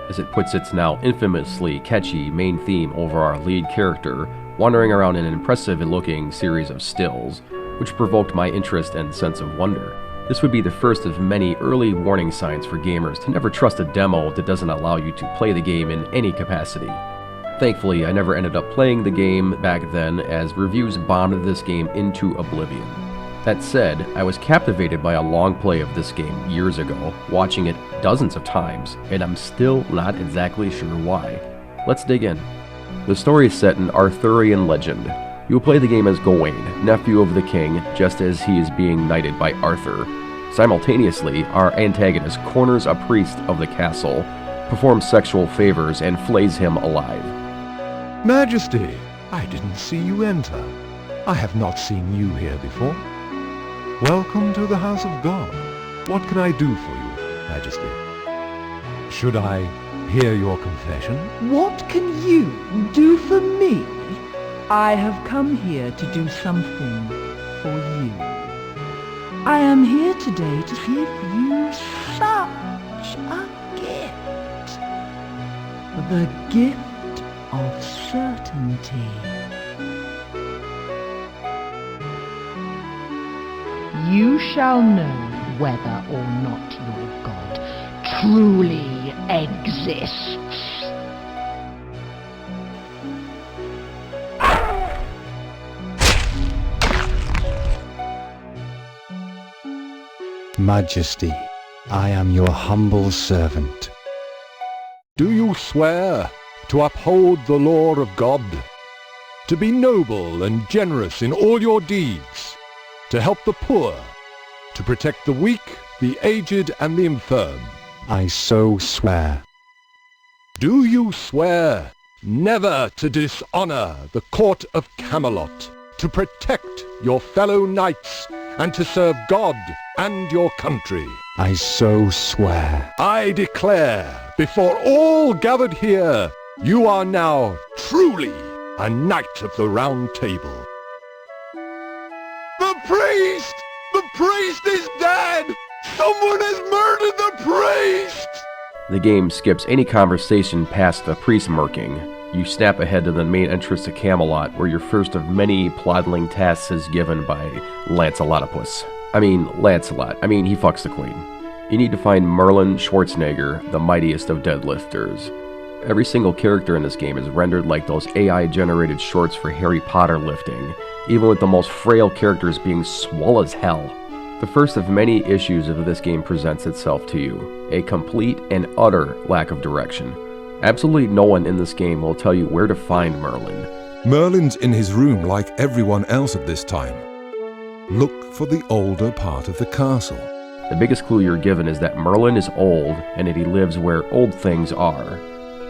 as it puts its now infamously catchy main theme over our lead character, wandering around in an impressive-looking series of stills, which provoked my interest and sense of wonder. This would be the first of many early warning signs for gamers to never trust a demo that doesn't allow you to play the game in any capacity. Thankfully, I never ended up playing the game back then, as reviews bombed this game into oblivion. That said, I was captivated by a long play of this game years ago, watching it dozens of times, and I'm still not exactly sure why. Let's dig in. The story is set in Arthurian legend. You will play the game as Gawain, nephew of the king, just as he is being knighted by Arthur. Simultaneously, our antagonist corners a priest of the castle, performs sexual favors, and flays him alive. Majesty, I didn't see you enter. I have not seen you here before. Welcome to the House of God. What can I do for you, Majesty? Should I hear your confession? What can you do for me? I have come here to do something for you. I am here today to give you such a gift. The gift of certainty. You shall know whether or not your god truly exists. Majesty, I am your humble servant. Do you swear to uphold the law of God, to be noble and generous in all your deeds, to help the poor, to protect the weak, the aged, and the infirm? I so swear. Do you swear never to dishonor the court of Camelot, to protect your fellow knights, and to serve God and your country? I so swear. I declare before all gathered here, you are now truly a Knight of the Round Table. The priest! The priest is dead! Someone has murdered the priest! The game skips any conversation past the priest murking. You snap ahead to the main entrance to Camelot, where your first of many plodding tasks is given by Lancelotopus. Lancelot. He fucks the queen. You need to find Merlin Schwarzenegger, the mightiest of deadlifters. Every single character in this game is rendered like those AI-generated shorts for Harry Potter lifting, even with the most frail characters being swole as hell. The first of many issues of this game presents itself to you, a complete and utter lack of direction. Absolutely no one in this game will tell you where to find Merlin. Merlin's in his room like everyone else at this time. Look for the older part of the castle. The biggest clue you're given is that Merlin is old and that he lives where old things are.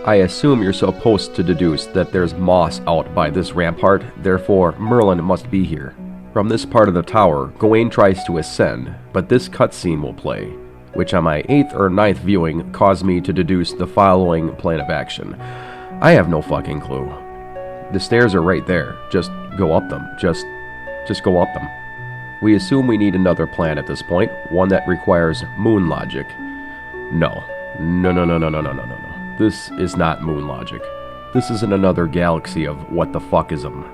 I assume you're supposed to deduce that there's moss out by this rampart, therefore Merlin must be here. From this part of the tower, Gawain tries to ascend, but this cutscene will play, which on my 8th or 9th viewing caused me to deduce the following plan of action. I have no fucking clue. The stairs are right there. Just go up them. Just go up them. We assume we need another plan at this point, one that requires moon logic. No. This is not moon logic. This is in another galaxy of what the fuckism.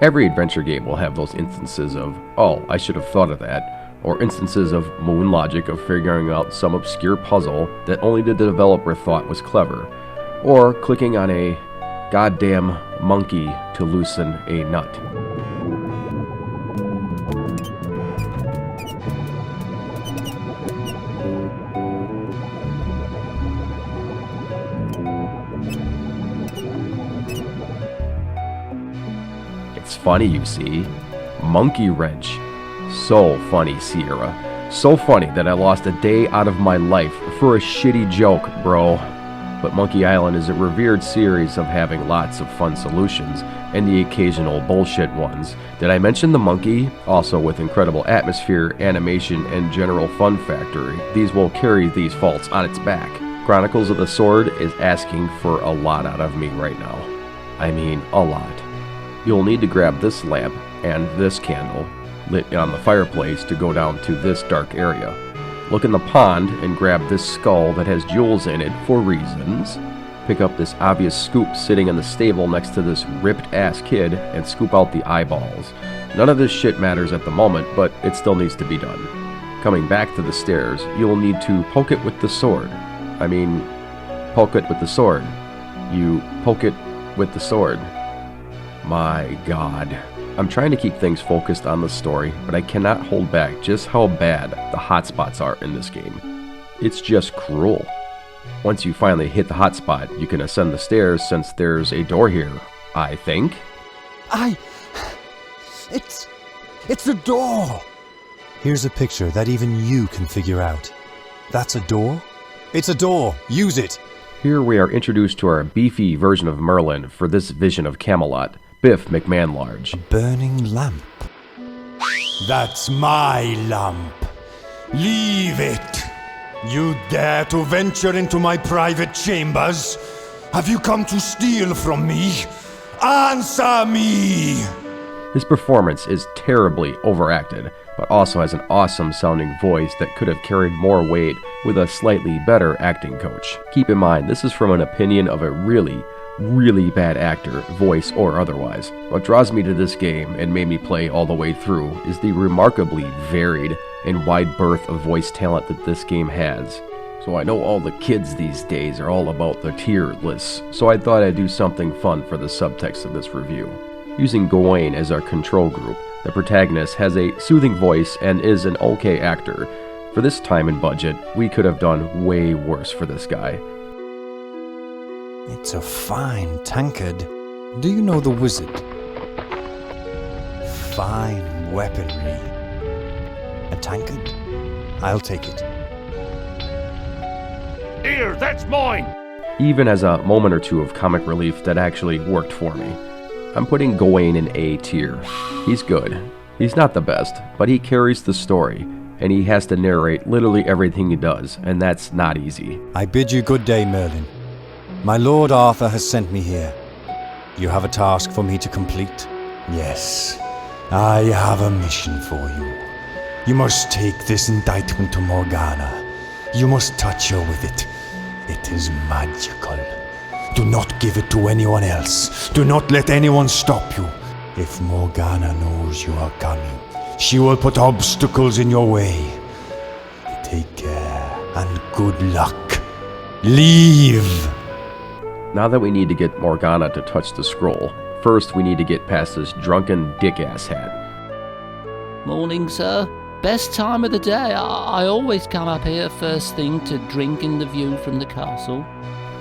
Every adventure game will have those instances of, oh, I should have thought of that, or instances of moon logic of figuring out some obscure puzzle that only the developer thought was clever, or clicking on a goddamn monkey to loosen a nut. It's funny, you see. Monkey wrench. So funny, Sierra. So funny that I lost a day out of my life for a shitty joke, bro. But Monkey Island is a revered series of having lots of fun solutions, and the occasional bullshit ones. Did I mention the monkey? Also with incredible atmosphere, animation, and general fun factor, these will carry these faults on its back. Chronicles of the Sword is asking for a lot out of me right now. I mean, a lot. You'll need to grab this lamp and this candle, lit on the fireplace, to go down to this dark area. Look in the pond and grab this skull that has jewels in it for reasons. Pick up this obvious scoop sitting in the stable next to this ripped-ass kid and scoop out the eyeballs. None of this shit matters at the moment, but it still needs to be done. Coming back to the stairs, you'll need to poke it with the sword. Poke it with the sword. You poke it with the sword. My god. I'm trying to keep things focused on the story, but I cannot hold back just how bad the hotspots are in this game. It's just cruel. Once you finally hit the hotspot, you can ascend the stairs since there's a door here, I think. It's a door! Here's a picture that even you can figure out. That's a door? It's a door! Use it! Here we are introduced to our beefy version of Merlin for this vision of Camelot, Biff McMahon-Large. A burning lamp. That's my lamp. Leave it! You dare to venture into my private chambers? Have you come to steal from me? Answer me! His performance is terribly overacted, but also has an awesome sounding voice that could have carried more weight with a slightly better acting coach. Keep in mind, this is from an opinion of a really bad actor, voice or otherwise. What draws me to this game and made me play all the way through is the remarkably varied and wide berth of voice talent that this game has. So I know all the kids these days are all about the tier lists, so I thought I'd do something fun for the subtext of this review. Using Gawain as our control group, the protagonist has a soothing voice and is an okay actor. For this time and budget, we could have done way worse for this guy. It's a fine tankard. Do you know the wizard? Fine weaponry. A tankard? I'll take it. Here, that's mine! Even as a moment or two of comic relief that actually worked for me. I'm putting Gawain in A tier. He's good. He's not the best, but he carries the story, and he has to narrate literally everything he does, and that's not easy. I bid you good day, Merlin. My Lord Arthur has sent me here. You have a task for me to complete? Yes, I have a mission for you. You must take this indictment to Morgana. You must touch her with it. It is magical. Do not give it to anyone else. Do not let anyone stop you. If Morgana knows you are coming, she will put obstacles in your way. Take care and good luck. Leave! Now that we need to get Morgana to touch the scroll, first we need to get past this drunken dick-ass hat. Morning, sir. Best time of the day. I always come up here first thing to drink in the view from the castle.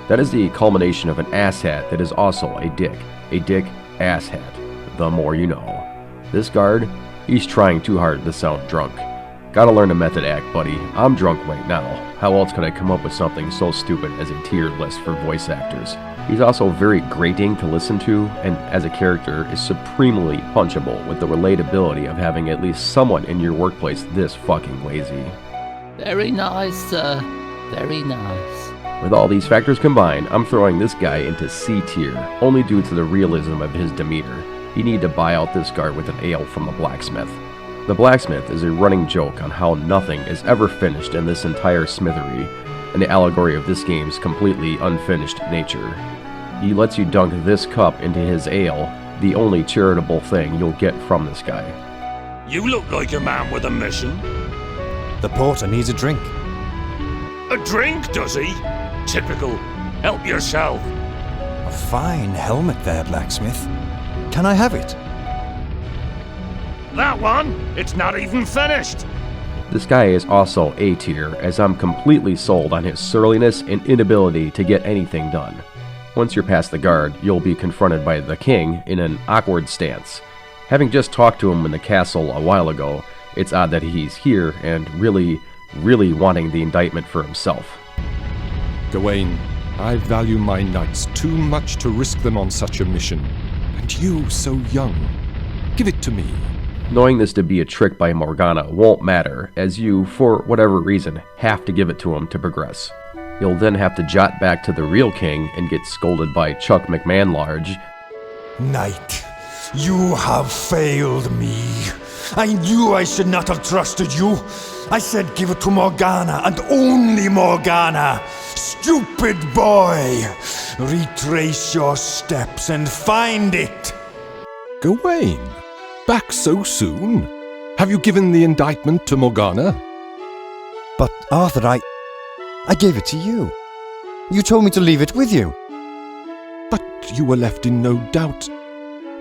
That is the culmination of an asshat that is also a dick. A dick asshat. The more you know. This guard, he's trying too hard to sound drunk. Gotta learn a method act, buddy. I'm drunk right now. How else could I come up with something so stupid as a tiered list for voice actors? He's also very grating to listen to, and as a character is supremely punchable with the relatability of having at least someone in your workplace this fucking lazy. Very nice, sir. Very nice. With all these factors combined, I'm throwing this guy into C tier, only due to the realism of his demeanor. You need to buy out this guard with an ale from the blacksmith. The blacksmith is a running joke on how nothing is ever finished in this entire smithery, and the allegory of this game's completely unfinished nature. He lets you dunk this cup into his ale, the only charitable thing you'll get from this guy. You look like a man with a mission. The porter needs a drink. A drink, does he? Typical. Help yourself. A fine helmet there, blacksmith. Can I have it? That one? It's not even finished. This guy is also A tier, as I'm completely sold on his surliness and inability to get anything done. Once you're past the guard, you'll be confronted by the king in an awkward stance. Having just talked to him in the castle a while ago, it's odd that he's here and really wanting the indictment for himself. Gawain, I value my knights too much to risk them on such a mission. And you so young. Give it to me. Knowing this to be a trick by Morgana won't matter, as you, for whatever reason, have to give it to him to progress. You'll then have to jot back to the real king and get scolded by Chuck McMahon-Large. Knight, you have failed me. I knew I should not have trusted you. I said give it to Morgana, and only Morgana! Stupid boy! Retrace your steps and find it! Gawain? Back so soon? Have you given the indictment to Morgana? But, Arthur, I gave it to you. You told me to leave it with you. But you were left in no doubt.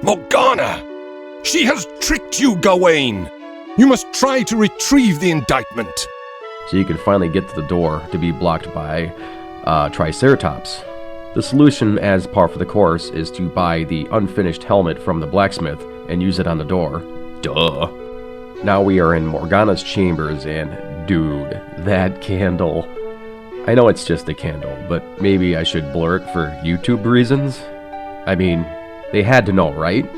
Morgana! She has tricked you, Gawain! You must try to retrieve the indictment. So you can finally get to the door to be blocked by Triceratops. The solution, as par for the course, is to buy the unfinished helmet from the blacksmith and use it on the door. Duh. Now we are in Morgana's chambers, and dude, that candle. I know it's just a candle, but maybe I should blur it for YouTube reasons? I mean, they had to know, right?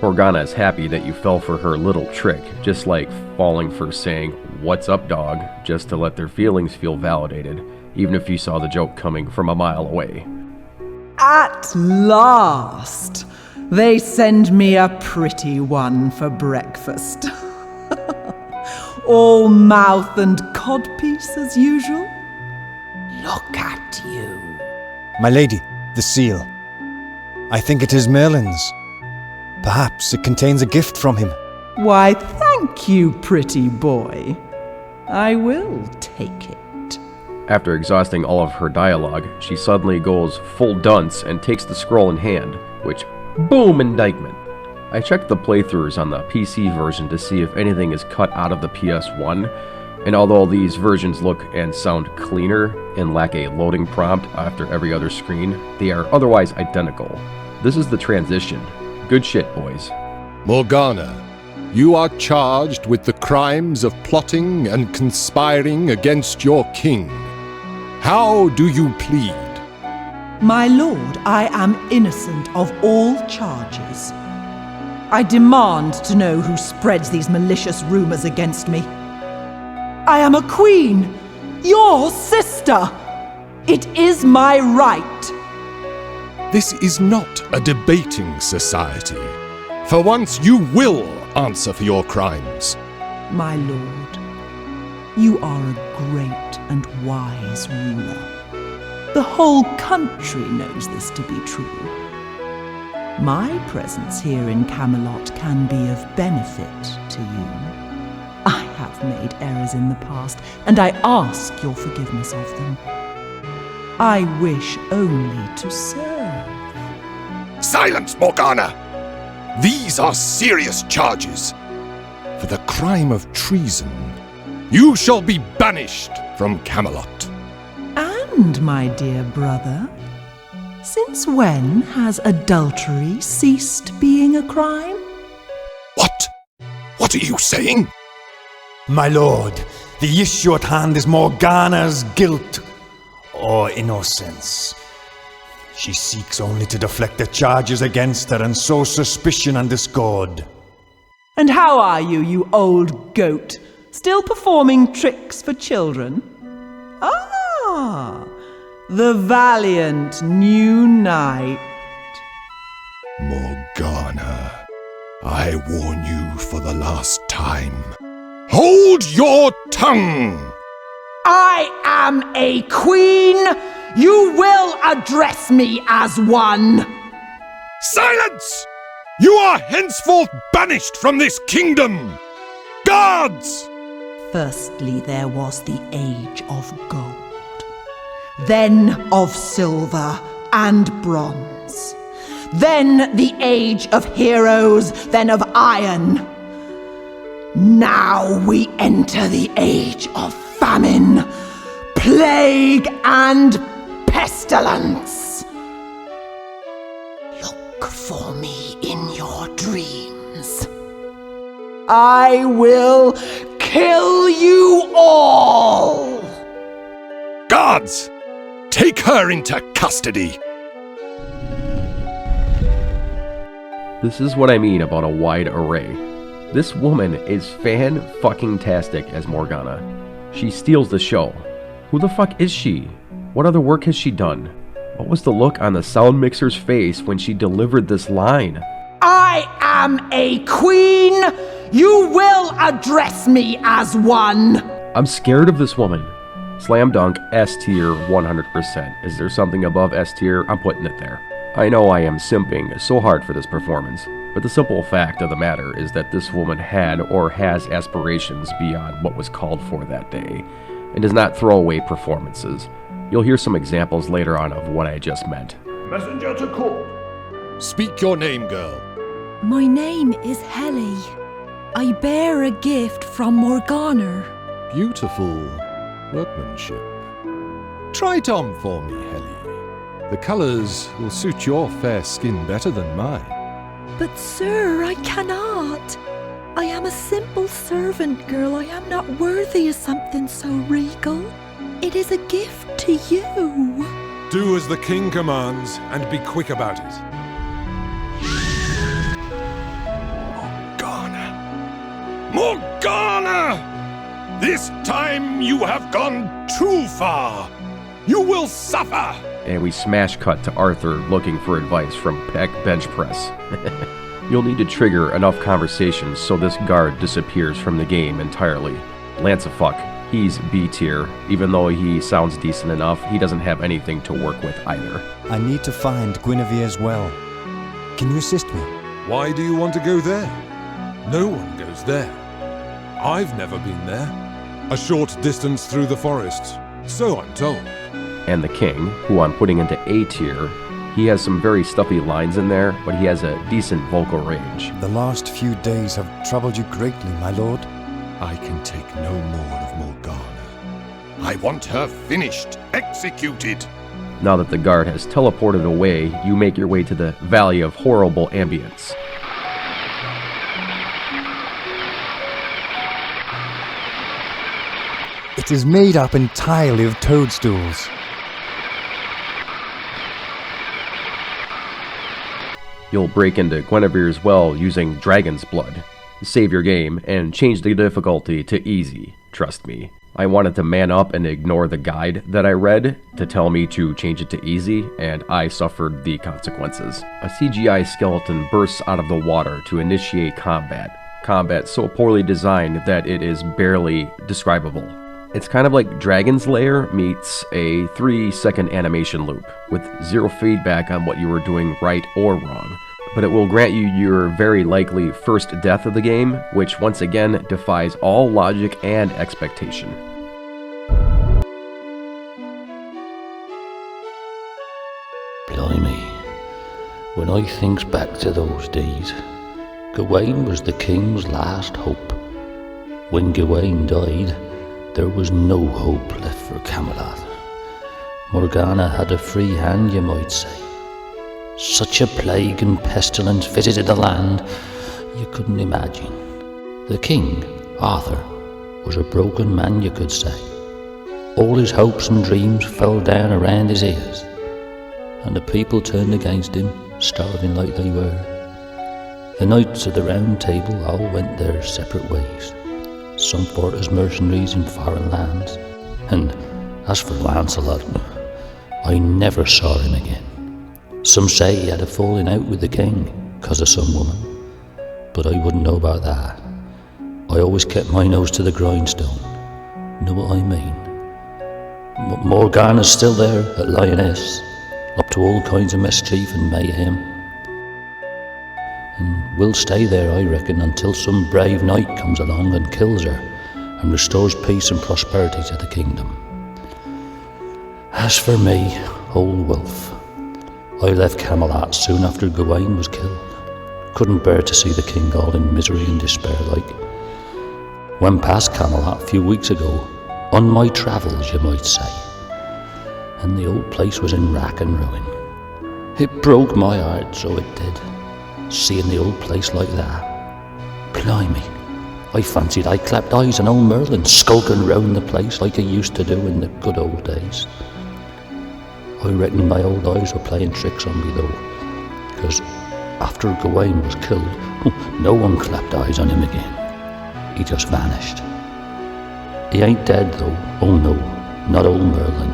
Morgana is happy that you fell for her little trick, just like falling for saying, "What's up, dog?" just to let their feelings feel validated, even if you saw the joke coming from a mile away. At last! They send me a pretty one for breakfast. All mouth and codpiece as usual. Look at you. My lady, the seal. I think it is Merlin's. Perhaps it contains a gift from him. Why, thank you, pretty boy. I will take it. After exhausting all of her dialogue, she suddenly goes full dunce and takes the scroll in hand, which, boom, indictment. I checked the playthroughs on the PC version to see if anything is cut out of the PS1, and although these versions look and sound cleaner and lack a loading prompt after every other screen, they are otherwise identical. This is the transition. Good shit, boys. Morgana, you are charged with the crimes of plotting and conspiring against your king. How do you plead? My lord, I am innocent of all charges. I demand to know who spreads these malicious rumors against me. I am a queen, your sister. It is my right. This is not a debating society. For once, you will answer for your crimes. My lord, you are a great and wise ruler. The whole country knows this to be true. My presence here in Camelot can be of benefit to you. I have made errors in the past, and I ask your forgiveness of them. I wish only to serve. Silence, Morgana! These are serious charges. For the crime of treason, you shall be banished from Camelot. And, my dear brother, since when has adultery ceased being a crime? What? What are you saying? My lord, the issue at hand is Morgana's guilt or innocence. She seeks only to deflect the charges against her and sow suspicion and discord. And how are you, you old goat? Still performing tricks for children? Ah, the valiant new knight. Morgana, I warn you for the last time. Hold your tongue! I am a queen! You will address me as one! Silence! You are henceforth banished from this kingdom! Guards! Firstly, there was the age of gold, then of silver and bronze, then the age of heroes, then of iron. Now we enter the age of famine, plague, and pestilence. Look for me in your dreams. I will kill you all! Guards! Take her into custody! This is what I mean about a wide array. This woman is fan-fucking-tastic as Morgana. She steals the show. Who the fuck is she? What other work has she done? What was the look on the sound mixer's face when she delivered this line? I am a queen! You will address me as one! I'm scared of this woman. Slam dunk, S tier 100%. Is there something above S tier? I'm putting it there. I know I am simping so hard for this performance, but the simple fact of the matter is that this woman had or has aspirations beyond what was called for that day, and does not throw away performances. You'll hear some examples later on of what I just meant. Messenger to court. Speak your name, girl. My name is Helly. I bear a gift from Morgana. Beautiful workmanship. Try it on for me, Helly. The colours will suit your fair skin better than mine. But sir, I cannot. I am a simple servant girl. I am not worthy of something so regal. It is a gift to you. Do as the king commands, and be quick about it. Morgana! This time you have gone too far. You will suffer! And we smash cut to Arthur looking for advice from Peck Bench Press. You'll need to trigger enough conversations so this guard disappears from the game entirely. Lancefuck, he's B tier. Even though he sounds decent enough, he doesn't have anything to work with either. I need to find Guinevere's well. Can you assist me? Why do you want to go there? No one goes there. I've never been there. A short distance through the forest, so I'm told. And the king, who I'm putting into A tier, he has some very stuffy lines in there, but he has a decent vocal range. The last few days have troubled you greatly, my lord. I can take no more of Morgana. I want her finished, executed. Now that the guard has teleported away, you make your way to the Valley of Horrible Ambience. It is made up entirely of toadstools. You'll break into Guinevere's well using Dragon's Blood. Save your game and change the difficulty to easy, trust me. I wanted to man up and ignore the guide that I read to tell me to change it to easy, and I suffered the consequences. A CGI skeleton bursts out of the water to initiate combat. Combat so poorly designed that it is barely describable. It's kind of like Dragon's Lair meets a 3-second animation loop, with zero feedback on what you were doing right or wrong. But it will grant you your very likely first death of the game, which once again defies all logic and expectation. Blimey, when I thinks back to those days, Gawain was the king's last hope. When Gawain died, there was no hope left for Camelot. Morgana had a free hand, you might say. Such a plague and pestilence visited the land, you couldn't imagine. The king, Arthur, was a broken man, you could say. All his hopes and dreams fell down around his ears, and the people turned against him, starving like they were. The knights of the Round Table all went their separate ways. Some fought as mercenaries in foreign lands, and as for Lancelot, I never saw him again. Some say he had a falling out with the king, 'cause of some woman, but I wouldn't know about that. I always kept my nose to the grindstone, know what I mean? Morgana's still there at Lioness, up to all kinds of mischief and mayhem. And we'll stay there, I reckon, until some brave knight comes along and kills her and restores peace and prosperity to the kingdom. As for me, old wolf, I left Camelot soon after Gawain was killed. Couldn't bear to see the king all in misery and despair like. Went past Camelot a few weeks ago, on my travels, you might say, and the old place was in rack and ruin. It broke my heart, so it did. Seeing the old place like that. Blimey, I fancied I clapped eyes on old Merlin skulking round the place like he used to do in the good old days. I reckon my old eyes were playing tricks on me though, because after Gawain was killed, no one clapped eyes on him again. He just vanished. He ain't dead though, oh no, not old Merlin.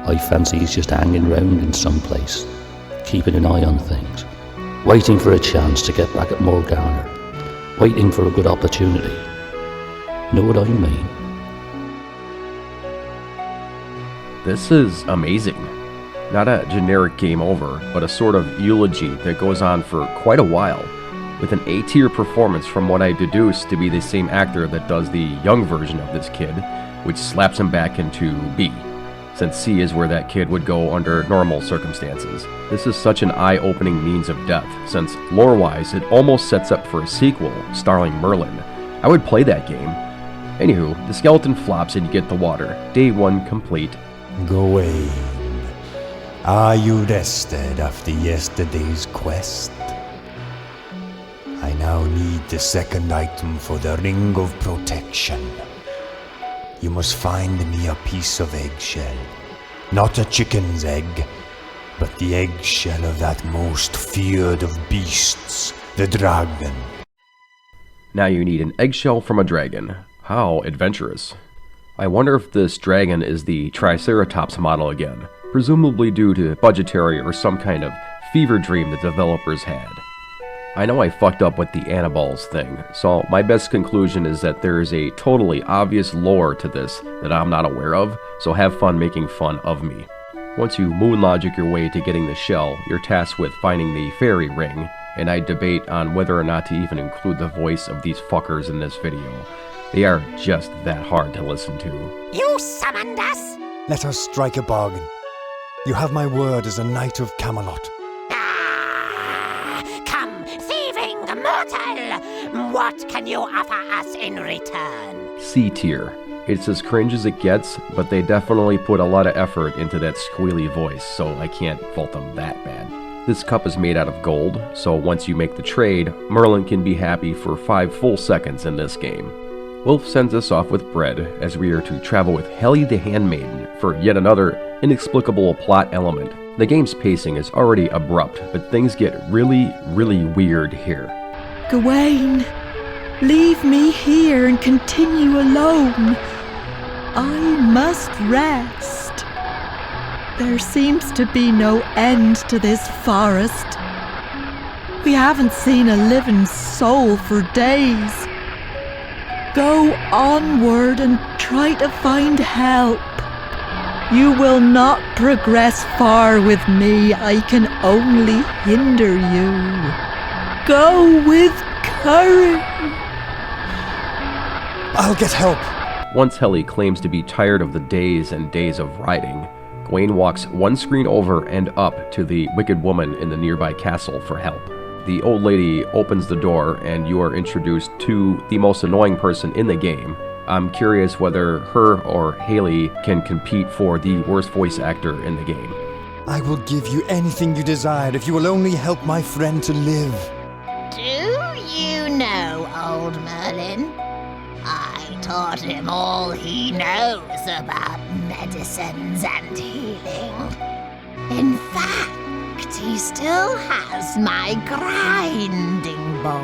I fancy he's just hanging round in some place, keeping an eye on things, waiting for a chance to get back at Morgana, waiting for a good opportunity. Know what I mean? This is amazing. Not a generic game over, but a sort of eulogy that goes on for quite a while, with an A-tier performance from what I deduce to be the same actor that does the young version of this kid, which slaps him back into B, since C is where that kid would go under normal circumstances. This is such an eye-opening means of death, since lore-wise it almost sets up for a sequel starring Merlin. I would play that game. Anywho, the skeleton flops and you get the water. Day 1 complete. Gawain, are you rested after yesterday's quest? I now need the second item for the Ring of Protection. You must find me a piece of eggshell. Not a chicken's egg, but the eggshell of that most feared of beasts, the dragon. Now you need an eggshell from a dragon. How adventurous. I wonder if this dragon is the Triceratops model again, presumably due to budgetary or some kind of fever dream the developers had. I know I fucked up with the Anaballs thing, so my best conclusion is that there is a totally obvious lore to this that I'm not aware of, so have fun making fun of me. Once you moon logic your way to getting the shell, you're tasked with finding the fairy ring, and I debate on whether or not to even include the voice of these fuckers in this video. They are just that hard to listen to. You summoned us? Let us strike a bargain. You have my word as a knight of Camelot. Come, thieving mortal! What can you offer us in return? C tier. It's as cringe as it gets, but they definitely put a lot of effort into that squealy voice, so I can't fault them that bad. This cup is made out of gold, so once you make the trade, Merlin can be happy for 5 full seconds in this game. Wolf sends us off with bread, as we are to travel with Heli the Handmaiden for yet another inexplicable plot element. The game's pacing is already abrupt, but things get really, really weird here. Gawain, leave me here and continue alone. I must rest. There seems to be no end to this forest. We haven't seen a living soul for days. Go onward and try to find help. You will not progress far with me. I can only hinder you. Go with courage. I'll get help. Once Heli claims to be tired of the days and days of riding, Gawain walks one screen over and up to the wicked woman in the nearby castle for help. The old lady opens the door and you are introduced to the most annoying person in the game. I'm curious whether her or Haley can compete for the worst voice actor in the game. I will give you anything you desire if you will only help my friend to live. Do you know old Merlin? I taught him all he knows about medicines and healing. In fact, he still has my grinding bowl,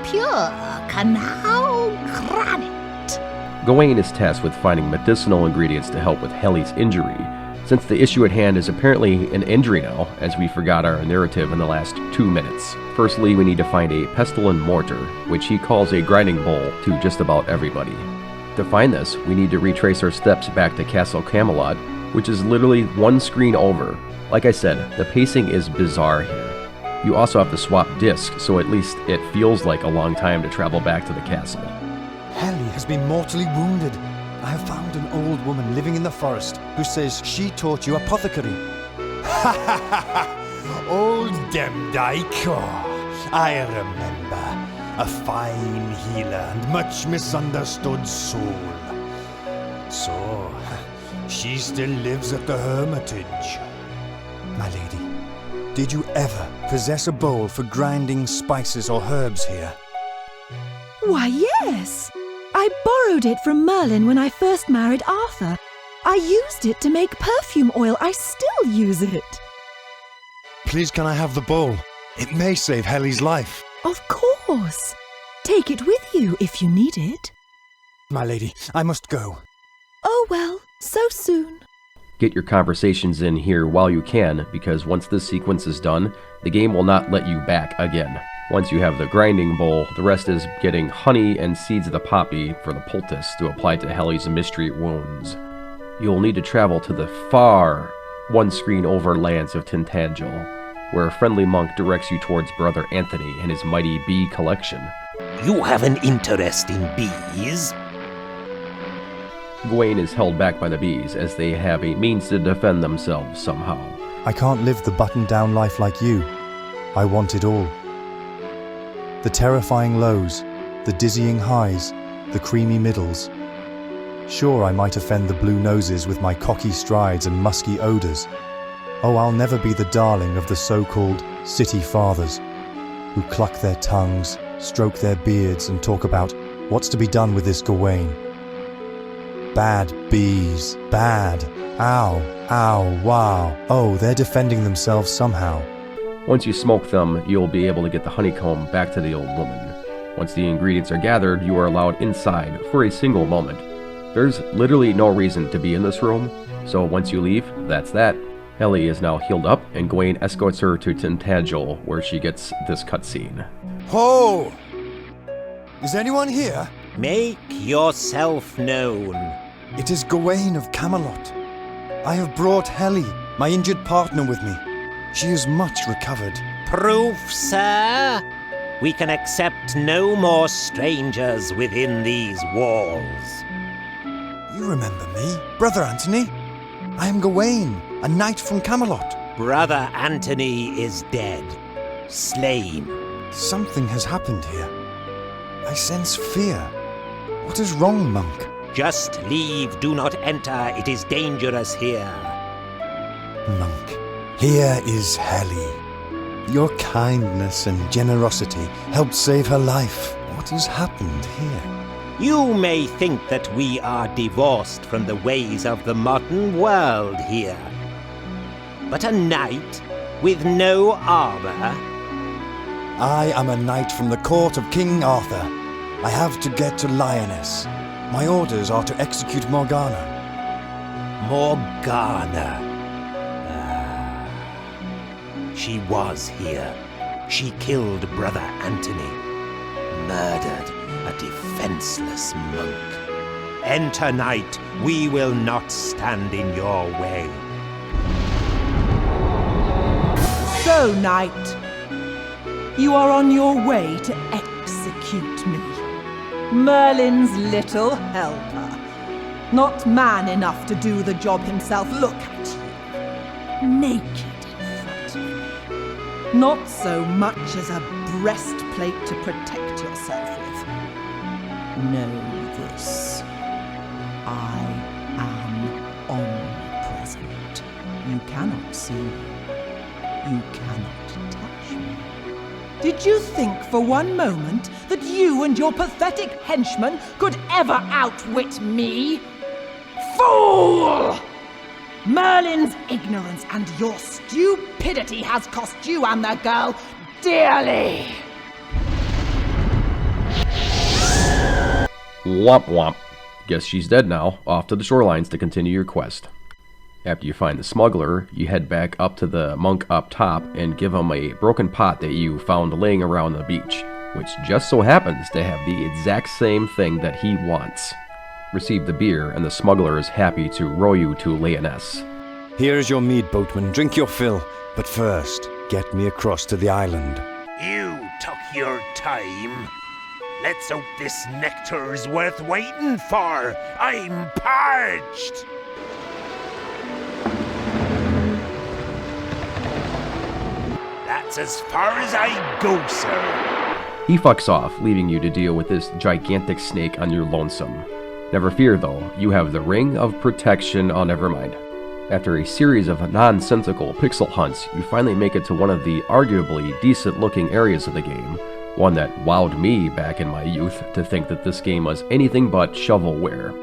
pure canal granite. Gawain is tasked with finding medicinal ingredients to help with Heli's injury, since the issue at hand is apparently an injury now, as we forgot our narrative in the last 2 minutes. Firstly, we need to find a pestle and mortar, which he calls a grinding bowl to just about everybody. To find this, we need to retrace our steps back to Castle Camelot, which is literally one screen over. Like I said, the pacing is bizarre here. You also have to swap discs, so at least it feels like a long time to travel back to the castle. Heli has been mortally wounded. I have found an old woman living in the forest who says she taught you apothecary. Ha ha ha ha! Old Demdike, I remember. A fine healer and much misunderstood soul. So, she still lives at the Hermitage. My lady, did you ever possess a bowl for grinding spices or herbs here? Why, yes. I borrowed it from Merlin when I first married Arthur. I used it to make perfume oil. I still use it. Please, can I have the bowl? It may save Heli's life. Of course. Take it with you if you need it. My lady, I must go. Oh well, so soon. Get your conversations in here while you can, because once this sequence is done, the game will not let you back again. Once you have the grinding bowl, the rest is getting honey and seeds of the poppy for the poultice to apply to Helly's mystery wounds. You'll need to travel to the far one-screen over lands of Tintagel, where a friendly monk directs you towards Brother Anthony and his mighty bee collection. You have an interest in bees? Gawain is held back by the bees, as they have a means to defend themselves somehow. I can't live the buttoned-down life like you. I want it all. The terrifying lows, the dizzying highs, the creamy middles. Sure, I might offend the blue noses with my cocky strides and musky odours. Oh, I'll never be the darling of the so-called city fathers, who cluck their tongues, stroke their beards, and talk about what's to be done with this Gawain. Bad bees, bad. Ow, ow, wow. Oh, they're defending themselves somehow. Once you smoke them, you'll be able to get the honeycomb back to the old woman. Once the ingredients are gathered, you are allowed inside for a single moment. There's literally no reason to be in this room, so once you leave, that's that. Helly is now healed up, and Gawain escorts her to Tintagel, where she gets this cutscene. Ho! Is anyone here? Make yourself known. It is Gawain of Camelot. I have brought Helly, my injured partner, with me. She is much recovered. Proof, sir? We can accept no more strangers within these walls. You remember me, Brother Anthony? I am Gawain, a knight from Camelot. Brother Anthony is dead. Slain. Something has happened here. I sense fear. What is wrong, monk? Just leave, do not enter. It is dangerous here. Monk, here is Helly. Your kindness and generosity helped save her life. What has happened here? You may think that we are divorced from the ways of the modern world here. But a knight with no armor? I am a knight from the court of King Arthur. I have to get to Lioness. My orders are to execute Morgana. Morgana. She was here. She killed Brother Anthony. Murdered a defenseless monk. Enter, knight. We will not stand in your way. So, knight, you are on your way to execute me. Merlin's little helper. Not man enough to do the job himself. Look at you. Naked in front of me. Not so much as a breastplate to protect yourself with. Know this. I am omnipresent. You cannot see me. You cannot touch me. Did you think for one moment that you and your pathetic henchmen could ever outwit me? Fool! Merlin's ignorance and your stupidity has cost you and the girl dearly. Womp womp. Guess she's dead now. Off to the shorelines to continue your quest. After you find the smuggler, you head back up to the monk up top and give him a broken pot that you found laying around the beach, which just so happens to have the exact same thing that he wants. Receive the beer, and the smuggler is happy to row you to Lioness. Here is your mead, boatman. Drink your fill. But first, get me across to the island. You took your time. Let's hope this nectar's worth waiting for. I'm parched. That's as far as I go, sir. He fucks off, leaving you to deal with this gigantic snake on your lonesome. Never fear, though, you have the Ring of Protection. Oh, never mind. After a series of nonsensical pixel hunts, you finally make it to one of the arguably decent-looking areas of the game, one that wowed me back in my youth to think that this game was anything but shovelware.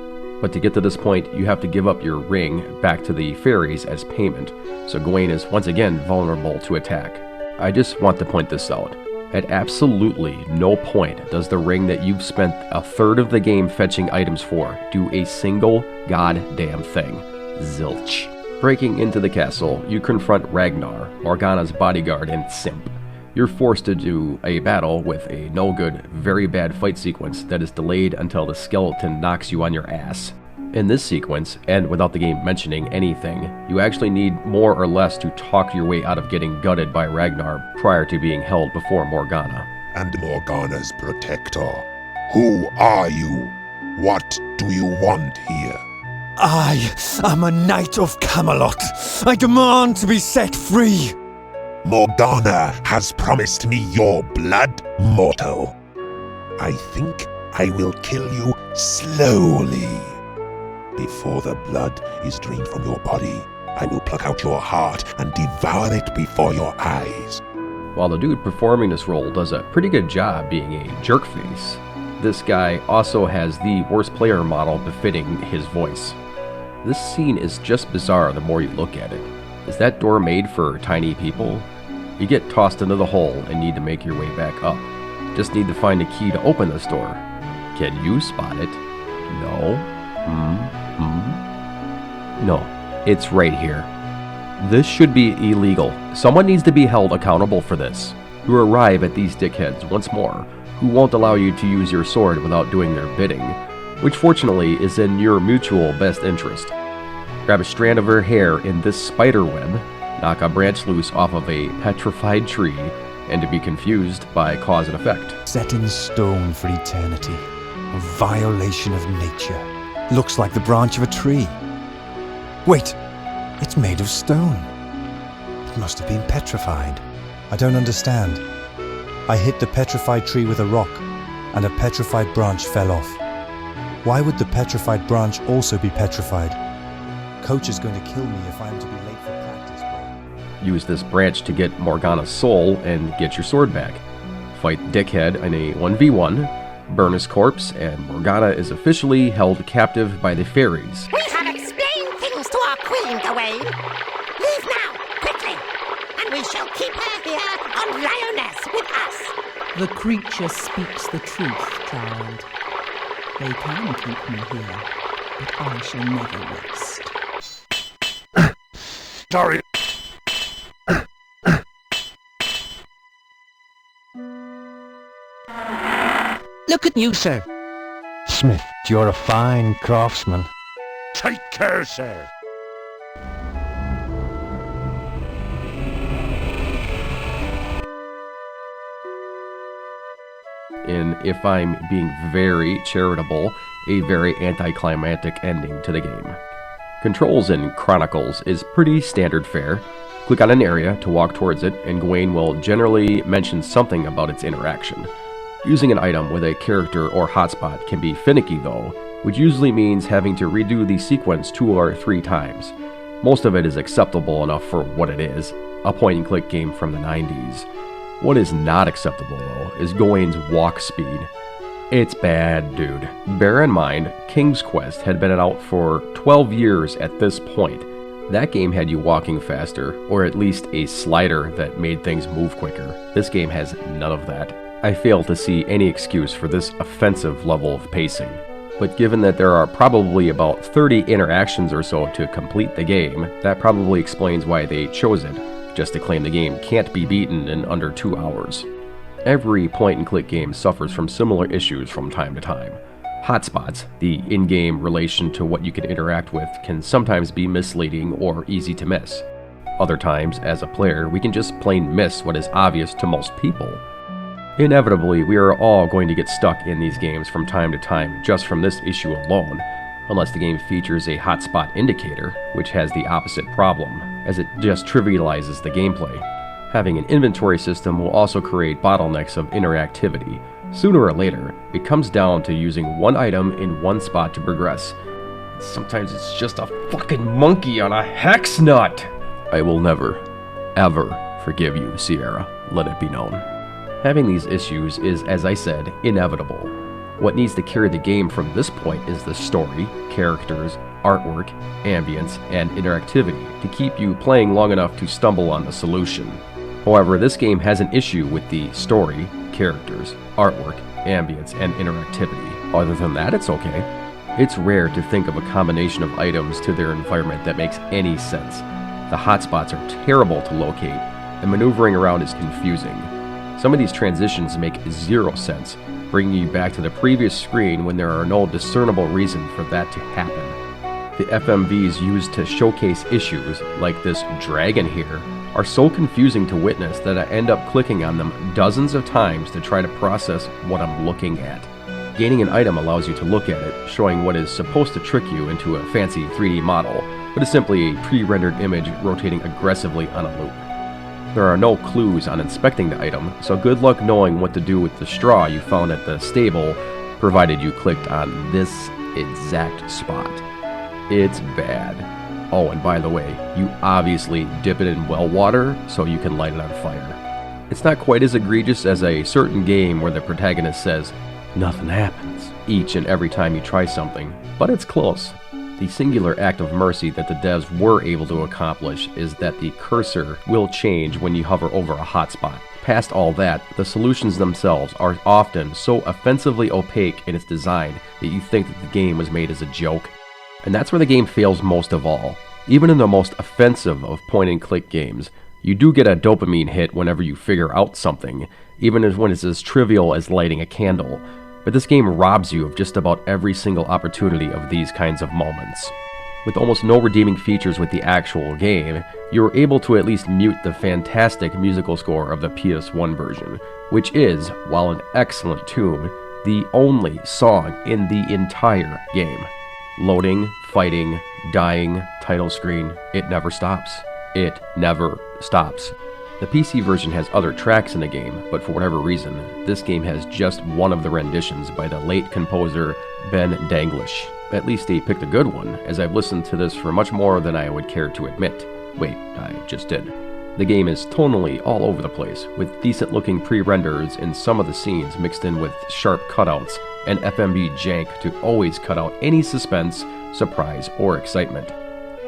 But to get to this point, you have to give up your ring back to the fairies as payment, so Gawain is once again vulnerable to attack. I just want to point this out. At absolutely no point does the ring that you've spent a third of the game fetching items for do a single goddamn thing. Zilch. Breaking into the castle, you confront Ragnar, Morgana's bodyguard and simp. You're forced to do a battle with a no-good, very bad fight sequence that is delayed until the skeleton knocks you on your ass. In this sequence, and without the game mentioning anything, you actually need more or less to talk your way out of getting gutted by Ragnar prior to being held before Morgana. And Morgana's protector. Who are you? What do you want here? I am a knight of Camelot. I demand to be set free. Morgana has promised me your blood, mortal. I think I will kill you slowly. Before the blood is drained from your body, I will pluck out your heart and devour it before your eyes. While the dude performing this role does a pretty good job being a jerkface, this guy also has the worst player model befitting his voice. This scene is just bizarre the more you look at it. Is that door made for tiny people? You get tossed into the hole and need to make your way back up. Just need to find a key to open this door. Can you spot it? No? No. It's right here. This should be illegal. Someone needs to be held accountable for this. You arrive at these dickheads once more, who won't allow you to use your sword without doing their bidding, which fortunately is in your mutual best interest. Grab a strand of her hair in this spider web, knock a branch loose off of a petrified tree, and to be confused by cause and effect. Set in stone for eternity. A violation of nature. Looks like the branch of a tree. Wait, it's made of stone. It must have been petrified. I don't understand. I hit the petrified tree with a rock, and a petrified branch fell off. Why would the petrified branch also be petrified? Coach is going to kill me if I am to be late for practice. Use this branch to get Morgana's soul and get your sword back. Fight Dickhead in a 1v1, burn his corpse, and Morgana is officially held captive by the fairies. We have explained things to our queen, Gawain. Leave now, quickly, and we shall keep her here on Lioness with us. The creature speaks the truth, child. They can keep me here, but I shall never rest. Sorry. Look at you, sir. Smith, you're a fine craftsman. Take care, sir. In, if I'm being very charitable, a very anticlimactic ending to the game. Controls in Chronicles is pretty standard fare. Click on an area to walk towards it, and Gawain will generally mention something about its interaction. Using an item with a character or hotspot can be finicky though, which usually means having to redo the sequence 2 or 3 times. Most of it is acceptable enough for what it is, a point-and-click game from the 90s. What is not acceptable though is Gawain's walk speed. It's bad, dude. Bear in mind, King's Quest had been out for 12 years at this point. That game had you walking faster, or at least a slider that made things move quicker. This game has none of that. I fail to see any excuse for this offensive level of pacing. But given that there are probably about 30 interactions or so to complete the game, that probably explains why they chose it, just to claim the game can't be beaten in under 2 hours. Every point-and-click game suffers from similar issues from time to time. Hotspots, the in-game relation to what you can interact with, can sometimes be misleading or easy to miss. Other times, as a player, we can just plain miss what is obvious to most people. Inevitably, we are all going to get stuck in these games from time to time just from this issue alone, unless the game features a hotspot indicator, which has the opposite problem, as it just trivializes the gameplay. Having an inventory system will also create bottlenecks of interactivity. Sooner or later, it comes down to using one item in one spot to progress. Sometimes it's just a fucking monkey on a hex nut! I will never, ever forgive you, Sierra. Let it be known. Having these issues is, as I said, inevitable. What needs to carry the game from this point is the story, characters, artwork, ambience, and interactivity to keep you playing long enough to stumble on the solution. However, this game has an issue with the story, characters, artwork, ambience, and interactivity. Other than that, it's okay. It's rare to think of a combination of items to their environment that makes any sense. The hotspots are terrible to locate, and maneuvering around is confusing. Some of these transitions make zero sense, bringing you back to the previous screen when there are no discernible reason for that to happen. The FMVs used to showcase issues, like this dragon here, are so confusing to witness that I end up clicking on them dozens of times to try to process what I'm looking at. Gaining an item allows you to look at it, showing what is supposed to trick you into a fancy 3D model, but is simply a pre-rendered image rotating aggressively on a loop. There are no clues on inspecting the item, so good luck knowing what to do with the straw you found at the stable, provided you clicked on this exact spot. It's bad. Oh, and by the way, you obviously dip it in well water so you can light it on fire. It's not quite as egregious as a certain game where the protagonist says, "Nothing happens," each and every time you try something, but it's close. The singular act of mercy that the devs were able to accomplish is that the cursor will change when you hover over a hotspot. Past all that, the solutions themselves are often so offensively opaque in its design that you think that the game was made as a joke. And that's where the game fails most of all. Even in the most offensive of point-and-click games, you do get a dopamine hit whenever you figure out something, even when it's as trivial as lighting a candle. But this game robs you of just about every single opportunity of these kinds of moments. With almost no redeeming features with the actual game, you were able to at least mute the fantastic musical score of the PS1 version, which is, while an excellent tune, the only song in the entire game. Loading, fighting, dying, title screen, it never stops. It never stops. The PC version has other tracks in the game, but for whatever reason, this game has just one of the renditions by the late composer Ben Danglish. At least he picked a good one, as I've listened to this for much more than I would care to admit. Wait, I just did. The game is tonally all over the place, with decent-looking pre-renders in some of the scenes mixed in with sharp cutouts and FMV jank to always cut out any suspense, surprise, or excitement.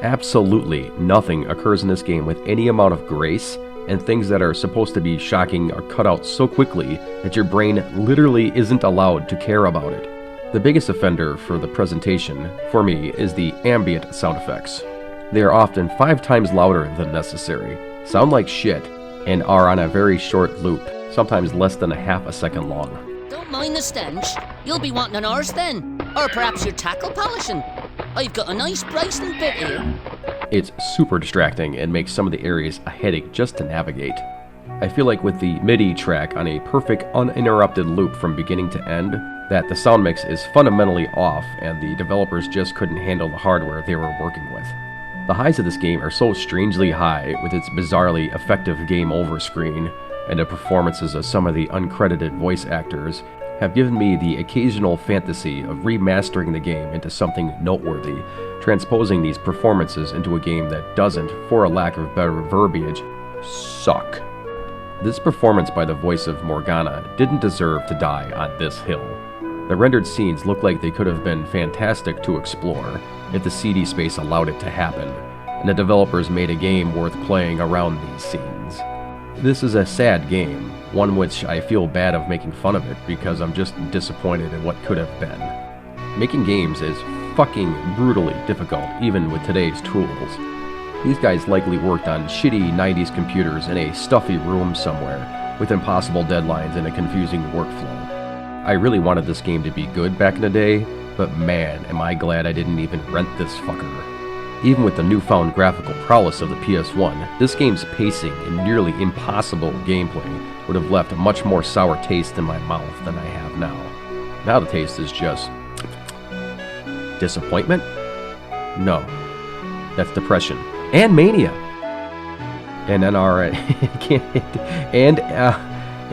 Absolutely nothing occurs in this game with any amount of grace, and things that are supposed to be shocking are cut out so quickly that your brain literally isn't allowed to care about it. The biggest offender for the presentation, for me, is the ambient sound effects. They are often 5 times louder than necessary, sound like shit, and are on a very short loop, sometimes less than a half a second long. Don't mind the stench. You'll be wanting an arse then. Or perhaps your tackle polishing. I've got a nice bracelet bit here. It's super distracting and makes some of the areas a headache just to navigate. I feel like with the MIDI track on a perfect uninterrupted loop from beginning to end, that the sound mix is fundamentally off and the developers just couldn't handle the hardware they were working with. The highs of this game are so strangely high with its bizarrely effective game over screen, and the performances of some of the uncredited voice actors have given me the occasional fantasy of remastering the game into something noteworthy, transposing these performances into a game that doesn't, for a lack of better verbiage, suck. This performance by the voice of Morgana didn't deserve to die on this hill. The rendered scenes look like they could have been fantastic to explore if the CD space allowed it to happen, and the developers made a game worth playing around these scenes. This is a sad game, one which I feel bad of making fun of it because I'm just disappointed in what could have been. Making games is fucking brutally difficult, even with today's tools. These guys likely worked on shitty 90s computers in a stuffy room somewhere, with impossible deadlines and a confusing workflow. I really wanted this game to be good back in the day, but man, am I glad I didn't even rent this fucker. Even with the newfound graphical prowess of the PS1, this game's pacing and nearly impossible gameplay would have left a much more sour taste in my mouth than I have now. Now the taste is just... disappointment? No. That's depression. And mania! And then are...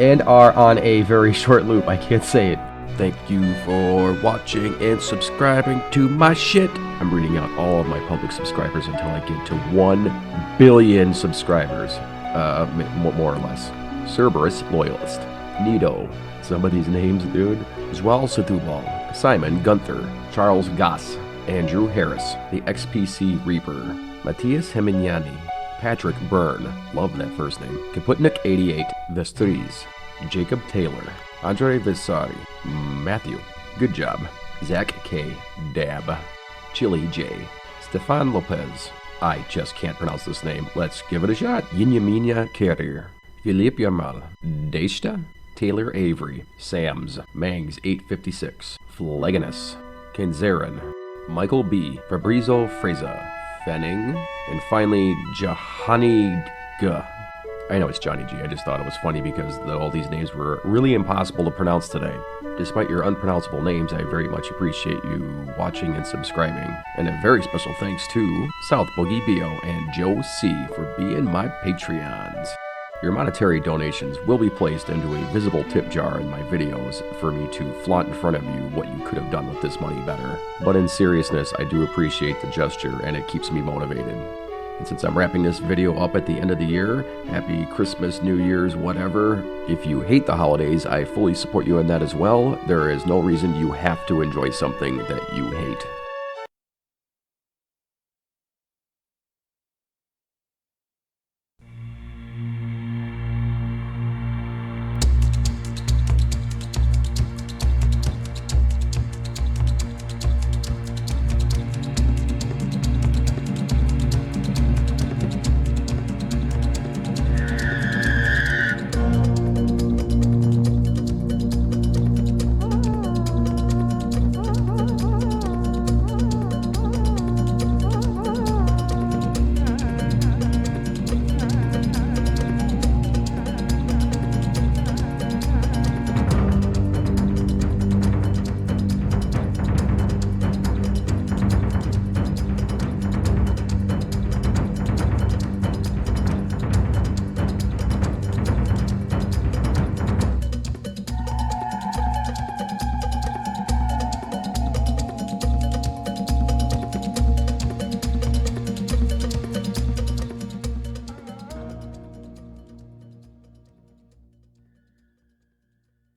and are on a very short loop, I can't say it. Thank you for watching and subscribing to my shit. I'm reading out all of my public subscribers until I get to 1 billion subscribers. More or less. Cerberus Loyalist. Nito. Some of these names, dude. Zwal Setubal. Simon Gunther. Charles Goss. Andrew Harris. The XPC Reaper. Matthias Hemignani. Patrick Byrne. Love that first name. Kaputnik88. Vestries. Jacob Taylor. Andre Visari. Matthew. Good job. Zach K. Dab. Chili J. Stefan Lopez. I just can't pronounce this name. Let's give it a shot. Yinyaminya Carrier. Philippe Yamal, Deshta, Taylor Avery, Sams, Mangs 856, Phlegonus, Kenzarin, Michael B, Fabrizio Freza, Fenning, and finally Jahani G. I know it's Johnny G, I just thought it was funny because all these names were really impossible to pronounce today. Despite your unpronounceable names, I very much appreciate you watching and subscribing. And a very special thanks to South Boogie Bio and Joe C for being my Patreons. Your monetary donations will be placed into a visible tip jar in my videos for me to flaunt in front of you what you could have done with this money better. But in seriousness, I do appreciate the gesture and it keeps me motivated. And since I'm wrapping this video up at the end of the year, happy Christmas, New Year's, whatever. If you hate the holidays, I fully support you in that as well. There is no reason you have to enjoy something that you hate.